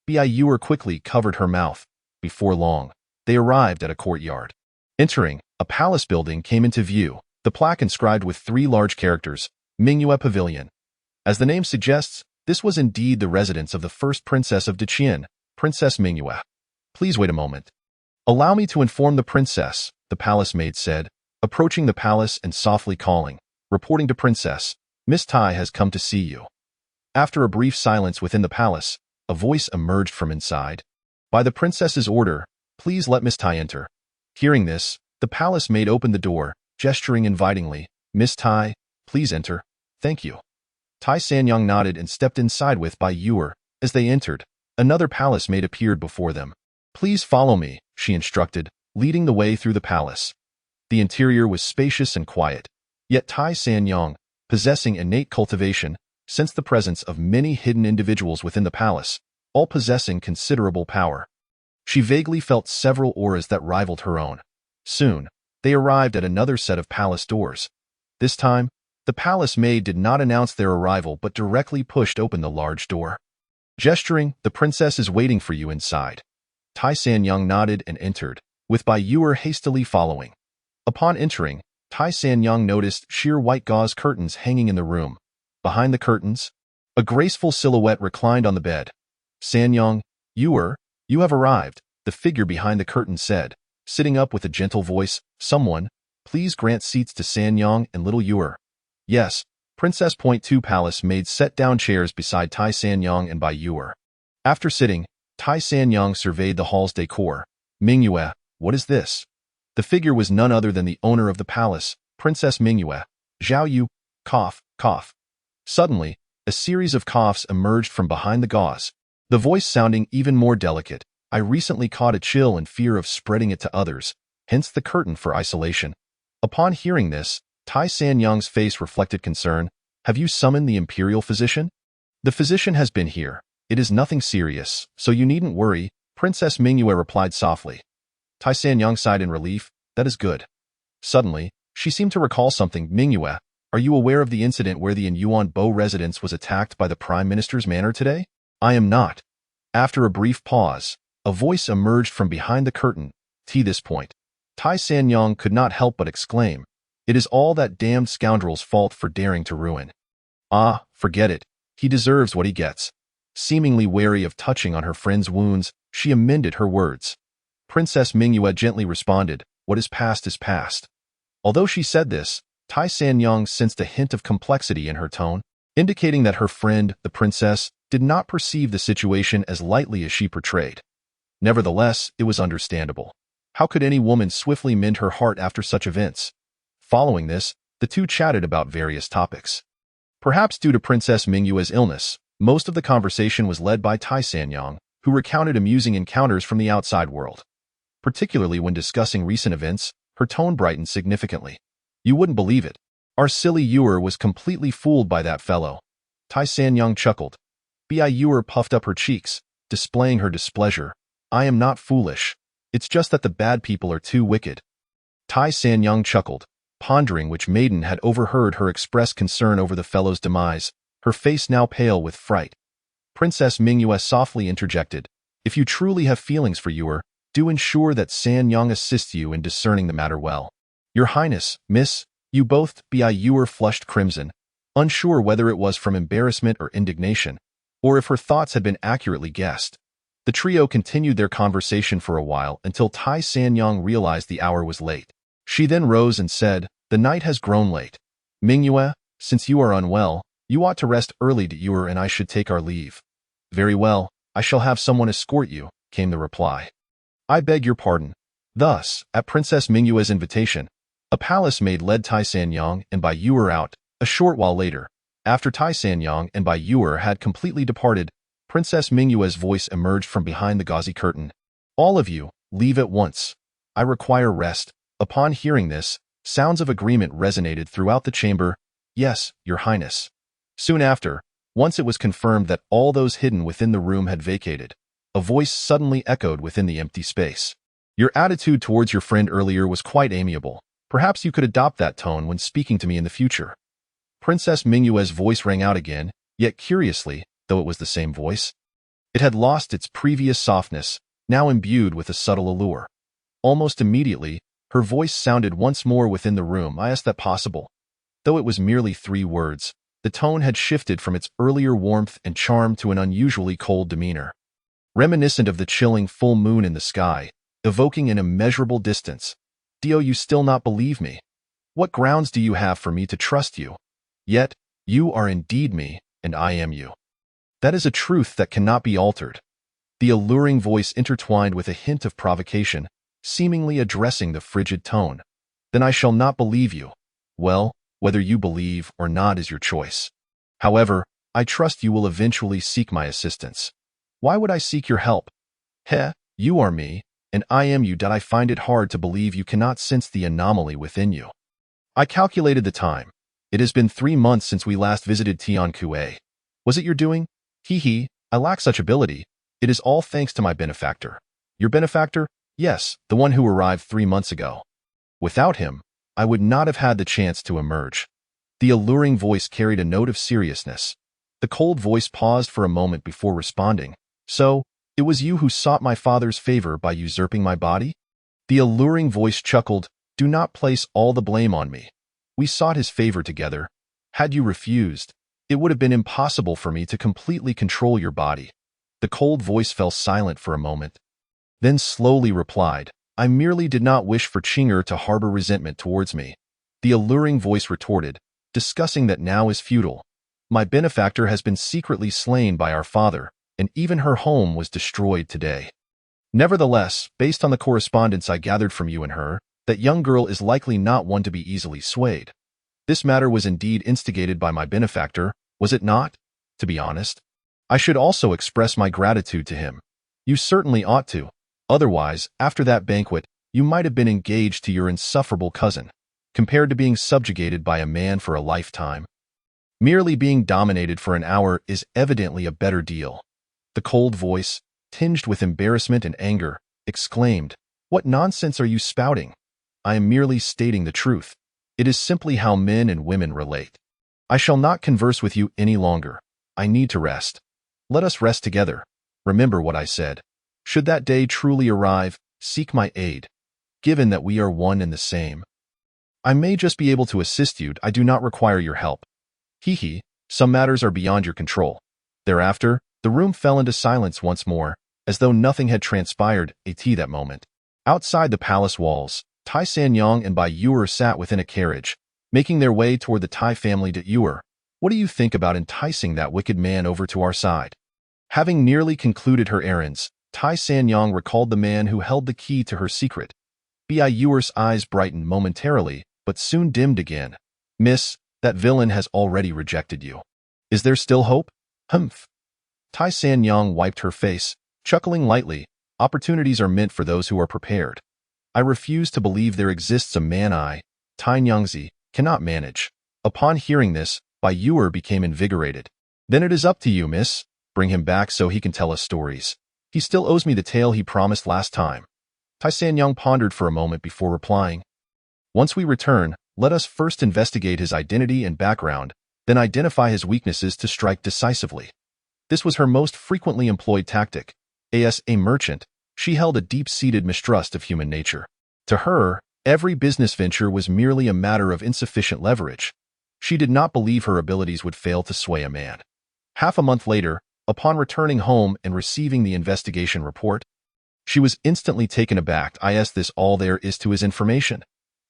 Bai Yuer quickly covered her mouth. Before long, they arrived at a courtyard. Entering, a palace building came into view, the plaque inscribed with 3 large characters, Mingyue Pavilion. As the name suggests, this was indeed the residence of the first princess of Qian, Princess Mingyue. Please wait a moment. Allow me to inform the princess, the palace maid said, approaching the palace and softly calling, reporting to Princess, Miss Tai has come to see you. After a brief silence within the palace, a voice emerged from inside. By the princess's order, please let Miss Tai enter. Hearing this, the palace maid opened the door, gesturing invitingly. Miss Tai, please enter. Thank you. Tai Sanyang nodded and stepped inside with Bai Yuer. As they entered, another palace maid appeared before them. Please follow me, she instructed, leading the way through the palace. The interior was spacious and quiet, yet Tai Sanyang, possessing innate cultivation, sensed the presence of many hidden individuals within the palace, all possessing considerable power. She vaguely felt several auras that rivaled her own. Soon, they arrived at another set of palace doors. This time, the palace maid did not announce their arrival but directly pushed open the large door. Gesturing, the princess is waiting for you inside. Tai Sanyang nodded and entered, with Bai Yuer hastily following. Upon entering, Tai Sanyang noticed sheer white gauze curtains hanging in the room. Behind the curtains, a graceful silhouette reclined on the bed. Sanyang, Yuer, you have arrived, the figure behind the curtain said, sitting up with a gentle voice. Someone, please grant seats to Sanyang and little Yuer. Yes, Princess Point 2 palace maid set down chairs beside Tai Sanyang and Bai Yuer. After sitting, Tai Sanyang surveyed the hall's decor. Mingyue, what is this? The figure was none other than the owner of the palace, Princess Mingyue. Zhao Yu, cough, cough. Suddenly, a series of coughs emerged from behind the gauze, the voice sounding even more delicate. I recently caught a chill and fear of spreading it to others, hence the curtain for isolation. Upon hearing this, Tai Sanyang's face reflected concern. Have you summoned the imperial physician? The physician has been here. It is nothing serious, so you needn't worry, Princess Mingyue replied softly. Tai Sanyang sighed in relief. That is good. Suddenly, she seemed to recall something. Mingyue, are you aware of the incident where the Yuan Bo residence was attacked by the Prime Minister's manor today? I am not. After a brief pause, a voice emerged from behind the curtain. To this point, Tai Sanyang could not help but exclaim, it is all that damned scoundrel's fault for daring to ruin. Ah, forget it. He deserves what he gets. Seemingly wary of touching on her friend's wounds, she amended her words. Princess Mingyue gently responded, what is past is past. Although she said this, Tai Sanyang sensed a hint of complexity in her tone, indicating that her friend, the princess, did not perceive the situation as lightly as she portrayed. Nevertheless, it was understandable. How could any woman swiftly mend her heart after such events? Following this, the two chatted about various topics. Perhaps due to Princess Mingyue's illness, most of the conversation was led by Tai Sanyang, who recounted amusing encounters from the outside world. Particularly when discussing recent events, her tone brightened significantly. You wouldn't believe it. Our silly Ewer was completely fooled by that fellow. Tai Sanyang chuckled. Bi Ewer puffed up her cheeks, displaying her displeasure. I am not foolish. It's just that the bad people are too wicked. Tai Sanyang chuckled, pondering which maiden had overheard her express concern over the fellow's demise, her face now pale with fright. Princess Mingyue softly interjected, if you truly have feelings for Ewer, do ensure that Sanyang assists you in discerning the matter well. Your Highness, Miss, you both. Bi Ewer flushed crimson, unsure whether it was from embarrassment or indignation, or if her thoughts had been accurately guessed. The trio continued their conversation for a while until Tai Sanyang realized the hour was late. She then rose and said, the night has grown late. Mingyue, since you are unwell, you ought to rest early. Ewer and I should take our leave. Very well, I shall have someone escort you, came the reply. I beg your pardon. Thus, at Princess Mingyue's invitation, a palace maid led Tai Sanyang and Bai Ewer out. A short while later, after Tai Sanyang and Bai Ewer had completely departed, Princess Mingyue's voice emerged from behind the gauzy curtain. All of you, leave at once. I require rest. Upon hearing this, sounds of agreement resonated throughout the chamber. Yes, Your Highness. Soon after, once it was confirmed that all those hidden within the room had vacated, a voice suddenly echoed within the empty space. Your attitude towards your friend earlier was quite amiable. Perhaps you could adopt that tone when speaking to me in the future. Princess Mingyue's voice rang out again, yet curiously, though it was the same voice, it had lost its previous softness, now imbued with a subtle allure. Almost immediately, her voice sounded once more within the room. Is that possible? Though it was merely 3 words, the tone had shifted from its earlier warmth and charm to an unusually cold demeanor, reminiscent of the chilling full moon in the sky, evoking an immeasurable distance. Do you still not believe me? What grounds do you have for me to trust you? Yet, you are indeed me, and I am you. That is a truth that cannot be altered. The alluring voice intertwined with a hint of provocation, seemingly addressing the frigid tone. Then I shall not believe you. Well, whether you believe or not is your choice. However, I trust you will eventually seek my assistance. Why would I seek your help? You are me, and I am you. I find it hard to believe you cannot sense the anomaly within you. I calculated the time. It has been 3 months since we last visited Tiankue. Was it your doing? I lack such ability. It is all thanks to my benefactor. Your benefactor? Yes, the one who arrived 3 months ago. Without him, I would not have had the chance to emerge. The alluring voice carried a note of seriousness. The cold voice paused for a moment before responding. So, it was you who sought my father's favor by usurping my body? The alluring voice chuckled, do not place all the blame on me. We sought his favor together. Had you refused, it would have been impossible for me to completely control your body. The cold voice fell silent for a moment, then slowly replied, I merely did not wish for Qinger to harbor resentment towards me. The alluring voice retorted, discussing that now is futile. My benefactor has been secretly slain by our father, and even her home was destroyed today. Nevertheless, based on the correspondence I gathered from you and her, that young girl is likely not one to be easily swayed. This matter was indeed instigated by my benefactor, was it not? To be honest, I should also express my gratitude to him. You certainly ought to. Otherwise, after that banquet, you might have been engaged to your insufferable cousin, compared to being subjugated by a man for a lifetime. Merely being dominated for an hour is evidently a better deal. The cold voice, tinged with embarrassment and anger, exclaimed, "What nonsense are you spouting? I am merely stating the truth. It is simply how men and women relate. I shall not converse with you any longer. I need to rest. Let us rest together. Remember what I said. Should that day truly arrive, seek my aid. Given that we are one and the same, I may just be able to assist you. I do not require your help. Hee, some matters are beyond your control." Thereafter, the room fell into silence once more, as though nothing had transpired at that moment. Outside the palace walls, Tai Sanyong and Bai Yuer sat within a carriage, making their way toward the Tai family. Yuer, what do you think about enticing that wicked man over to our side? Having nearly concluded her errands, Tai Sanyong recalled the man who held the key to her secret. Bai Yuer's eyes brightened momentarily, but soon dimmed again. "Miss, that villain has already rejected you. Is there still hope?" "Humph." Tai Sanyong wiped her face, chuckling lightly. "Opportunities are meant for those who are prepared. I refuse to believe there exists a man I, Tai Nyangzi, cannot manage." Upon hearing this, Bai Yuer became invigorated. "Then it is up to you, miss. Bring him back so he can tell us stories. He still owes me the tale he promised last time." Tai Sanyong pondered for a moment before replying. "Once we return, let us first investigate his identity and background, then identify his weaknesses to strike decisively." This was her most frequently employed tactic. As a merchant, she held a deep-seated mistrust of human nature. To her, every business venture was merely a matter of insufficient leverage. She did not believe her abilities would fail to sway a man. Half a month later, upon returning home and receiving the investigation report, she was instantly taken aback. "Is this all there is to his information?"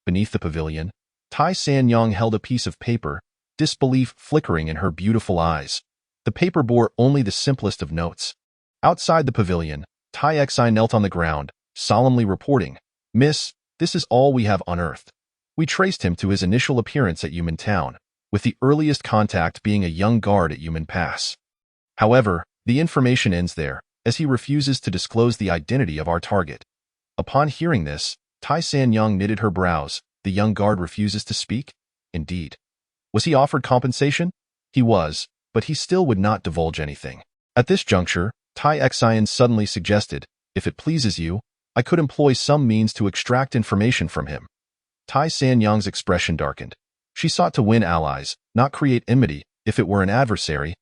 Beneath the pavilion, Tai Sanyong held a piece of paper, disbelief flickering in her beautiful eyes. The paper bore only the simplest of notes. Outside the pavilion, Tai Xi knelt on the ground, solemnly reporting, "Miss, this is all we have unearthed. We traced him to his initial appearance at Yumen Town, with the earliest contact being a young guard at Yumen Pass. However, the information ends there, as he refuses to disclose the identity of our target." Upon hearing this, Tai Sanyong knitted her brows. The young guard refuses to speak? Indeed. Was he offered compensation? He was, but he still would not divulge anything. At this juncture, Tai Xian suddenly suggested, "If it pleases you, I could employ some means to extract information from him." Tai Sanyong's expression darkened. She sought to win allies, not create enmity. If it were an adversary,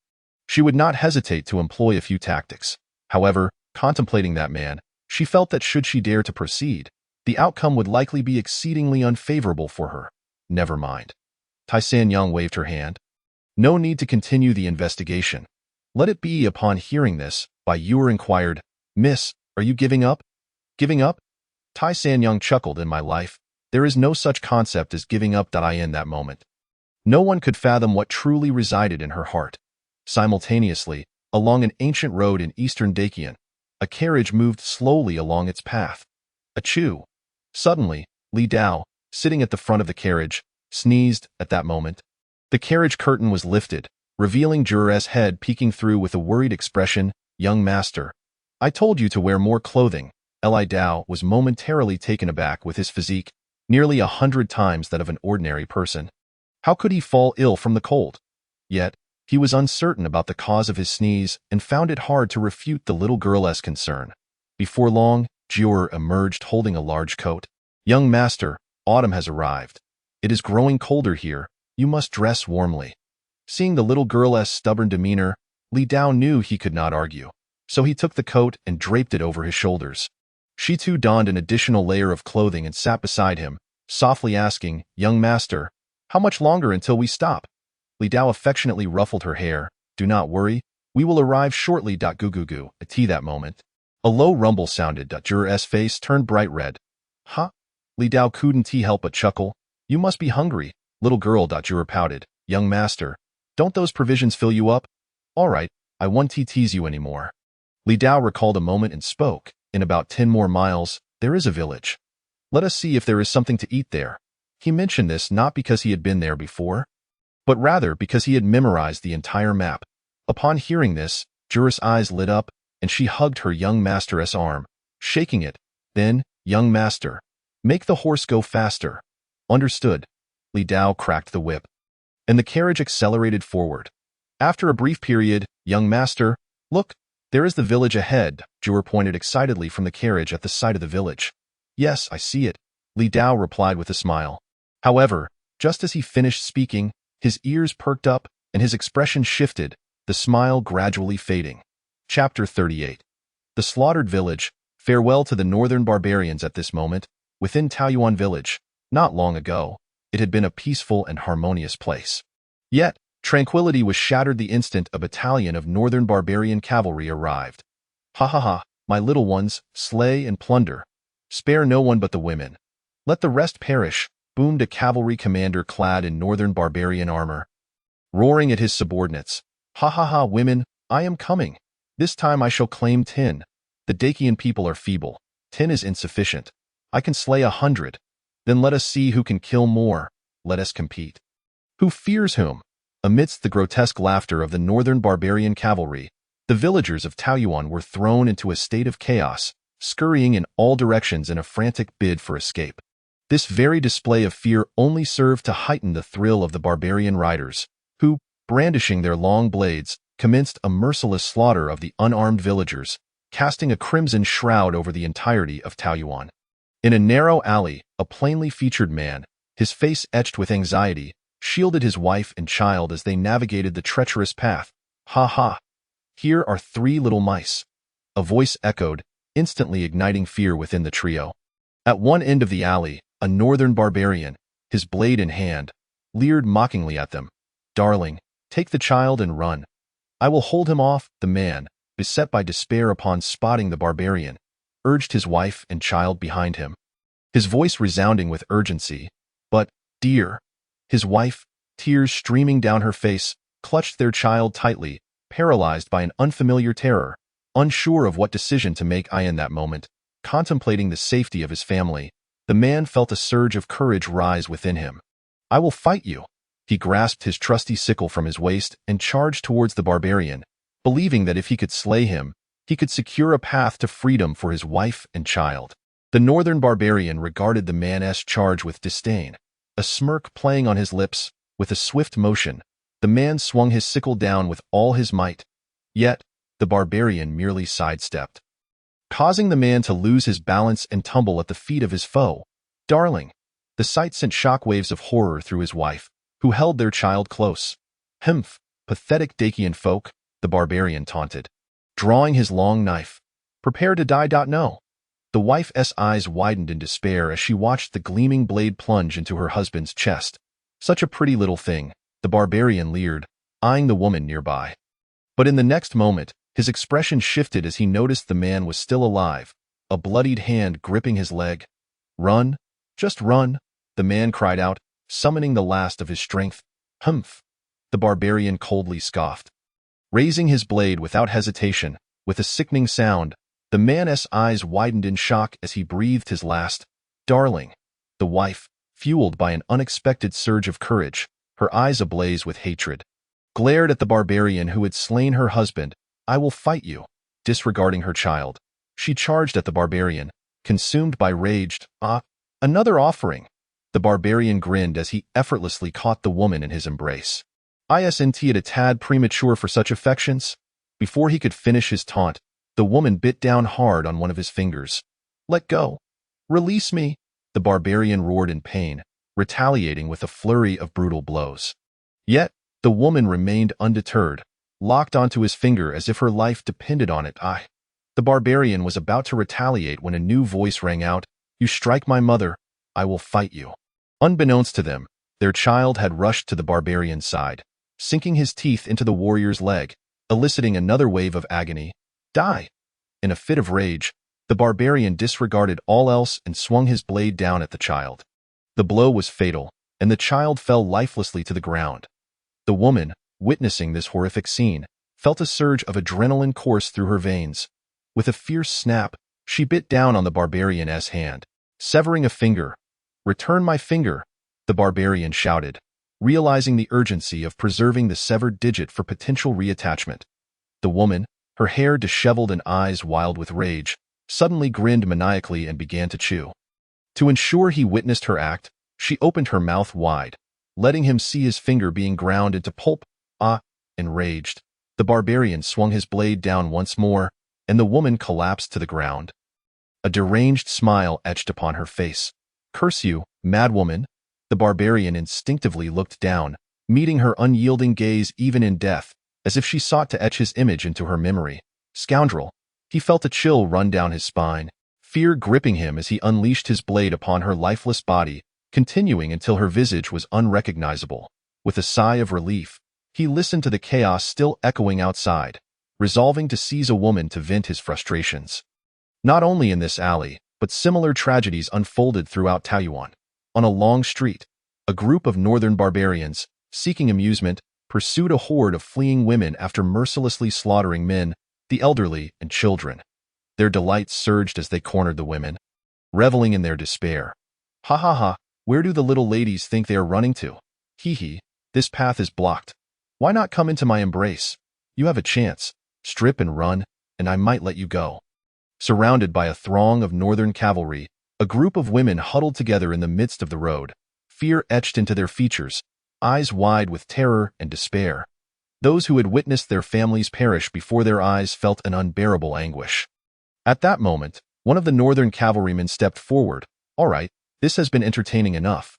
she would not hesitate to employ a few tactics. However, contemplating that man, she felt that should she dare to proceed, the outcome would likely be exceedingly unfavorable for her. Never mind. Tai Sanyong waved her hand. "No need to continue the investigation. Let it be." Upon hearing this, Bai Yuer inquired, "Miss, are you giving up?" "Giving up?" Tai Sanyong chuckled. "In my life, there is no such concept as giving up." In that moment, no one could fathom what truly resided in her heart. Simultaneously, along an ancient road in eastern Daqian, a carriage moved slowly along its path. Achoo! Suddenly, Li Dao, sitting at the front of the carriage, sneezed. At that moment, the carriage curtain was lifted, revealing Jur's head peeking through with a worried expression. "Young master, I told you to wear more clothing." Li Dao was momentarily taken aback with his physique, nearly 100 times that of an ordinary person. How could he fall ill from the cold? Yet, he was uncertain about the cause of his sneeze and found it hard to refute the little girl's concern. Before long, Jur emerged holding a large coat. "Young master, autumn has arrived. It is growing colder here. You must dress warmly." Seeing the little girl's stubborn demeanor, Li Dao knew he could not argue, so he took the coat and draped it over his shoulders. She too donned an additional layer of clothing and sat beside him, softly asking, "Young master, how much longer until we stop?" Li Dao affectionately ruffled her hair. "Do not worry, we will arrive shortly." Goo. At that moment, a low rumble sounded. Jur's face turned bright red. "Huh?" Li Dao couldn't help but chuckle. "You must be hungry, little girl." Jur pouted. "Young master, don't those provisions fill you up?" "All right, I won't tease you anymore." Li Dao recalled a moment and spoke. "In about 10 more miles, there is a village. Let us see if there is something to eat there." He mentioned this not because he had been there before, but rather because he had memorized the entire map. Upon hearing this, Jura's eyes lit up, and she hugged her young master's arm, shaking it. Then, young master, make the horse go faster. Understood. Li Dao cracked the whip, and the carriage accelerated forward. After a brief period, young master, look, there is the village ahead. Jura pointed excitedly from the carriage at the sight of the village. Yes, I see it, Li Dao replied with a smile. However, just as he finished speaking, his ears perked up and his expression shifted, the smile gradually fading. Chapter 38. The Slaughtered Village. Farewell to the northern barbarians at this moment. Within Taoyuan village, not long ago, it had been a peaceful and harmonious place. Yet, tranquility was shattered the instant a battalion of northern barbarian cavalry arrived. Ha ha ha, my little ones, slay and plunder. Spare no one but the women. Let the rest perish, boomed a cavalry commander clad in northern barbarian armor, roaring at his subordinates. Ha ha ha, women, I am coming. This time I shall claim 10. The Dacian people are feeble. 10 is insufficient. I can slay 100. Then let us see who can kill more. Let us compete. Who fears whom? Amidst the grotesque laughter of the northern barbarian cavalry, the villagers of Taoyuan were thrown into a state of chaos, scurrying in all directions in a frantic bid for escape. This very display of fear only served to heighten the thrill of the barbarian riders, who, brandishing their long blades, commenced a merciless slaughter of the unarmed villagers, casting a crimson shroud over the entirety of Taoyuan. In a narrow alley, a plainly featured man, his face etched with anxiety, shielded his wife and child as they navigated the treacherous path. Ha ha! Here are 3 little mice. A voice echoed, instantly igniting fear within the trio. At one end of the alley, a northern barbarian, his blade in hand, leered mockingly at them. Darling, take the child and run. I will hold him off. The man, beset by despair upon spotting the barbarian, urged his wife and child behind him, his voice resounding with urgency. But, dear, his wife, tears streaming down her face, clutched their child tightly, paralyzed by an unfamiliar terror, unsure of what decision to make. In that moment, contemplating the safety of his family, the man felt a surge of courage rise within him. I will fight you. He grasped his trusty sickle from his waist and charged towards the barbarian, believing that if he could slay him, he could secure a path to freedom for his wife and child. The northern barbarian regarded the man's charge with disdain, a smirk playing on his lips. With a swift motion, the man swung his sickle down with all his might. Yet, the barbarian merely sidestepped, causing the man to lose his balance and tumble at the feet of his foe. Darling! The sight sent shockwaves of horror through his wife, who held their child close. Humph! Pathetic Dacian folk, the barbarian taunted, drawing his long knife. Prepare to die. No. The wife's eyes widened in despair as she watched the gleaming blade plunge into her husband's chest. Such a pretty little thing, the barbarian leered, eyeing the woman nearby. But in the next moment, his expression shifted as he noticed the man was still alive, a bloodied hand gripping his leg. Run, just run, the man cried out, summoning the last of his strength. Humph! The barbarian coldly scoffed, raising his blade without hesitation. With a sickening sound, the man's eyes widened in shock as he breathed his last. Darling! The wife, fueled by an unexpected surge of courage, her eyes ablaze with hatred, glared at the barbarian who had slain her husband. I will fight you. Disregarding her child, she charged at the barbarian, consumed by rage. Another offering. The barbarian grinned as he effortlessly caught the woman in his embrace. Isn't it a tad premature for such affections? Before he could finish his taunt, the woman bit down hard on one of his fingers. Let go. Release me. The barbarian roared in pain, retaliating with a flurry of brutal blows. Yet, the woman remained undeterred, locked onto his finger as if her life depended on it. The barbarian was about to retaliate when a new voice rang out. You strike my mother, I will fight you. Unbeknownst to them, their child had rushed to the barbarian's side, sinking his teeth into the warrior's leg, eliciting another wave of agony. Die! In a fit of rage, the barbarian disregarded all else and swung his blade down at the child. The blow was fatal, and the child fell lifelessly to the ground. The woman, witnessing this horrific scene, felt a surge of adrenaline course through her veins. With a fierce snap, she bit down on the barbarian's hand, severing a finger. Return my finger! the barbarian shouted, realizing the urgency of preserving the severed digit for potential reattachment. The woman, her hair disheveled and eyes wild with rage, suddenly grinned maniacally and began to chew. To ensure he witnessed her act, she opened her mouth wide, letting him see his finger being ground into pulp. Enraged, the barbarian swung his blade down once more, and the woman collapsed to the ground. A deranged smile etched upon her face. "Curse you, madwoman!" The barbarian instinctively looked down, meeting her unyielding gaze even in death, as if she sought to etch his image into her memory. Scoundrel! He felt a chill run down his spine, fear gripping him as he unleashed his blade upon her lifeless body, continuing until her visage was unrecognizable. With a sigh of relief, he listened to the chaos still echoing outside, resolving to seize a woman to vent his frustrations. Not only in this alley, but similar tragedies unfolded throughout Taiyuan. On a long street, a group of northern barbarians, seeking amusement, pursued a horde of fleeing women after mercilessly slaughtering men, the elderly, and children. Their delight surged as they cornered the women, reveling in their despair. "Ha ha ha, where do the little ladies think they are running to? Hee hee, this path is blocked. Why not come into my embrace? You have a chance. Strip and run, and I might let you go." Surrounded by a throng of northern cavalry, a group of women huddled together in the midst of the road, fear etched into their features, eyes wide with terror and despair. Those who had witnessed their families perish before their eyes felt an unbearable anguish. At that moment, one of the northern cavalrymen stepped forward. "All right, this has been entertaining enough.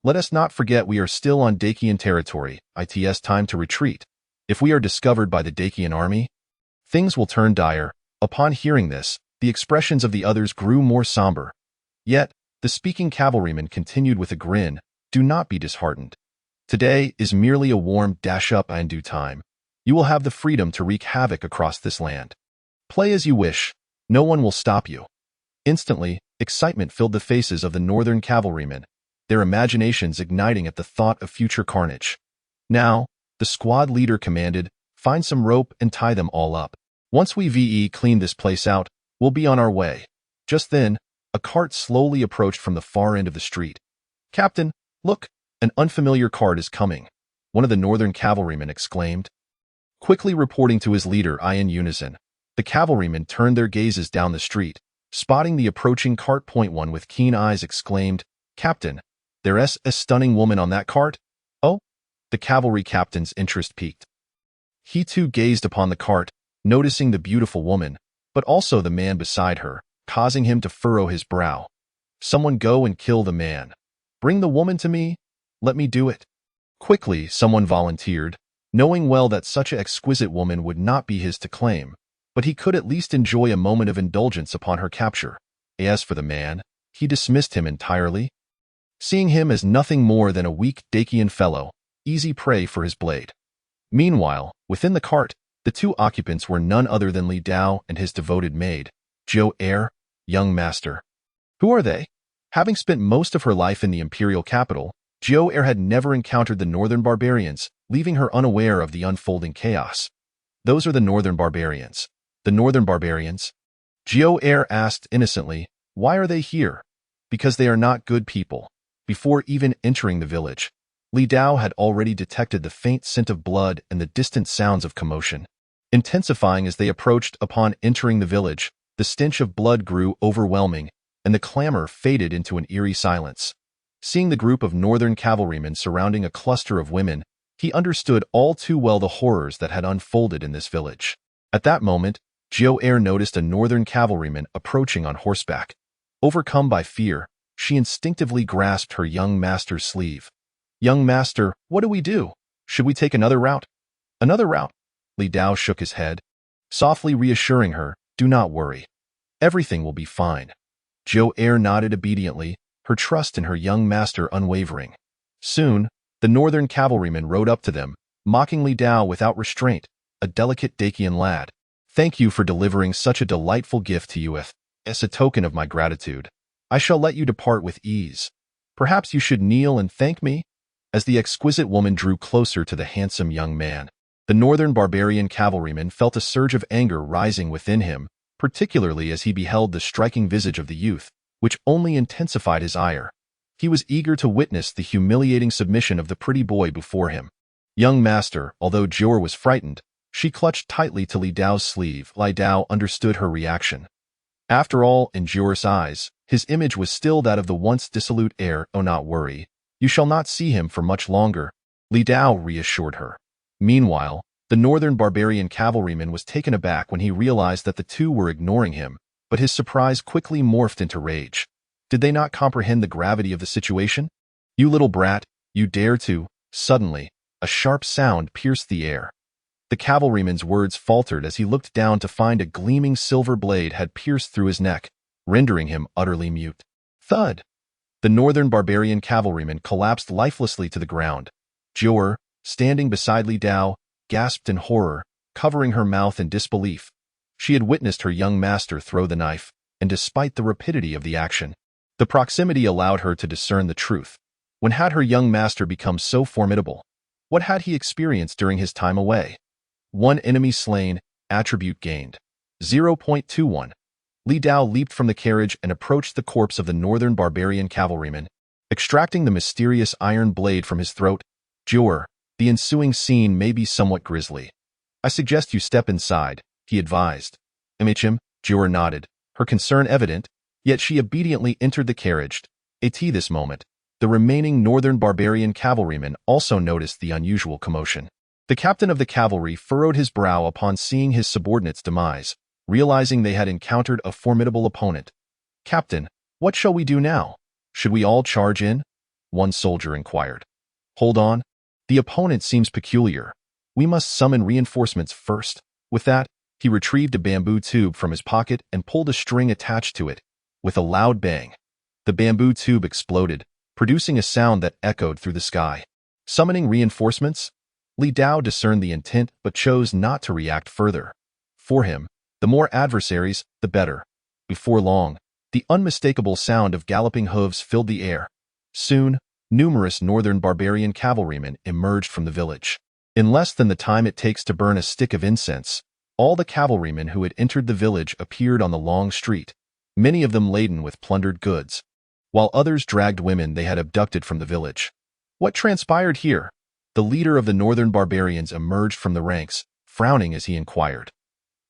Let us not forget we are still on Dacian territory. It's time to retreat. If we are discovered by the Dacian army, things will turn dire." Upon hearing this, the expressions of the others grew more somber. Yet, the speaking cavalryman continued with a grin, "Do not be disheartened. Today is merely a warm dash-up, and in due time, you will have the freedom to wreak havoc across this land. Play as you wish. No one will stop you." Instantly, excitement filled the faces of the northern cavalrymen, their imaginations igniting at the thought of future carnage. "Now," the squad leader commanded, "find some rope and tie them all up. Once we clean this place out, we'll be on our way." Just then, a cart slowly approached from the far end of the street. "Captain, look, an unfamiliar cart is coming," one of the northern cavalrymen exclaimed. Quickly reporting to his leader in unison, the cavalrymen turned their gazes down the street, spotting the approaching cart. One with keen eyes exclaimed, "Captain, there's a stunning woman on that cart?" "Oh?" The cavalry captain's interest piqued. He too gazed upon the cart, noticing the beautiful woman, but also the man beside her, causing him to furrow his brow. "Someone go and kill the man. Bring the woman to me. Let me do it." Quickly, someone volunteered, knowing well that such an exquisite woman would not be his to claim, but he could at least enjoy a moment of indulgence upon her capture. As for the man, he dismissed him entirely, seeing him as nothing more than a weak Dacian fellow, easy prey for his blade. Meanwhile, within the cart, the two occupants were none other than Li Dao and his devoted maid, Zhou, young master. Who are they? Having spent most of her life in the imperial capital, Zhou had never encountered the northern barbarians, leaving her unaware of the unfolding chaos. "Those are the northern barbarians." "The northern barbarians?" Zhou asked innocently. "Why are they here?" "Because they are not good people." Before even entering the village, Li Dao had already detected the faint scent of blood and the distant sounds of commotion. Intensifying as they approached. Upon entering the village, the stench of blood grew overwhelming, and the clamor faded into an eerie silence. Seeing the group of northern cavalrymen surrounding a cluster of women, he understood all too well the horrors that had unfolded in this village. At that moment, Zhou noticed a northern cavalryman approaching on horseback. Overcome by fear, she instinctively grasped her young master's sleeve. "Young master, what do we do? Should we take another route?" "Another route?" Li Dao shook his head, softly reassuring her, "Do not worry. Everything will be fine." Zhou nodded obediently, her trust in her young master unwavering. Soon, the northern cavalryman rode up to them, mocking Li Dao without restraint, a delicate Dacian lad. "Thank you for delivering such a delightful gift to you. As a token of my gratitude, I shall let you depart with ease. Perhaps you should kneel and thank me?" As the exquisite woman drew closer to the handsome young man, the northern barbarian cavalryman felt a surge of anger rising within him, particularly as he beheld the striking visage of the youth, which only intensified his ire. He was eager to witness the humiliating submission of the pretty boy before him. Young master, although Jor was frightened, she clutched tightly to Li Dao's sleeve. Li Dao understood her reaction. After all, in Jor's eyes, his image was still that of the once dissolute heir. Oh, not worry. You shall not see him for much longer, Li Dao reassured her. Meanwhile, the northern barbarian cavalryman was taken aback when he realized that the two were ignoring him, but his surprise quickly morphed into rage. Did they not comprehend the gravity of the situation? You little brat, you dare to… Suddenly, a sharp sound pierced the air. The cavalryman's words faltered as he looked down to find a gleaming silver blade had pierced through his neck, rendering him utterly mute. Thud! The northern barbarian cavalryman collapsed lifelessly to the ground. Jor, standing beside Li Dao, gasped in horror, covering her mouth in disbelief. She had witnessed her young master throw the knife, and despite the rapidity of the action, the proximity allowed her to discern the truth. When had her young master become so formidable? What had he experienced during his time away? 1 enemy slain, attribute gained. 0.21. Li Dao leaped from the carriage and approached the corpse of the northern barbarian cavalryman, extracting the mysterious iron blade from his throat. Jor, the ensuing scene may be somewhat grisly. I suggest you step inside, he advised. Amidst, Jor nodded, her concern evident, yet she obediently entered the carriage. At this moment, the remaining northern barbarian cavalryman also noticed the unusual commotion. The captain of the cavalry furrowed his brow upon seeing his subordinate's demise, realizing they had encountered a formidable opponent. Captain, what shall we do now? Should we all charge in? One soldier inquired. Hold on. The opponent seems peculiar. We must summon reinforcements first. With that, he retrieved a bamboo tube from his pocket and pulled a string attached to it. With a loud bang, the bamboo tube exploded, producing a sound that echoed through the sky. Summoning reinforcements? Li Dao discerned the intent but chose not to react further. For him, the more adversaries, the better. Before long, the unmistakable sound of galloping hooves filled the air. Soon, numerous northern barbarian cavalrymen emerged from the village. In less than the time it takes to burn a stick of incense, all the cavalrymen who had entered the village appeared on the long street, many of them laden with plundered goods, while others dragged women they had abducted from the village. What transpired here? The leader of the northern barbarians emerged from the ranks, frowning as he inquired.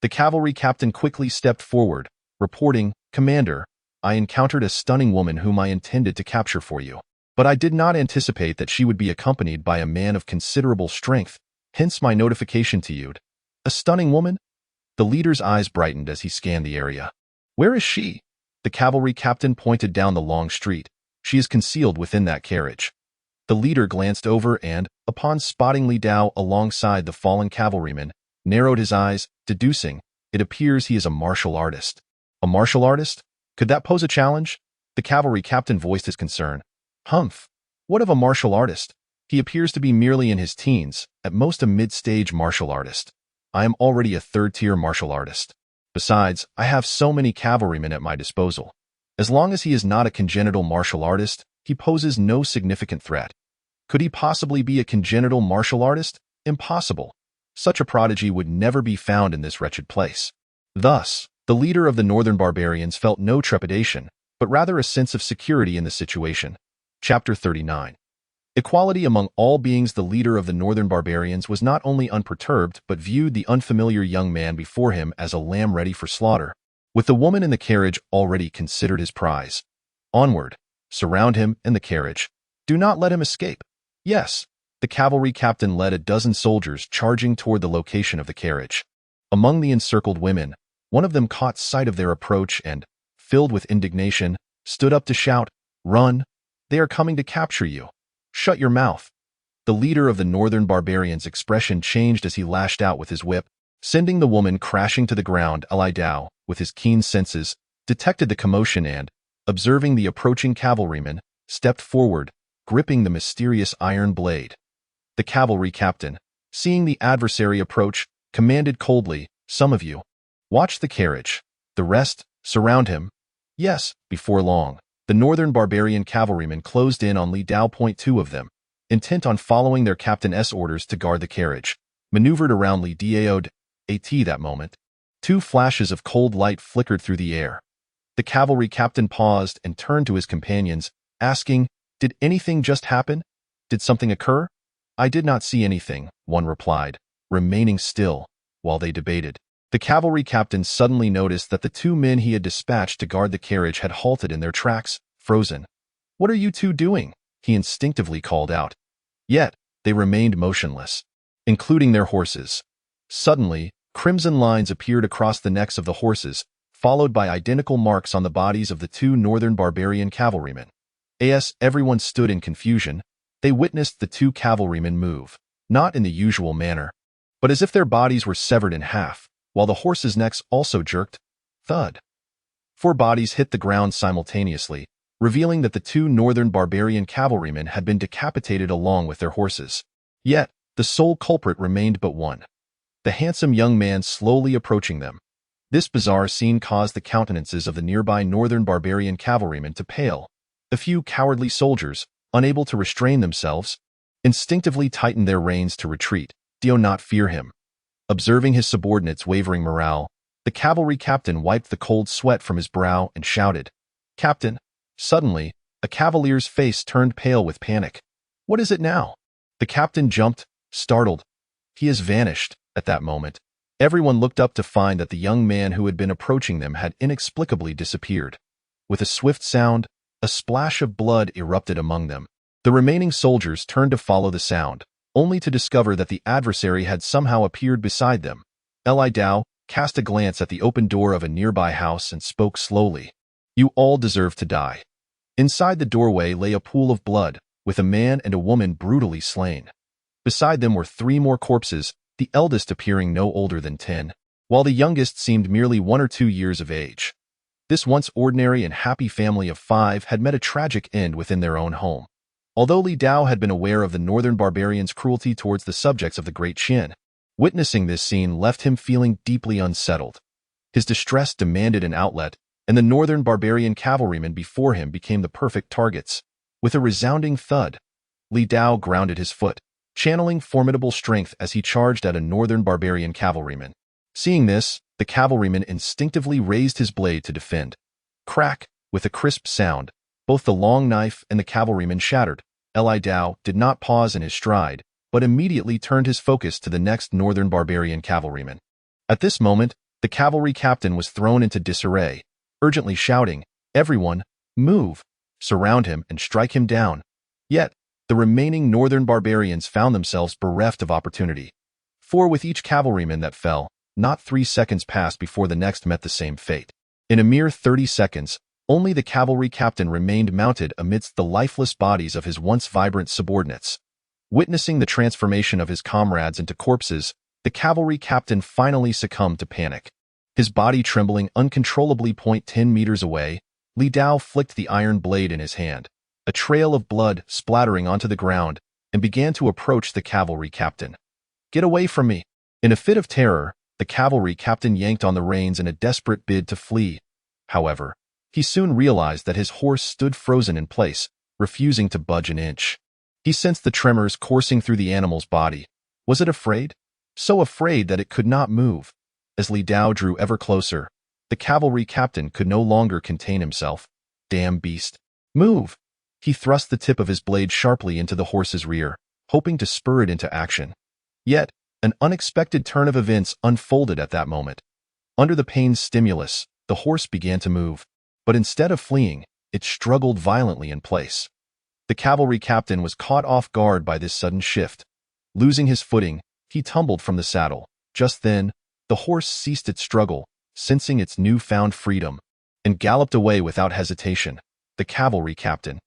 The cavalry captain quickly stepped forward, reporting, Commander, I encountered a stunning woman whom I intended to capture for you. But I did not anticipate that she would be accompanied by a man of considerable strength, hence my notification to you. A stunning woman? The leader's eyes brightened as he scanned the area. Where is she? The cavalry captain pointed down the long street. She is concealed within that carriage. The leader glanced over and, upon spotting Li Dao alongside the fallen cavalryman, narrowed his eyes, deducing, it appears he is a martial artist. A martial artist? Could that pose a challenge? The cavalry captain voiced his concern. Humph. What of a martial artist? He appears to be merely in his teens, at most a mid-stage martial artist. I am already a third-tier martial artist. Besides, I have so many cavalrymen at my disposal. As long as he is not a congenital martial artist, he poses no significant threat. Could he possibly be a congenital martial artist? Impossible. Such a prodigy would never be found in this wretched place. Thus, the leader of the northern barbarians felt no trepidation, but rather a sense of security in the situation. Chapter 39. Equality among all beings. The leader of the northern barbarians was not only unperturbed but viewed the unfamiliar young man before him as a lamb ready for slaughter, with the woman in the carriage already considered his prize. Onward. Surround him and the carriage. Do not let him escape. Yes. The cavalry captain led a dozen soldiers charging toward the location of the carriage. Among the encircled women, one of them caught sight of their approach and, filled with indignation, stood up to shout, Run! They are coming to capture you. Shut your mouth. The leader of the northern barbarians' expression changed as he lashed out with his whip, sending the woman crashing to the ground. Li Dao, with his keen senses, detected the commotion and, observing the approaching cavalryman, stepped forward, gripping the mysterious iron blade. The cavalry captain, seeing the adversary approach, commanded coldly, Some of you, watch the carriage. The rest, surround him. Yes, before long, the northern barbarian cavalrymen closed in on Li Dao. 2 of them, intent on following their captain's orders to guard the carriage, maneuvered around Li Dao. At that moment, 2 flashes of cold light flickered through the air. The cavalry captain paused and turned to his companions. asking, "Did anything just happen? Did something occur?" "I did not see anything," one replied, remaining still while they debated. The cavalry captain suddenly noticed that the two men he had dispatched to guard the carriage had halted in their tracks, frozen. "What are you two doing?" he instinctively called out. Yet, they remained motionless, including their horses. Suddenly, crimson lines appeared across the necks of the horses, followed by identical marks on the bodies of the two northern barbarian cavalrymen. As everyone stood in confusion, they witnessed the two cavalrymen move, not in the usual manner, but as if their bodies were severed in half, while the horses' necks also jerked. Thud. 4 bodies hit the ground simultaneously, revealing that the two northern barbarian cavalrymen had been decapitated along with their horses. Yet, the sole culprit remained but one, the handsome young man slowly approaching them. This bizarre scene caused the countenances of the nearby northern barbarian cavalrymen to pale. The few cowardly soldiers, unable to restrain themselves, instinctively tightened their reins to retreat. Do not fear him. Observing his subordinates' wavering morale, the cavalry captain wiped the cold sweat from his brow and shouted, "Captain!" Suddenly, a cavalier's face turned pale with panic. "What is it now?" The captain jumped, startled. He has vanished. At that moment, everyone looked up to find that the young man who had been approaching them had inexplicably disappeared. With a swift sound, a splash of blood erupted among them. The remaining soldiers turned to follow the sound, only to discover that the adversary had somehow appeared beside them. Li Dao cast a glance at the open door of a nearby house and spoke slowly. "You all deserve to die." Inside the doorway lay a pool of blood, with a man and a woman brutally slain. Beside them were 3 more corpses, the eldest appearing no older than 10, while the youngest seemed merely 1 or 2 years of age. This once ordinary and happy family of 5 had met a tragic end within their own home. Although Li Dao had been aware of the northern barbarians' cruelty towards the subjects of the great Qian, witnessing this scene left him feeling deeply unsettled. His distress demanded an outlet, and the northern barbarian cavalrymen before him became the perfect targets. With a resounding thud, Li Dao grounded his foot, channeling formidable strength as he charged at a northern barbarian cavalryman. Seeing this, the cavalryman instinctively raised his blade to defend. Crack! With a crisp sound, both the long knife and the cavalryman shattered. Li Dao did not pause in his stride, but immediately turned his focus to the next northern barbarian cavalryman. At this moment, the cavalry captain was thrown into disarray, urgently shouting, "Everyone, move! Surround him and strike him down." Yet, the remaining northern barbarians found themselves bereft of opportunity. For with each cavalryman that fell, not 3 seconds passed before the next met the same fate. In a mere 30 seconds, only the cavalry captain remained mounted amidst the lifeless bodies of his once vibrant subordinates. Witnessing the transformation of his comrades into corpses, the cavalry captain finally succumbed to panic. His body trembling uncontrollably 10 meters away, Li Dao flicked the iron blade in his hand, a trail of blood splattering onto the ground, and began to approach the cavalry captain. "Get away from me!" In a fit of terror, the cavalry captain yanked on the reins in a desperate bid to flee. However, he soon realized that his horse stood frozen in place, refusing to budge an inch. He sensed the tremors coursing through the animal's body. Was it afraid? So afraid that it could not move. As Li Dao drew ever closer, the cavalry captain could no longer contain himself. "Damn beast! Move!" He thrust the tip of his blade sharply into the horse's rear, hoping to spur it into action. Yet, an unexpected turn of events unfolded at that moment. Under the pain's stimulus, the horse began to move, but instead of fleeing, it struggled violently in place. The cavalry captain was caught off guard by this sudden shift. Losing his footing, he tumbled from the saddle. Just then, the horse ceased its struggle, sensing its newfound freedom, and galloped away without hesitation. The cavalry captain.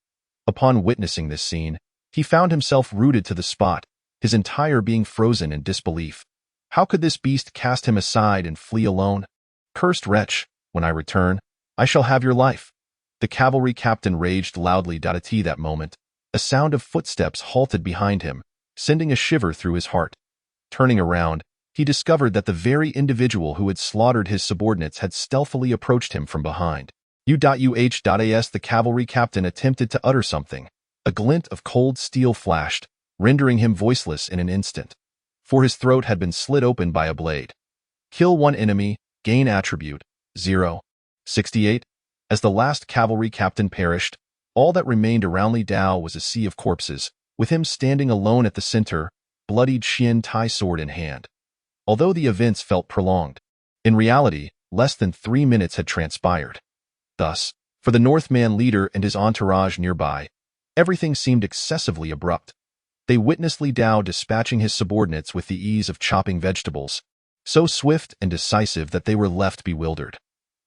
Upon witnessing this scene, he found himself rooted to the spot, his entire being frozen in disbelief. How could this beast cast him aside and flee alone? "Cursed wretch, when I return, I shall have your life." The cavalry captain raged loudly. At that moment, a sound of footsteps halted behind him, sending a shiver through his heart. Turning around, he discovered that the very individual who had slaughtered his subordinates had stealthily approached him from behind. As the cavalry captain attempted to utter something, a glint of cold steel flashed, rendering him voiceless in an instant. For his throat had been slit open by a blade. Kill 1 enemy, gain attribute, 0. 68. As the last cavalry captain perished, All that remained around Li Dao was a sea of corpses, with him standing alone at the center, bloodied Qian Tai sword in hand. Although the events felt prolonged, in reality, less than 3 minutes had transpired. Thus, for the Northman leader and his entourage nearby, everything seemed excessively abrupt. They witnessed Li Dao dispatching his subordinates with the ease of chopping vegetables, so swift and decisive that they were left bewildered.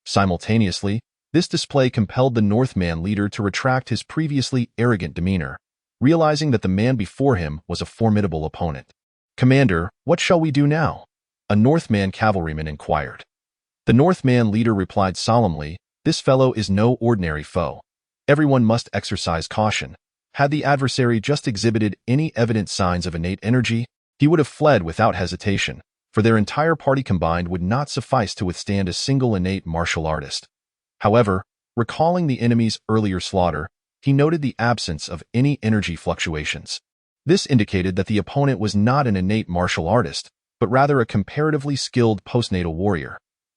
Simultaneously, this display compelled the Northman leader to retract his previously arrogant demeanor, realizing that the man before him was a formidable opponent. "Commander, what shall we do now?" a Northman cavalryman inquired. The Northman leader replied solemnly, "This fellow is no ordinary foe. Everyone must exercise caution. Had the adversary just exhibited any evident signs of innate energy, he would have fled without hesitation, for their entire party combined would not suffice to withstand a single innate martial artist." However, recalling the enemy's earlier slaughter, he noted the absence of any energy fluctuations. This indicated that the opponent was not an innate martial artist, but rather a comparatively skilled postnatal warrior.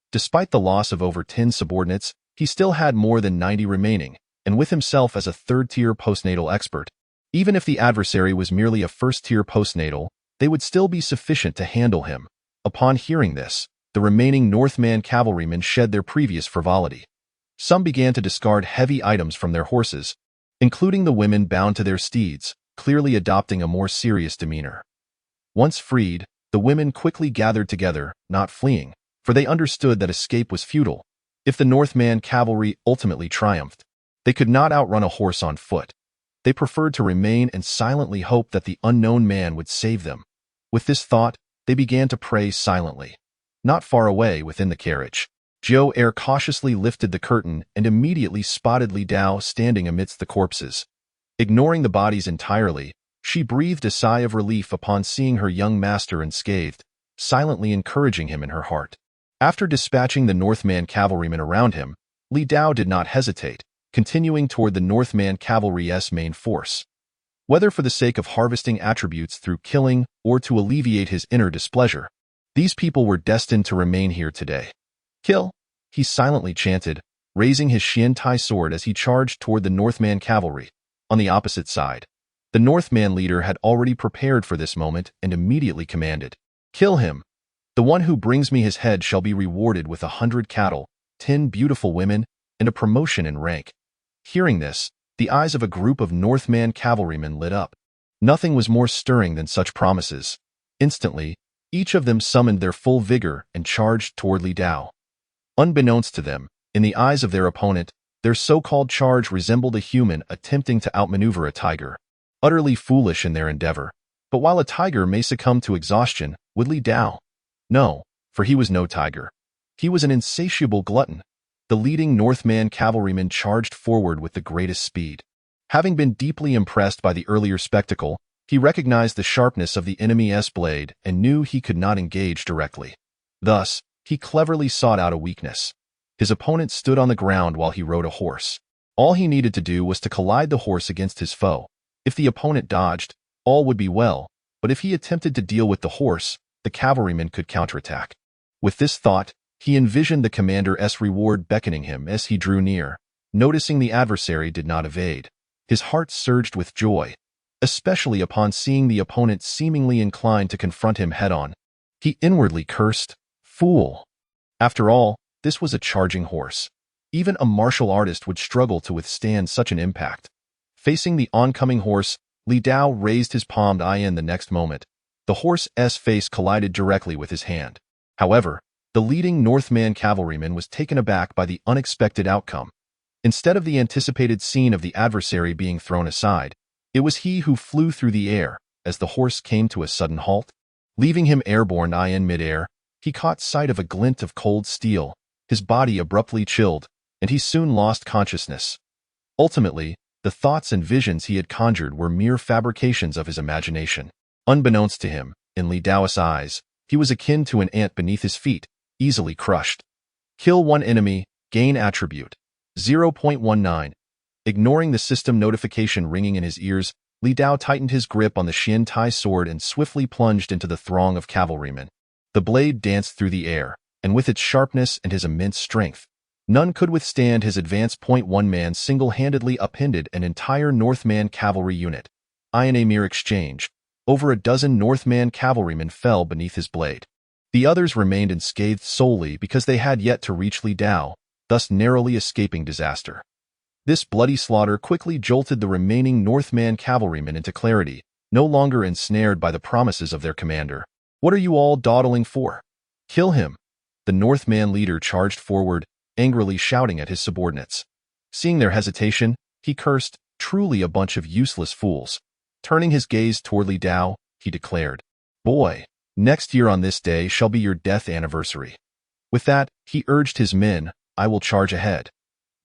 Despite the loss of over 10 subordinates, he still had more than 90 remaining, and with himself as a third-tier postnatal expert. Even if the adversary was merely a first-tier postnatal, they would still be sufficient to handle him. Upon hearing this, the remaining Northman cavalrymen shed their previous frivolity. Some began to discard heavy items from their horses, including the women bound to their steeds, clearly adopting a more serious demeanor. Once freed, the women quickly gathered together, not fleeing, for they understood that escape was futile. If the Northman cavalry ultimately triumphed, they could not outrun a horse on foot. They preferred to remain and silently hope that the unknown man would save them. With this thought, they began to pray silently. Not far away within the carriage, Zhou Air cautiously lifted the curtain and immediately spotted Li Dao standing amidst the corpses. Ignoring the bodies entirely, she breathed a sigh of relief upon seeing her young master unscathed, silently encouraging him in her heart. After dispatching the Northman cavalrymen around him, Li Dao did not hesitate, continuing toward the Northman cavalry's main force. Whether for the sake of harvesting attributes through killing or to alleviate his inner displeasure, these people were destined to remain here today. "Kill!" he silently chanted, raising his Qian Tai sword as he charged toward the Northman cavalry. On the opposite side, the Northman leader had already prepared for this moment and immediately commanded, "Kill him! The one who brings me his head shall be rewarded with 100 cattle, 10 beautiful women, and a promotion in rank." Hearing this, the eyes of a group of Northman cavalrymen lit up. Nothing was more stirring than such promises. Instantly, each of them summoned their full vigor and charged toward Li Dao. Unbeknownst to them, in the eyes of their opponent, their so-called charge resembled a human attempting to outmaneuver a tiger. Utterly foolish in their endeavor. But while a tiger may succumb to exhaustion, would Li Dao? No, for he was no tiger. He was an insatiable glutton. The leading Northman cavalryman charged forward with the greatest speed. Having been deeply impressed by the earlier spectacle, he recognized the sharpness of the enemy's blade and knew he could not engage directly. Thus, he cleverly sought out a weakness. His opponent stood on the ground while he rode a horse. All he needed to do was to collide the horse against his foe. If the opponent dodged, all would be well, but if he attempted to deal with the horse, the cavalryman could counterattack. With this thought, he envisioned the commander's reward beckoning him as he drew near. Noticing the adversary did not evade, his heart surged with joy, especially upon seeing the opponent seemingly inclined to confront him head-on. He inwardly cursed, "Fool!" After all, this was a charging horse. Even a martial artist would struggle to withstand such an impact. Facing the oncoming horse, Li Dao raised his palmed in the next moment. The horse's face collided directly with his hand. However, the leading Northman cavalryman was taken aback by the unexpected outcome. Instead of the anticipated scene of the adversary being thrown aside, it was he who flew through the air as the horse came to a sudden halt. Leaving him airborne in midair, he caught sight of a glint of cold steel, his body abruptly chilled, and he soon lost consciousness. Ultimately, the thoughts and visions he had conjured were mere fabrications of his imagination. Unbeknownst to him, in Li Dao's eyes, he was akin to an ant beneath his feet, easily crushed. Kill one enemy, gain attribute. 0.19. Ignoring the system notification ringing in his ears, Li Dao tightened his grip on the Qian Tai sword and swiftly plunged into the throng of cavalrymen. The blade danced through the air, and with its sharpness and his immense strength, None could withstand his advance. One man single-handedly upended an entire Northman cavalry unit. In a mere exchange, over a dozen Northman cavalrymen fell beneath his blade. The others remained unscathed solely because they had yet to reach Li Dao, thus narrowly escaping disaster. This bloody slaughter quickly jolted the remaining Northman cavalrymen into clarity, no longer ensnared by the promises of their commander. "What are you all dawdling for? Kill him!" The Northman leader charged forward, angrily shouting at his subordinates. Seeing their hesitation, he cursed, "Truly a bunch of useless fools." Turning his gaze toward Li Dao, he declared, "Boy, next year on this day shall be your death anniversary." With that, he urged his men, "I will charge ahead.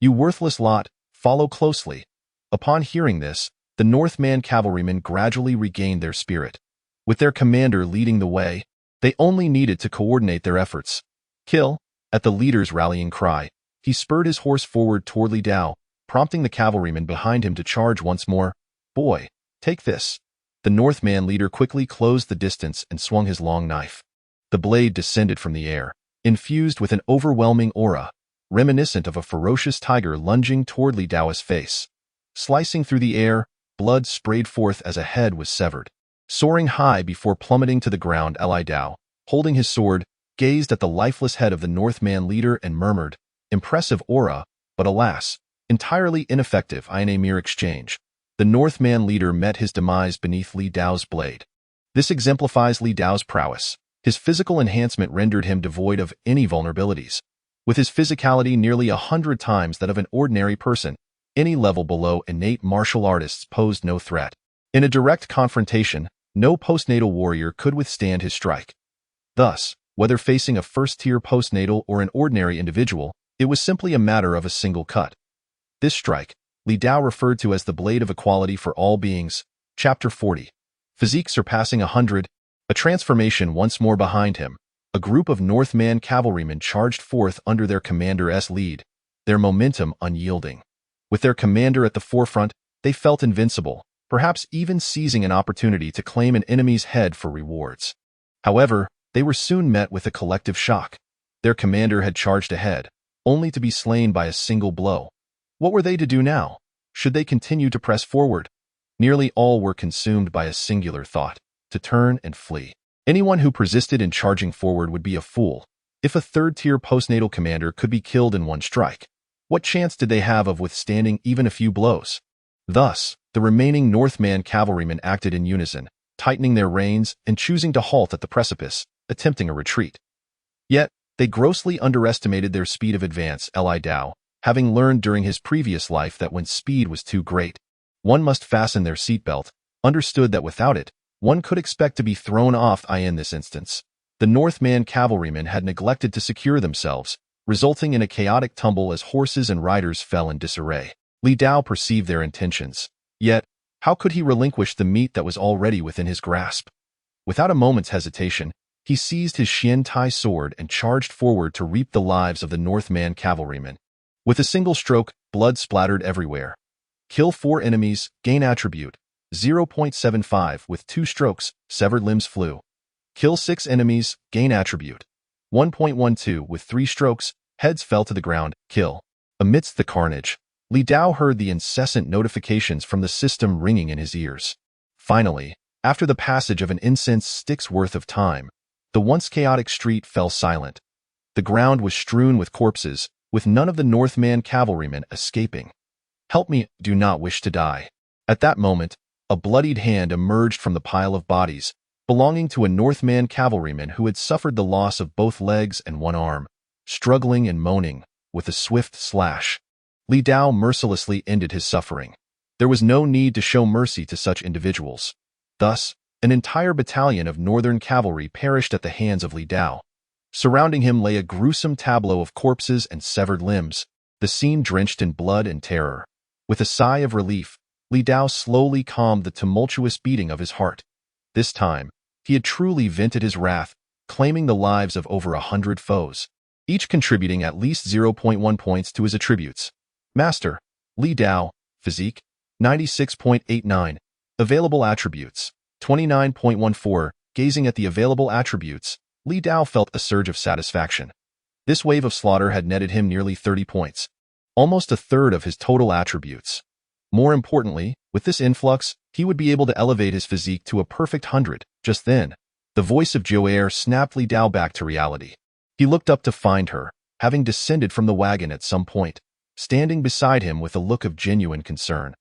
You worthless lot, follow closely." Upon hearing this, the Northman cavalrymen gradually regained their spirit. With their commander leading the way, they only needed to coordinate their efforts. "Kill!" At the leader's rallying cry, he spurred his horse forward toward Li Dao, prompting the cavalrymen behind him to charge once more. "Boy, take this." The Northman leader quickly closed the distance and swung his long knife. The blade descended from the air, infused with an overwhelming aura, reminiscent of a ferocious tiger lunging toward Li Dao's face. Slicing through the air, blood sprayed forth as a head was severed. Soaring high before plummeting to the ground, Li Dao, holding his sword, gazed at the lifeless head of the Northman leader and murmured, "Impressive aura, but alas, entirely ineffective in a mere exchange." The Northman leader met his demise beneath Li Dao's blade. This exemplifies Li Dao's prowess. His physical enhancement rendered him devoid of any vulnerabilities. With his physicality nearly 100 times that of an ordinary person, any level below innate martial artists posed no threat. In a direct confrontation, no postnatal warrior could withstand his strike. Thus, whether facing a first-tier postnatal or an ordinary individual, it was simply a matter of a single cut. This strike, Li Dao referred to as the blade of equality for all beings, Chapter 40. Physique surpassing 100, a transformation once more behind him. A group of Northman cavalrymen charged forth under their commander's lead, their momentum unyielding. With their commander at the forefront, they felt invincible, perhaps even seizing an opportunity to claim an enemy's head for rewards. However, they were soon met with a collective shock. Their commander had charged ahead, only to be slain by a single blow. What were they to do now? Should they continue to press forward? Nearly all were consumed by a singular thought: to turn and flee. Anyone who persisted in charging forward would be a fool. If a third-tier postnatal commander could be killed in one strike, what chance did they have of withstanding even a few blows? Thus, the remaining Northman cavalrymen acted in unison, tightening their reins and choosing to halt at the precipice, attempting a retreat. Yet, they grossly underestimated their speed of advance. Li Dao, having learned during his previous life that when speed was too great, one must fasten their seatbelt, understood that without it, one could expect to be thrown off. In this instance, the Northman cavalrymen had neglected to secure themselves, resulting in a chaotic tumble as horses and riders fell in disarray. Li Dao perceived their intentions. Yet, how could he relinquish the meat that was already within his grasp? Without a moment's hesitation, he seized his Qian Tai sword and charged forward to reap the lives of the Northman cavalrymen. With a single stroke, blood splattered everywhere. Kill 4 enemies, gain attribute 0.75. With 2 strokes, severed limbs flew. Kill 6 enemies, gain attribute 1.12. With 3 strokes, heads fell to the ground. Kill. Amidst the carnage, Li Dao heard the incessant notifications from the system ringing in his ears. Finally, after the passage of an incense stick's worth of time, the once chaotic street fell silent. The ground was strewn with corpses, with none of the Northman cavalrymen escaping. "Help me, do not wish to die." At that moment, a bloodied hand emerged from the pile of bodies, belonging to a Northman cavalryman who had suffered the loss of both legs and one arm. Struggling and moaning, with a swift slash, Li Dao mercilessly ended his suffering. There was no need to show mercy to such individuals. Thus, an entire battalion of Northern cavalry perished at the hands of Li Dao. Surrounding him lay a gruesome tableau of corpses and severed limbs, the scene drenched in blood and terror. With a sigh of relief, Li Dao slowly calmed the tumultuous beating of his heart. This time, he had truly vented his wrath, claiming the lives of over 100 foes, each contributing at least 0.1 points to his attributes. Master, Li Dao, Physique, 96.89. Available attributes, 29.14. Gazing at the available attributes, Li Dao felt a surge of satisfaction. This wave of slaughter had netted him nearly 30 points, almost a third of his total attributes. More importantly, with this influx, he would be able to elevate his physique to a perfect 100. Just then, the voice of Jo'er snapped Li Dao back to reality. He looked up to find her, having descended from the wagon at some point, standing beside him with a look of genuine concern.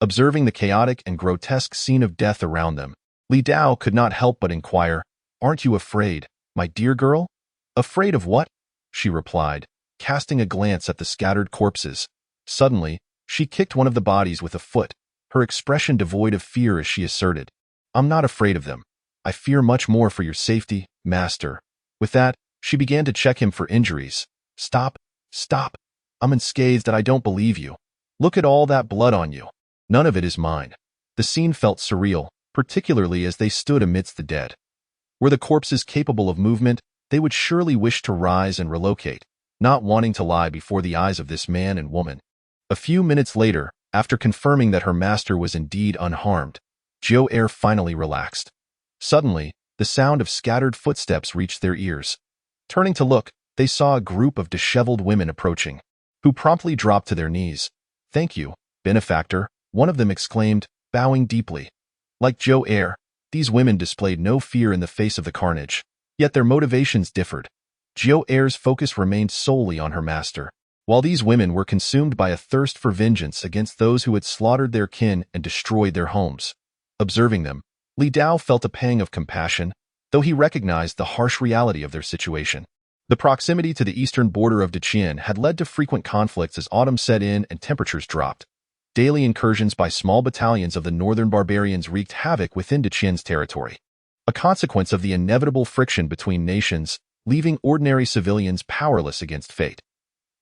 Observing the chaotic and grotesque scene of death around them, Li Dao could not help but inquire, "Aren't you afraid, my dear girl?" "Afraid of what?" she replied, casting a glance at the scattered corpses. Suddenly, she kicked one of the bodies with a foot, her expression devoid of fear as she asserted, "I'm not afraid of them. I fear much more for your safety, master." With that, she began to check him for injuries. "Stop, stop. I'm unscathed and I don't believe you. Look at all that blood on you. None of it is mine." The scene felt surreal, particularly as they stood amidst the dead. Were the corpses capable of movement, they would surely wish to rise and relocate, not wanting to lie before the eyes of this man and woman. A few minutes later, after confirming that her master was indeed unharmed, Jo'er finally relaxed. Suddenly, the sound of scattered footsteps reached their ears. Turning to look, they saw a group of disheveled women approaching, who promptly dropped to their knees. "Thank you, benefactor," one of them exclaimed, bowing deeply. Like Jo'er, these women displayed no fear in the face of the carnage, yet their motivations differed. Jo'er's focus remained solely on her master, while these women were consumed by a thirst for vengeance against those who had slaughtered their kin and destroyed their homes. Observing them, Li Dao felt a pang of compassion, though he recognized the harsh reality of their situation. The proximity to the eastern border of Qian had led to frequent conflicts as autumn set in and temperatures dropped. Daily incursions by small battalions of the northern barbarians wreaked havoc within Qian's territory, a consequence of the inevitable friction between nations, leaving ordinary civilians powerless against fate.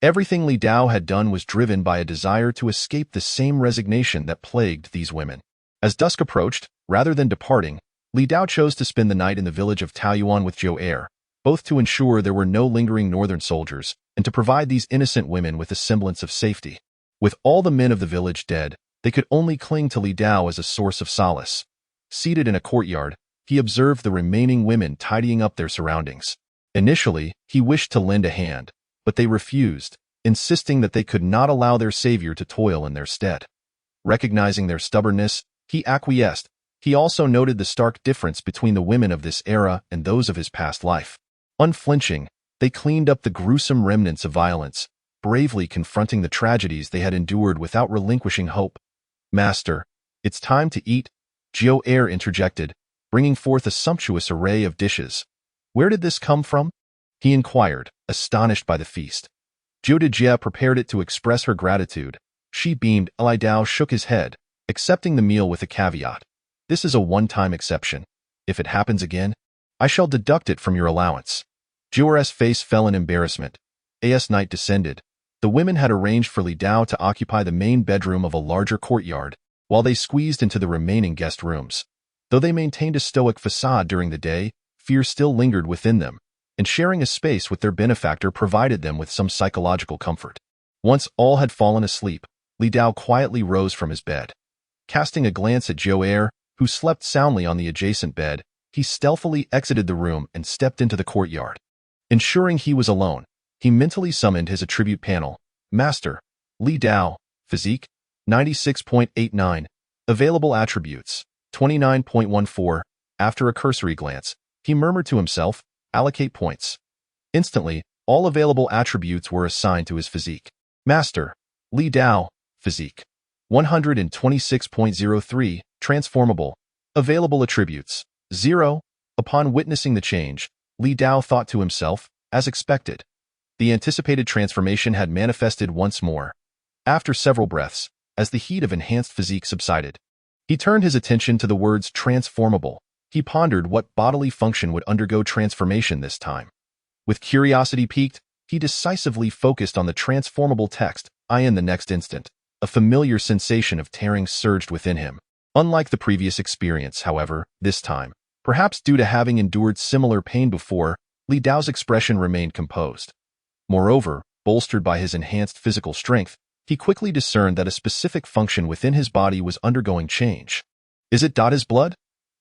Everything Li Dao had done was driven by a desire to escape the same resignation that plagued these women. As dusk approached, rather than departing, Li Dao chose to spend the night in the village of Taoyuan with Jo'er, both to ensure there were no lingering northern soldiers and to provide these innocent women with a semblance of safety. With all the men of the village dead, they could only cling to Li Dao as a source of solace. Seated in a courtyard, he observed the remaining women tidying up their surroundings. Initially, he wished to lend a hand, but they refused, insisting that they could not allow their savior to toil in their stead. Recognizing their stubbornness, he acquiesced. He also noted the stark difference between the women of this era and those of his past life. Unflinching, they cleaned up the gruesome remnants of violence, bravely confronting the tragedies they had endured without relinquishing hope. "Master, it's time to eat," Jo'er interjected, bringing forth a sumptuous array of dishes. "Where did this come from?" he inquired, astonished by the feast. Jia prepared it to express her gratitude. She beamed. Li Dao shook his head, accepting the meal with a caveat. "This is a one-time exception. If it happens again, I shall deduct it from your allowance." Jo'er's face fell in embarrassment. As night descended, the women had arranged for Li Dao to occupy the main bedroom of a larger courtyard, while they squeezed into the remaining guest rooms. Though they maintained a stoic facade during the day, fear still lingered within them, and sharing a space with their benefactor provided them with some psychological comfort. Once all had fallen asleep, Li Dao quietly rose from his bed. Casting a glance at Jo'er, who slept soundly on the adjacent bed, he stealthily exited the room and stepped into the courtyard. Ensuring he was alone, he mentally summoned his attribute panel. "Master, Li Dao, physique, 96.89, available attributes, 29.14. After a cursory glance, he murmured to himself, "Allocate points." Instantly, all available attributes were assigned to his physique. "Master, Li Dao, physique, 126.03, transformable, available attributes, 0. Upon witnessing the change, Li Dao thought to himself, as expected. The anticipated transformation had manifested once more. After several breaths, as the heat of enhanced physique subsided, he turned his attention to the words transformable. He pondered what bodily function would undergo transformation this time. With curiosity piqued, he decisively focused on the transformable text. In the next instant, a familiar sensation of tearing surged within him. Unlike the previous experience, however, this time, perhaps due to having endured similar pain before, Li Dao's expression remained composed. Moreover, bolstered by his enhanced physical strength, he quickly discerned that a specific function within his body was undergoing change. Is it his blood?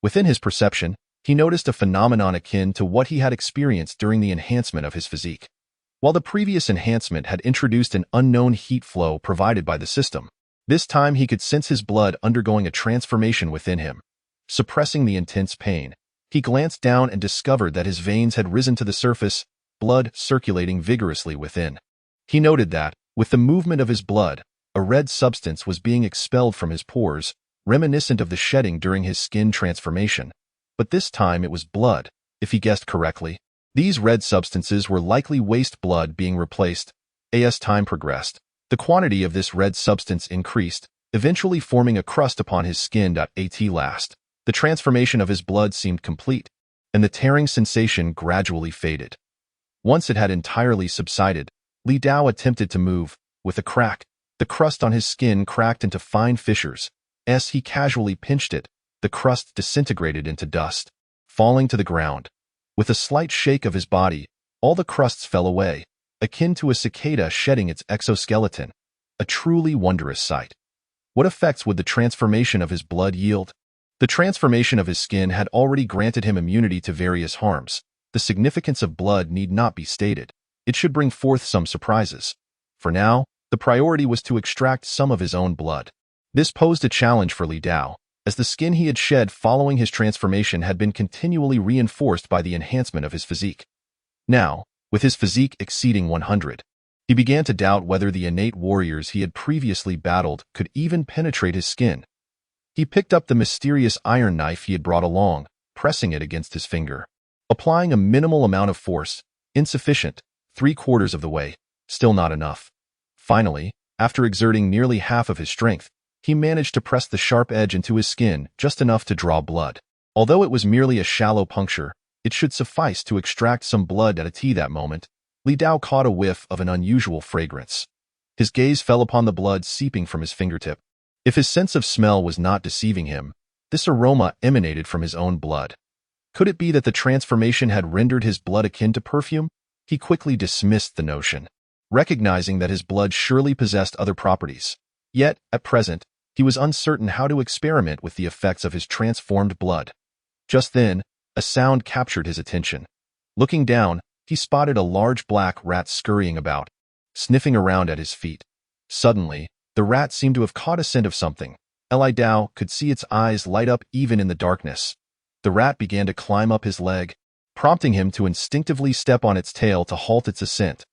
Within his perception, he noticed a phenomenon akin to what he had experienced during the enhancement of his physique. While the previous enhancement had introduced an unknown heat flow provided by the system, this time he could sense his blood undergoing a transformation within him. Suppressing the intense pain, he glanced down and discovered that his veins had risen to the surface, blood circulating vigorously within. He noted that, with the movement of his blood, a red substance was being expelled from his pores, reminiscent of the shedding during his skin transformation. But this time it was blood, if he guessed correctly. These red substances were likely waste blood being replaced. As time progressed, the quantity of this red substance increased, eventually forming a crust upon his skin. At last, the transformation of his blood seemed complete, and the tearing sensation gradually faded. Once it had entirely subsided, Li Dao attempted to move. With a crack, the crust on his skin cracked into fine fissures. As he casually pinched it, the crust disintegrated into dust, falling to the ground. With a slight shake of his body, all the crusts fell away, akin to a cicada shedding its exoskeleton. A truly wondrous sight. What effects would the transformation of his blood yield? The transformation of his skin had already granted him immunity to various harms. The significance of blood need not be stated. It should bring forth some surprises. For now, the priority was to extract some of his own blood. This posed a challenge for Li Dao, as the skin he had shed following his transformation had been continually reinforced by the enhancement of his physique. Now, with his physique exceeding 100, he began to doubt whether the innate warriors he had previously battled could even penetrate his skin. He picked up the mysterious iron knife he had brought along, pressing it against his finger. Applying a minimal amount of force, insufficient, 3/4 of the way, still not enough. Finally, after exerting nearly half of his strength, he managed to press the sharp edge into his skin just enough to draw blood. Although it was merely a shallow puncture, it should suffice to extract some blood at that moment. Li Dao caught a whiff of an unusual fragrance. His gaze fell upon the blood seeping from his fingertip. If his sense of smell was not deceiving him, this aroma emanated from his own blood. Could it be that the transformation had rendered his blood akin to perfume? He quickly dismissed the notion, recognizing that his blood surely possessed other properties. Yet, at present, he was uncertain how to experiment with the effects of his transformed blood. Just then, a sound captured his attention. Looking down, he spotted a large black rat scurrying about, sniffing around at his feet. Suddenly, the rat seemed to have caught a scent of something. Li Dao could see its eyes light up even in the darkness. The rat began to climb up his leg, prompting him to instinctively step on its tail to halt its ascent.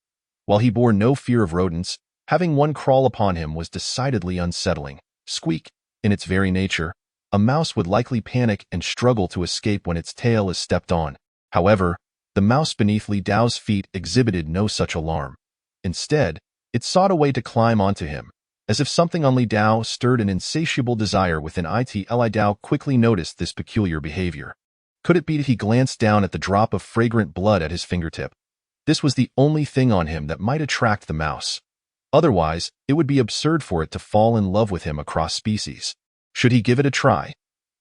While he bore no fear of rodents, having one crawl upon him was decidedly unsettling. Squeak, in its very nature, a mouse would likely panic and struggle to escape when its tail is stepped on. However, the mouse beneath Li Dao's feet exhibited no such alarm. Instead, it sought a way to climb onto him. As if something on Li Dao stirred an insatiable desire within it, Li Dao quickly noticed this peculiar behavior. Could it be that he glanced down at the drop of fragrant blood at his fingertip? This was the only thing on him that might attract the mouse. Otherwise, it would be absurd for it to fall in love with him across species. Should he give it a try?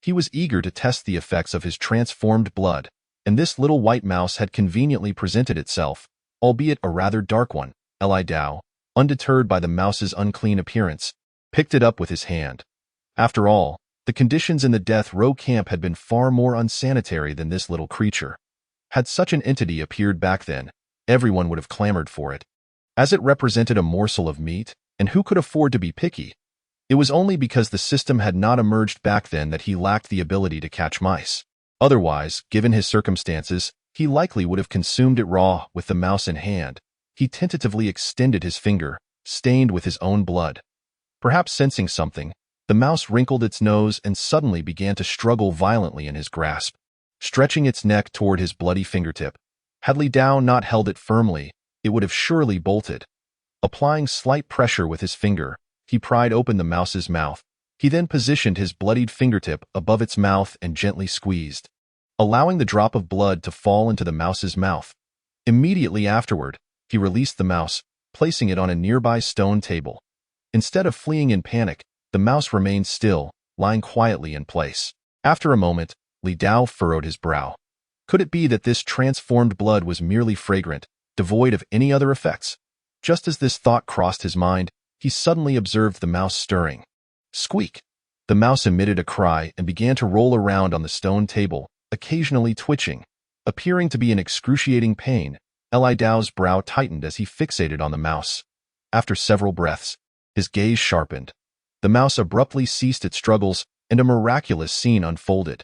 He was eager to test the effects of his transformed blood, and this little white mouse had conveniently presented itself, albeit a rather dark one. Li Dao, undeterred by the mouse's unclean appearance, picked it up with his hand. After all, the conditions in the death row camp had been far more unsanitary than this little creature. Had such an entity appeared back then, everyone would have clamored for it. As it represented a morsel of meat, and who could afford to be picky? It was only because the system had not emerged back then that he lacked the ability to catch mice. Otherwise, given his circumstances, he likely would have consumed it raw with the mouse in hand. He tentatively extended his finger, stained with his own blood. Perhaps sensing something, the mouse wrinkled its nose and suddenly began to struggle violently in his grasp, stretching its neck toward his bloody fingertip. Had Li Dao not held it firmly, it would have surely bolted. Applying slight pressure with his finger, he pried open the mouse's mouth. He then positioned his bloodied fingertip above its mouth and gently squeezed, allowing the drop of blood to fall into the mouse's mouth. Immediately afterward, he released the mouse, placing it on a nearby stone table. Instead of fleeing in panic, the mouse remained still, lying quietly in place. After a moment, Li Dao furrowed his brow. Could it be that this transformed blood was merely fragrant, devoid of any other effects? Just as this thought crossed his mind, he suddenly observed the mouse stirring. Squeak! The mouse emitted a cry and began to roll around on the stone table, occasionally twitching, appearing to be in excruciating pain. Li Dao's brow tightened as he fixated on the mouse. After several breaths, his gaze sharpened. The mouse abruptly ceased its struggles, and a miraculous scene unfolded.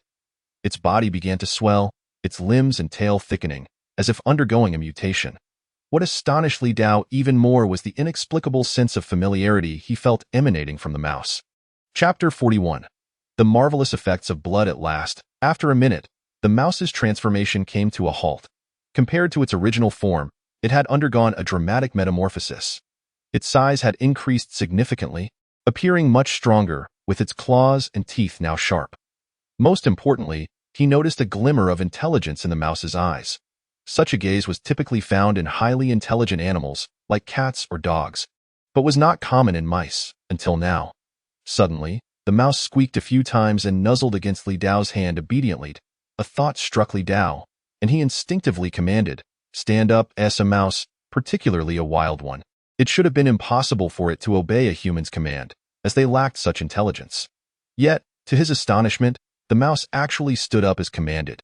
Its body began to swell, its limbs and tail thickening, as if undergoing a mutation. What astonished Li Dao even more was the inexplicable sense of familiarity he felt emanating from the mouse. Chapter 41. The marvelous effects of blood at last. After a minute, the mouse's transformation came to a halt. Compared to its original form, it had undergone a dramatic metamorphosis. Its size had increased significantly, appearing much stronger, with its claws and teeth now sharp. Most importantly, he noticed a glimmer of intelligence in the mouse's eyes. Such a gaze was typically found in highly intelligent animals, like cats or dogs, but was not common in mice, until now. Suddenly, the mouse squeaked a few times and nuzzled against Li Dao's hand obediently. A thought struck Li Dao, and he instinctively commanded, "Stand up, as a mouse, particularly a wild one." It should have been impossible for it to obey a human's command, as they lacked such intelligence. Yet, to his astonishment, the mouse actually stood up as commanded.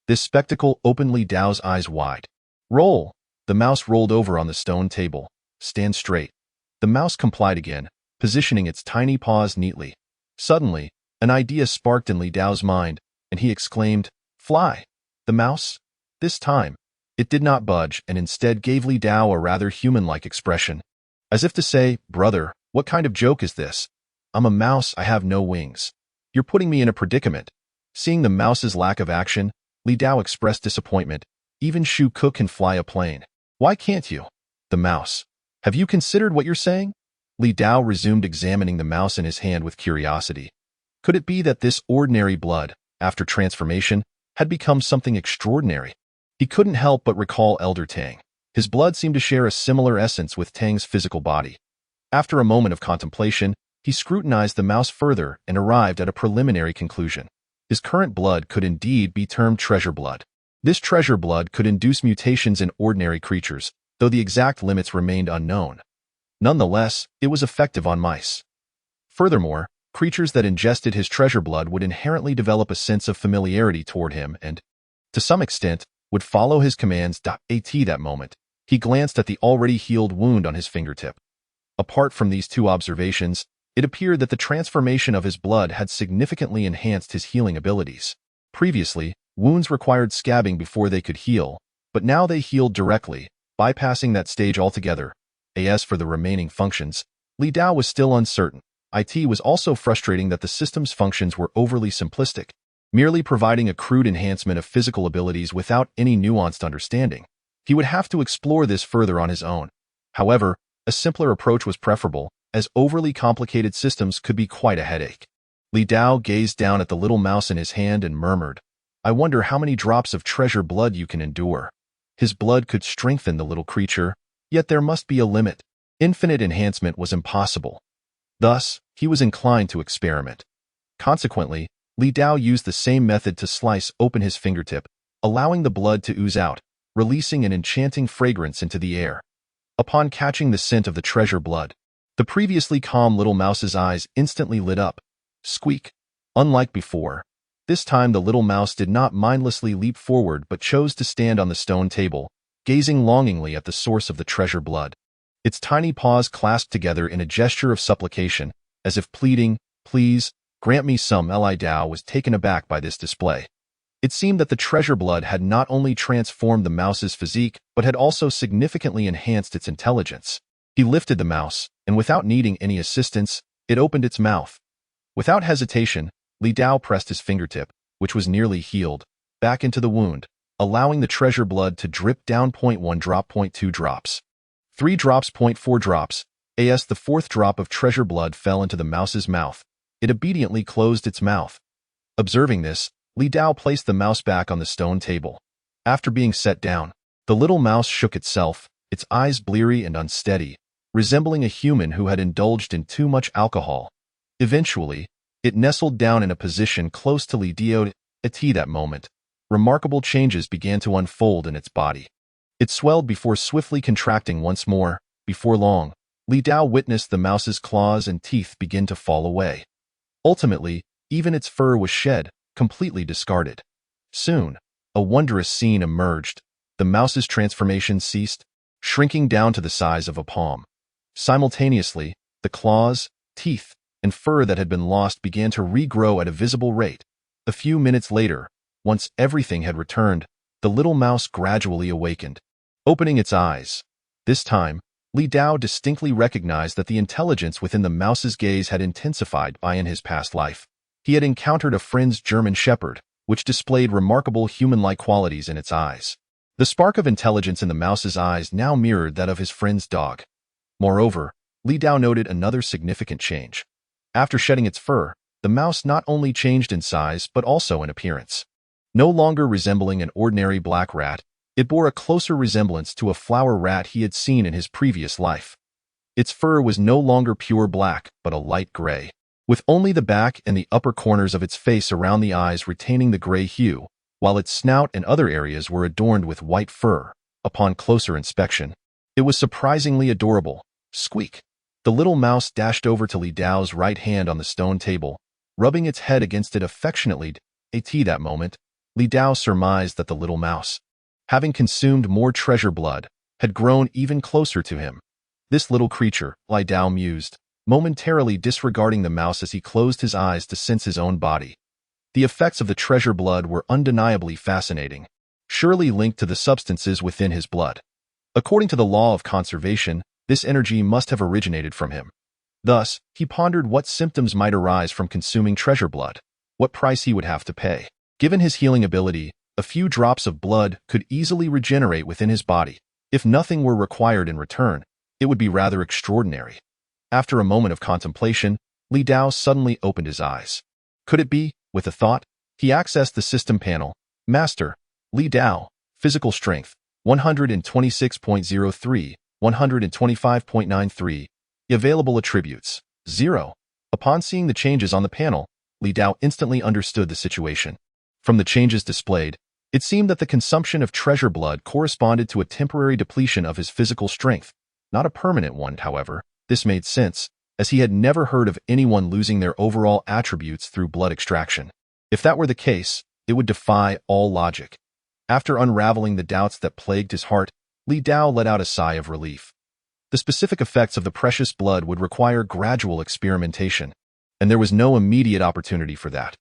This spectacle opened Li Dao's eyes wide. "Roll!" The mouse rolled over on the stone table. "Stand straight." The mouse complied again, positioning its tiny paws neatly. Suddenly, an idea sparked in Li Dao's mind, and he exclaimed, "Fly!" The mouse? This time, it did not budge and instead gave Li Dao a rather human-like expression. As if to say, "Brother, what kind of joke is this? I'm a mouse, I have no wings. You're putting me in a predicament." Seeing the mouse's lack of action, Li Dao expressed disappointment. "Even Shu Cook can fly a plane. Why can't you?" The mouse. "Have you considered what you're saying?" Li Dao resumed examining the mouse in his hand with curiosity. Could it be that this ordinary blood, after transformation, had become something extraordinary? He couldn't help but recall Elder Tang. His blood seemed to share a similar essence with Tang's physical body. After a moment of contemplation, he scrutinized the mouse further and arrived at a preliminary conclusion. His current blood could indeed be termed treasure blood. This treasure blood could induce mutations in ordinary creatures, though the exact limits remained unknown. Nonetheless, it was effective on mice. Furthermore, creatures that ingested his treasure blood would inherently develop a sense of familiarity toward him and, to some extent, would follow his commands. At that moment, he glanced at the already healed wound on his fingertip. Apart from these two observations, it appeared that the transformation of his blood had significantly enhanced his healing abilities. Previously, wounds required scabbing before they could heal, but now they healed directly, bypassing that stage altogether. As for the remaining functions, Li Dao was still uncertain. It was also frustrating that the system's functions were overly simplistic, merely providing a crude enhancement of physical abilities without any nuanced understanding. He would have to explore this further on his own. However, a simpler approach was preferable, as overly complicated systems could be quite a headache. Li Dao gazed down at the little mouse in his hand and murmured, "I wonder how many drops of treasure blood you can endure." His blood could strengthen the little creature, yet there must be a limit. Infinite enhancement was impossible. Thus, he was inclined to experiment. Consequently, Li Dao used the same method to slice open his fingertip, allowing the blood to ooze out, releasing an enchanting fragrance into the air. Upon catching the scent of the treasure blood, the previously calm little mouse's eyes instantly lit up. Squeak! Unlike before, this time the little mouse did not mindlessly leap forward but chose to stand on the stone table, gazing longingly at the source of the treasure blood. Its tiny paws clasped together in a gesture of supplication, as if pleading, "Please, grant me some." Li Dao was taken aback by this display. It seemed that the treasure blood had not only transformed the mouse's physique, but had also significantly enhanced its intelligence. He lifted the mouse, and without needing any assistance, it opened its mouth. Without hesitation, Li Dao pressed his fingertip, which was nearly healed, back into the wound, allowing the treasure blood to drip down. 0.1 drop, 0.2 drops. 3 drops, 0.4 drops. As the fourth drop of treasure blood fell into the mouse's mouth, it obediently closed its mouth. Observing this, Li Dao placed the mouse back on the stone table. After being set down, the little mouse shook itself, its eyes bleary and unsteady, resembling a human who had indulged in too much alcohol. Eventually, it nestled down in a position close to Li Dao. At that moment, remarkable changes began to unfold in its body. It swelled before swiftly contracting once more. Before long, Li Dao witnessed the mouse's claws and teeth begin to fall away. Ultimately, even its fur was shed, completely discarded. Soon, a wondrous scene emerged. the mouse's transformation ceased, shrinking down to the size of a palm. Simultaneously, the claws, teeth, and fur that had been lost began to regrow at a visible rate. A few minutes later, once everything had returned, the little mouse gradually awakened. Opening its eyes. This time, Li Dao distinctly recognized that the intelligence within the mouse's gaze had intensified by in his past life. He had encountered a friend's German shepherd, which displayed remarkable human-like qualities in its eyes. The spark of intelligence in the mouse's eyes now mirrored that of his friend's dog. Moreover, Li Dao noted another significant change. After shedding its fur, the mouse not only changed in size but also in appearance. No longer resembling an ordinary black rat, it bore a closer resemblance to a flower rat he had seen in his previous life. Its fur was no longer pure black, but a light gray, with only the back and the upper corners of its face around the eyes retaining the gray hue, while its snout and other areas were adorned with white fur. Upon closer inspection, it was surprisingly adorable. Squeak! The little mouse dashed over to Li Dao's right hand on the stone table, rubbing its head against it affectionately. At that moment, Li Dao surmised that the little mouse, having consumed more treasure blood, had grown even closer to him. This little creature, Li Dao mused, momentarily disregarding the mouse as he closed his eyes to sense his own body. The effects of the treasure blood were undeniably fascinating, surely linked to the substances within his blood. According to the law of conservation, this energy must have originated from him. Thus, he pondered what symptoms might arise from consuming treasure blood, what price he would have to pay. Given his healing ability, a few drops of blood could easily regenerate within his body. If nothing were required in return, it would be rather extraordinary. After a moment of contemplation, Li Dao suddenly opened his eyes. Could it be? With a thought, he accessed the system panel. Master, Li Dao, physical strength, 126.03, 125.93. Available attributes, 0. Upon seeing the changes on the panel, Li Dao instantly understood the situation. From the changes displayed, it seemed that the consumption of treasure blood corresponded to a temporary depletion of his physical strength, not a permanent one, however. This made sense, as he had never heard of anyone losing their overall attributes through blood extraction. If that were the case, it would defy all logic. After unraveling the doubts that plagued his heart, Li Dao let out a sigh of relief. The specific effects of the precious blood would require gradual experimentation, and there was no immediate opportunity for that.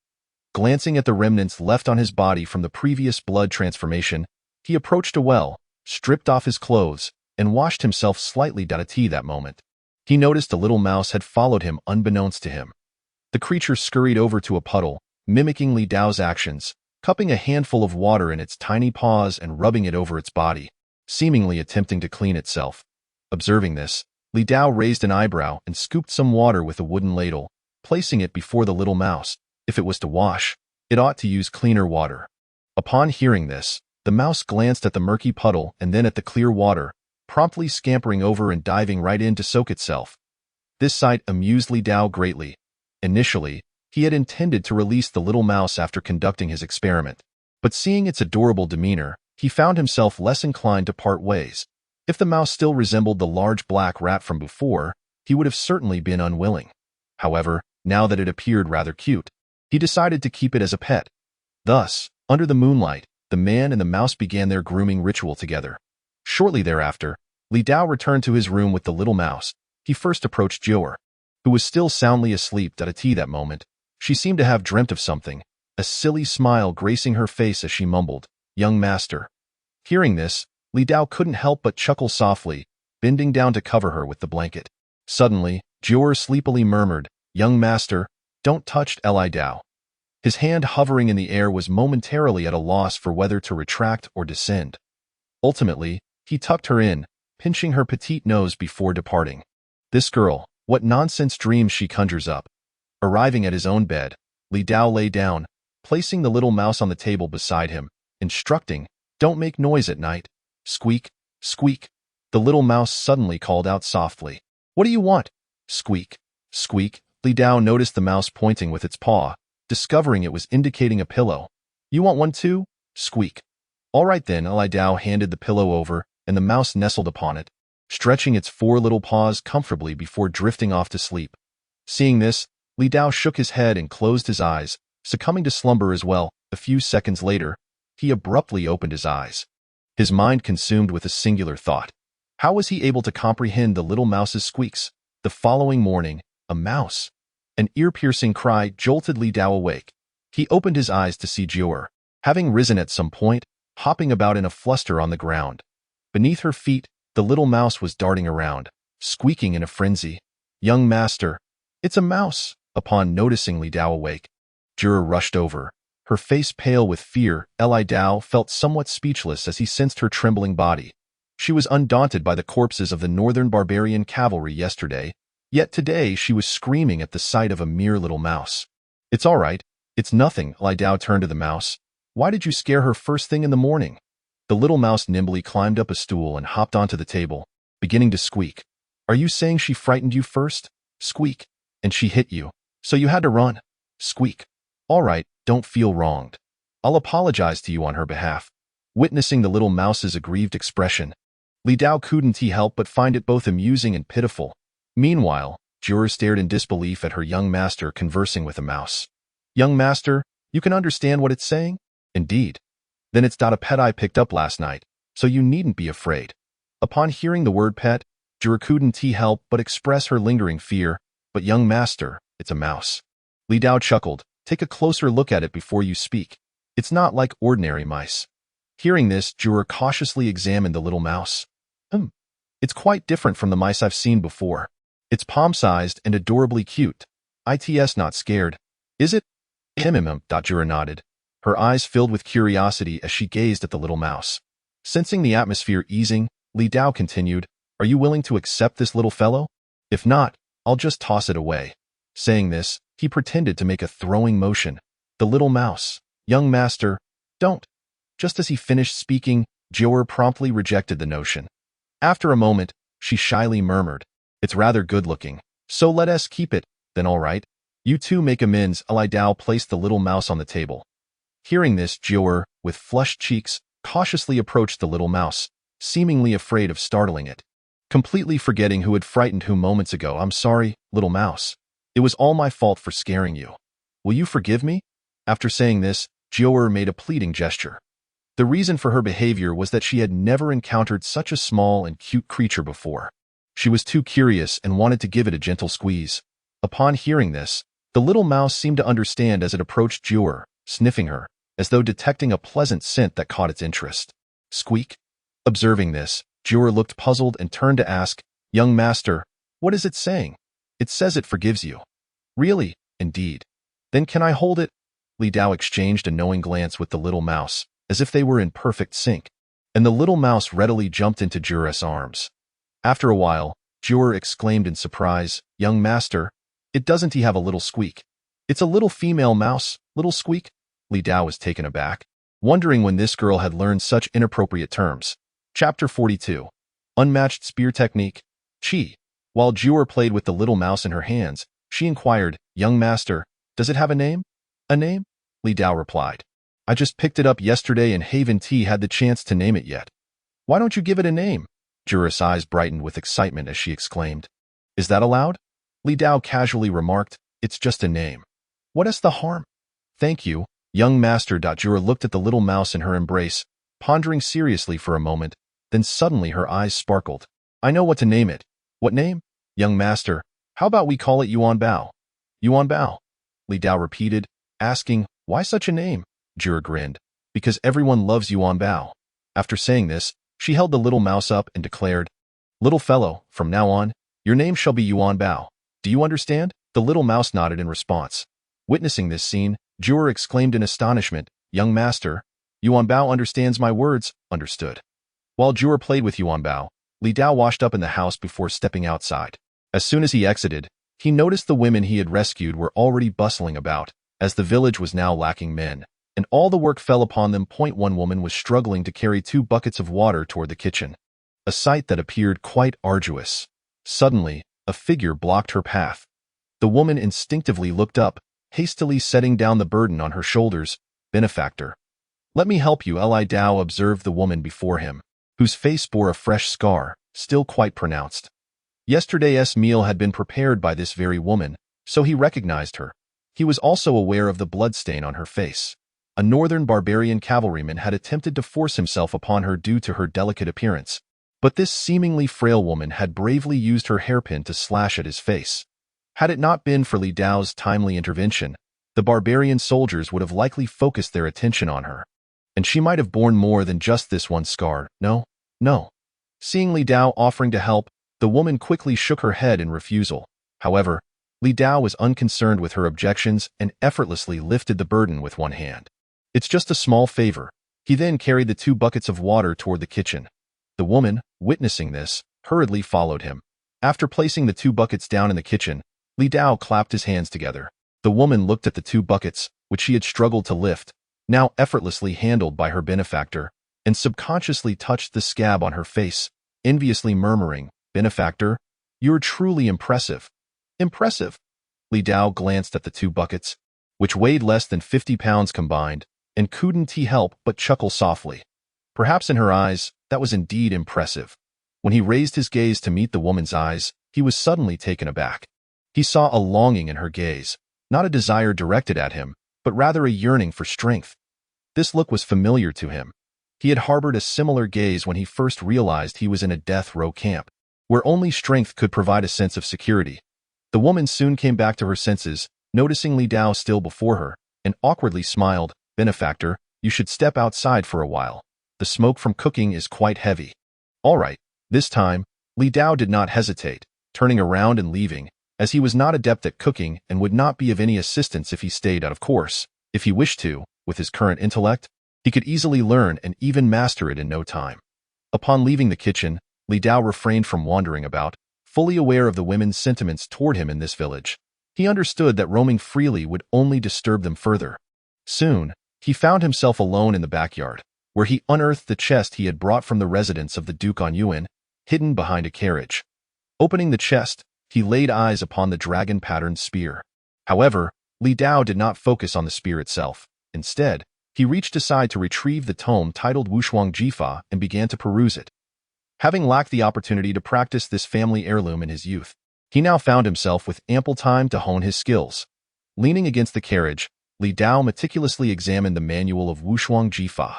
Glancing at the remnants left on his body from the previous blood transformation, he approached a well, stripped off his clothes, and washed himself slightly. That moment, he noticed a little mouse had followed him unbeknownst to him. The creature scurried over to a puddle, mimicking Li Dao's actions, cupping a handful of water in its tiny paws and rubbing it over its body, seemingly attempting to clean itself. Observing this, Li Dao raised an eyebrow and scooped some water with a wooden ladle, placing it before the little mouse. If it was to wash, it ought to use cleaner water. Upon hearing this, the mouse glanced at the murky puddle and then at the clear water, promptly scampering over and diving right in to soak itself. This sight amused Li Dao greatly. Initially, he had intended to release the little mouse after conducting his experiment, but seeing its adorable demeanor, he found himself less inclined to part ways. If the mouse still resembled the large black rat from before, he would have certainly been unwilling. However, now that it appeared rather cute, he decided to keep it as a pet. Thus, under the moonlight, the man and the mouse began their grooming ritual together. Shortly thereafter, Li Dao returned to his room with the little mouse. He first approached Jior, who was still soundly asleep at that moment. She seemed to have dreamt of something, a silly smile gracing her face as she mumbled, "Young master." Hearing this, Li Dao couldn't help but chuckle softly, bending down to cover her with the blanket. Suddenly, Jior sleepily murmured, "Young master, don't touch Li Dao." His hand hovering in the air was momentarily at a loss for whether to retract or descend. Ultimately, he tucked her in, pinching her petite nose before departing. This girl, what nonsense dreams she conjures up. Arriving at his own bed, Li Dao lay down, placing the little mouse on the table beside him, instructing, "Don't make noise at night." Squeak, squeak. The little mouse suddenly called out softly, "What do you want?" Squeak, squeak. Li Dao noticed the mouse pointing with its paw, discovering it was indicating a pillow. "You want one too?" Squeak. "All right then." Li Dao handed the pillow over, and the mouse nestled upon it, stretching its 4 little paws comfortably before drifting off to sleep. Seeing this, Li Dao shook his head and closed his eyes, succumbing to slumber as well. A few seconds later, he abruptly opened his eyes. his mind consumed with a singular thought. How was he able to comprehend the little mouse's squeaks? The following morning, a mouse. An ear-piercing cry jolted Li Dao awake. He opened his eyes to see Jiu'er, having risen at some point, hopping about in a fluster on the ground. Beneath her feet, the little mouse was darting around, squeaking in a frenzy. "Young master, it's a mouse!" Upon noticing Li Dao awake, Jiu'er rushed over, her face pale with fear. Li Dao felt somewhat speechless as he sensed her trembling body. She was undaunted by the corpses of the northern barbarian cavalry yesterday, yet today she was screaming at the sight of a mere little mouse. "It's all right. It's nothing." Li Dao turned to the mouse. "Why did you scare her first thing in the morning?" The little mouse nimbly climbed up a stool and hopped onto the table, beginning to squeak. "Are you saying she frightened you first?" Squeak. "And she hit you, so you had to run?" Squeak. "All right, don't feel wronged. I'll apologize to you on her behalf." Witnessing the little mouse's aggrieved expression, Li Dao couldn't help but find it both amusing and pitiful. Meanwhile, Jiu'er stared in disbelief at her young master conversing with a mouse. "Young master, you can understand what it's saying?" "Indeed. Then it's a pet I picked up last night, so you needn't be afraid." Upon hearing the word pet, Jiu'er couldn't help but express her lingering fear. "But young master, it's a mouse." Li Dao chuckled. "Take a closer look at it before you speak. It's not like ordinary mice." Hearing this, Jiu'er cautiously examined the little mouse. It's quite different from the mice I've seen before. It's palm-sized and adorably cute. It's not scared, is it?" Jiu'er nodded, her eyes filled with curiosity as she gazed at the little mouse. Sensing the atmosphere easing, Li Dao continued, "Are you willing to accept this little fellow? If not, I'll just toss it away." Saying this, he pretended to make a throwing motion. The little mouse. "Young master, don't." Just as he finished speaking, Jiu'er promptly rejected the notion. After a moment, she shyly murmured, "It's rather good-looking, so let us keep it, then all right. You two make amends." Li Dao placed the little mouse on the table. Hearing this, Jiu'er, with flushed cheeks, cautiously approached the little mouse, seemingly afraid of startling it. Completely forgetting who had frightened whom moments ago. "I'm sorry, little mouse. It was all my fault for scaring you. Will you forgive me?" After saying this, Jiu'er made a pleading gesture. The reason for her behavior was that she had never encountered such a small and cute creature before. She was too curious and wanted to give it a gentle squeeze. Upon hearing this, the little mouse seemed to understand as it approached Jiu'er, sniffing her, as though detecting a pleasant scent that caught its interest. Squeak. Observing this, Jiu'er looked puzzled and turned to ask, "Young master, what is it saying?" "It says it forgives you." "Really?" "Indeed." "Then can I hold it?" Li Dao exchanged a knowing glance with the little mouse, as if they were in perfect sync, and the little mouse readily jumped into Jiu'er's arms. After a while, Jiu'er exclaimed in surprise, "Young master, it doesn't have a little squeak. It's a little female mouse, little squeak?" Li Dao was taken aback, wondering when this girl had learned such inappropriate terms. Chapter 42. Unmatched Spear Technique. Qi. While Jiu'er played with the little mouse in her hands, she inquired, "Young master, does it have a name?" "A name?" Li Dao replied. "I just picked it up yesterday and haven't had the chance to name it yet." "Why don't you give it a name?" Jiu'er's eyes brightened with excitement as she exclaimed. "Is that allowed?" Li Dao casually remarked, "It's just a name. What is the harm?" "Thank you, young master." Jiu'er looked at the little mouse in her embrace, pondering seriously for a moment, then suddenly her eyes sparkled. "I know what to name it." "What name?" "Young master, how about we call it Yuan Bao?" "Yuan Bao?" Li Dao repeated, asking, "Why such a name?" Jiu'er grinned, "Because everyone loves Yuan Bao." After saying this, she held the little mouse up and declared, "Little fellow, from now on, your name shall be Yuan Bao. Do you understand?" The little mouse nodded in response. Witnessing this scene, Jiu'er exclaimed in astonishment, "Young master, Yuan Bao understands my words." "Understood." While Jiu'er played with Yuan Bao, Li Dao washed up in the house before stepping outside. As soon as he exited, he noticed the women he had rescued were already bustling about, as the village was now lacking men, and all the work fell upon them. One woman was struggling to carry 2 buckets of water toward the kitchen, a sight that appeared quite arduous. Suddenly, a figure blocked her path. The woman instinctively looked up, hastily setting down the burden on her shoulders. "Benefactor, let me help you." Li Dao observed the woman before him, whose face bore a fresh scar, still quite pronounced. Yesterday's meal had been prepared by this very woman, so he recognized her. He was also aware of the bloodstain on her face. a northern barbarian cavalryman had attempted to force himself upon her due to her delicate appearance. But this seemingly frail woman had bravely used her hairpin to slash at his face. Had it not been for Li Dao's timely intervention, the barbarian soldiers would have likely focused their attention on her. And she might have borne more than just this one scar. No. Seeing Li Dao offering to help, the woman quickly shook her head in refusal. However, Li Dao was unconcerned with her objections and effortlessly lifted the burden with one hand. It's just a small favor. He then carried the 2 buckets of water toward the kitchen. The woman, witnessing this, hurriedly followed him. After placing the 2 buckets down in the kitchen, Li Dao clapped his hands together. The woman looked at the 2 buckets, which she had struggled to lift, now effortlessly handled by her benefactor, and subconsciously touched the scab on her face, enviously murmuring, "Benefactor, you're truly impressive." Impressive? Li Dao glanced at the 2 buckets, which weighed less than 50 pounds combined, and couldn't he help but chuckle softly. Perhaps in her eyes, that was indeed impressive. When he raised his gaze to meet the woman's eyes, he was suddenly taken aback. He saw a longing in her gaze, not a desire directed at him, but rather a yearning for strength. This look was familiar to him. He had harbored a similar gaze when he first realized he was in a death row camp, where only strength could provide a sense of security. The woman soon came back to her senses, noticing Li Dao still before her, and awkwardly smiled. "Benefactor, you should step outside for a while. The smoke from cooking is quite heavy." "All right." This time, Li Dao did not hesitate, turning around and leaving, as he was not adept at cooking and would not be of any assistance if he stayed out of course. If he wished to, with his current intellect, he could easily learn and even master it in no time. Upon leaving the kitchen, Li Dao refrained from wandering about, fully aware of the women's sentiments toward him in this village. He understood that roaming freely would only disturb them further. Soon, he found himself alone in the backyard, where he unearthed the chest he had brought from the residence of the Duke on Yuan, hidden behind a carriage. Opening the chest, he laid eyes upon the dragon-patterned spear. However, Li Dao did not focus on the spear itself. Instead, he reached aside to retrieve the tome titled Wushuang Jifa and began to peruse it. Having lacked the opportunity to practice this family heirloom in his youth, he now found himself with ample time to hone his skills. Leaning against the carriage, Li Dao meticulously examined the manual of Wushuang Jifa.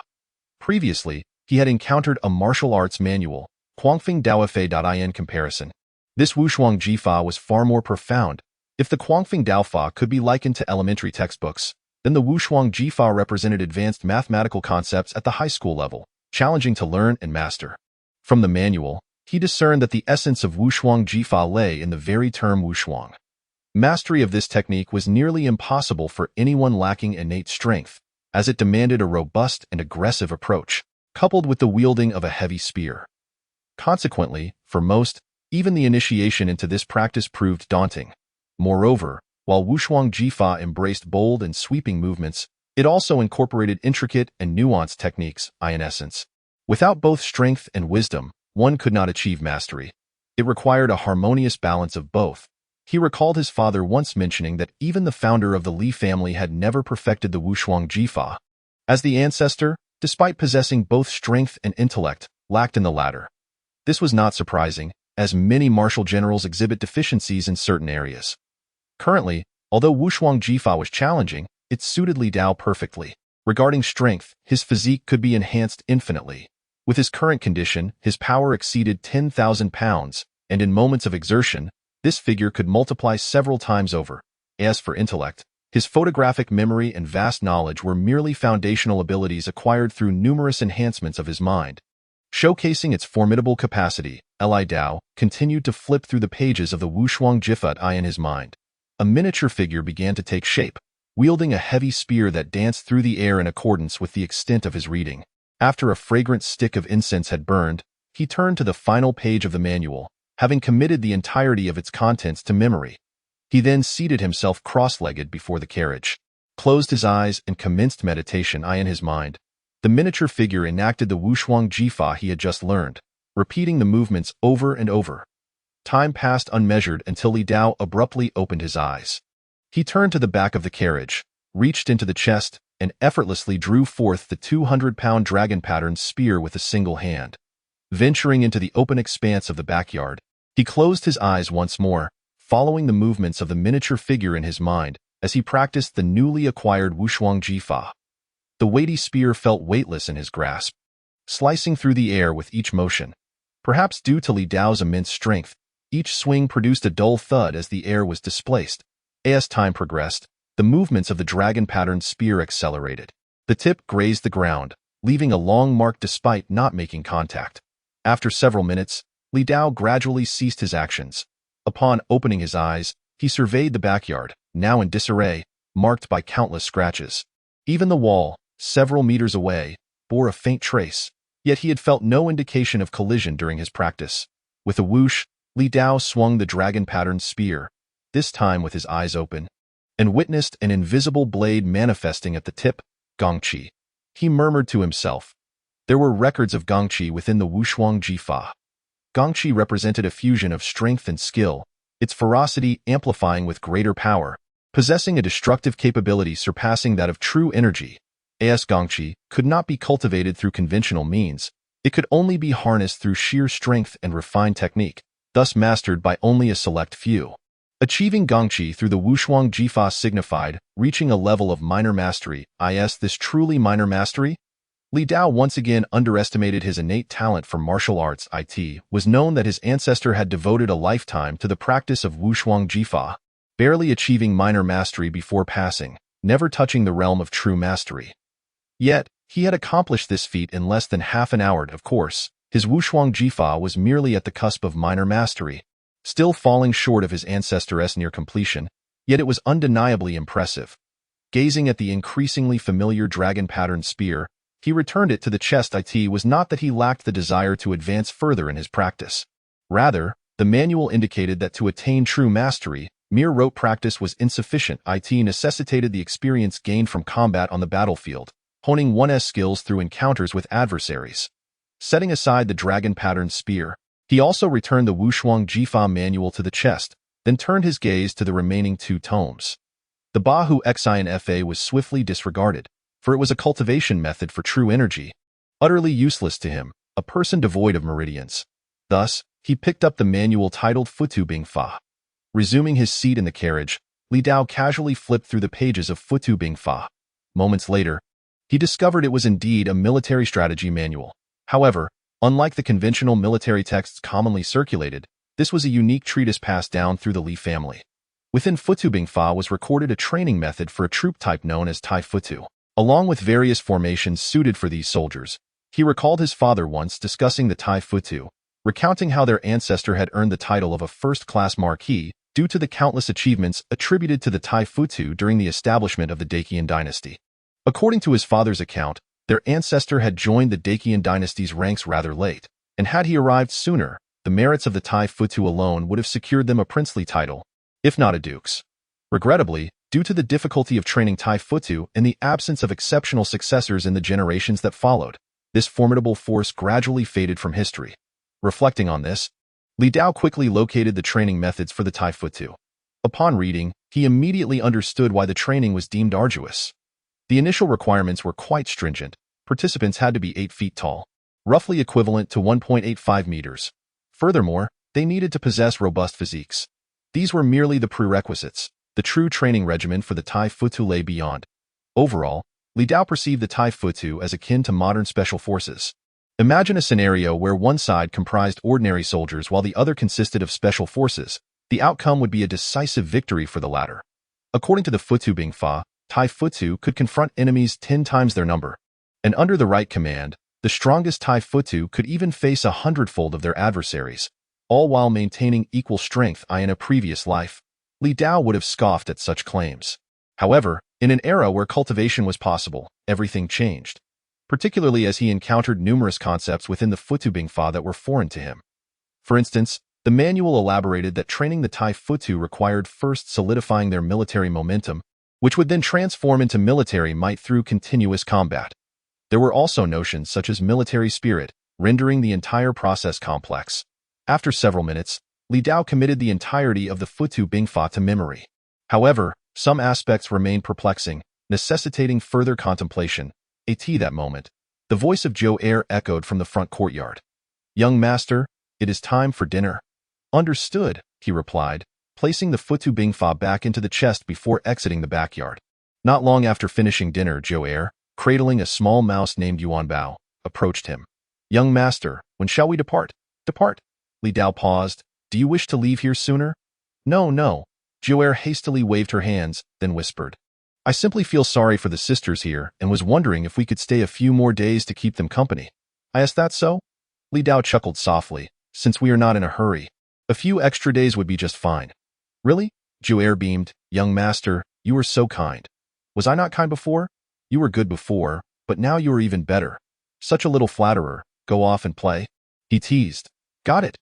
Previously, he had encountered a martial arts manual, Quangfeng Daofei.in comparison. This Wushuang Jifa was far more profound. If the Quangfeng Daofa could be likened to elementary textbooks, then the Wushuang Jifa represented advanced mathematical concepts at the high school level, challenging to learn and master. From the manual, he discerned that the essence of Wushuang Jifa lay in the very term Wushuang. Mastery of this technique was nearly impossible for anyone lacking innate strength, as it demanded a robust and aggressive approach, coupled with the wielding of a heavy spear. Consequently, for most, even the initiation into this practice proved daunting. Moreover, while Wushuang Jifa embraced bold and sweeping movements, it also incorporated intricate and nuanced techniques, in essence. Without both strength and wisdom, one could not achieve mastery. It required a harmonious balance of both. He recalled his father once mentioning that even the founder of the Li family had never perfected the Wushuang Jifa. As the ancestor, despite possessing both strength and intellect, lacked in the latter. This was not surprising, as many martial generals exhibit deficiencies in certain areas. Currently, although Wushuang Jifa was challenging, it suited Li Dao perfectly. Regarding strength, his physique could be enhanced infinitely. With his current condition, his power exceeded 10,000 pounds, and in moments of exertion, this figure could multiply several times over. As for intellect, his photographic memory and vast knowledge were merely foundational abilities acquired through numerous enhancements of his mind. Showcasing its formidable capacity, Li Dao continued to flip through the pages of the Wushuang Jifa in his mind. A miniature figure began to take shape, wielding a heavy spear that danced through the air in accordance with the extent of his reading. After a fragrant stick of incense had burned, he turned to the final page of the manual, having committed the entirety of its contents to memory. He then seated himself cross-legged before the carriage, closed his eyes and commenced meditation in his mind. The miniature figure enacted the Wushuang Jifa he had just learned, repeating the movements over and over. Time passed unmeasured until Li Dao abruptly opened his eyes. He turned to the back of the carriage, reached into the chest, and effortlessly drew forth the 200-pound dragon-patterned spear with a single hand. Venturing into the open expanse of the backyard, he closed his eyes once more, following the movements of the miniature figure in his mind as he practiced the newly acquired Wushuang Jifa. The weighty spear felt weightless in his grasp, slicing through the air with each motion. Perhaps due to Li Dao's immense strength, each swing produced a dull thud as the air was displaced. As time progressed, the movements of the dragon-patterned spear accelerated. The tip grazed the ground, leaving a long mark despite not making contact. After several minutes, Li Dao gradually ceased his actions. Upon opening his eyes, he surveyed the backyard, now in disarray, marked by countless scratches. Even the wall, several meters away, bore a faint trace, yet he had felt no indication of collision during his practice. With a whoosh, Li Dao swung the dragon-patterned spear, this time with his eyes open, and witnessed an invisible blade manifesting at the tip. Gongqi. He murmured to himself. There were records of Gongqi within the Wushuang Jifa. Gongqi represented a fusion of strength and skill, its ferocity amplifying with greater power, possessing a destructive capability surpassing that of true energy. As Gongqi could not be cultivated through conventional means, it could only be harnessed through sheer strength and refined technique, thus mastered by only a select few. Achieving Gongqi through the Wushuang Jifa signified reaching a level of minor mastery. Is this truly minor mastery? Li Dao once again underestimated his innate talent for martial arts. It was known that his ancestor had devoted a lifetime to the practice of Wushuang Jifa, barely achieving minor mastery before passing, never touching the realm of true mastery. Yet, he had accomplished this feat in less than half an hour. Of course, his Wushuang Jifa was merely at the cusp of minor mastery, still falling short of his ancestor's near completion, yet it was undeniably impressive. Gazing at the increasingly familiar dragon-patterned spear, he returned it to the chest. It was not that he lacked the desire to advance further in his practice. Rather, the manual indicated that to attain true mastery, mere rote practice was insufficient. It necessitated the experience gained from combat on the battlefield, honing one's skills through encounters with adversaries. Setting aside the dragon-patterned spear, he also returned the Wushuang Jifa manual to the chest, then turned his gaze to the remaining 2 tomes. The Bahu Xian Fa was swiftly disregarded, for it was a cultivation method for true energy, utterly useless to him, a person devoid of meridians. Thus, he picked up the manual titled Futu Bing Fa. Resuming his seat in the carriage, Li Dao casually flipped through the pages of Futu Bing Fa. Moments later, he discovered it was indeed a military strategy manual. However, unlike the conventional military texts commonly circulated, this was a unique treatise passed down through the Li family. Within Futu Bing Fa was recorded a training method for a troop type known as Tai Futu, along with various formations suited for these soldiers. He recalled his father once discussing the Tai Futu, recounting how their ancestor had earned the title of a first-class marquis due to the countless achievements attributed to the Tai Futu during the establishment of the Qian Dynasty. According to his father's account, their ancestor had joined the Qian Dynasty's ranks rather late, and had he arrived sooner, the merits of the Tai Futu alone would have secured them a princely title, if not a duke's. Regrettably, due to the difficulty of training Tai Futu and the absence of exceptional successors in the generations that followed, this formidable force gradually faded from history. Reflecting on this, Li Dao quickly located the training methods for the Tai Futu. Upon reading, he immediately understood why the training was deemed arduous. The initial requirements were quite stringent. Participants had to be 8 feet tall, roughly equivalent to 1.85 meters. Furthermore, they needed to possess robust physiques. These were merely the prerequisites. The true training regimen for the Tai Futu lay beyond. Overall, Li Dao perceived the Tai Futu as akin to modern special forces. Imagine a scenario where one side comprised ordinary soldiers while the other consisted of special forces. The outcome would be a decisive victory for the latter. According to the Futu Bing Fa, Tai Futu could confront enemies 10 times their number. And under the right command, the strongest Tai Futu could even face 100-fold of their adversaries, all while maintaining equal strength. In a previous life, Li Dao would have scoffed at such claims. However, in an era where cultivation was possible, everything changed, particularly as he encountered numerous concepts within the Futu Bing Fa that were foreign to him. For instance, the manual elaborated that training the Tai Futu required first solidifying their military momentum, which would then transform into military might through continuous combat. There were also notions such as military spirit, rendering the entire process complex. After several minutes, Li Dao committed the entirety of the Futu Bing Fa to memory. However, some aspects remained perplexing, necessitating further contemplation. At that moment, the voice of Zhou Er echoed from the front courtyard. "Young master, it is time for dinner." "Understood," he replied, placing the Futu Bing Fa back into the chest before exiting the backyard. Not long after finishing dinner, Zhou Er, cradling a small mouse named Yuan Bao, approached him. "Young master, when shall we depart?" "Depart?" Li Dao paused. "Do you wish to leave here sooner?" "No, no." Joer hastily waved her hands, then whispered. "I simply feel sorry for the sisters here and was wondering if we could stay a few more days to keep them company." "I asked that so?" Li Dao chuckled softly. "Since we are not in a hurry, a few extra days would be just fine." "Really?" Joer beamed. "Young master, you were so kind." "Was I not kind before?" "You were good before, but now you are even better. Such a little flatterer. Go off and play." He teased. "Got it.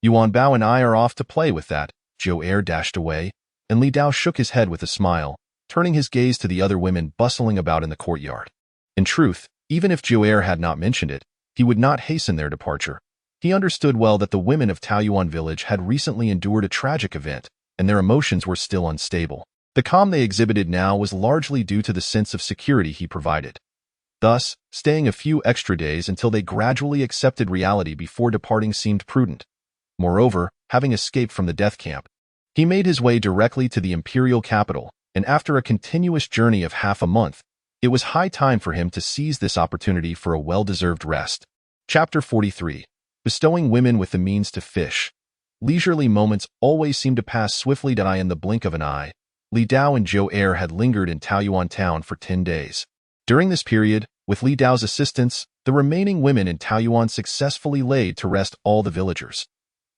Yuan Bao and I are off to play with that." Joer dashed away, and Li Dao shook his head with a smile, turning his gaze to the other women bustling about in the courtyard. In truth, even if Joer had not mentioned it, he would not hasten their departure. He understood well that the women of Taoyuan village had recently endured a tragic event, and their emotions were still unstable. The calm they exhibited now was largely due to the sense of security he provided. Thus, staying a few extra days until they gradually accepted reality before departing seemed prudent. Moreover, having escaped from the death camp, he made his way directly to the imperial capital, and after a continuous journey of half a month, it was high time for him to seize this opportunity for a well-deserved rest. Chapter 43. Bestowing women with the means to fish. Leisurely moments always seem to pass swiftly in the blink of an eye. Li Dao and Joer had lingered in Taoyuan town for 10 days. During this period, with Li Dao's assistance, the remaining women in Taoyuan successfully laid to rest all the villagers.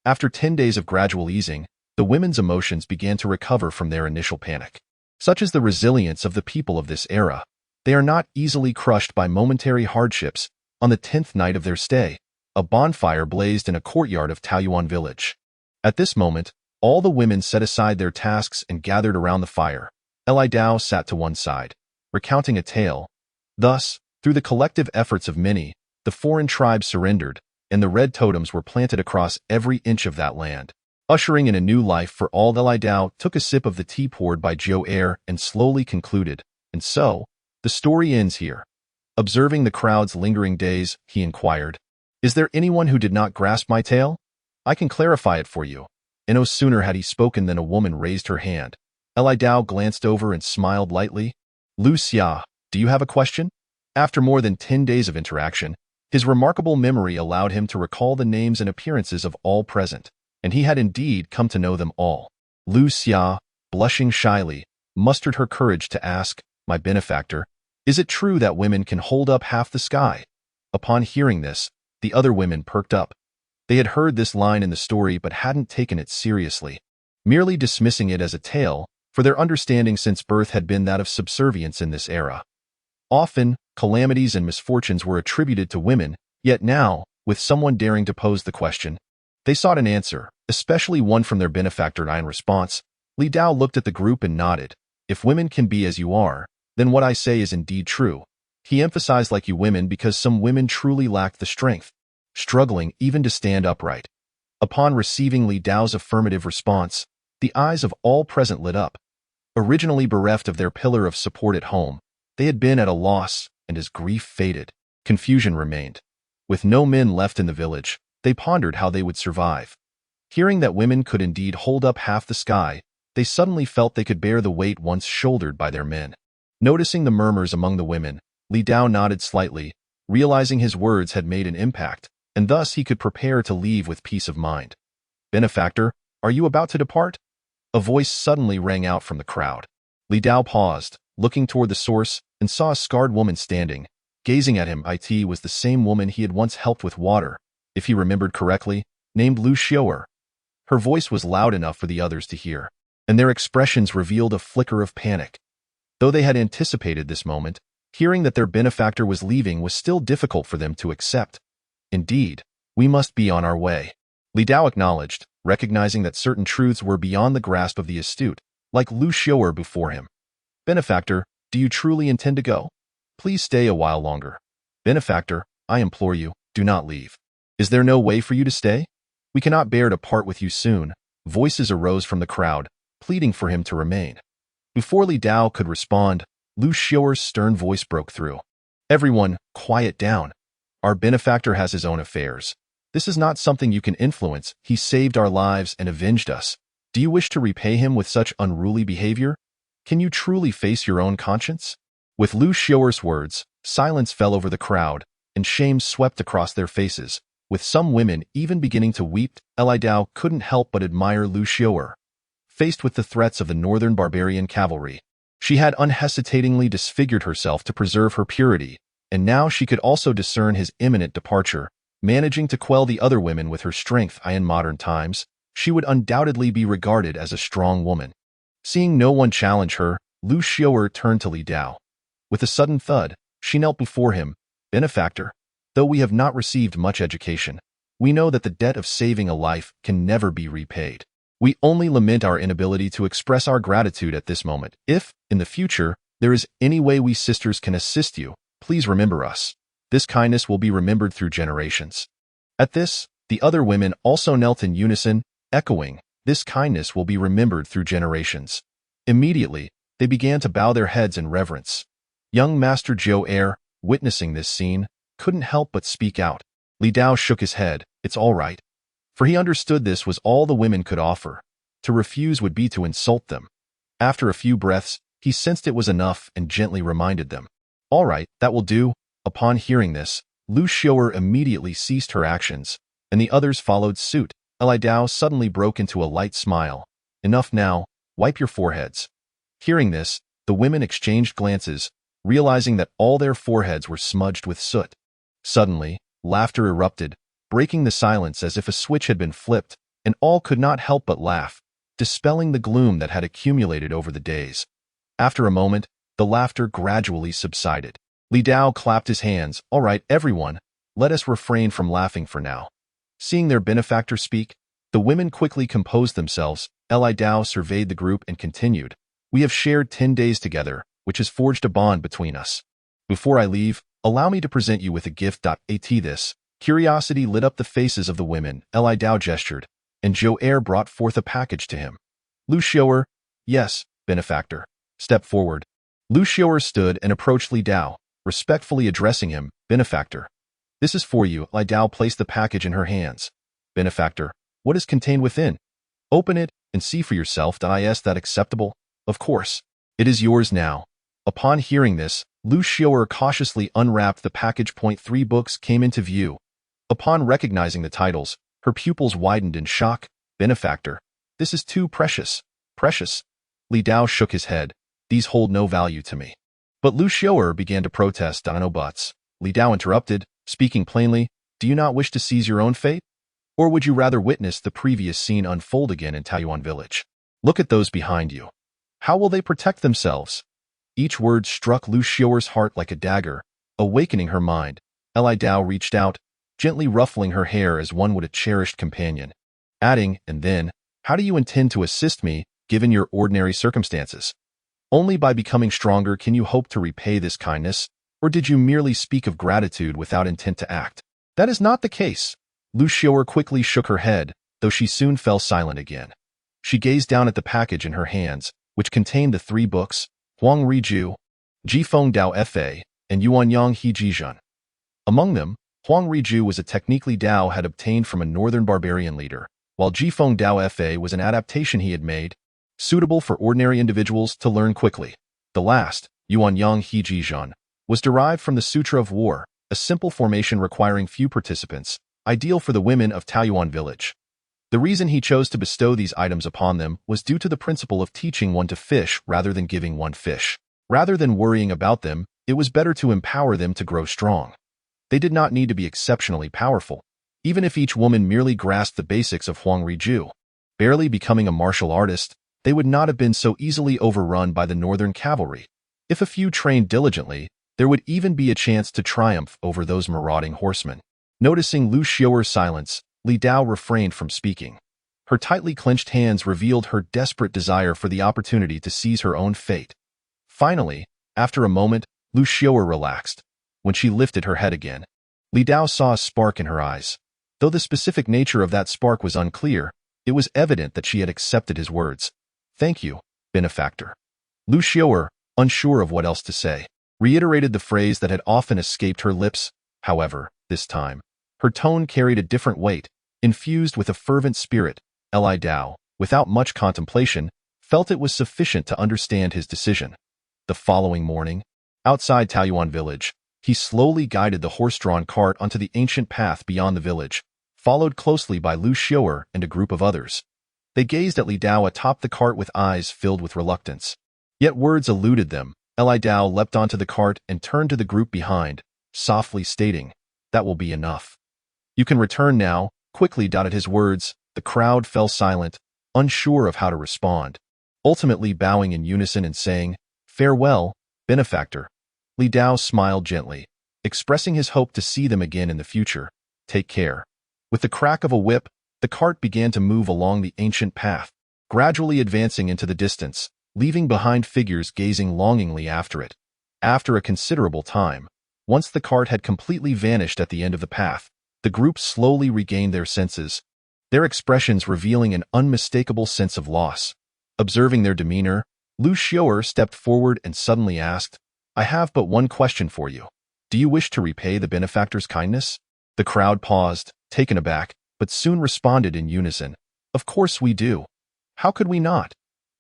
After 10 days of gradual easing, the women's emotions began to recover from their initial panic. Such is the resilience of the people of this era. They are not easily crushed by momentary hardships. On the 10th night of their stay, a bonfire blazed in a courtyard of Taoyuan village. At this moment, all the women set aside their tasks and gathered around the fire. Li Dao sat to one side, recounting a tale. Thus, through the collective efforts of many, the foreign tribes surrendered, and the red totems were planted across every inch of that land, ushering in a new life for all. Li Dao took a sip of the tea poured by Joer and slowly concluded, "And so, the story ends here." Observing the crowd's lingering days, he inquired, "Is there anyone who did not grasp my tale? I can clarify it for you." And no sooner had he spoken than a woman raised her hand. Li Dao glanced over and smiled lightly. "Lu Xia, do you have a question?" After more than 10 days of interaction, his remarkable memory allowed him to recall the names and appearances of all present, and he had indeed come to know them all. Lu Xia, blushing shyly, mustered her courage to ask, "My benefactor, is it true that women can hold up half the sky?" Upon hearing this, the other women perked up. They had heard this line in the story but hadn't taken it seriously, merely dismissing it as a tale, for their understanding since birth had been that of subservience in this era. Often, calamities and misfortunes were attributed to women, yet now, with someone daring to pose the question, they sought an answer, especially one from their benefactor. In response, Li Dao looked at the group and nodded. "If women can be as you are, then what I say is indeed true." He emphasized "like you women" because some women truly lacked the strength, struggling even to stand upright. Upon receiving Li Dao's affirmative response, the eyes of all present lit up. Originally bereft of their pillar of support at home, they had been at a loss, and as grief faded, confusion remained. With no men left in the village, they pondered how they would survive. Hearing that women could indeed hold up half the sky, they suddenly felt they could bear the weight once shouldered by their men. Noticing the murmurs among the women, Li Dao nodded slightly, realizing his words had made an impact, and thus he could prepare to leave with peace of mind. "Benefactor, are you about to depart?" A voice suddenly rang out from the crowd. Li Dao paused, looking toward the source, and saw a scarred woman standing. Gazing at him, it was the same woman he had once helped with water, if he remembered correctly, named Lu Xiaoer. Her voice was loud enough for the others to hear, and their expressions revealed a flicker of panic. Though they had anticipated this moment, hearing that their benefactor was leaving was still difficult for them to accept. "Indeed, we must be on our way," Li Dao acknowledged, recognizing that certain truths were beyond the grasp of the astute, like Lu Xiaoer before him. "Benefactor, do you truly intend to go? Please stay a while longer." "Benefactor, I implore you, do not leave. Is there no way for you to stay? We cannot bear to part with you soon." Voices arose from the crowd, pleading for him to remain. Before Li Dao could respond, Lu Xiaoer's stern voice broke through. "Everyone, quiet down. Our benefactor has his own affairs. This is not something you can influence. He saved our lives and avenged us. Do you wish to repay him with such unruly behavior? Can you truly face your own conscience?" With Lu Xiaoer's words, Silence fell over the crowd, and shame swept across their faces, with some women even beginning to weep. Li Dao couldn't help but admire Lu Xiu'er. Faced with the threats of the northern barbarian cavalry, she had unhesitatingly disfigured herself to preserve her purity, and now she could also discern his imminent departure, managing to quell the other women with her strength. In modern times, she would undoubtedly be regarded as a strong woman. Seeing no one challenge her, Lu Xiu'er turned to Li Dao. With a sudden thud, she knelt before him. Benefactor, though we have not received much education, we know that the debt of saving a life can never be repaid. We only lament our inability to express our gratitude at this moment. If, in the future, there is any way we sisters can assist you, please remember us. This kindness will be remembered through generations. At this, the other women also knelt in unison, echoing, this kindness will be remembered through generations. Immediately, they began to bow their heads in reverence. Young Master Zhou, witnessing this scene, couldn't help but speak out. Li Dao shook his head. It's all right. For he understood this was all the women could offer. To refuse would be to insult them. After a few breaths, he sensed it was enough and gently reminded them. All right, that will do. Upon hearing this, Lu Xiu'er immediately ceased her actions, and the others followed suit. Li Dao suddenly broke into a light smile. Enough now, wipe your foreheads. Hearing this, the women exchanged glances, realizing that all their foreheads were smudged with soot. Suddenly, laughter erupted, breaking the silence as if a switch had been flipped, and all could not help but laugh, dispelling the gloom that had accumulated over the days. After a moment, the laughter gradually subsided. Li Dao clapped his hands. All right, everyone, let us refrain from laughing for now. Seeing their benefactor speak, the women quickly composed themselves. Li Dao surveyed the group and continued. We have shared 10 days together, which has forged a bond between us. Before I leave, allow me to present you with a gift. At this, curiosity lit up the faces of the women. Li Dao gestured, and Zhou brought forth a package to him. Lu Xiu'er, yes, benefactor. Step forward. Lu Xiu'er stood and approached Li Dao, respectfully addressing him, benefactor. This is for you. Li Dao placed the package in her hands. Benefactor, what is contained within? Open it and see for yourself. Is that acceptable? Of course. It is yours now. Upon hearing this, Lu Xiu'er cautiously unwrapped the package. 3 books came into view. Upon recognizing the titles, her pupils widened in shock. Benefactor, this is too precious. Precious? Li Dao shook his head. These hold no value to me. But Lu Xiu'er began to protest. No buts. Li Dao interrupted, speaking plainly, do you not wish to seize your own fate? Or would you rather witness the previous scene unfold again in Taiyuan village? Look at those behind you. How will they protect themselves? Each word struck Lu Xiu'er's heart like a dagger, awakening her mind. Li Dao reached out, gently ruffling her hair as one would a cherished companion, adding, and then, how do you intend to assist me, given your ordinary circumstances? Only by becoming stronger can you hope to repay this kindness, or did you merely speak of gratitude without intent to act? That is not the case. Lu Xiu'er quickly shook her head, though she soon fell silent again. She gazed down at the package in her hands, which contained the 3 books, Huang Riju, Jifeng Dao Fa, and Yuanyang He Jizhen. Among them, Huang Riju was a technique Li Dao had obtained from a northern barbarian leader, while Jifeng Dao Fa was an adaptation he had made, suitable for ordinary individuals to learn quickly. The last, Yuanyang He Jizhen, was derived from the Sutra of War, a simple formation requiring few participants, ideal for the women of Taiyuan village. The reason he chose to bestow these items upon them was due to the principle of teaching one to fish rather than giving one fish. Rather than worrying about them, it was better to empower them to grow strong. They did not need to be exceptionally powerful, even if each woman merely grasped the basics of Huang Riju. Barely becoming a martial artist, they would not have been so easily overrun by the northern cavalry. If a few trained diligently, there would even be a chance to triumph over those marauding horsemen. Noticing Lu Xiu'er's silence, Li Dao refrained from speaking. Her tightly clenched hands revealed her desperate desire for the opportunity to seize her own fate. Finally, after a moment, Lu Xiu'er relaxed. When she lifted her head again, Li Dao saw a spark in her eyes. Though the specific nature of that spark was unclear, it was evident that she had accepted his words. Thank you, benefactor. Lu Xiu'er, unsure of what else to say, reiterated the phrase that had often escaped her lips. However, this time, her tone carried a different weight, infused with a fervent spirit. Li Dao, without much contemplation, felt it was sufficient to understand his decision. The following morning, outside Taiyuan village, He slowly guided the horse-drawn cart onto the ancient path beyond the village, followed closely by Lu Xiu'er and a group of others. They gazed at Li Dao atop the cart with eyes filled with reluctance. Yet words eluded them. Li Dao leapt onto the cart and turned to the group behind, softly stating, "That will be enough. You can return now." Quickly dotted his words, the crowd fell silent, unsure of how to respond, ultimately bowing in unison and saying, "Farewell, benefactor." Li Dao smiled gently, expressing his hope to see them again in the future. "Take care." With the crack of a whip, the cart began to move along the ancient path, gradually advancing into the distance, leaving behind figures gazing longingly after it. After a considerable time, once the cart had completely vanished at the end of the path, the group slowly regained their senses, their expressions revealing an unmistakable sense of loss. Observing their demeanor, Lu Xiu'er stepped forward and suddenly asked, "I have but one question for you. Do you wish to repay the benefactor's kindness?" The crowd paused, taken aback, but soon responded in unison, "Of course we do. How could we not?"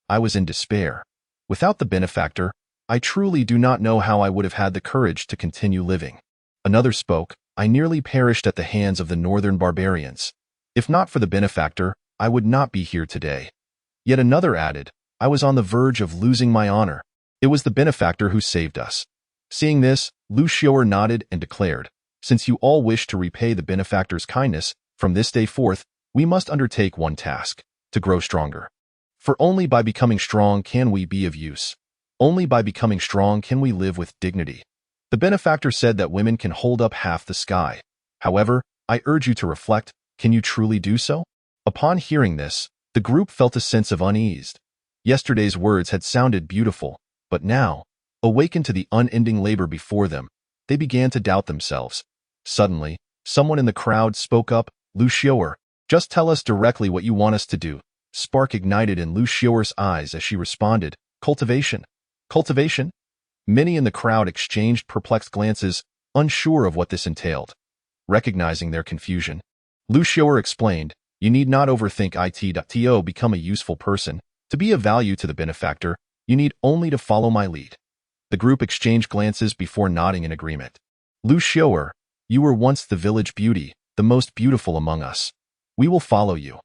I was in despair. Without the benefactor, I truly do not know how I would have had the courage to continue living. Another spoke, "I nearly perished at the hands of the northern barbarians. If not for the benefactor, I would not be here today." Yet another added, "I was on the verge of losing my honor. It was the benefactor who saved us." Seeing this, Lu Xiu'er nodded and declared, "Since you all wish to repay the benefactor's kindness, from this day forth, we must undertake one task, to grow stronger. For only by becoming strong can we be of use. Only by becoming strong can we live with dignity. The benefactor said that women can hold up half the sky. However, I urge you to reflect, can you truly do so?" Upon hearing this, the group felt a sense of unease. Yesterday's words had sounded beautiful, but now, awakened to the unending labor before them, they began to doubt themselves. Suddenly, someone in the crowd spoke up, "Lu Xiu'er, just tell us directly what you want us to do." Spark ignited in Lu Xiu'er's eyes as she responded, "Cultivation. Cultivation?" Many in the crowd exchanged perplexed glances, unsure of what this entailed. Recognizing their confusion, Lu Xiu'er explained, "You need not overthink it. To become a useful person, to be of value to the benefactor, you need only to follow my lead." The group exchanged glances before nodding in agreement. "Lu Xiu'er, you were once the village beauty, the most beautiful among us. We will follow you."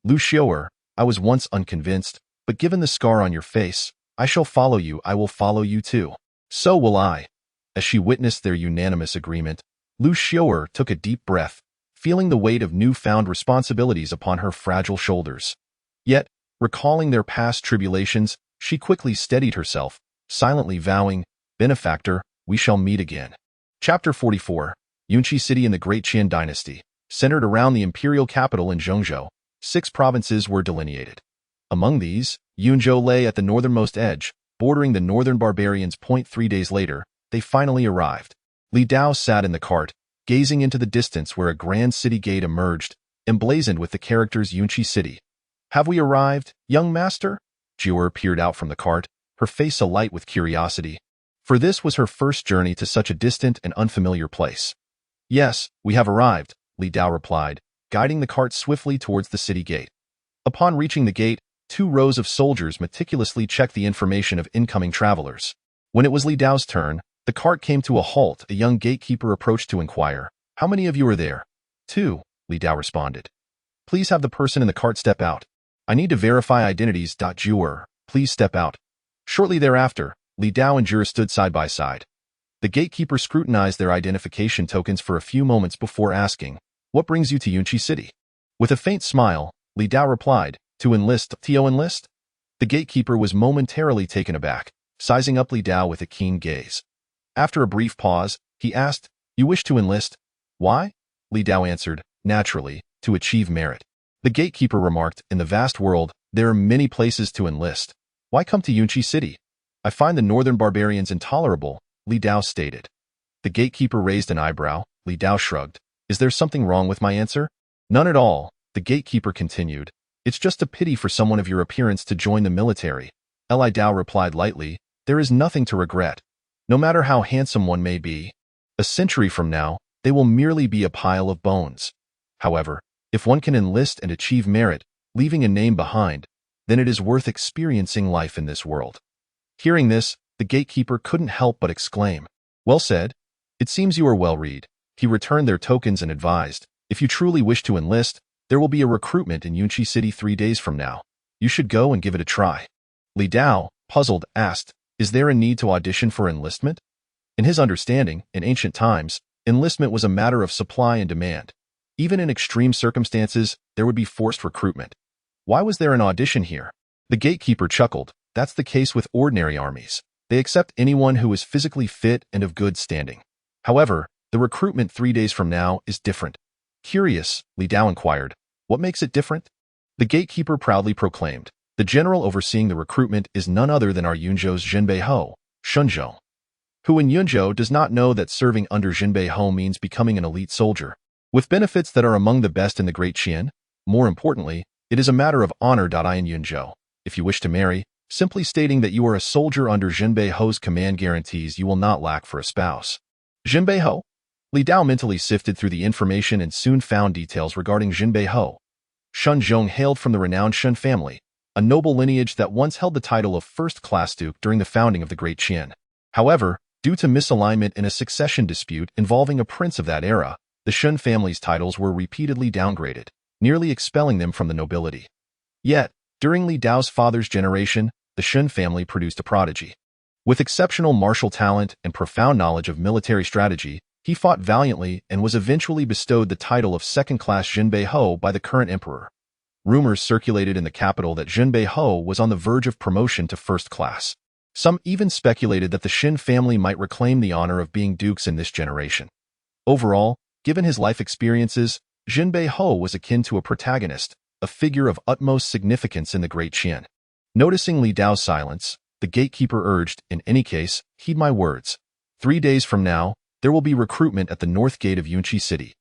"Lu Xiu'er, I was once unconvinced, but given the scar on your face, I shall follow you. I will follow you too." "So will I." As she witnessed their unanimous agreement, Lu Xiu'er took a deep breath, feeling the weight of newfound responsibilities upon her fragile shoulders. Yet, recalling their past tribulations, she quickly steadied herself, silently vowing, "Benefactor, we shall meet again." Chapter 44. Yunqi City in the Great Qian Dynasty. Centered around the imperial capital in Zhengzhou, 6 provinces were delineated. Among these, Yunzhou lay at the northernmost edge, bordering the northern barbarians. 3 days later, they finally arrived. Li Dao sat in the cart, gazing into the distance where a grand city gate emerged, emblazoned with the characters Yunqi City. "Have we arrived, young master?" Xiu'er peered out from the cart, her face alight with curiosity, for this was her first journey to such a distant and unfamiliar place. "Yes, we have arrived," Li Dao replied, guiding the cart swiftly towards the city gate. Upon reaching the gate, 2 rows of soldiers meticulously checked the information of incoming travelers. When it was Li Dao's turn, the cart came to a halt. A young gatekeeper approached to inquire, "How many of you are there?" 2, Li Dao responded. "Please have the person in the cart step out. I need to verify identities." Xiu'er, please step out. Shortly thereafter, Li Dao and Xiu'er stood side by side. The gatekeeper scrutinized their identification tokens for a few moments before asking, "What brings you to Yunqi City?" With a faint smile, Li Dao replied, "To enlist." "To enlist?" The gatekeeper was momentarily taken aback, sizing up Li Dao with a keen gaze. After a brief pause, he asked, "You wish to enlist? Why?" Li Dao answered, "Naturally, to achieve merit." The gatekeeper remarked, "In the vast world, there are many places to enlist. Why come to Yunqi City?" "I find the northern barbarians intolerable," Li Dao stated. The gatekeeper raised an eyebrow. Li Dao shrugged. "Is there something wrong with my answer?" "None at all," the gatekeeper continued. "It's just a pity for someone of your appearance to join the military." Li Dao replied lightly, "There is nothing to regret. No matter how handsome one may be, a century from now, they will merely be a pile of bones. However, if one can enlist and achieve merit, leaving a name behind, then it is worth experiencing life in this world." Hearing this, the gatekeeper couldn't help but exclaim, "Well said. It seems you are well read. He returned their tokens and advised, if you truly wish to enlist, there will be a recruitment in Yunqi City 3 days from now. You should go and give it a try. Li Dao, puzzled, asked, is there a need to audition for enlistment? In his understanding, in ancient times, enlistment was a matter of supply and demand. Even in extreme circumstances, there would be forced recruitment. Why was there an audition here? The gatekeeper chuckled. That's the case with ordinary armies. They accept anyone who is physically fit and of good standing. However, the recruitment 3 days from now is different. Curious, Li Dao inquired, what makes it different? The gatekeeper proudly proclaimed, the general overseeing the recruitment is none other than our Yunzhou's Jinbei Ho, Shunzhou. Who in Yunzhou does not know that serving under Jinbei Ho means becoming an elite soldier, with benefits that are among the best in the Great Qian? More importantly, it is a matter of honor. I in Yunzhou. If you wish to marry, simply stating that you are a soldier under Jinbei Ho's command guarantees you will not lack for a spouse. Jinbei Ho? Li Dao mentally sifted through the information and soon found details regarding Jinbei Ho. Shun Zhong hailed from the renowned Shun family, a noble lineage that once held the title of first-class duke during the founding of the Great Qian. However, due to misalignment in a succession dispute involving a prince of that era, the Shun family's titles were repeatedly downgraded, nearly expelling them from the nobility. Yet, during Li Dao's father's generation, the Shun family produced a prodigy. With exceptional martial talent and profound knowledge of military strategy, he fought valiantly and was eventually bestowed the title of second-class Jinbei Ho by the current emperor. Rumors circulated in the capital that Jinbei Ho was on the verge of promotion to first class. Some even speculated that the Shin family might reclaim the honor of being dukes in this generation. Overall, given his life experiences, Jinbei Ho was akin to a protagonist, a figure of utmost significance in the Great Qian. Noticing Li Dao's silence, the gatekeeper urged, in any case, heed my words. 3 days from now, there will be recruitment at the north gate of Yunqi City.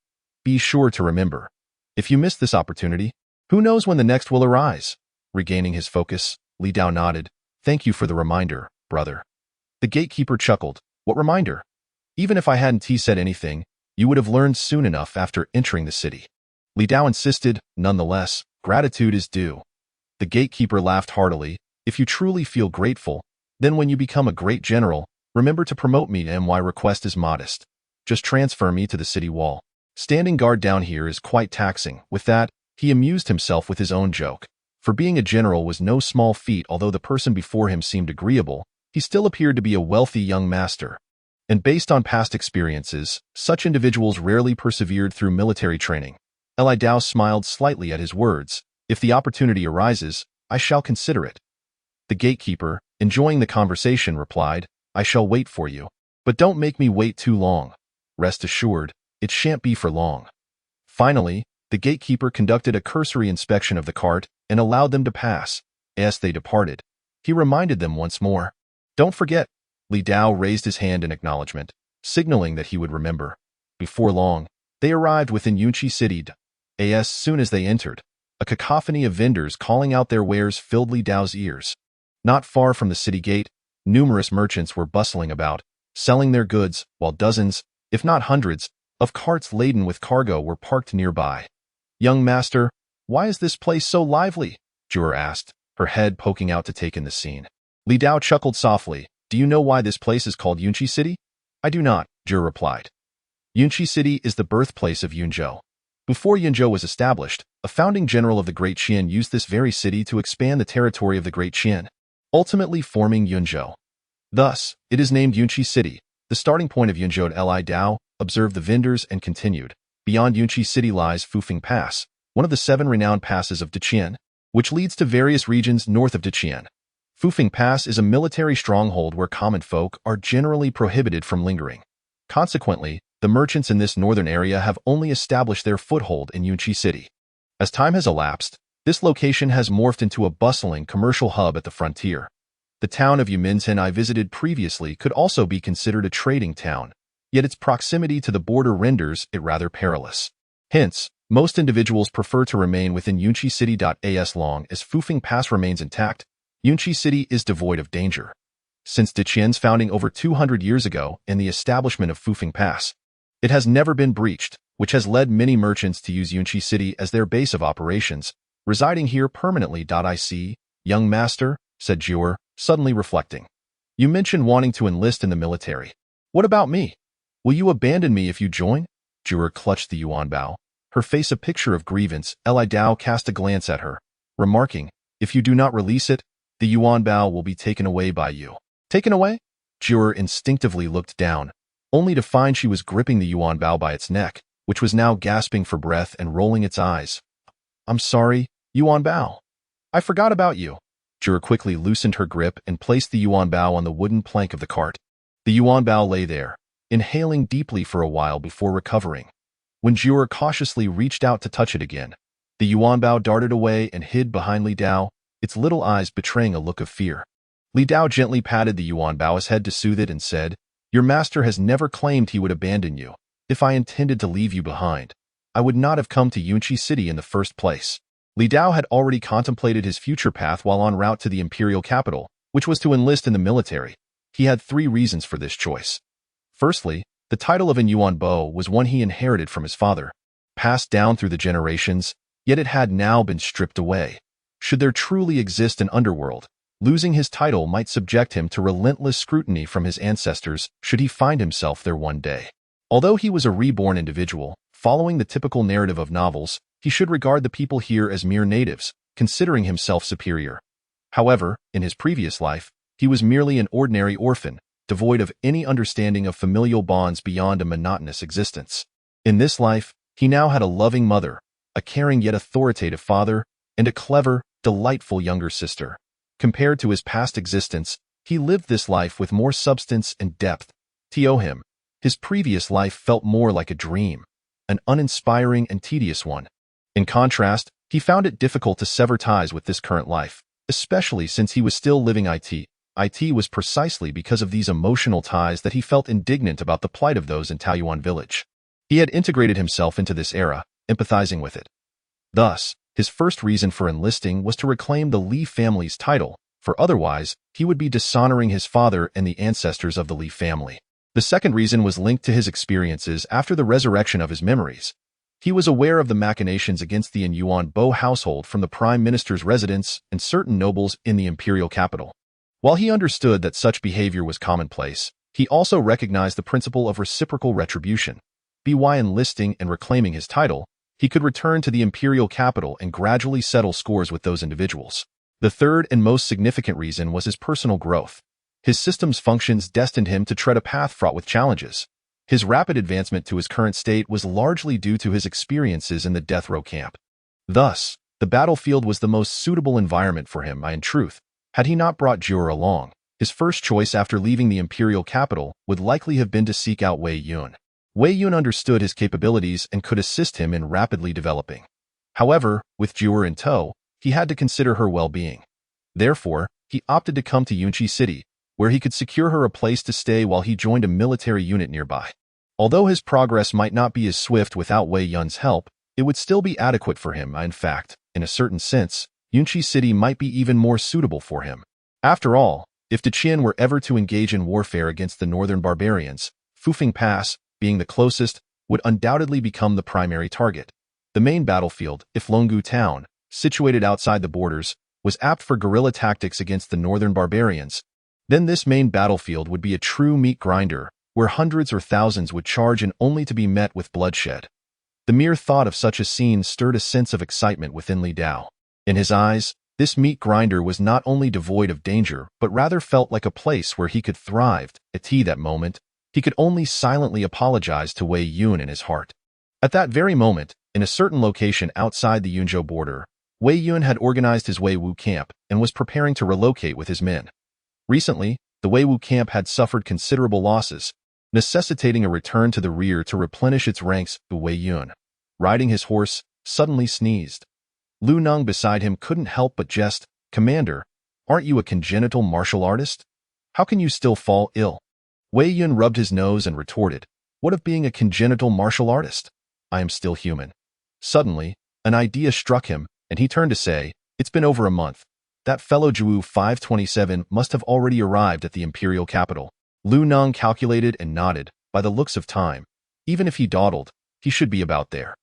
Be sure to remember. If you miss this opportunity, who knows when the next will arise? Regaining his focus, Li Dao nodded. Thank you for the reminder, brother. The gatekeeper chuckled. What reminder? Even if I hadn't said anything, you would have learned soon enough after entering the city. Li Dao insisted, nonetheless, gratitude is due. The gatekeeper laughed heartily. If you truly feel grateful, then when you become a great general, remember to promote me, and my request is modest. Just transfer me to the city wall. Standing guard down here is quite taxing. With that, he amused himself with his own joke. For being a general was no small feat. Although the person before him seemed agreeable, he still appeared to be a wealthy young master. And based on past experiences, such individuals rarely persevered through military training. Li Dao smiled slightly at his words. If the opportunity arises, I shall consider it. The gatekeeper, enjoying the conversation, replied, I shall wait for you. But don't make me wait too long. Rest assured, it shan't be for long. Finally, the gatekeeper conducted a cursory inspection of the cart and allowed them to pass. As they departed, he reminded them once more. Don't forget. Li Dao raised his hand in acknowledgement, signaling that he would remember. Before long, they arrived within Yunqi City. As soon as they entered, a cacophony of vendors calling out their wares filled Li Dao's ears. Not far from the city gate, numerous merchants were bustling about, selling their goods, while dozens, if not hundreds, of carts laden with cargo were parked nearby. Young master, why is this place so lively? Jur asked, her head poking out to take in the scene. Li Dao chuckled softly. Do you know why this place is called Yunqi City? I do not, Jur replied. Yunqi City is the birthplace of Yunzhou. Before Yunzhou was established, a founding general of the Great Qian used this very city to expand the territory of the Great Qian, ultimately forming Yunzhou. Thus, it is named Yunqi City, the starting point of Yunzhou. Li Dao observed the vendors and continued. Beyond Yunqi City lies Fufeng Pass, one of the 7 renowned passes of Deqian, which leads to various regions north of Deqian. Fufeng Pass is a military stronghold where common folk are generally prohibited from lingering. Consequently, the merchants in this northern area have only established their foothold in Yunqi City. As time has elapsed, this location has morphed into a bustling commercial hub at the frontier. The town of Yumington I visited previously could also be considered a trading town, yet its proximity to the border renders it rather perilous. Hence, most individuals prefer to remain within Yunqi City. As long as Fufeng Pass remains intact, Yunqi City is devoid of danger. Since Deqian's founding over 200 years ago and the establishment of Fufeng Pass, it has never been breached, which has led many merchants to use Yunqi City as their base of operations, residing here permanently. I see, young master, said Jur, suddenly reflecting. You mentioned wanting to enlist in the military. What about me? Will you abandon me if you join? Juror clutched the yuan bao, her face a picture of grievance. Li Dao cast a glance at her, remarking, if you do not release it, the yuan bao will be taken away by you. Taken away? Juror instinctively looked down, only to find she was gripping the yuan bao by its neck, which was now gasping for breath and rolling its eyes. I'm sorry, yuan bao. I forgot about you. Juror quickly loosened her grip and placed the yuan bao on the wooden plank of the cart. The yuan bao lay there, inhaling deeply for a while before recovering. When Juror cautiously reached out to touch it again, the yuan bao darted away and hid behind Li Dao, its little eyes betraying a look of fear. Li Dao gently patted the yuan bao's head to soothe it and said, your master has never claimed he would abandon you. If I intended to leave you behind, I would not have come to Yunqi City in the first place. Li Dao had already contemplated his future path while en route to the imperial capital, which was to enlist in the military. He had 3 reasons for this choice. Firstly, the title of an yuan bo was one he inherited from his father, passed down through the generations, yet it had now been stripped away. Should there truly exist an underworld, losing his title might subject him to relentless scrutiny from his ancestors should he find himself there one day. Although he was a reborn individual, following the typical narrative of novels, he should regard the people here as mere natives, considering himself superior. However, in his previous life, he was merely an ordinary orphan, devoid of any understanding of familial bonds beyond a monotonous existence. In this life, he now had a loving mother, a caring yet authoritative father, and a clever, delightful younger sister. Compared to his past existence, he lived this life with more substance and depth. To him, his previous life felt more like a dream, an uninspiring and tedious one. In contrast, he found it difficult to sever ties with this current life, especially since he was still living it. It was precisely because of these emotional ties that he felt indignant about the plight of those in Taoyuan village. He had integrated himself into this era, empathizing with it. Thus, his first reason for enlisting was to reclaim the Li family's title, for otherwise, he would be dishonoring his father and the ancestors of the Li family. The second reason was linked to his experiences after the resurrection of his memories. He was aware of the machinations against the Yuan Bo household from the prime minister's residence and certain nobles in the imperial capital. While he understood that such behavior was commonplace, he also recognized the principle of reciprocal retribution. By enlisting and reclaiming his title, he could return to the imperial capital and gradually settle scores with those individuals. The third and most significant reason was his personal growth. His system's functions destined him to tread a path fraught with challenges. His rapid advancement to his current state was largely due to his experiences in the death row camp. Thus, the battlefield was the most suitable environment for him. In truth, had he not brought Juror along, his first choice after leaving the imperial capital would likely have been to seek out Wei Yun. Wei Yun understood his capabilities and could assist him in rapidly developing. However, with Juror in tow, he had to consider her well-being. Therefore, he opted to come to Yunqi City, where he could secure her a place to stay while he joined a military unit nearby. Although his progress might not be as swift without Wei Yun's help, it would still be adequate for him. In fact, in a certain sense, Yunqi City might be even more suitable for him. After all, if the Qian were ever to engage in warfare against the northern barbarians, Fufeng Pass, being the closest, would undoubtedly become the primary target. The main battlefield, Iflongu town, situated outside the borders, was apt for guerrilla tactics against the northern barbarians. Then this main battlefield would be a true meat grinder, where hundreds or thousands would charge and only to be met with bloodshed. The mere thought of such a scene stirred a sense of excitement within Li Dao. In his eyes, this meat grinder was not only devoid of danger, but rather felt like a place where he could thrive. At that moment, he could only silently apologize to Wei Yun in his heart. At that very moment, in a certain location outside the Yunzhou border, Wei Yun had organized his Wei Wu camp and was preparing to relocate with his men. Recently, the Wei Wu camp had suffered considerable losses, necessitating a return to the rear to replenish its ranks. Wei Yun, riding his horse, suddenly sneezed. Lu Neng beside him couldn't help but jest, "Commander, aren't you a congenital martial artist? How can you still fall ill?" Wei Yun rubbed his nose and retorted, "What of being a congenital martial artist? I am still human." Suddenly, an idea struck him, and he turned to say, "It's been over a month. That fellow Zhu 527 must have already arrived at the imperial capital." Lu Neng calculated and nodded. By the looks of time, even if he dawdled, he should be about there.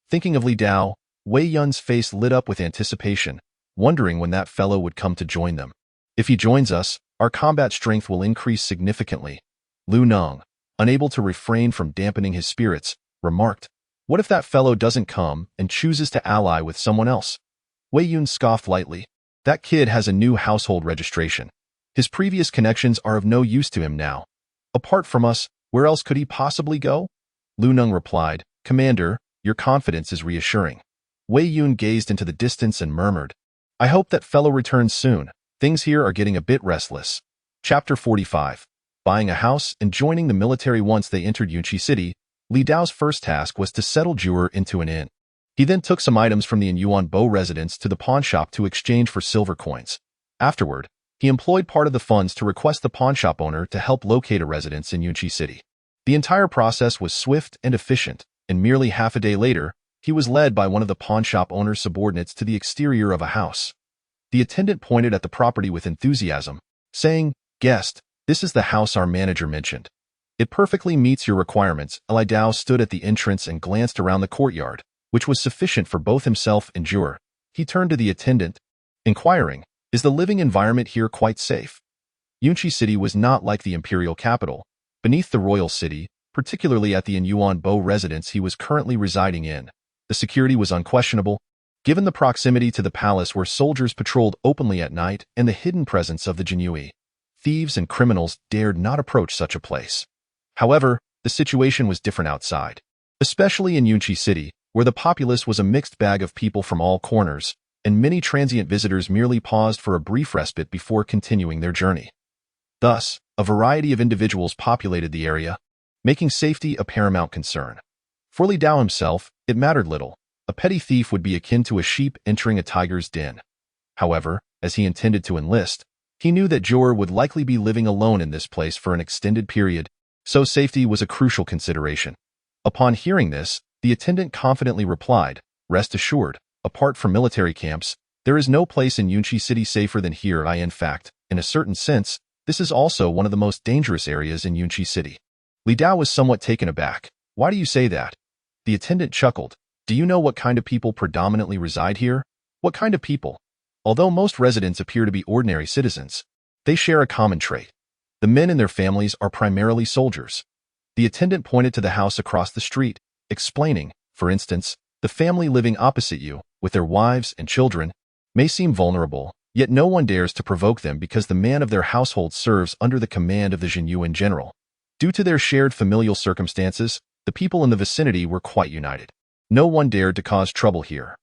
Thinking of Li Dao, Wei Yun's face lit up with anticipation, wondering when that fellow would come to join them. "If he joins us, our combat strength will increase significantly." Lu Neng, unable to refrain from dampening his spirits, remarked, "What if that fellow doesn't come and chooses to ally with someone else?" Wei Yun scoffed lightly. "That kid has a new household registration. His previous connections are of no use to him now. Apart from us, where else could he possibly go?" Lu Neng replied, "Commander, your confidence is reassuring." Wei Yun gazed into the distance and murmured, "I hope that fellow returns soon. Things here are getting a bit restless." Chapter 45. Buying a house and joining the military. Once they entered Yunqi City, Li Dao's first task was to settle Juror into an inn. He then took some items from the Yuan Bo residence to the pawnshop to exchange for silver coins. Afterward, he employed part of the funds to request the pawnshop owner to help locate a residence in Yunqi City. The entire process was swift and efficient, and merely half a day later, he was led by one of the pawnshop owner's subordinates to the exterior of a house. The attendant pointed at the property with enthusiasm, saying, "Guest, this is the house our manager mentioned. It perfectly meets your requirements." Li Dao stood at the entrance and glanced around the courtyard, which was sufficient for both himself and Juror. He turned to the attendant, inquiring, "Is the living environment here quite safe?" Yunqi City was not like the imperial capital. Beneath the royal city, particularly at the Yuan Bo residence he was currently residing in, the security was unquestionable, given the proximity to the palace where soldiers patrolled openly at night and the hidden presence of the Jinyue. Thieves and criminals dared not approach such a place. However, the situation was different outside, especially in Yunqi City, where the populace was a mixed bag of people from all corners, and many transient visitors merely paused for a brief respite before continuing their journey. Thus, a variety of individuals populated the area, making safety a paramount concern. For Li Dao himself, it mattered little. A petty thief would be akin to a sheep entering a tiger's den. However, as he intended to enlist, he knew that Jor would likely be living alone in this place for an extended period, so safety was a crucial consideration. Upon hearing this, the attendant confidently replied, "Rest assured, apart from military camps, there is no place in Yunqi City safer than here. In fact, in a certain sense, this is also one of the most dangerous areas in Yunqi City." Li Dao was somewhat taken aback. "Why do you say that?" The attendant chuckled. "Do you know what kind of people predominantly reside here?" "What kind of people?" "Although most residents appear to be ordinary citizens, they share a common trait. The men and their families are primarily soldiers." The attendant pointed to the house across the street, explaining, "For instance, the family living opposite you, with their wives and children, may seem vulnerable, yet no one dares to provoke them because the man of their household serves under the command of the Jinyu in general. Due to their shared familial circumstances, the people in the vicinity were quite united. No one dared to cause trouble here."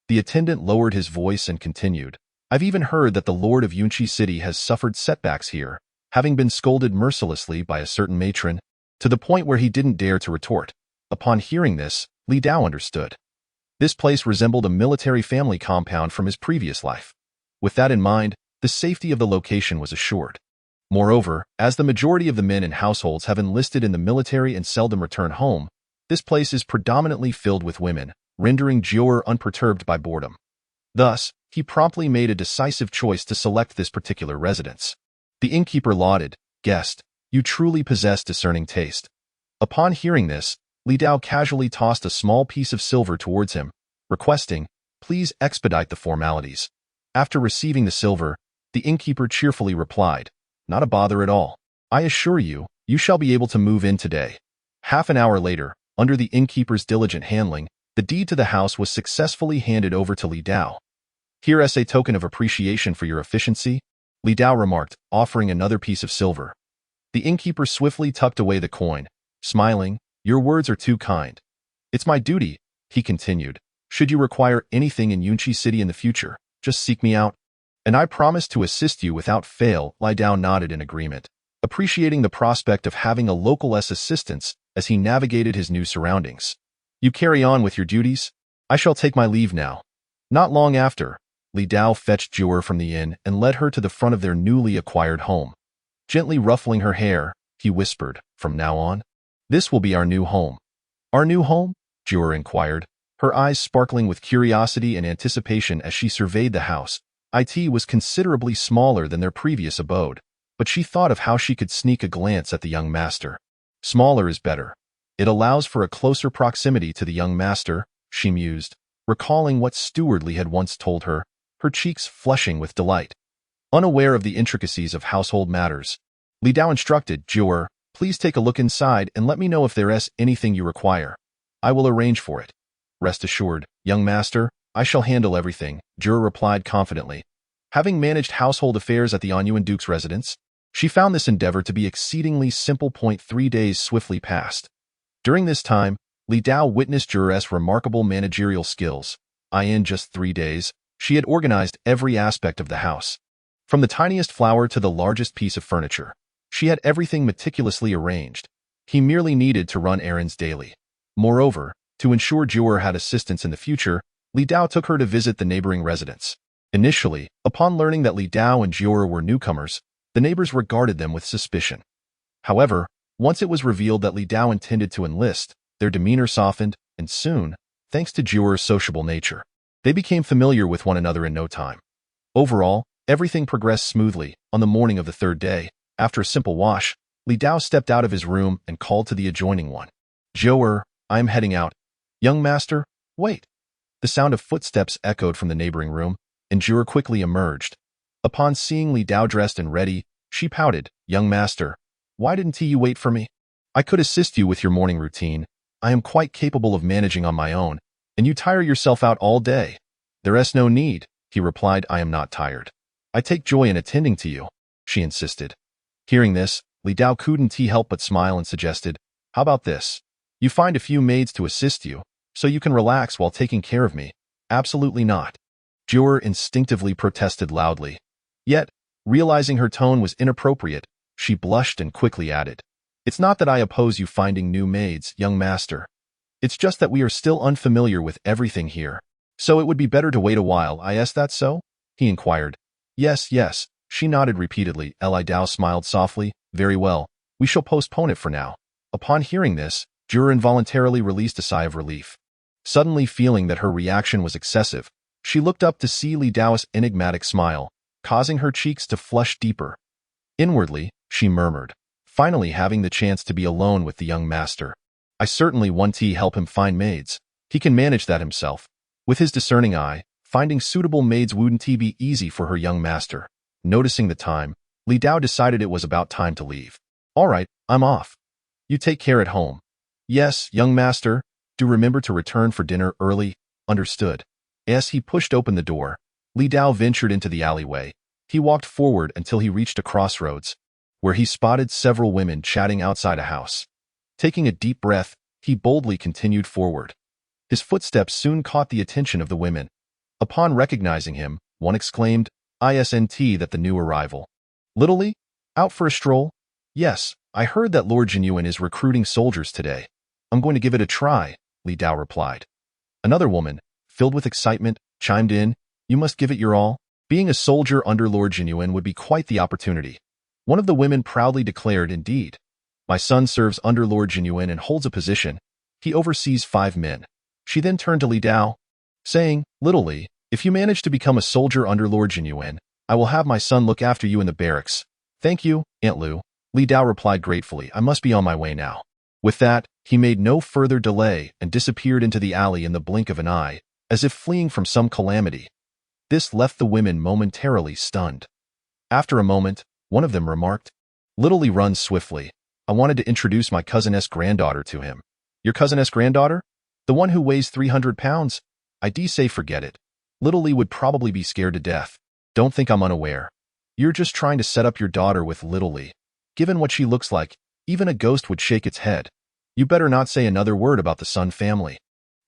The attendant lowered his voice and continued, "I've even heard that the Lord of Yunqi City has suffered setbacks here, having been scolded mercilessly by a certain matron, to the point where he didn't dare to retort." Upon hearing this, Li Dao understood. This place resembled a military family compound from his previous life. With that in mind, the safety of the location was assured. Moreover, as the majority of the men and households have enlisted in the military and seldom return home, this place is predominantly filled with women, rendering Jior unperturbed by boredom. Thus, he promptly made a decisive choice to select this particular residence. The innkeeper lauded, "Guest, you truly possess discerning taste." Upon hearing this, Li Dao casually tossed a small piece of silver towards him, requesting, "Please expedite the formalities." After receiving the silver, the innkeeper cheerfully replied, "Not a bother at all. I assure you, you shall be able to move in today." Half an hour later, under the innkeeper's diligent handling, the deed to the house was successfully handed over to Li Dao. "Here as a token of appreciation for your efficiency," Li Dao remarked, offering another piece of silver. The innkeeper swiftly tucked away the coin, smiling, "Your words are too kind. It's my duty," he continued. "Should you require anything in Yunqi City in the future, just seek me out, and I promise to assist you without fail." Li Dao nodded in agreement, appreciating the prospect of having a local's assistance as he navigated his new surroundings. "You carry on with your duties. I shall take my leave now." Not long after, Li Dao fetched Jor from the inn and led her to the front of their newly acquired home. Gently ruffling her hair, he whispered, "From now on, this will be our new home." "Our new home?" Jor inquired, her eyes sparkling with curiosity and anticipation as she surveyed the house. It was considerably smaller than their previous abode, but she thought of how she could sneak a glance at the young master. Smaller is better. It allows for a closer proximity to the young master, she mused, recalling what Stewardly had once told her, her cheeks flushing with delight. Unaware of the intricacies of household matters, Li Dao instructed, "Jor, please Please take a look inside and let me know if there's anything you require. I will arrange for it. Rest assured, young master, I shall handle everything, Jura replied confidently. Having managed household affairs at the Anyuan Duke's residence, she found this endeavor to be exceedingly simple. 3 days swiftly passed. During this time, Li Dao witnessed Jura's remarkable managerial skills. In just 3 days, she had organized every aspect of the house. From the tiniest flower to the largest piece of furniture, she had everything meticulously arranged. He merely needed to run errands daily. Moreover, to ensure Jura had assistance in the future, Li Dao took her to visit the neighboring residents. Initially, upon learning that Li Dao and Jura were newcomers, the neighbors regarded them with suspicion. However, once it was revealed that Li Dao intended to enlist, their demeanor softened, and soon, thanks to Jura's sociable nature, they became familiar with one another in no time. Overall, everything progressed smoothly. On the morning of the 3rd day, after a simple wash, Li Dao stepped out of his room and called to the adjoining one. Jura, I am heading out. Young master, wait. The sound of footsteps echoed from the neighboring room, and Jura quickly emerged. Upon seeing Li Dao dressed and ready, she pouted. Young master, why didn't you wait for me? I could assist you with your morning routine. I am quite capable of managing on my own, and you tire yourself out all day. There's no need, he replied. I am not tired. I take joy in attending to you, she insisted. Hearing this, Li Dao couldn't help but smile and suggested, how about this? You find a few maids to assist you, so you can relax while taking care of me. Absolutely not. Jura instinctively protested loudly. Yet, realizing her tone was inappropriate, she blushed and quickly added, it's not that I oppose you finding new maids, young master. It's just that we are still unfamiliar with everything here. So it would be better to wait a while. Is that so? He inquired. Yes, she nodded repeatedly. Li Dao smiled softly. Very well, we shall postpone it for now. Upon hearing this, Jura involuntarily released a sigh of relief. Suddenly feeling that her reaction was excessive, she looked up to see Li Dao's enigmatic smile, causing her cheeks to flush deeper. Inwardly, she murmured, finally having the chance to be alone with the young master. I certainly want to help him find maids. He can manage that himself. With his discerning eye, finding suitable maids wouldn't be easy for her young master. Noticing the time, Li Dao decided it was about time to leave. All right, I'm off. You take care at home. Yes, young master. Do remember to return for dinner early. Understood. As he pushed open the door, Li Dao ventured into the alleyway. He walked forward until he reached a crossroads, where he spotted several women chatting outside a house. Taking a deep breath, he boldly continued forward. His footsteps soon caught the attention of the women. Upon recognizing him, one exclaimed, "Isn't that the new arrival? Little Li? Out for a stroll?" "Yes, I heard that Lord Jinyuan is recruiting soldiers today. I'm going to give it a try," Li Dao replied. Another woman, filled with excitement, chimed in, "You must give it your all. Being a soldier under Lord Jinyuan would be quite the opportunity." One of the women proudly declared, "Indeed. My son serves under Lord Jinyuan and holds a position. He oversees 5 men. She then turned to Li Dao, saying, "Little Li, if you manage to become a soldier under Lord Jinyuan, I will have my son look after you in the barracks." "Thank you, Aunt Lu," Li Dao replied gratefully. "I must be on my way now." With that, he made no further delay and disappeared into the alley in the blink of an eye, as if fleeing from some calamity. This left the women momentarily stunned. After a moment, one of them remarked, "Little Li runs swiftly. I wanted to introduce my cousin's granddaughter to him." "Your cousin's granddaughter? The one who weighs 300 pounds? I say forget it. Little Li would probably be scared to death. Don't think I'm unaware. You're just trying to set up your daughter with Little Li. Given what she looks like, even a ghost would shake its head. You better not say another word about the Sun family."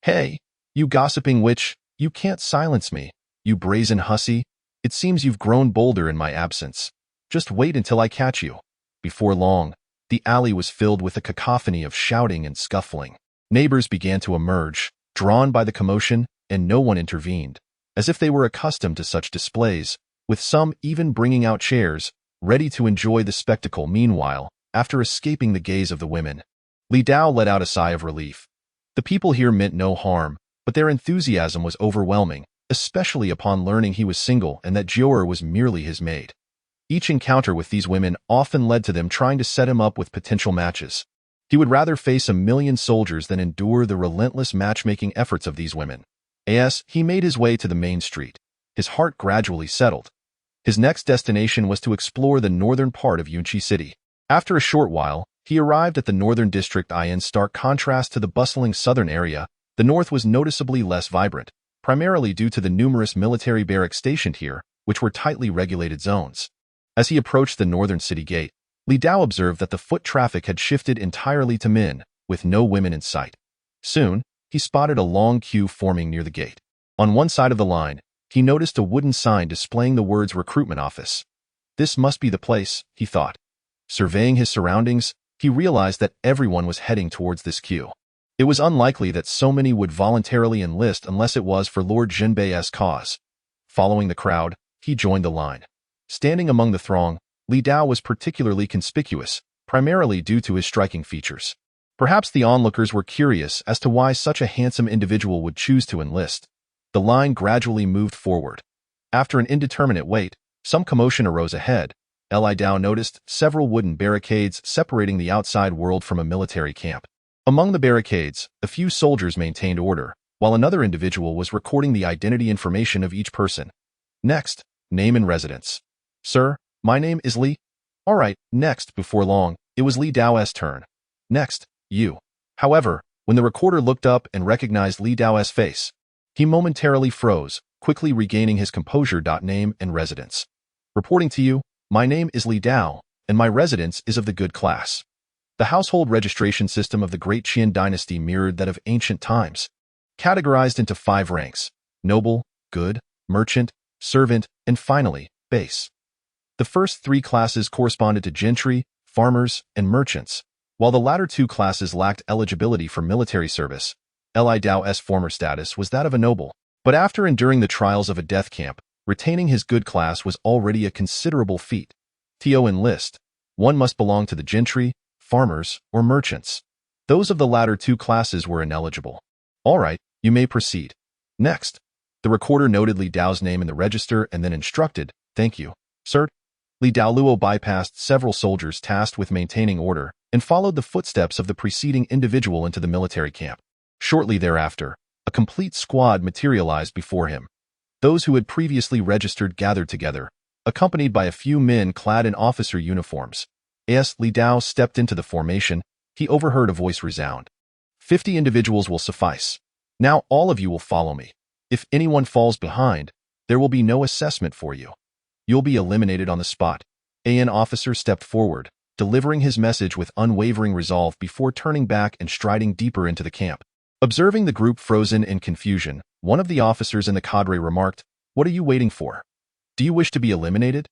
"Hey, you gossiping witch, you can't silence me, you brazen hussy. It seems you've grown bolder in my absence. Just wait until I catch you." Before long, the alley was filled with a cacophony of shouting and scuffling. Neighbors began to emerge, drawn by the commotion, and no one intervened, as if they were accustomed to such displays, with some even bringing out chairs, ready to enjoy the spectacle. Meanwhile, after escaping the gaze of the women, Li Dao let out a sigh of relief. The people here meant no harm, but their enthusiasm was overwhelming, especially upon learning he was single and that Jior was merely his maid. Each encounter with these women often led to them trying to set him up with potential matches. He would rather face 1,000,000 soldiers than endure the relentless matchmaking efforts of these women. As he made his way to the main street, his heart gradually settled. His next destination was to explore the northern part of Yunqi City. After a short while, He arrived at the northern district. In stark contrast to the bustling southern area, the north was noticeably less vibrant, primarily due to the numerous military barracks stationed here, which were tightly regulated zones. As he approached the northern city gate, Li Dao observed that the foot traffic had shifted entirely to men, with no women in sight. Soon, he spotted a long queue forming near the gate. On one side of the line, he noticed a wooden sign displaying the words Recruitment Office. This must be the place, he thought. Surveying his surroundings, he realized that everyone was heading towards this queue. It was unlikely that so many would voluntarily enlist unless it was for Lord Jinbei's cause. Following the crowd, he joined the line. Standing among the throng, Li Dao was particularly conspicuous, primarily due to his striking features. Perhaps the onlookers were curious as to why such a handsome individual would choose to enlist. The line gradually moved forward. After an indeterminate wait, some commotion arose ahead. Li Dao noticed several wooden barricades separating the outside world from a military camp. Among the barricades, a few soldiers maintained order, while another individual was recording the identity information of each person. Next, name and residence. Sir, my name is Li. All right, next. Before long, it was Li Dao's turn. Next, you. However, when the recorder looked up and recognized Li Dao's face, he momentarily froze, quickly regaining his composure. Name and residence. Reporting to you, my name is Li Dao, and my residence is of the good class. The household registration system of the great Qian Dynasty mirrored that of ancient times, categorized into 5 ranks: noble, good, merchant, servant, and finally, base. The first 3 classes corresponded to gentry, farmers, and merchants, while the latter 2 classes lacked eligibility for military service. Li Dao's former status was that of a noble, but after enduring the trials of a death camp, retaining his good class was already a considerable feat. To enlist, one must belong to the gentry, farmers, or merchants. Those of the latter 2 classes were ineligible. All right, you may proceed. Next, the recorder noted Li Dao's name in the register and then instructed, "Thank you, sir." Li Dao Luo bypassed several soldiers tasked with maintaining order and followed the footsteps of the preceding individual into the military camp. Shortly thereafter, a complete squad materialized before him. Those who had previously registered gathered together, accompanied by a few men clad in officer uniforms. As Li Dao stepped into the formation, he overheard a voice resound. 50 individuals will suffice. Now all of you will follow me. If anyone falls behind, there will be no assessment for you. You'll be eliminated on the spot. An officer stepped forward, delivering his message with unwavering resolve before turning back and striding deeper into the camp. Observing the group frozen in confusion, one of the officers in the cadre remarked, "What are you waiting for? Do you wish to be eliminated?"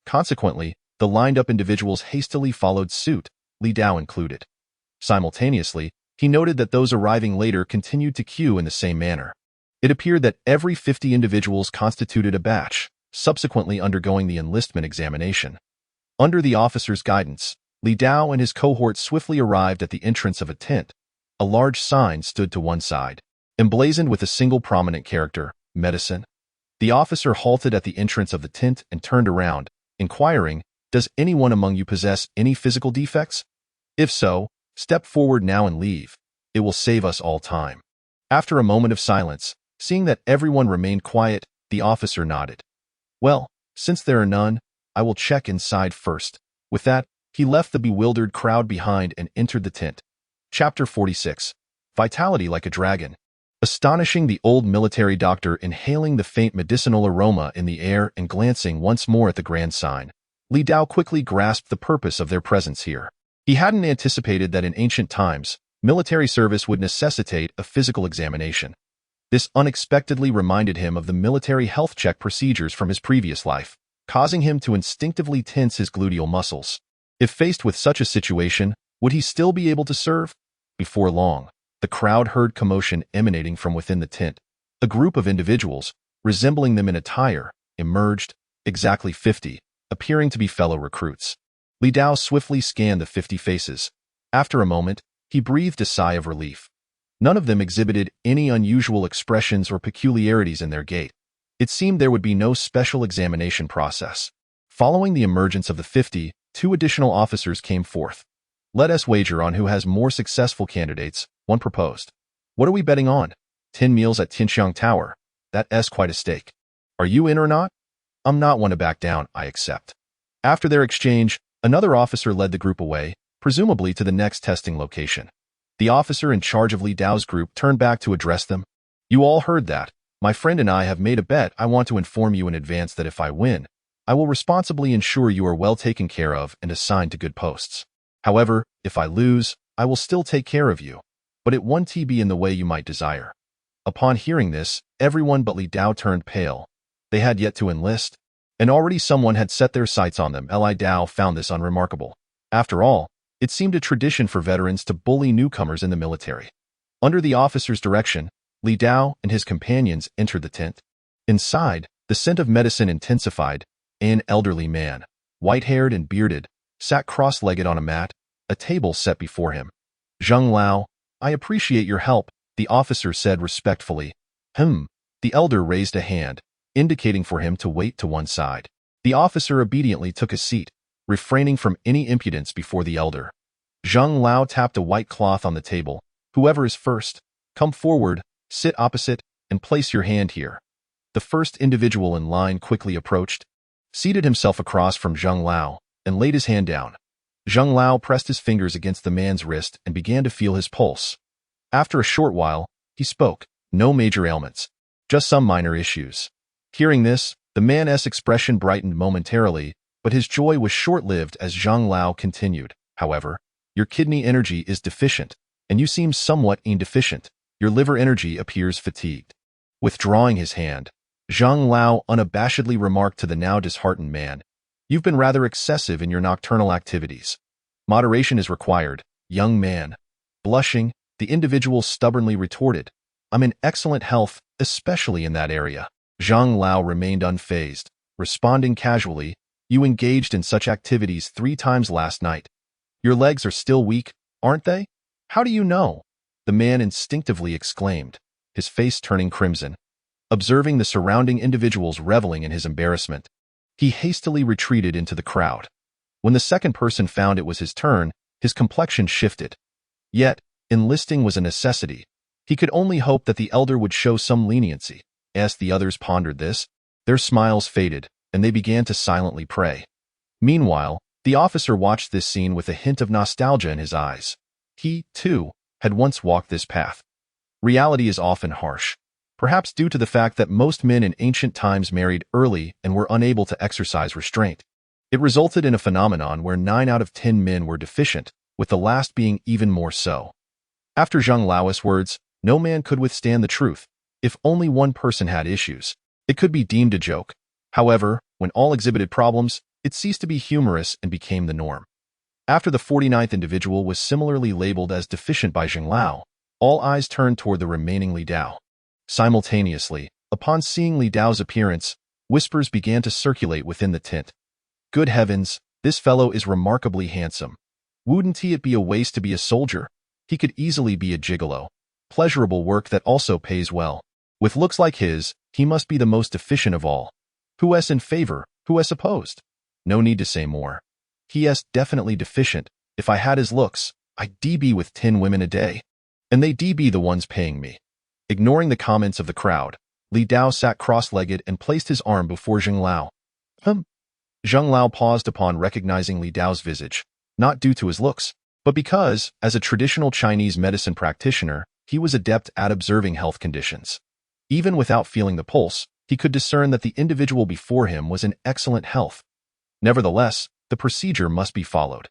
Consequently, the lined-up individuals hastily followed suit, Li Dao included. Simultaneously, he noted that those arriving later continued to queue in the same manner. It appeared that every 50 individuals constituted a batch, subsequently undergoing the enlistment examination. Under the officer's guidance, Li Dao and his cohort swiftly arrived at the entrance of a tent. A large sign stood to one side, emblazoned with a single prominent character, medicine. The officer halted at the entrance of the tent and turned around, inquiring, "Does anyone among you possess any physical defects? If so, step forward now and leave. It will save us all time." After a moment of silence, seeing that everyone remained quiet, the officer nodded. "Well, since there are none, I will check inside first." With that, he left the bewildered crowd behind and entered the tent. Chapter 46. Vitality like a dragon. Astonishing the old military doctor inhaling the faint medicinal aroma in the air and glancing once more at the grand sign, Li Dao quickly grasped the purpose of their presence here. He hadn't anticipated that in ancient times, military service would necessitate a physical examination. This unexpectedly reminded him of the military health check procedures from his previous life, causing him to instinctively tense his gluteal muscles. If faced with such a situation, would he still be able to serve? Before long, the crowd heard commotion emanating from within the tent. A group of individuals, resembling them in attire, emerged, exactly 50, appearing to be fellow recruits. Li Dao swiftly scanned the 50 faces. After a moment, he breathed a sigh of relief. None of them exhibited any unusual expressions or peculiarities in their gait. It seemed there would be no special examination process. Following the emergence of the 50, 2 additional officers came forth. "Let us wager on who has more successful candidates," one proposed. "What are we betting on?" 10 meals at Tianxiang Tower. That's quite a stake. Are you in or not?" "I'm not one to back down, I accept." After their exchange, another officer led the group away, presumably to the next testing location. The officer in charge of Li Dao's group turned back to address them. You all heard that. My friend and I have made a bet. I want to inform you in advance that if I win, I will responsibly ensure you are well taken care of and assigned to good posts. However, if I lose, I will still take care of you, but it won't be in the way you might desire. Upon hearing this, everyone but Li Dao turned pale. They had yet to enlist, and already someone had set their sights on them. Li Dao found this unremarkable. After all, it seemed a tradition for veterans to bully newcomers in the military. Under the officer's direction, Li Dao and his companions entered the tent. Inside, the scent of medicine intensified. An elderly man, white-haired and bearded, sat cross-legged on a mat, a table set before him. Zheng Lao, I appreciate your help, the officer said respectfully. The elder raised a hand, indicating for him to wait to one side. The officer obediently took a seat, refraining from any impudence before the elder. Zheng Lao tapped a white cloth on the table. Whoever is first, come forward, sit opposite, and place your hand here. The first individual in line quickly approached, seated himself across from Zheng Lao, and laid his hand down. Zheng Lao pressed his fingers against the man's wrist and began to feel his pulse. After a short while, he spoke. No major ailments, just some minor issues. Hearing this, the man's expression brightened momentarily, but his joy was short-lived as Zheng Lao continued. However, your kidney energy is deficient, and you seem somewhat indeficient. Your liver energy appears fatigued. Withdrawing his hand, Zheng Lao unabashedly remarked to the now disheartened man, You've been rather excessive in your nocturnal activities. Moderation is required, young man. Blushing, the individual stubbornly retorted, I'm in excellent health, especially in that area. Zheng Lao remained unfazed, responding casually, You engaged in such activities 3 times last night. Your legs are still weak, aren't they? How do you know? The man instinctively exclaimed, his face turning crimson. Observing the surrounding individuals reveling in his embarrassment, he hastily retreated into the crowd. When the second person found it was his turn, his complexion shifted. Yet, enlisting was a necessity. He could only hope that the elder would show some leniency. As the others pondered this, their smiles faded, and they began to silently pray. Meanwhile, the officer watched this scene with a hint of nostalgia in his eyes. He, too, had once walked this path. Reality is often harsh, perhaps due to the fact that most men in ancient times married early and were unable to exercise restraint. It resulted in a phenomenon where 9 out of 10 men were deficient, with the last being even more so. After Zheng Lao's words, no man could withstand the truth. If only one person had issues, it could be deemed a joke. However, when all exhibited problems, it ceased to be humorous and became the norm. After the 49th individual was similarly labeled as deficient by Zheng Lao, all eyes turned toward the remaining Li Dao. Simultaneously, upon seeing Li Dao's appearance, whispers began to circulate within the tent. Good heavens, this fellow is remarkably handsome. Wouldn't it be a waste to be a soldier? He could easily be a gigolo. Pleasurable work that also pays well. With looks like his, he must be the most efficient of all. Who is in favor, who is opposed? No need to say more. He is definitely deficient. If I had his looks, I'd be with 10 women a day. And they'd be the ones paying me. Ignoring the comments of the crowd, Li Dao sat cross-legged and placed his arm before Zheng Lao. Zheng Lao paused upon recognizing Li Dao's visage, not due to his looks, but because, as a traditional Chinese medicine practitioner, he was adept at observing health conditions. Even without feeling the pulse, he could discern that the individual before him was in excellent health. Nevertheless, the procedure must be followed.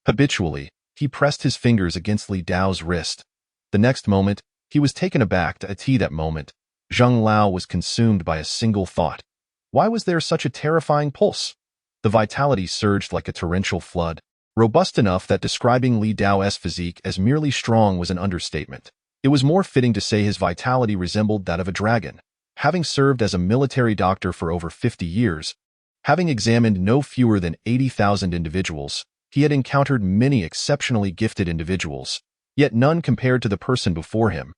Habitually, he pressed his fingers against Li Dao's wrist. The next moment, he was taken aback. That moment, Zheng Lao was consumed by a single thought. Why was there such a terrifying pulse? The vitality surged like a torrential flood, robust enough that describing Li Dao's physique as merely strong was an understatement. It was more fitting to say his vitality resembled that of a dragon. Having served as a military doctor for over 50 years, having examined no fewer than 80,000 individuals, he had encountered many exceptionally gifted individuals, yet none compared to the person before him.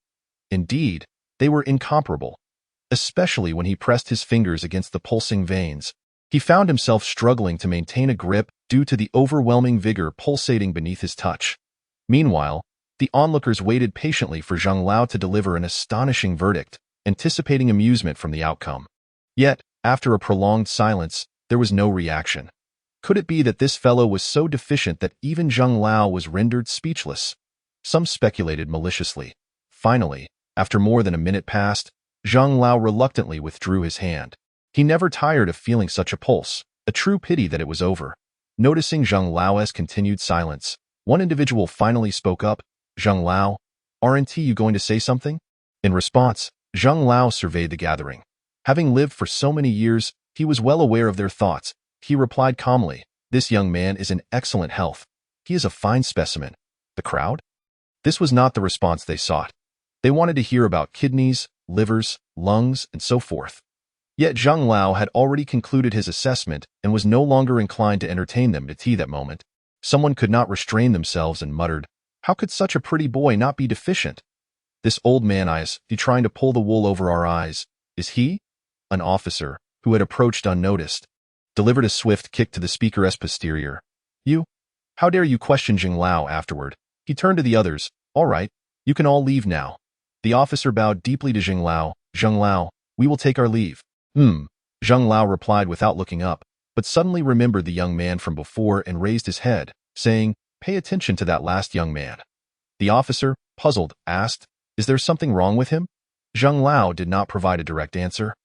Indeed, they were incomparable. Especially when he pressed his fingers against the pulsing veins, he found himself struggling to maintain a grip due to the overwhelming vigor pulsating beneath his touch. Meanwhile, the onlookers waited patiently for Zheng Lao to deliver an astonishing verdict, anticipating amusement from the outcome. Yet, after a prolonged silence, there was no reaction. Could it be that this fellow was so deficient that even Zheng Lao was rendered speechless? Some speculated maliciously. Finally, after more than a minute passed, Zheng Lao reluctantly withdrew his hand. He never tired of feeling such a pulse, a true pity that it was over. Noticing Zheng Lao's continued silence, one individual finally spoke up, "Zheng Lao, aren't you going to say something?" In response, Zheng Lao surveyed the gathering. Having lived for so many years, he was well aware of their thoughts. He replied calmly, "This young man is in excellent health. He is a fine specimen." The crowd? This was not the response they sought. They wanted to hear about kidneys, livers, lungs, and so forth. Yet Zheng Lao had already concluded his assessment and was no longer inclined to entertain them at that moment. Someone could not restrain themselves and muttered, "How could such a pretty boy not be deficient? This old man is trying to pull the wool over our eyes. Is he?" An officer, who had approached unnoticed, delivered a swift kick to the speaker's posterior. "You? How dare you question Zheng Lao?" Afterward, he turned to the others. "All right, you can all leave now." The officer bowed deeply to Zheng Lao. "Zheng Lao, we will take our leave." Zheng Lao replied without looking up, but suddenly remembered the young man from before and raised his head, saying, "Pay attention to that last young man." The officer, puzzled, asked, "Is there something wrong with him?" Zheng Lao did not provide a direct answer,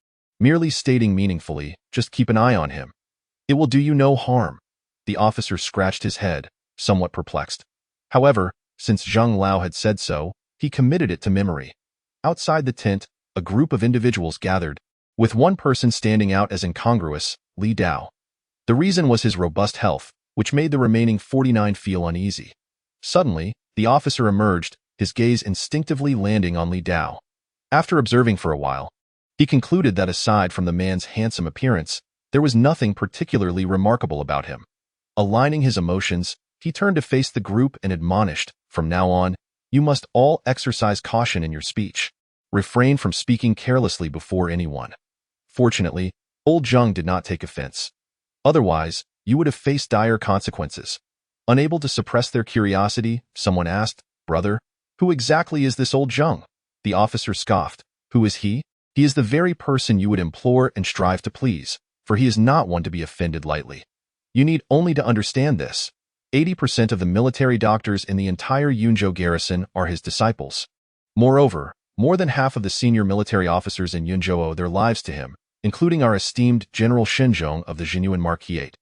merely stating meaningfully, "Just keep an eye on him. It will do you no harm." The officer scratched his head, somewhat perplexed. However, since Zheng Lao had said so, he committed it to memory. Outside the tent, a group of individuals gathered, with one person standing out as incongruous, Li Dao. The reason was his robust health, which made the remaining 49 feel uneasy. Suddenly, the officer emerged, his gaze instinctively landing on Li Dao. After observing for a while, he concluded that aside from the man's handsome appearance, there was nothing particularly remarkable about him. Aligning his emotions, he turned to face the group and admonished, "From now on, you must all exercise caution in your speech. Refrain from speaking carelessly before anyone." Fortunately, old Zheng did not take offense. Otherwise, you would have faced dire consequences. Unable to suppress their curiosity, someone asked, "Brother, who exactly is this old Zheng?" The officer scoffed. "Who is he? He is the very person you would implore and strive to please, for he is not one to be offended lightly. You need only to understand this. 80% of the military doctors in the entire Yunzhou garrison are his disciples. Moreover, more than half of the senior military officers in Yunzhou owe their lives to him, including our esteemed General Shenzhong of the genuine Marquisate.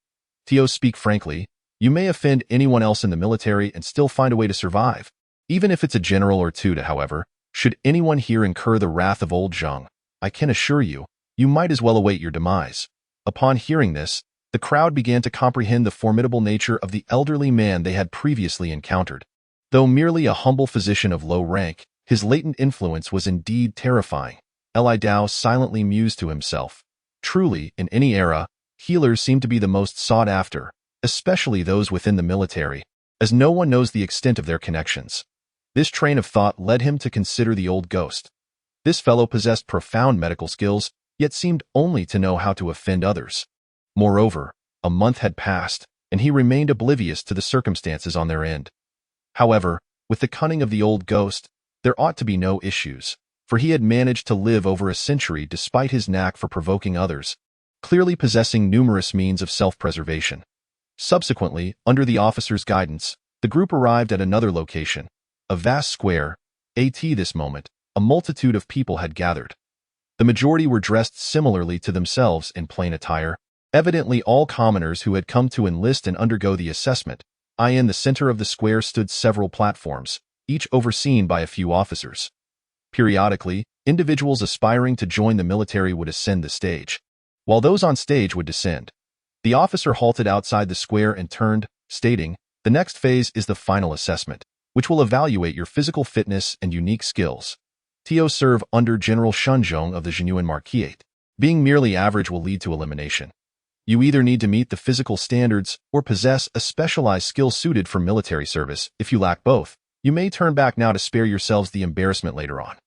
To speak frankly, you may offend anyone else in the military and still find a way to survive. Even if it's a general or two, however, should anyone here incur the wrath of old Zheng, I can assure you, you might as well await your demise." Upon hearing this, the crowd began to comprehend the formidable nature of the elderly man they had previously encountered. Though merely a humble physician of low rank, his latent influence was indeed terrifying. Li Dao silently mused to himself. Truly, in any era, healers seem to be the most sought after, especially those within the military, as no one knows the extent of their connections. This train of thought led him to consider the old ghost. This fellow possessed profound medical skills, yet seemed only to know how to offend others. Moreover, a month had passed, and he remained oblivious to the circumstances on their end. However, with the cunning of the old ghost, there ought to be no issues, for he had managed to live over a century despite his knack for provoking others, clearly possessing numerous means of self-preservation. Subsequently, under the officer's guidance, the group arrived at another location, a vast square. At this moment, a multitude of people had gathered. The majority were dressed similarly to themselves in plain attire, evidently all commoners who had come to enlist and undergo the assessment. In the center of the square stood several platforms, each overseen by a few officers. Periodically, individuals aspiring to join the military would ascend the stage, while those on stage would descend. The officer halted outside the square and turned, stating, "The next phase is the final assessment, which will evaluate your physical fitness and unique skills. Serve under General Shenzhong of the genuine Marquisate. Being merely average will lead to elimination. You either need to meet the physical standards or possess a specialized skill suited for military service. If you lack both, you may turn back now to spare yourselves the embarrassment later on."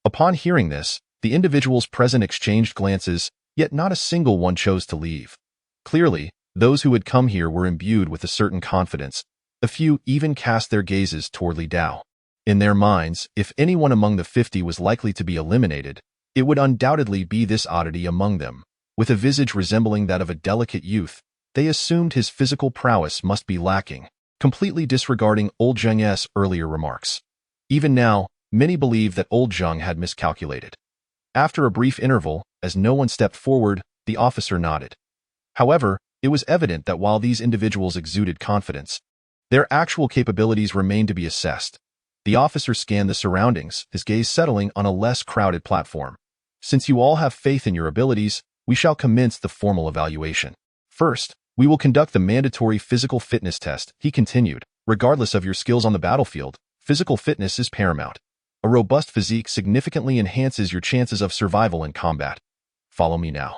Upon hearing this, the individuals present exchanged glances, yet not a single one chose to leave. Clearly, those who had come here were imbued with a certain confidence. A few even cast their gazes toward Li Dao. In their minds, if anyone among the 50 was likely to be eliminated, it would undoubtedly be this oddity among them. With a visage resembling that of a delicate youth, they assumed his physical prowess must be lacking, completely disregarding old Zheng's earlier remarks. Even now, many believe that old Zheng had miscalculated. After a brief interval, as no one stepped forward, the officer nodded. However, it was evident that while these individuals exuded confidence, their actual capabilities remained to be assessed. The officer scanned the surroundings, his gaze settling on a less crowded platform. Since you all have faith in your abilities, we shall commence the formal evaluation. First, we will conduct the mandatory physical fitness test, he continued. Regardless of your skills on the battlefield, physical fitness is paramount. A robust physique significantly enhances your chances of survival in combat. Follow me now.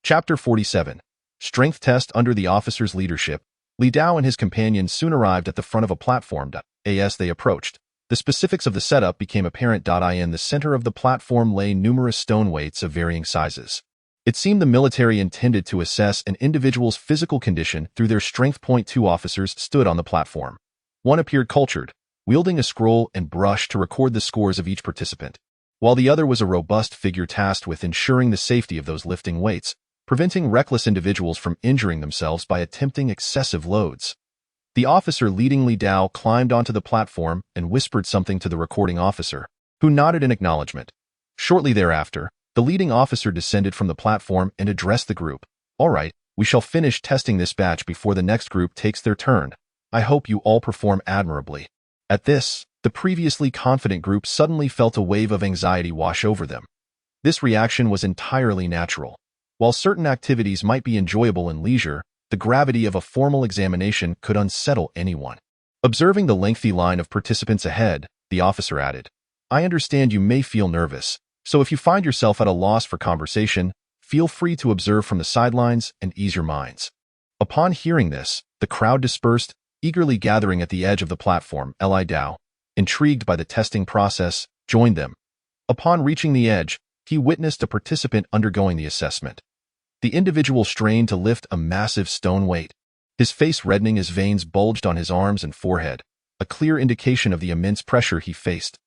Chapter 47. Strength Test. Under the officer's leadership, Li Dao and his companions soon arrived at the front of a platform. As they approached, the specifics of the setup became apparent. In the center of the platform lay numerous stone weights of varying sizes. It seemed the military intended to assess an individual's physical condition through their strength. Two officers stood on the platform. One appeared cultured, wielding a scroll and brush to record the scores of each participant, while the other was a robust figure tasked with ensuring the safety of those lifting weights, preventing reckless individuals from injuring themselves by attempting excessive loads. The officer leading Li Dao climbed onto the platform and whispered something to the recording officer, who nodded in acknowledgement. Shortly thereafter, the leading officer descended from the platform and addressed the group. All right, we shall finish testing this batch before the next group takes their turn. I hope you all perform admirably. At this, the previously confident group suddenly felt a wave of anxiety wash over them. This reaction was entirely natural. While certain activities might be enjoyable in leisure, the gravity of a formal examination could unsettle anyone. Observing the lengthy line of participants ahead, the officer added, I understand you may feel nervous, so if you find yourself at a loss for conversation, feel free to observe from the sidelines and ease your minds. Upon hearing this, the crowd dispersed, eagerly gathering at the edge of the platform. Li Dao, intrigued by the testing process, joined them. Upon reaching the edge, he witnessed a participant undergoing the assessment. The individual strained to lift a massive stone weight, his face reddening as veins bulged on his arms and forehead, a clear indication of the immense pressure he faced.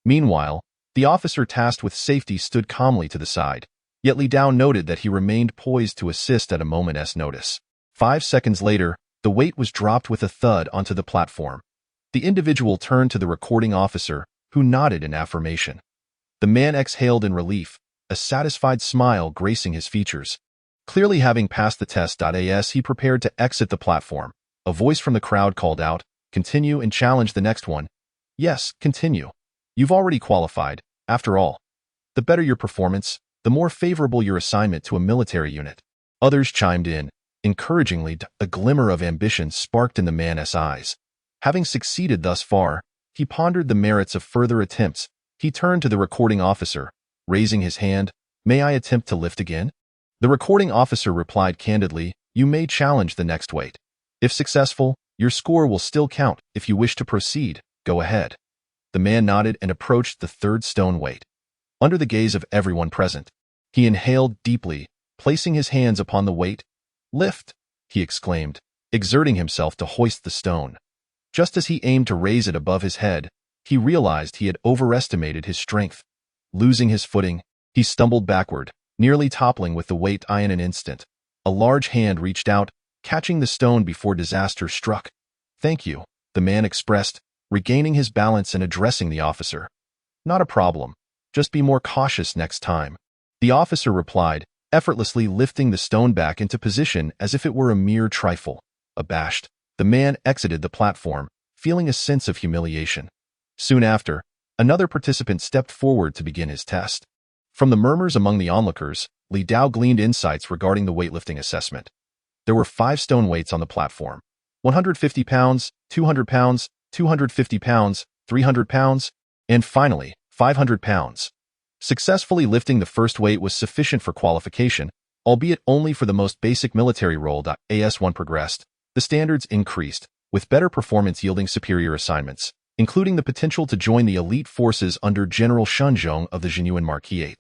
Meanwhile, the officer tasked with safety stood calmly to the side, yet Li Dao noted that he remained poised to assist at a moment's notice. 5 seconds later, the weight was dropped with a thud onto the platform. The individual turned to the recording officer, who nodded in affirmation. The man exhaled in relief, a satisfied smile gracing his features. Clearly having passed the test. As he prepared to exit the platform, a voice from the crowd called out, continue and challenge the next one. Yes, continue. You've already qualified, after all. The better your performance, the more favorable your assignment to a military unit. Others chimed in, encouragingly. A glimmer of ambition sparked in the man's eyes. Having succeeded thus far, he pondered the merits of further attempts. He turned to the recording officer, raising his hand. May I attempt to lift again? The recording officer replied candidly, you may challenge the next weight. If successful, your score will still count. If you wish to proceed, go ahead. The man nodded and approached the third stone weight. Under the gaze of everyone present, he inhaled deeply, placing his hands upon the weight. Lift, he exclaimed, exerting himself to hoist the stone. Just as he aimed to raise it above his head, he realized he had overestimated his strength. Losing his footing, he stumbled backward, nearly toppling with the weight. In an instant, a large hand reached out, catching the stone before disaster struck. Thank you, the man expressed, regaining his balance and addressing the officer. Not a problem. Just be more cautious next time. The officer replied, effortlessly lifting the stone back into position as if it were a mere trifle. Abashed, the man exited the platform, feeling a sense of humiliation. Soon after, another participant stepped forward to begin his test. From the murmurs among the onlookers, Li Dao gleaned insights regarding the weightlifting assessment. There were 5 stone weights on the platform. 150 pounds, 200 pounds, 250 pounds, 300 pounds, and finally, 500 pounds. Successfully lifting the first weight was sufficient for qualification, albeit only for the most basic military role. As one progressed, the standards increased, with better performance yielding superior assignments, including the potential to join the elite forces under General Shenzhong of the Jinyuan Marquis.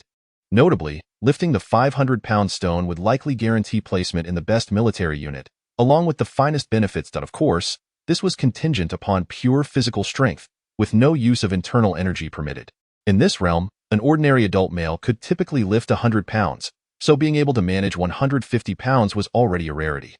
Notably, lifting the 500-pound stone would likely guarantee placement in the best military unit, along with the finest benefits. Of course, this was contingent upon pure physical strength, with no use of internal energy permitted. In this realm, an ordinary adult male could typically lift 100 pounds, so being able to manage 150 pounds was already a rarity.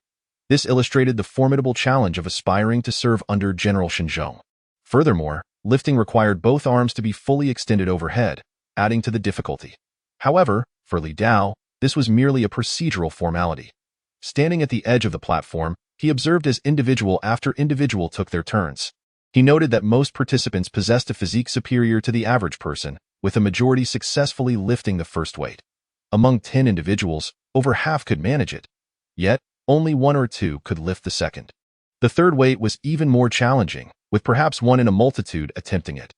This illustrated the formidable challenge of aspiring to serve under General Shenzhong. Furthermore, lifting required both arms to be fully extended overhead, adding to the difficulty. However, for Li Dao, this was merely a procedural formality. Standing at the edge of the platform, he observed as individual after individual took their turns. He noted that most participants possessed a physique superior to the average person, with a majority successfully lifting the first weight. Among 10 individuals, over half could manage it. Yet, only 1 or 2 could lift the second. The third weight was even more challenging, with perhaps 1 in a multitude attempting it.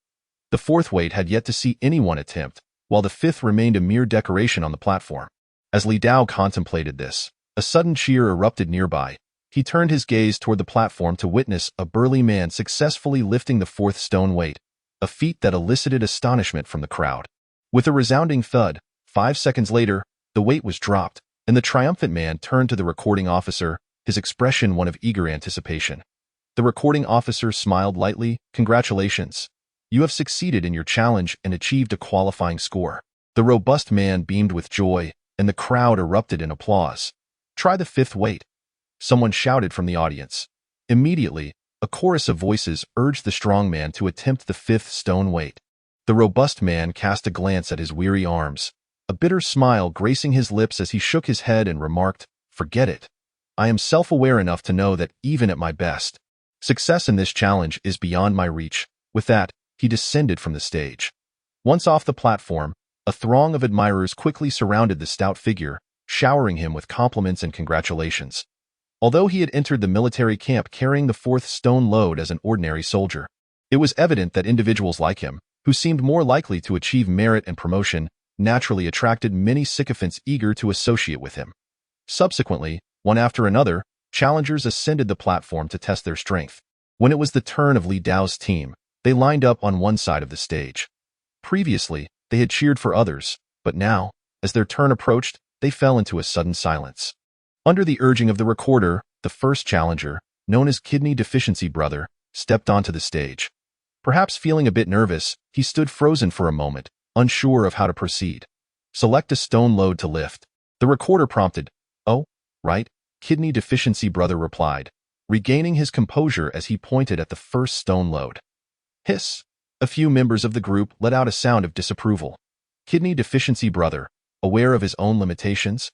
The fourth weight had yet to see anyone attempt, while the fifth remained a mere decoration on the platform. As Li Dao contemplated this, a sudden cheer erupted nearby. He turned his gaze toward the platform to witness a burly man successfully lifting the fourth stone weight, a feat that elicited astonishment from the crowd. With a resounding thud, 5 seconds later, the weight was dropped, and the triumphant man turned to the recording officer, his expression one of eager anticipation. The recording officer smiled lightly. "Congratulations. You have succeeded in your challenge and achieved a qualifying score." The robust man beamed with joy, and the crowd erupted in applause. "Try the fifth weight," someone shouted from the audience. Immediately, a chorus of voices urged the strong man to attempt the fifth stone weight. The robust man cast a glance at his weary arms, a bitter smile gracing his lips as he shook his head and remarked, "Forget it. I am self-aware enough to know that even at my best, success in this challenge is beyond my reach." With that, he descended from the stage. Once off the platform, a throng of admirers quickly surrounded the stout figure, showering him with compliments and congratulations. Although he had entered the military camp carrying the fourth stone load as an ordinary soldier, it was evident that individuals like him, who seemed more likely to achieve merit and promotion, naturally attracted many sycophants eager to associate with him. Subsequently, one after another, challengers ascended the platform to test their strength. When it was the turn of Li Dao's team, they lined up on one side of the stage. Previously, they had cheered for others, but now, as their turn approached, they fell into a sudden silence. Under the urging of the recorder, the first challenger, known as Kidney Deficiency Brother, stepped onto the stage. Perhaps feeling a bit nervous, he stood frozen for a moment, unsure of how to proceed. "Select a stone load to lift," the recorder prompted. "Oh, right," Kidney Deficiency Brother replied, regaining his composure as he pointed at the first stone load. Hiss! A few members of the group let out a sound of disapproval. Kidney Deficiency Brother, aware of his own limitations,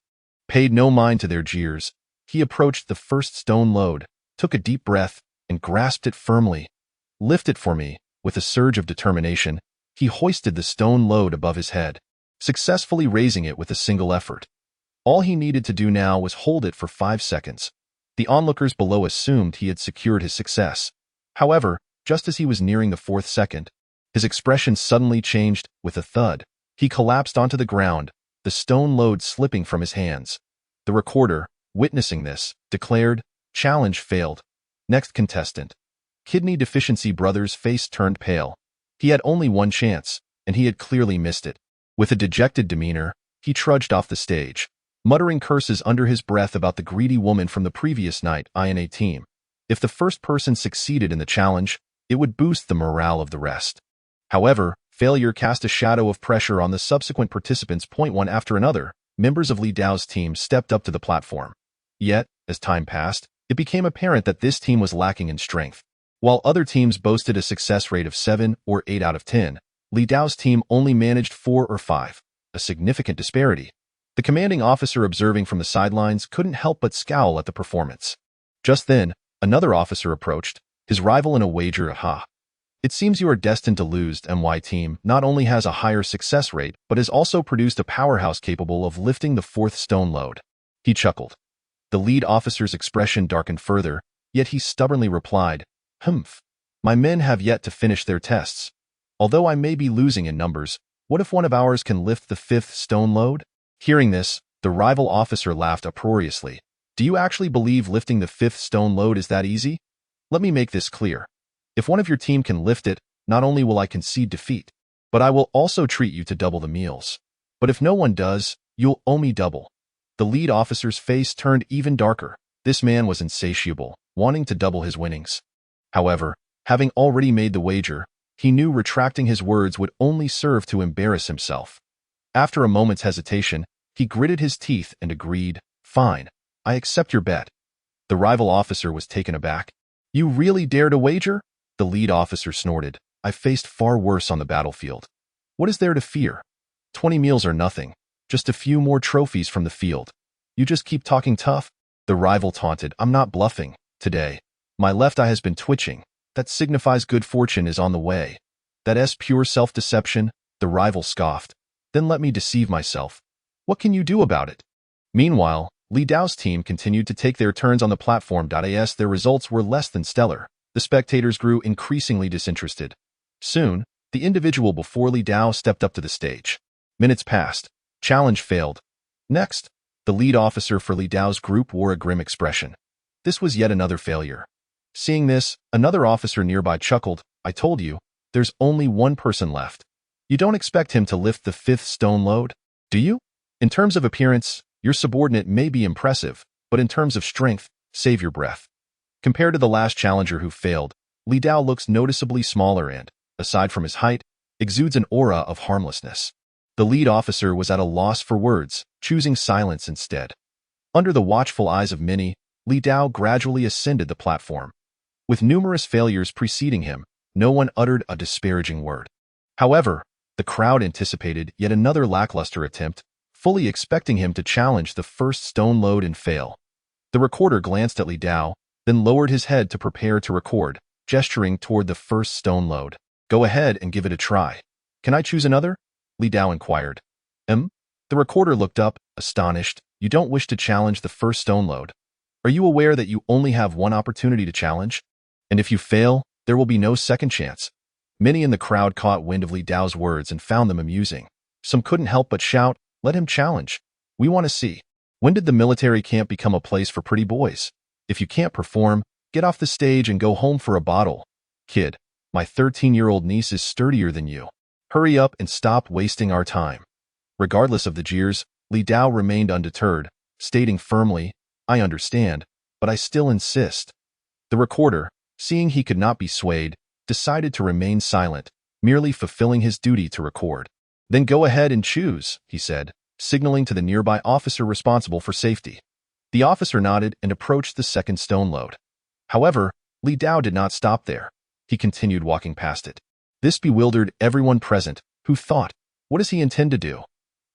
paid no mind to their jeers. He approached the first stone load, took a deep breath, and grasped it firmly. "Lift it for me." With a surge of determination, he hoisted the stone load above his head, successfully raising it with a single effort. All he needed to do now was hold it for 5 seconds. The onlookers below assumed he had secured his success. However, just as he was nearing the 4th second, his expression suddenly changed. With a thud, he collapsed onto the ground, the stone load slipping from his hands. The recorder, witnessing this, declared, "Challenge failed. Next contestant." Kidney Deficiency Brother's face turned pale. He had only one chance, and he had clearly missed it. With a dejected demeanor, he trudged off the stage, muttering curses under his breath about the greedy woman from the previous night. INA team. If the first person succeeded in the challenge, it would boost the morale of the rest. However, failure cast a shadow of pressure on the subsequent participants. One after another, members of Li Dao's team stepped up to the platform. Yet, as time passed, it became apparent that this team was lacking in strength. While other teams boasted a success rate of 7 or 8 out of 10, Li Dao's team only managed 4 or 5, a significant disparity. The commanding officer observing from the sidelines couldn't help but scowl at the performance. Just then, another officer approached, his rival in a wager. "Aha. It seems you are destined to lose. MY team not only has a higher success rate, but has also produced a powerhouse capable of lifting the 4th stone load." He chuckled. The lead officer's expression darkened further, yet he stubbornly replied, "Humph. My men have yet to finish their tests. Although I may be losing in numbers, what if one of ours can lift the 5th stone load?" Hearing this, the rival officer laughed uproariously. "Do you actually believe lifting the 5th stone load is that easy? Let me make this clear. If one of your team can lift it, not only will I concede defeat, but I will also treat you to double the meals. But if no one does, you'll owe me double." The lead officer's face turned even darker. This man was insatiable, wanting to double his winnings. However, having already made the wager, he knew retracting his words would only serve to embarrass himself. After a moment's hesitation, he gritted his teeth and agreed, "Fine, I accept your bet." The rival officer was taken aback. You really dare to wager? The lead officer snorted. I faced far worse on the battlefield. What is there to fear? 20 meals are nothing. Just a few more trophies from the field. You just keep talking tough? The rival taunted. I'm not bluffing. Today, my left eye has been twitching. That signifies good fortune is on the way. That's pure self-deception, the rival scoffed. Then let me deceive myself. What can you do about it? Meanwhile, Li Dao's team continued to take their turns on the platform. As their results were less than stellar, the spectators grew increasingly disinterested. Soon, the individual before Li Dao stepped up to the stage. Minutes passed. Challenge failed. Next, the lead officer for Li Dao's group wore a grim expression. This was yet another failure. Seeing this, another officer nearby chuckled. I told you, there's only one person left. You don't expect him to lift the 5th stone load, do you? In terms of appearance, your subordinate may be impressive, but in terms of strength, save your breath. Compared to the last challenger who failed, Li Dao looks noticeably smaller and, aside from his height, exudes an aura of harmlessness. The lead officer was at a loss for words, choosing silence instead. Under the watchful eyes of many, Li Dao gradually ascended the platform. With numerous failures preceding him, no one uttered a disparaging word. However, the crowd anticipated yet another lackluster attempt, fully expecting him to challenge the 1st stone load and fail. The recorder glanced at Li Dao, then lowered his head to prepare to record, gesturing toward the 1st stone load. Go ahead and give it a try. Can I choose another? Li Dao inquired. The recorder looked up, astonished. You don't wish to challenge the 1st stone load. Are you aware that you only have one opportunity to challenge? And if you fail, there will be no second chance. Many in the crowd caught wind of Li Dao's words and found them amusing. Some couldn't help but shout, let him challenge. We want to see. When did the military camp become a place for pretty boys? If you can't perform, get off the stage and go home for a bottle. Kid, my 13-year-old niece is sturdier than you. Hurry up and stop wasting our time. Regardless of the jeers, Li Dao remained undeterred, stating firmly, I understand, but I still insist. The recorder, seeing he could not be swayed, decided to remain silent, merely fulfilling his duty to record. Then go ahead and choose, he said, signaling to the nearby officer responsible for safety. The officer nodded and approached the 2nd stone load. However, Li Dao did not stop there. He continued walking past it. This bewildered everyone present, who thought, what does he intend to do?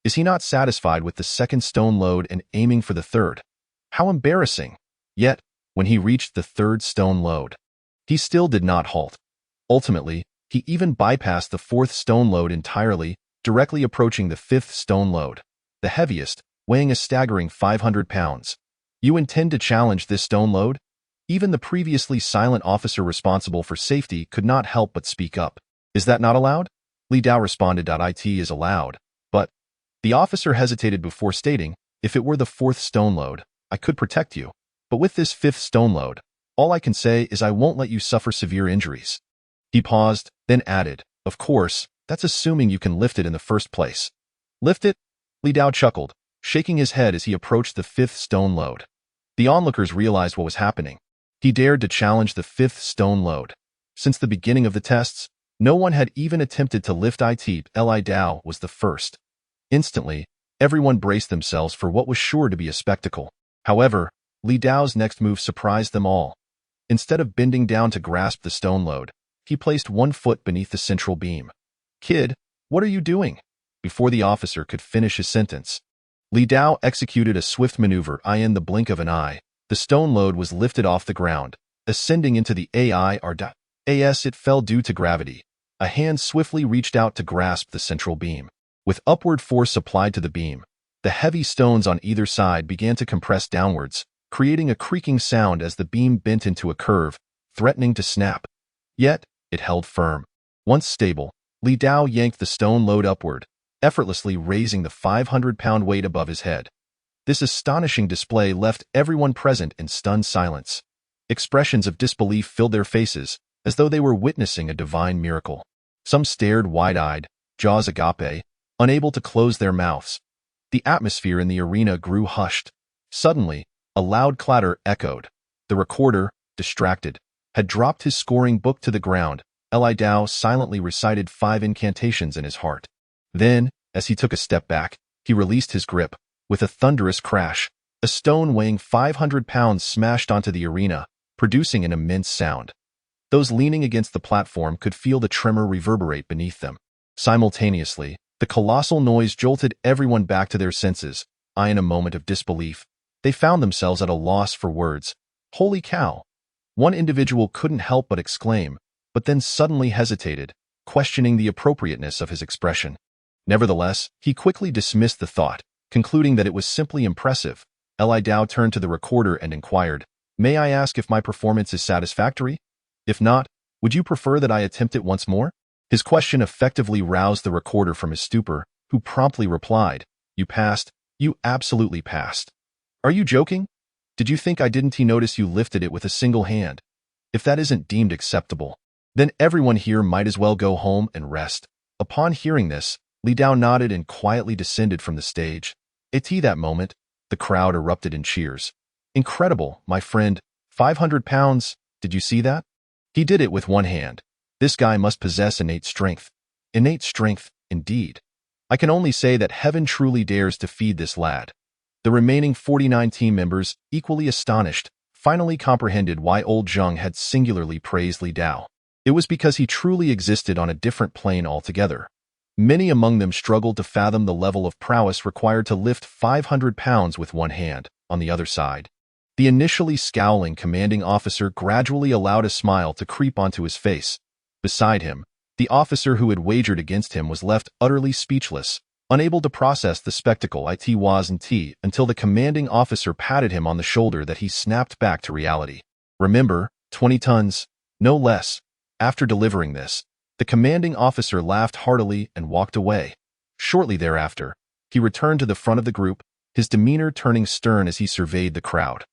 Is he not satisfied with the 2nd stone load and aiming for the 3rd? How embarrassing! Yet, when he reached the 3rd stone load, he still did not halt. Ultimately, he even bypassed the 4th stone load entirely, directly approaching the 5th stone load, the heaviest, weighing a staggering 500 pounds. You intend to challenge this stone load? Even the previously silent officer responsible for safety could not help but speak up. Is that not allowed? Li Dao responded. It is allowed, but the officer hesitated before stating, if it were the 4th stone load, I could protect you. But with this 5th stone load, all I can say is I won't let you suffer severe injuries. He paused, then added, of course, that's assuming you can lift it in the first place. Lift it? Li Dao chuckled, shaking his head as he approached the 5th stone load. The onlookers realized what was happening. He dared to challenge the 5th stone load. Since the beginning of the tests, no one had even attempted to lift it. Li Dao was the first. Instantly, everyone braced themselves for what was sure to be a spectacle. However, Li Dao's next move surprised them all. Instead of bending down to grasp the stone load, he placed one foot beneath the central beam. Kid, what are you doing? Before the officer could finish his sentence, Li Dao executed a swift maneuver. In the blink of an eye, the stone load was lifted off the ground, ascending into the as it fell due to gravity. A hand swiftly reached out to grasp the central beam. With upward force applied to the beam, the heavy stones on either side began to compress downwards, creating a creaking sound as the beam bent into a curve, threatening to snap. Yet, it held firm. Once stable, Li Dao yanked the stone load upward, effortlessly raising the 500-pound weight above his head. This astonishing display left everyone present in stunned silence. Expressions of disbelief filled their faces, as though they were witnessing a divine miracle. Some stared wide-eyed, jaws agape, unable to close their mouths. The atmosphere in the arena grew hushed. Suddenly, a loud clatter echoed. The recorder, distracted, had dropped his scoring book to the ground. Li Dao silently recited 5 incantations in his heart. Then, as he took a step back, he released his grip. With a thunderous crash, A stone weighing 500 pounds smashed onto the arena, producing an immense sound. Those leaning against the platform could feel the tremor reverberate beneath them. Simultaneously, the colossal noise jolted everyone back to their senses. In a moment of disbelief, they found themselves at a loss for words. Holy cow! One individual couldn't help but exclaim, but then suddenly hesitated, questioning the appropriateness of his expression. Nevertheless, he quickly dismissed the thought, concluding that it was simply impressive. Li Dao turned to the recorder and inquired, "May I ask if my performance is satisfactory? If not, would you prefer that I attempt it once more?" His question effectively roused the recorder from his stupor, who promptly replied, "You passed. You absolutely passed. Are you joking? Did you think I didn't notice you lifted it with a single hand? If that isn't deemed acceptable, then everyone here might as well go home and rest." Upon hearing this, Li Dao nodded and quietly descended from the stage. At that moment, the crowd erupted in cheers. "Incredible, my friend. 500 pounds, did you see that? He did it with one hand. This guy must possess innate strength." Innate strength, indeed. I can only say that heaven truly dares to feed this lad. The remaining 49 team members, equally astonished, finally comprehended why old Zheng had singularly praised Li Dao. It was because he truly existed on a different plane altogether. Many among them struggled to fathom the level of prowess required to lift 500 pounds with one hand. On the other side, the initially scowling commanding officer gradually allowed a smile to creep onto his face. Beside him, the officer who had wagered against him was left utterly speechless, unable to process the spectacle until the commanding officer patted him on the shoulder that he snapped back to reality. "Remember, 20 tons, no less." After delivering this, the commanding officer laughed heartily and walked away. Shortly thereafter, he returned to the front of the group, his demeanor turning stern as he surveyed the crowd.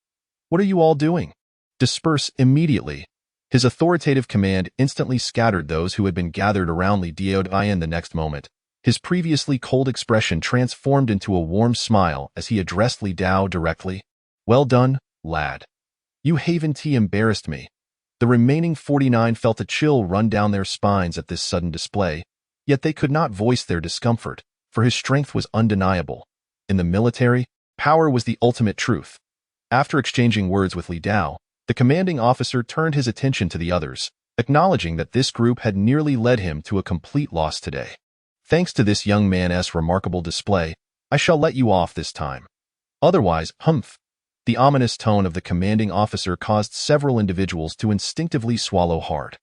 "What are you all doing? Disperse immediately." His authoritative command instantly scattered those who had been gathered around Li Dao. The next moment, his previously cold expression transformed into a warm smile as he addressed Li Dao directly. "Well done, lad. You haven't embarrassed me." The remaining 49 felt a chill run down their spines at this sudden display, yet they could not voice their discomfort, for his strength was undeniable. In the military, power was the ultimate truth. After exchanging words with Li Dao, the commanding officer turned his attention to the others, acknowledging that this group had nearly led him to a complete loss today. "Thanks to this young man's remarkable display, I shall let you off this time. Otherwise, humph." The ominous tone of the commanding officer caused several individuals to instinctively swallow hard.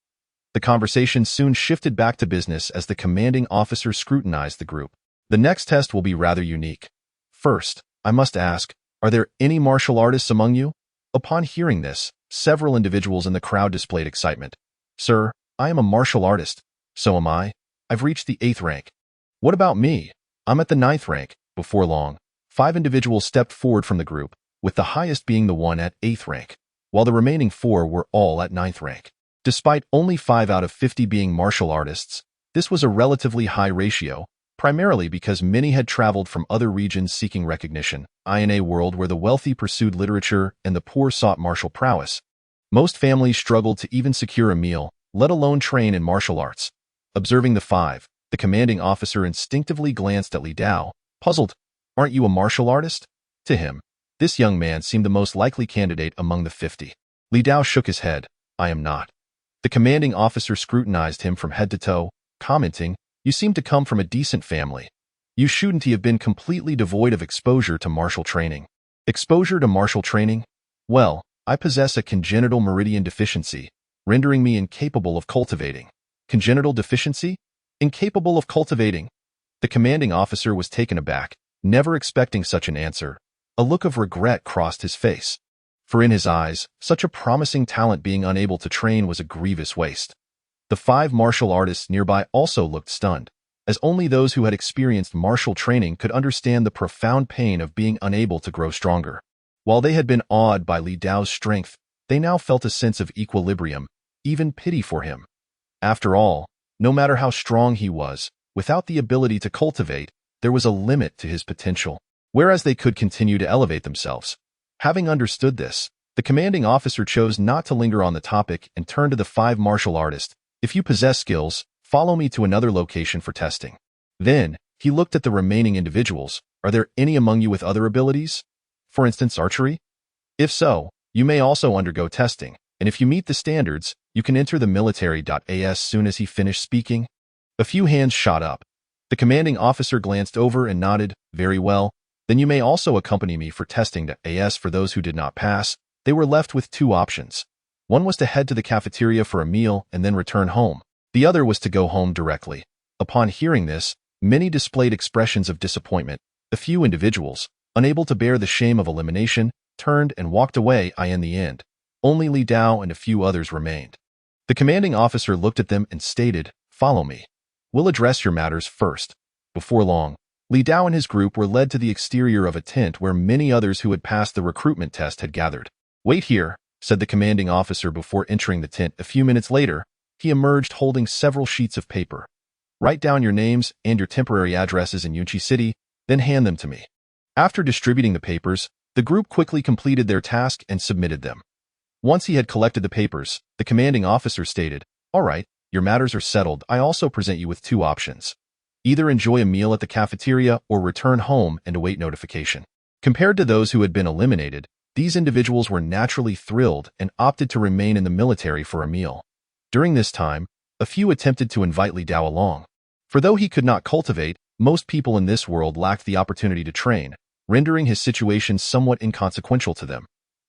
The conversation soon shifted back to business as the commanding officer scrutinized the group. "The next test will be rather unique. First, I must ask, are there any martial artists among you?" Upon hearing this, several individuals in the crowd displayed excitement. "Sir, I am a martial artist." "So am I. I've reached the 8th rank." "What about me? I'm at the 9th rank." Before long, 5 individuals stepped forward from the group, with the highest being the one at 8th rank, while the remaining 4 were all at 9th rank. Despite only 5 out of 50 being martial artists, this was a relatively high ratio, primarily because many had traveled from other regions seeking recognition. In a world where the wealthy pursued literature and the poor sought martial prowess, most families struggled to even secure a meal, let alone train in martial arts. Observing the 5, the commanding officer instinctively glanced at Li Dao, puzzled. "Aren't you a martial artist?" To him, this young man seemed the most likely candidate among the 50. Li Dao shook his head. "I am not." The commanding officer scrutinized him from head to toe, commenting, "You seem to come from a decent family. You shouldn't have been completely devoid of exposure to martial training." "Exposure to martial training? Well, I possess a congenital meridian deficiency, rendering me incapable of cultivating." "Congenital deficiency? Incapable of cultivating?" The commanding officer was taken aback, never expecting such an answer. A look of regret crossed his face, for in his eyes, such a promising talent being unable to train was a grievous waste. The 5 martial artists nearby also looked stunned, as only those who had experienced martial training could understand the profound pain of being unable to grow stronger. While they had been awed by Li Dao's strength, they now felt a sense of equilibrium, even pity for him. After all, no matter how strong he was, without the ability to cultivate, there was a limit to his potential, whereas they could continue to elevate themselves. Having understood this, the commanding officer chose not to linger on the topic and turned to the 5 martial artists. "If you possess skills, follow me to another location for testing." Then, he looked at the remaining individuals. "Are there any among you with other abilities?" For instance, archery? If so, you may also undergo testing, and if you meet the standards, you can enter the military. As soon as he finished speaking, a few hands shot up. The commanding officer glanced over and nodded, very well. Then you may also accompany me for testing. As for those who did not pass, they were left with two options. One was to head to the cafeteria for a meal and then return home. The other was to go home directly. Upon hearing this, many displayed expressions of disappointment. A few individuals, unable to bear the shame of elimination, turned and walked away. In the end, only Li Dao and a few others remained. The commanding officer looked at them and stated, "Follow me. We'll address your matters first." Before long, Li Dao and his group were led to the exterior of a tent where many others who had passed the recruitment test had gathered. "Wait here," said the commanding officer before entering the tent. A few minutes later, he emerged holding several sheets of paper. "Write down your names and your temporary addresses in Yunqi City, then hand them to me." After distributing the papers, the group quickly completed their task and submitted them. Once he had collected the papers, the commanding officer stated, "All right, your matters are settled. I also present you with two options. Either enjoy a meal at the cafeteria or return home and await notification." Compared to those who had been eliminated, these individuals were naturally thrilled and opted to remain in the military for a meal. During this time, a few attempted to invite Li Dao along. For though he could not cultivate, most people in this world lacked the opportunity to train, rendering his situation somewhat inconsequential to them.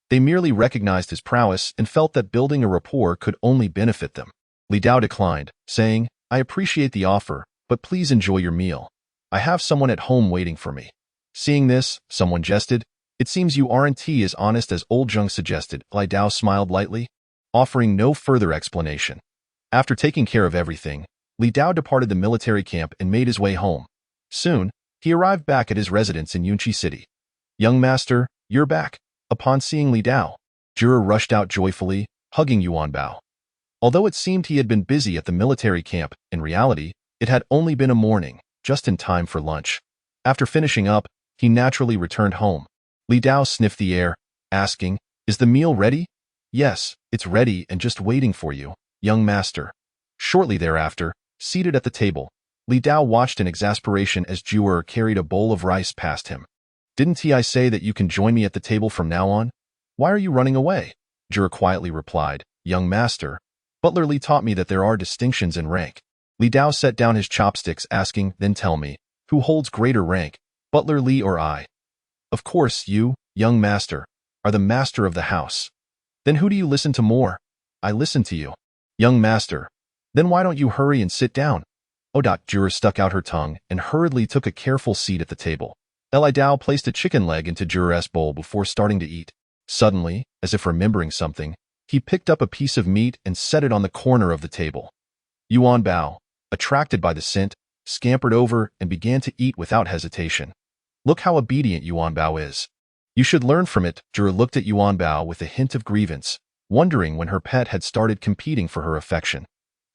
They merely recognized his prowess and felt that building a rapport could only benefit them. Li Dao declined, saying, "I appreciate the offer, but please enjoy your meal. I have someone at home waiting for me." Seeing this, someone jested, "It seems you aren't as honest as old Zheng suggested." Li Dao smiled lightly, offering no further explanation. After taking care of everything, Li Dao departed the military camp and made his way home. Soon, he arrived back at his residence in Yunqi City. "Young master, you're back." Upon seeing Li Dao, Jura rushed out joyfully, hugging Yuan Bao. Although it seemed he had been busy at the military camp, in reality, it had only been a morning, just in time for lunch. After finishing up, he naturally returned home. Li Dao sniffed the air, asking, "Is the meal ready?" "Yes, it's ready and just waiting for you, young master." Shortly thereafter, seated at the table, Li Dao watched in exasperation as Jura carried a bowl of rice past him. "Didn't I say that you can join me at the table from now on? Why are you running away?" Jura quietly replied, "Young master, Butler Li taught me that there are distinctions in rank." Li Dao set down his chopsticks, asking, "Then tell me, who holds greater rank, Butler Li or I?" "Of course you, young master, are the master of the house." "Then who do you listen to more?" "I listen to you." "Young master, then why don't you hurry and sit down?" Jura stuck out her tongue and hurriedly took a careful seat at the table. Li Dao placed a chicken leg into Jura's bowl before starting to eat. Suddenly, as if remembering something, he picked up a piece of meat and set it on the corner of the table. Yuan Bao, attracted by the scent, scampered over and began to eat without hesitation. "Look how obedient Yuan Bao is. You should learn from it." Jura looked at Yuan Bao with a hint of grievance, wondering when her pet had started competing for her affection.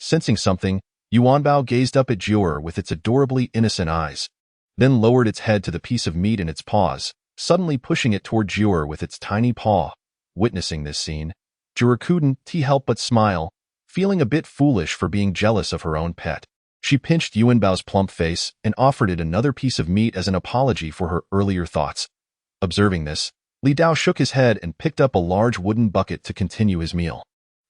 Sensing something, Yuan Bao gazed up at Jura with its adorably innocent eyes, then lowered its head to the piece of meat in its paws, suddenly pushing it toward Jura with its tiny paw. Witnessing this scene, Jura couldn't help but smile, feeling a bit foolish for being jealous of her own pet. She pinched Yuan Bao's plump face and offered it another piece of meat as an apology for her earlier thoughts. Observing this, Li Dao shook his head and picked up a large wooden bucket to continue his meal.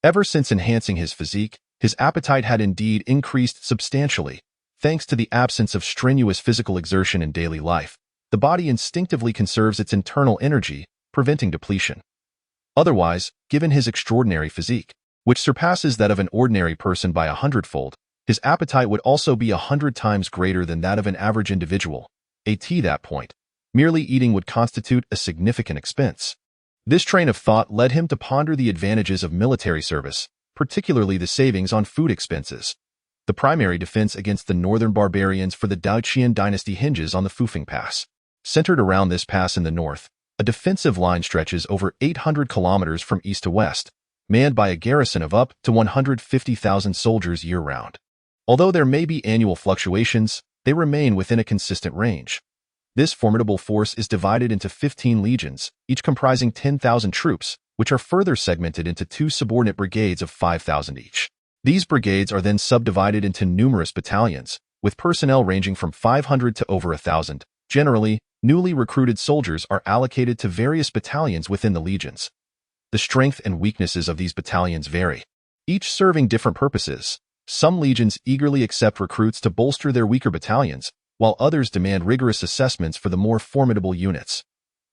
Ever since enhancing his physique, his appetite had indeed increased substantially. Thanks to the absence of strenuous physical exertion in daily life, the body instinctively conserves its internal energy, preventing depletion. Otherwise, given his extraordinary physique, which surpasses that of an ordinary person by 100-fold, his appetite would also be 100 times greater than that of an average individual. At that point, merely eating would constitute a significant expense. This train of thought led him to ponder the advantages of military service, particularly the savings on food expenses. The primary defense against the northern barbarians for the Qian Dynasty hinges on the Fufeng Pass. Centered around this pass in the north, a defensive line stretches over 800 kilometers from east to west, manned by a garrison of up to 150,000 soldiers year-round. Although there may be annual fluctuations, they remain within a consistent range. This formidable force is divided into 15 legions, each comprising 10,000 troops, which are further segmented into 2 subordinate brigades of 5,000 each. These brigades are then subdivided into numerous battalions, with personnel ranging from 500 to over 1,000, Generally, newly recruited soldiers are allocated to various battalions within the legions. The strength and weaknesses of these battalions vary, each serving different purposes. Some legions eagerly accept recruits to bolster their weaker battalions, while others demand rigorous assessments for the more formidable units.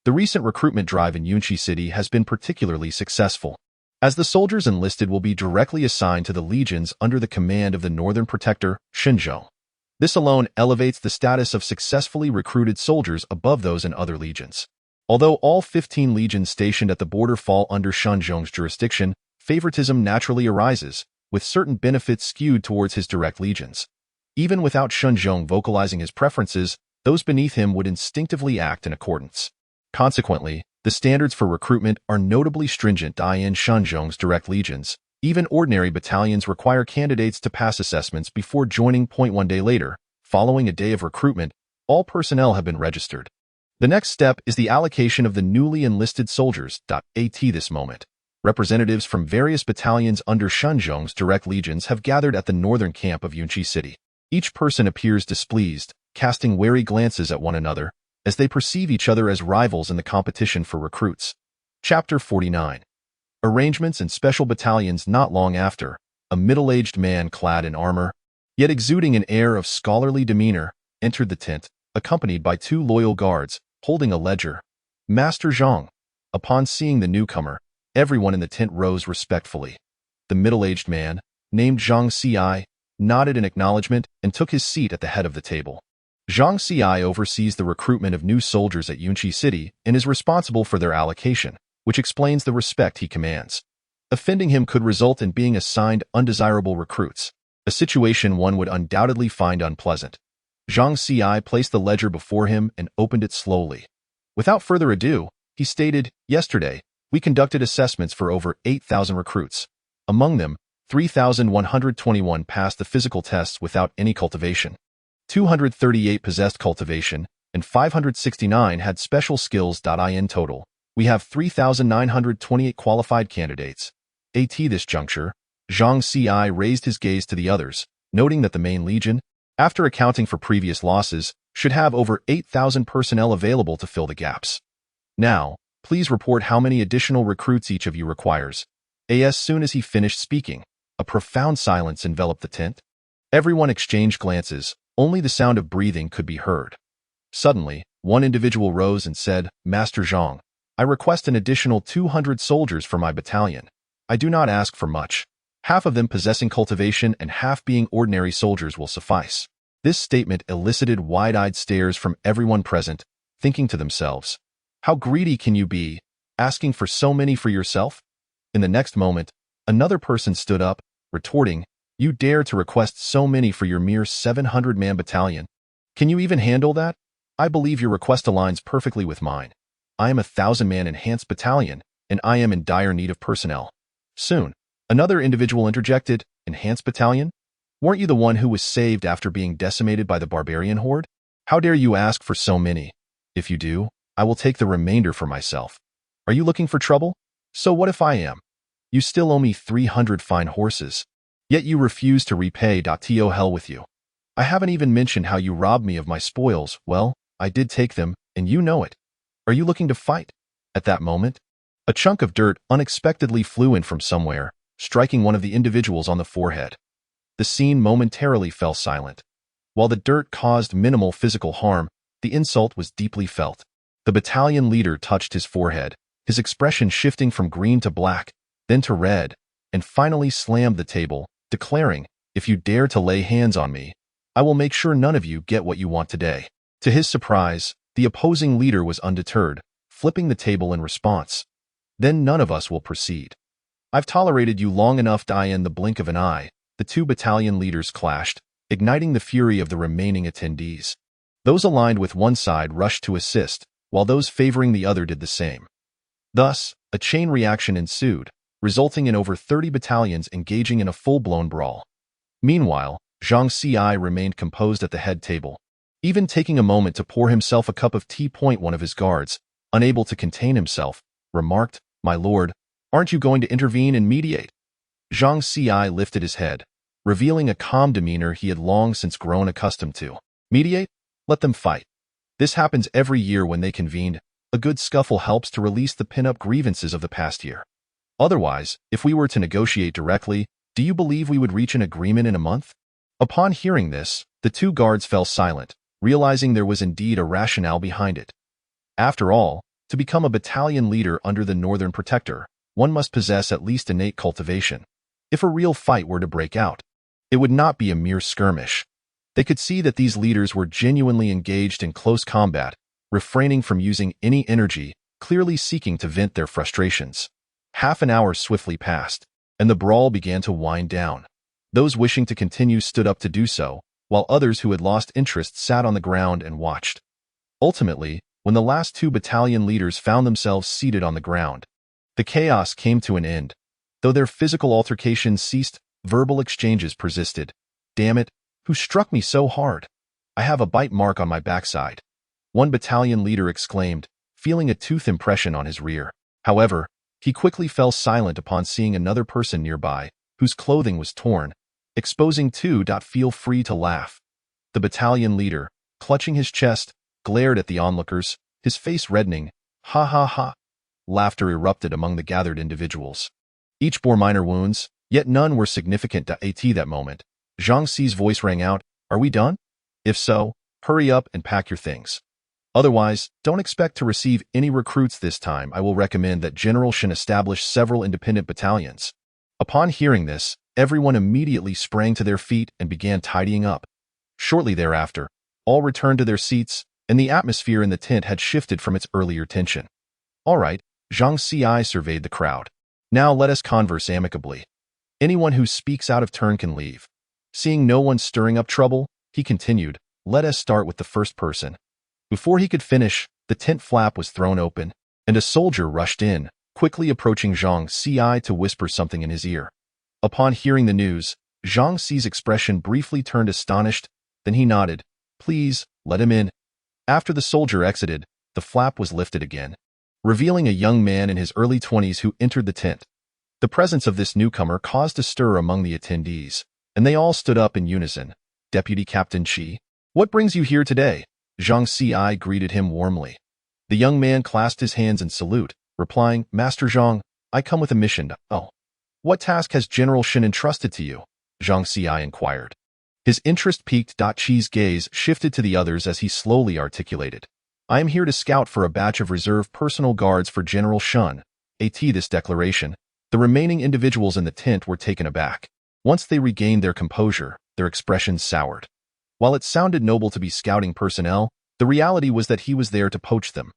The recent recruitment drive in Yunqi City has been particularly successful, as the soldiers enlisted will be directly assigned to the legions under the command of the Northern Protector, Shenzhou. This alone elevates the status of successfully recruited soldiers above those in other legions. Although all 15 legions stationed at the border fall under Shenzhou's jurisdiction, favoritism naturally arises, with certain benefits skewed towards his direct legions. Even without Shenzhou vocalizing his preferences, those beneath him would instinctively act in accordance. Consequently, the standards for recruitment are notably stringent in Shenzhou's direct legions. Even ordinary battalions require candidates to pass assessments before joining. 1 day later, following a day of recruitment, all personnel have been registered. The next step is the allocation of the newly enlisted soldiers. At this moment, representatives from various battalions under Shenzhou's direct legions have gathered at the northern camp of Yunqi City. Each person appears displeased, casting wary glances at one another, as they perceive each other as rivals in the competition for recruits. Chapter 49. Arrangements and special battalions. Not long after, a middle-aged man clad in armor, yet exuding an air of scholarly demeanor, entered the tent, accompanied by 2 loyal guards, holding a ledger. Master Zhang. Upon seeing the newcomer, everyone in the tent rose respectfully. The middle-aged man, named Zhang Ci, nodded in acknowledgement and took his seat at the head of the table. Zhang Ci oversees the recruitment of new soldiers at Yunqi City and is responsible for their allocation, which explains the respect he commands. Offending him could result in being assigned undesirable recruits, a situation one would undoubtedly find unpleasant. Zhang Ci placed the ledger before him and opened it slowly. Without further ado, he stated, "Yesterday, we conducted assessments for over 8,000 recruits. Among them, 3,121 passed the physical tests without any cultivation. 238 possessed cultivation, and 569 had special skills. In total, we have 3,928 qualified candidates." At this juncture, Zhang Ci raised his gaze to the others, noting that the main legion, after accounting for previous losses, should have over 8,000 personnel available to fill the gaps. "Now, please report how many additional recruits each of you requires." As soon as he finished speaking, a profound silence enveloped the tent. Everyone exchanged glances, only the sound of breathing could be heard. Suddenly, one individual rose and said, "Master Zhang, I request an additional 200 soldiers for my battalion. I do not ask for much. Half of them possessing cultivation and half being ordinary soldiers will suffice." This statement elicited wide-eyed stares from everyone present, thinking to themselves, "How greedy can you be, asking for so many for yourself?" In the next moment, another person stood up, retorting, "You dare to request so many for your mere 700-man battalion? Can you even handle that? I believe your request aligns perfectly with mine. I am a 1,000-man enhanced battalion, and I am in dire need of personnel." Soon, another individual interjected, "Enhanced battalion? Weren't you the one who was saved after being decimated by the barbarian horde? How dare you ask for so many? If you do, I will take the remainder for myself. Are you looking for trouble? So what if I am? You still owe me 300 fine horses. Yet you refuse to repay. To hell with you. I haven't even mentioned how you robbed me of my spoils. Well, I did take them, and you know it. Are you looking to fight?" At that moment, a chunk of dirt unexpectedly flew in from somewhere, striking one of the individuals on the forehead. The scene momentarily fell silent. While the dirt caused minimal physical harm, the insult was deeply felt. The battalion leader touched his forehead, his expression shifting from green to black, then to red, and finally slammed the table, declaring, "If you dare to lay hands on me, I will make sure none of you get what you want today." To his surprise, the opposing leader was undeterred, flipping the table in response. "Then none of us will proceed. I've tolerated you long enough." In the blink of an eye, the 2 battalion leaders clashed, igniting the fury of the remaining attendees. Those aligned with one side rushed to assist, while those favoring the other did the same. Thus, a chain reaction ensued, resulting in over 30 battalions engaging in a full-blown brawl. Meanwhile, Zhang Ci remained composed at the head table, even taking a moment to pour himself a cup of tea. One of his guards, unable to contain himself, remarked, "My lord, aren't you going to intervene and mediate?" Zhang Ci lifted his head, revealing a calm demeanor he had long since grown accustomed to. "Mediate? Let them fight." This happens every year when they convened. A good scuffle helps to release the pin-up grievances of the past year. Otherwise, if we were to negotiate directly, do you believe we would reach an agreement in a month? Upon hearing this, the two guards fell silent, realizing there was indeed a rationale behind it. After all, to become a battalion leader under the Northern Protector, one must possess at least innate cultivation. If a real fight were to break out, it would not be a mere skirmish. They could see that these leaders were genuinely engaged in close combat, refraining from using any energy, clearly seeking to vent their frustrations. Half an hour swiftly passed, and the brawl began to wind down. Those wishing to continue stood up to do so, while others who had lost interest sat on the ground and watched. Ultimately, when the last two battalion leaders found themselves seated on the ground, the chaos came to an end. Though their physical altercations ceased, verbal exchanges persisted. "Damn it, who struck me so hard? I have a bite mark on my backside," one battalion leader exclaimed, feeling a tooth impression on his rear. However, he quickly fell silent upon seeing another person nearby, whose clothing was torn, exposing two. Feel free to laugh. The battalion leader, clutching his chest, glared at the onlookers, his face reddening. Ha ha ha. Laughter erupted among the gathered individuals. Each bore minor wounds, yet none were significant. At that moment, Zhang Xi's voice rang out, "Are we done? If so, hurry up and pack your things. Otherwise, don't expect to receive any recruits this time. I will recommend that General Shen establish several independent battalions." Upon hearing this, everyone immediately sprang to their feet and began tidying up. Shortly thereafter, all returned to their seats, and the atmosphere in the tent had shifted from its earlier tension. "All right," Zhang Xi surveyed the crowd. "Now let us converse amicably. Anyone who speaks out of turn can leave." Seeing no one stirring up trouble, he continued, "Let us start with the first person." Before he could finish, the tent flap was thrown open, and a soldier rushed in, quickly approaching Zhang Xi to whisper something in his ear. Upon hearing the news, Zhang Xi's expression briefly turned astonished, then he nodded. "Please, let him in." After the soldier exited, the flap was lifted again, revealing a young man in his early 20s who entered the tent. The presence of this newcomer caused a stir among the attendees, and they all stood up in unison. "Deputy Captain Qi, what brings you here today?" Zhang Xi greeted him warmly. The young man clasped his hands in salute, replying, "Master Zhang, I come with a mission." "Oh, what task has General Shen entrusted to you?" Zhang Xi inquired. His interest piqued. Qi's gaze shifted to the others as he slowly articulated, "I am here to scout for a batch of reserve personal guards for General Shen." At this declaration, the remaining individuals in the tent were taken aback. Once they regained their composure, their expressions soured. While it sounded noble to be scouting personnel, the reality was that he was there to poach them.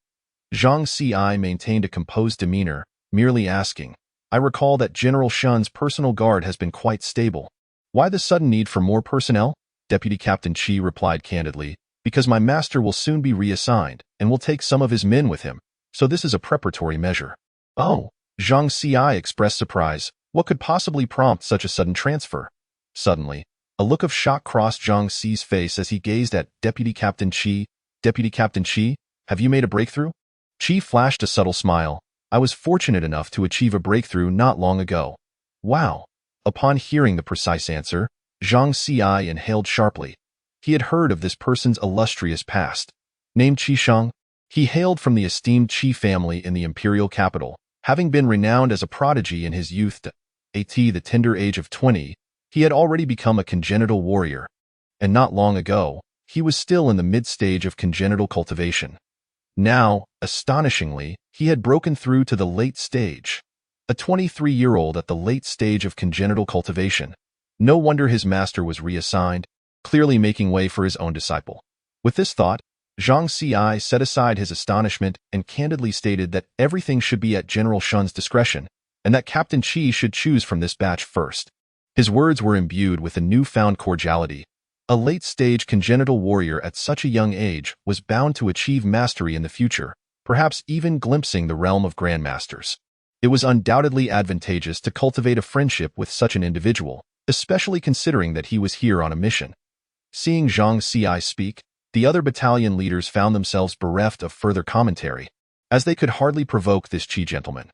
Zhang Xi maintained a composed demeanor, merely asking, "I recall that General Shen's personal guard has been quite stable. Why the sudden need for more personnel?" Deputy Captain Qi replied candidly, "Because my master will soon be reassigned, and will take some of his men with him, so this is a preparatory measure." "Oh," Zhang Xi expressed surprise. What could possibly prompt such a sudden transfer? Suddenly, a look of shock crossed Zhang Xi's face as he gazed at Deputy Captain Qi. "Deputy Captain Qi, have you made a breakthrough?" Qi flashed a subtle smile. "I was fortunate enough to achieve a breakthrough not long ago." "Wow." Upon hearing the precise answer, Zhang Xi inhaled sharply. He had heard of this person's illustrious past. Named Qi Sheng, he hailed from the esteemed Qi family in the imperial capital, having been renowned as a prodigy in his youth. At the tender age of 20, he had already become a congenital warrior, and not long ago, he was still in the mid-stage of congenital cultivation. Now, astonishingly, he had broken through to the late stage. A 23-year-old at the late stage of congenital cultivation. No wonder his master was reassigned, clearly making way for his own disciple. With this thought, Zhang Xi set aside his astonishment and candidly stated that everything should be at General Shen's discretion, and that Captain Qi should choose from this batch first. His words were imbued with a newfound cordiality. A late-stage congenital warrior at such a young age was bound to achieve mastery in the future, perhaps even glimpsing the realm of grandmasters. It was undoubtedly advantageous to cultivate a friendship with such an individual, especially considering that he was here on a mission. Seeing Zhang Xi speak, the other battalion leaders found themselves bereft of further commentary, as they could hardly provoke this Qi gentleman.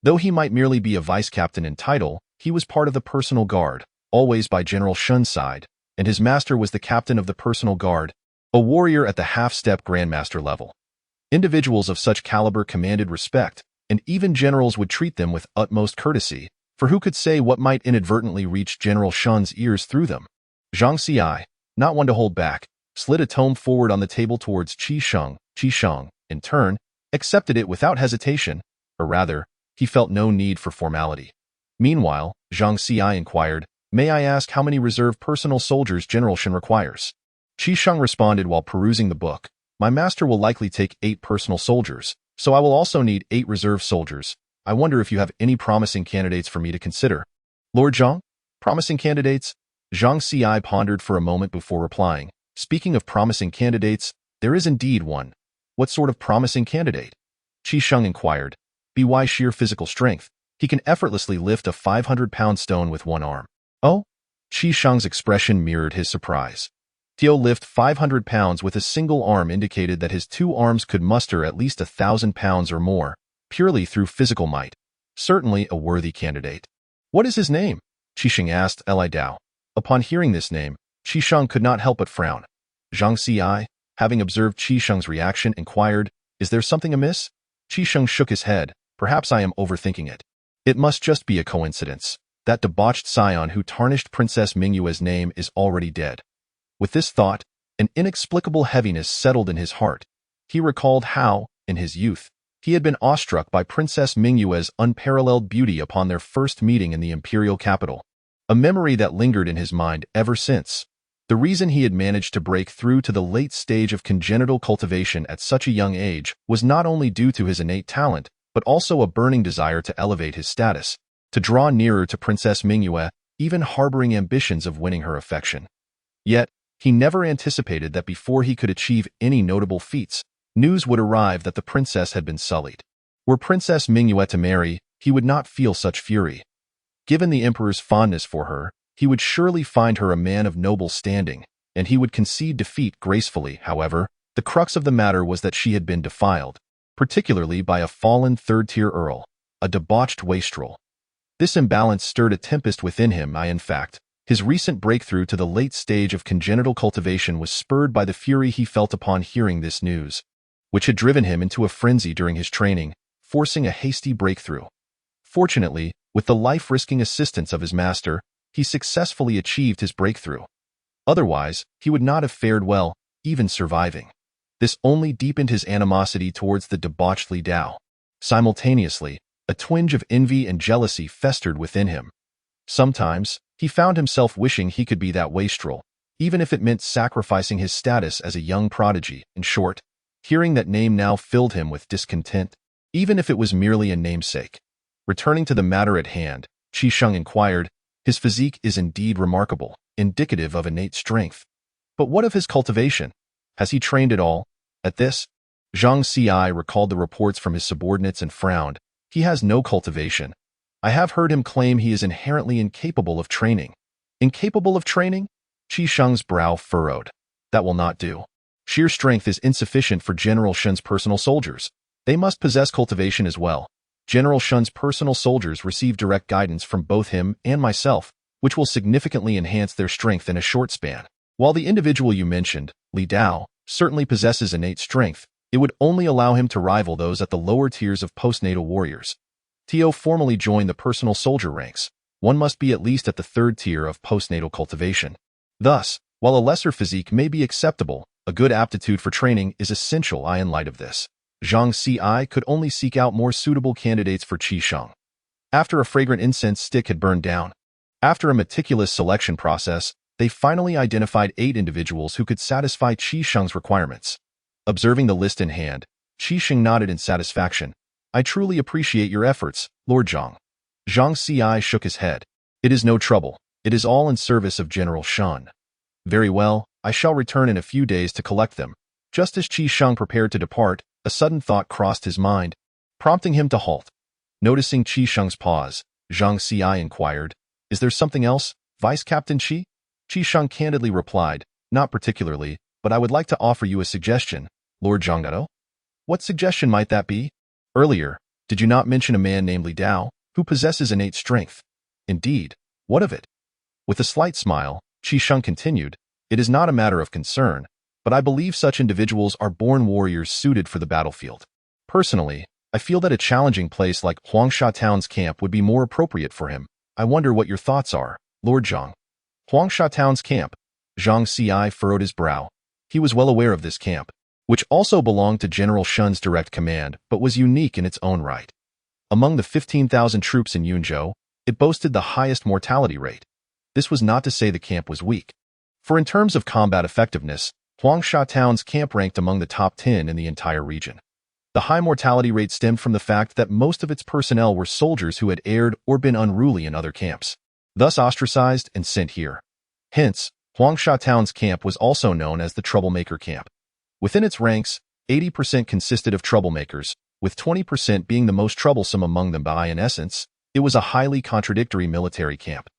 Though he might merely be a vice-captain in title, he was part of the personal guard, always by General Shen's side, and his master was the captain of the personal guard. a warrior at the half-step grandmaster level. Individuals of such caliber commanded respect, and even generals would treat them with utmost courtesy, for who could say what might inadvertently reach General Shun's ears through them? Zhang Xi, not one to hold back, slid a tome forward on the table towards Qi Sheng. Qi Sheng, in turn, accepted it without hesitation, or rather, he felt no need for formality. Meanwhile, Zhang Xi inquired, "May I ask how many reserve personal soldiers General Shen requires?" Qi Sheng responded while perusing the book, "My master will likely take 8 personal soldiers, so I will also need 8 reserve soldiers. I wonder if you have any promising candidates for me to consider." Lord Zhang? Promising candidates? Zhang Xi pondered for a moment before replying, "Speaking of promising candidates, there is indeed one." "What sort of promising candidate?" Qi Sheng inquired. "By sheer physical strength, he can effortlessly lift a 500-pound stone with one arm." "Oh?" Qi Sheng's expression mirrored his surprise. To lift 500 pounds with a single arm indicated that his 2 arms could muster at least 1,000 pounds or more, purely through physical might. Certainly a worthy candidate. "What is his name?" Qi Sheng asked Li Dao. Upon hearing this name, Qi Sheng could not help but frown. Zhang Xi, having observed Qi Sheng's reaction, inquired, "Is there something amiss?" Qi Sheng shook his head. "Perhaps I am overthinking it. It must just be a coincidence. That debauched scion who tarnished Princess Mingyue's name is already dead." With this thought, an inexplicable heaviness settled in his heart. He recalled how, in his youth, he had been awestruck by Princess Mingyue's unparalleled beauty upon their first meeting in the imperial capital, a memory that lingered in his mind ever since. The reason he had managed to break through to the late stage of congenital cultivation at such a young age was not only due to his innate talent, but also a burning desire to elevate his status, to draw nearer to Princess Mingyue, even harboring ambitions of winning her affection. Yet, he never anticipated that before he could achieve any notable feats, news would arrive that the princess had been sullied. Were Princess Mingyue to marry, he would not feel such fury. Given the emperor's fondness for her, he would surely find her a man of noble standing, and he would concede defeat gracefully. However, the crux of the matter was that she had been defiled, particularly by a fallen third-tier earl, a debauched wastrel. This imbalance stirred a tempest within him. In fact, his recent breakthrough to the late stage of congenital cultivation was spurred by the fury he felt upon hearing this news, which had driven him into a frenzy during his training, forcing a hasty breakthrough. Fortunately, with the life-risking assistance of his master, he successfully achieved his breakthrough. Otherwise, he would not have fared well, even surviving. This only deepened his animosity towards the debauched Li Dao. Simultaneously, a twinge of envy and jealousy festered within him. Sometimes, he found himself wishing he could be that wastrel, even if it meant sacrificing his status as a young prodigy. In short, hearing that name now filled him with discontent, even if it was merely a namesake. Returning to the matter at hand, Qi Sheng inquired, "His physique is indeed remarkable, indicative of innate strength. But what of his cultivation? Has he trained at all?" At this, Zhang Xi recalled the reports from his subordinates and frowned. "He has no cultivation. I have heard him claim he is inherently incapable of training." "Incapable of training?" Qi Sheng's brow furrowed. "That will not do. Sheer strength is insufficient for General Shen's personal soldiers. They must possess cultivation as well. General Shen's personal soldiers receive direct guidance from both him and myself, which will significantly enhance their strength in a short span. While the individual you mentioned, Li Dao, certainly possesses innate strength, it would only allow him to rival those at the lower tiers of postnatal warriors. To formally join the personal soldier ranks, one must be at least at the 3rd tier of postnatal cultivation. Thus, while a lesser physique may be acceptable, a good aptitude for training is essential. In light of this, Zhang Xi could only seek out more suitable candidates for Qi Sheng. After a fragrant incense stick had burned down, after a meticulous selection process, they finally identified 8 individuals who could satisfy Qi Sheng's requirements. Observing the list in hand, Qi Sheng nodded in satisfaction. "I truly appreciate your efforts, Lord Zhang." Zhang Xi shook his head. "It is no trouble. It is all in service of General Shen." "Very well, I shall return in a few days to collect them." Just as Qi Sheng prepared to depart, a sudden thought crossed his mind, prompting him to halt. Noticing Qi Sheng's pause, Zhang Xi inquired, "Is there something else, Vice Captain Qi?" Qi Sheng candidly replied, "Not particularly, but I would like to offer you a suggestion, Lord Zhang." "What suggestion might that be?" "Earlier, did you not mention a man named Li Dao, who possesses innate strength?" "Indeed. What of it?" With a slight smile, Qi Sheng continued, "It is not a matter of concern. but I believe such individuals are born warriors suited for the battlefield. Personally, I feel that a challenging place like Huangsha Town's camp would be more appropriate for him. I wonder what your thoughts are, Lord Zhang. Huangsha Town's camp. Zhang Ci furrowed his brow. He was well aware of this camp, which also belonged to General Shun's direct command, but was unique in its own right. Among the 15,000 troops in Yunzhou, it boasted the highest mortality rate. This was not to say the camp was weak. For in terms of combat effectiveness, Huangsha Town's camp ranked among the top 10 in the entire region. The high mortality rate stemmed from the fact that most of its personnel were soldiers who had erred or been unruly in other camps, thus ostracized and sent here. Hence, Huangsha Town's camp was also known as the troublemaker camp. Within its ranks, 80% consisted of troublemakers, with 20% being the most troublesome among them by, in essence, it was a highly contradictory military camp.